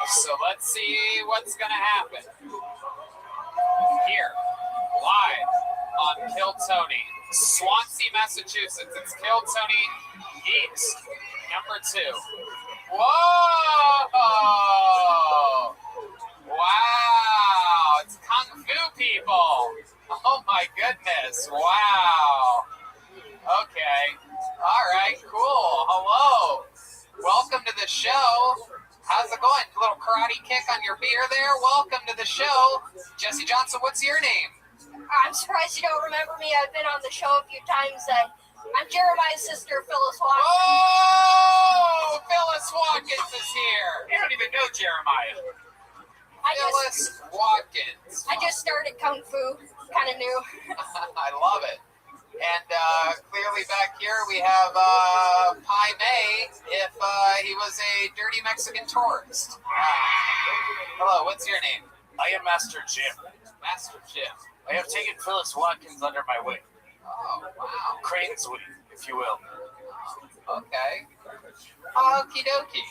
So let's see what's going to happen. Here, live on Kill Tony, Swansea, Massachusetts. It's Kill Tony East, number 2. Whoa! Wow! It's Kung Fu people! Oh my goodness! Wow! Okay. All right, cool. Hello. Welcome to the show. How's it going? A little karate kick on your beer there. Welcome to the show. Jesse Johnson, what's your name? I'm surprised you don't remember me. I've been on the show a few times. I'm Jeremiah's sister, Phyllis Watkins. Oh, Phyllis Watkins is here. You don't even know Jeremiah. Phyllis Watkins. I just started Kung Fu. Kind of new. I love it. And clearly back here we have Pai Mei if he was a dirty Mexican tourist. Hello, what's your name? I am Master Jim. Master Jim. I have taken Phyllis Watkins under my wing. Oh, wow. Crane's wing, if you will. Oh, okay. Okie dokie.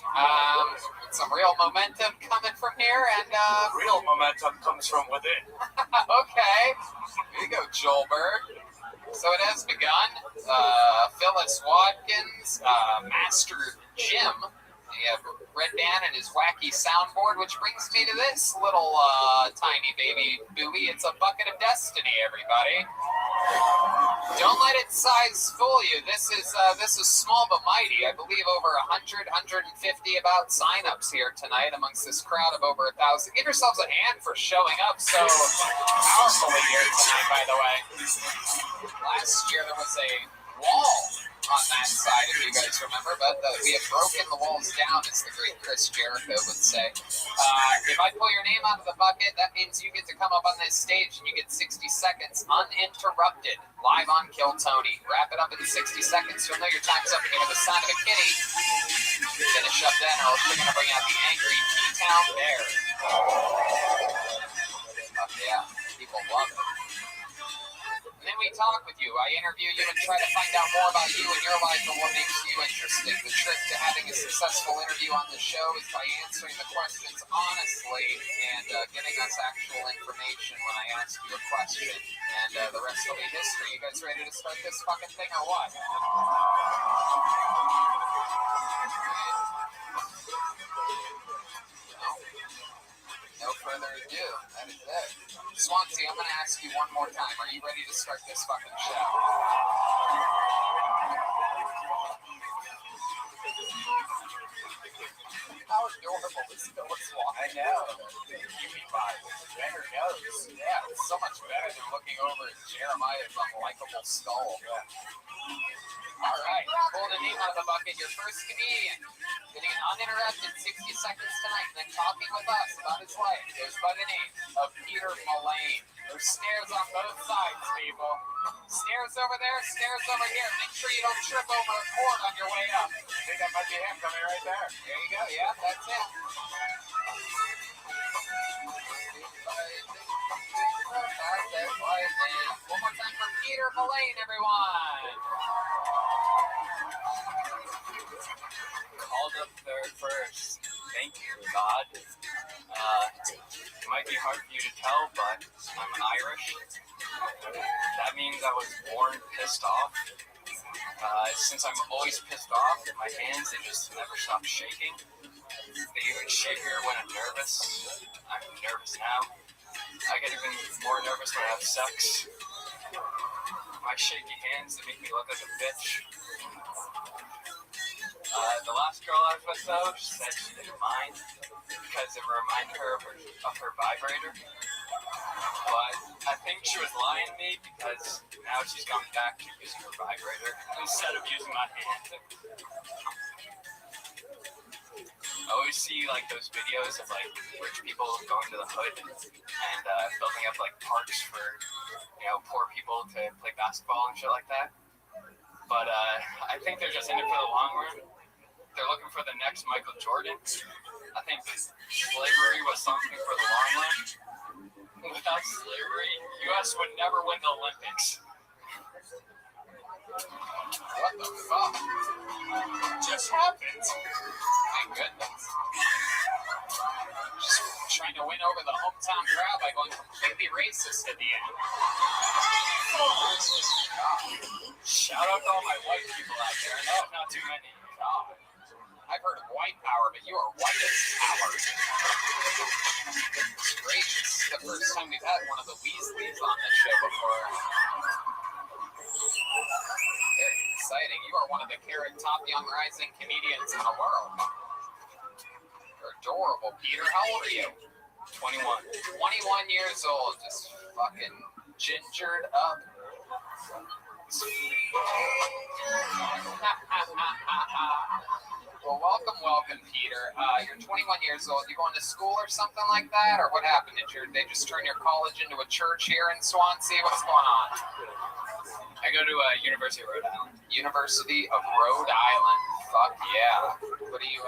Some real momentum coming from here, and real momentum comes from within. Okay. Here you go, Joelberg. So it has begun. Phyllis Watkins, Master Jim. You have Red Band and his wacky soundboard, which brings me to this little tiny baby buoy. It's a bucket of destiny, everybody. Don't let its size fool you. This is small but mighty. I believe over 100, 150 about signups here tonight amongst this crowd of over 1,000. Give yourselves a hand for showing up so powerfully here tonight, by the way. Last year there was a wall on that side, if you guys remember. But we have broken the walls down, as the great Chris Jericho would say. If I pull your name out of the bucket, that means you get to come up on this stage and you get 60 seconds uninterrupted, live on Kill Tony. Wrap it up in 60 seconds. You'll know your time's up and you hear the sound of a kitty. Finish up then, or we're going to bring out the angry T-Town Bear. Oh, yeah, people love it. And then we talk with you. I interview you and try to find out more about you and your life and what makes you interesting. The trick to having a successful interview on the show is by answering the questions honestly and giving us actual information when I ask you a question. And the rest will be history. You guys ready to start this fucking thing or what? No further ado, that is it. Swansea, I'm going to ask you one more time. Are you ready to start this fucking show? How adorable is Phyllis Walker? I know. Cutie pie. Better nose. Yeah, it's so much better than looking over at Jeremiah's unlikable skull. All right, pull the name out of the bucket. Your first comedian. Getting an uninterrupted 60 seconds tonight, and then talking with us about his life goes by the name of Peter Mullane. There's stairs on both sides, people. Stairs over there, stairs over here. Make sure you don't trip over a cord on your way up. I think that might be him coming right there. There you go. Yeah, that's it. One more time for Peter Mullane, everyone. Called up third first. Thank you, God. It might be hard for you to tell, but I'm Irish. That means I was born pissed off. Since I'm always pissed off, my hands, they just never stop shaking. They even shakier when I'm nervous. I'm nervous now. I get even more nervous when I have sex. My shaky hands, they make me look like a bitch. The last girl I was with, though, she said she didn't mind because it reminded her of her vibrator. But I think she was lying to me because now she's gone back to using her vibrator instead of using my hand. I always see like those videos of like rich people going to the hood and building up like parks for poor people to play basketball and shit like that. But I think they're just in it for the long run. They're looking for the next Michael Jordan. I think slavery was something for the long run. Without slavery, U.S. would never win the Olympics. What the fuck? Just happened. My goodness. Just trying to win over the hometown crowd by going completely racist at the end. Shout out to all my white people out there. No, not too many. God. I've heard of white power, but you are white as power. Gracious. The first time we've had one of the Weasleys on this show before. Very exciting. You are one of the top young rising comedians in the world. You're adorable, Peter. How old are you? 21. 21 years old. Just fucking gingered up. Well, welcome, Peter. You're 21 years old. You going to school or something like that? Or what happened? Did they just turn your college into a church here in Swansea? What's going on? I go to University of Rhode Island. University of Rhode Island. Fuck yeah. What are you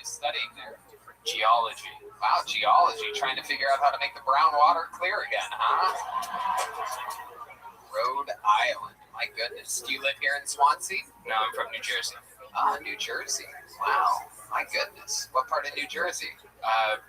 studying there? Geology. Wow, geology. Trying to figure out how to make the brown water clear again, huh? Rhode Island. My goodness. Do you live here in Swansea? No, I'm from New Jersey. New Jersey. Wow. My goodness. What part of New Jersey?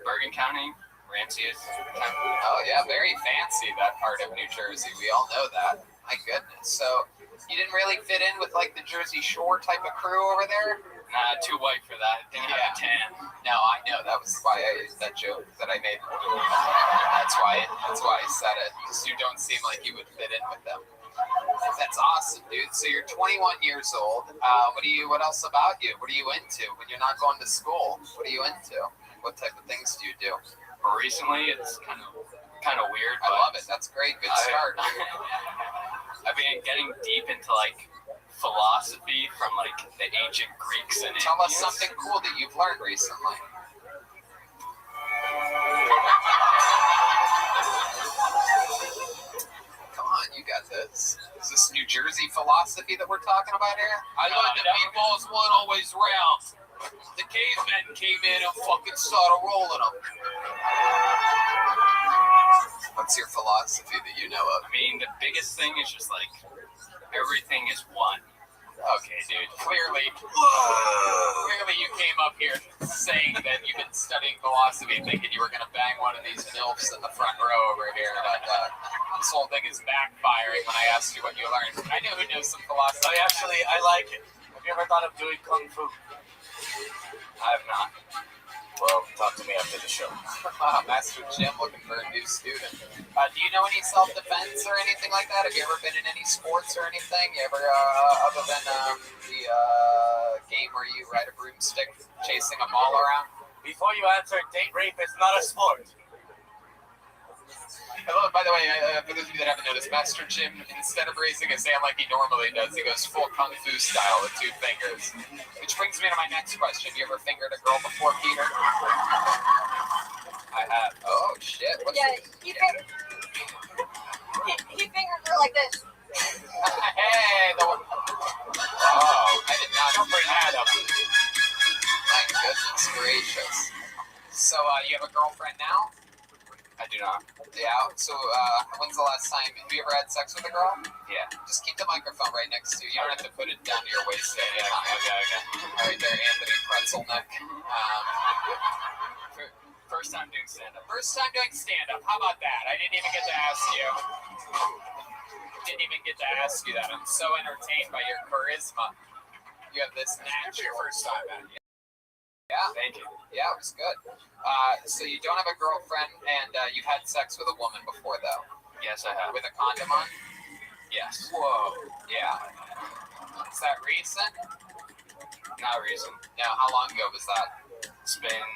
Bergen County, Ramsey. Oh, yeah. Very fancy, that part of New Jersey. We all know that. My goodness. So you didn't really fit in with like the Jersey Shore type of crew over there? Nah, too white for that. Didn't have a tan. No, I know. That was why that joke that I made. That's why I said it. Because you don't seem like you would fit in with them. That's awesome, dude. So you're 21 years old. What else about you? What are you into when you're not going to school? What are you into? What type of things do you do? Well, recently, it's kind of weird. I love it. That's great. Good start. I've been getting deep into like philosophy from like the ancient Greeks and Tell us Indians. something cool that you've learned recently. Come on, you got this. Is this New Jersey philosophy that we're talking about here? I learned that meatballs weren't always round. The cavemen came in and fucking started rolling them. What's your philosophy that you know of? I mean, the biggest thing is just like everything is one. Okay, dude. Clearly you came up here saying that you've been studying philosophy, thinking you were going to bang one of these MILFs in the front row over here. But this whole thing is backfiring when I asked you what you learned. I know who knows some philosophy. I like it. Have you ever thought of doing kung fu? I have not. Well, talk to me after the show. Master Jim looking for a new student. Do you know any self-defense or anything like that? Have you ever been in any sports or anything? You ever, other than the game where you ride a broomstick chasing a ball around? Before you answer, date rape is not a sport. Hello, by the way, for those of you that haven't noticed, Master Jim, instead of raising his hand like he normally does, he goes full kung fu style with 2 fingers. Which brings me to my next question. You ever fingered a girl before, Peter? I have. Oh, shit. What's he fingered her like this. Hey, the one. Oh, I did not bring that up. My goodness gracious. So, you have a girlfriend now? I do not. Yeah. So, when's the last time? Have you ever had sex with a girl? Yeah. Just keep the microphone right next to you. You don't have to put it down to your waist. Yeah. Okay. All right, there, Anthony Pretzel Neck. First time doing stand-up. First time doing stand-up. How about that? I didn't even get to ask you. That. I'm so entertained by your charisma. You have this natural. Your first time, man. Yeah. Thank you. Yeah, it was good. So you don't have a girlfriend, and you've had sex with a woman before, though? Yes, I have. With a condom on? Yes. Whoa. Yeah. Is that recent? Not recent. No, how long ago was that? It's been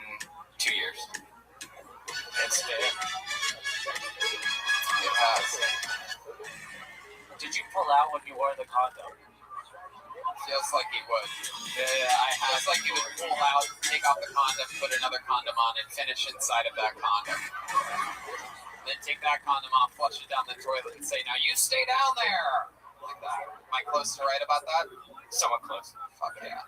2 years. It has. Did you pull out when you wore the condom? Feels like he would. Yeah, I have. Feels like he would pull out, take off the condom, put another condom on, and finish inside of that condom. Then take that condom off, flush it down the toilet, and say, "Now you stay down there." Like that. Am I close to right about that? Somewhat close. Fuck yeah.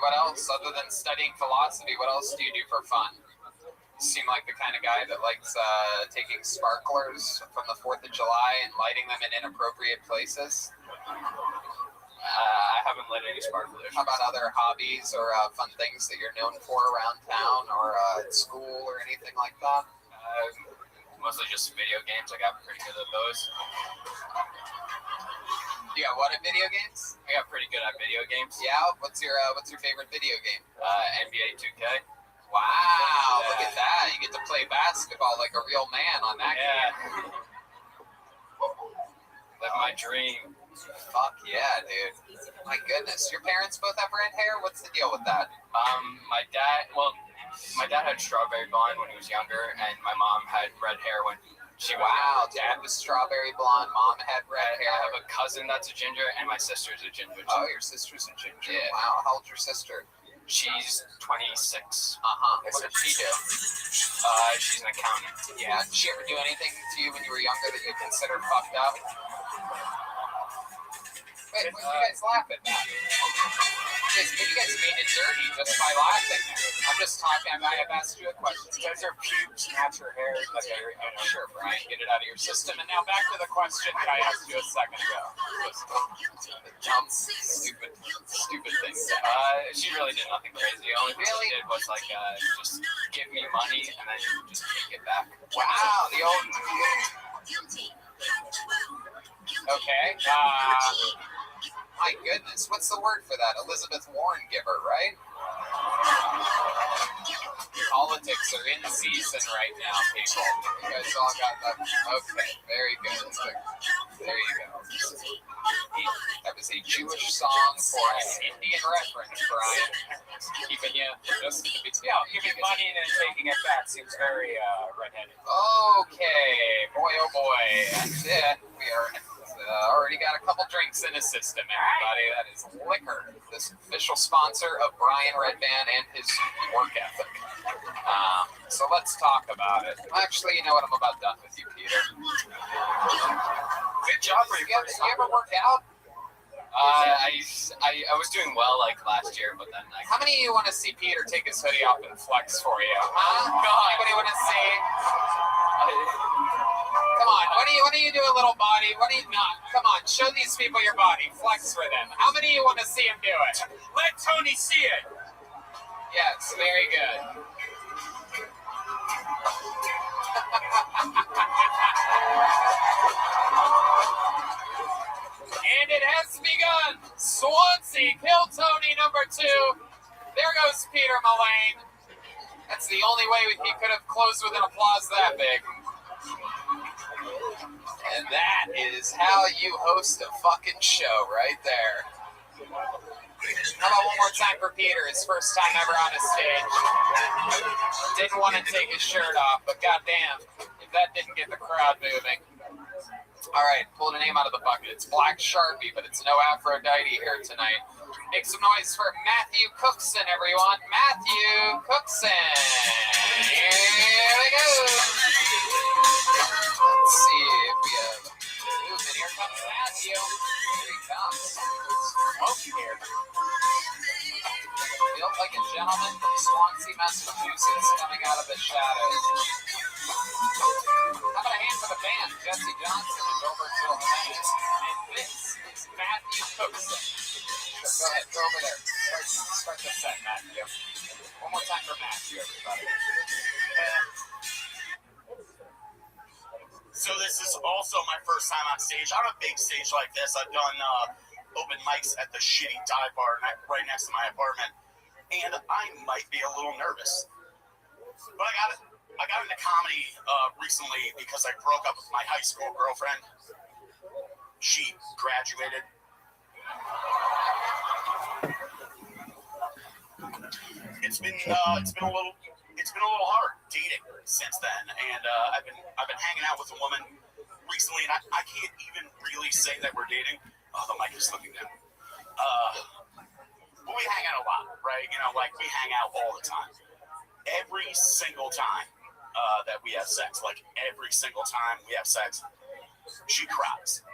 What else, other than studying philosophy, what else do you do for fun? You seem like the kind of guy that likes taking sparklers from the 4th of July and lighting them in inappropriate places. I haven't lit any sparklers. How about other hobbies or fun things that you're known for around town or at school or anything like that? Mostly just video games. I got pretty good at those. You got what at video games? I got pretty good at video games. Yeah. What's your favorite video game? NBA 2K. Wow, look at that. You get to play basketball like a real man on that game. Live my dream. Fuck yeah, dude. My goodness. Your parents both have red hair? What's the deal with that? My dad had strawberry blonde when he was younger, and my mom had red hair when she was Wow, dad was strawberry blonde, mom had red hair. I have a cousin that's a ginger, and my sister's a ginger. Oh, your sister's a ginger. Yeah. Wow, how old's your sister? She's 26. What did she do? She's an accountant. Yeah. Did she ever do anything to you when you were younger that you considered fucked up? Wait, what are you guys laughing at? You guys made it dirty just by laughing. I'm just talking. I have asked you a question. You guys are pubes, natural hair. Sure, Brian, get it out of your system. And now back to the question that I asked you a second ago. The dumb, stupid things. She really did nothing crazy. The only thing she did was like just give me money and then just take it back. Wow, the old. Okay. My goodness, what's the word for that? Elizabeth Warren giver, right? Politics are in season right now, people. You guys all got that? Okay, very good. There you go. That was a Jewish song for an Indian reference, Brian. Keeping you just at the beginning. Yeah, giving money and then taking it back seems very redheaded. Okay, boy, oh boy. That's it. We are. Already got a couple drinks in his system, everybody. That is liquor, this official sponsor of Brian Redband and his work ethic. So let's talk about it. Actually, you know what? I'm about done with you, Peter. Good job for you ever work out? I was doing well like last year, but then How many of you want to see Peter take his hoodie off and flex for you? Huh? Anybody want to see? Come on, why don't you do a little body? Why don't you not? Come on, show these people your body. Flex for them. How many of you want to see him do it? Let Tony see it. Yes, very good. And it has begun. Swansea kill Tony number 2. There goes Peter Mullane. That's the only way he could have closed with an applause that big. And that is how you host a fucking show right there. How about one more time for Peter, his first time ever on a stage. Didn't want to take his shirt off, but goddamn, if that didn't get the crowd moving. All right, pull the name out of the bucket. It's Black Sharpie, but it's no Aphrodite here tonight. Make some noise for Matthew Cookson, everyone. Matthew Cookson. Here we go. Let's see if we have movement. Here comes Matthew. Here he comes. Smoking here. Built like a gentleman from Swansea, Massachusetts, coming out of the shadows. How about a hand for the band? Jesse Johnson and Gilbertville Jimenez. And this is Matthew Cookson. So go ahead, go over there. Start the set, Matthew. One more time for Matthew, everybody. So this is also my first time on stage. On a big stage like this, I've done open mics at the shitty dive bar right next to my apartment, and I might be a little nervous. But I got into comedy recently because I broke up with my high school girlfriend. She graduated. It's been a little hard dating since then, and I've been hanging out with a woman recently, and I can't even really say that we're dating. Oh, the mic is looking down. But we hang out a lot, right? You know, like we hang out all the time. Every single time that we have sex, like every single time we have sex, she cries.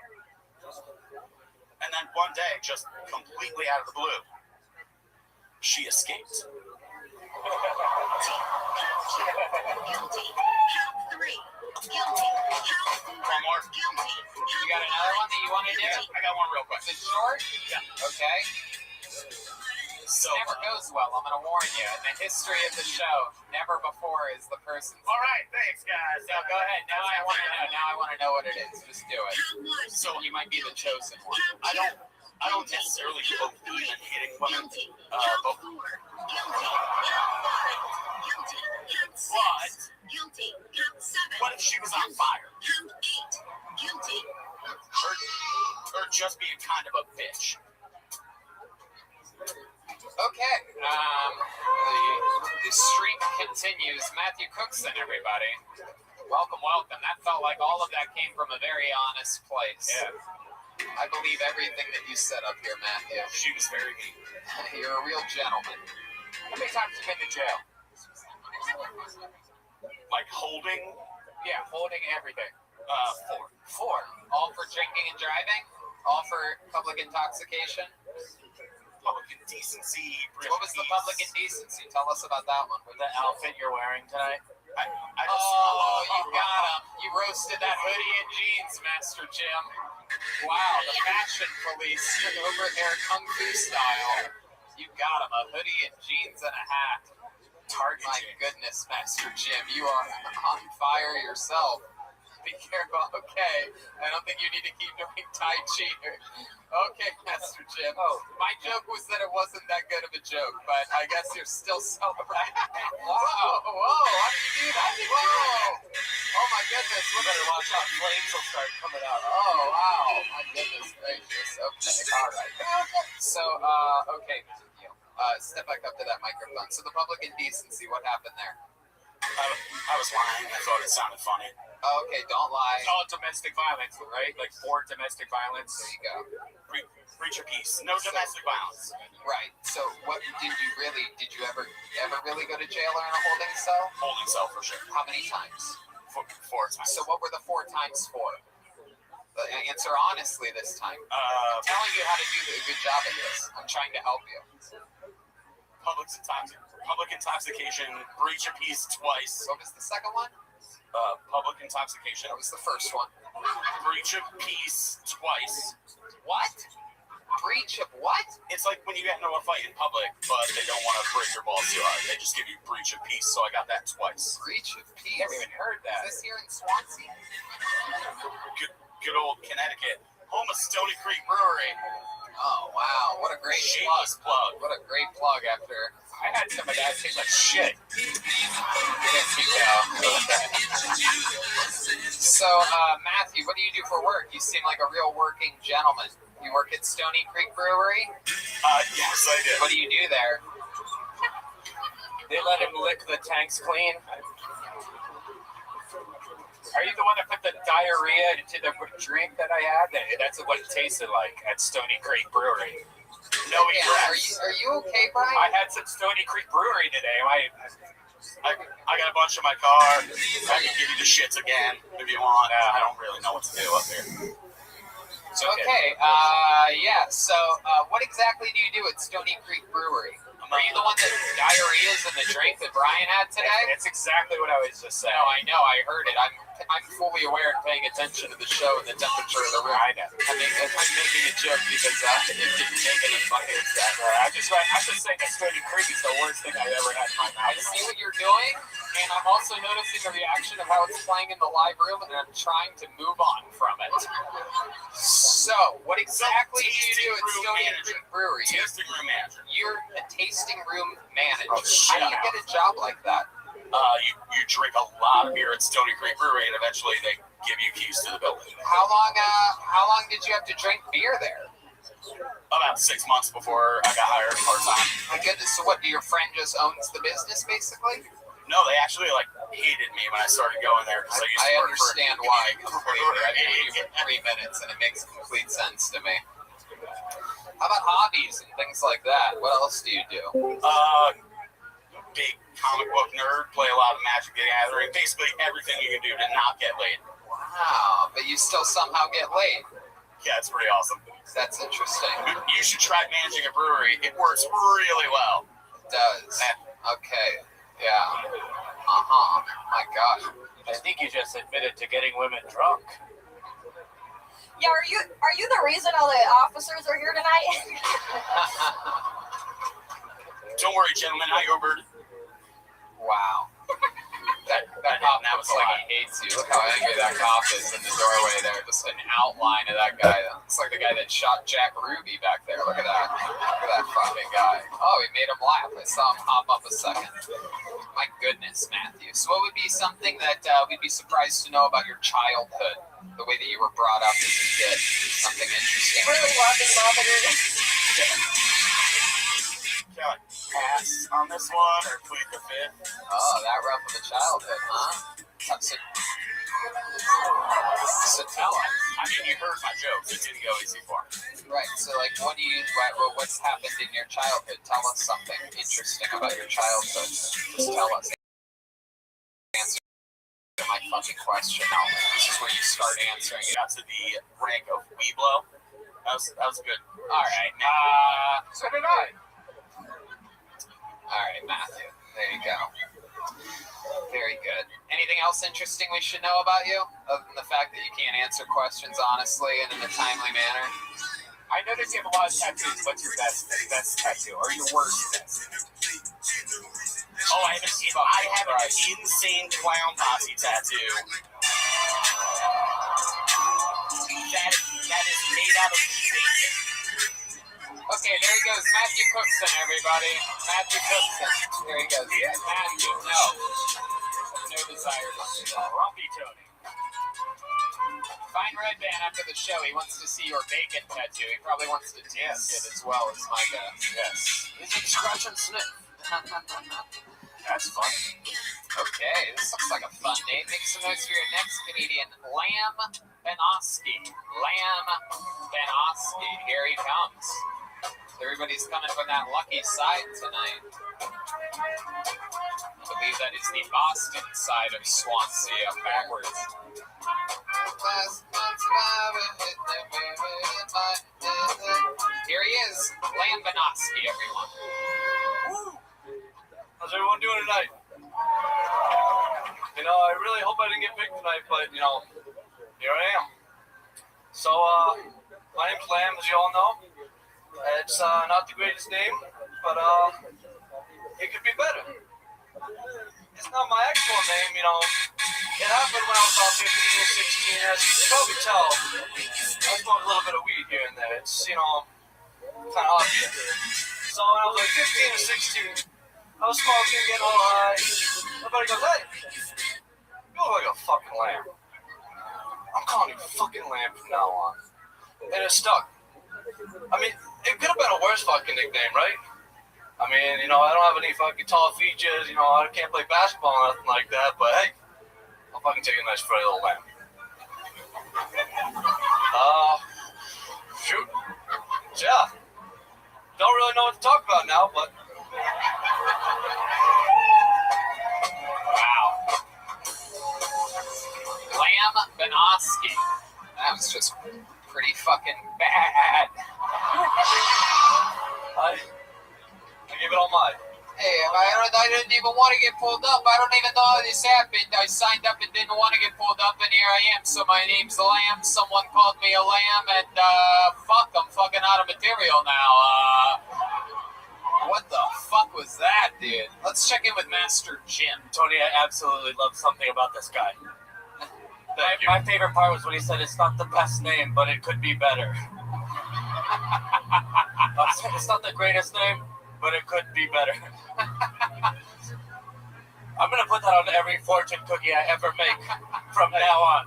And then one day, just completely out of the blue, she escaped. Guilty. Count 3. Guilty. Count 4. One more. Guilty. You got another one that you want to do? I got one real quick. Is it short? Yeah. Okay. So, never goes well. I'm going to warn you. In the history of the show, never before is the person. All right, thanks, guys. So go ahead. Now I want to know. Now I want to know what it is. Just do it. So you might be the chosen one. I don't necessarily believe in hitting women. But what if she was on fire? Or just being kind of a bitch? Okay. The streak continues. Matthew Cookson, everybody. Welcome, welcome. That felt like all of that came from a very honest place. Yeah. I believe everything that you said up here, Matthew. She was very mean. You're a real gentleman. How many times have you been to jail? Like holding? Yeah, holding everything. 4. 4. All for drinking and driving? All for public intoxication? Public indecency. What was the public indecency? Tell us about that one. With the outfit you're wearing tonight? You got him. You roasted that hoodie and jeans, Master Jim. Wow, the fashion police over there, Kung Fu style. You got him. A hoodie and jeans and a hat. Target. My goodness, Master Jim. You are on fire yourself. Be careful. Okay. I don't think you need to keep doing Tai Chi here. Okay, Master Jim. My joke was that it wasn't that good of a joke, but I guess you're still celebrating. Whoa, how did you do that? Whoa. Oh, my goodness. We better watch out. Flames will start coming out. Oh, wow. My goodness gracious. Okay, all right. So, okay, Matthew. Step back up to that microphone. So the public indecency, what happened there? I was lying. I thought it sounded funny. Oh, okay, don't lie. It's all domestic violence, right? Like for domestic violence. There you go. Preach your peace. No domestic violence. Right. So, what did you ever really go to jail or in a holding cell? Holding cell for sure. How many times? Four times. So, what were the 4 times for? Answer honestly this time. I'm telling you how to do a good job at this. I'm trying to help you. Public intoxication, breach of peace twice. What was the second one? Public intoxication. That was the first one. Breach of peace twice. What? Breach of what? It's like when you get into a fight in public, but they don't want to break your balls too hard. They just give you breach of peace, so I got that twice. Breach of peace? Never even heard that. Is this here in Swansea? Good old Connecticut. Home of Stony Creek Brewery. Oh, wow. What a great plug. What a great plug after... I had some of that. It tastes like shit. So, Matthew, what do you do for work? You seem like a real working gentleman. You work at Stony Creek Brewery? Yes, I do. What do you do there? They let him lick the tanks clean. Are you the one that put the diarrhea into the drink that I had? That's what it tasted like at Stony Creek Brewery. No regrets. Are you okay, Brian? I had some Stony Creek Brewery today. I got a bunch in my car. I can give you the shits again if you want. I don't really know what to do up here. Okay. So, what exactly do you do at Stony Creek Brewery? Are you the one that diarrhea's in the drink that Brian had today? It's exactly what I was just saying. No, I know. I heard it. I'm fully aware and paying attention to the show and the temperature of the room. I know. I'm making a joke because it didn't make any fucking sense. I'm just saying that Stony Creek is the worst thing I've ever had in my mouth. I see what you're doing, and I'm also noticing the reaction of how it's playing in the live room, and I'm trying to move on from it. So, what exactly do you do at Stony Creek Brewery? Tasting room manager. You're a tasting room manager. Oh, shit. How do you get a job like that? You drink a lot of beer at Stony Creek Brewery, and eventually they give you keys to the building. How long did you have to drink beer there? About 6 months before I got hired part-time. My goodness, so what, your friend just owns the business, basically? No, they actually, hated me when I started going there. Because I understand why completely. I've been here for 3 minutes, and it makes complete sense to me. How about hobbies and things like that? What else do you do? Big comic book nerd, play a lot of Magic the Gathering. Basically everything you can do to not get laid. Wow, but you still somehow get laid. Yeah, it's pretty awesome. That's interesting. You should try managing a brewery. It works really well. It does. Okay. Yeah. My God. I think you just admitted to getting women drunk. Yeah, are you the reason all the officers are here tonight? Don't worry, gentlemen. I Ubered. Wow. That cop now looks like he hates you. Look how angry that cop is in the doorway there. Just an outline of that guy. Looks like the guy that shot Jack Ruby back there. Look at that. Look at that fucking guy. Oh, he made him laugh. I saw him hop up a second. My goodness, Matthew. So what would be something that we'd be surprised to know about your childhood? The way that you were brought up as a kid? Something interesting. Really loving mother. Can I pass on this one or plead the fifth? Oh, that rough of a childhood, huh? So tell us. I mean, you heard my jokes. It didn't go easy for me. Right. So, what's happened in your childhood? Tell us something interesting about your childhood. Just tell us. Answer my fucking question. Now, this is where you start answering it. Got to the rank of Weeblo. That was good. All right. So did I. All right, Matthew. There you go. Very good. Anything else interesting we should know about you, other than the fact that you can't answer questions honestly and in a timely manner? I noticed you have a lot of tattoos. What's your best tattoo or your worst tattoo? Oh, I have an insane clown posse tattoo. That is made out of bacon. Okay, there he goes. Matthew Cookson, everybody. Matthew Cookson. There he goes. Yeah, Matthew. No desire to see that. Rumpy Tony. Find Red Band after the show. He wants to see your bacon tattoo. He probably wants to taste it as well, as my guess. Yes. Is it scratch and sniff? That's funny. Okay, this looks like a fun name. Make some notes for your next comedian, Lamb Benoski. Lamb Benoski. Here he comes. Everybody's coming from that lucky side tonight. I believe that is the Boston side of Swansea, up backwards. Here he is, Lamb Benoski, everyone. Woo! How's everyone doing tonight? You know, I really hope I didn't get picked tonight, but, you know, here I am. So, my name's Lamb, as you all know. It's not the greatest name, but it could be better. It's not my actual name, you know. It happened when I was about 15 or 16. As you can probably tell, I smoke a little bit of weed here and there. It's, you know, kind of obvious. So when I was like 15 or 16, I was smoking, getting a little high. Everybody goes, hey, you look like a fucking lamb. I'm calling you fucking lamb from now on. And it stuck. I mean, it could have been a worse fucking nickname, right? I mean, you know, I don't have any fucking tall features, you know, I can't play basketball or nothing like that, but hey, I'll fucking take a nice furry little lamb. Shoot. Yeah. Don't really know what to talk about now, but... Wow. Lamb Benoski. That was just pretty fucking bad. I give it all mine. Hey, I didn't even want to get pulled up. I don't even know how this happened. I signed up and didn't want to get pulled up, and here I am. So my name's Lamb. Someone called me a lamb, and fuck, I'm fucking out of material now. What the fuck was that, dude? Let's check in with Master Jim. Tony, I absolutely love something about this guy. My favorite part was when he said it's not the best name, but it could be better. It's not the greatest name, but it could be better. I'm gonna put that on every fortune cookie I ever make from now on.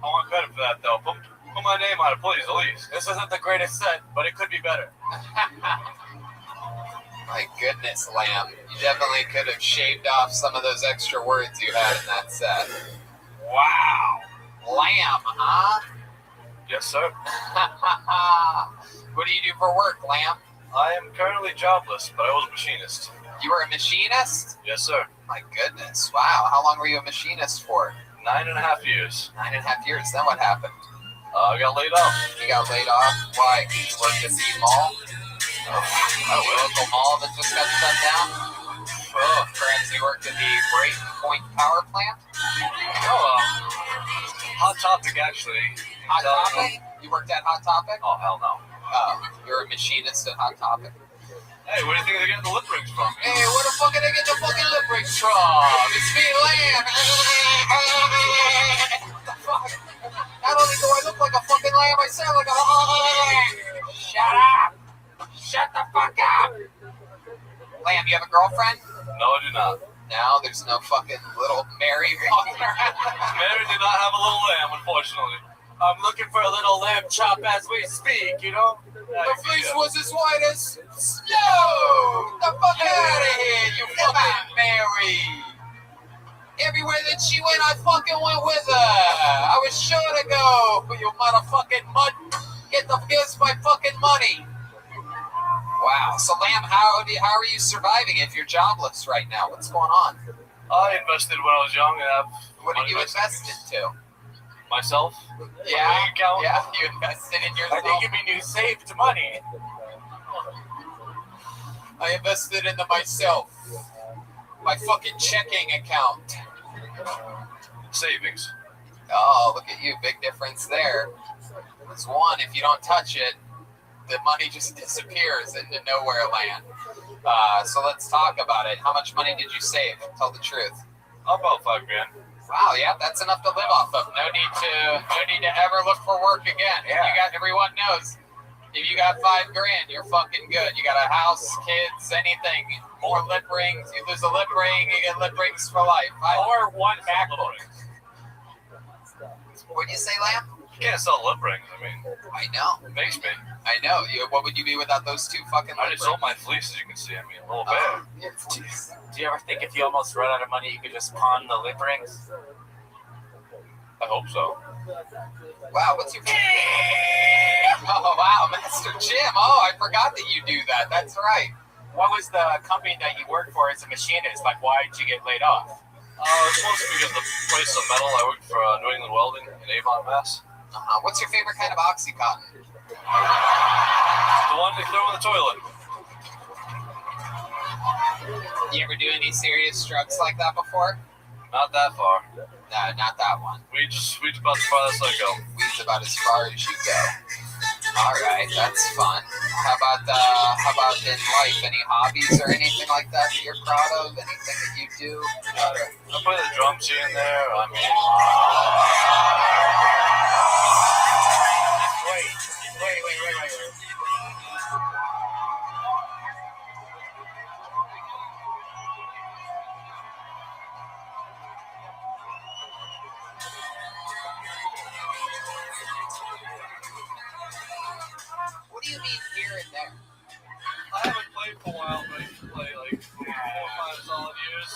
I want credit for that, though. Put my name on it, please, at least. This isn't the greatest set, but it could be better. My goodness, Lamb. You definitely could have shaved off some of those extra words you had in that set. Wow. Lamb, huh? Yes, sir. What do you do for work, Lamb? I am currently jobless, but I was a machinist. You were a machinist? Yes, sir. My goodness. Wow. How long were you a machinist for? 9.5 years. 9.5 years. Then what happened? I got laid off. You got laid off? Why? You worked at the mall? Local mall that just got shut down? Oh, perhaps you worked at the Brayton Point Power Plant? Hot Topic, actually. Hot Topic? You worked at Hot Topic? Oh, hell no. You're a machinist at Hot Topic. Hey, where do you think they're getting the lip rings from? Hey, where the fuck are they getting the fucking lip rings from? It's me, Lamb. What the fuck? Not only do I look like a fucking lamb, I sound like a lamb. Shut up. Shut the fuck up. Lamb, you have a girlfriend? No, I do not. No, there's no fucking little Mary walking around. Mary did not have a little lamb, unfortunately. I'm looking for a little lamb chop as we speak, you know? The face was as white as snow! Get the fuck out of here, you fucking Mary! Everywhere that she went, I fucking went with her! I was sure to go, you motherfucking mud! Get us my fucking money! Wow, so Lamb, how are you surviving if you're jobless right now? What's going on? I invested when I was young, and what did you invest into? Myself? Yeah, you invested in yourself. I think you mean you saved money. I invested into myself. My fucking checking account. Savings. Oh, look at you. Big difference there. It's one, if you don't touch it, the money just disappears into nowhere land. So let's talk about it. How much money did you save? Tell the truth. About $5 grand. Wow, yeah, that's enough to live off of. No need to ever look for work again. Yeah. Everyone knows. If you got $5 grand, you're fucking good. You got a house, kids, anything. More lip rings. You lose a lip ring, you get lip rings for life. Or one MacBook. What'd you say, Lamb? You can't sell lip rings. I mean, I know. It makes me. I know. What would you be without those two fucking I lip just sold rings? my fleece, as you can see. I mean, a little bit. Do you ever think if you almost run out of money, you could just pawn the lip rings? I hope so. Wow, what's your Oh, wow, Master Jim. Oh, I forgot that you do that. That's right. What was the company that you worked for as a machinist? Like, why did you get laid off? It's supposed to be at the place of metal. I worked for New England Welding in Avon, Mass. What's your favorite kind of Oxycontin? The one they throw in the toilet. You ever do any serious drugs like that before? Not that far. No, not that one. Weed's about as far as I go. Weed's about as far as you go. All right, that's fun. How about in life? Any hobbies or anything like that that you're proud of? Anything that you do? I play the drums here and there. I mean, Wait. What do you mean here and there? I haven't played for a while, but I used to play like 4 or 5 solid years.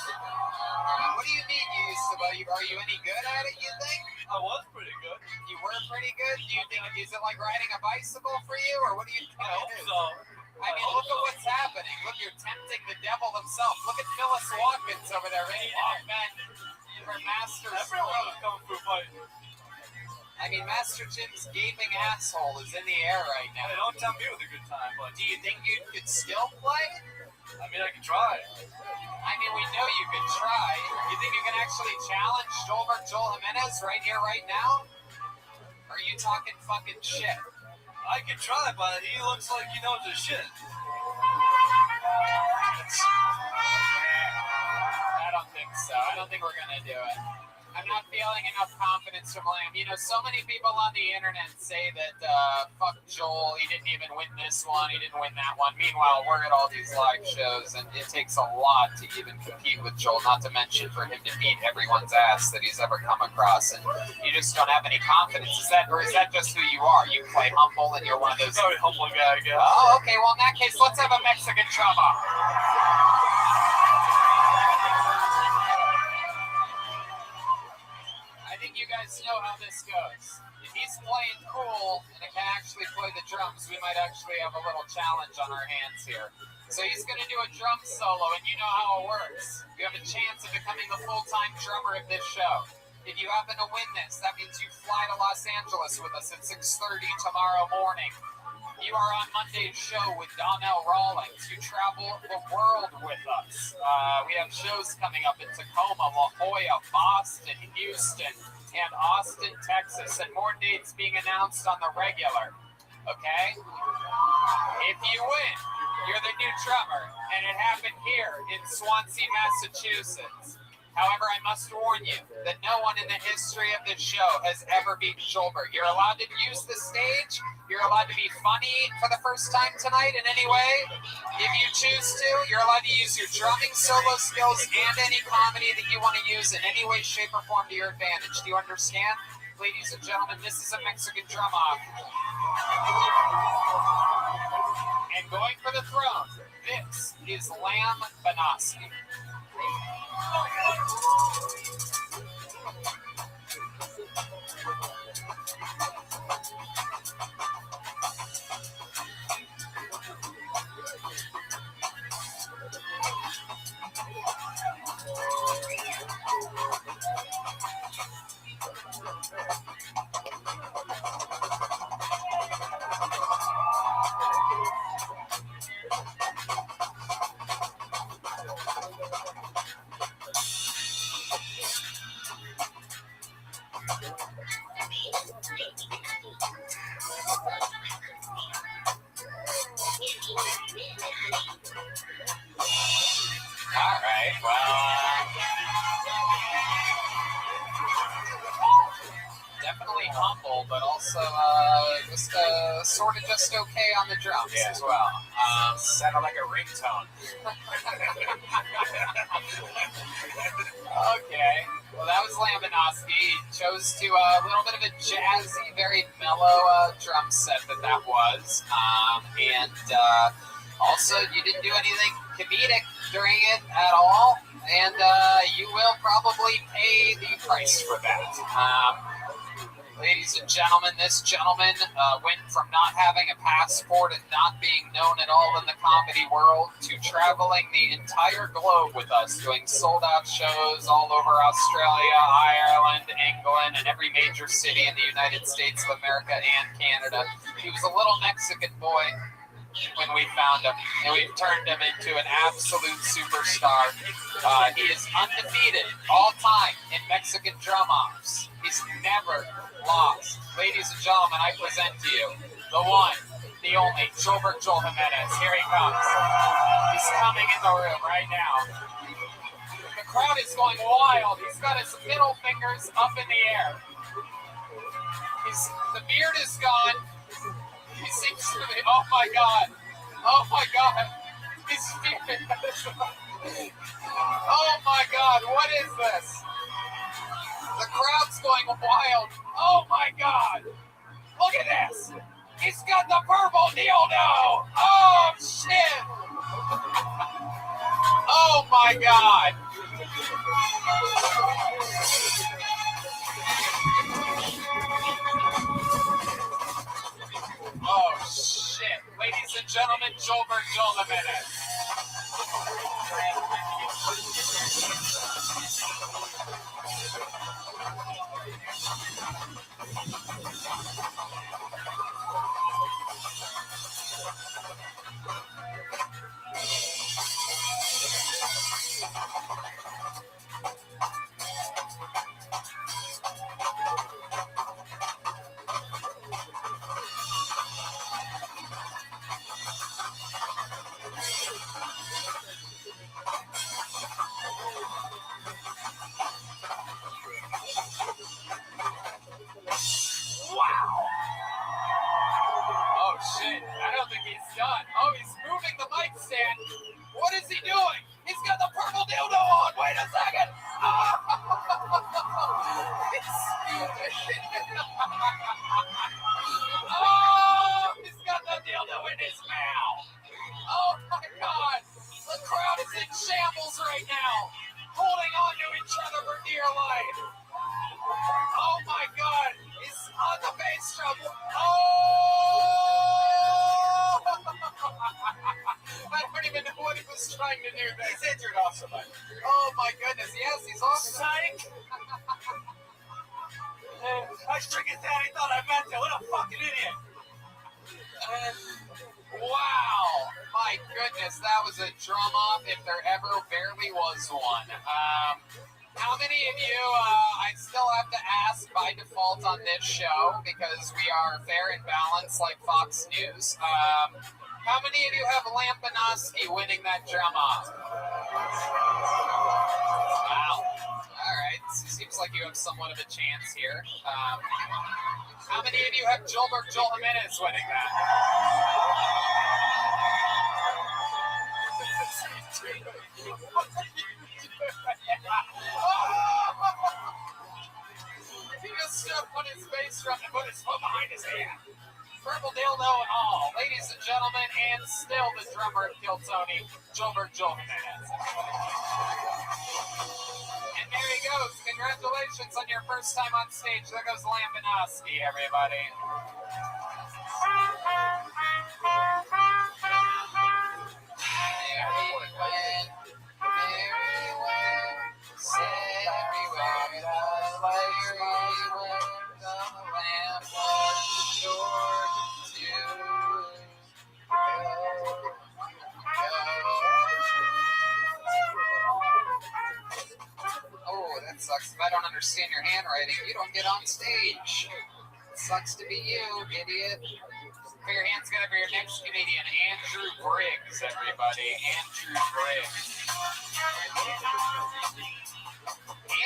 What do you mean you used to? Are you any good at it, you think? I was pretty good. You were pretty good? Do you think, is it like riding a bicycle for you, or what do you think I hope it is? so. I mean, look at what's happening. Look, you're tempting the devil himself. Look at Phyllis Watkins over there ready to defend her master's Everyone was coming through fighting. I mean, Master Jim's gaping asshole is in the air right now. Hey, don't tell me it was a good time, but Do you think you could still play? I mean, I can try. I mean, we know you could try. You think you can actually challenge Joel Jimenez right here, right now? Or are you talking fucking shit? I can try, but he looks like he knows his shit. I don't think so. I don't think we're gonna do it. I'm not feeling enough confidence from Lamb. You know, so many people on the internet say that fuck Joel, he didn't even win this one, he didn't win that one. Meanwhile, we're at all these live shows, and it takes a lot to even compete with Joel, not to mention for him to beat everyone's ass that he's ever come across, and you just don't have any confidence. Is that just who you are? You play humble, and you're one of those... Very humble guy, I guess. Oh, okay, well, in that case, let's have a Mexican drum off. I think you guys know how this goes. If he's playing cool and can actually play the drums, we might actually have a little challenge on our hands here. So he's going to do a drum solo, and you know how it works. You have a chance of becoming the full-time drummer of this show. If you happen to win this, that means you fly to Los Angeles with us at 6:30 tomorrow morning. You are on Monday's show with Donnell Rawlings. You travel the world with us. We have shows coming up in Tacoma, La Jolla, Boston, Houston, and Austin, Texas, and more dates being announced on the regular. Okay? If you win, you're the new drummer, and it happened here in Swansea, Massachusetts. However, I must warn you that no one in the history of this show has ever beaten Joelberg. You're allowed to use the stage. You're allowed to be funny for the first time tonight in any way. If you choose to, you're allowed to use your drumming solo skills and any comedy that you want to use in any way, shape, or form to your advantage. Do you understand? Ladies and gentlemen, this is a Mexican drum off. And going for the throne, this is Lamb Banoski. Alright, well, definitely humble, but also just sort of just okay on the drums as well. Sounded like a ringtone. Okay. Well, that was Lambanowski. He chose to a little bit of a jazzy, very mellow drum set that was. Also, you didn't do anything comedic during it at all, and you will probably pay the price for that. Ladies and gentlemen, this gentleman went from not having a passport and not being known at all in the comedy world to traveling the entire globe with us, doing sold-out shows all over Australia, Ireland, England, and every major city in the United States of America and Canada. He was a little Mexican boy when we found him, and we've turned him into an absolute superstar. He is undefeated all time in Mexican drum-offs. He's never lost. Ladies and gentlemen, I present to you the one, the only, Gilbert Joel Jimenez. Here he comes. He's coming in the room right now. The crowd is going wild. He's got his middle fingers up in the air. The beard is gone. He seems to be, oh my God. Oh my God. His beard is, oh my God, what is this? The crowd's going wild. Oh my God. Look at this. He's got the purple dildo. Oh shit. Oh my God. Oh shit. Ladies and gentlemen, Gilbert Joel Jimenez. How many of you, I still have to ask by default on this show, because we are fair and balanced like Fox News, how many of you have Lambanowski winning that drum off? Wow. All right. Seems like you have somewhat of a chance here. How many of you have Gilbert Joel Jimenez winning that? He just stood on his bass drum and put his foot behind his hand. Purple dildo and all. Ladies and gentlemen, and still the drummer of Kill Tony, Gilbert Joel Jimenez. And there he goes. Congratulations on your first time on stage. There goes Lambanowski, everybody. Sucks. If I don't understand your handwriting, you don't get on stage. It sucks to be you, idiot. Put your hands together for your next comedian, Andrew Briggs, everybody. Andrew Briggs.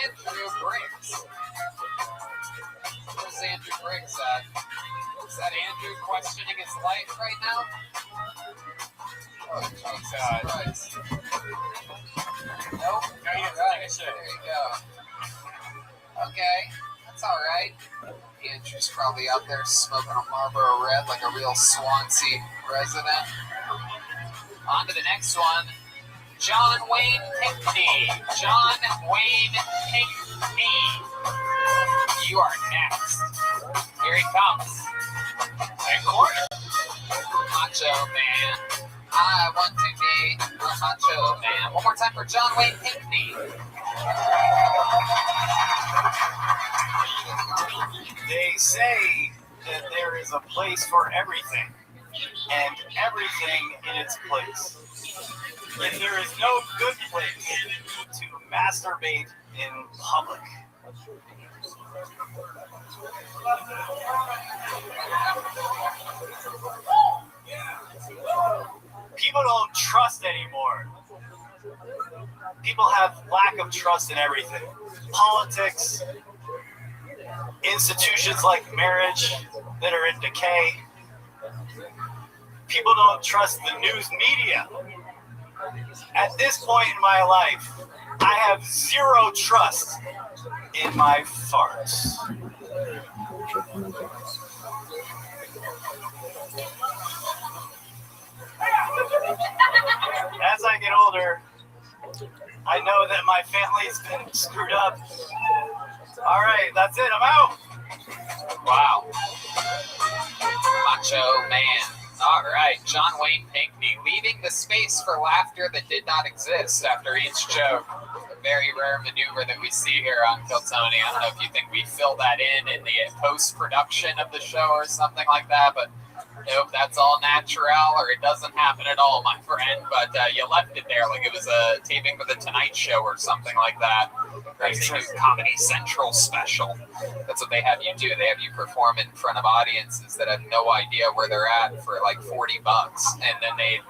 Andrew Briggs. Where's Andrew Briggs at? Is that Andrew questioning his life right now? Oh, Jesus Christ. Nope. No, you didn't finish it. That's all right. Andrew's probably out there smoking a Marlboro Red like a real Swansea resident. On to the next one. John Wayne Pinkney. John Wayne Pinkney. You are next. Here he comes. Right corner. Macho Man. I want to be a macho man. One more time for John Wayne Pinkney. They say that there is a place for everything, and everything in its place. Yet there is no good place to masturbate in public. People don't trust anymore. People have lack of trust in everything. Politics, institutions like marriage that are in decay. People don't trust the news media. At this point in my life, I have zero trust in my farts. As I get older, I know that my family's been screwed up. All right, that's it. I'm out. Wow. Macho Man. All right, John Wayne Pinkney, leaving the space for laughter that did not exist after each joke. A very rare maneuver that we see here on Kill Tony. I don't know if you think we fill that in the post-production of the show or something like that, but nope, that's all natural, or it doesn't happen at all, my friend. But you left it there like it was a taping for The Tonight Show or something like that. Crazy new Comedy Central special. That's what they have you do. They have you perform in front of audiences that have no idea where they're at for like $40, and then they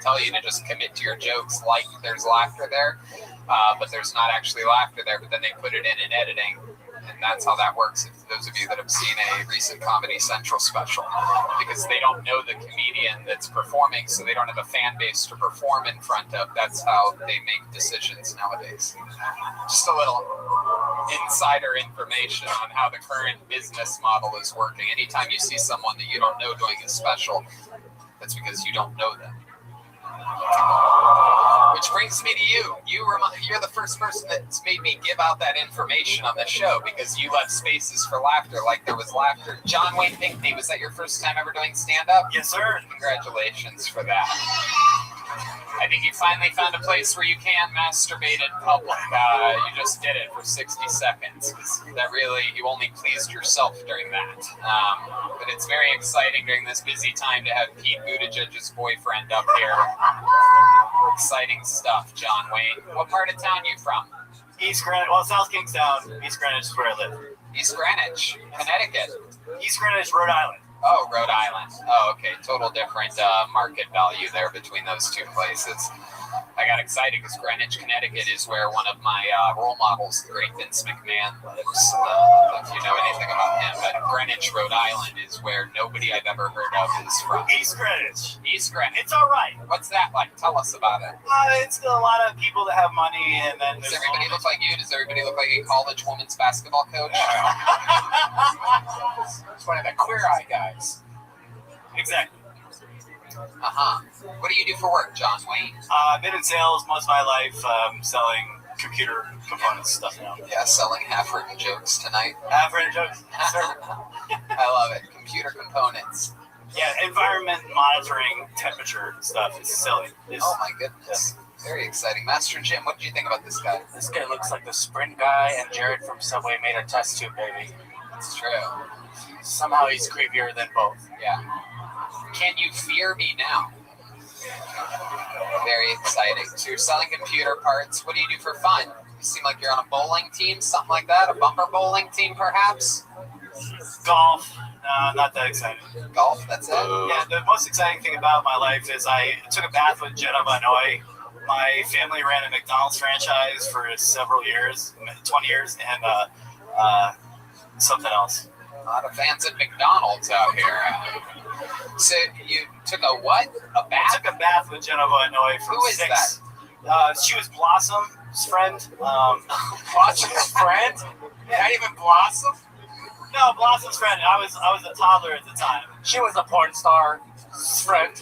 tell you to just commit to your jokes like there's laughter there, but there's not actually laughter there. But then they put it in editing. And that's how that works. If those of you that have seen a recent Comedy Central special, because they don't know the comedian that's performing, so they don't have a fan base to perform in front of. That's how they make decisions nowadays. Just a little insider information on how the current business model is working. Anytime you see someone that you don't know doing a special, that's because you don't know them. Which brings me to you. You're the first person that's made me give out that information on the show, because you left spaces for laughter like there was laughter. John Wayne Pinkney, was that your first time ever doing stand-up? Yes, sir. Congratulations for that. I think you finally found a place where you can masturbate in public. You just did it for 60 seconds. That really, you only pleased yourself during that. But it's very exciting during this busy time to have Pete Buttigieg's boyfriend up here. Exciting stuff, John Wayne. What part of town you from? East Greenwich, well, South Kingstown. East Greenwich is where I live. East Greenwich, Connecticut. East Greenwich, Rhode Island. Oh, Rhode Island. Oh, okay. Total different market value there between those two places. I got excited because Greenwich, Connecticut is where one of my role models, the great Vince McMahon, lives. If you know anything about him, but Greenwich, Rhode Island is where nobody I've ever heard of is from. East Greenwich. East Greenwich. It's all right. What's that like? Tell us about it. It's a lot of people that have money, and then does everybody look like you? Does everybody look like a college women's basketball coach? It's one of the Queer Eye guys. Exactly. What do you do for work, John Wayne? I've been in sales most of my life, selling computer components stuff now. Yeah, selling half-written jokes tonight. Half-written jokes, sir. I love it. Computer components. Yeah, environment monitoring, temperature stuff is silly. Oh my goodness. Yeah. Very exciting. Master Jim, what did you think about this guy? This guy looks like the Sprint guy, and Jared from Subway made a test tube baby. That's true. Somehow he's creepier than both. Yeah. Can you fear me now? Very exciting. So you're selling computer parts. What do you do for fun? You seem like you're on a bowling team, something like that? A bumper bowling team, perhaps? Golf. Not that exciting. Golf, that's it? Yeah, the most exciting thing about my life is I took a bath with Jenna Vanoy. My family ran a McDonald's franchise for several years, 20 years, and something else. A lot of fans at McDonald's out here. So you took a what? A bath? I took a bath with Jenna Vanoy for Who is 6. She was Blossom. Blossom's friend. Blossom's friend? Not even Blossom? No, Blossom's friend. I was a toddler at the time. She was a porn star friend.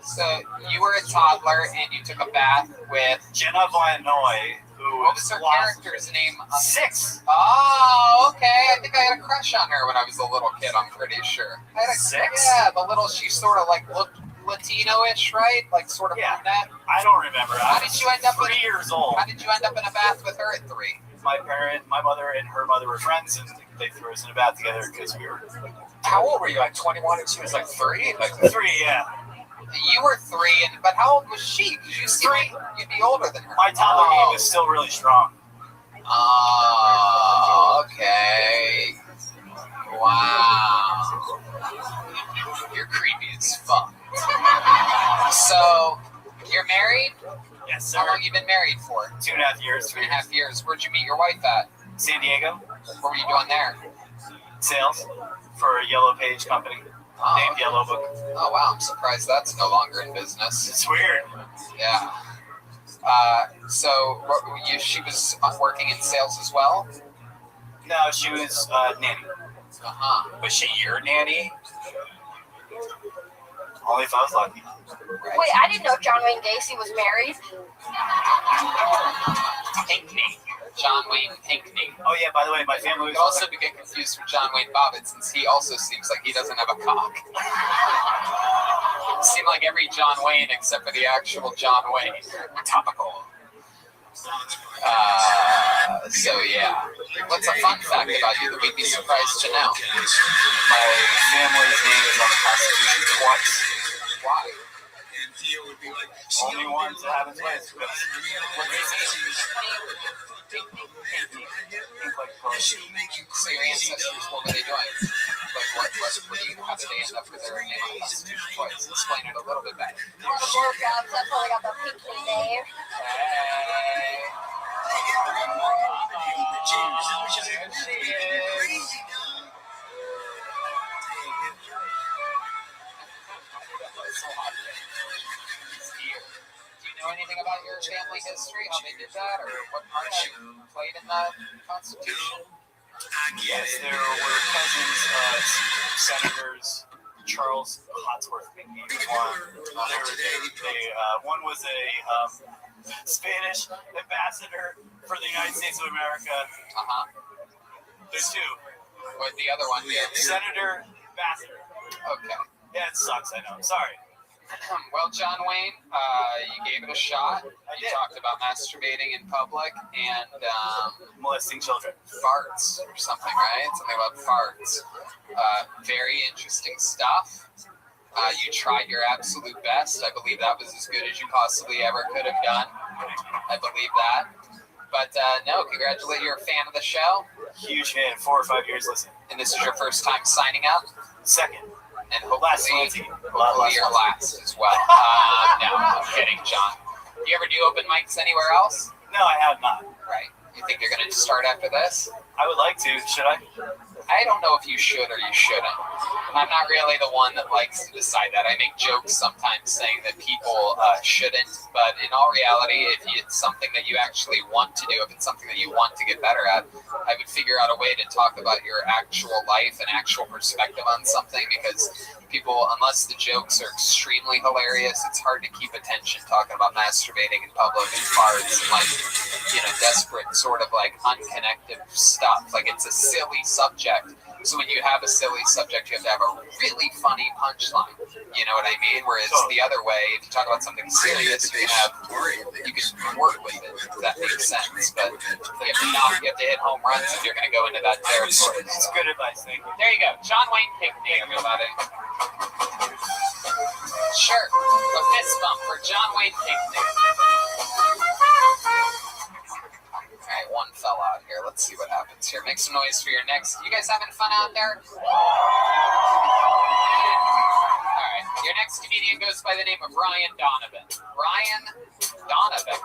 So you were a toddler and you took a bath with Jenna Villanoy, who what was her character's name? Six. Oh, okay. I think I had a crush on her when I was a little kid. I'm pretty sure. I had a, Six? Yeah, the little. She sort of like looked Latino-ish, right? Like sort of brunette. I don't remember. How did you end up 3 years old? How did you end up in a bath with her at 3? My mother and her mother were friends, and they threw us in a bath together because we were. How old were you? Like 21, and she was like 3? Like 3, yeah. You were 3, but how old was she? Because you seem like you'd be older than her. My toddler game is still really strong. Oh, okay. Wow. You're creepy as fuck. So, you're married? Yes, sir. How long you been married for? 2.5 years. 2.5 years. Where'd you meet your wife at? San Diego. What were you doing there? Sales for a Yellow Page company named Yellow Book. Oh, wow. I'm surprised that's no longer in business. It's weird. Yeah. So, she was working in sales as well? No, she was nanny. Uh-huh. Was she your nanny? Only if I was lucky. Wait, I didn't know John Wayne Gacy was married. Pinkney. John Wayne Pinkney. Oh yeah, by the way, my family You could also get confused with John Wayne Bobbitt since he also seems like he doesn't have a cock. Seemed like every John Wayne except for the actual John Wayne. Topical. So yeah. What's a fun fact about you that we'd be surprised to know? My family's name is on the Constitution twice. Why? Only one to have it twice. What So your ancestors, what were they doing? Like how did they end up with their name on the Constitution twice? Explain it a little bit better. Blowjobs, that's how they got the Pinkney name. Do you know anything about your family history? How they did that, or what part you played in the Constitution? Yes, there were cousins, senators. Charles Hotsworth Pinkney was one. One was a Spanish ambassador for the United States of America. Uh-huh. There's two. What the other one did? Senator, ambassador. Okay. Yeah, it sucks, I know. I'm sorry. Well, John Wayne, you gave it a shot. You talked about masturbating in public and molesting children. Farts or something, right? Something about farts. Very interesting stuff. You tried your absolute best. I believe that was as good as you possibly ever could have done. I believe that. But no, congratulate. You're a fan of the show. Huge fan. 4 or 5 years listening. And this is your first time signing up? Second. And hopefully you're last as well. No, I'm kidding, John. Do you ever do open mics anywhere else? No, I have not. Right. You think you're going to start after this? I would like to. Should I? I don't know if you should or you shouldn't. I'm not really the one that likes to decide that. I make jokes sometimes saying that people shouldn't, but in all reality, if it's something that you actually want to do, if it's something that you want to get better at, I would figure out a way to talk about your actual life and actual perspective on something, because people, unless the jokes are extremely hilarious, it's hard to keep attention talking about masturbating in public and farts and desperate sort of like unconnected stuff. Like it's a silly subject. So when you have a silly subject, you have to have a really funny punchline. You know what I mean? Whereas the other way, if you talk about something serious, you can work with it, if that makes sense. But you have to hit home runs if you're going to go into that territory. It's good advice, thank you. There you go. John Wayne Pinkney, everybody. Sure. A fist bump for John Wayne Pinkney. Alright, one fell out here. Let's see what happens here. Make some noise for your next. You guys having fun out there? Alright, your next comedian goes by the name of Ryan Donovan. Ryan Donovan.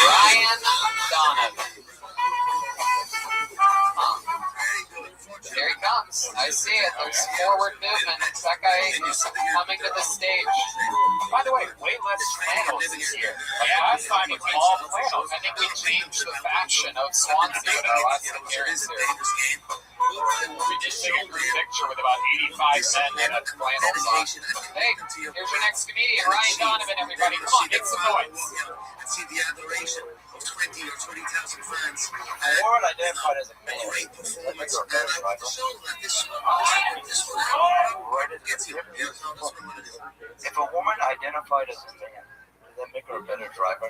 Ryan Donovan. There he comes. I see it. There's forward movement. That guy is coming to the stage. By the way, way less flannels this year. Like last time it was all flannels. I think we changed the fashion of Swansea with our last appearance here. We just take a group picture with about 85 men in a flannels on. Hey, here's your next comedian, Ryan Donovan, everybody. Come on, get some noise. And see the adoration of 20 or 20,000 fans. Warren identified as a man. That makes her a better driver. If a woman identified as a man, does that make her a better driver?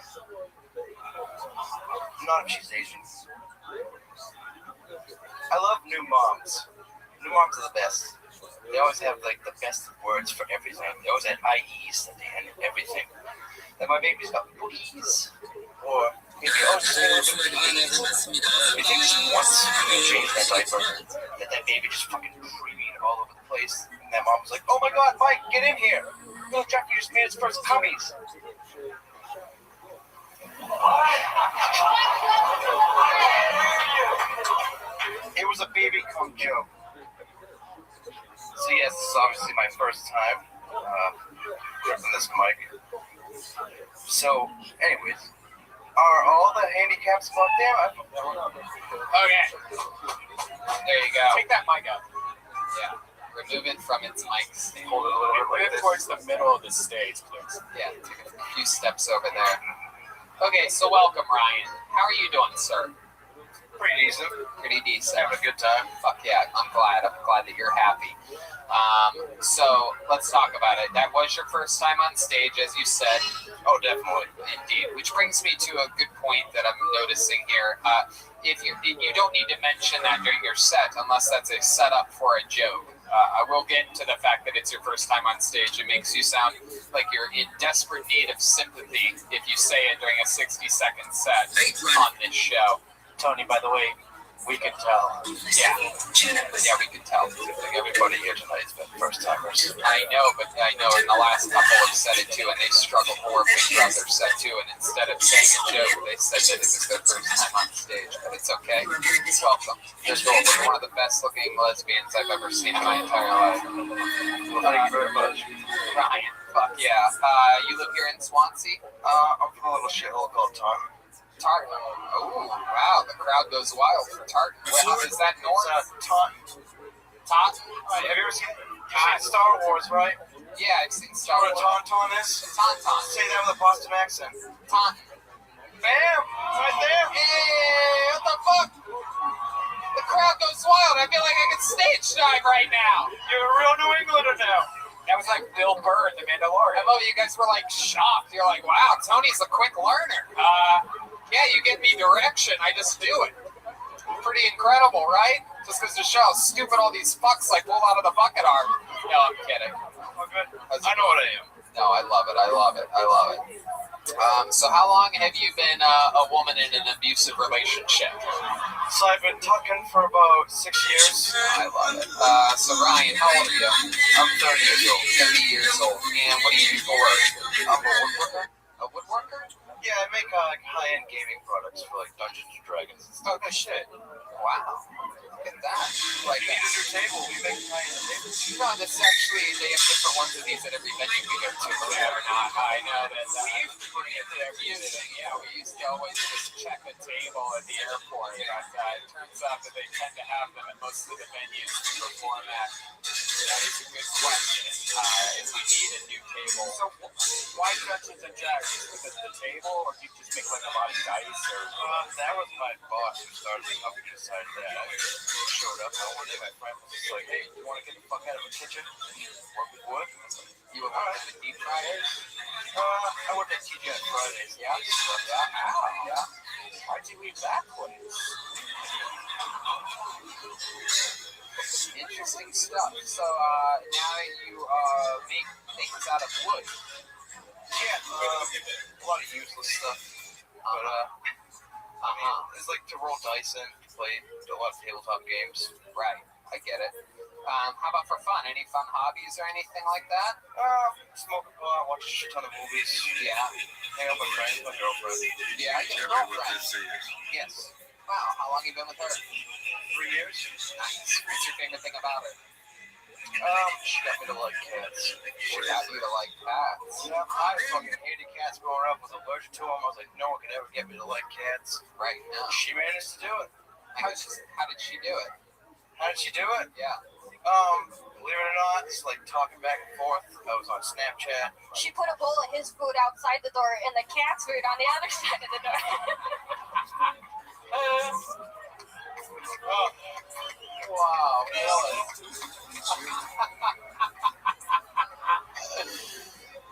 Not if she's Asian. I love new moms. New moms are the best. They always have like the best words for everything. They always had IEs at the end of everything. Like my baby's got booties. Or maybe just a little bit of booties. You think just once you change that diaper, that baby just fucking creamed all over the place. And that mom was like, oh my god, Mike, get in here. Little Jeffrey just made his first cummies. It was a baby cum joke. So yes, this is obviously my first time gripping this mic. So, anyways, are all the handicaps plugged in? Okay. There you go. Take that mic out. Yeah. Remove it from its mic stand. Hold it a little bit like this. Towards the middle of the stage, please. Yeah, take a few steps over there. Okay, so welcome, Ryan. How are you doing, sir? Pretty decent. Pretty decent. Having a good time. Fuck yeah, I'm glad. I'm glad that you're happy. So let's talk about it. That was your first time on stage, as you said. Oh, definitely. Indeed. Which brings me to a good point that I'm noticing here. If you don't need to mention that during your set, unless that's a setup for a joke. I will get to the fact that it's your first time on stage. It makes you sound like you're in desperate need of sympathy if you say it during a 60-second set on this show. Tony, by the way, we can tell. Yeah, we can tell. I think everybody here tonight has been first timers. I know, but I know in the last couple have said it too, and they struggled horribly throughout their set too. And instead of saying a joke, they said that it was their first time on stage. But it's okay. Welcome. This girl is one of the best-looking lesbians I've ever seen in my entire life. Well, thank you very much. Ryan, fuck yeah. You live here in Swansea? I'm from a little shithole called Taunton. Tartan. Oh, wow. The crowd goes wild for Tartan. Well, is that north? Taunton. Taunton? Have you ever seen Star Wars, right? Yeah, I've seen Star Wars. Wars. Taunton is? Taunton. Say that with a Boston accent. Taunton. Bam! Right there. Hey, what the fuck? The crowd goes wild. I feel like I could stage dive right now. You're a real New Englander now. That was like Bill Burr in The Mandalorian. I love you guys were like shocked. You're like, wow, Tony's a quick learner. Yeah, you give me direction, I just do it. Pretty incredible, right? Just because to show how stupid all these fucks like pull out of the bucket are. No, I'm kidding. I know what I am. No, I love it. I love it. I love it. So how long have you been a woman in an abusive relationship? So I've been talking for about 6 years. I love it. So Ryan, how old are you? I'm 30 years old. 30 years old. And what do you do for work? I'm a woodworker. A woodworker? Yeah, I make like high-end gaming products for like Dungeons and Dragons and stuff. Oh, good shit. Wow. Look at that. Like we need a new table. We make high-end tables. No, that's actually, they have different ones of these at every venue we go to. Believe it or not. I know that. We used to bring it to every city. Yeah, we used to always just check a table at the airport. But it turns out that they tend to have them at most of the venues we perform at. That is a good question. If we need a new table. So why Dungeons and Dragons? Because of the table, or do you just make like a lot of dice? Or that was my boss who started the company decided that. I showed up and one day my friend was just like, hey, you want to get the fuck out of the kitchen? Work with wood? You were working with deep fryers? I worked at TGI Fridays. Yeah. Wow. Yeah. Why'd you leave that place? Interesting stuff. So now you make things out of wood. Yeah, a lot of useless stuff. But I mean, it's like to roll dice and play a lot of tabletop games. Right, I get it. How about for fun? Any fun hobbies or anything like that? Smoke a pot, watch a shit ton of movies. Yeah. Hang out with friends, my girlfriend. Yeah, your girlfriend. Yes. Wow, how long have you been with her? 3 years. Nice. What's your favorite thing about her? She got me to like cats. She got you to like cats. Yeah, I fucking hated cats growing up. Was allergic to them. I was like, no one could ever get me to like cats. Right now. She managed to do it. How did she do it? How did she do it? Yeah. Believe it or not, it's like talking back and forth. I was on Snapchat. She put a bowl of his food outside the door and the cat's food on the other side of the door. Oh, wow, really?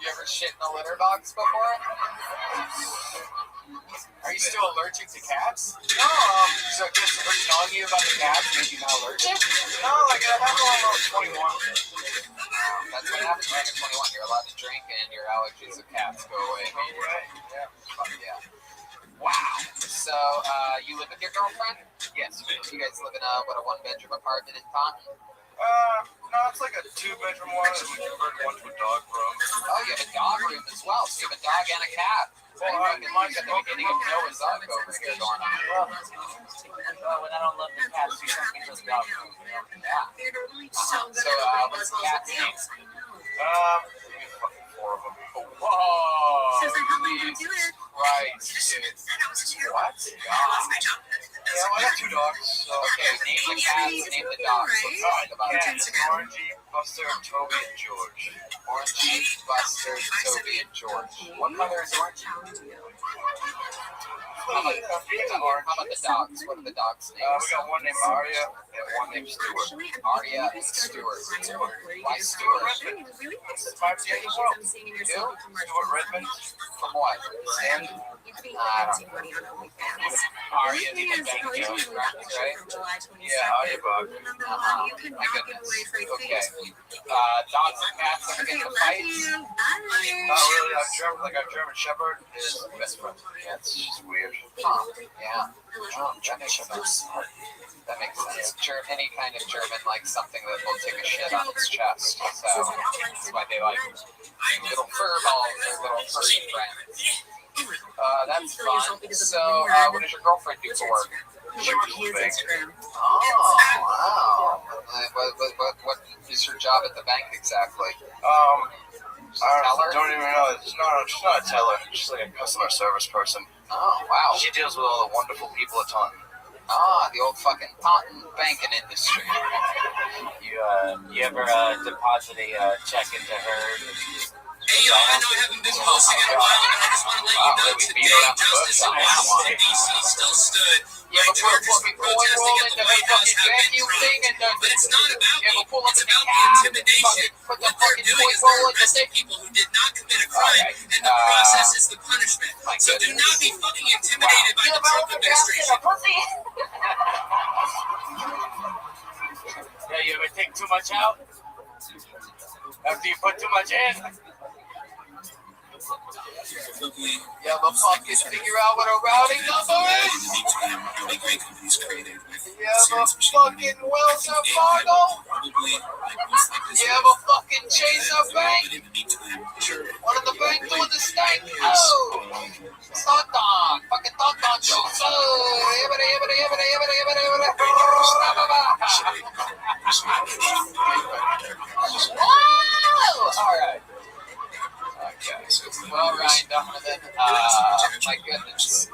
You ever shit in a litter box before? Are you still allergic to cats? no, So just her telling you about the cats made you not allergic? no, like I had one when I was 21. That's what happens when you're 21. You're allowed to drink and your allergies of cats go away. Right? Yeah. Fuck yeah. Wow. So, you live with your girlfriend? Yes. You guys live in a one-bedroom apartment in Taunton? No, it's like a 2-bedroom one, and we converted one to a dog room. Oh, you have a dog room as well. So you have a dog and a cat. Well, You got the beginning of Noah's Ark over here going on. When I don't love the cats, you send me to the dog room. Yeah. So, what's the cat's name? Fucking 4 of them. Whoa! Says I helped you do it. Right, dude. What? God. Yeah, well, I got 2 dogs. So. Okay, name the cats, name the dogs. Let's talk about Yeah, it. Orangey, Buster, Toby, and George. Orangey, Buster, Toby, and George. What color is Orangey? How about the dogs? What are the dogs' names? We got one named Arya and one named Stuart. Arya and Stuart. Why Stuart? It's 5 years old. Stuart Redmond. From what? And I don't know. Arya the Bank Jones, right? yeah, Arya Bug. My goodness. Okay. Dogs and cats ever get into fights? Not really. Our German Shepherd is best friends. Yeah, it's just weird. Huh. Yeah. Oh, that makes sense. That makes sense. Any kind of German likes something that will take a shit on its chest. So that's why they like little fur balls or little furry friends. That's fun. So, what does your girlfriend do for work? She works for the bank. Oh, wow. What is her job at the bank exactly? I don't even know. She's not a teller. She's like a customer service person. Oh, wow. She deals with all the wonderful people at Taunton. Ah, the old fucking Taunton banking industry. You ever deposit a check into her? Hey, y'all, I know I haven't been posting in a while, but I just want to let you know today justice in Washington, D.C. still stood. Like charges for protesting at the White House have been thrown. But it's not about me. It's about the intimidation. What they're doing is they're arresting people who did not commit a crime, and the process is the punishment. So do not be fucking intimidated by the Trump administration. Yeah, you ever take too much out? After you put too much in? You ever fucking figure out what a routing number is? You ever fucking Wells Fargo? You ever fucking chase a bank? What did the bank do with the stank? Oh! Taunton! Fucking Taunton jokes! Alright. Okay. Well, Ryan Donovan, my goodness.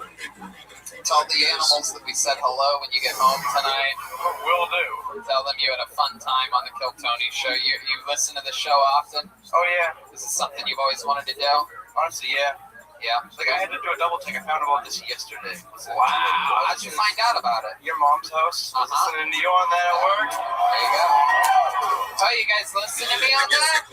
Tell the animals that we said hello when you get home tonight. Will do. Tell them you had a fun time on the Kill Tony show. You listen to the show often? Oh, yeah. Is this something you've always wanted to do? Honestly, yeah. Yeah. Like, I had to do a double take. I found out about this yesterday. Wow. How'd you find out about it? Your mom's house. I was listening to you on that at work. There you go. Oh, you guys listen to me on that?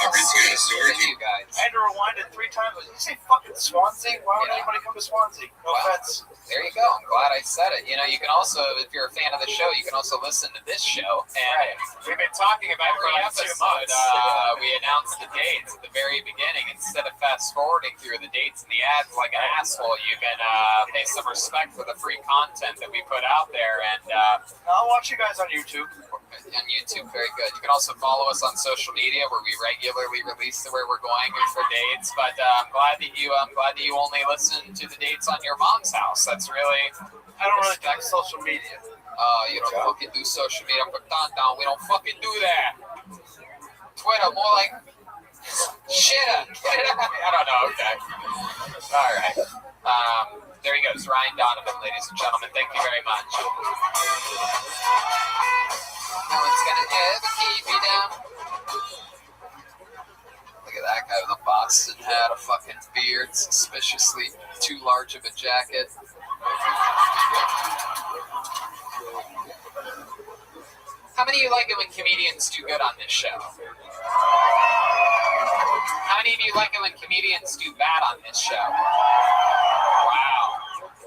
You guys. I had to rewind it 3 times. Did you say fucking Swansea? Why would anybody come to Swansea? No offense. There you go. I'm glad I said it. You know, you can also, if you're a fan of the show, you can also listen to this show. And we've been talking about every episode. We announced the dates at the very beginning. Instead of fast forwarding through the dates and the ads like an asshole, you can pay some respect for the free content that we put out there. And I'll watch you guys on YouTube. On YouTube, very good. You can also follow us on social media where we regularly release where we're going for dates. But I'm glad that you only listen to the dates on your mom's house. That's really. I don't really check social media. You don't fucking do social media for Tonton. We don't fucking do that. Twitter, more like shit. I don't know. Okay. All right. There he goes, Ryan Donovan, ladies and gentlemen. Thank you very much. No one's gonna ever keep me down. Look at that guy with a Boston hat, a fucking beard, suspiciously too large of a jacket. How many of you like it when comedians do good on this show? How many of you like it when comedians do bad on this show? Wow.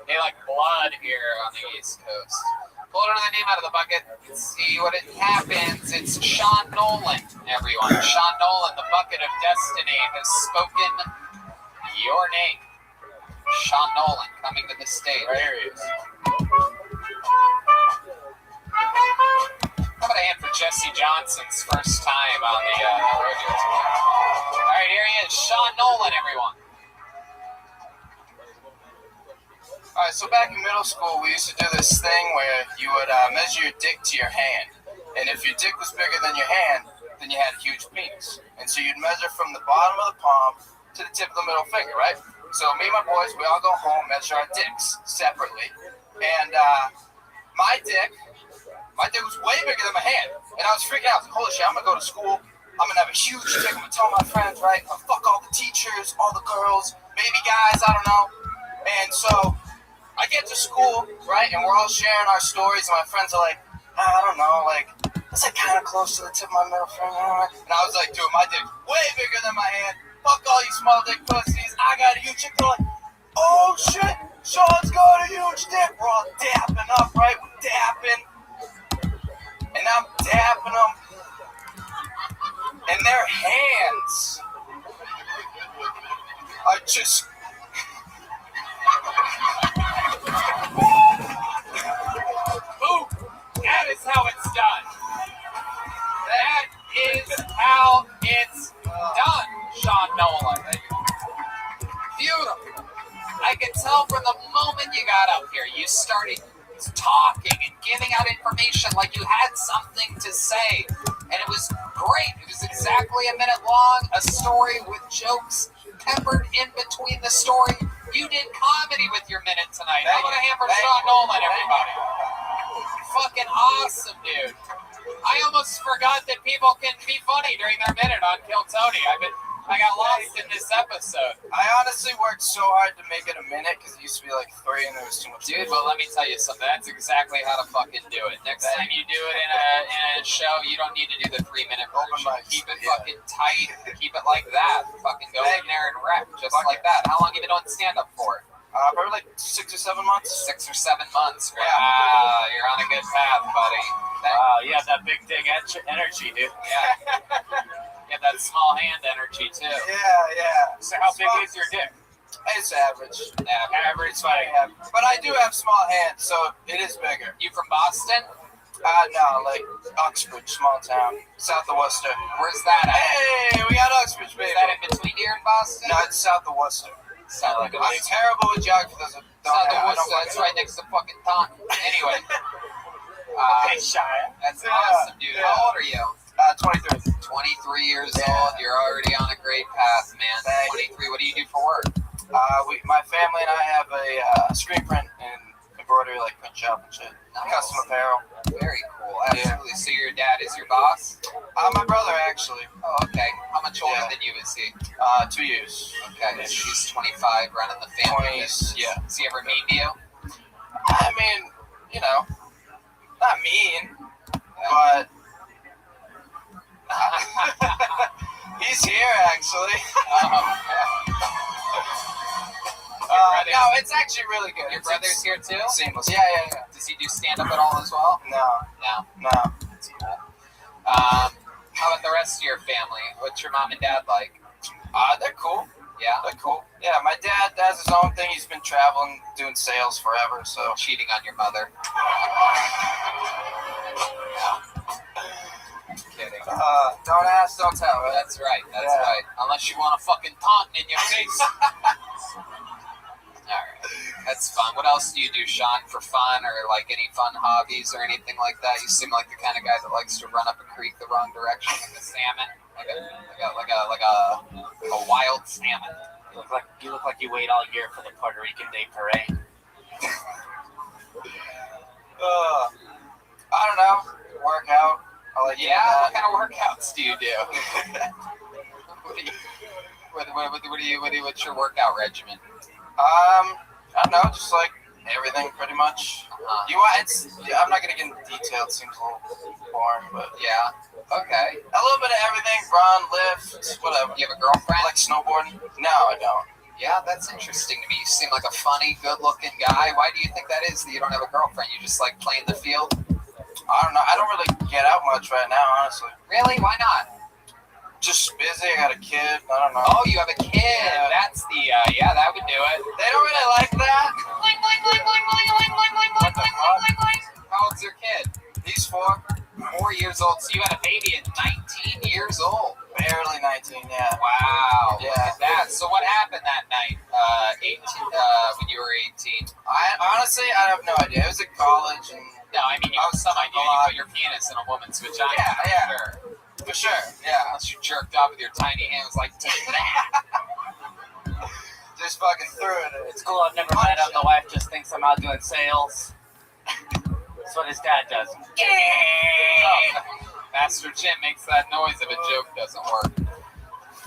They like blood here on the East Coast. Pull another name out of the bucket and see what it happens. It's Sean Nolan, everyone. Sean Nolan, the bucket of destiny, has spoken your name. Sean Nolan coming to the stage. Right here he is. How about a hand for Jesse Johnson's first time on the rodeo tour? All right, here he is, Sean Nolan, everyone. All right, so back in middle school, we used to do this thing where you would measure your dick to your hand. And if your dick was bigger than your hand, then you had a huge penis. And so you'd measure from the bottom of the palm to the tip of the middle finger, right? So me and my boys, we all go home, measure our dicks separately. And my dick was way bigger than my hand. And I was freaking out. I was like, holy shit, I'm going to go to school. I'm going to have a huge dick. I'm going to tell my friends, right? I'm going to fuck all the teachers, all the girls, maybe guys, I don't know. And so I get to school, right? And we're all sharing our stories. And my friends are like, I don't know, like, that's like kind of close to the tip of my middle finger. And I was like, dude, my dick way bigger than my hand. Fuck all you small dick pussies. I got a huge dick. They're like, oh shit, Sean's got a huge dick. We're all dapping up, right? We're dapping. And I'm dapping them. And their hands are just... Boom! That is how it's done. That is how it's done, Sean Nolan. Beautiful. I can tell from the moment you got up here, you started talking and giving out information like you had something to say. And it was great. It was exactly a minute long, a story with jokes peppered in between the story. You did comedy with your minute tonight. How about a hand for Sean Nolan, everybody? Fucking awesome, dude. I almost forgot that people can be funny during their minute on Kill Tony. I got lost in this episode. I honestly worked so hard to make it a minute because it used to be like 3 and there was too much. Dude, well, let me tell you something. That's exactly how to fucking do it. Next time you do it in a show, you don't need to do the 3-minute version. Keep it fucking tight. Keep it like that. Fucking go in there and wreck just like that. How long have you been doing stand-up for? Probably like 6 or 7 months. 6 or 7 months. Wow, you're on a good path, buddy. Wow, you have that big dick energy, dude. Yeah. You have that small hand energy, too. Yeah. So how big is your dick? It's average. Average, buddy. But I do have small hands, so it is bigger. You from Boston? No, like Uxbridge, small town, south of Worcester. Where's that at? Hey, we got Uxbridge, baby. Is that in between here in Boston? No, it's south of Worcester. I'm terrible with geography. South of Worcester, that's right next to fucking Taunton. Anyway. That's awesome, dude. How old are you? 23. 23 years old. You're already on a great path, man. 23. What do you do for work? My family and I have a screen print and embroidery, like print shop and shit. Nice. Custom apparel. Very cool. Absolutely. Yeah. So your dad is your boss? My brother, actually. Oh, okay. How much older than you is he? 2 years. Okay. He's 25, running the family. 20s, yeah. Does he ever mean to you? I mean, you know, not mean, but he's here, actually. No, it's actually really good. Your brother's here too? Seamless. Yeah. Does he do stand-up at all as well? No. That's cool. How about the rest of your family? What's your mom and dad like? They're cool. Yeah? They're cool. Yeah, my dad has his own thing. He's been traveling, doing sales forever, so. Cheating on your mother. Kidding. Don't ask, don't tell, right? That's right. Unless you want a fucking taunting in your face. All right. That's fun. What else do you do, Sean, for fun or like any fun hobbies or anything like that? You seem like the kind of guy that likes to run up a creek the wrong direction like a salmon, like a wild salmon. You look like you wait all year for the Puerto Rican Day Parade. I don't know. Work out. I like What kind of workouts do you do? What's your workout regimen? I don't know, just like everything pretty much. I'm not gonna get into detail. It seems a little boring, but yeah. Okay. A little bit of everything. Run, lift, whatever. You have a girlfriend? Like snowboarding? No, I don't. Yeah, that's interesting to me. You seem like a funny, good-looking guy. Why do you think that is that you don't have a girlfriend? You just like playing the field? I don't know. I don't really get out much right now, honestly. Really? Why not? Just busy. I got a kid. I don't know. Oh, you have a kid. Yeah. That's the, that would do it. They don't really like that. What the fuck? How old's your kid? He's 4. 4 years old. So you had a baby at 19 years old. Barely 19, yeah. Wow. Yeah. Look at that. So what happened that night, 18, when you were 18? Honestly, I have no idea. It was at college, and no, I mean, you have some idea. You put your penis in a woman's vagina. Yeah. Sure. For sure, yeah. Unless you jerked off with your tiny hands like, take that. Just fucking threw it. It's cool. I've never met him. The wife just thinks I'm out doing sales. That's what his dad does. Master Jim makes that noise if a joke doesn't work.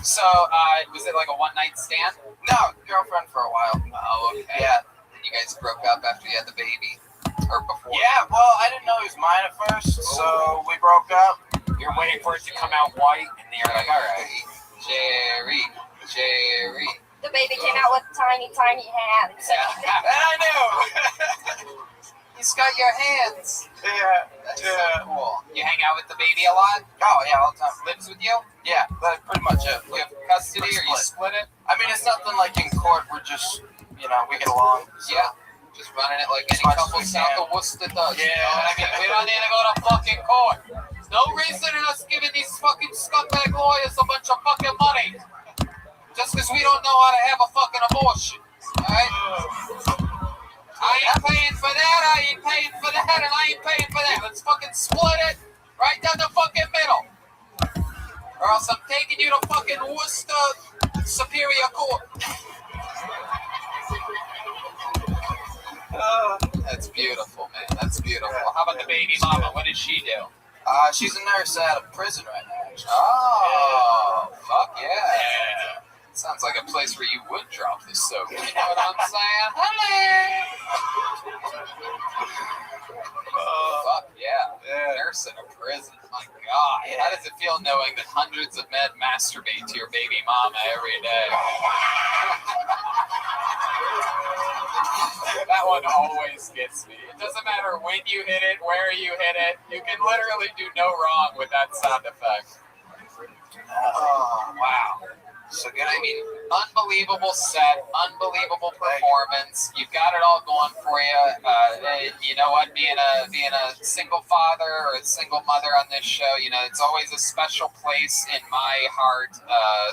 So, was it like a one-night stand? No, girlfriend for a while. Oh, okay. Yeah. And you guys broke up after you had the baby? Or before? Yeah, well, I didn't know he was mine at first, so we broke up. You're waiting for it to come out white, and you're like, all right. Jerry. The baby came out with tiny, tiny hands. And I knew. He's got your hands. Yeah. That's so cool. You hang out with the baby a lot? Oh, yeah, all the time. Lives with you? Yeah, that's pretty much it. You have custody or you split it? I mean, it's nothing like in court. We're just, we get along. So. Yeah. Just running it like any couple south of Worcester does. Yeah. You know what I mean? We don't need to go to fucking court. No reason in us giving these fucking scumbag lawyers a bunch of fucking money. Just because we don't know how to have a fucking abortion. Alright? I ain't paying for that, I ain't paying for that, and I ain't paying for that. Let's fucking split it right down the fucking middle. Or else I'm taking you to fucking Worcester Superior Court. That's beautiful, man. That's beautiful. How about the baby mama? What does she do? She's a nurse out of prison right now, actually. Oh, fuck yeah. Sounds like a place where you would drop this soap. You know what I'm saying? Fuck yeah. Nurse in a prison. My God. How does it feel knowing that hundreds of men masturbate to your baby mama every day? That one always gets me. It doesn't matter when you hit it, where you hit it. You can literally do no wrong with that sound effect. Oh, wow. So good. I mean, unbelievable set, unbelievable performance. You've got it all going for you. You know what? Being a single father or a single mother on this show, it's always a special place in my heart.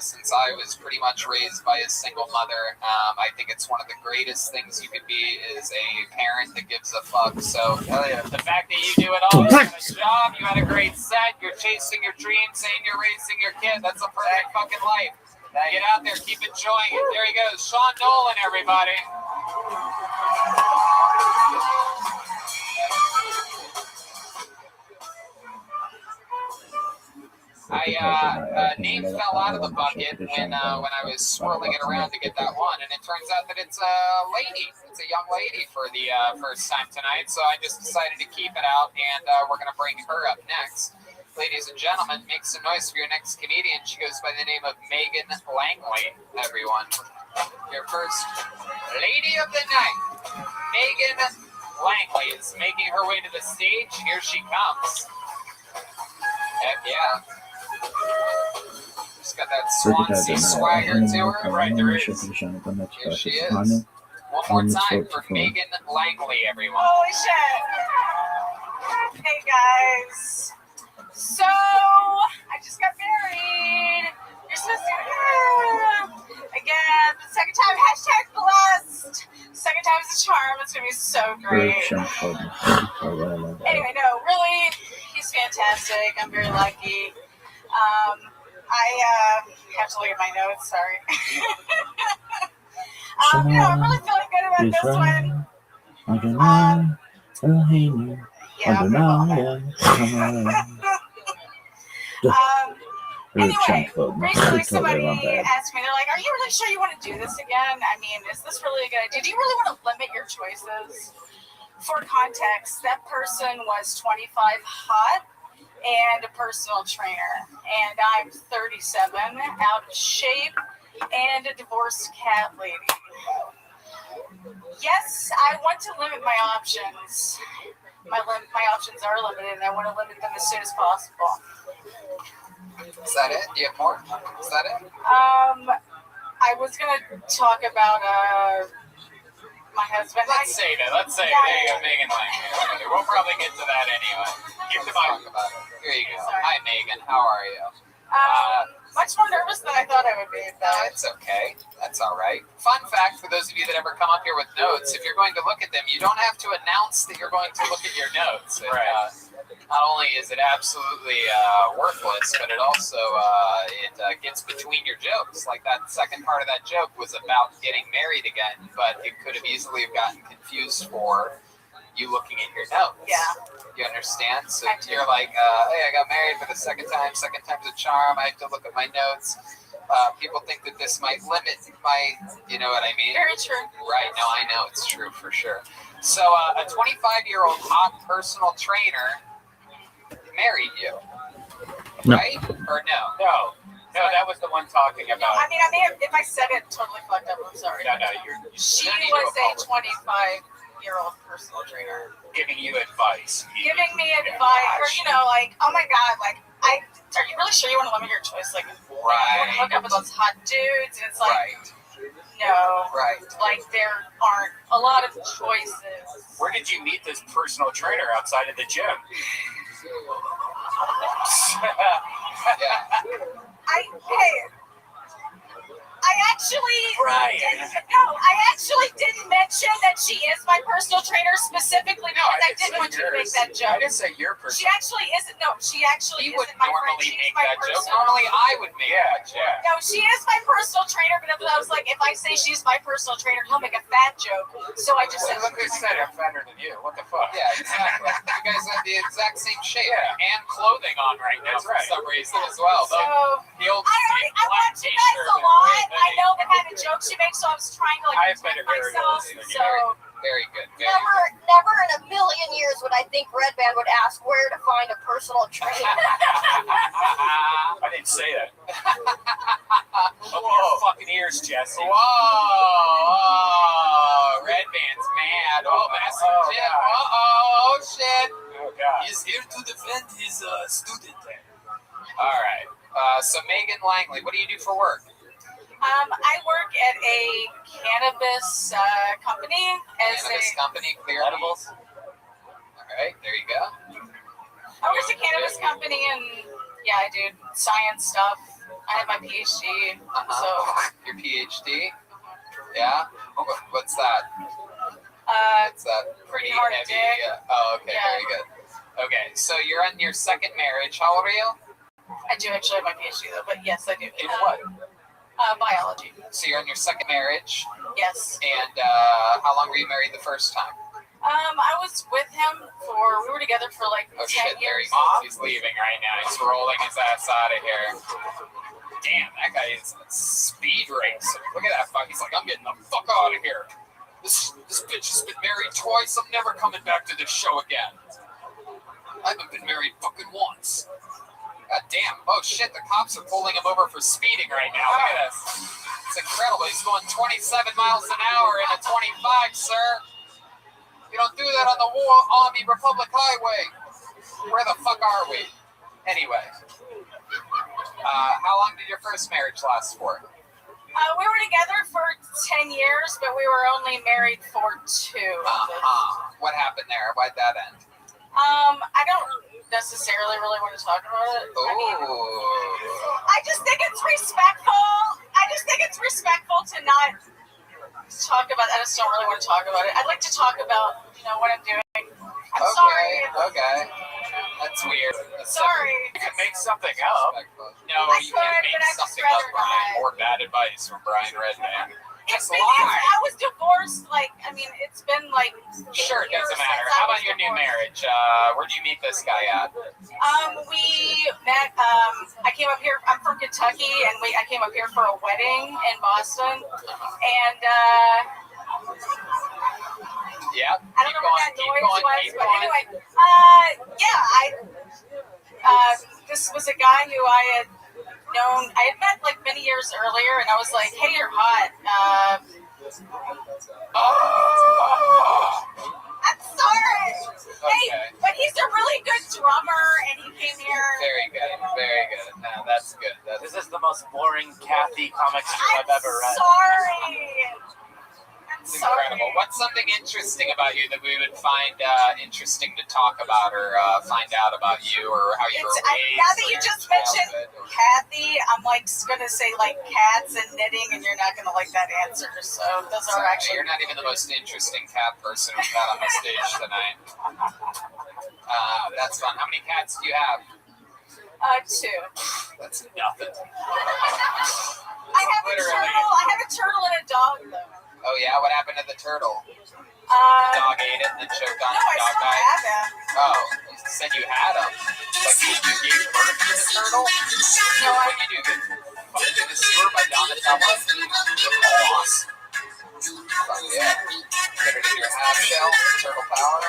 Since I was pretty much raised by a single mother, I think it's one of the greatest things you could be is a parent that gives a fuck. So the fact that you do it all, you had a job, you had a great set, you're chasing your dreams, and you're raising your kid. That's a perfect fucking life. Get out there, keep enjoying it. There he goes, Sean Nolan, everybody. Name fell out of the bucket when I was swirling it around to get that one, and it turns out that it's a lady. It's a young lady for the first time tonight, so I just decided to keep it out, and we're going to bring her up next. Ladies and gentlemen, make some noise for your next comedian. She goes by the name of Megan Langley, everyone. Your first lady of the night, Megan Langley, is making her way to the stage. Here she comes. Heck yeah. She's got that Swansea swagger to her. Right, there is. Here she is. One more time for Megan Langley, everyone. Holy shit. Hey, guys. So, I just got married. You're supposed to, again, the second time, #blessed. Second time is a That's gonna be so Very great. chunk club. Anyway, no, really, he's fantastic. I'm very lucky. I have to look at my notes. Sorry. I'm really feeling good about this one. Anyway, recently somebody asked me, they're like, "Are you really sure you want to do this again? I mean, is this really a good idea? Do you really want to limit your choices?" For context, that person was 25 hot and a personal trainer, and I'm 37, out of shape, and a divorced cat lady. Yes, I want to limit my options. My options are limited, and I want to limit them as soon as possible. Is that it? Do you have more? Is that it? I was gonna talk about my husband. Let's save it. Let's save it. Megan Lang. We'll probably get to that anyway. Give the mic about it. Here you go. Hi, Megan. How are you? Much more nervous than I thought I would be. No, it's okay. That's all right. Fun fact for those of you that ever come up here with notes, if you're going to look at them, you don't have to announce that you're going to look at your notes. Right. Not only is it absolutely worthless, but it also gets between your jokes. Like that second part of that joke was about getting married again, but it could have easily have gotten confused for you looking at your notes. Yeah. You understand? So you're like, hey, I got married for the second time's a charm. I have to look at my notes. People think that this might limit my, you know what I mean? Very true. Right. No, I know it's true for sure. So a 25-year-old hot personal trainer married you, right? Or no? No, that was the one talking No, about. I mean, if I said it totally fucked up, I'm sorry. No, She was a 25-year-old personal trainer. Giving you advice. Giving me advice, or, you know, like, oh my God, like, are you really sure you want to limit your choice? Like, you want to hook up with those hot dudes? And it's like, no. Right. Like, there aren't a lot of choices. Where did you meet this personal trainer outside of the gym? I actually didn't mention that she is my personal trainer specifically because I didn't want you to make that joke. I didn't say your personal. She actually isn't. No, she actually isn't my friend. She's Make my that joke. personal. Normally, I would make that joke. No, she is my personal trainer, but I was like, if I say she's my personal trainer, he'll make a fat joke. So I just said, look who said I'm fatter than you. What the fuck? Yeah, exactly. You guys have the exact same shape and clothing on right now for some reason as well. So, the old I watch you guys a lot. I know the kind of jokes you make, so I was trying to like defend myself. So. Very good. Never in a million years would I think Red Band would ask where to find a personal trainer. I didn't say that. Open your fucking ears, Jesse. Whoa. Red Band's mad. Oh, that's some shit. Oh, shit. Oh, God. He's here to defend his student. All right. So, Megan Langley, what do you do for work? I work at a cannabis company. Company, Clear Edibles. All right, there you go. I work at a cannabis company, and yeah, I do science stuff. I have my PhD. So your PhD? Yeah. What's that? It's that pretty hard heavy. dick. Oh, okay, very good. Okay, so you're on your second marriage. How old are you? I do actually have my PhD though, but yes, I do. In what? Biology. So you're on your second marriage. Yes. And how long were you married the first time? I was with him we were together for like 10 years. He's leaving right now. He's rolling his ass out of here. Damn, that guy is speed race. Look at that fuck. He's like, I'm getting the fuck out of here. This bitch has been married twice. I'm never coming back to this show again. I haven't been married fucking once. God damn. Oh shit, the cops are pulling him over for speeding right now. Look at this. It's incredible. He's going 27 miles an hour in a 25, sir. You don't do that on the Army Republic Highway. Where the fuck are we? Anyway. How long did your first marriage last for? We were together for 10 years, but we were only married for 2. What happened there? Why'd that end? I don't necessarily really want to talk about it. I mean, I just think it's respectful. I just think it's respectful to not to talk about. I just don't really want to talk about it. I'd like to talk about, what I'm doing. I'm Okay, sorry. okay. That's weird. Sorry. You can make something up. No, I you can't could, make but I'd just something up, rather Brian. not. More bad advice from Brian Redman. It's Just been, lie. I was divorced, it's been Sure, it doesn't matter. How about your new marriage? Where'd you meet this guy at? We met, I came up here, I'm from Kentucky, and I came up here for a wedding in Boston, and, yeah. I don't know what that noise was, but anyway, this was a guy who I had met many years earlier, and I was like, hey, you're hot. I'm sorry. Hey, but he's a really good drummer, and he came here. Very good, very good. No, that's good. This is the most boring Kathy comic strip I've ever read. Sorry. It's incredible. What's something interesting about you that we would find interesting to talk about or find out about you or how you were raised? Now that you just mentioned Kathy, I'm gonna say cats and knitting, and you're not gonna like that answer. So those are actually. You're not even the most interesting cat person we've got on the stage tonight. That's fun. How many cats do you have? 2. That's nothing. I have a turtle and a dog though. Oh yeah, what happened to the turtle? The dog ate it and then choked on it. No, I Dog still died. have him. Oh, you said you had him. Like you gave birth to the turtle? No, what did you do? Get fucked in the sewer by Donatello? Boss. Oh yeah. Put it in your half shell for turtle power.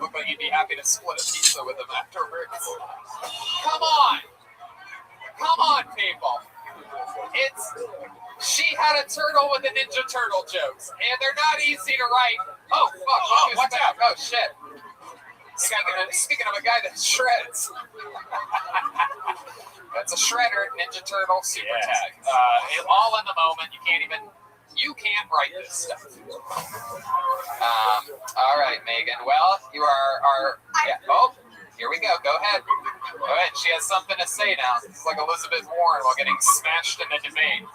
Look like you'd be happy to split a pizza with him afterwards. Come on! Come on, people! She had a turtle with the Ninja Turtle jokes, and they're not easy to write. Oh, fuck. Oh, watch out. Oh, shit. Speaking of a guy that shreds. That's a shredder, Ninja Turtle, super tag. All in the moment. You can't write this stuff. All right, Megan. Well, you are yeah. Oh, here we go. Go ahead. Go ahead. She has something to say now. It's like Elizabeth Warren while getting smashed in a debate.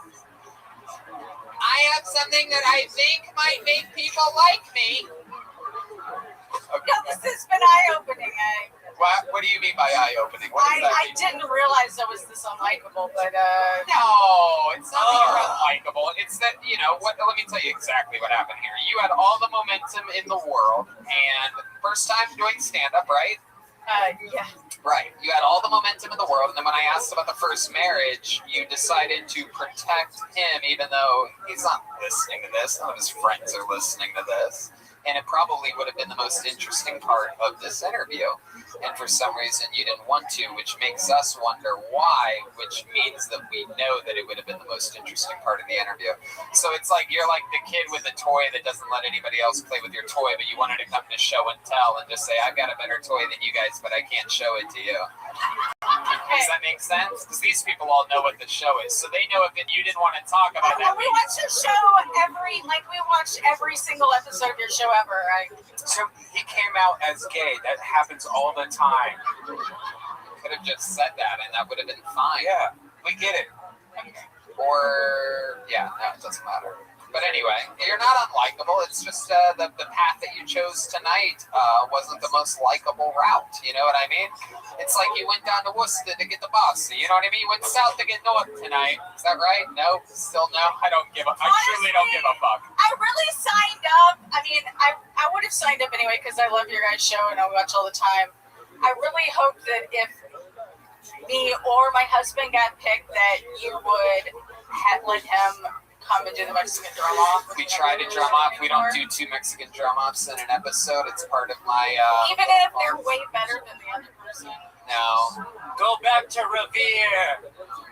I have something that I think might make people like me. Okay. No, this has been eye-opening. What do you mean by eye-opening? What does that I mean? didn't realize I was this unlikable, but No, it's not that you're unlikable. It's that, let me tell you exactly what happened here. You had all the momentum in the world, and first time doing stand-up, right? Yeah. Right. You had all the momentum in the world, and then when I asked about the first marriage, you decided to protect him, even though he's not listening to this. None of his friends are listening to this. And it probably would have been the most interesting part of this interview. And for some reason, you didn't want to, which makes us wonder why, which means that we know that it would have been the most interesting part of the interview. So it's like you're like the kid with a toy that doesn't let anybody else play with your toy, but you wanted to come to show and tell and just say, I've got a better toy than you guys, but I can't show it to you. Does that make sense? Because these people all know what the show is. So they know if you didn't want to talk about that. We watch the show we watch every single episode of your show ever. So he came out as gay. That happens all the time. Could have just said that and that would have been fine. Yeah, we get it. Or, no, it doesn't matter. But anyway, you're not unlikable. It's just the path that you chose tonight wasn't the most likable route. You know what I mean? It's like you went down to Worcester to get the boss. You know what I mean? You went south to get north tonight. Is that right? No? Still no? I truly don't give a fuck. I really signed up. I mean, I would have signed up anyway because I love your guys' show and I watch all the time. I really hope that if me or my husband got picked, that you would let him come and do the Mexican drum off. We try to drum off. We don't do 2 Mexican drum offs in an episode. It's part of my. Even if they're way better than the other person. No. Go back to Revere.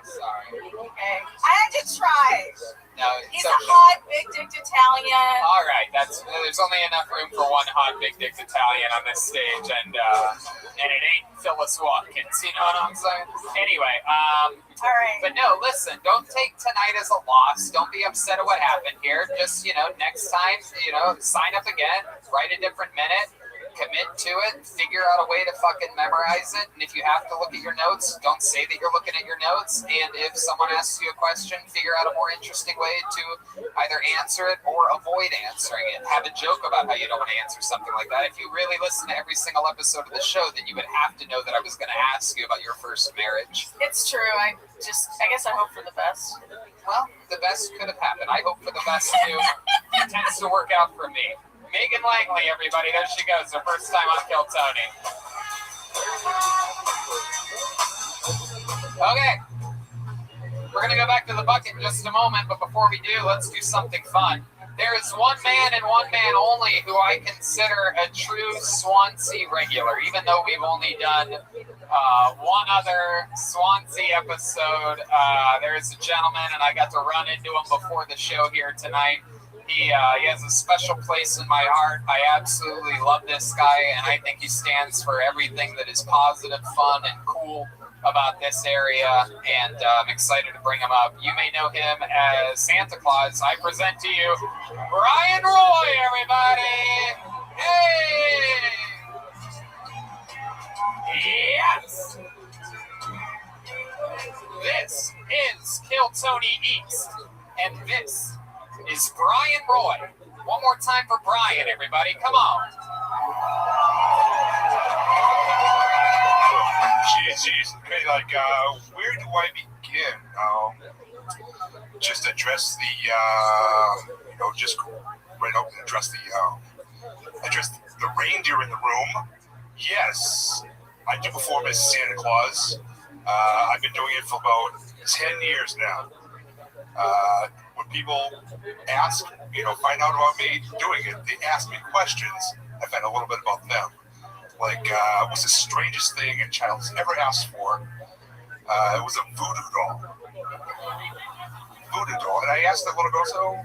Sorry. Okay. I had to try. No. He's a hot, big-dicked Italian. All right. There's only enough room for one hot, big-dicked Italian on this stage, and it ain't Phyllis Watkins. You know what I'm saying? Anyway. All right. But no, listen, don't take tonight as a loss. Don't be upset at what happened here. Just, next time, sign up again, write a different minute. commit to it, figure out a way to fucking memorize it, and if you have to look at your notes, don't say that you're looking at your notes, and if someone asks you a question, figure out a more interesting way to either answer it or avoid answering it. Have a joke about how you don't want to answer something like that. If you really listen to every single episode of the show, then you would have to know that I was going to ask you about your first marriage. It's true. I guess I hope for the best. Well, the best could have happened. I hope for the best too. It tends to work out for me. Megan Langley, everybody. There she goes. Her first time on Kill Tony. Okay. We're going to go back to the bucket in just a moment, but before we do, let's do something fun. There is one man and one man only who I consider a true Swansea regular, even though we've only done one other Swansea episode. There's a gentleman, and I got to run into him before the show here tonight. He has a special place in my heart. I absolutely love this guy, and I think he stands for everything that is positive, fun, and cool about this area, and I'm excited to bring him up. You may know him as Santa Claus. I present to you Brian Roy, everybody! Hey! Yes! This is Kill Tony East, and this is Brian Roy. One more time for Brian, everybody. Come on. Jeez. Okay, where do I begin? Just address the, just right up and address the reindeer in the room. Yes, I do perform as Santa Claus. I've been doing it for about 10 years now. When people ask, find out about me doing it, they ask me questions. I find a little bit about them. What's the strangest thing a child has ever asked for? It was a voodoo doll. And I asked the little girl, so,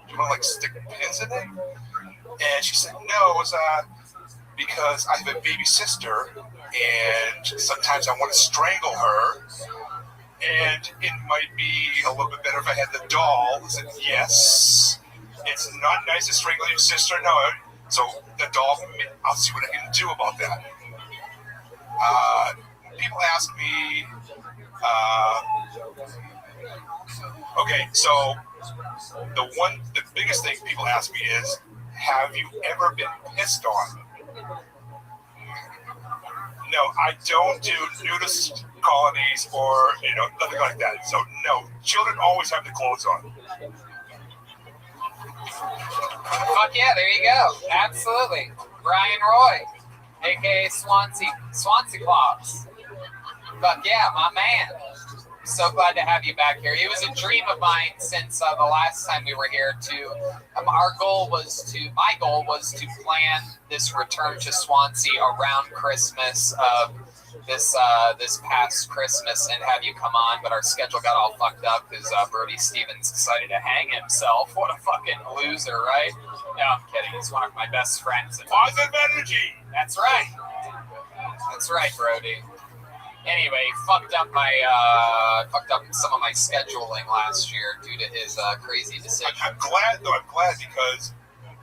do you want to, stick pins in it? And she said, no, it was, because I have a baby sister, and sometimes I want to strangle her, and it might be a little bit better if I had the doll. I said, yes, it's not nice to strangle your sister, no. So the doll, I'll see what I can do about that. People ask me, okay, so the biggest thing people ask me is, have you ever been pissed on? No, I don't do nudist colonies or, nothing like that. So no, children always have the clothes on. Fuck yeah, there you go. Absolutely. Brian Roy, a.k.a. Swansea Claus. Fuck yeah, my man. So glad to have you back here. It was a dream of mine since the last time we were here my goal was to plan this return to Swansea around Christmas this past Christmas and have you come on, but our schedule got all fucked up because Brody Stevens decided to hang himself. What a fucking loser, right? No, I'm kidding. He's one of my best friends. Positive energy. That's right. That's right, Brody. Anyway, fucked up some of my scheduling last year due to his crazy decision. I'm glad because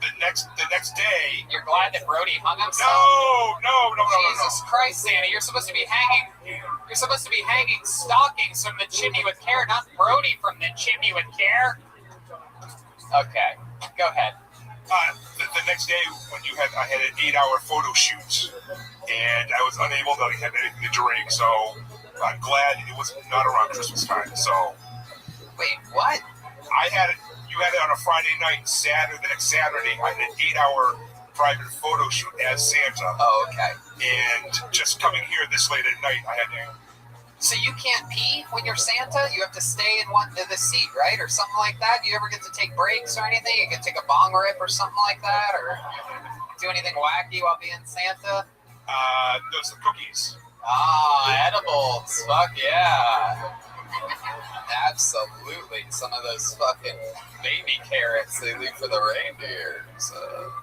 the next day. You're glad that Brody hung himself? No. Jesus Christ, Santa! You're supposed to be hanging stockings from the Chimney with Care, not Brody from the Chimney with Care. Okay, go ahead. The next day when I had an 8-hour photo shoot, and I was unable to have anything to drink, so I'm glad it was not around Christmas time. So, wait, what? You had it on a Friday night. The next Saturday, I had an 8-hour private photo shoot as Santa. Oh, okay. And just coming here this late at night, I had to. So you can't pee when you're Santa? You have to stay in the seat, right? Or something like that? Do you ever get to take breaks or anything? You can take a bong rip or something like that? Or do anything wacky while being Santa? Those are cookies. Edibles. Fuck yeah. Absolutely. Some of those fucking baby carrots they leave for the reindeers.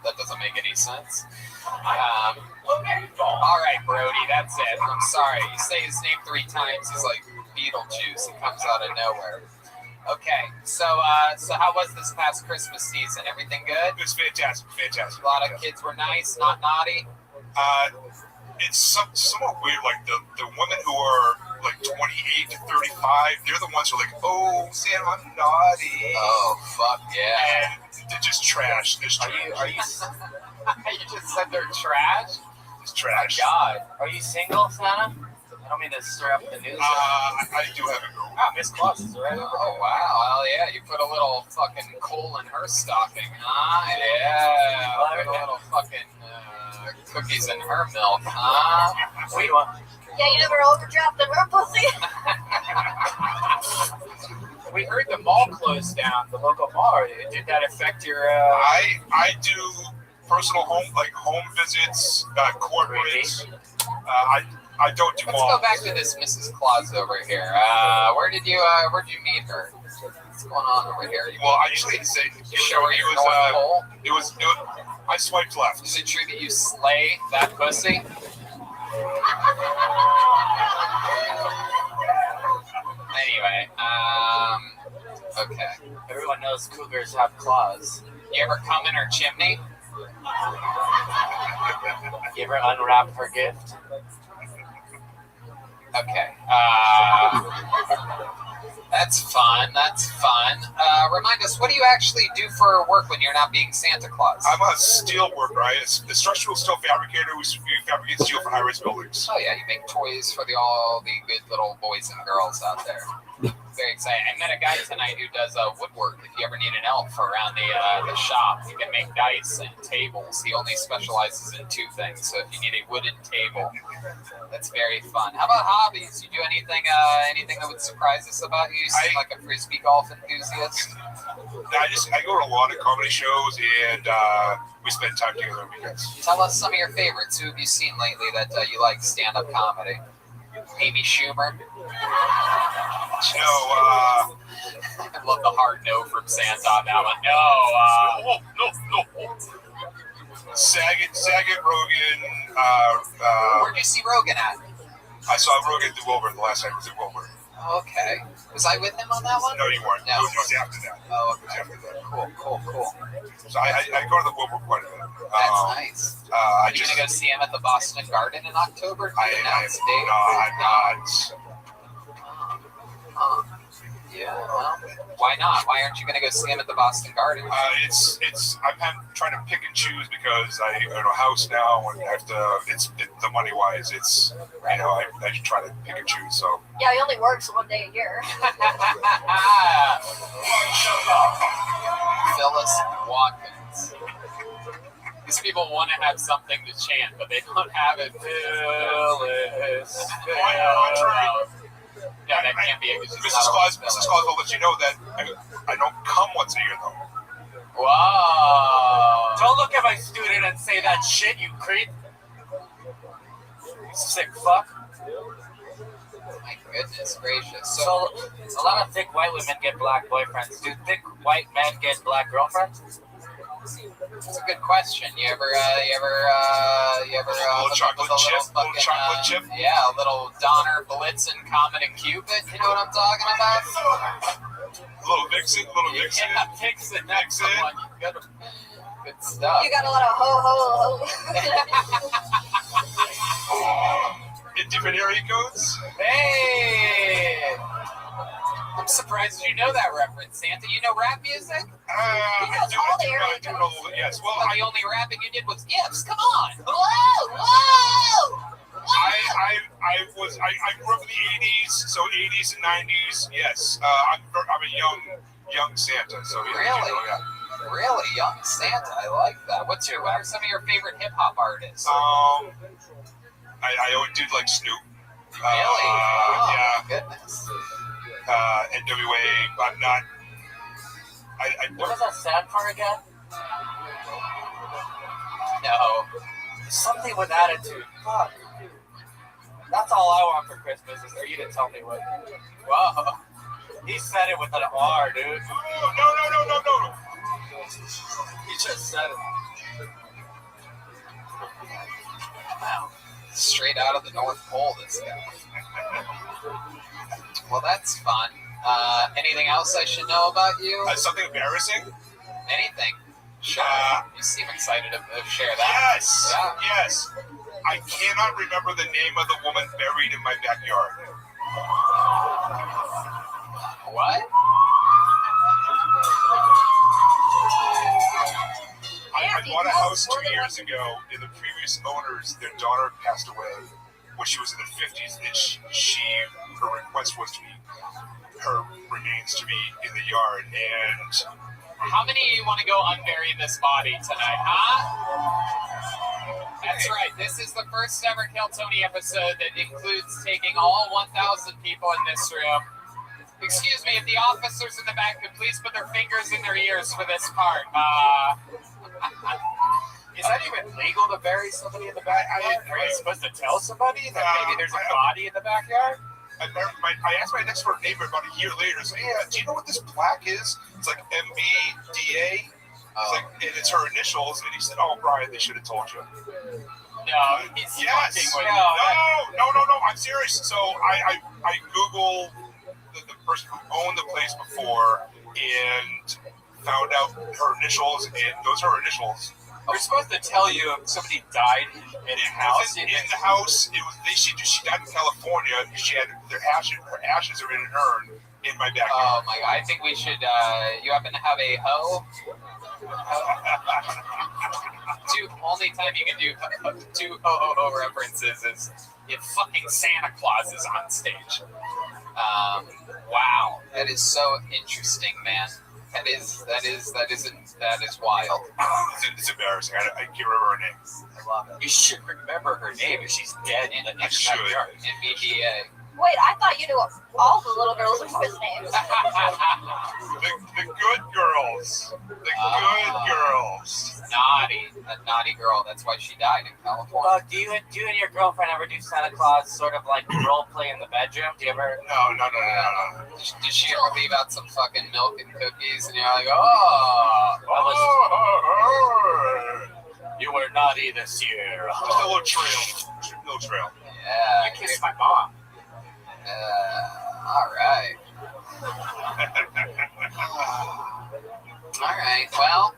That doesn't make any sense. All right, Brody, that's it. I'm sorry. You say his name 3 times, he's like Beetlejuice. He comes out of nowhere. Okay, so how was this past Christmas season? Everything good? It was fantastic. A lot of kids were nice, not naughty. It's somewhat weird. Like the women who are like 28 to 35, they're the ones who are like, oh, Santa, I'm naughty. Oh, fuck yeah. And they're just trash. Are you you just said they're trash? It's trash. Oh my God. Are you single, Santa? I don't mean to stir up the news. I do have a girl. Ah, Miss Claus is right over there. Oh, wow. Hell yeah. You put a little fucking coal in her stocking, huh? Yeah. Put a little fucking cookies in her milk, huh? Wait, what? Yeah, you never overdrafted her pussy. We heard the mall closed down, the local mall. Did that affect your? I do personal home visits, corporate. I don't do Let's malls. go back to this Mrs. Claus over here. Where'd you meet her? What's going on over here? Well, I usually say You show her your North Pole? It was. I swiped left. Is it true that you slay that pussy? Anyway, okay. Everyone knows cougars have claws. You ever come in her chimney? You ever unwrap her gift? Okay. That's fun. Remind us, what do you actually do for work when you're not being Santa Claus? I'm a steel worker. A structural steel fabricator. We fabricate steel for high-rise buildings. Oh yeah, you make toys for all the good little boys and girls out there. Very exciting. I met a guy tonight who does woodwork. If you ever need an elf around the shop, he can make dice and tables. He only specializes in two things. So if you need a wooden table, that's very fun. How about hobbies? You do anything that would surprise us about you? You seem like a frisbee golf enthusiast. I go to a lot of comedy shows and we spend time together on weekends. Tell us some of your favorites. Who have you seen lately that you like stand-up comedy? Amy Schumer. No, I love the hard no from Santa on that one. No. Saget, Rogan. Where'd you see Rogan at? I saw Rogan at Wilbur the last time I was at Wilbur. Okay. Was I with him on that one? No, you weren't. No. It was after that. Oh, It okay. was after that. Cool. So I go to the Wilbur quite a bit. That's nice. Are you gonna go see him at the Boston Garden in October? I'm not. Yeah. Well, why not? Why aren't you gonna go see him at the Boston Garden? I'm trying to pick and choose because I own a house now and I have to. The money wise, I just try to pick and choose. So. Yeah, he only works one day a year. Phyllis Watkins. These people want to have something to chant, but they don't have it. Phyllis. Yeah, that can't be it. Mrs. Claus will let you know that I don't come once a year, though. Wow. Don't look at my student and say that shit, you creep. You sick fuck. My goodness gracious. So, a lot of thick white women get black boyfriends. Do thick white men get black girlfriends? That's a good question. You ever little chocolate chip? Yeah, a little Donner Blitzen, Comet and Cupid. You know what I'm talking about? Little Vixen. Yeah, Vixen. That's the one. Good stuff. You got a lot of ho. In different area codes? Hey! I'm surprised you know that reference, Santa. You know rap music? I do all the area codes. Yes. Well, the only rapping you did was gifts. Come on. Whoa! I grew up in the 80s, so 80s and 90s. Yes. I'm a young Santa. So Really? Yeah. Really, young Santa. I like that. What are some of your favorite hip hop artists? I always did like Snoop. Really? Yeah. Goodness. NWA. I'm not. What was that sad part again? No. Something with attitude. Fuck. That's all I want for Christmas is for you to tell me what. Whoa. He said it with an R, dude. No. He just said it. Wow. Straight out of the North Pole, this guy. Well, that's fun. Anything else I should know about you? Something embarrassing? Anything? Sure. You seem excited to share that. Yes. Yeah. Yes. I cannot remember the name of the woman buried in my backyard. What? I bought a house 2 years ago, and the previous owners, their daughter passed away when she was in the 50s, and her request was to be, her remains to be in the yard, and... How many of you want to go unbury this body tonight, huh? That's right. This is the first ever Kill Tony episode that includes taking all 1,000 people in this room. Excuse me, if the officers in the back could please put their fingers in their ears for this part. Is that even legal to bury somebody in the backyard? Are you supposed to tell somebody that maybe there's a body in the backyard? I asked my next door neighbor about a year later, so yeah, do you know what this plaque is? It's like MBDA. And it's her initials, and he said, "Oh, Brian, they should have told you." No, he's fucking with No, I'm serious. So I Googled the person who owned the place before and found out her initials, and those are her initials. We're supposed to tell you if somebody died in a house. In the house, it was. She died in California. She had her ashes are in an urn in my backyard. Oh my god! I think we should. You happen to have a hoe? Only time you can do two ho references is if fucking Santa Claus is on stage. Wow, that is so interesting, man. That is wild. It's embarrassing. I can't remember her name. I love it. You should remember her name if she's dead in the next backyard. NBDA. Wait, I thought you knew all the little girls' boys' names. The good girls. The good girls. Naughty. A naughty girl. That's why she died in California. Do you and your girlfriend ever do Santa Claus sort of like role play in the bedroom? Do you ever? No. Did she ever leave out some fucking milk and cookies and you're like, oh. You were naughty this year. Just a little trail. Yeah. I kissed my mom. All right. All right. Well,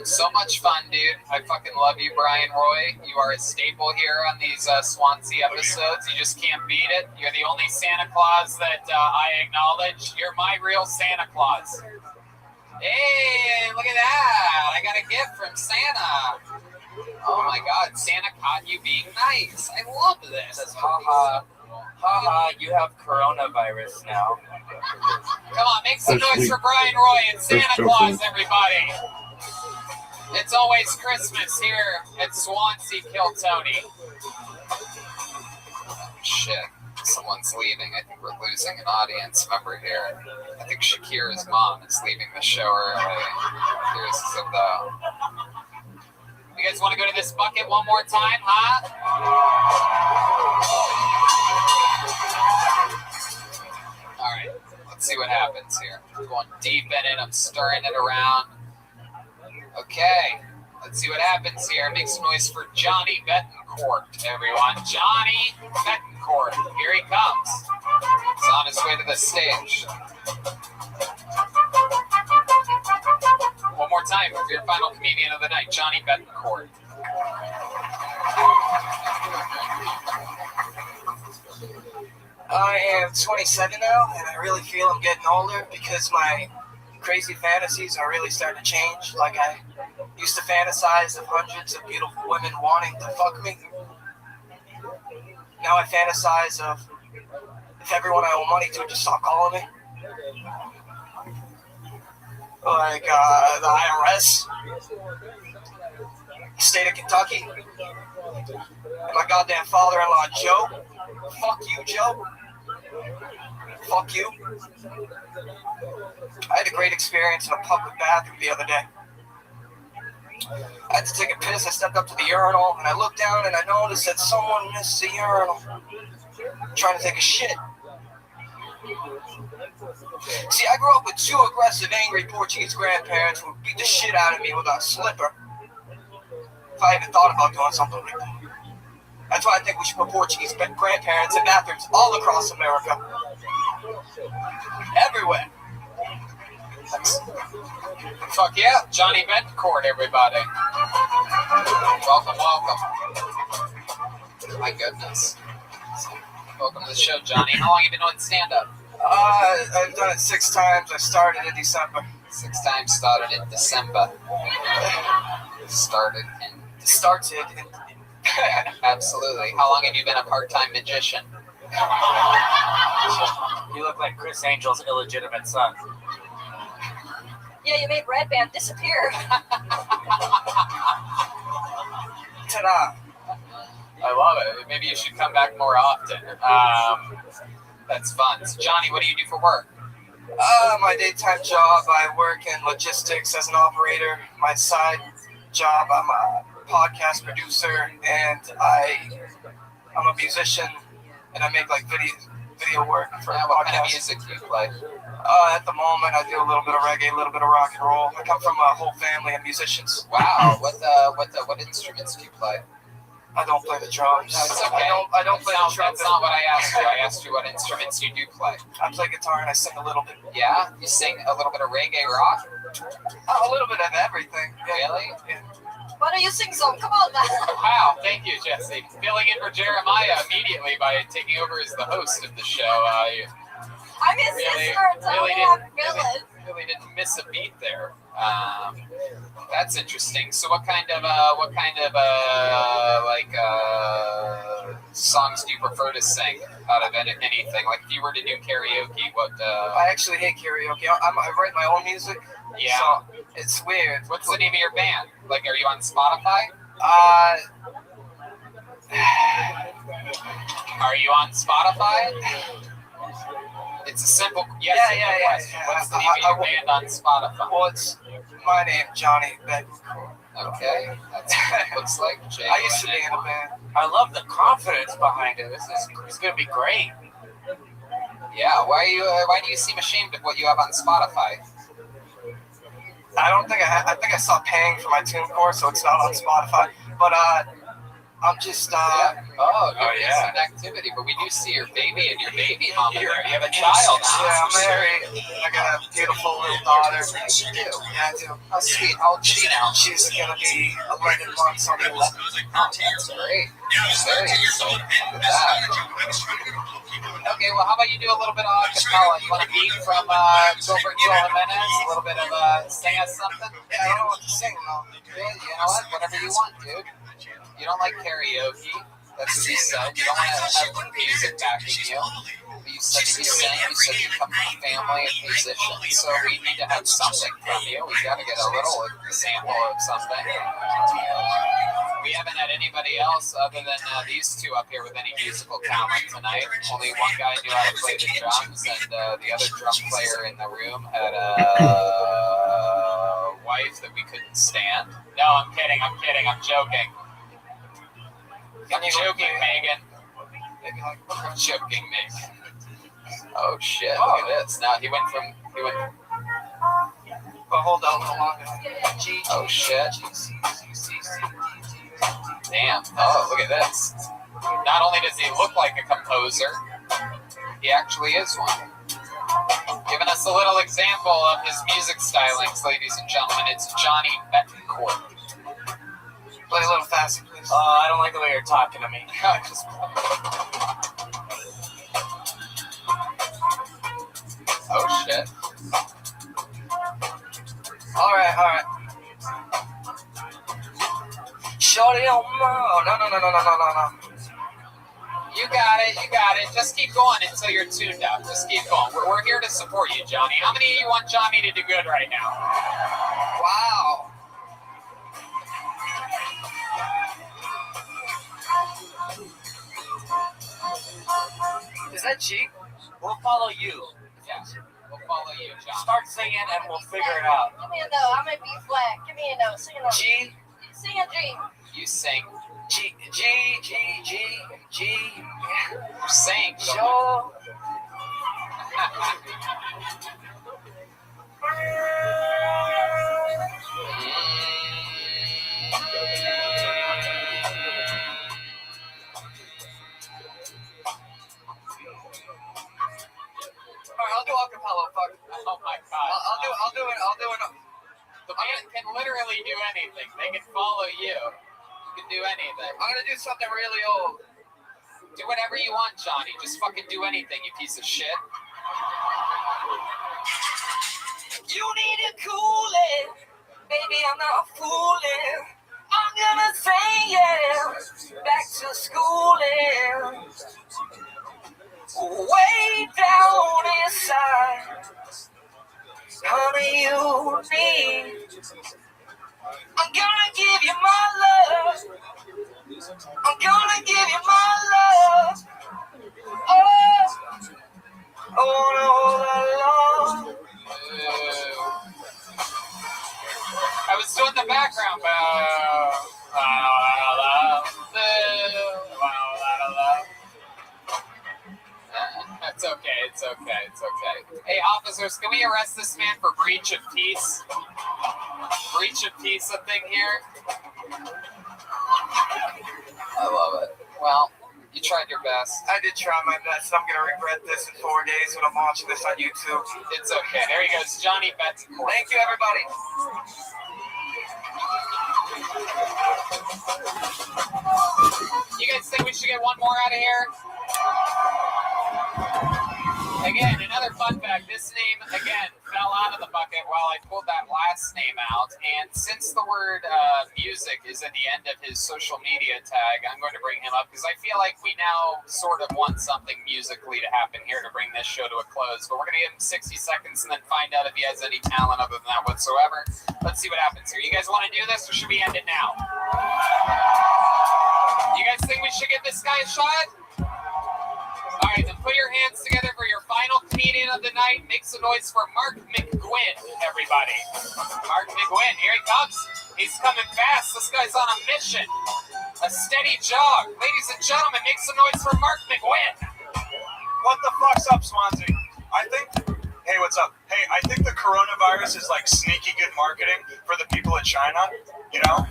so much fun, dude. I fucking love you, Brian Roy. You are a staple here on these Swansea episodes. You just can't beat it. You're the only Santa Claus that I acknowledge. You're my real Santa Claus. Hey, look at that. I got a gift from Santa. Oh my God, Santa caught you being nice. I love this. Says, haha, you have coronavirus now. Come on, make some noise for Brian Roy and Santa Claus, everybody. It's always Christmas here at Swansea Kill Tony. Shit, someone's leaving. I think we're losing an audience member here. I think Shakira's mom is leaving the show early. Here's the... You guys want to go to this bucket one more time, huh? All right, let's see what happens here. I'm going deep in it. I'm stirring it around. Okay, let's see what happens here. Make some noise for Johnny Betancourt, everyone. Johnny Betancourt. Here he comes. He's on his way to the stage. One more time for your final comedian of the night, Johnny Betancourt. I am 27 now, and I really feel I'm getting older because my crazy fantasies are really starting to change. Like, I used to fantasize of hundreds of beautiful women wanting to fuck me. Now I fantasize of if everyone I owe money to just stop calling me. Like, the IRS, the state of Kentucky, and my goddamn father-in-law, Joe. Fuck you, Joe. Fuck you. I had a great experience in a public bathroom the other day. I had to take a piss. I stepped up to the urinal, and I looked down, and I noticed that someone missed the urinal trying to take a shit. See, I grew up with two aggressive, angry Portuguese grandparents who would beat the shit out of me with a slipper if I even thought about doing something like that. That's why I think we should put Portuguese grandparents in bathrooms all across America. everywhere. Fuck yeah, Johnny Betancourt, everybody. Welcome, welcome. My goodness. Welcome to the show, Johnny. How long have you been doing stand-up? I've done it 6 times. I started in December. 6 times, started in December. Started. Absolutely. How long have you been a part-time magician? You look like Chris Angel's illegitimate son. Yeah, you made Red Band disappear. Ta-da! I love it. Maybe you should come back more often. That's fun. So, Johnny, what do you do for work? My daytime job, I work in logistics as an operator. My side job, I'm a podcast producer, and I'm a musician, and I make like video work for podcasts. What kind of music do you play? At the moment, I do a little bit of reggae, a little bit of rock and roll. I come from a whole family of musicians. Wow. What instruments do you play? I don't play the drums. No, it's okay. I don't play the trumpet. That's not what I asked you. I asked you what instruments you do play. I play guitar and I sing a little bit. Yeah? You sing a little bit of reggae rock? A little bit of everything. Yeah. Really? Yeah. Why don't you sing some? Come on now. Wow, thank you, Jesse. Filling in for Jeremiah immediately by taking over as the host of the show. I'm his sister. Really didn't miss a beat there. That's interesting. So, what kind of songs do you prefer to sing out of anything? Like, if you were to do karaoke, what? I actually hate karaoke. I write my own music. Yeah. So it's weird. What's the name of your band? Like, are you on Spotify? Are you on Spotify? It's a simple yes or no question. What's the name of your band on Spotify? Well, it's my name, Johnny Betancourt. Okay, that's what it looks like. I used to be in a band. I love the confidence behind it. This is going to be great. Yeah, why do you seem ashamed of what you have on Spotify? I don't think I think I stopped paying for my TuneCore, so it's not on Spotify. But I'm just you're recent activity, but we do see your baby and your baby mama there. You have a child now. Yeah, I'm married. I got a beautiful little daughter. You do? Yeah, I do. How sweet. How old is she now? She's gonna be 11 months on the 11th. Oh, that's great. Very excited with that. Okay, well, how about you do a little bit of acapella? You want a beat from Gilbert Joel Jimenez? A little bit of sing us something? Yeah, I don't know what to sing though. Yeah, you know what? Whatever you want, dude. You don't like karaoke. That's what you said. You don't want to have music backing you. You said you sing. You said you come from a family of musicians. So we need to have something from you. We got to get a little sample of something. We haven't had anybody else other than these two up here with any musical talent tonight. Only one guy knew how to play the drums, and the other drum player in the room had a wife that we couldn't stand. No, I'm kidding. I'm joking. I'm joking, Megan. I'm joking, Megan. Oh shit! Look at this. Now he went. But hold on. Oh shit! Damn. Oh, look at this. Not only does he look like a composer, he actually is one. Giving us a little example of his music stylings, ladies and gentlemen. It's Johnny Betancourt. Play a little faster, please. I don't like the way you're talking to me. Oh shit. Alright. Shorty on no. You got it. Just keep going until you're tuned up. Just keep going. We're here to support you, Johnny. How many of you want Johnny to do good right now? Wow. Is that G? We'll follow you. Yeah, we'll follow you, John. Start singing and we'll figure it out. Give me a note. I'm gonna be flat. Give me a note. Sing a note. G. Sing a G. You sing. G. You sing. Sure. Alright, I'll do acapella can literally do anything. They can follow you. You can do anything. I'm gonna do something really old. Do whatever you want, Johnny. Just fucking do anything, you piece of shit. You need to cool it. Baby, I'm not fooling. I'm gonna say yeah. Back to schooling. Way down inside. Honey, you need. I'm gonna give you my love. I'm gonna give you my love. Oh, I wanna hold that love. I was doing the background. It's okay. It's okay. It's okay. Hey, officers, can we arrest this man for breach of peace? Breach of peace, a thing here. I love it. Well, you tried your best. I did try my best. I'm gonna regret this in 4 days when I'm watching this on YouTube. It's okay. There he goes, Johnny Betancourt. Thank you, everybody. You guys think we should get one more out of here? Again, another fun fact. This name, again, fell out of the bucket while I pulled that last name out. And since the word music is at the end of his social media tag, I'm going to bring him up because I feel like we now sort of want something musically to happen here to bring this show to a close. But we're going to give him 60 seconds and then find out if he has any talent other than that whatsoever. Let's see what happens here. You guys want to do this or should we end it now? You guys think we should give this guy a shot? All right, then put your hands together for your final comedian of the night. Make some noise for Mark McGuinn, everybody. Mark McGuinn, here he comes. He's coming fast. This guy's on a mission. A steady jog. Ladies and gentlemen, make some noise for Mark McGuinn. What the fuck's up, Swansea? Hey, what's up? Hey, I think the coronavirus is like sneaky good marketing for the people of China, you know?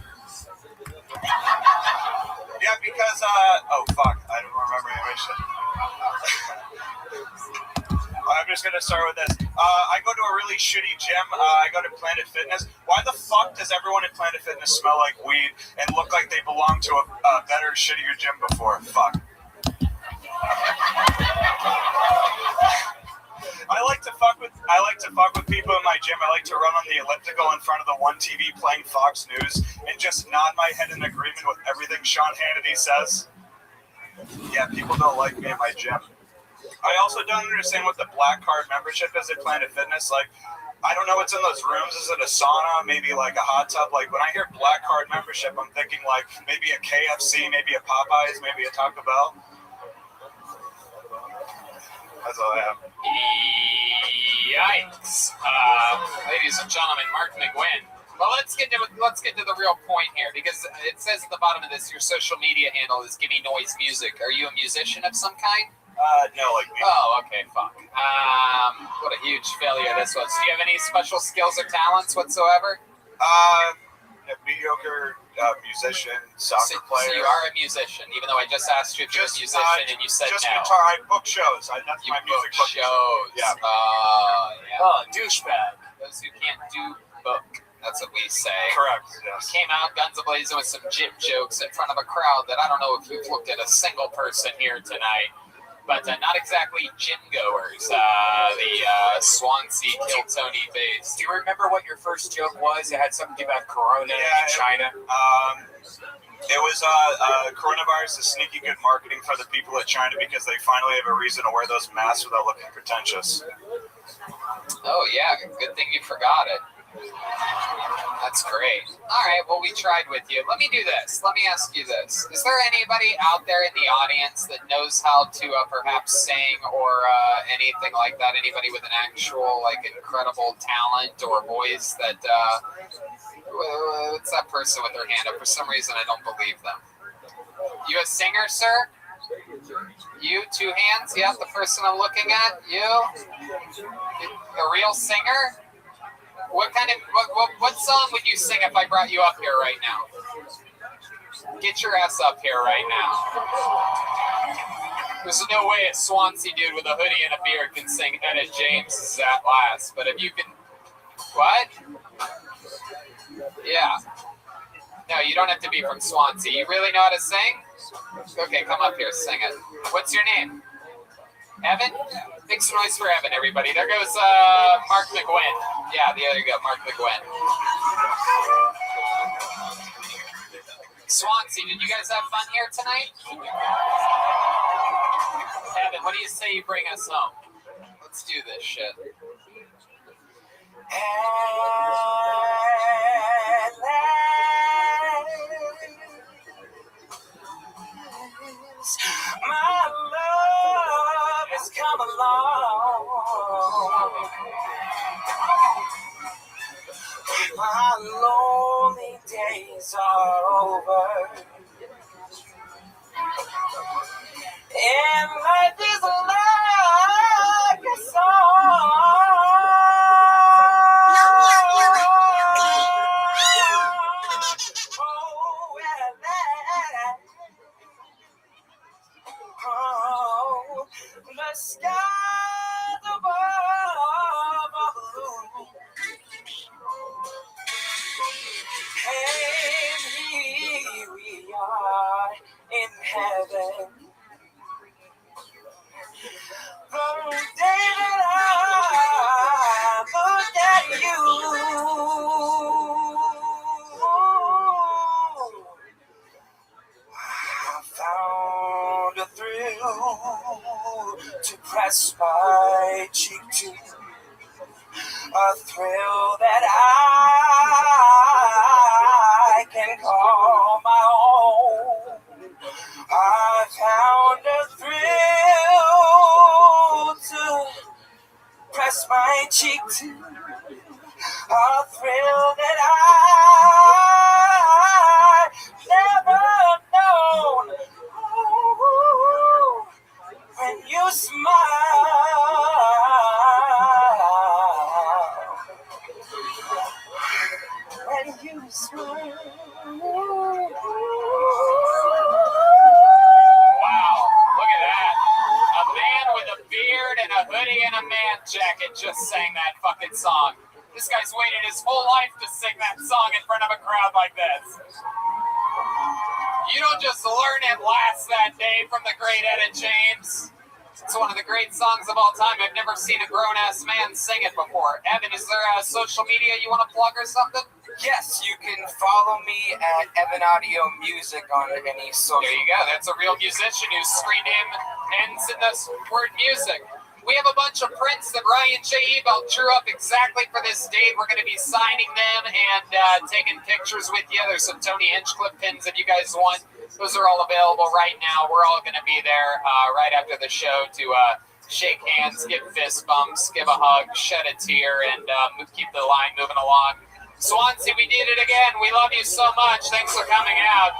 Yeah, because, oh fuck, I don't remember any shit. I'm just gonna start with this. I go to a really shitty gym. I go to Planet Fitness. Why the fuck does everyone at Planet Fitness smell like weed and look like they belong to a better, shittier gym before? Fuck. I like to fuck with people in my gym. I like to run on the elliptical in front of the one TV playing Fox News and just nod my head in agreement with everything Sean Hannity says. Yeah, people don't like me in my gym. I also don't understand what the black card membership is at Planet Fitness. Like, I don't know what's in those rooms. Is it a sauna? Maybe like a hot tub? Like, when I hear black card membership, I'm thinking like maybe a KFC, maybe a Popeyes, maybe a Taco Bell. That's all I have. Yikes. Ladies and gentlemen, Mark McGuinn. Well, let's get to the real point here, because it says at the bottom of this, your social media handle is Gimme Noise Music. Are you a musician of some kind? No, like me. Oh, okay, fuck. What a huge failure this was. Do you have any special skills or talents whatsoever? A mediocre musician, soccer player. So you are a musician, even though I just asked you if you're a musician and you said just no. Guitar. I book shows. That's my music book shows. Yeah. Yeah. Oh, douchebag. Those who can't do book. That's what we say. Correct, yes. Came out guns a-blazing with some jib jokes in front of a crowd that I don't know if you've looked at a single person here tonight, but not exactly gym goers. The Swansea Kill Tony base. Do you remember what your first joke was? It had something to do about Corona in China. It was coronavirus is sneaky good marketing for the people of China because they finally have a reason to wear those masks without looking pretentious. Oh, yeah. Good thing you forgot it. That's great. All right, well, we tried with you. Let me do this. Let me ask you this. Is there anybody out there in the audience that knows how to perhaps sing or anything like that? Anybody with an actual, like, incredible talent or voice that... what's that person with their hand up? For some reason, I don't believe them. You a singer, sir? You, 2 hands? Yeah, the person I'm looking at? You? A real singer? What kind of what song would you sing if I brought you up here right now? Get your ass up here right now. There's no way a Swansea dude with a hoodie and a beard can sing Etta James' At Last, but if you can... What? you don't have to be from Swansea. You really know how to sing? Okay, come up here, sing it. What's your name? Evan? Make some noise for Evan, everybody. There goes Mark McGuinn. Yeah, there you go, Mark McGuinn. Swansea, did you guys have fun here tonight? Evan, what do you say you bring us home? Let's do this shit. My love has come along. My lonely days are over. And life is like a song. Oh, the skies above are blue, and here we are in heaven. The day that I looked at you, I found a thrill to press my cheek to, a thrill that I can call my own. I found a thrill to press my cheek to, a thrill that I never known. Ooh, when you smile, when you smile. Wow, look at that. A man with a beard and a hoodie and a man jacket just sang that fucking song. This guy's waited his whole life to sing that song in front of a crowd like this. You don't just learn it last that day from the great Etta James. It's one of the great songs of all time. I've never seen a grown-ass man sing it before. Evan, is there a social media you want to plug or something? Yes, you can follow me at Evan Audio Music on any social. There you go. That's a real musician whose screen name ends in the word music. We have a bunch of prints that Ryan J. Ebelt drew up exactly for this date. We're going to be signing them and taking pictures with you. There's some Tony Hinchcliffe pins if you guys want. Those are all available right now. We're all going to be there right after the show to shake hands, give fist bumps, give a hug, shed a tear, and keep the line moving along. Swansea, we did it again. We love you so much. Thanks for coming out.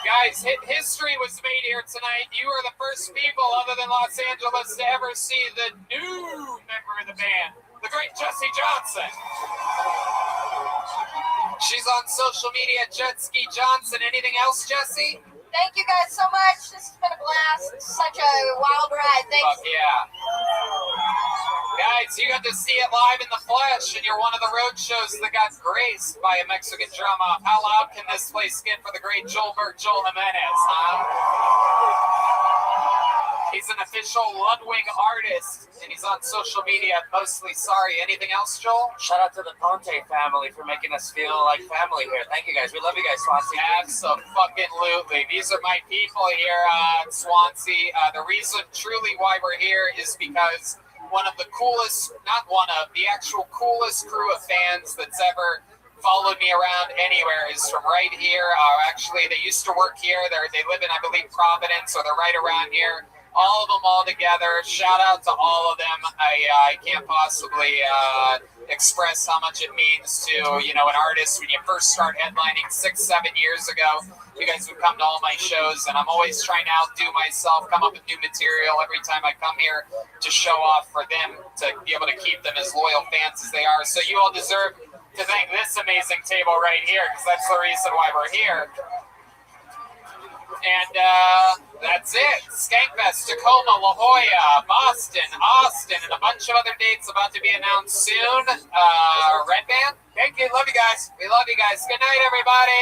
Guys, history was made here tonight. You are the first people other than Los Angeles to ever see the new member of the band, the great Jessie Johnson. She's on social media, Jetski Johnson. Anything else, Jessie? Thank you guys so much. This has been a blast. Such a wild ride. Thanks. Fuck yeah. Guys, you got to see it live in the flesh, and you're one of the road shows that got graced by a Mexican drum off. How loud can this place get for the great Joel Jimenez, huh? He's an official Ludwig artist, and he's on social media, Mostly Sorry. Anything else, Joel? Shout out to the Ponte family for making us feel like family here. Thank you guys. We love you guys, Swansea. Absolutely. These are my people here at Swansea. The reason truly why we're here is because one of the coolest, not one of, the actual coolest crew of fans that's ever followed me around anywhere is from right here. Actually, they used to work here. They live in, I believe, Providence, or they're right around here. All of them all together. Shout out to all of them. I can't possibly express how much it means to, an artist when you first start headlining 6-7 years ago. You guys would come to all my shows, and I'm always trying to outdo myself, come up with new material every time I come here to show off for them, to be able to keep them as loyal fans as they are. So you all deserve to thank this amazing table right here, because that's the reason why we're here. And that's it. Skankfest, Tacoma, La Jolla, Boston, Austin, and a bunch of other dates about to be announced soon. Red Band? Thank you. Love you guys. We love you guys. Good night, everybody.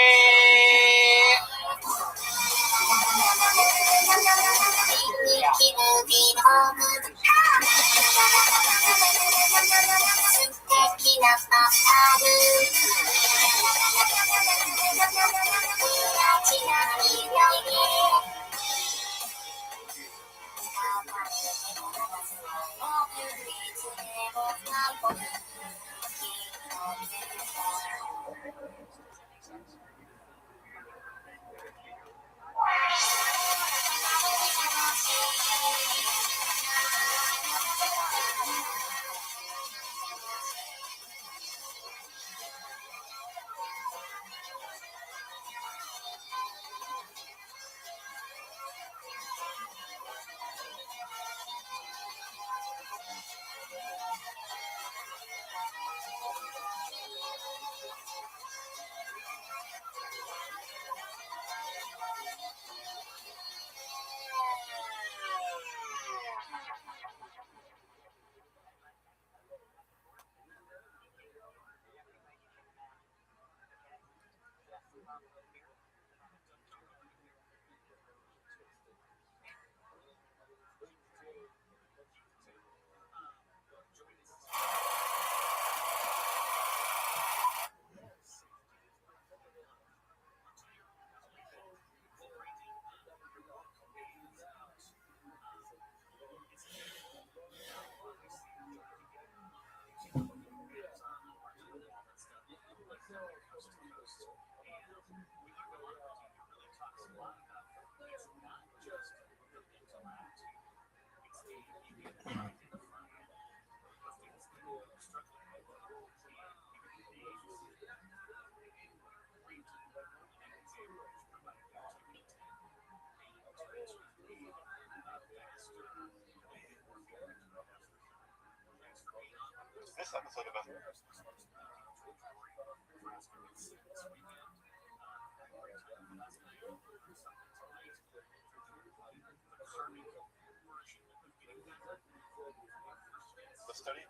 This episode of the study.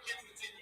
Continue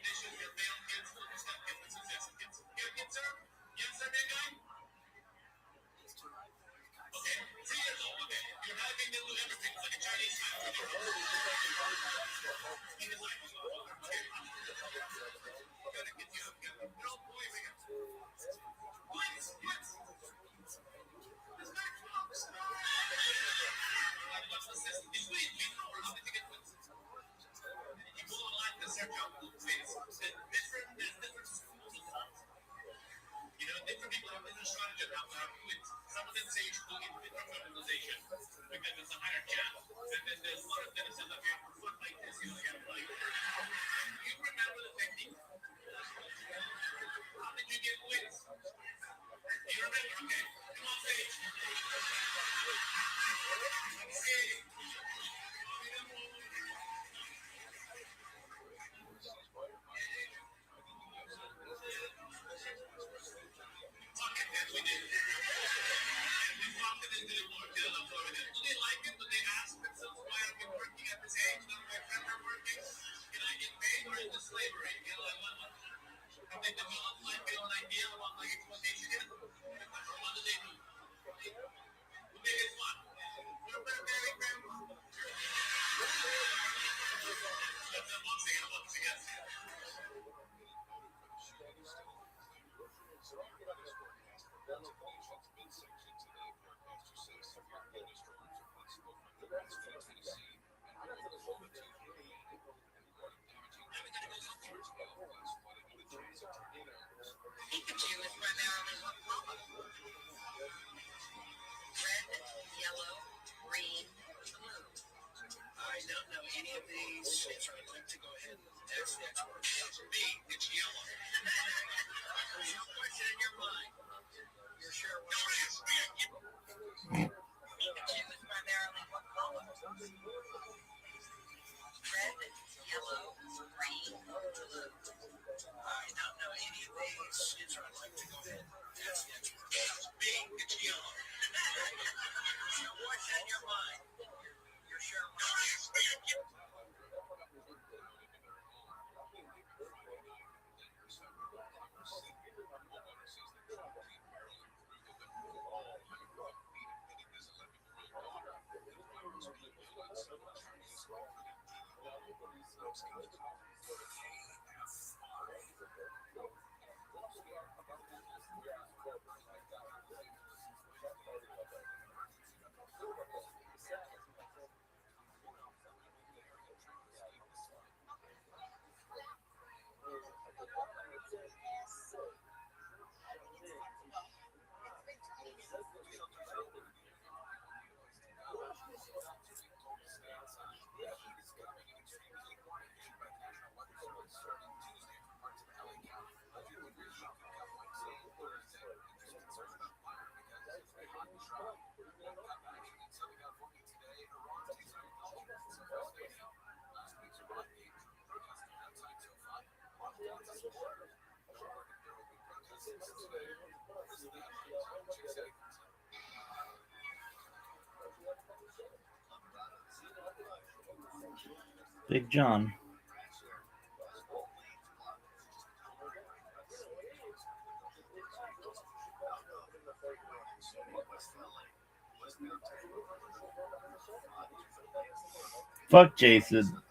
Pikachu is primarily one color. Red, yellow, green, blue. I don't know any of these, so I'd like to go ahead and ask the expert. B, it's yellow. There's no question in your mind. You're sure what it is? Pikachu is primarily one color. Red, yellow, green, blue. I don't know any of these, so I'd like to go ahead and ask the expert. B, it's yellow. There's no question in your mind. You're sure what it is? Big John. Fuck Jason.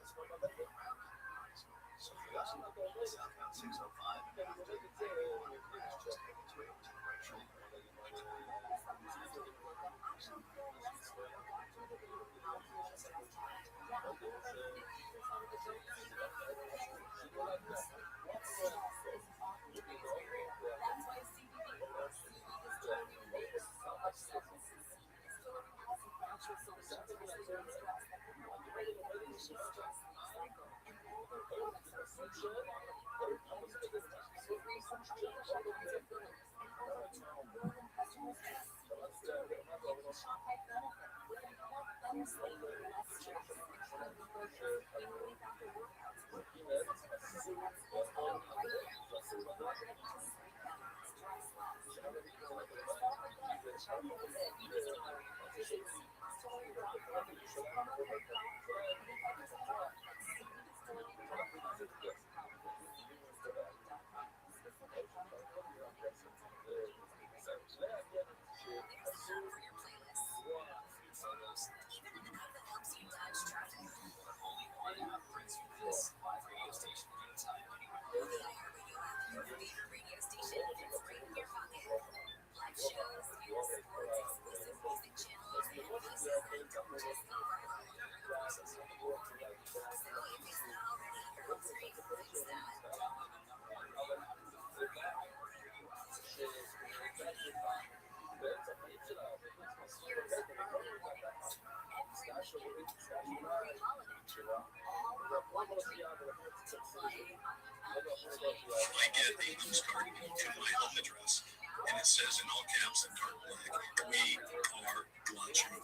I get a postcard to my home address, and it says in all caps in dark black, "We are launching you."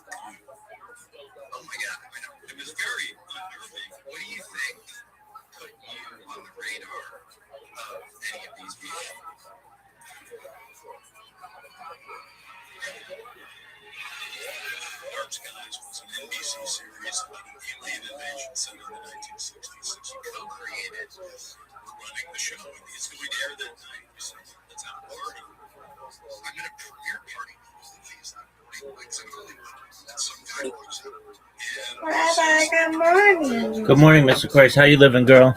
Oh my God, I know. It was very unnerving. What do you think put you on the radar of any of these people? Dark Skies was an NBC series about an alien invasion set in the 1960s that she co-created running the show. It's going to air that night. So let's have a party. I'm at a premiere party movies that morning, like in Hollywood. And some guy walks up. Rabbi, good morning. Good morning, Mr. Christ. How you living, girl?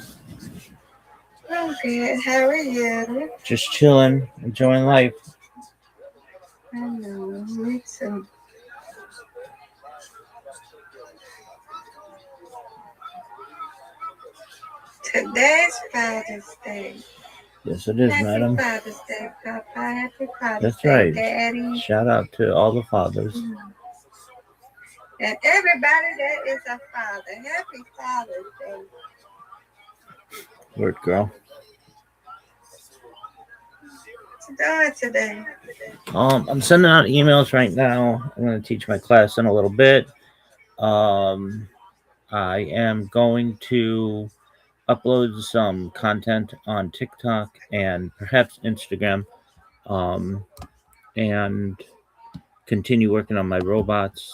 I'm good. How are you? Just chilling, enjoying life. I know, me too. Today's Father's Day. Yes, it is, Happy madam. Father's Day, Papa. Happy Father's That's Day, right. Daddy. Shout out to all the fathers. And everybody that is a father. Happy Father's Day. Word, girl. What you doing today? I'm sending out emails right now. I'm going to teach my class in a little bit. I am going to upload some content on TikTok and perhaps Instagram, and continue working on my robots.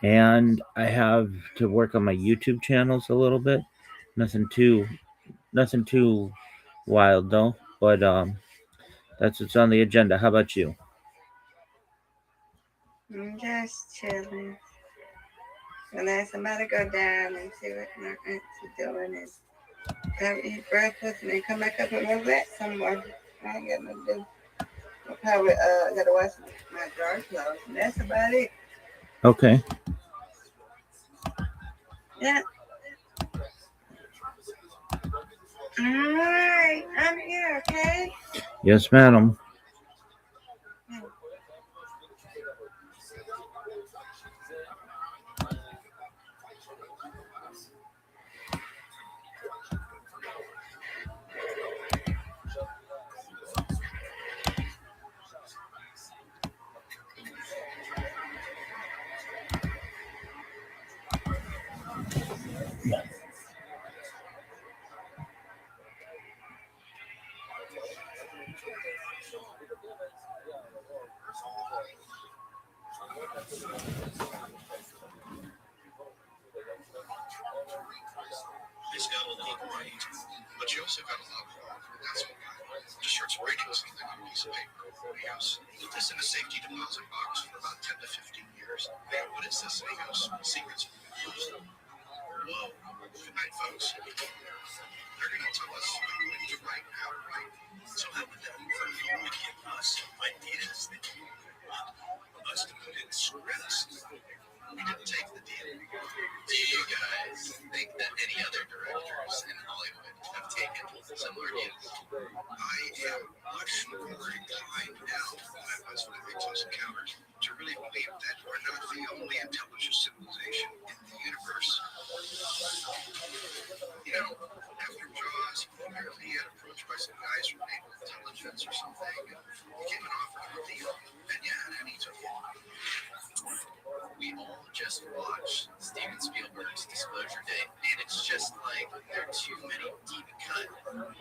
And I have to work on my YouTube channels a little bit. Nothing too wild though, but that's what's on the agenda. How about you? I'm just chilling. When I somebody go down and see what my aunt's doing and go eat breakfast and then come back up and go back somewhere. I ain't got nothing to do. I'll probably gotta wash my drawer clothes and that's about it. Okay. Yeah. Alright, I'm here, okay? Yes, madam. She's got a lot right, but she also got a lot wrong. That's why. Just starts writing something on a piece of paper. Yes. Put this in a safety deposit box for about 10 to 15 years. Hey, what is this? And he goes, secrets from the closed. Whoa. Good night, folks. They're going to tell us what we need to write and how to write. So how would that work? You would give us ideas that you want us to put in scripts. We didn't take the deal. Do you guys think that any other directors in Hollywood have taken similar deals? I am much more inclined now than I was when I made Close Encounters to really believe that we're not the only intelligent civilization in the universe. You know, after Jaws, apparently he had approached by some guys from Naval Intelligence or something, and he came and offered him a deal, and yeah, and he took it. We all just watched Steven Spielberg's Disclosure Day, and it's just like there are too many deep cut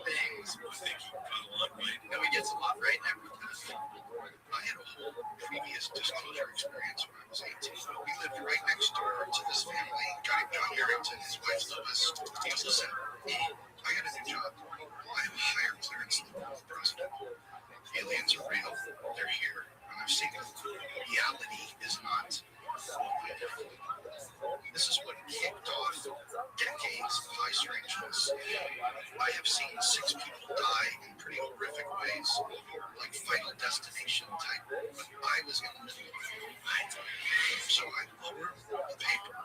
things. I think he got a lot right. No, he gets a lot right every time. I had a whole previous disclosure experience when I was 18. We lived right next door to this family, John Barrington, his wife Lois. He was listen, I got a new job. I have a higher clearance than the president. Aliens are real. They're here. And I've seen them. Reality is not. This is what kicked off decades of high strangeness. I have seen 6 people die in pretty horrific ways, like Final Destination type, but I was in the middle of it. So I lowered the paper,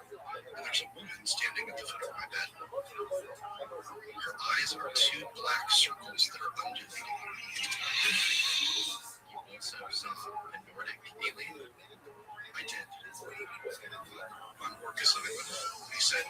and there's a woman standing at the foot of my bed. Her eyes are 2 black circles that are undulating. You also saw a Nordic alien? I did. On work assignment, he said.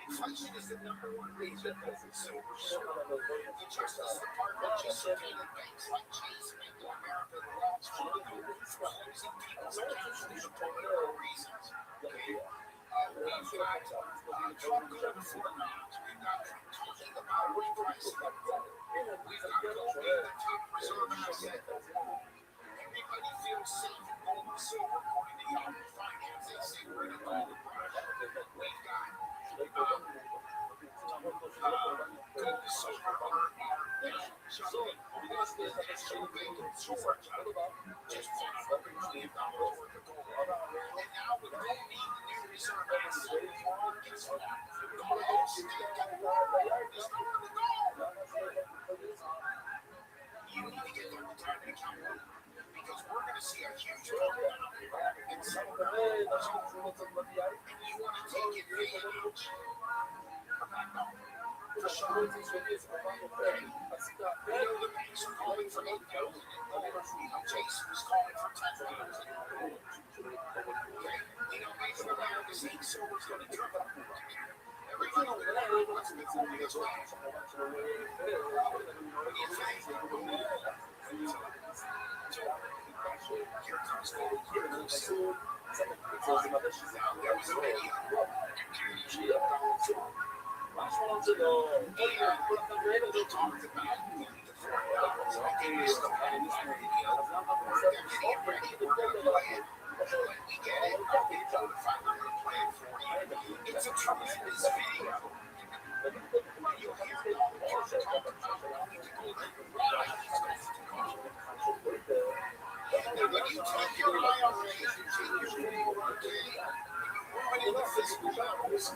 Inflation is the number one reason that consumers struggle. The Justice Department just subpoenaed banks like Chase Bank of America and Wells Fargo for closing people's accounts due to political reasons. Okay? We've got Trump going to Fort Knox. We've got Trump talking about repricing of gold. We've got gold being the top reserve asset of the world. Everybody feels safe in gold and silver, according to Yahoo Finance. They say we're in a gold rush. We've got gold and silver are National Bank of Georgia just bought $100 million worth of gold. And now with gold being the new reserve asset, guess what? Gold is still going to gold. You need to get that retirement account because we're going to see a huge drawdown in some of the and you want to take advantage of that number. For sure. Okay. We know the banks are calling for $8 billion in gold. Chase was calling for $10 billion. Okay. We know Bank of America saying silver's going to triple. Everybody wants to go this way. What do you think? Here comes gold. Here comes silver. Now, there was a video. They talked about going to $4. I think we still have that video. They're getting ready. We're going to play it. When we get it, I'll be notified. We're going to play it for you. It's a tremendous video. You'll hear it all Mark talk about going to gold. Why he's going to gold. And when you take your IRA and take your 401k, and you move it into physical dollars,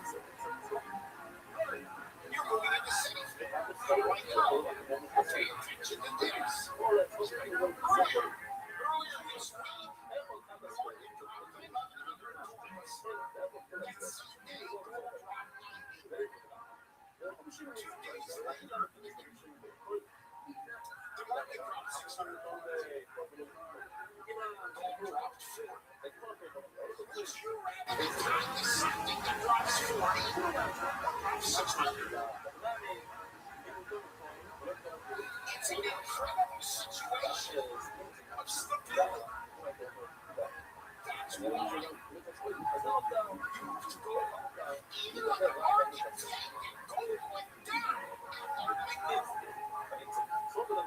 you're moving into savings. Right now, pay attention to this. Earlier this week, Ford dropped $1,100. And Sunday, gold dropped $90. 2 days later, the market dropped $600. Gold dropped $40. Would you rather find something that drops $40 or drops $600? It's an incredible situation of stability. That's why you have to go. Even when the market tanked and gold went down,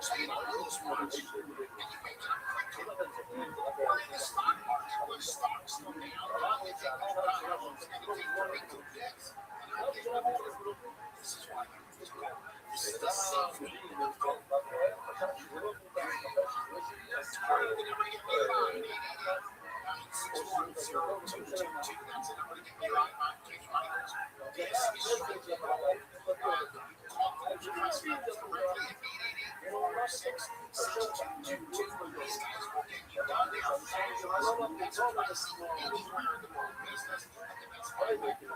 so you don't lose much, and you make it up quickly. Or in the stock market, where stocks go down, they think, oh, God, it's going to take 32 days. And I think this is why you have to go. This is the safety of gold. That's part of the number to get me on, 888-961-0222. That's the number to get me on. I'm Katie Myers. This is Striking Gold. Call Culture Cosmetics directly at 888-446-6222. These guys will get you done. They are fabulous. That's pricing anywhere in the world business. And the best part of it, you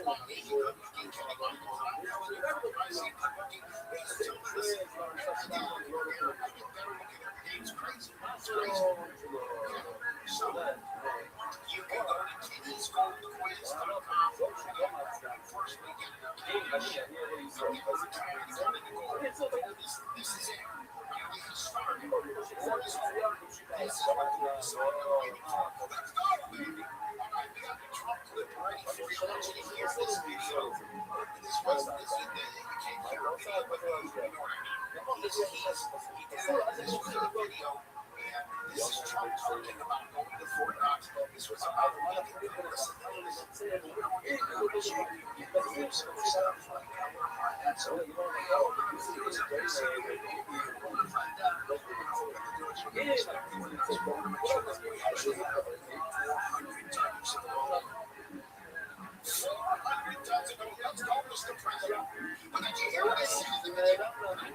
want me to go looking Kelly Michaels. I'm telling you, for pricing, I'm looking. Please tell me this. Every day you're here, I get better looking every day. It's crazy. It's crazy. So, you can go to Kinney'sGoldQuiz.com. First we get your cash. You get retired. You go into gold. This is it. How we get started. This is what we're so let's go, baby. All right, we got the Trump clip ready for you. I want you to hear this video. This wasn't this video. You can't hear a video, but you know what I mean. He did this was a video. We This is Trump talking about going to Fort Knox. This was about making us But did you hear what I said? I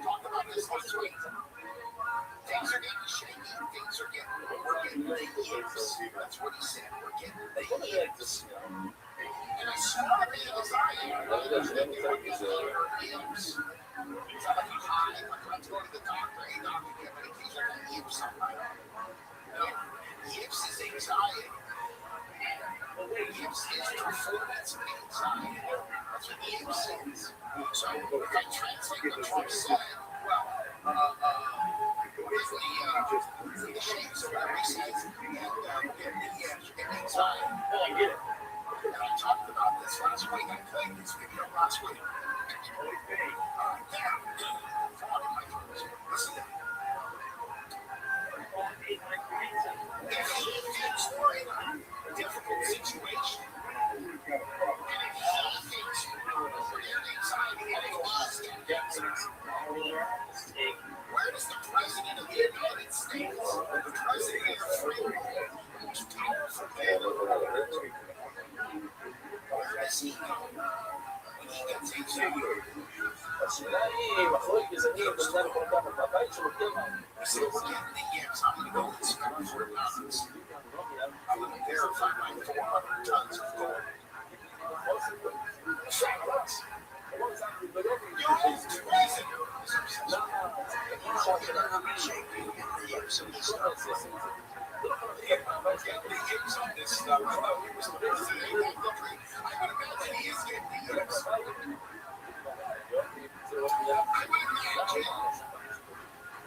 talked about this last week. Things are getting shaky. Things are getting, we're getting the yips. That's what he said. We're getting the yips. And I saw it as I am. Yips. It's like a high. Like let's go to the doctor. Hey, doctor, get medication. I got yips on my arm. Yips is anxiety. Yips is performance anxiety. That's what yips is. So if I translate what Trump said, well, the shapes of what he says, and anxiety. And I talked about this last week. I played this video last week. Listen to me. If he thinks we're in a difficult situation, and if he thinks we're in anxiety and where does the President of the United States, the President of the free world, the most powerful man in the world, where does he go when he gets anxiety? You see, we're getting the yips. I'm going to go and see Fort Knox. I'm going to verify my 400 tons of gold.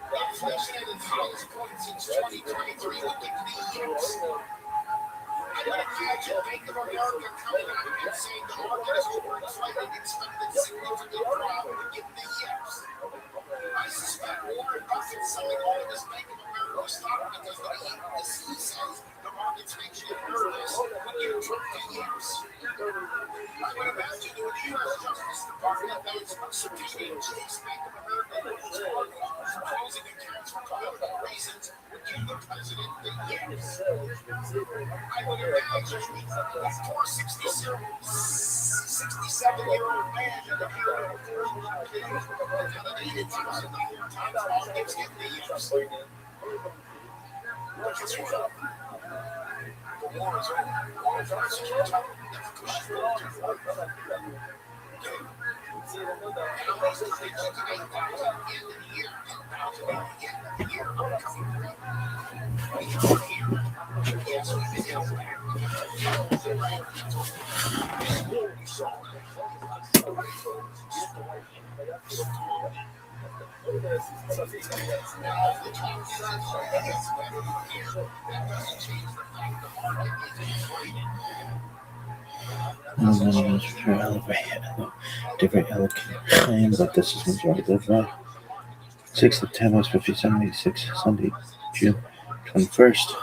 Inflation at its highest point since 2023 will give the yips. I would imagine Bank of America coming out and saying the market is overinflated, expected significant drop, would give the yips. I suspect Warren Buffett selling all of his Bank of America stock because as he says the market's making it nervous, would give Trump the yips. I would imagine the U.S. Justice Department that is subpoenaing Chase Bank of America for closing accounts for political reasons would give the president the yips. I would imagine that poor 67-year-old man in the period of 41 kids that got an $80,000 tax law gives him the yips. Guess what? The war is over. War is over. Different claim, but this is majority of 6th of 10 was 5786, Sunday, June 21st.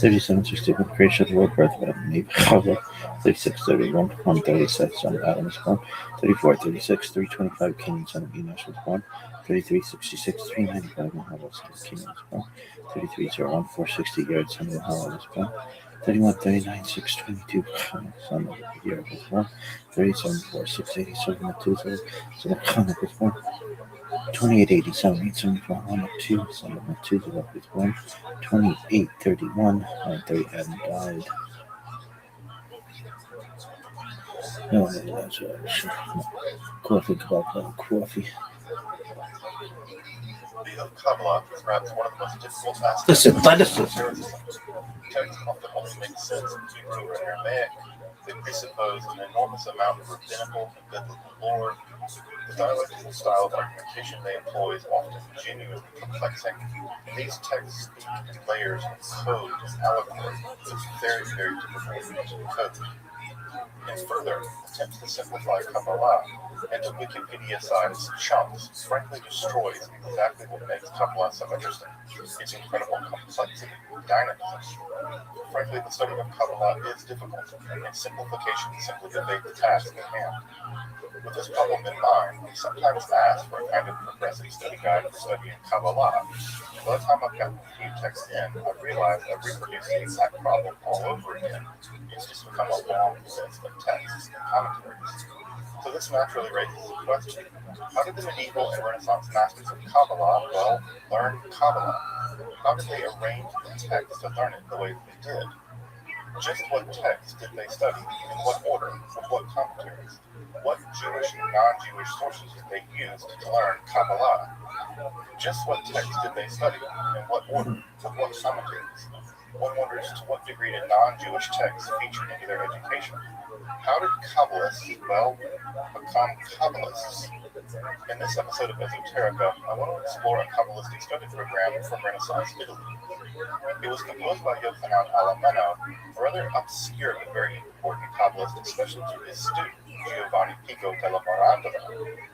$37.61 creation of the world birth of Neve Chava, 36.31, 136 son of Adam was born, 34.36, 325 King son of Enos was born, 33.66, 395 Mahalo son of King was born, 33.01, 460 Yard son of Mahalo was born, 31.39, 622 son of Yard was born, 37.4, 687 Methuselah son of Hanukkah was born, 2887, 874, 102, son of Methuselah was born, 2831, 930 Adam died. No one knows coffee, coffee. The Kabbalah is perhaps one of the most difficult aspects. Listen, Texts often only make sense in Hebrew or Aramaic. They presuppose an enormous amount of rabbinical and biblical lore, The dialectical style of argumentation they employ is often genuinely perplexing, and these texts speak in layers of code and allegory that is very, very difficult to decode. And further, attempts to simplify Kabbalah into Wikipedia-sized chunks frankly destroys exactly what makes Kabbalah so interesting, its incredible complexity and dynamism. Frankly, the study of Kabbalah is difficult, and simplification simply evades the task at hand. With this problem in mind, we sometimes ask for a kind of progressive study guide for studying Kabbalah. By the time I've gotten a few texts in, I've realized I've reproduced the exact problem all over again. It's just become a long list of texts and commentaries. So this naturally raises the question: how did the medieval and Renaissance masters of Kabbalah, learn Kabbalah? How did they arrange the text to learn it the way that they did? Just what text did they study? In what order? With what commentaries? What Jewish and non-Jewish sources did they use to learn Kabbalah? Just what text did they study? In what order? With what commentaries? One wonders to what degree did non-Jewish texts feature into their education? How did Kabbalists, become Kabbalists? In this episode of Esoterica, I want to explore a Kabbalistic study program from Renaissance Italy. It was composed by Yochanan Alameno, a rather obscure but very important Kabbalist, especially to his student, Giovanni Pico della Mirandola,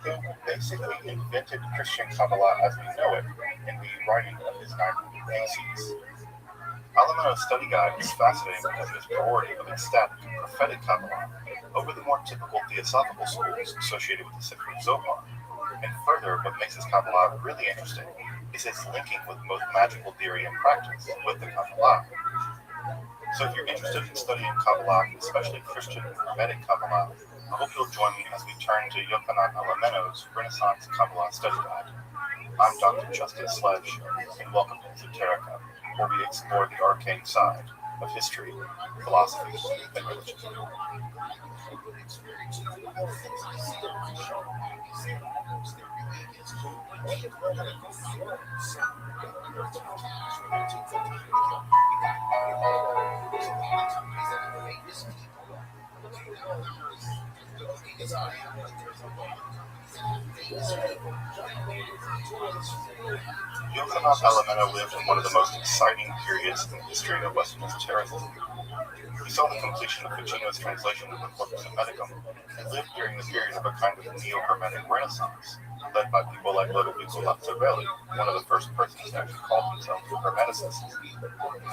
who basically invented Christian Kabbalah as we know it in the writing of his 90 Theses. Alameno's study guide is fascinating because of its priority of ecstatic and prophetic Kabbalah over the more typical theosophical schools associated with the Sefer Zohar. And further, what makes his Kabbalah really interesting is its linking with both magical theory and practice with the Kabbalah. So if you're interested in studying Kabbalah, especially Christian and Hermetic Kabbalah, I hope you'll join me as we turn to Yochanan Alameno's Renaissance Kabbalah Study Guide. I'm Dr. Justice Sledge, and welcome to Esoterica, where we explore the arcane side of history, philosophy, and religion. Yochanan Alameno lived in one of the most exciting periods in the history of Western esotericism. He saw the completion of Ficino's translation of the Corpus Hermeticum and lived during the period of a kind of neo-Hermetic renaissance, led by people like Lodovico Lazarelli, one of the first persons to actually call himself a Hermeticist.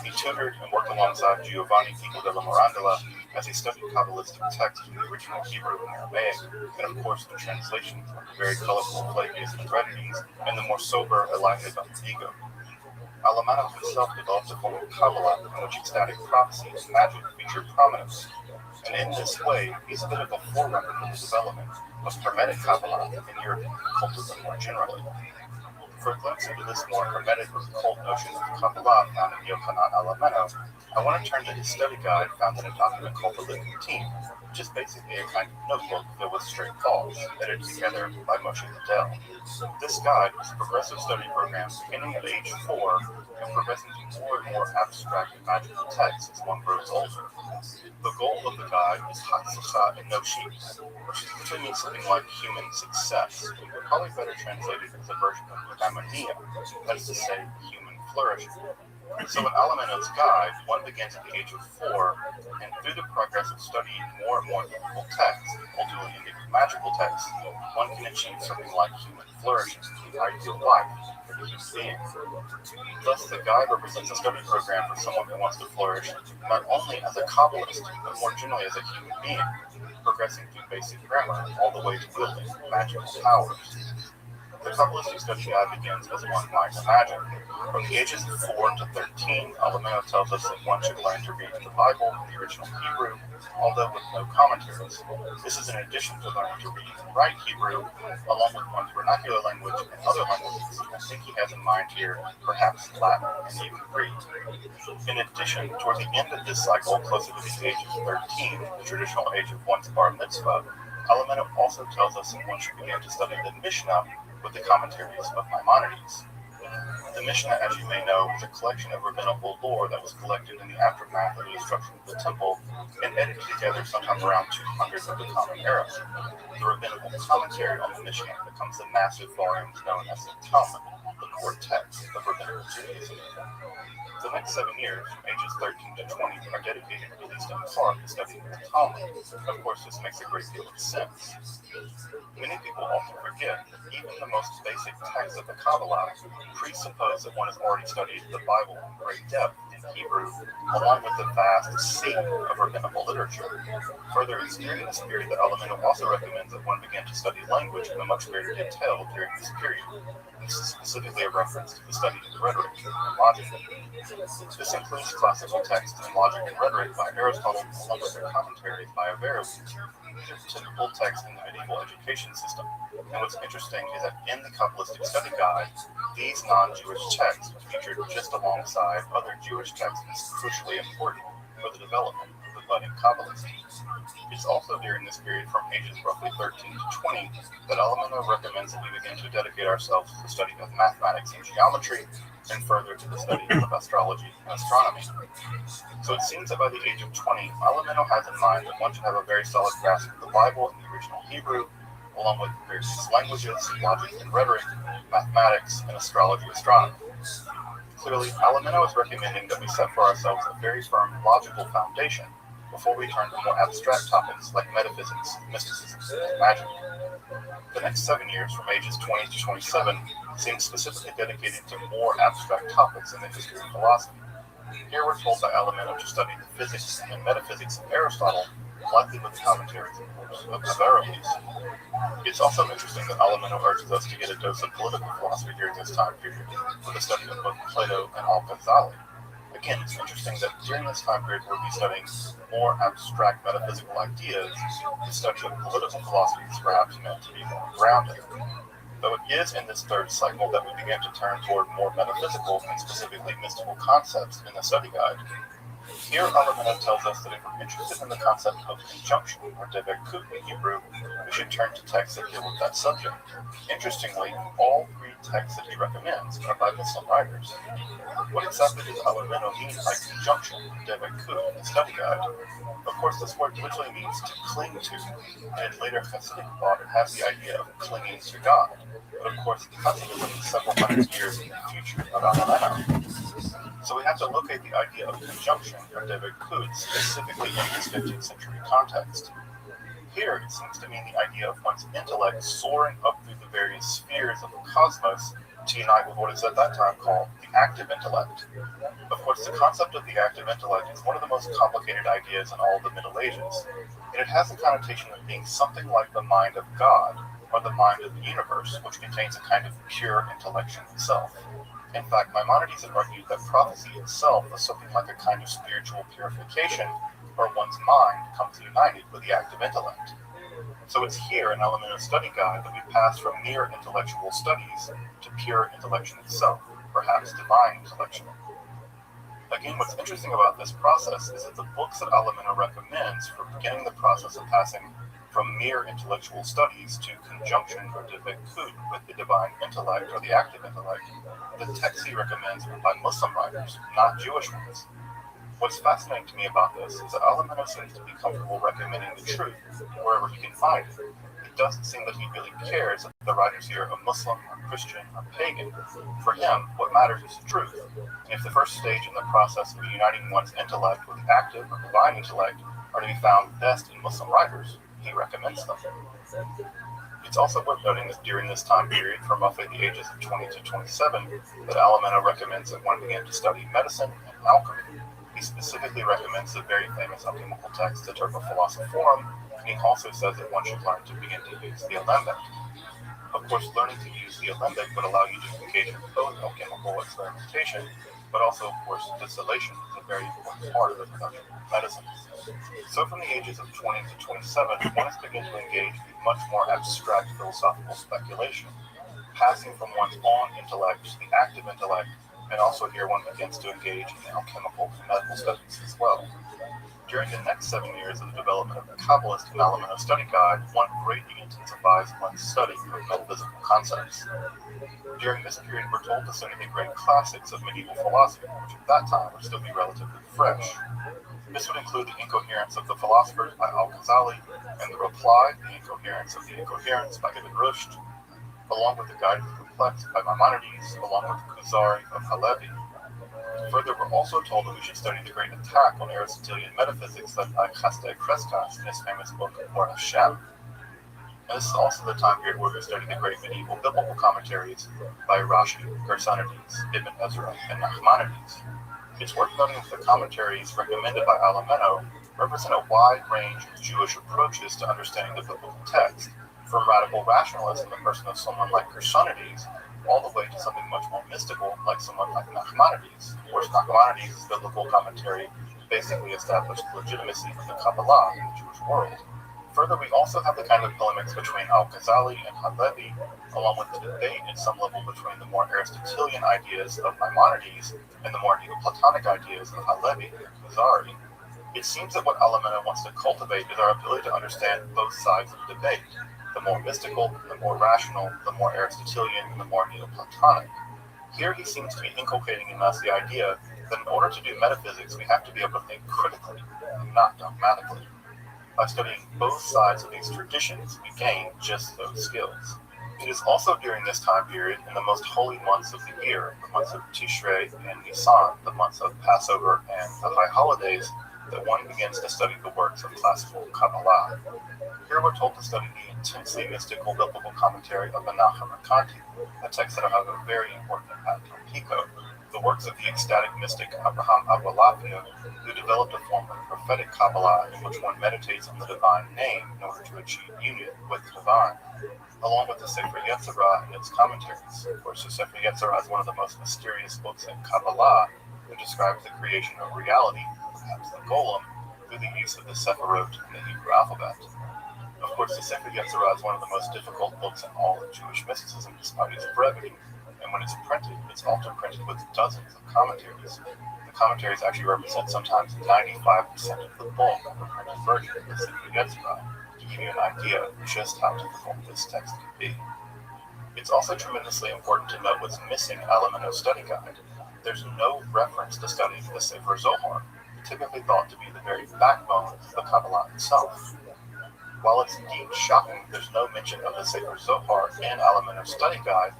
He tutored and worked alongside Giovanni Pico della Mirandola as he studied Kabbalistic texts in the original Hebrew and Aramaic, and of course the translations of the very colorful Flavius and Trinities and the more sober Elijah Vigo. Alameno himself developed a form of Kabbalah in which ecstatic prophecy and magic featured prominence, and in this way he's a bit of a forerunner for the development of Hermetic Kabbalah in European occultism more generally. For a glimpse into this more Hermetic or occult notion of Kabbalah found in Yochanan Alameno, I want to turn to his study guide found in a document called The Living Team, which is basically a kind of notebook filled with straight thoughts, edited together by Moshe Liddell. This guide is a progressive study program beginning at age 4 and progressing to more and more abstract and magical texts as one grows older. The goal of the guide is Hatzlacha and Noshit, which usually means something like human success, but probably better translated as a version of Eudaimonia, that is to say, human flourishing. So in Alameno's guide, one begins at the age of 4, and through the progress of studying more and more difficult texts, ultimately ending with magical texts, one can achieve something like human flourishing, the ideal life for the human being. Thus, the guide represents a study program for someone who wants to flourish not only as a Kabbalist, but more generally as a human being, progressing through basic grammar all the way to wielding magical powers. The Kabbalistic study guide begins as one might imagine. From the ages of 4 to 13, Alameno tells us that one should learn to read the Bible in the original Hebrew, although with no commentaries. This is in addition to learning to read and write Hebrew, along with one's vernacular language and other languages. I think he has in mind here perhaps Latin and even Greek. In addition, toward the end of this cycle, closer to the age of 13, the traditional age of one's bar mitzvah, Alameno also tells us that one should begin to study the Mishnah with the commentaries of Maimonides. The Mishnah, as you may know, is a collection of rabbinical lore that was collected in the aftermath of the destruction of the temple and edited together sometime around 200 of the Common Era. The rabbinical commentary on the Mishnah becomes the massive volumes known as the Talmud, the core text of rabbinical Judaism. The next 7 years, ages 13 to 20, are dedicated, at least in part, to studying the Talmud. Of course, this makes a great deal of sense. Many people often forget that even the most basic texts of the Kabbalah presuppose that one has already studied the Bible in great depth in Hebrew, along with the vast sea of rabbinical literature. Further, it's during this period that Alamino also recommends that one begin to study language in a much greater detail during this period. This is specifically a reference to the study of rhetoric and logic. This includes classical texts in logic and rhetoric by Aristotle, along with their commentaries by Averroes. These are typical texts in the medieval education system. And what's interesting is that in the Kabbalistic study guide, these non-Jewish texts featured just alongside other Jewish texts is crucially important for the development of the budding Kabbalist. It's also during this period from ages roughly 13 to 20 that Alamino recommends that we begin to dedicate ourselves to the study of mathematics and geometry, and further to the study of astrology and astronomy. So it seems that by the age of 20, Alamino has in mind that one should have a very solid grasp of the Bible in the original Hebrew, along with various languages, logic and rhetoric, mathematics, and astrology astronomy. Clearly, Alamino is recommending that we set for ourselves a very firm logical foundation before we turn to more abstract topics like metaphysics, mysticism, and magic. The next 7 years, from ages 20 to 27, seem specifically dedicated to more abstract topics in the history of philosophy. Here we're told by Alamino to study the physics and metaphysics of Aristotle, likely with the commentaries, of course, of Averroes. It's also interesting that Alamino urges us to get a dose of political philosophy during this time period, with the study of both Plato and Al-Ghazali. Again, it's interesting that during this time period we'll be studying more abstract metaphysical ideas. The study of political philosophy is perhaps meant to be more grounded. Though it is in this third cycle that we begin to turn toward more metaphysical and specifically mystical concepts in the study guide. Here, Alamino tells us that if we're interested in the concept of conjunction, or devekut in Hebrew, we should turn to texts that deal with that subject. Interestingly, all three texts that he recommends are by Muslim writers. What exactly does Alamino mean by conjunction, devekut, in the study guide? Of course, this word literally means to cling to, and in later Hasidic thought it has the idea of clinging to God. But of course, Hasidism is several hundred years in the future of Alamino. So we have to locate the idea of conjunction, or devekut, specifically in this 15th century context. Here, it seems to mean the idea of one's intellect soaring up through the various spheres of the cosmos to unite with what is at that time called the active intellect. Of course, the concept of the active intellect is one of the most complicated ideas in all of the Middle Ages, and it has the connotation of being something like the mind of God, or the mind of the universe, which contains a kind of pure intellection itself. In fact, Maimonides had argued that prophecy itself was something like a kind of spiritual purification, where one's mind comes united with the active intellect. So it's here in Alamino's study guide that we pass from mere intellectual studies to pure intellection itself, perhaps divine intellection. Again, what's interesting about this process is that the books that Alamino recommends for beginning the process of passing from mere intellectual studies to conjunction or devekut with the divine intellect or the active intellect, the texts he recommends are by Muslim writers, not Jewish ones. What's fascinating to me about this is that Alamino seems to be comfortable recommending the truth wherever he can find it. It doesn't seem that he really cares if the writers here are Muslim or Christian or pagan. For him, what matters is the truth. And if the first stage in the process of uniting one's intellect with active or divine intellect are to be found best in Muslim writers, he recommends them. It's also worth noting that during this time period, from roughly the ages of 20 to 27, that Alamino recommends that one begin to study medicine and alchemy. He specifically recommends the very famous alchemical text, the Turco Philosophorum, and he also says that one should learn to begin to use the alembic. Of course, learning to use the alembic would allow you to engage in both alchemical experimentation, but also, of course, distillation is a very important part of the production of medicine. So from the ages of 20 to 27, one is beginning to engage in much more abstract philosophical speculation, passing from one's own intellect to the active intellect, and also here one begins to engage in alchemical and medical studies as well. During the next 7 years of the development of the Kabbalist and Alameno Study Guide, one greatly intensifies one's study of metaphysical concepts. During this period, we're told to study the great classics of medieval philosophy, which at that time would still be relatively fresh. This would include the Incoherence of the Philosophers by Al-Ghazali and the Reply, the Incoherence of the Incoherence by Ibn Rushd, along with the Guide to the Perplexed by Maimonides, along with the Kuzari of Halevi. Further, we're also told that we should study the great attack on Aristotelian metaphysics led by Chaste Kreskas in his famous book, Or Hashem. And this is also the time period where we study the great medieval biblical commentaries by Rashi, Gersonides, Ibn Ezra, and Nachmanides. It's worth noting that the commentaries recommended by Alameno represent a wide range of Jewish approaches to understanding the biblical text, from radical rationalists in the person of someone like Gersonides, all the way to something much more mystical like someone like Nachmanides. Of course, Nachmanides' biblical commentary basically established the legitimacy of the Kabbalah in the Jewish world. Further, we also have the kind of polemics between Al-Ghazali and Halevi, along with the debate at some level between the more Aristotelian ideas of Maimonides and the more Neoplatonic ideas of Halevi and Kuzari. It seems that what Alameno wants to cultivate is our ability to understand both sides of the debate, the more mystical, the more rational, the more Aristotelian, and the more Neoplatonic. Here he seems to be inculcating in us the idea that in order to do metaphysics, we have to be able to think critically, and not dogmatically. By studying both sides of these traditions, we gain just those skills. It is also during this time period, in the most holy months of the year, the months of Tishrei and Nisan, the months of Passover and the high holidays, that one begins to study the works of classical Kabbalah. Here we're told to study the intensely mystical biblical commentary of Menachem Recanati, a text that will have a very important impact on Pico, the works of the ecstatic mystic Abraham Abulafia, who developed a form of prophetic Kabbalah in which one meditates on the divine name in order to achieve union with the divine, along with the Sefer Yetzirah and its commentaries. Of course, the Sefer Yetzirah is one of the most mysterious books in Kabbalah and describes the creation of reality, perhaps the Golem, through the use of the Sephirot and the Hebrew alphabet. Of course, the Sefer Yetzirah is one of the most difficult books in all of Jewish mysticism, despite its brevity. And when it's printed, it's often printed with dozens of commentaries. The commentaries actually represent sometimes 95% of the bulk of the printed version of the Sefer Yetzirah, to give you an idea of just how difficult this text can be. It's also tremendously important to note what's missing in Alameno's study guide. There's no reference to studying the Sefer Zohar, typically thought to be the very backbone of the Kabbalah itself. While it's indeed shocking there's no mention of the Sefer Zohar in Alameno's study guide,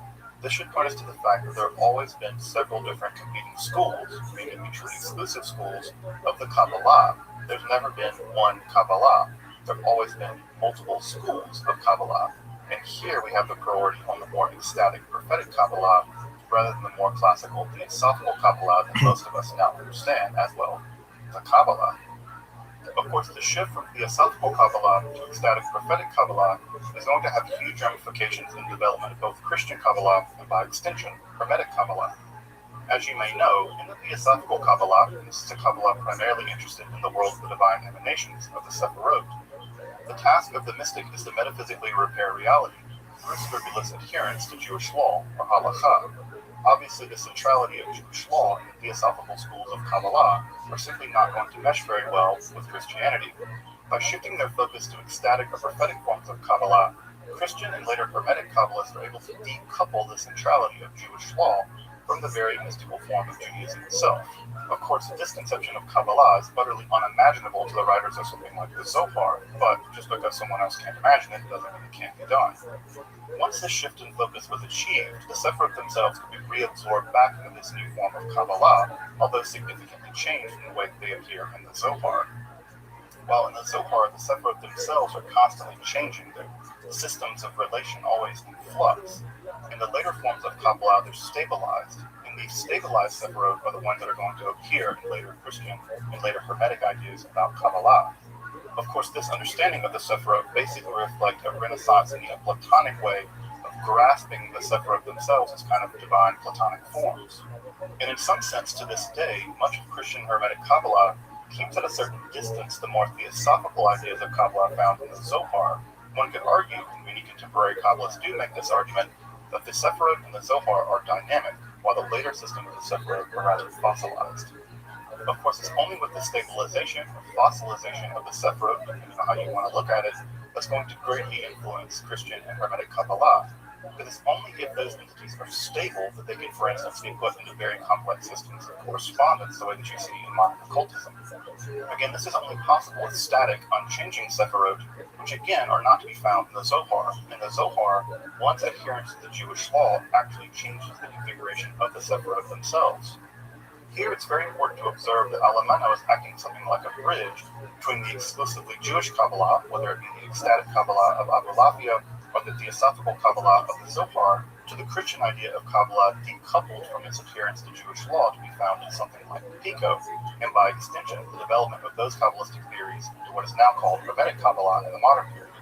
this should point us to the fact that there have always been several different competing schools, meaning mutually exclusive schools, of the Kabbalah. There's never been one Kabbalah. There have always been multiple schools of Kabbalah. And here we have the priority on the more ecstatic prophetic Kabbalah, rather than the more classical theosophical Kabbalah that most of us now understand as well, the Kabbalah. Of course, the shift from theosophical Kabbalah to ecstatic prophetic Kabbalah is going to have huge ramifications in the development of both Christian Kabbalah and, by extension, Hermetic Kabbalah. As you may know, in the theosophical Kabbalah, and this is a Kabbalah primarily interested in the world of the divine emanations of the Sephirot, the task of the mystic is to metaphysically repair reality through scrupulous adherence to Jewish law, or halakha. Obviously, the centrality of Jewish law in the theosophical schools of Kabbalah are simply not going to mesh very well with Christianity. By shifting their focus to ecstatic or prophetic forms of Kabbalah, Christian and later Hermetic Kabbalists are able to decouple the centrality of Jewish law from the very mystical form of Judaism itself. Of course, this conception of Kabbalah is utterly unimaginable to the writers of something like the Zohar, but just because someone else can't imagine it doesn't mean it can't be done. Once this shift in focus was achieved, the Sephirot themselves could be reabsorbed back into this new form of Kabbalah, although significantly changed in the way that they appear in the Zohar. While in the Zohar, the Sephirot themselves are constantly changing, their systems of relation always in flux. In the later forms of Kabbalah, they're stabilized, and these stabilized Sephirot are the ones that are going to appear in later Christian and later Hermetic ideas about Kabbalah. Of course, this understanding of the Sephirot basically reflects a Renaissance Neoplatonic way of grasping the Sephirot themselves as kind of divine Platonic forms. And in some sense, to this day, much of Christian Hermetic Kabbalah keeps at a certain distance the more theosophical ideas of Kabbalah found in the Zohar. One could argue, and many contemporary Kabbalists do make this argument, that the Sephirot and the Zohar are dynamic, while the later systems of Sephiroth were rather fossilized. Of course, it's only with the stabilization or fossilization of the Sephiroth, depending on how you want to look at it, that's going to greatly influence Christian and Hermetic Kabbalah. But it's only if those entities are stable that they can, for instance, be put into very complex systems of correspondence, the way that you see in modern occultism. Again, this is only possible with static, unchanging Sephiroth, which again are not to be found in the Zohar. In the Zohar, one's adherence to the Jewish law actually changes the configuration of the Sephiroth themselves. Here, it's very important to observe that Alamano is acting something like a bridge between the exclusively Jewish Kabbalah, whether it be the ecstatic Kabbalah of Abulafia or the Theosophical Kabbalah of the Zohar, to the Christian idea of Kabbalah decoupled from its adherence to Jewish law to be found in something like Pico, and by extension, the development of those Kabbalistic theories into what is now called Hermetic Kabbalah in the modern period.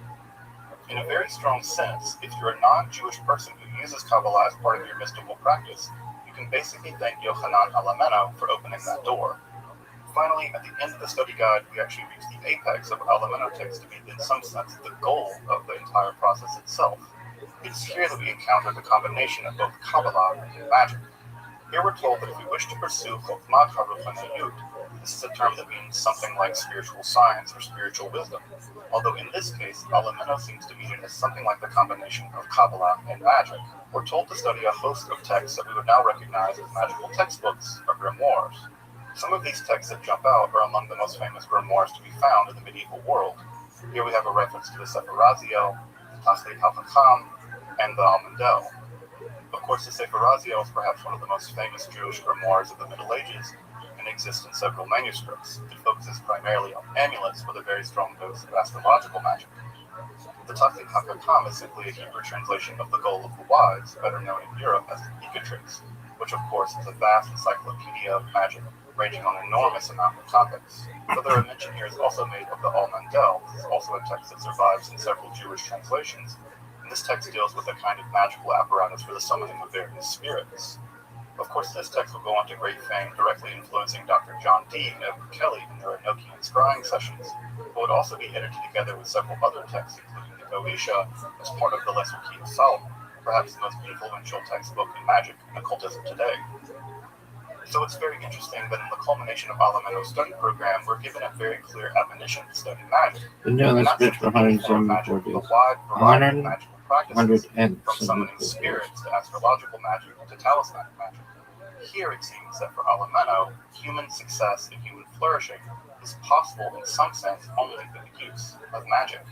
In a very strong sense, if you're a non-Jewish person who uses Kabbalah as part of your mystical practice, you can basically thank Yochanan Alameno for opening that door. Finally, at the end of the study guide, we actually reach the apex of Alameno text to be, in some sense, the goal of the entire process itself. It's here that we encounter the combination of both Kabbalah and magic. Here we're told that if we wish to pursue Chokhmat HaRuchaniyut, this is a term that means something like spiritual science or spiritual wisdom, although in this case, Alameno seems to mean it as something like the combination of Kabbalah and magic. We're told to study a host of texts that we would now recognize as magical textbooks or grimoires. Some of these texts that jump out are among the most famous grimoires to be found in the medieval world. Here we have a reference to the Sefer Raziel, the Tashleit HaChacham, and the Almondel. Of course, the Sefer Raziel is perhaps one of the most famous Jewish grimoires of the Middle Ages and exists in several manuscripts. It focuses primarily on amulets with a very strong dose of astrological magic. The Tashleit HaChacham is simply a Hebrew translation of the Goal of the Wise, better known in Europe as the Picatrix, which of course is a vast encyclopedia of magic, ranging on an enormous amount of topics. Further, a mention here is also made of the Almondel. This is also a text that survives in several Jewish translations, and this text deals with a kind of magical apparatus for the summoning of various spirits. Of course, this text will go on to great fame, directly influencing Dr. John D. and Edward Kelly in their Enochian scrying sessions, but would also be edited together with several other texts, including the Goetia, as part of the Lesser Key of Solomon, perhaps the most influential textbook in magic and occultism today. So it's very interesting that in the culmination of Alameno's study program, we're given a very clear admonition to study magic. Been doing this bitch for 174 days. 100 and from summoning spirits to astrological magic to talismanic magic. Here it seems that for Alameno, human success and human flourishing is possible in some sense only through the use of magic.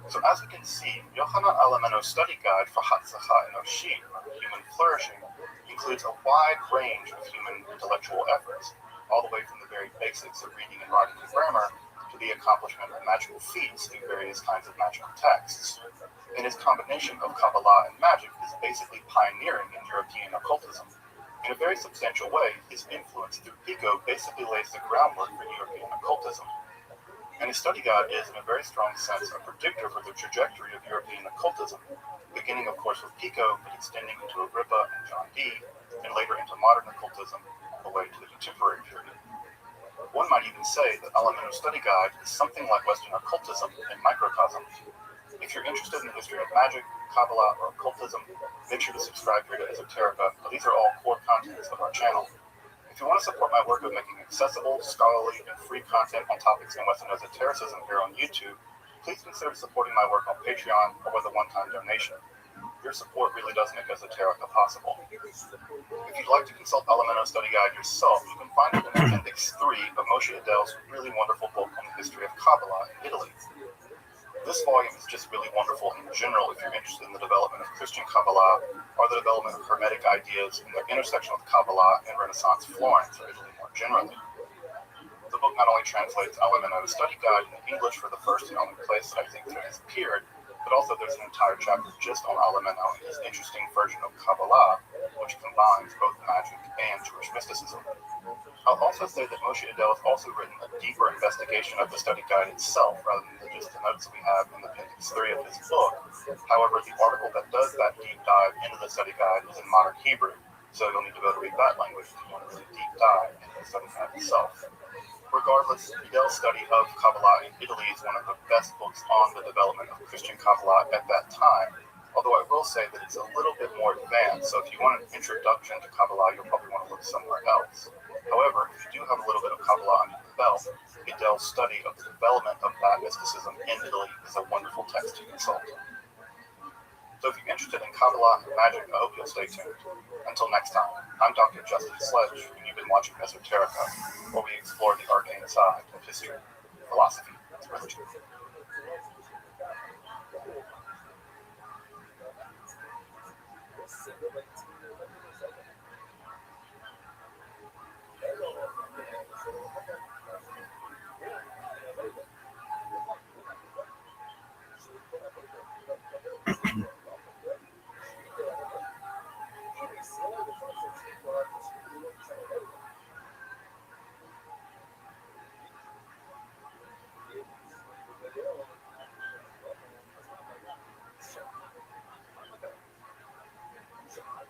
So as we can see, Yochanan Alameno's study guide for Hatzacha Enoshim, human flourishing, includes a wide range of human intellectual efforts, all the way from the very basics of reading and writing and grammar to the accomplishment of magical feats through various kinds of magical texts. And his combination of Kabbalah and magic is basically pioneering in European occultism. In a very substantial way, his influence through Pico basically lays the groundwork for European occultism. And his study guide is, in a very strong sense, a predictor for the trajectory of European occultism, beginning, of course, with Pico, but extending into Agrippa and John Dee, and later into modern occultism, all the way to the contemporary period. One might even say that Alameno's study guide is something like Western occultism in microcosm. If you're interested in the history of magic, Kabbalah, or occultism, make sure to subscribe here to Esoterica. These are all core contents of our channel. If you want to support my work of making accessible, scholarly, and free content on topics in Western esotericism here on YouTube, please consider supporting my work on Patreon or with a one-time donation. Your support really does make Esoterica possible. If you'd like to consult Alameno's study guide yourself, you can find it in Appendix 3 of Moshe Adel's really wonderful book on the history of Kabbalah in Italy. This volume is just really wonderful in general if you're interested in the development of Christian Kabbalah or the development of Hermetic ideas and their intersection with Kabbalah in Renaissance Florence or Italy more generally. The book not only translates Alameno's study guide in English for the first and only place that I think that has appeared, but also there's an entire chapter just on Alameno and his interesting version of Kabbalah, which combines both magic and Jewish mysticism. I'll also say that Moshe Adel has also written a deeper investigation of the study guide itself, rather than just the notes we have in Appendix 3 of his book. However, the article that does that deep dive into the study guide is in modern Hebrew, so you'll need to be able to read that language if you want to really deep dive into the study guide itself. Regardless, Adel's study of Kabbalah in Italy is one of the best books on the development of Christian Kabbalah at that time, Although I will say that it's a little bit more advanced, so if you want an introduction to Kabbalah, you'll probably want to look somewhere else. However, if you do have a little bit of Kabbalah under the belt, Goodell's study of the development of that mysticism in Italy is a wonderful text to consult. So if you're interested in Kabbalah and magic, I hope you'll stay tuned. Until next time, I'm Dr. Justin Sledge, and you've been watching Esoterica, where we explore the arcane side of history, philosophy, and religion.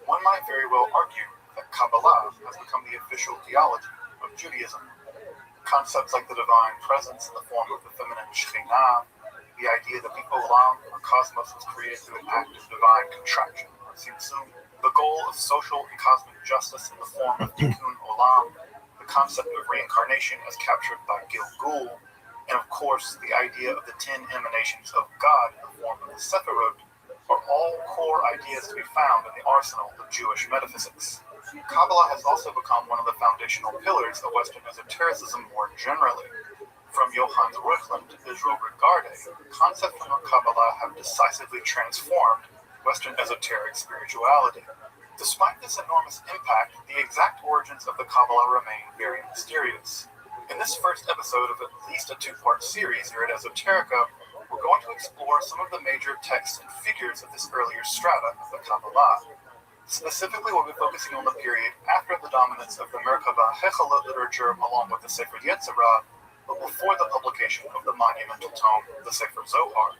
One might very well argue that Kabbalah has become the official theology of Judaism. Concepts like the divine presence in the form of the feminine Shekhinah, the idea that the Olam, or cosmos, was created through an act of divine contraction, or Tzimtzum, the goal of social and cosmic justice in the form of Tikkun Olam, the concept of reincarnation as captured by Gilgul, and of course the idea of the 10 emanations of God in the form of the Sephirot, are all core ideas to be found in the arsenal of Jewish metaphysics. Kabbalah has also become one of the foundational pillars of Western esotericism more generally. From Johannes Reuchlin to Israel Regardie, concepts from Kabbalah have decisively transformed Western esoteric spirituality. Despite this enormous impact, the exact origins of the Kabbalah remain very mysterious. In this first episode of at least a two-part series here at Esoterica, we're going to explore some of the major texts and figures of this earlier strata of the Kabbalah. Specifically, we'll be focusing on the period after the dominance of the Merkabah Hechela literature along with the Sefer Yetzirah, but before the publication of the monumental tome, the Sefer Zohar.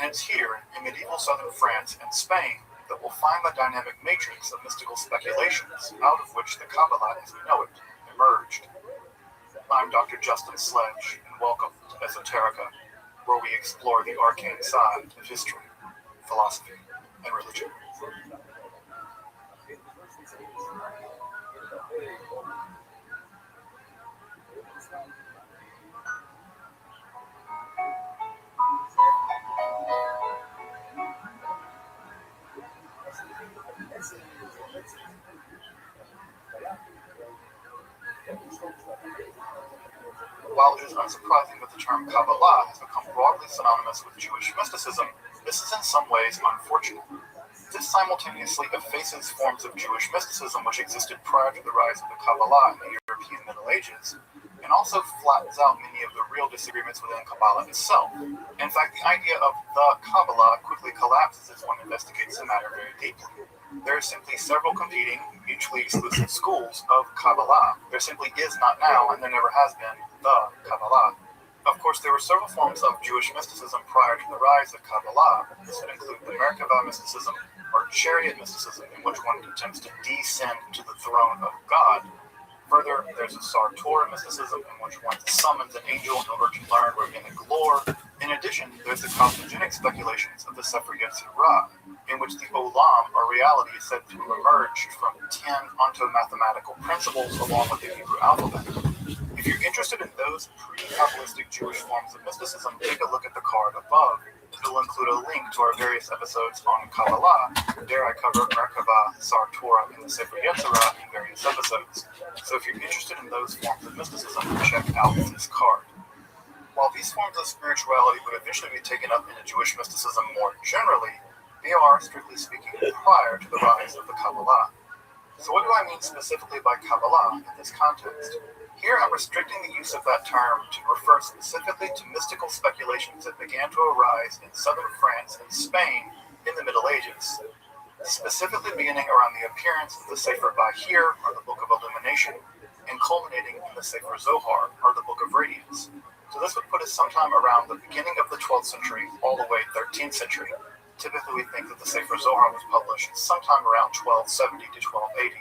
And it's here, in medieval southern France and Spain, that we'll find the dynamic matrix of mystical speculations out of which the Kabbalah as we know it emerged. I'm Dr. Justin Sledge, and welcome to Esoterica, where we explore the arcane side of history, philosophy, and religion. While it is unsurprising that the term Kabbalah has become broadly synonymous with Jewish mysticism, this is in some ways unfortunate. This simultaneously effaces forms of Jewish mysticism which existed prior to the rise of the Kabbalah in the European Middle Ages, and also flattens out many of the real disagreements within Kabbalah itself. In fact, the idea of the Kabbalah quickly collapses as one investigates the matter very deeply. There are simply several competing, mutually exclusive schools of Kabbalah. There simply is not now, and there never has been, the Kabbalah. Of course, there were several forms of Jewish mysticism prior to the rise of Kabbalah. This would include the Merkabah mysticism, or chariot mysticism, in which one attempts to descend to the throne of God. Further, there's a Sartor mysticism, in which one summons an angel in order to learn rabbinic lore. In addition, there's the cosmogenic speculations of the Sefer Yetzirah, in which the Olam, or reality, is said to have emerged from 10 ontomathematical principles along with the Hebrew alphabet. If you're interested in those pre-Kabbalistic Jewish forms of mysticism, take a look at the card above. It'll include a link to our various episodes on Kabbalah. There I cover Merkabah, Sartor, and the Sefer Yetzirah in various episodes. So if you're interested in those forms of mysticism, check out this card. While these forms of spirituality would eventually be taken up into Jewish mysticism more generally, they are, strictly speaking, prior to the rise of the Kabbalah. So what do I mean specifically by Kabbalah in this context? Here I'm restricting the use of that term to refer specifically to mystical speculations that began to arise in southern France and Spain in the Middle Ages, specifically beginning around the appearance of the Sefer Bahir, or the Book of Illumination, and culminating in the Sefer Zohar, or the Book of Radiance. So this would put us sometime around the beginning of the 12th century, all the way 13th century. Typically we think that the Sefer Zohar was published sometime around 1270 to 1280.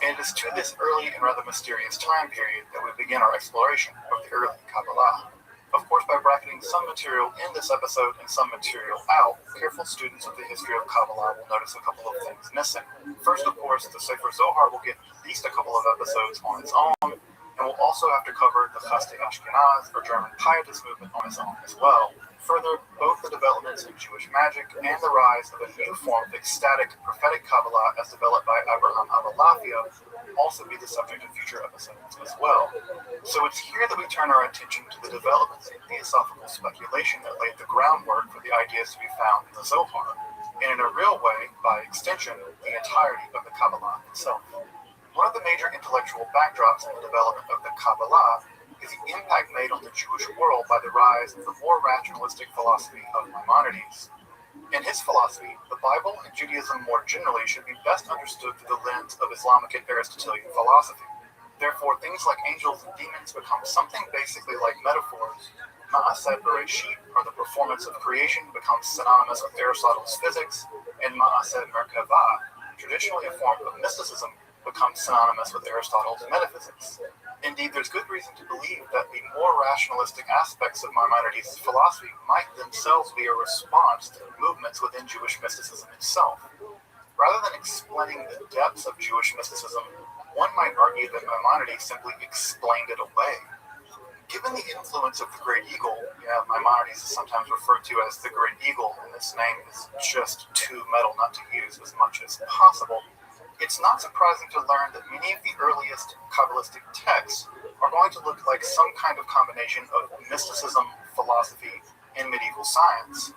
And it is to this early and rather mysterious time period that we begin our exploration of the early Kabbalah. Of course, by bracketing some material in this episode and some material out, careful students of the history of Kabbalah will notice a couple of things missing. First, of course, the Sefer Zohar will get at least a couple of episodes on its own, and we'll also have to cover the Chasdei Ashkenaz, or German Pietist movement, on its own as well. Further, both the developments in Jewish magic and the rise of a new form of ecstatic prophetic Kabbalah as developed by Abraham Abulafia will also be the subject of future episodes as well. So it's here that we turn our attention to the developments in theosophical speculation that laid the groundwork for the ideas to be found in the Zohar, and in a real way, by extension, the entirety of the Kabbalah itself. One of the major intellectual backdrops in the development of the Kabbalah is the impact made on the Jewish world by the rise of the more rationalistic philosophy of Maimonides. In his philosophy, the Bible and Judaism more generally should be best understood through the lens of Islamic and Aristotelian philosophy. Therefore, things like angels and demons become something basically like metaphors. Ma'aseh Bereshit, or the performance of creation, becomes synonymous with Aristotle's physics, and Ma'aseh Merkavah, traditionally a form of mysticism, becomes synonymous with Aristotle's metaphysics. Indeed, there's good reason to believe that the more rationalistic aspects of Maimonides' philosophy might themselves be a response to movements within Jewish mysticism itself. Rather than explaining the depths of Jewish mysticism, one might argue that Maimonides simply explained it away. Given the influence of the Great Eagle, Maimonides is sometimes referred to as the Great Eagle, and this name is just too metal not to use as much as possible. It's not surprising to learn that many of the earliest Kabbalistic texts are going to look like some kind of combination of mysticism, philosophy, and medieval science.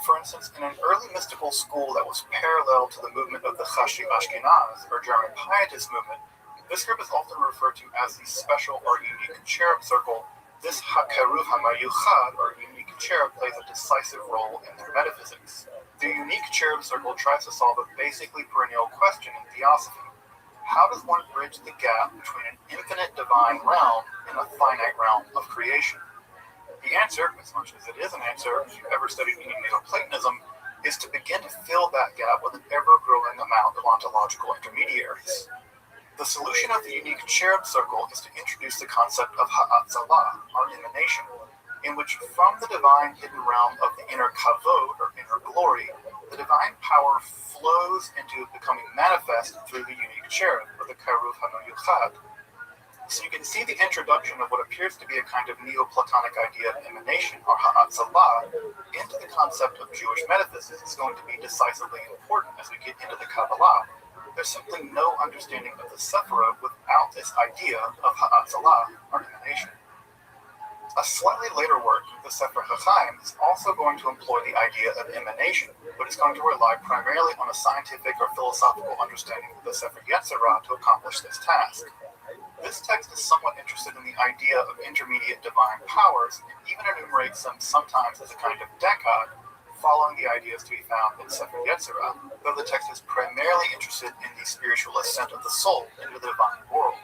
For instance, in an early mystical school that was parallel to the movement of the Chasdei Ashkenaz, or German Pietist movement, this group is often referred to as the special or unique cherub circle. This HaKeruv HaMayuchad, or unique cherub, plays a decisive role in their metaphysics. The unique cherub circle tries to solve a basically perennial question in theosophy. How does one bridge the gap between an infinite divine realm and a finite realm of creation? The answer, as much as it is an answer, if you've ever studied any Neoplatonism, is to begin to fill that gap with an ever-growing amount of ontological intermediaries. The solution of the unique cherub circle is to introduce the concept of Ha'atzalah, or emanation, in which from the divine hidden realm of the inner kavod, or inner glory, the divine power flows into becoming manifest through the unique cherub, or the Keruv HaMayuchad. So you can see the introduction of what appears to be a kind of Neoplatonic idea of emanation, or Ha'atzalah, into the concept of Jewish metaphysics is going to be decisively important as we get into the Kabbalah. There's simply no understanding of the Sephirot without this idea of Ha'atzalah, or emanation. A slightly later work, the Sefer HaChaim, is also going to employ the idea of emanation, but is going to rely primarily on a scientific or philosophical understanding of the Sefer Yetzirah to accomplish this task. This text is somewhat interested in the idea of intermediate divine powers, and even enumerates them sometimes as a kind of decad, following the ideas to be found in Sefer Yetzirah, though the text is primarily interested in the spiritual ascent of the soul into the divine world.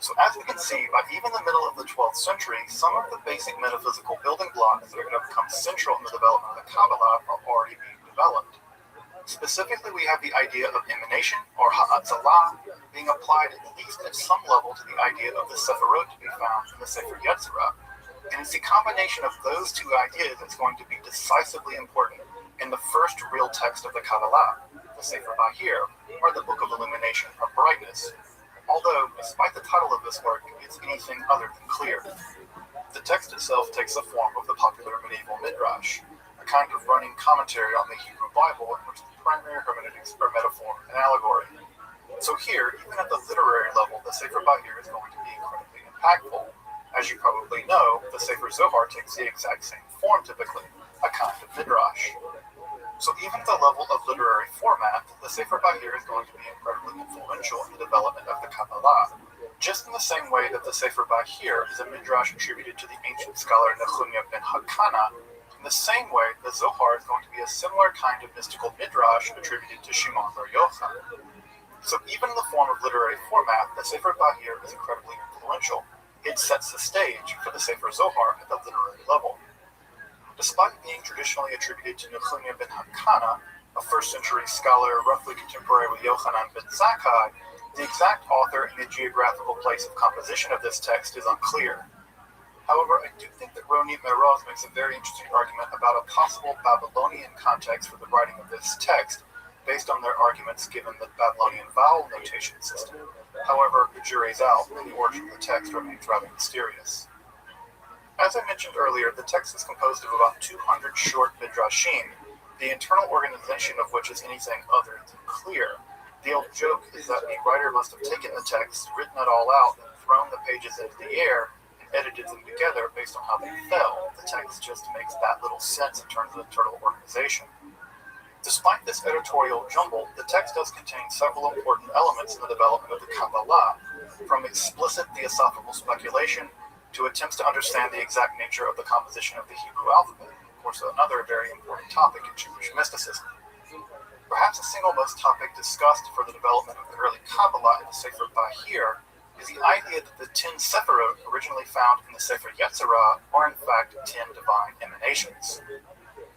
So as we can see, by even the middle of the 12th century, some of the basic metaphysical building blocks that are going to become central in the development of the Kabbalah are already being developed. Specifically, we have the idea of emanation, or Ha'atzalah, being applied at least at some level to the idea of the Sephirot to be found in the Sefer Yetzirah. And it's the combination of those two ideas that's going to be decisively important in the first real text of the Kabbalah, the Sefer Bahir, or the Book of Illumination or Brightness. Although, despite the title of this work, it's anything other than clear. The text itself takes the form of the popular medieval midrash, a kind of running commentary on the Hebrew Bible in which the primary hermeneutics are metaphor and allegory. So here, even at the literary level, the Sefer Bahir is going to be incredibly impactful. As you probably know, the Sefer Zohar takes the exact same form typically, a kind of midrash. So even at the level of literary format, the Sefer Bahir is going to be incredibly influential in the development of the Kabbalah, just in the same way that the Sefer Bahir is a midrash attributed to the ancient scholar Nechumia ben Hakana. In the same way, the Zohar is going to be a similar kind of mystical midrash attributed to Shimon bar Yochai. So even in the form of literary format, the Sefer Bahir is incredibly influential. It sets the stage for the Sefer Zohar at the literary level. Despite being traditionally attributed to Nechumia ben Hakana, a first-century scholar roughly contemporary with Yochanan ben Zakkai, the exact author and the geographical place of composition of this text is unclear. However, I do think that Roni Meroz makes a very interesting argument about a possible Babylonian context for the writing of this text, based on their arguments given the Babylonian vowel notation system. However, the jury's out, and the origin of the text remains rather mysterious. As I mentioned earlier, the text is composed of about 200 short midrashim, the internal organization of which is anything other than clear. The old joke is that the writer must have taken the text, written it all out, and thrown the pages into the air, edited them together based on how they fell. The text just makes that little sense in terms of internal organization. Despite this editorial jumble, the text does contain several important elements in the development of the Kabbalah, from explicit theosophical speculation to attempts to understand the exact nature of the composition of the Hebrew alphabet, of course another very important topic in Jewish mysticism. Perhaps the single most topic discussed for the development of the early Kabbalah in the Sefer Bahir is the idea that the 10 Sephirot originally found in the Sefer Yetzirah are in fact 10 divine emanations.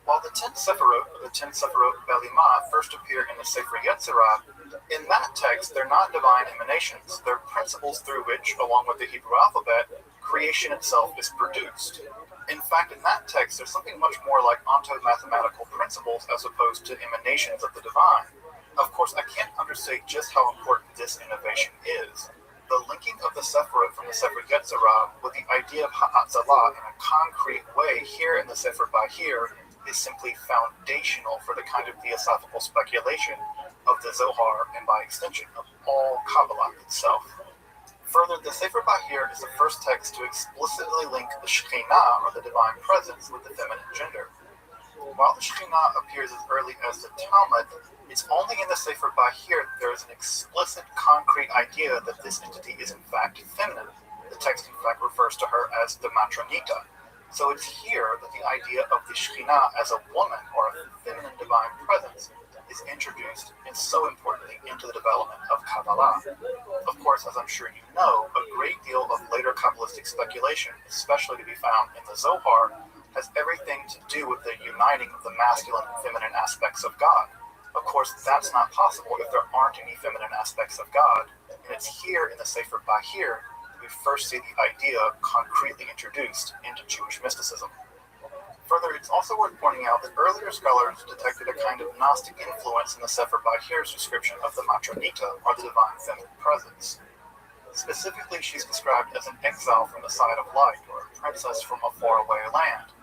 While the 10 Sephirot, or the 10 Sephirot Belimah, first appear in the Sefer Yetzirah, in that text they're not divine emanations, they're principles through which, along with the Hebrew alphabet, creation itself is produced. In fact, in that text there's something much more like onto-mathematical principles as opposed to emanations of the divine. Of course, I can't understate just how important this innovation is. The linking of the Sephirot from the Sefer Yetzirah with the idea of Ha'atzalah in a concrete way here in the Sefer Bahir is simply foundational for the kind of theosophical speculation of the Zohar and by extension of all Kabbalah itself. Further, the Sefer Bahir is the first text to explicitly link the Shekhinah, or the divine presence, with the feminine gender. While the Shekhinah appears as early as the Talmud, it's only in the Sefer Bahir that there is an explicit, concrete idea that this entity is in fact feminine. The text in fact refers to her as the Matronita. So it's here that the idea of the Shekhinah as a woman, or a feminine divine presence, is introduced, and so importantly, into the development of Kabbalah. Of course, as I'm sure you know, a great deal of later Kabbalistic speculation, especially to be found in the Zohar, has everything to do with the uniting of the masculine and feminine aspects of God. Of course, that's not possible if there aren't any feminine aspects of God, and it's here in the Sefer Bahir that we first see the idea concretely introduced into Jewish mysticism. Further, it's also worth pointing out that earlier scholars detected a kind of Gnostic influence in the Sefer Bahir's description of the Matronita, or the divine feminine presence. Specifically, she's described as an exile from the side of light, or a princess from a faraway land.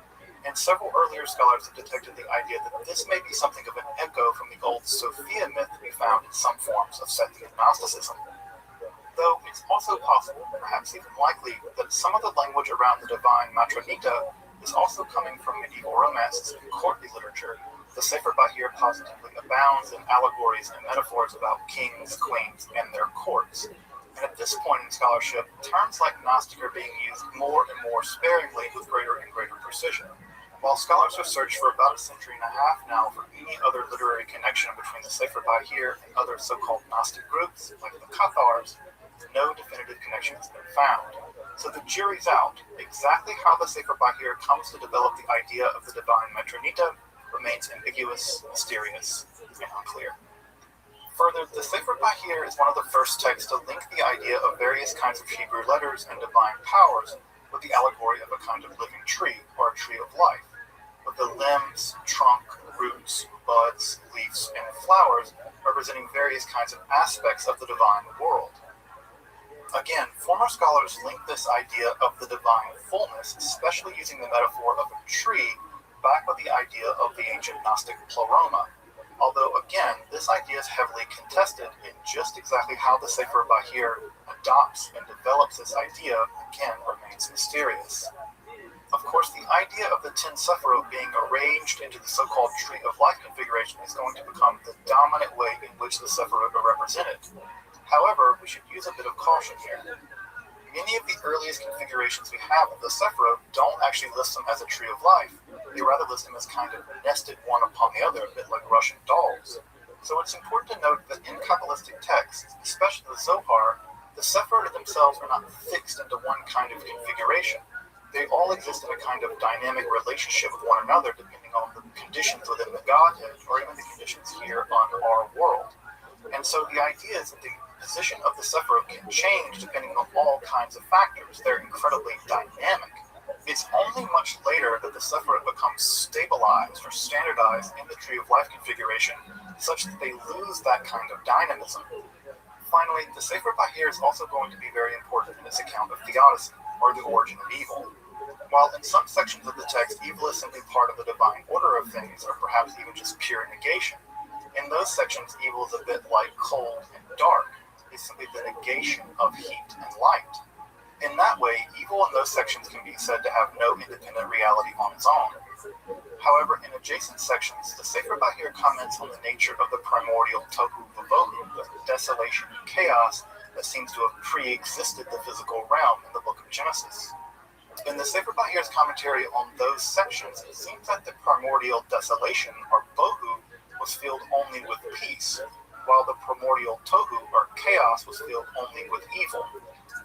And several earlier scholars have detected the idea that this may be something of an echo from the old Sophia myth we found in some forms of Scythian Gnosticism. Though it's also possible, perhaps even likely, that some of the language around the divine Matronita is also coming from medieval romances and courtly literature. The Sefer Bahir positively abounds in allegories and metaphors about kings, queens, and their courts. And at this point in scholarship, terms like Gnostic are being used more and more sparingly with greater and greater precision. While scholars have searched for about a century and a half now for any other literary connection between the Sefer Bahir and other so-called Gnostic groups, like the Cathars, no definitive connection has been found. So the jury's out. Exactly how the Sefer Bahir comes to develop the idea of the divine Matronita remains ambiguous, mysterious, and unclear. Further, the Sefer Bahir is one of the first texts to link the idea of various kinds of Hebrew letters and divine powers with the allegory of a kind of living tree, or a tree of life, with the limbs, trunk, roots, buds, leaves, and flowers representing various kinds of aspects of the divine world. Again, former scholars link this idea of the divine fullness, especially using the metaphor of a tree, back with the idea of the ancient Gnostic pleroma. Although, again, this idea is heavily contested in just exactly how the Sefer Bahir adopts and develops this idea, again, remains mysterious. Of course, the idea of the 10 Sephirot being arranged into the so-called Tree of Life configuration is going to become the dominant way in which the Sephirot are represented. However, we should use a bit of caution here. Many of the earliest configurations we have of the Sephirot don't actually list them as a Tree of Life. They rather list them as kind of nested one upon the other, a bit like Russian dolls. So it's important to note that in Kabbalistic texts, especially the Zohar, the Sephirot themselves are not fixed into one kind of configuration. They all exist in a kind of dynamic relationship with one another, depending on the conditions within the Godhead, or even the conditions here on our world. And so the idea is that the position of the Sephirot can change depending on all kinds of factors. They're incredibly dynamic. It's only much later that the Sephirot becomes stabilized or standardized in the Tree of Life configuration, such that they lose that kind of dynamism. Finally, the Sefer Bahir is also going to be very important in its account of theodicy, or the origin of evil. While in some sections of the text, evil is simply part of the divine order of things, or perhaps even just pure negation, in those sections, evil is a bit like cold and dark. It's simply the negation of heat and light. In that way, evil in those sections can be said to have no independent reality on its own. However, in adjacent sections, the Sefer Bahir comments on the nature of the primordial tohu vavohu, the desolation and chaos that seems to have pre-existed the physical realm in the book of Genesis. In the Sefer Bahir's commentary on those sections, it seems that the primordial desolation, or bohu, was filled only with peace, while the primordial tohu, or chaos, was filled only with evil.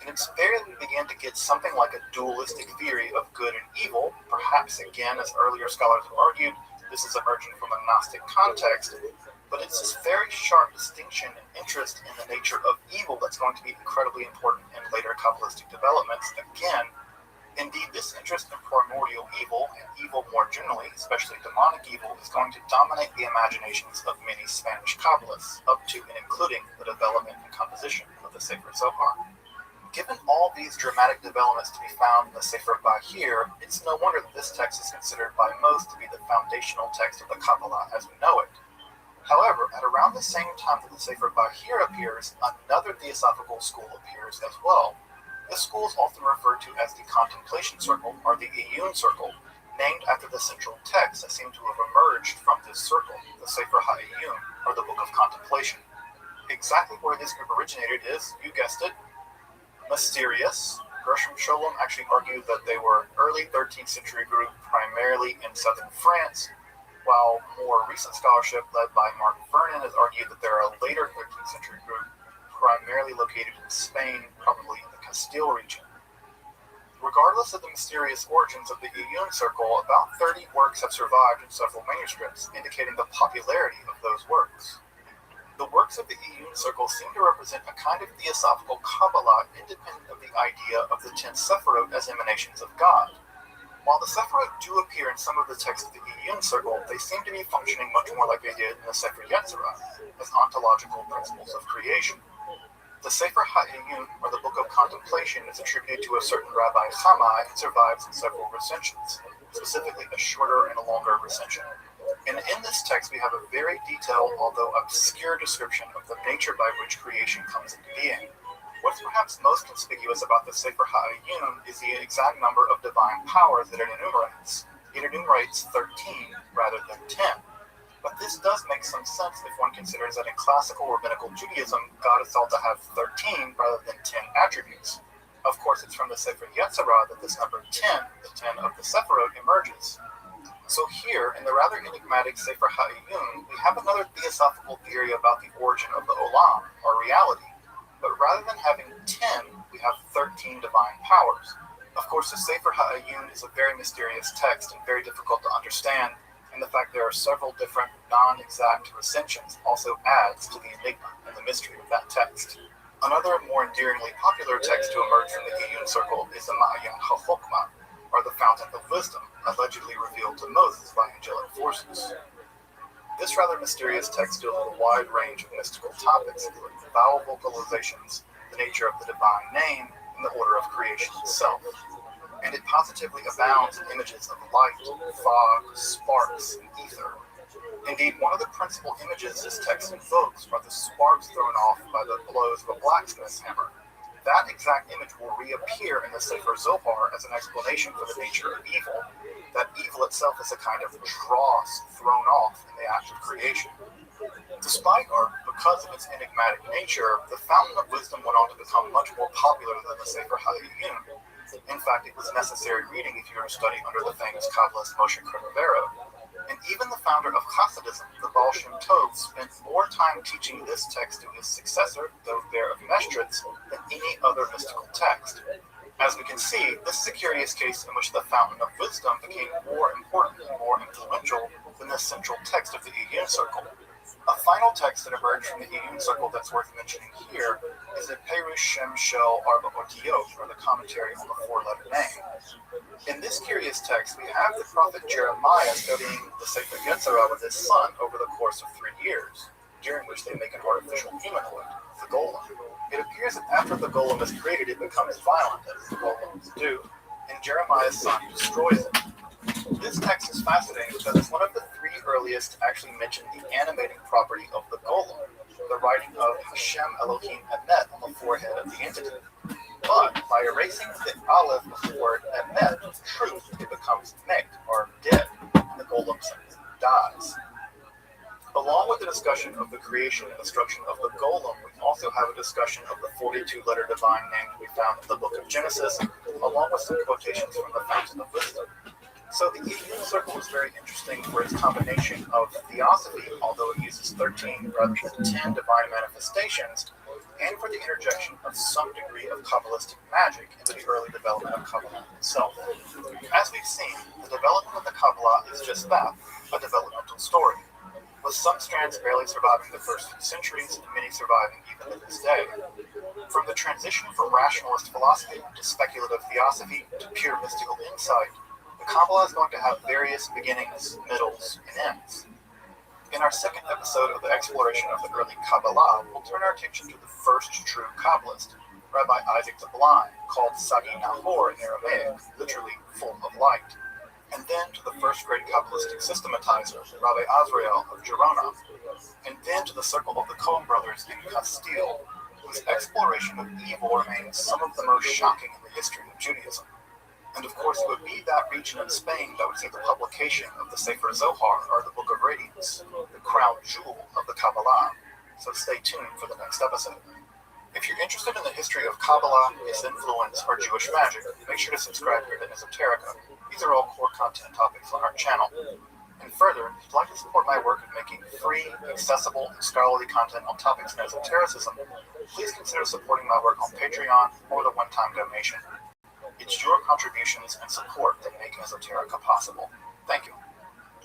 And it's there that we begin to get something like a dualistic theory of good and evil. Perhaps, again, as earlier scholars have argued, this is emerging from a Gnostic context, but it's this very sharp distinction and interest in the nature of evil that's going to be incredibly important in later Kabbalistic developments. Again, indeed, this interest in primordial evil, and evil more generally, especially demonic evil, is going to dominate the imaginations of many Spanish Kabbalists, up to and including the development and composition of the Sefer Zohar. Given all these dramatic developments to be found in the Sefer Bahir, it's no wonder that this text is considered by most to be the foundational text of the Kabbalah as we know it. However, at around the same time that the Sefer Bahir appears, another theosophical school appears as well. This school is often referred to as the Contemplation Circle, or the Iyun Circle, named after the central texts that seem to have emerged from this circle, the Sefer HaIyun, or the Book of Contemplation. Exactly where this group originated is, you guessed it, mysterious. Gershom Scholem actually argued that they were an early 13th century group, primarily in southern France, while more recent scholarship led by Mark Vernon has argued that they're a later 13th century group, primarily located in Spain, probably in the Castile region. Regardless of the mysterious origins of the Iyun Circle, about 30 works have survived in several manuscripts, indicating the popularity of those works. The works of the Iyun Circle seem to represent a kind of theosophical Kabbalah independent of the idea of the 10 Sephirot as emanations of God. While the Sephirot do appear in some of the texts of the Iyun Circle, they seem to be functioning much more like they did in the Sefer Yetzirah, as ontological principles of creation. The Sefer HaIyun, or the Book of Contemplation, is attributed to a certain Rabbi Shammai and survives in several recensions, specifically a shorter and a longer recension. And in this text, we have a very detailed, although obscure, description of the nature by which creation comes into being. What's perhaps most conspicuous about the Sefer HaIyun is the exact number of divine powers that it enumerates. It enumerates 13 rather than 10. But this does make some sense if one considers that in classical rabbinical Judaism, God is thought to have 13 rather than 10 attributes. Of course, it's from the Sefer Yetzirah that this number 10, the 10 of the Sephirot, emerges. So here, in the rather enigmatic Sefer HaIyun, we have another theosophical theory about the origin of the Olam, or reality. But rather than having 10, we have 13 divine powers. Of course, the Sefer HaIyun is a very mysterious text and very difficult to understand, and the fact there are several different non-exact recensions also adds to the enigma and the mystery of that text. Another more endearingly popular text to emerge from the Iyun Circle is the Ma'ayan HaChokmah, or the Fountain of Wisdom, allegedly revealed to Moses by angelic forces. This rather mysterious text deals with a wide range of mystical topics, including vowel vocalizations, the nature of the divine name, and the order of creation itself. And it positively abounds in images of light, fog, sparks, and ether. Indeed, one of the principal images this text invokes are the sparks thrown off by the blows of a blacksmith's hammer. That exact image will reappear in the Sefer Zohar as an explanation for the nature of evil, that evil itself is a kind of dross thrown off in the act of creation. Despite or because of its enigmatic nature, the Fountain of Wisdom went on to become much more popular than the Sefer HaIyun. In fact, it was necessary reading if you were to study under the famous Kabbalist Moshe Cordovero. And even the founder of Hasidism, the Baal Shem Tov, spent more time teaching this text to his successor, the Bear of Mestritz, than any other mystical text. As we can see, this is a curious case in which the Fountain of Wisdom became more important and more influential than the central text of the Iyun Circle. A final text that emerged from the Iyun circle that's worth mentioning here is the Perush Shem Shel Arba Otiyot, or the commentary on the four-letter name. In this curious text, we have the prophet Jeremiah studying the Sefer Yetzirah with his son over the course of 3 years, during which they make an artificial humanoid, the golem. It appears that after the golem is created, it becomes violent, as the golems do, and Jeremiah's son destroys it. This text is fascinating because it's one of the 3 earliest to actually mention the animating property of the golem, the writing of Hashem Elohim Emet on the forehead of the entity. But by erasing the aleph of the word Emet, truth, it becomes Met, or dead, and the golem dies. Along with the discussion of the creation and destruction of the golem, we also have a discussion of the 42-letter divine name we found in the book of Genesis, along with some quotations from the Fountain of Wisdom. So the Iyun circle is very interesting for its combination of theosophy, although it uses 13 rather than 10 divine manifestations, and for the interjection of some degree of Kabbalistic magic into the early development of Kabbalah itself. As we've seen, the development of the Kabbalah is just that, a developmental story, with some strands barely surviving the first few centuries and many surviving even to this day. From the transition from rationalist philosophy to speculative theosophy to pure mystical insight, the Kabbalah is going to have various beginnings, middles, and ends. In our second episode of the exploration of the early Kabbalah, we'll turn our attention to the first true Kabbalist, Rabbi Isaac the Blind, called Sagi Nahor in Aramaic, literally full of light, and then to the first great Kabbalistic systematizer, Rabbi Azrael of Gerona, and then to the circle of the Cohen brothers in Castile, whose exploration of evil remains some of the most shocking in the history of Judaism. And of course, it would be that region in Spain that would see the publication of the Sefer Zohar, or the Book of Radiance, the crown jewel of the Kabbalah. So stay tuned for the next episode. If you're interested in the history of Kabbalah, its influence, or Jewish magic, make sure to subscribe here to Esoterica. These are all core content topics on our channel. And further, if you'd like to support my work in making free, accessible, and scholarly content on topics in esotericism, please consider supporting my work on Patreon or the one-time donation. It's your contributions and support that make Esoterica possible. Thank you.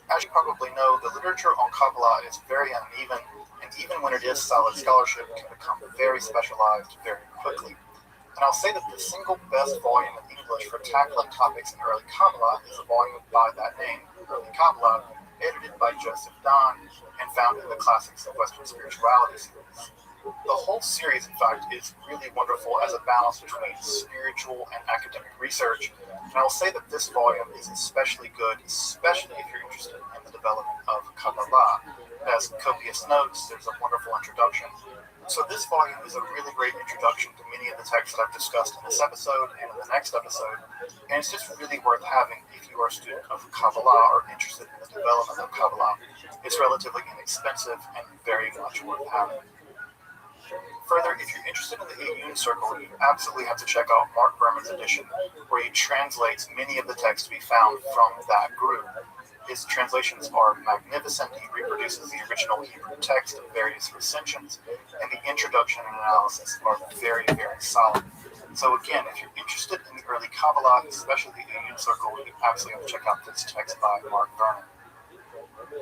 As you probably know, the literature on Kabbalah is very uneven, and even when it is solid scholarship, it can become very specialized very quickly. And I'll say that the single best volume in English for tackling topics in early Kabbalah is a volume by that name, Early Kabbalah, edited by Joseph Don and found in the Classics of Western Spirituality series. The whole series, in fact, is really wonderful as a balance between spiritual and academic research, and I will say that this volume is especially good, especially if you're interested in the development of Kabbalah. It has copious notes, there's a wonderful introduction. So this volume is a really great introduction to many of the texts that I've discussed in this episode and in the next episode, and it's just really worth having if you are a student of Kabbalah or interested in the development of Kabbalah. It's relatively inexpensive and very much worth having. Further, if you're interested in the Iyun circle, you absolutely have to check out Mark Berman's edition, where he translates many of the texts to be found from that group. His translations are magnificent. He reproduces the original Hebrew text in various recensions, and the introduction and analysis are very, very solid. So again, if you're interested in the early Kabbalah, especially the Iyun circle, you absolutely have to check out this text by Mark Berman.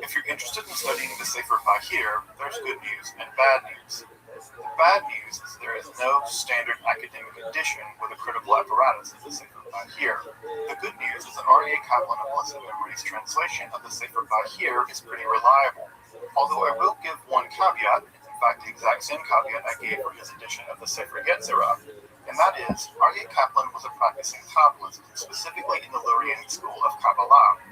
If you're interested in studying the Sefer Bahir, there's good news and bad news. The bad news is there is no standard academic edition with a critical apparatus of the Sefer Bahir. The good news is that R.A. Kaplan of Blessed Memory's translation of the Sefer Bahir is pretty reliable. Although I will give one caveat, in fact the exact same caveat I gave for his edition of the Sefer Yetzirah, and that is R.A. Kaplan was a practicing Kabbalist, specifically in the Lurianic school of Kabbalah,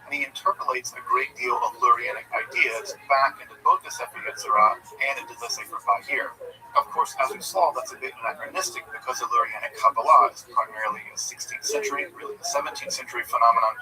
and he interpolates a great deal of Lurianic ideas back into both the Sefer Yetzirah and into the Sefer Bahir. Of course, as we saw, that's a bit anachronistic because the Lurianic Kabbalah is primarily a 16th century, really a 17th century phenomenon,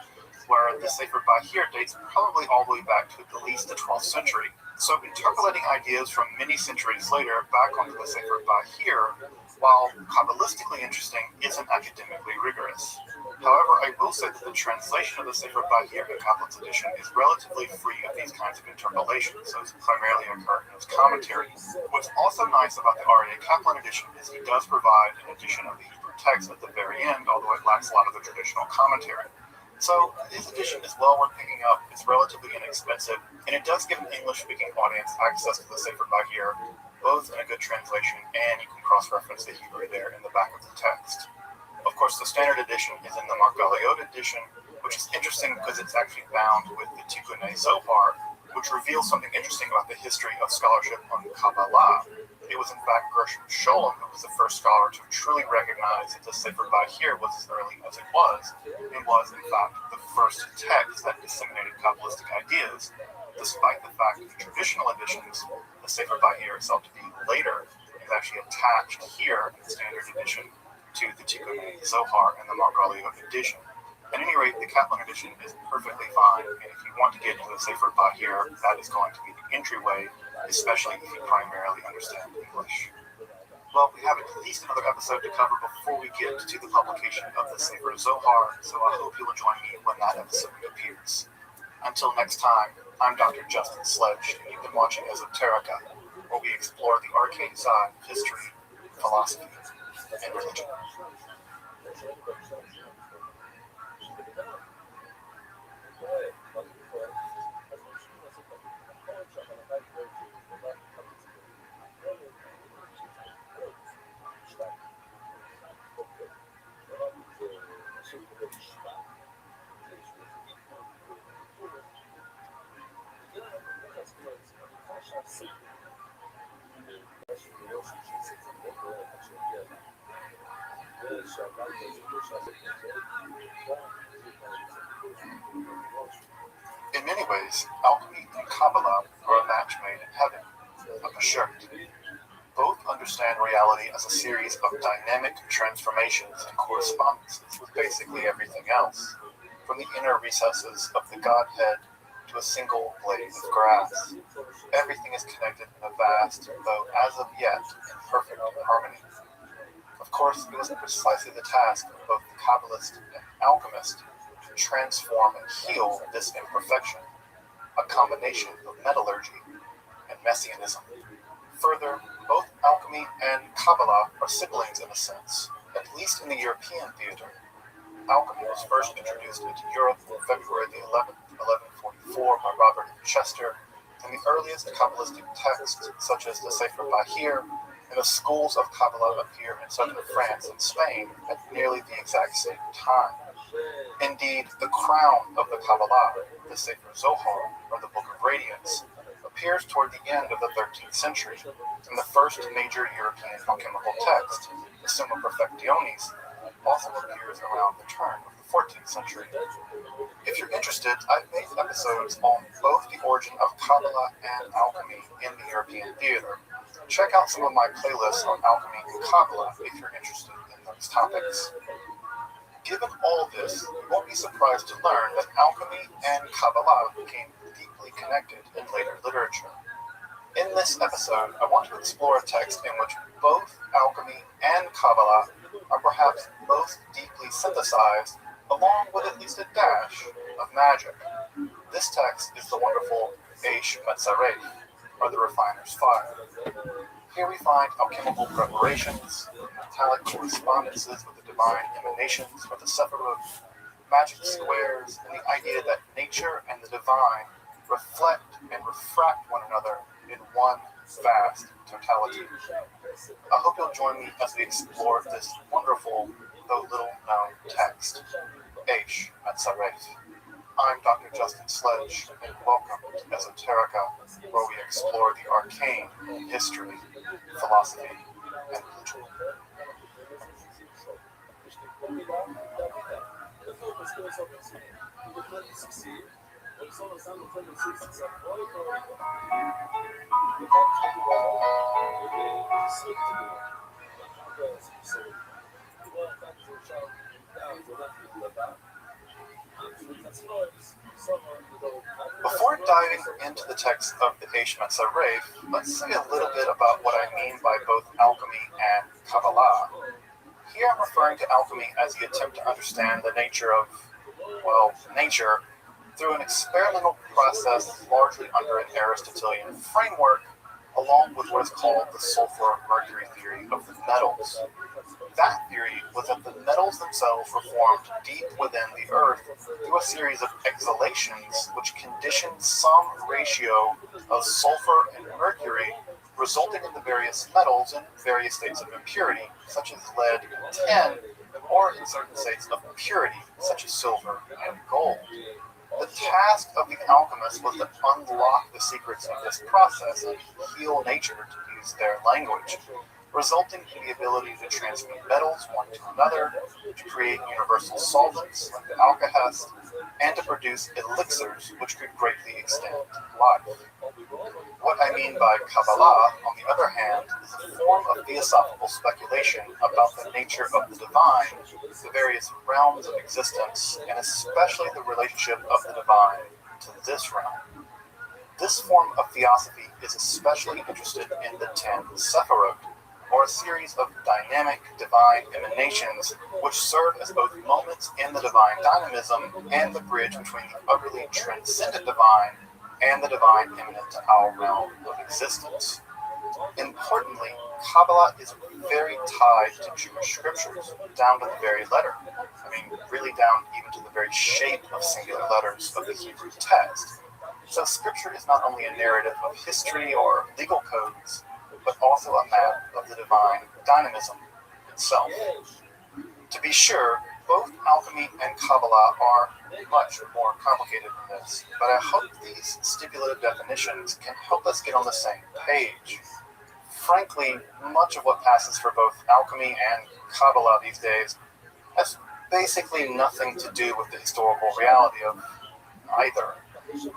where the Sefer Bahir dates probably all the way back to at least the 12th century. So interpolating ideas from many centuries later back onto the Sefer Bahir, while Kabbalistically interesting, isn't academically rigorous. However, I will say that the translation of the Sefer Bahir in Kaplan's edition is relatively free of these kinds of interpolations, so it's primarily occurring in his commentary. What's also nice about the R.A. Kaplan edition is he does provide an edition of the Hebrew text at the very end, although it lacks a lot of the traditional commentary. So this edition is well worth picking up. It's relatively inexpensive, and it does give an English-speaking audience access to the Sefer Bahir, both in a good translation, and you can cross-reference the Hebrew there in the back of the text. Of course, the standard edition is in the Margaliot edition, which is interesting because it's actually bound with the Tikkunei Zohar, which reveals something interesting about the history of scholarship on Kabbalah. It was in fact Gershom Scholem who was the first scholar to truly recognize that the Sefer Bahir was as early as it was, and was in fact the first text that disseminated Kabbalistic ideas, despite the fact that the traditional editions, the Sefer Bahir itself to be later, is actually attached here in the standard edition to the Tikkunei Zohar and the Margaliot edition. At any rate, the Kaplan edition is perfectly fine, and if you want to get into the Sefer Bahir, that is going to be the entryway, especially if you primarily understand English. Well, we have at least another episode to cover before we get to the publication of the Sefer Zohar, so I hope you'll join me when that episode appears. Until next time, I'm Dr. Justin Sledge, and you've been watching Esoterica, where we explore the arcane side of history, philosophy, and religion. In many ways, alchemy and Kabbalah are a match made in heaven, of a shirt. Both understand reality as a series of dynamic transformations and correspondences with basically everything else, from the inner recesses of the Godhead to a single blade of grass. Everything is connected in a vast, though as of yet imperfect harmony. Of course, it was precisely the task of both the Kabbalist and alchemist to transform and heal this imperfection, a combination of metallurgy and messianism. Further, both alchemy and Kabbalah are siblings in a sense, at least in the European theater. Alchemy was first introduced into Europe on February the 11th, 1144 by Robert Chester, and the earliest Kabbalistic texts, such as the Sefer Bahir, and the schools of Kabbalah appear in southern France and Spain at nearly the exact same time. Indeed, the crown of the Kabbalah, the Sefer Zohar, or the Book of Radiance, appears toward the end of the 13th century, and the first major European alchemical text, the Summa Perfectionis, also appears around the turn of the 14th century. If you're interested, I've made episodes on both the origin of Kabbalah and alchemy in the European theater. Check out some of my playlists on alchemy and Kabbalah if you're interested in those topics. Given all this, you won't be surprised to learn that alchemy and Kabbalah became deeply connected in later literature. In this episode, I want to explore a text in which both alchemy and Kabbalah are perhaps both deeply synthesized, along with at least a dash of magic. This text is the wonderful Eish Metzaref, or the Refiner's Fire. Here we find alchemical preparations, metallic correspondences with the divine emanations or the Sephiroth, magic squares, and the idea that nature and the divine reflect and refract one another in one vast totality. I hope you'll join me as we explore this wonderful, though little-known text, Eish Metzaref. I'm Dr. Justin Sledge, and welcome to Esoterica, where we explore the arcane in history, philosophy, and religion. Before diving into the text of the Eish Metzaref, let's say a little bit about what I mean by both alchemy and Kabbalah. Here I'm referring to alchemy as the attempt to understand the nature of, nature through an experimental process largely under an Aristotelian framework, along with what is called the sulfur-mercury theory of the metals. That theory was that the metals themselves were formed deep within the earth through a series of exhalations which conditioned some ratio of sulfur and mercury, resulting in the various metals in various states of impurity, such as lead and tin, or in certain states of purity, such as silver and gold. The task of the alchemist was to unlock the secrets of this process and heal nature, to use their language, resulting in the ability to transmute metals one to another, to create universal solvents like the alkahest, and to produce elixirs which could greatly extend life. What I mean by Kabbalah, on the other hand, is a form of theosophical speculation about the nature of the divine, the various realms of existence, and especially the relationship of the divine to this realm. This form of theosophy is especially interested in the 10 Sephirot, or a series of dynamic divine emanations which serve as both moments in the divine dynamism and the bridge between the utterly transcendent divine and the divine immanent to our realm of existence. Importantly, Kabbalah is very tied to Jewish scriptures, down to the very letter. I mean, really down even to the very shape of singular letters of the Hebrew text. So scripture is not only a narrative of history or legal codes, but also a map of the divine dynamism itself. To be sure, both alchemy and Kabbalah are much more complicated than this, but I hope these stipulated definitions can help us get on the same page. Frankly, much of what passes for both alchemy and Kabbalah these days has basically nothing to do with the historical reality of either.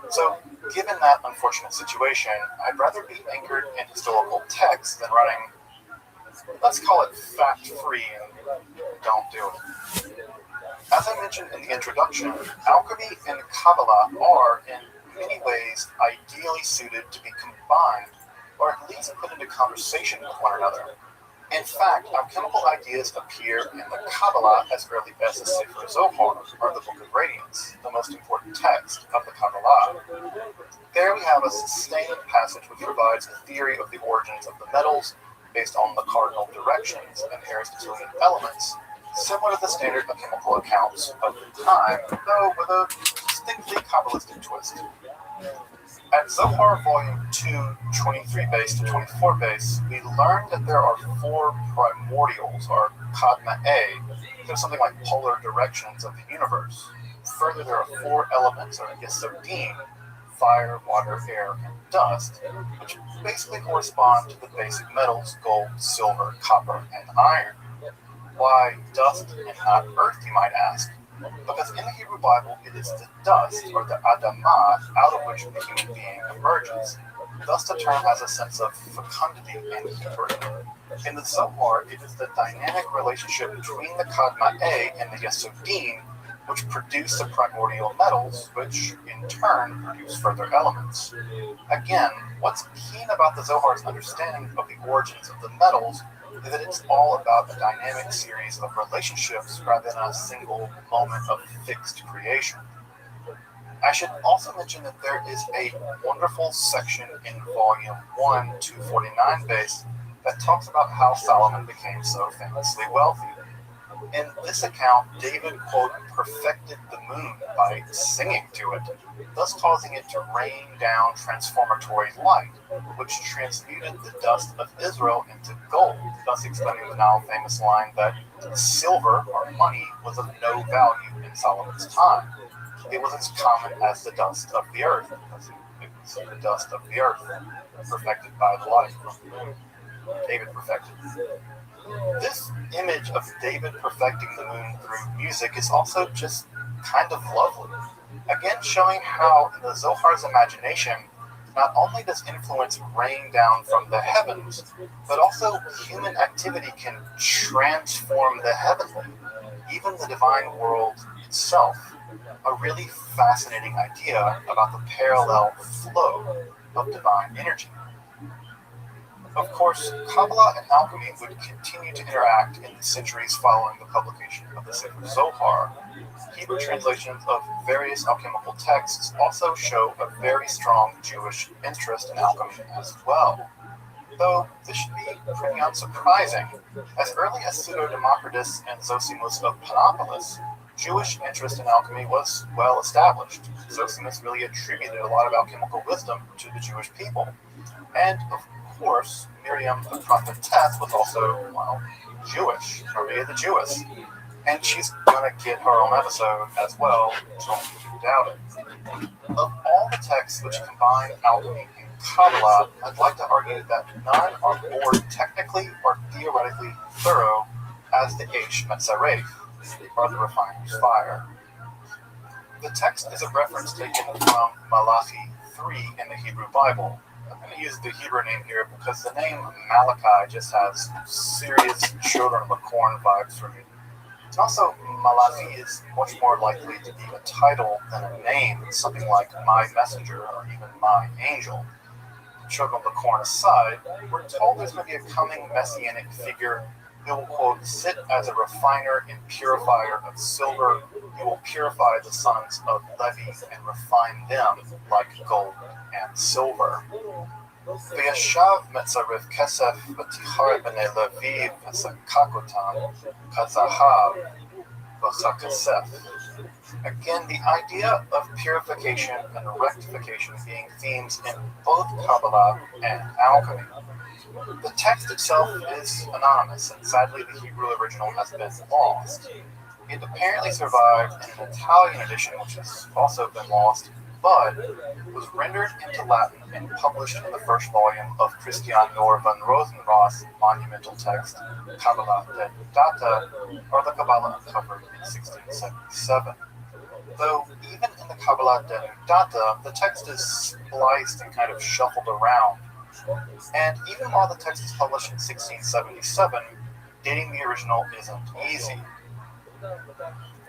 So, given that unfortunate situation, I'd rather be anchored in historical texts than running, let's call it fact-free, and don't do it. As I mentioned in the introduction, alchemy and Kabbalah are, in many ways, ideally suited to be combined, or at least put into conversation with one another. In fact, alchemical ideas appear in the Kabbalah as early as the Sefer Zohar, or the Book of Radiance, the most important text of the Kabbalah. There we have a sustained passage which provides a theory of the origins of the metals based on the cardinal directions and Aristotelian elements, similar to the standard alchemical accounts of the time, though with a distinctly Kabbalistic twist. At Zohar Volume 2, 23 base to 24 base, we learned that there are 4 primordials, or Kadma A. They're something like polar directions of the universe. Further, there are 4 elements, or Yesodim, fire, water, air, and dust, which basically correspond to the basic metals gold, silver, copper, and iron. Why dust and not earth, you might ask? Because in the Hebrew Bible, it is the dust, or the Adamah, out of which the human being emerges. Thus, the term has a sense of fecundity in Hebrew. In the Zohar, it is the dynamic relationship between the Kadma A and the Yesodim, which produce the primordial metals, which in turn produce further elements. Again, what's keen about the Zohar's understanding of the origins of the metals is that it's all about a dynamic series of relationships rather than a single moment of fixed creation. I should also mention that there is a wonderful section in Volume 1, 249 base that talks about how Solomon became so famously wealthy. In this account, David, quote, perfected the moon by singing to it, thus causing it to rain down transformatory light, which transmuted the dust of Israel into gold, thus explaining the now famous line that silver, or money, was of no value in Solomon's time. It was as common as the dust of the earth, because it was the dust of the earth, perfected by the light from the moon. David perfected. This image of David perfecting the moon through music is also just kind of lovely. Again, showing how in the Zohar's imagination, not only does influence rain down from the heavens, but also human activity can transform the heavenly, even the divine world itself. A really fascinating idea about the parallel flow of divine energy. Of course, Kabbalah and alchemy would continue to interact in the centuries following the publication of the Sefer Zohar. Hebrew translations of various alchemical texts also show a very strong Jewish interest in alchemy as well. Though this should be pretty unsurprising. As early as Pseudo-Democritus and Zosimus of Panopolis, Jewish interest in alchemy was well established. Zosimus really attributed a lot of alchemical wisdom to the Jewish people. And of course, Miriam the prophetess was also, well, Jewish, Maria the Jewess. And she's gonna get her own episode as well, don't doubt it. Of all the texts which combine alchemy and Kabbalah, I'd like to argue that none are more technically or theoretically thorough as the Aish Metzaref, or the Refiner's Fire. The text is a reference taken from Malachi 3 in the Hebrew Bible. I'm going to use the Hebrew name here because the name Malachi just has serious Children of the Corn vibes for me. And also, Malachi is much more likely to be a title than a name, something like My Messenger or even My Angel. Children of the Corn aside, we're told there's going to be a coming messianic figure who will, quote, sit as a refiner and purifier of silver. He will purify the sons of Levi and refine them like gold and silver. V'yashav metzaref kesef v'tichar b'nei Levi v'sakakotam kazahav v'chakesef. Again, the idea of purification and rectification being themes in both Kabbalah and alchemy. The text itself is anonymous, and sadly the Hebrew original has been lost. It apparently survived in an Italian edition, which has also been lost, but was rendered into Latin and published in the first volume of Christian Nor van Rosenroth's monumental text, Kabbalah de Data, or the Kabbalah Uncovered in 1677. Though even in the Kabbalah de Data, the text is spliced and kind of shuffled around. And even while the text is published in 1677, dating the original isn't easy.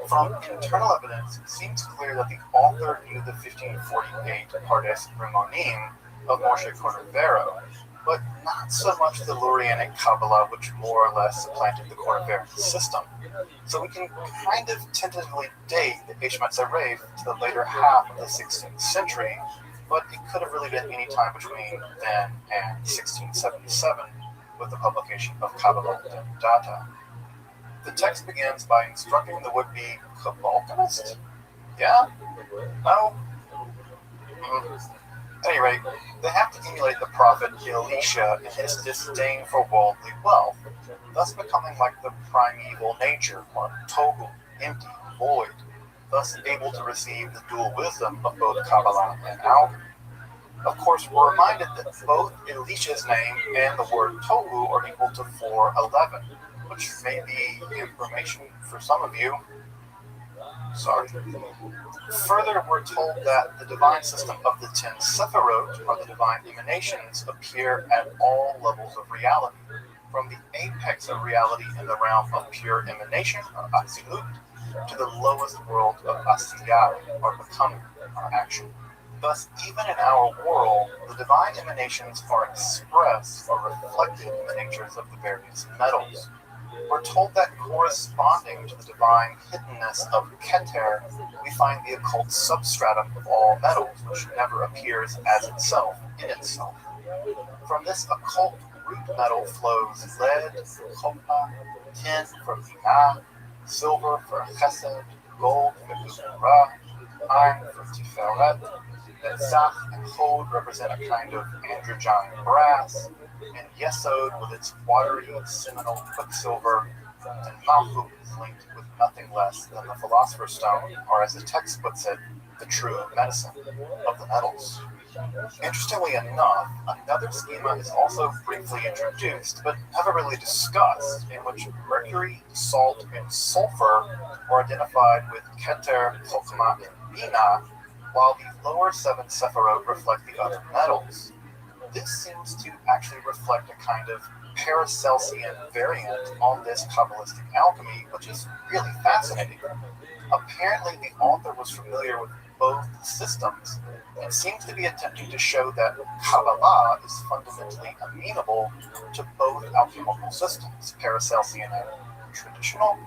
From internal evidence, it seems clear that the author knew the 1548 Pardes Rimonim of Moshe Cornevero, but not so much the Lurianic Kabbalah, which more or less supplanted the Corneverian system. So we can kind of tentatively date the Aish Metzaref to the later half of the 16th century, but it could have really been any time between then and 1677 with the publication of Kabbalah de Data. The text begins by instructing the would-be Kabbalist? Yeah? No? At any rate, they have to emulate the prophet Elisha in his disdain for worldly wealth, thus becoming like the primeval nature, or tohu, empty, void, thus able to receive the dual wisdom of both Kabbalah and alchemy. Of course, we're reminded that both Elisha's name and the word tohu are equal to 411, which may be information for some of you. Sorry. Further, we're told that the divine system of the 10 Sephirot, or the divine emanations, appear at all levels of reality, from the apex of reality in the realm of pure emanation, or Atzilut, to the lowest world of Asiyah, or becoming, or action. Thus, even in our world, the divine emanations are expressed or reflected in the natures of the various metals. We're told that corresponding to the divine hiddenness of Keter, we find the occult substratum of all metals, which never appears as itself in itself. From this occult root metal flows lead for Chopra, tin for Binah, silver for Chesed, gold for Gevurah, iron for Tiferet, Netzach and Hod represent a kind of androgyne brass, and Yesod with its watery seminal quicksilver, and Malchut is linked with nothing less than the Philosopher's Stone, or as the text puts it, the true medicine of the metals. Interestingly enough, another schema is also briefly introduced, but never really discussed, in which mercury, salt, and sulfur are identified with Keter, Chokmah, and Binah, while the lower 7 Sephirot reflect the other metals. This seems to actually reflect a kind of Paracelsian variant on this Kabbalistic alchemy, which is really fascinating. Apparently, the author was familiar with both systems and seems to be attempting to show that Kabbalah is fundamentally amenable to both alchemical systems, Paracelsian and traditional.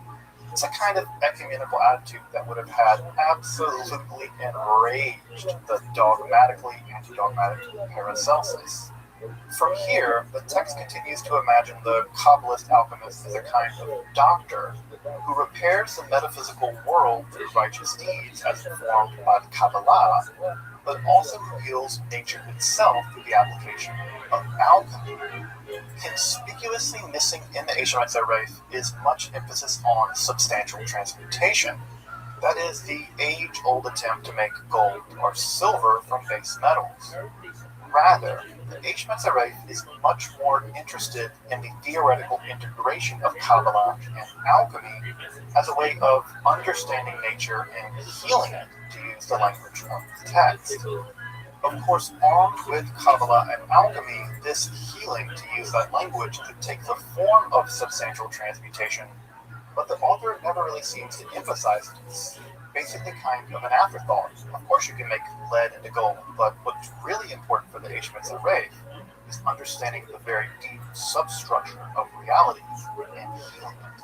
It's a kind of ecumenical attitude that would have had absolutely enraged the dogmatically anti-dogmatic Paracelsus. From here, the text continues to imagine the Kabbalist alchemist as a kind of doctor who repairs the metaphysical world through righteous deeds as informed by the Kabbalah, but also reveals nature itself through the application of alchemy. Conspicuously missing in the Eshet Hatzareth is much emphasis on substantial transmutation. That is the age-old attempt to make gold or silver from base metals. Rather, the Eshet Hatzareth is much more interested in the theoretical integration of Kabbalah and alchemy as a way of understanding nature and healing it, to use the language of the text. Of course, armed with Kabbalah and alchemy, this healing, to use that language, could take the form of substantial transmutation, but the author never really seems to emphasize it. It's basically kind of an afterthought. Of course, you can make lead into gold, but what's really important for the Eshet Hatzareth is understanding the very deep substructure of reality and healing it.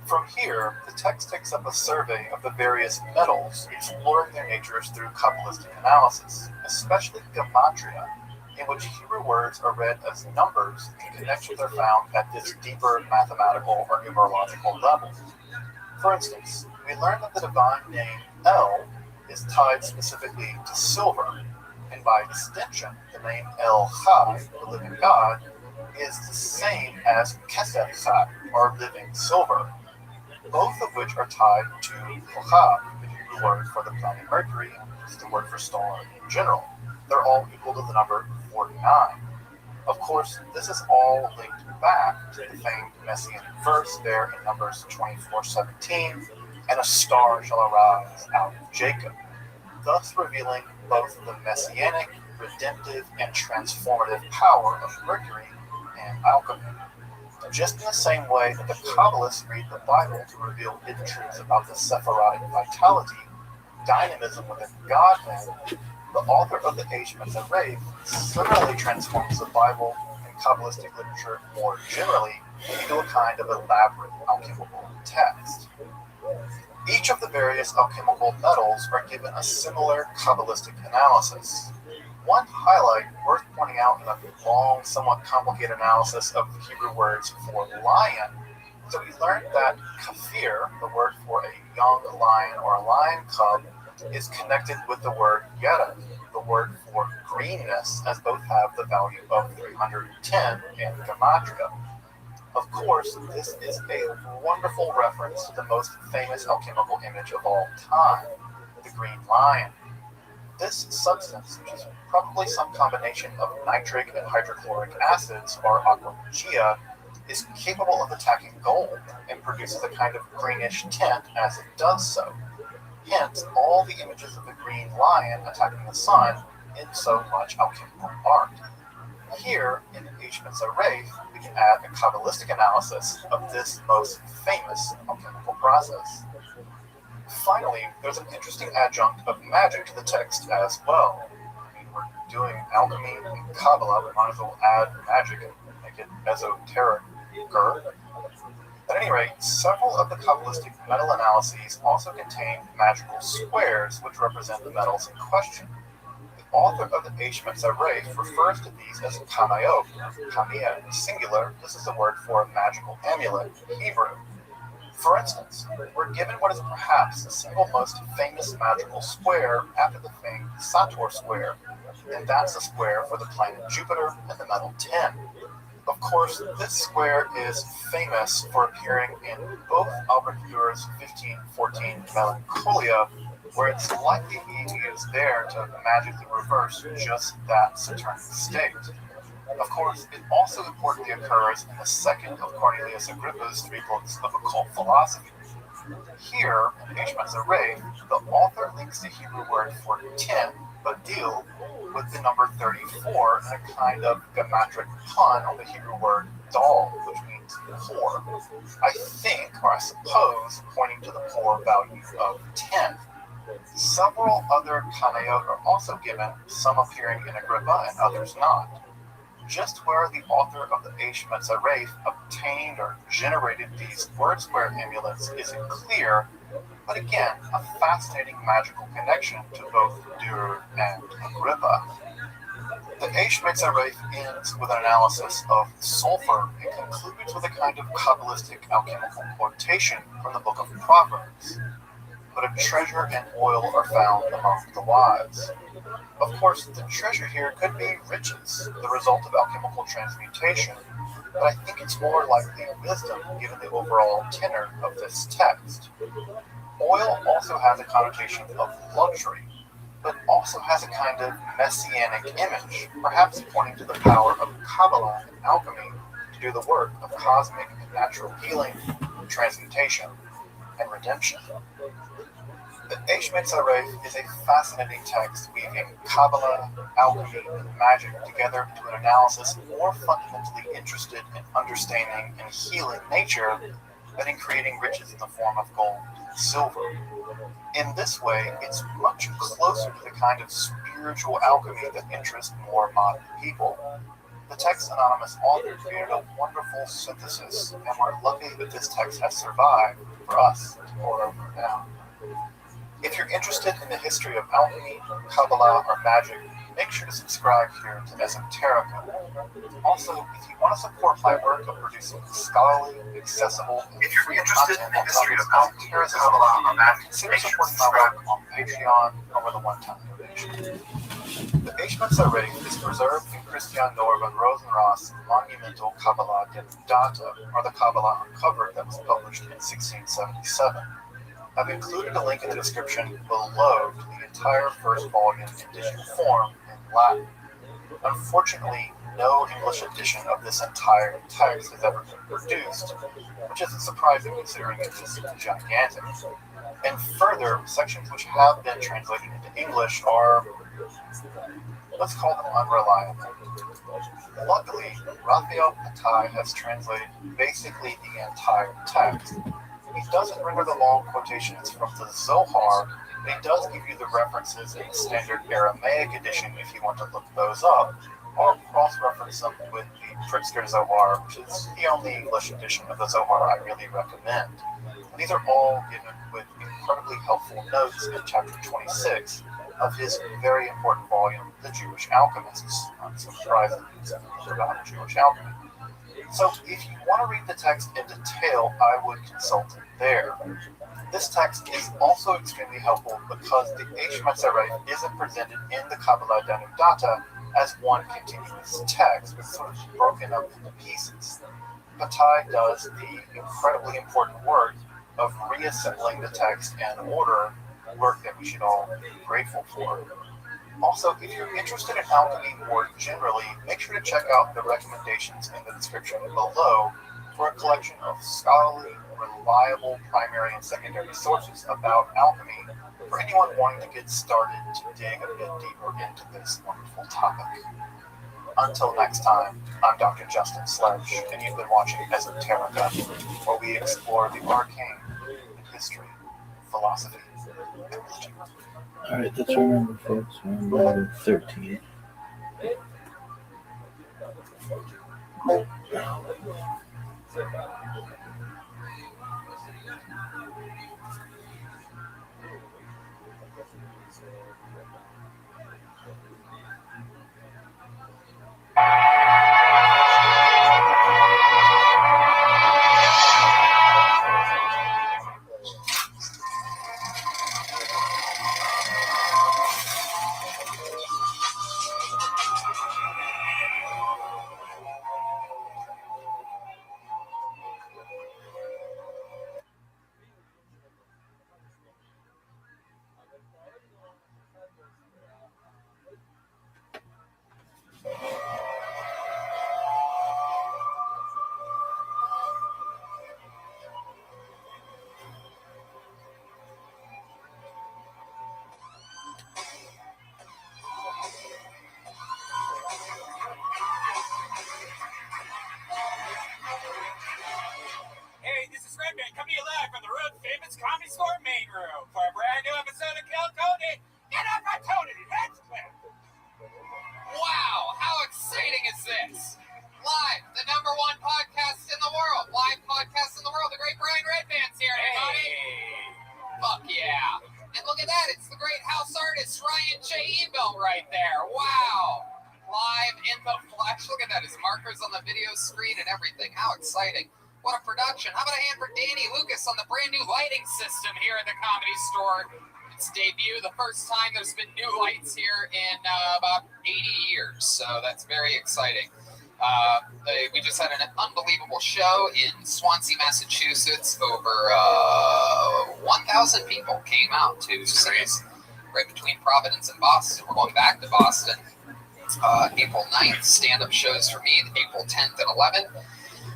From here, the text takes up a survey of the various metals, exploring their natures through Kabbalistic analysis, especially gematria, in which Hebrew words are read as numbers and connections are found at this deeper mathematical or numerological level. For instance, we learn that the divine name El is tied specifically to silver, and by extension, the name El Chai, the living God, is the same as Kesef Chai, or living silver, both of which are tied to Kochab, the Hebrew word for the planet Mercury, is the word for star in general. They're all equal to the number 49. Of course, this is all linked back to the famed Messianic verse there in Numbers 24:17, and a star shall arise out of Jacob, thus revealing both the messianic, redemptive, and transformative power of Mercury and alchemy. Just in the same way that the Kabbalists read the Bible to reveal hidden truths about the Sephirotic vitality, dynamism within Godhead, the author of the Eshet Hatzareth similarly transforms the Bible and Kabbalistic literature more generally into a kind of elaborate alchemical text. Each of the various alchemical metals are given a similar Kabbalistic analysis. One highlight worth pointing out in a long, somewhat complicated analysis of the Hebrew words for lion, so we learned that kafir, the word for a young lion or a lion cub, is connected with the word yered, the word for greenness, as both have the value of 310 in gematria. Of course, this is a wonderful reference to the most famous alchemical image of all time, the green lion. This substance, which is probably some combination of nitric and hydrochloric acids, or aqua regia, is capable of attacking gold and produces a kind of greenish tint as it does so. Hence, all the images of the green lion attacking the sun in so much alchemical art. Here, in the Eshet Hatzareth, we can add a Kabbalistic analysis of this most famous alchemical process. Finally, there's an interesting adjunct of magic to the text as well. I mean, we're doing alchemy and Kabbalah, we might as well add magic and make it esoteric. At any rate, several of the Kabbalistic metal analyses also contain magical squares which represent the metals in question. The author of the Eshet Hatzareth refers to these as kamayot, kamia singular. This is the word for a magical amulet in Hebrew. For instance, we're given what is perhaps the single most famous magical square after the famed Sator square, and that's the square for the planet Jupiter and the metal tin. Of course, this square is famous for appearing in both Albert Dure's 1514 Melancholia, where it's likely being used there to magically reverse just that Saturnic state. Of course, it also importantly occurs in the second of Cornelius Agrippa's 3 books of occult philosophy. Here, in Eshet Hatzareth, the author links the Hebrew word for tin, badil, with the number 34 in a kind of gematria pun on the Hebrew word dal, which means poor. I think, or I suppose, pointing to the poor value of 10. Several other kanayot are also given, some appearing in Agrippa and others not. Just where the author of the Eshet Hatzareth obtained or generated these word square amulets isn't clear, but again, a fascinating magical connection to both Dure and Agrippa. The Eishmetzaref ends with an analysis of sulfur and concludes with a kind of Kabbalistic alchemical quotation from the Book of Proverbs. But a treasure and oil are found among the wise. Of course, the treasure here could be riches, the result of alchemical transmutation, but I think it's more likely wisdom given the overall tenor of this text. Oil also has a connotation of luxury, but also has a kind of messianic image, perhaps pointing to the power of Kabbalah and alchemy to do the work of cosmic and natural healing, transmutation, and redemption. The Eishmetzaref is a fascinating text weaving Kabbalah, alchemy, and magic together into an analysis more fundamentally interested in understanding and healing nature than in creating riches in the form of gold and silver. In this way, it's much closer to the kind of spiritual alchemy that interests more modern people. The text's anonymous author created a wonderful synthesis, and we're lucky that this text has survived for us to pour over now. If you're interested in the history of alchemy, Kabbalah, or magic, make sure to subscribe here to Esoterica. Also, if you want to support my work of producing scholarly, accessible, and free content on topics of terrorism, Kabbalah, or magic, consider supporting my work on Patreon or with a one-time donation. The Eishmetzaref is preserved in Christian Norman Rosenroth's monumental Kabbalah Data, or the Kabbalah Uncovered, that was published in 1677. I've included a link in the description below to the entire first volume in digital form in Latin. Unfortunately, no English edition of this entire text has ever been produced, which isn't surprising considering it is gigantic. And further, sections which have been translated into English are, let's call them unreliable. Luckily, Raphael Patai has translated basically the entire text. He doesn't render the long quotations from the Zohar, but he does give you the references in the standard Aramaic edition if you want to look those up, or cross-reference them with the Pritzker Zohar, which is the only English edition of the Zohar I really recommend. And these are all given with incredibly helpful notes in chapter 26 of his very important volume, The Jewish Alchemists. Unsurprisingly, it's about Jewish alchemy. So if you want to read the text in detail, I would consult it there. This text is also extremely helpful because the Eishmetzaref isn't presented in the Kabbalah Data as one continuous text, but sort of broken up into pieces. Patai does the incredibly important work of reassembling the text in order, work that we should all be grateful for. Also, if you're interested in alchemy more generally, make sure to check out the recommendations in the description below for a collection of scholarly, reliable primary and secondary sources about alchemy for anyone wanting to get started to dig a bit deeper into this wonderful topic. Until next time, I'm Dr. Justin Sledge, and you've been watching Esoterica, where we explore the arcane in history, philosophy, and religion. Alright, let's remember, folks, we're on level 13. Hey, this is Redman coming to you live from the world famous Comedy Store main room for a brand new episode of Kill Tony. Get up on Tony, heads clip. Wow, how exciting is this? Live, the #1 podcast in the world. Live podcast in the world. The great Brian Redman's here, everybody. Fuck yeah. And look at that, it's the great house artist Ryan J. Ebel right there. Wow. live in the flesh. Look at that. His markers on the video screen and everything. How exciting. What a production. How about a hand for Danny Lucas on the brand new lighting system here at the Comedy Store? Its debut, the first time there's been new lights here in about 80 years. So that's very exciting. We just had an unbelievable show in Swansea, Massachusetts. Over 1,000 people came out to see us right between Providence and Boston. We're going back to Boston April 9th. Stand-up shows for me, April 10th and 11th.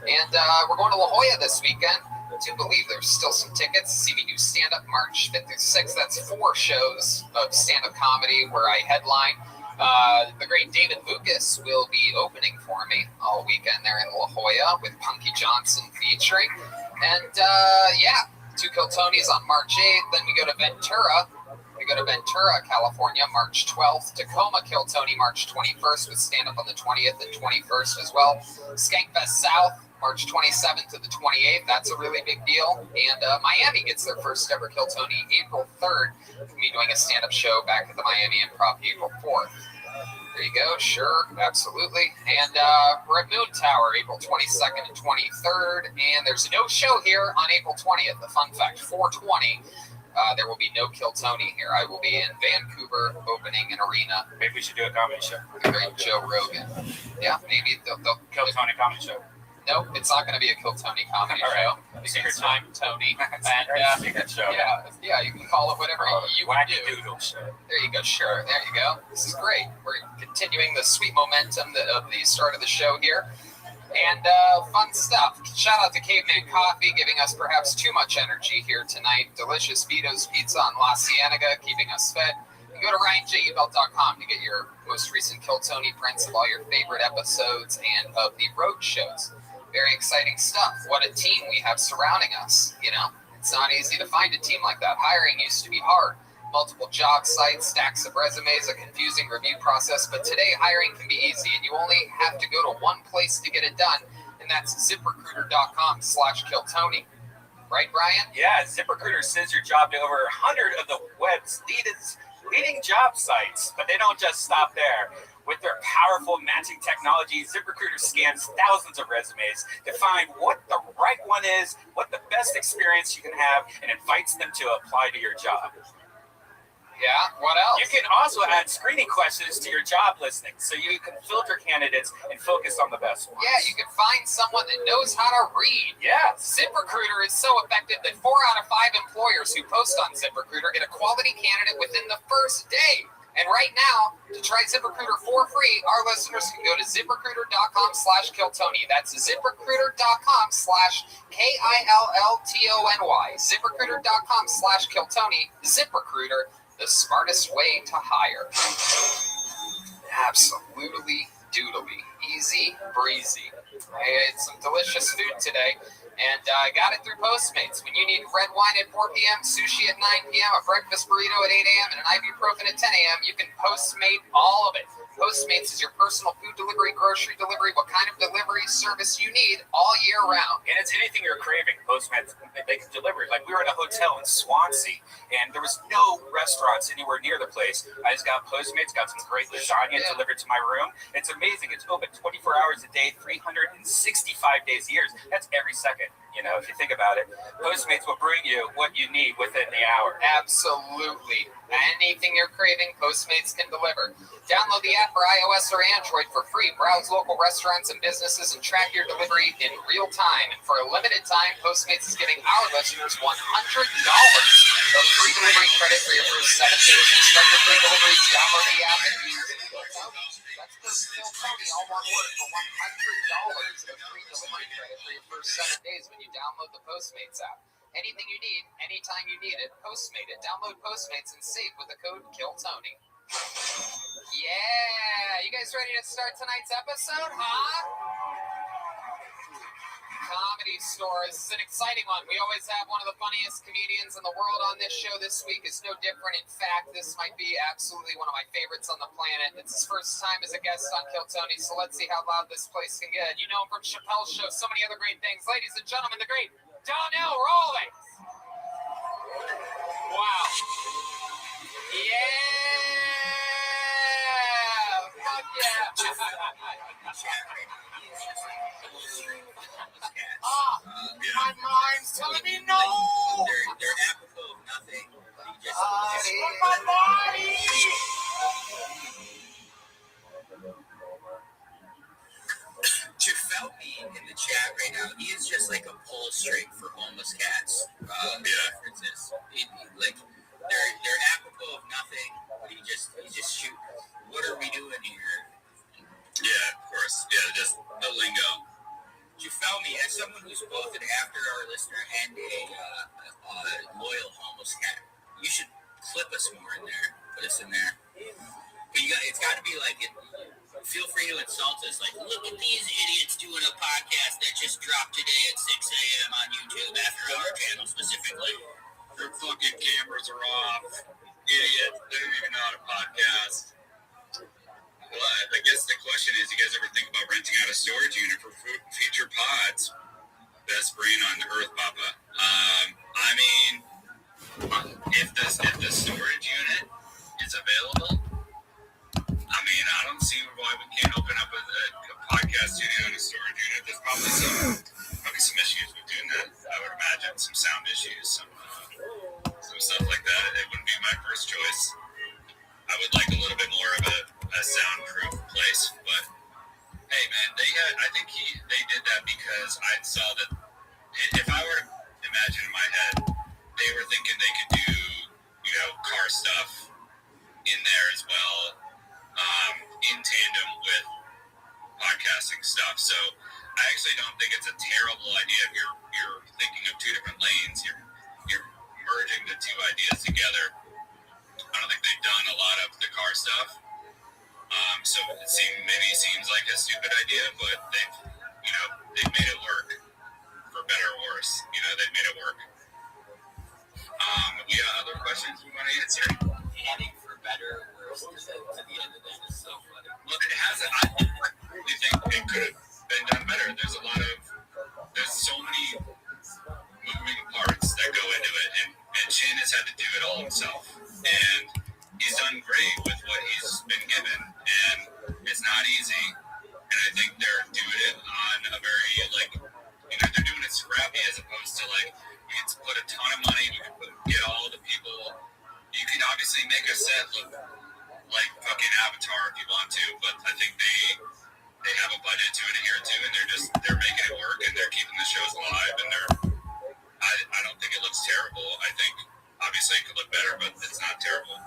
And we're going to La Jolla this weekend. I do believe there's still some tickets. See me do stand-up March 5th through 6th. That's 4 shows of stand-up comedy where I headline. The great David Lucas will be opening for me all weekend there in La Jolla with Punky Johnson featuring. And, 2 Kill Tonys on March 8th. Then we go to Ventura. We go to Ventura, California, March 12th. Tacoma Kill Tony, March 21st with stand-up on the 20th and 21st as well. Skankfest South, March 27th to the 28th. That's a really big deal. And Miami gets their first ever Kill Tony April 3rd. Me doing a stand-up show back at the Miami Improv April 4th. There you go. Sure. Absolutely. And we're at Moon Tower April 22nd and 23rd. And there's no show here on April 20th. A fun fact, 420. There will be no Kill Tony here. I will be in Vancouver opening an arena. Maybe we should do a comedy show. The great Joe Rogan. Yeah, maybe they'll Kill Tony comedy show. Nope, it's not going to be a Kill Tony comedy show. Because I'm Tony. And, secret show. Yeah, you can call it whatever you want to do. Doodle show. There you go, sure. There you go. This is great. We're continuing the sweet momentum of the start of the show here. And fun stuff. Shout out to Caveman Coffee, giving us perhaps too much energy here tonight. Delicious Vito's Pizza on La Cienega, keeping us fed. And go to RyanJUbelt.com to get your most recent Kill Tony prints of all your favorite episodes and of the road shows. Very exciting stuff. What a team we have surrounding us. You know, it's not easy to find a team like that. Hiring used to be hard. Multiple job sites, stacks of resumes, a confusing review process. But today, hiring can be easy, and you only have to go to one place to get it done, and that's ZipRecruiter.com/KillTony. Right, Brian? Yeah, ZipRecruiter sends your job to over 100 of the web's leading job sites. But they don't just stop there. With their powerful matching technology, ZipRecruiter scans thousands of resumes to find what the right one is, what the best experience you can have, and invites them to apply to your job. Yeah, what else? You can also add screening questions to your job listing so you can filter candidates and focus on the best ones. Yeah, you can find someone that knows how to read. Yeah. ZipRecruiter is so effective that 4 out of 5 employers who post on ZipRecruiter get a quality candidate within the first day. And right now, to try ZipRecruiter for free, our listeners can go to ZipRecruiter.com/KillTony. That's ZipRecruiter.com/KILLTONY. ZipRecruiter.com/KillTony. ZipRecruiter, the smartest way to hire. Absolutely doodly. Easy breezy. I ate some delicious food today, and I got it through Postmates. When you need red wine at 4 p.m., sushi at 9 p.m., a breakfast burrito at 8 a.m., and an ibuprofen at 10 a.m., you can Postmate all of it. Postmates is your personal food delivery, grocery delivery, what kind of delivery service you need all year round. And it's anything you're craving. Postmates, they can deliver it. Like we were at a hotel in Swansea, and there was no restaurants anywhere near the place. I just got Postmates, got some great lasagna delivered to my room. It's amazing. It's open 24 hours a day, 365 days a year. That's every second. You know, if you think about it, Postmates will bring you what you need within the hour. Absolutely. Anything you're craving, Postmates can deliver. Download the app for iOS or Android for free. Browse local restaurants and businesses and track your delivery in real time. And for a limited time, Postmates is giving our listeners $100 of free delivery credit for your first 7 days. To start your free delivery, download the app and use it. That's Kill Tony, all one word, for $100 of free delivery credit for your first 7 days when you download the Postmates app. Anything you need, anytime you need it, Postmate it. Download Postmates and save with the code KillTony. Yeah! You guys ready to start tonight's episode, huh? Comedy Store. This is an exciting one. We always have one of the funniest comedians in the world on this show. This week is no different. In fact, this might be absolutely one of my favorites on the planet. It's his first time as a guest on Kill Tony, so let's see how loud this place can get. You know him from Chappelle's Show, so many other great things. Ladies and gentlemen, the great Donnell Rawlings. Wow. Yeah. Fuck yeah. my body! Jafelmi in the chat right now, he is just like a pull string for homeless cats. References. Like they're apropos of nothing, but he just shoot. What are we doing here? Yeah, of course. Yeah, just the lingo. Jafelmi, as someone who's both an after-hour listener and a loyal homeless cat, you should clip us more in there. Put us in there. But it's got to be like it. Feel free to insult us. Like, look at these idiots doing a podcast that just dropped today at 6 a.m. on YouTube, after our channel specifically. Their fucking cameras are off. Idiots. They don't even know how to podcast. Well, I guess the question is, you guys ever think about renting out a storage unit for future pods? Best brain on earth, Papa. I mean, if the storage unit is available, I mean, I don't see why we can't open up a podcast studio in a storage unit. There's probably some issues with doing that. I would imagine some sound issues, some stuff like that. It wouldn't be my first choice. I would like a little bit more of a soundproof place, but hey, man, I think they did that because I saw that if I were to imagine in my head, they were thinking they could do, car stuff in there as well. In tandem with podcasting stuff. So I actually don't think it's a terrible idea if you're thinking of two different lanes. You're merging the two ideas together. I don't think they've done a lot of the car stuff. So it seems like a stupid idea, but they've made it work for better or worse. They've made it work. We got other questions we want to answer? Adding for better or worse to the end of that is so funny. Well, it hasn't. I really think it could have been done better. There's so many moving parts that go into it, and Shin has had to do it all himself. And he's done great with what he's been given, and it's not easy. And I think they're doing it on a very, they're doing it scrappy as opposed to, you can put a ton of money, we can get all the people. You can obviously make a set look like fucking Avatar if you want to, but I think they have a budget to adhere to, and they're making it work, and they're keeping the shows alive, and I don't think it looks terrible. I think obviously it could look better, but it's not terrible.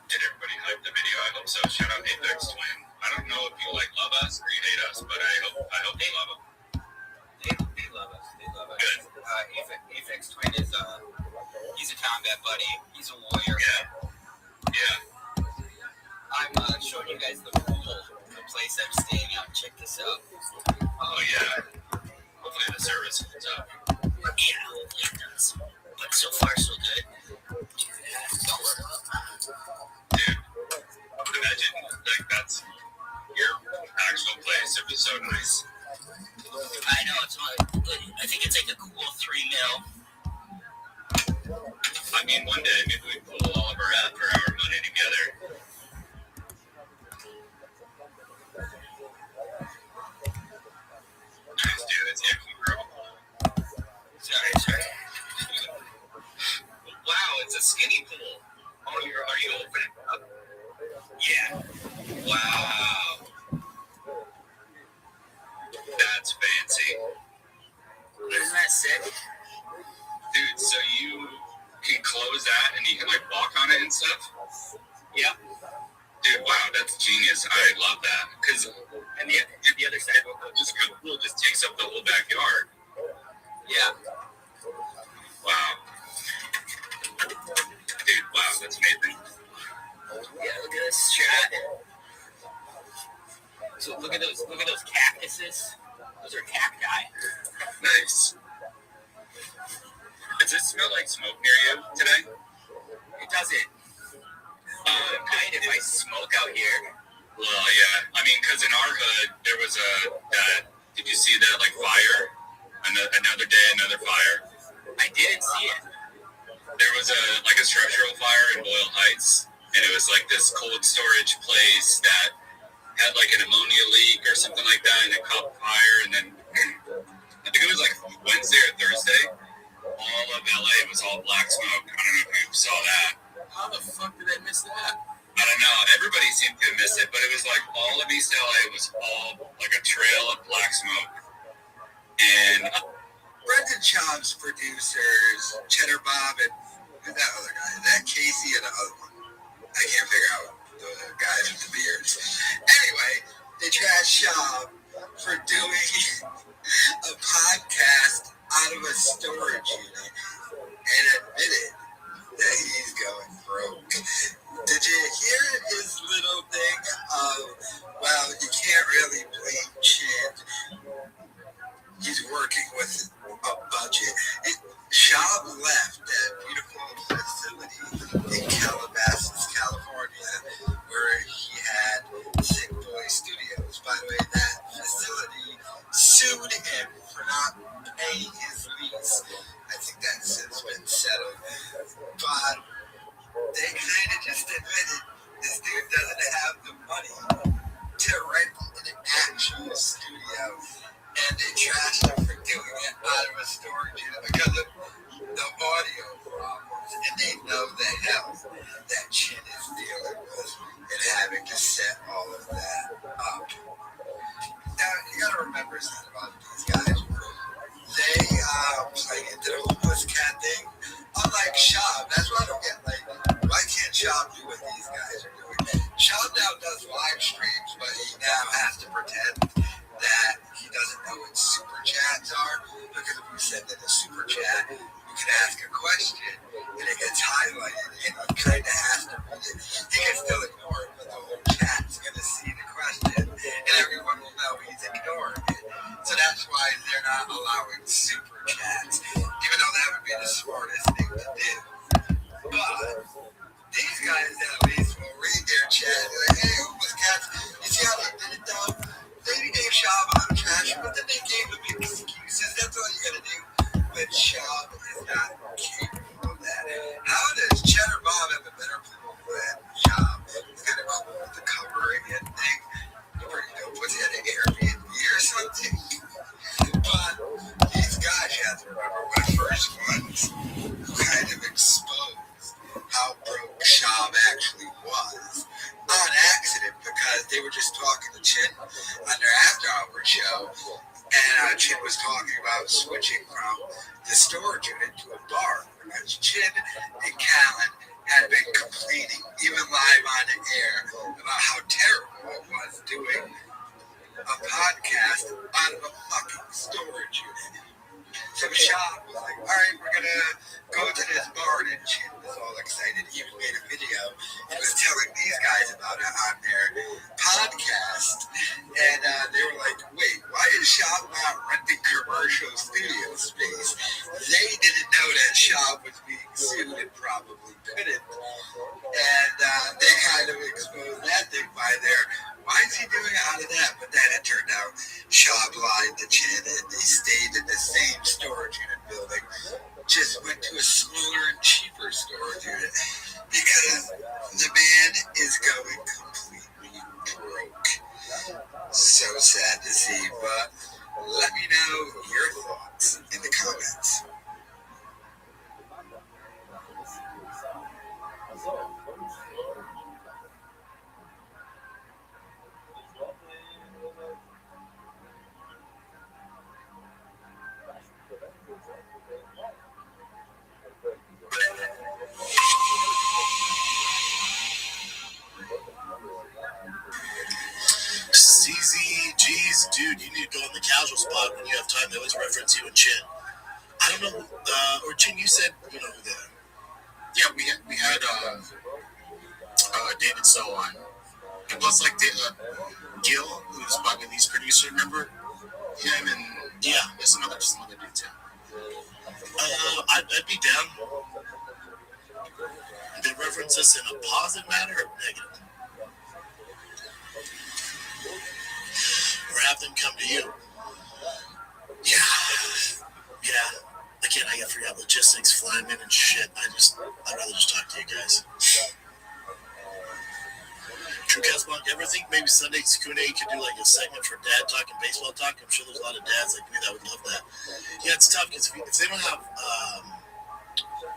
Did everybody hype the video? I hope so. Shout out Apex Twin. I don't know if you love us or you hate us, but I hope they love them. They love us. They love us. Good. Apex Twin is he's a combat buddy. He's a warrior. Yeah. I'm showing you guys the place I'm staying at. Check this out. Oh yeah. Hopefully the service holds up. Yeah, hopefully it does. But so far so good. Dude, imagine that's your actual place. It'd be so nice. I know, I think it's a cool 3 mil. I mean, one day maybe we pull all of our after-hour money together. Nice, dude. It's Echo Girl. Sorry. Wow, it's a skinny pool. Oh, are you opening up? Yeah. Wow. That's fancy. Isn't that sick? Dude, so you can close that and you can walk on it and stuff? Yep. Dude, wow, that's genius. I love that. And the other side of the pool just takes up the whole backyard. Yeah. Wow. Dude, wow, that's amazing. Yeah, look at this shot. So look at those cactuses. Those are cacti. Nice. Does it smell like smoke near you today? It doesn't. Kind of. I smoke out here. Well, yeah. I mean, because in our hood, there was did you see that, fire? Another day, another fire. I didn't see it. There was a structural fire in Boyle Heights, and it was this cold storage place that had an ammonia leak or something like that, and it caught fire, and then I think it was Wednesday or Thursday, all of LA was all black smoke. I don't know if you saw that. How the fuck did I miss that? I don't know. Everybody seemed to have missed it, but it was like all of East LA was all like a trail of black smoke. And Brendan Schaub's producers, Cheddar Bob, and who's that other guy? Is that Casey and the other one? I can't figure out the guys with the beards. Anyway, they trashed Schaub for doing a podcast out of a storage unit and admitted that he's going broke. Did you hear his little thing of, well, you can't really blame Chin. He's working with a budget. Schaub left that beautiful facility in Calabasas, California, where he had Sick Boy Studios. By the way, that facility sued him for not paying his lease. I think that's since been settled. But they kind of just admitted this dude doesn't have the money to rent an actual studio. And they trashed him for doing it out of a storage unit because of the audio problems. And they know the hell that Chin is dealing with and having to set all of that up. Now, you gotta remember something about these guys. They play into the homeless cat thing. Unlike Schaub, that's what I don't get. Like, why can't Schaub do what these guys are doing? Schaub now does live streams, but he now has to pretend that he doesn't know what super chats are, because if you send in a super chat, you can ask a question and it gets highlighted and he kind of has to read it. He can still ignore it, but the whole chat's going to see the question and everyone will know he's ignoring it. So that's why they're not allowing super chats, even though that would be the smartest thing to do. But these guys at least will read their chat and be like, hey, homeless cats, you see how they did it though? They gave Schaub a lot of trash, but then they gave him excuses. That's all you gotta do. But Schaub is not capable of that. How does Cheddar Bob have a better pool than Schaub? It's kind of cool with the covering and thing. Pretty dope. What's it, an Airbnb or something? But these guys, you have to remember, were the first ones who kind of exposed how broke Schaub actually was. On accident, because they were just talking to Chin on their after-hour show, and Chin was talking about switching from the storage unit to a bar, because Chin and Callan had been complaining, even live on the air, about how terrible it was doing a podcast out of a fucking storage unit. So Schaub was like, all right, we're going to go to this bar, and Chin was all excited. He even made a video and was telling these guys about it on their podcast. And they were like, wait, why is Schaub not renting commercial studio space? They didn't know that Schaub was being sued and probably couldn't. And they kind of exposed that thing by their, why is he doing it out of that? But then it turned out Schaub lied to Chin, and they stayed in the same storage unit building, just went to a smaller and cheaper storage unit because the man is going completely broke. So sad to see, but let me know your thoughts in the comments. CZG's, dude, you need to go on the casual spot when you have time. They always reference you and Chin. I don't know, or Chin, you said, you know, who Yeah, we had David So on. And plus, like, Gil, who's Bobby Lee's producer, remember? Him and, yeah, there's some other dudes, too. I'd be down. They reference us in a positive manner or negative? Or have them come to you? Yeah. Again, I gotta figure out logistics, flying in and shit. I'd rather just talk to you guys. True Casablanca, ever think maybe Sunday Sakuna could do like a segment for dad talk and baseball talk? I'm sure there's a lot of dads like me that would love that. Yeah, it's tough because if they don't have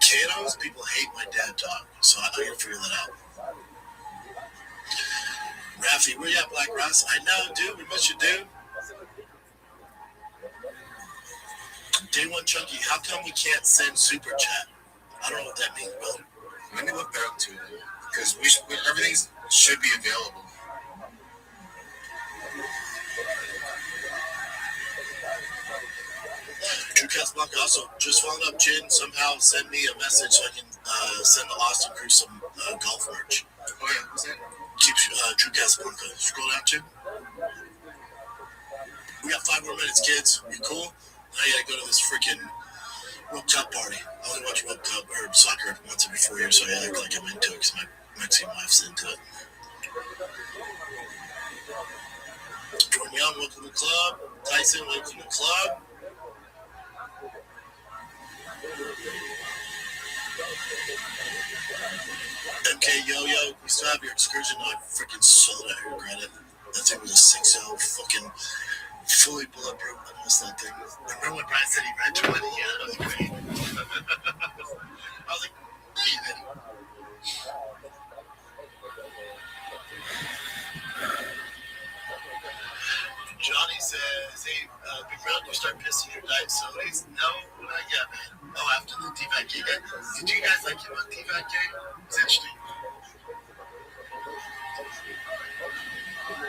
kiddos, people hate my dad talk. So I gotta figure that out. Rafi, where you at, Black Ross? I know, dude. We miss you, dude. Day one, Chunky. How come we can't send super chat? I don't know what that means, brother. Let me look that up too, because everything should be available. True Casablanca also just following up. Jin somehow send me a message so I can send the Austin crew some golf merch. Oh yeah, what's that? Keep True Casablanca. Scroll down, Jin. We got 5 more minutes, kids. You cool? Now you gotta go to this freaking World Cup party. I only watch World Cup or soccer once every 4 years, so I act like I'm into it because my Mexican wife's into it. Jordan Young, welcome to the club. Tyson, welcome to the club. MK Yo-Yo, we still have your excursion. I freaking sold it. I regret it. That thing was a 6.0 fucking fully bulletproof. I missed that thing. Remember when Brian said he ran 20? Yeah, that was great. I was like, even. Johnny says, hey, Big Brown, do you start pissing your diet sodas? No, not yet, man. Oh, after the D-Vat gig. Did you guys like him on D-Vat gig? It's interesting. I'm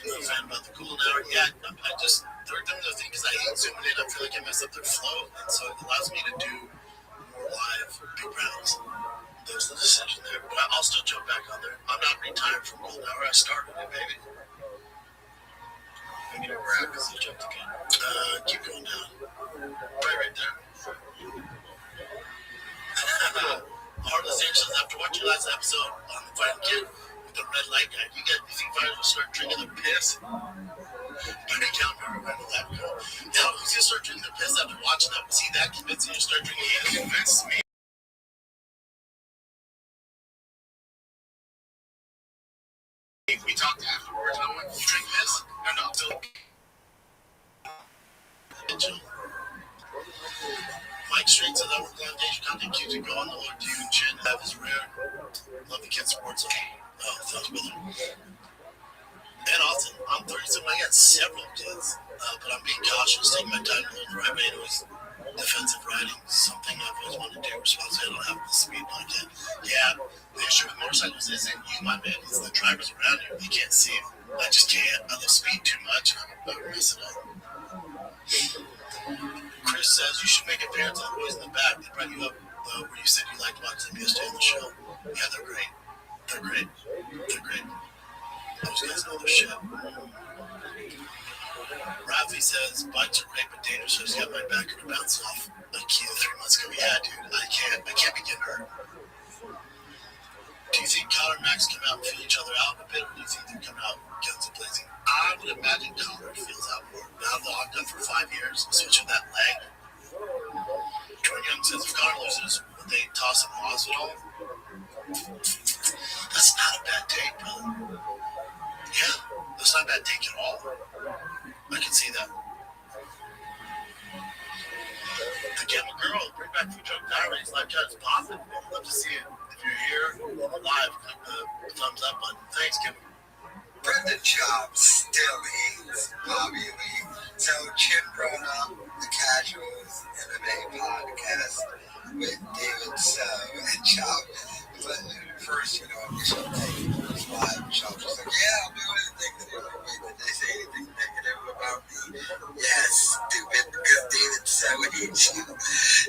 not a fan about the Cool Hour. Yeah, I just, they're doing the thing because I hate zooming in. I feel like I mess up their flow. And so it allows me to do more live Big Browns. There's the decision there. But I'll still jump back on there. I'm not retired from Cool Hour. I started it, baby. I need a wrap because I jumped again. Keep going down. Right there. Heartless Angels, after watching last episode on the Fighting Kid with the red light guy, you think fighters will start drinking their piss? I can't remember when that go. Yeah, who's gonna start drinking their piss after watching that? Was he that convincing you to start drinking it? He convinced me. We talked afterwards, and I'm like, you drink this? No, still. Mike Street says I work on Deja Content Q to go on the Lord to you and Chin. That is rare. Love the kids' sports. Oh, sounds better. And Austin, I'm 37. I got several kids, but I'm being cautious, taking my time to learn the right way. It was defensive riding, something I've always wanted to do. Responsibly, I don't have the speed like that. Yeah, the issue with motorcycles isn't you, my man. It's the drivers around you. You can't see them. I just can't. I love speed too much, and I'm about to mess it up. Chris says you should make appearance on the boys in the back. They brought you up where you said you liked watching them yesterday on the show. Yeah, they're great. They're great. They're great. Those guys know their shit. Rafi says bikes are great but dangerous, so he's got my back to bounce off a Kia 3 months ago. Yeah, dude, I can't be getting hurt. Do you think Connor and Max come out and feel each other out a bit, or do you think they come out guns blazing? I would imagine Connor feels out more. Now locked up for 5 years, switching that leg. Jordan Young says if Connor loses, would they toss him in the hospital? That's not a bad take, brother. Yeah, that's not a bad take at all. I can see that. The Gamma Girl, bring back Food Truck Diaries. Live chat is popping. I'd love to see it. If you're here live, click the thumbs up button. Thanks, Kim. Brendan Schaub still hates Bobby Lee. So Chin brought up the Casuals MMA podcast with David So and Schaub. But first, initial thing was live. Schaub was like, yeah, I'll do anything. Did they say anything negative about me? Yes, stupid, because David So hates you.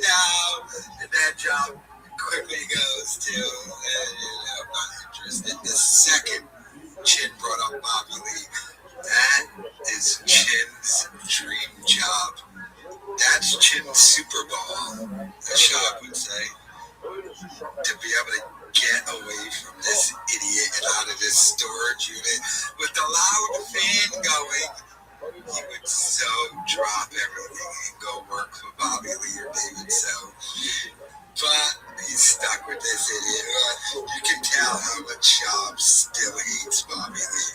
Now, that job quickly goes to, I'm not interested. The second Chin brought up Bobby Lee. That is Chin's dream job. That's Chin's Super Bowl, as Schaub would say. To be able to get away from this idiot and out of this storage unit with the loud fan going, he would so drop everything and go work for Bobby Lee or David So. But he's stuck with this idiot. You can tell how much Schaub still hates Bobby Lee.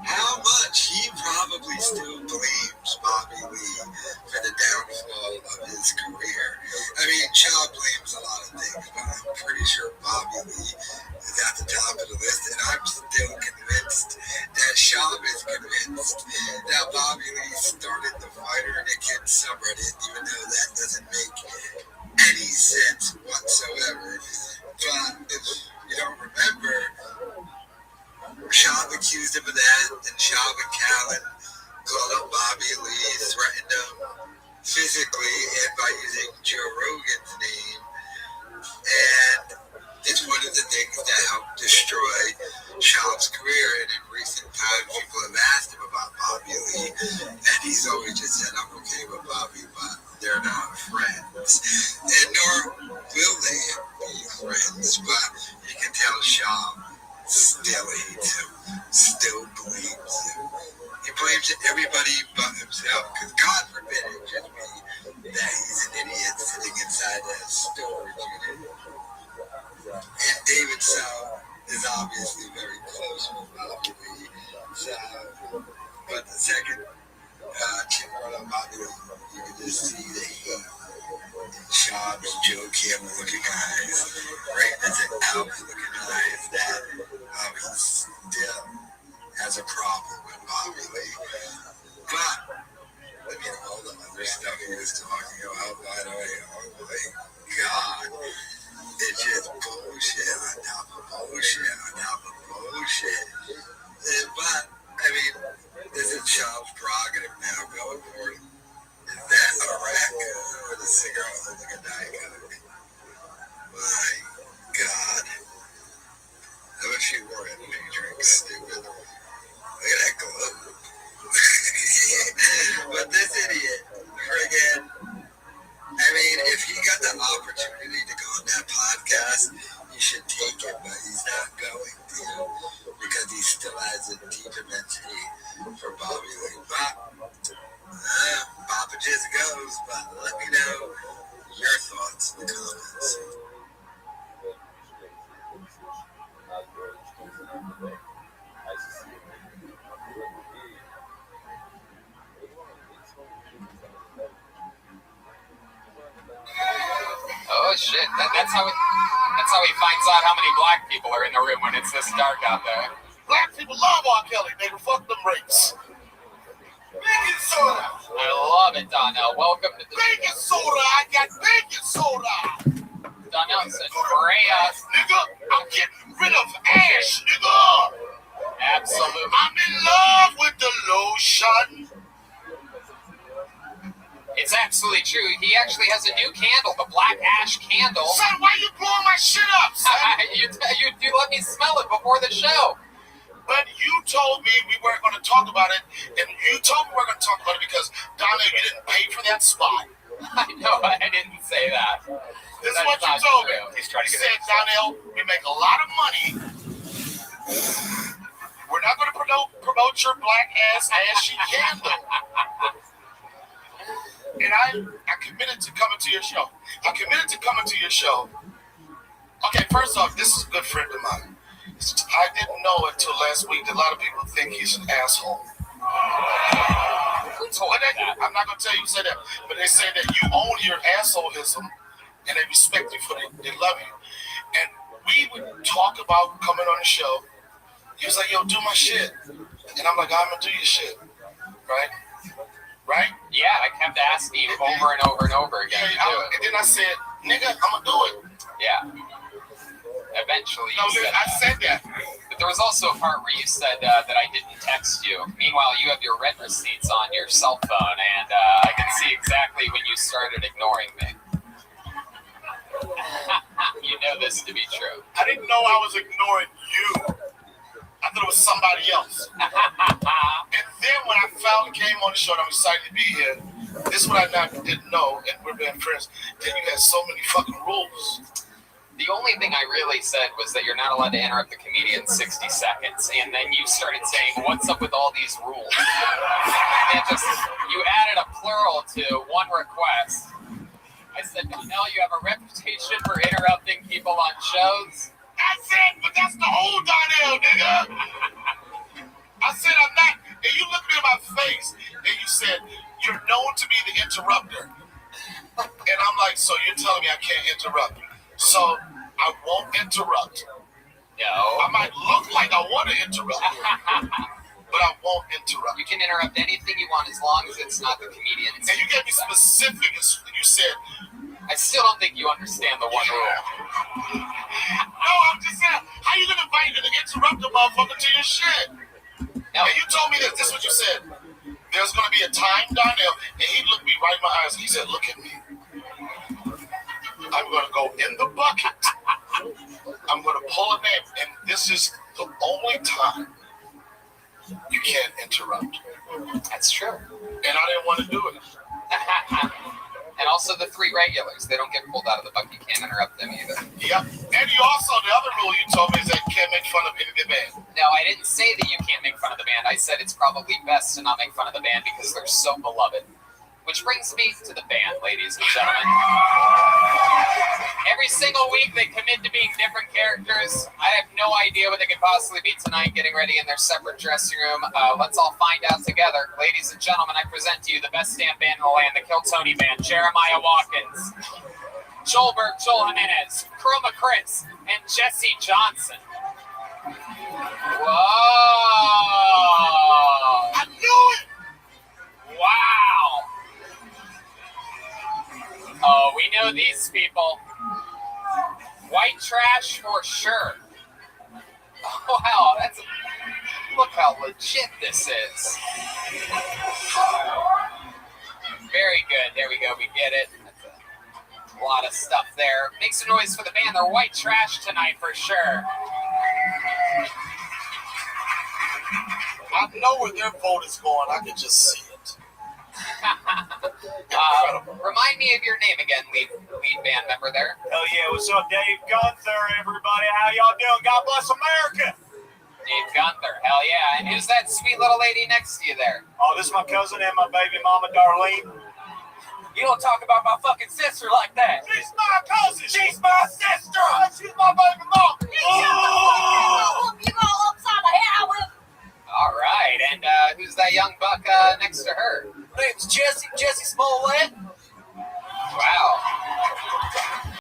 How much he probably still blames Bobby Lee for the downfall of his career. I mean, Schaub blames a lot of things, but I'm pretty sure Bobby Lee is at the top of the list, and I'm still convinced that Schaub is convinced that Bobby Lee started the Fighter and a Kid subreddit, even though that doesn't make any sense whatsoever. But if you don't remember, Schaub accused him of that, and Schaub and Callen called up Bobby Lee, threatened him physically and by using Joe Rogan's name, and it's one of the things that helped destroy Schaub's career. And in recent times, people have asked him about Bobby Lee, and he's always just said, I'm okay with Bobby, but they're not friends, and nor will they be friends. But you can tell Schaub still hates him, still blames him. He blames everybody but himself, because God forbid it just be that he's an idiot sitting inside that storage unit. And David Sow is obviously very close with Bobby Lee. So, but the second Kim brought up Bobby Lee, you can just see the hate in Schaub and Joe Campbell looking eyes, right as an Alvin looking eyes, that he still has a problem with Bobby Lee. But, I mean, all the other stuff he was talking about, by the way, oh my God, it's just bullshit on top of bullshit on top of bullshit. But, I mean, this is Schaub's prerogative now going forward. Is that a rack with a cigarette holding a Diet Coke? My God. I wish he wore energy drinks, stupid. Look at that glow. But this idiot, friggin', I mean, if he got the opportunity to go on that podcast, he should take it, but he's not going to, because he still has a deep immensity for Bobby Lee. But, Papa just goes, but let me know your thoughts in the comments. Oh shit! That's how he finds out how many black people are in the room when it's this dark out there. Black people love R. Kelly. They can fuck them rapes. Baking soda. I love it, Donnell. Welcome to the baking soda. I got baking soda. Donnell said, Brea. Nigga, I'm getting rid of ash, nigga. Absolutely. I'm in love with the lotion. It's absolutely true. He actually has a new candle, the Black Ash candle. Son, why you blowing my shit up, son? you let me smell it before the show. But you told me we weren't going to talk about it, and you told me we weren't going to talk about it because, Donna, you didn't pay for that spot. I know, I didn't say that. This is what you told me. He's trying to get said, Donnell, we make a lot of money. We're not going to promote your black ass ashy candle. And I committed to coming to your show. Okay, first off, this is a good friend of mine. I didn't know until last week that a lot of people think he's an asshole. Who told that? I'm not going to tell you who said that, but they say that you own your assholeism and they respect you for it. They love you. And we would talk about coming on the show. He was like, yo, do my shit. And I'm like, I'm going to do your shit. Right? Yeah, I kept asking you over and over and over again to do it. And then I said, nigga, I'm going to do it. Yeah. Eventually you I said that. But there was also a part where you said that I didn't text you. Meanwhile, you have your red receipts on your cell phone, and I can see exactly when you started ignoring me. You know this to be true. I didn't know I was ignoring you. I thought it was somebody else. And then when I finally came on the show, and I'm excited to be here, this is what I didn't know, and we're being friends, then you had so many fucking rules. The only thing I really said was that you're not allowed to interrupt the comedian in 60 seconds, and then you started saying, what's up with all these rules? And you added a plural to one request. I said, Donnell, you have a reputation for interrupting people people on shows. That's it, but that's the whole Donnell, nigga. I said I'm not, and you looked me in my face, and you said, you're known to be the interrupter. And I'm like, so you're telling me I can't interrupt? So I won't interrupt. No. I might look like I want to interrupt, but I won't interrupt. You can interrupt anything you want as long as it's not the comedian. And you gave me specific, you said, I still don't think you understand the one rule. No, I'm just saying, how you gonna invite an interrupter motherfucker to your shit? No. And you told me this is what you said. There's gonna be a time, Donnell, and he looked me right in my eyes and he said, look at me. I'm gonna go in the bucket. I'm gonna pull a name, and this is the only time you can't interrupt. That's true. And I didn't want to do it. And also the three regulars. They don't get pulled out of the bucket. You can't interrupt them either. Yep. And you also, the other rule you told me is that you can't make fun of any of the band. No, I didn't say that you can't make fun of the band. I said it's probably best to not make fun of the band because they're so beloved. Which brings me to the band, ladies and gentlemen. Every single week they commit to being different characters. I have no idea what they could possibly be tonight, getting ready in their separate dressing room. Let's all find out together. Ladies and gentlemen, I present to you the best damn band in the land, the Kill Tony Band, Jeremiah Watkins, Joelberg, Joel Jimenez, Chroma Chris, and Jesse Johnson. Whoa! I knew it! Wow! Oh, we know these people. White trash for sure. Oh, wow, look how legit this is. Very good. There we go. We get it. That's a lot of stuff there. Make some noise for the band. They're white trash tonight for sure. I know where their vote is going. I can just see it. Remind me of your name again, lead band member there. Hell yeah, what's up, Dave Gunther, everybody? How y'all doing? God bless America. Dave Gunther, hell yeah. And who's that sweet little lady next to you there? Oh, this is my cousin and my baby mama, Darlene. You don't talk about my fucking sister like that. She's my cousin. She's my sister. She's my baby mama. You all upside the head with. All right, and who's that young buck next to her? Name's Jesse Smollett. Wow.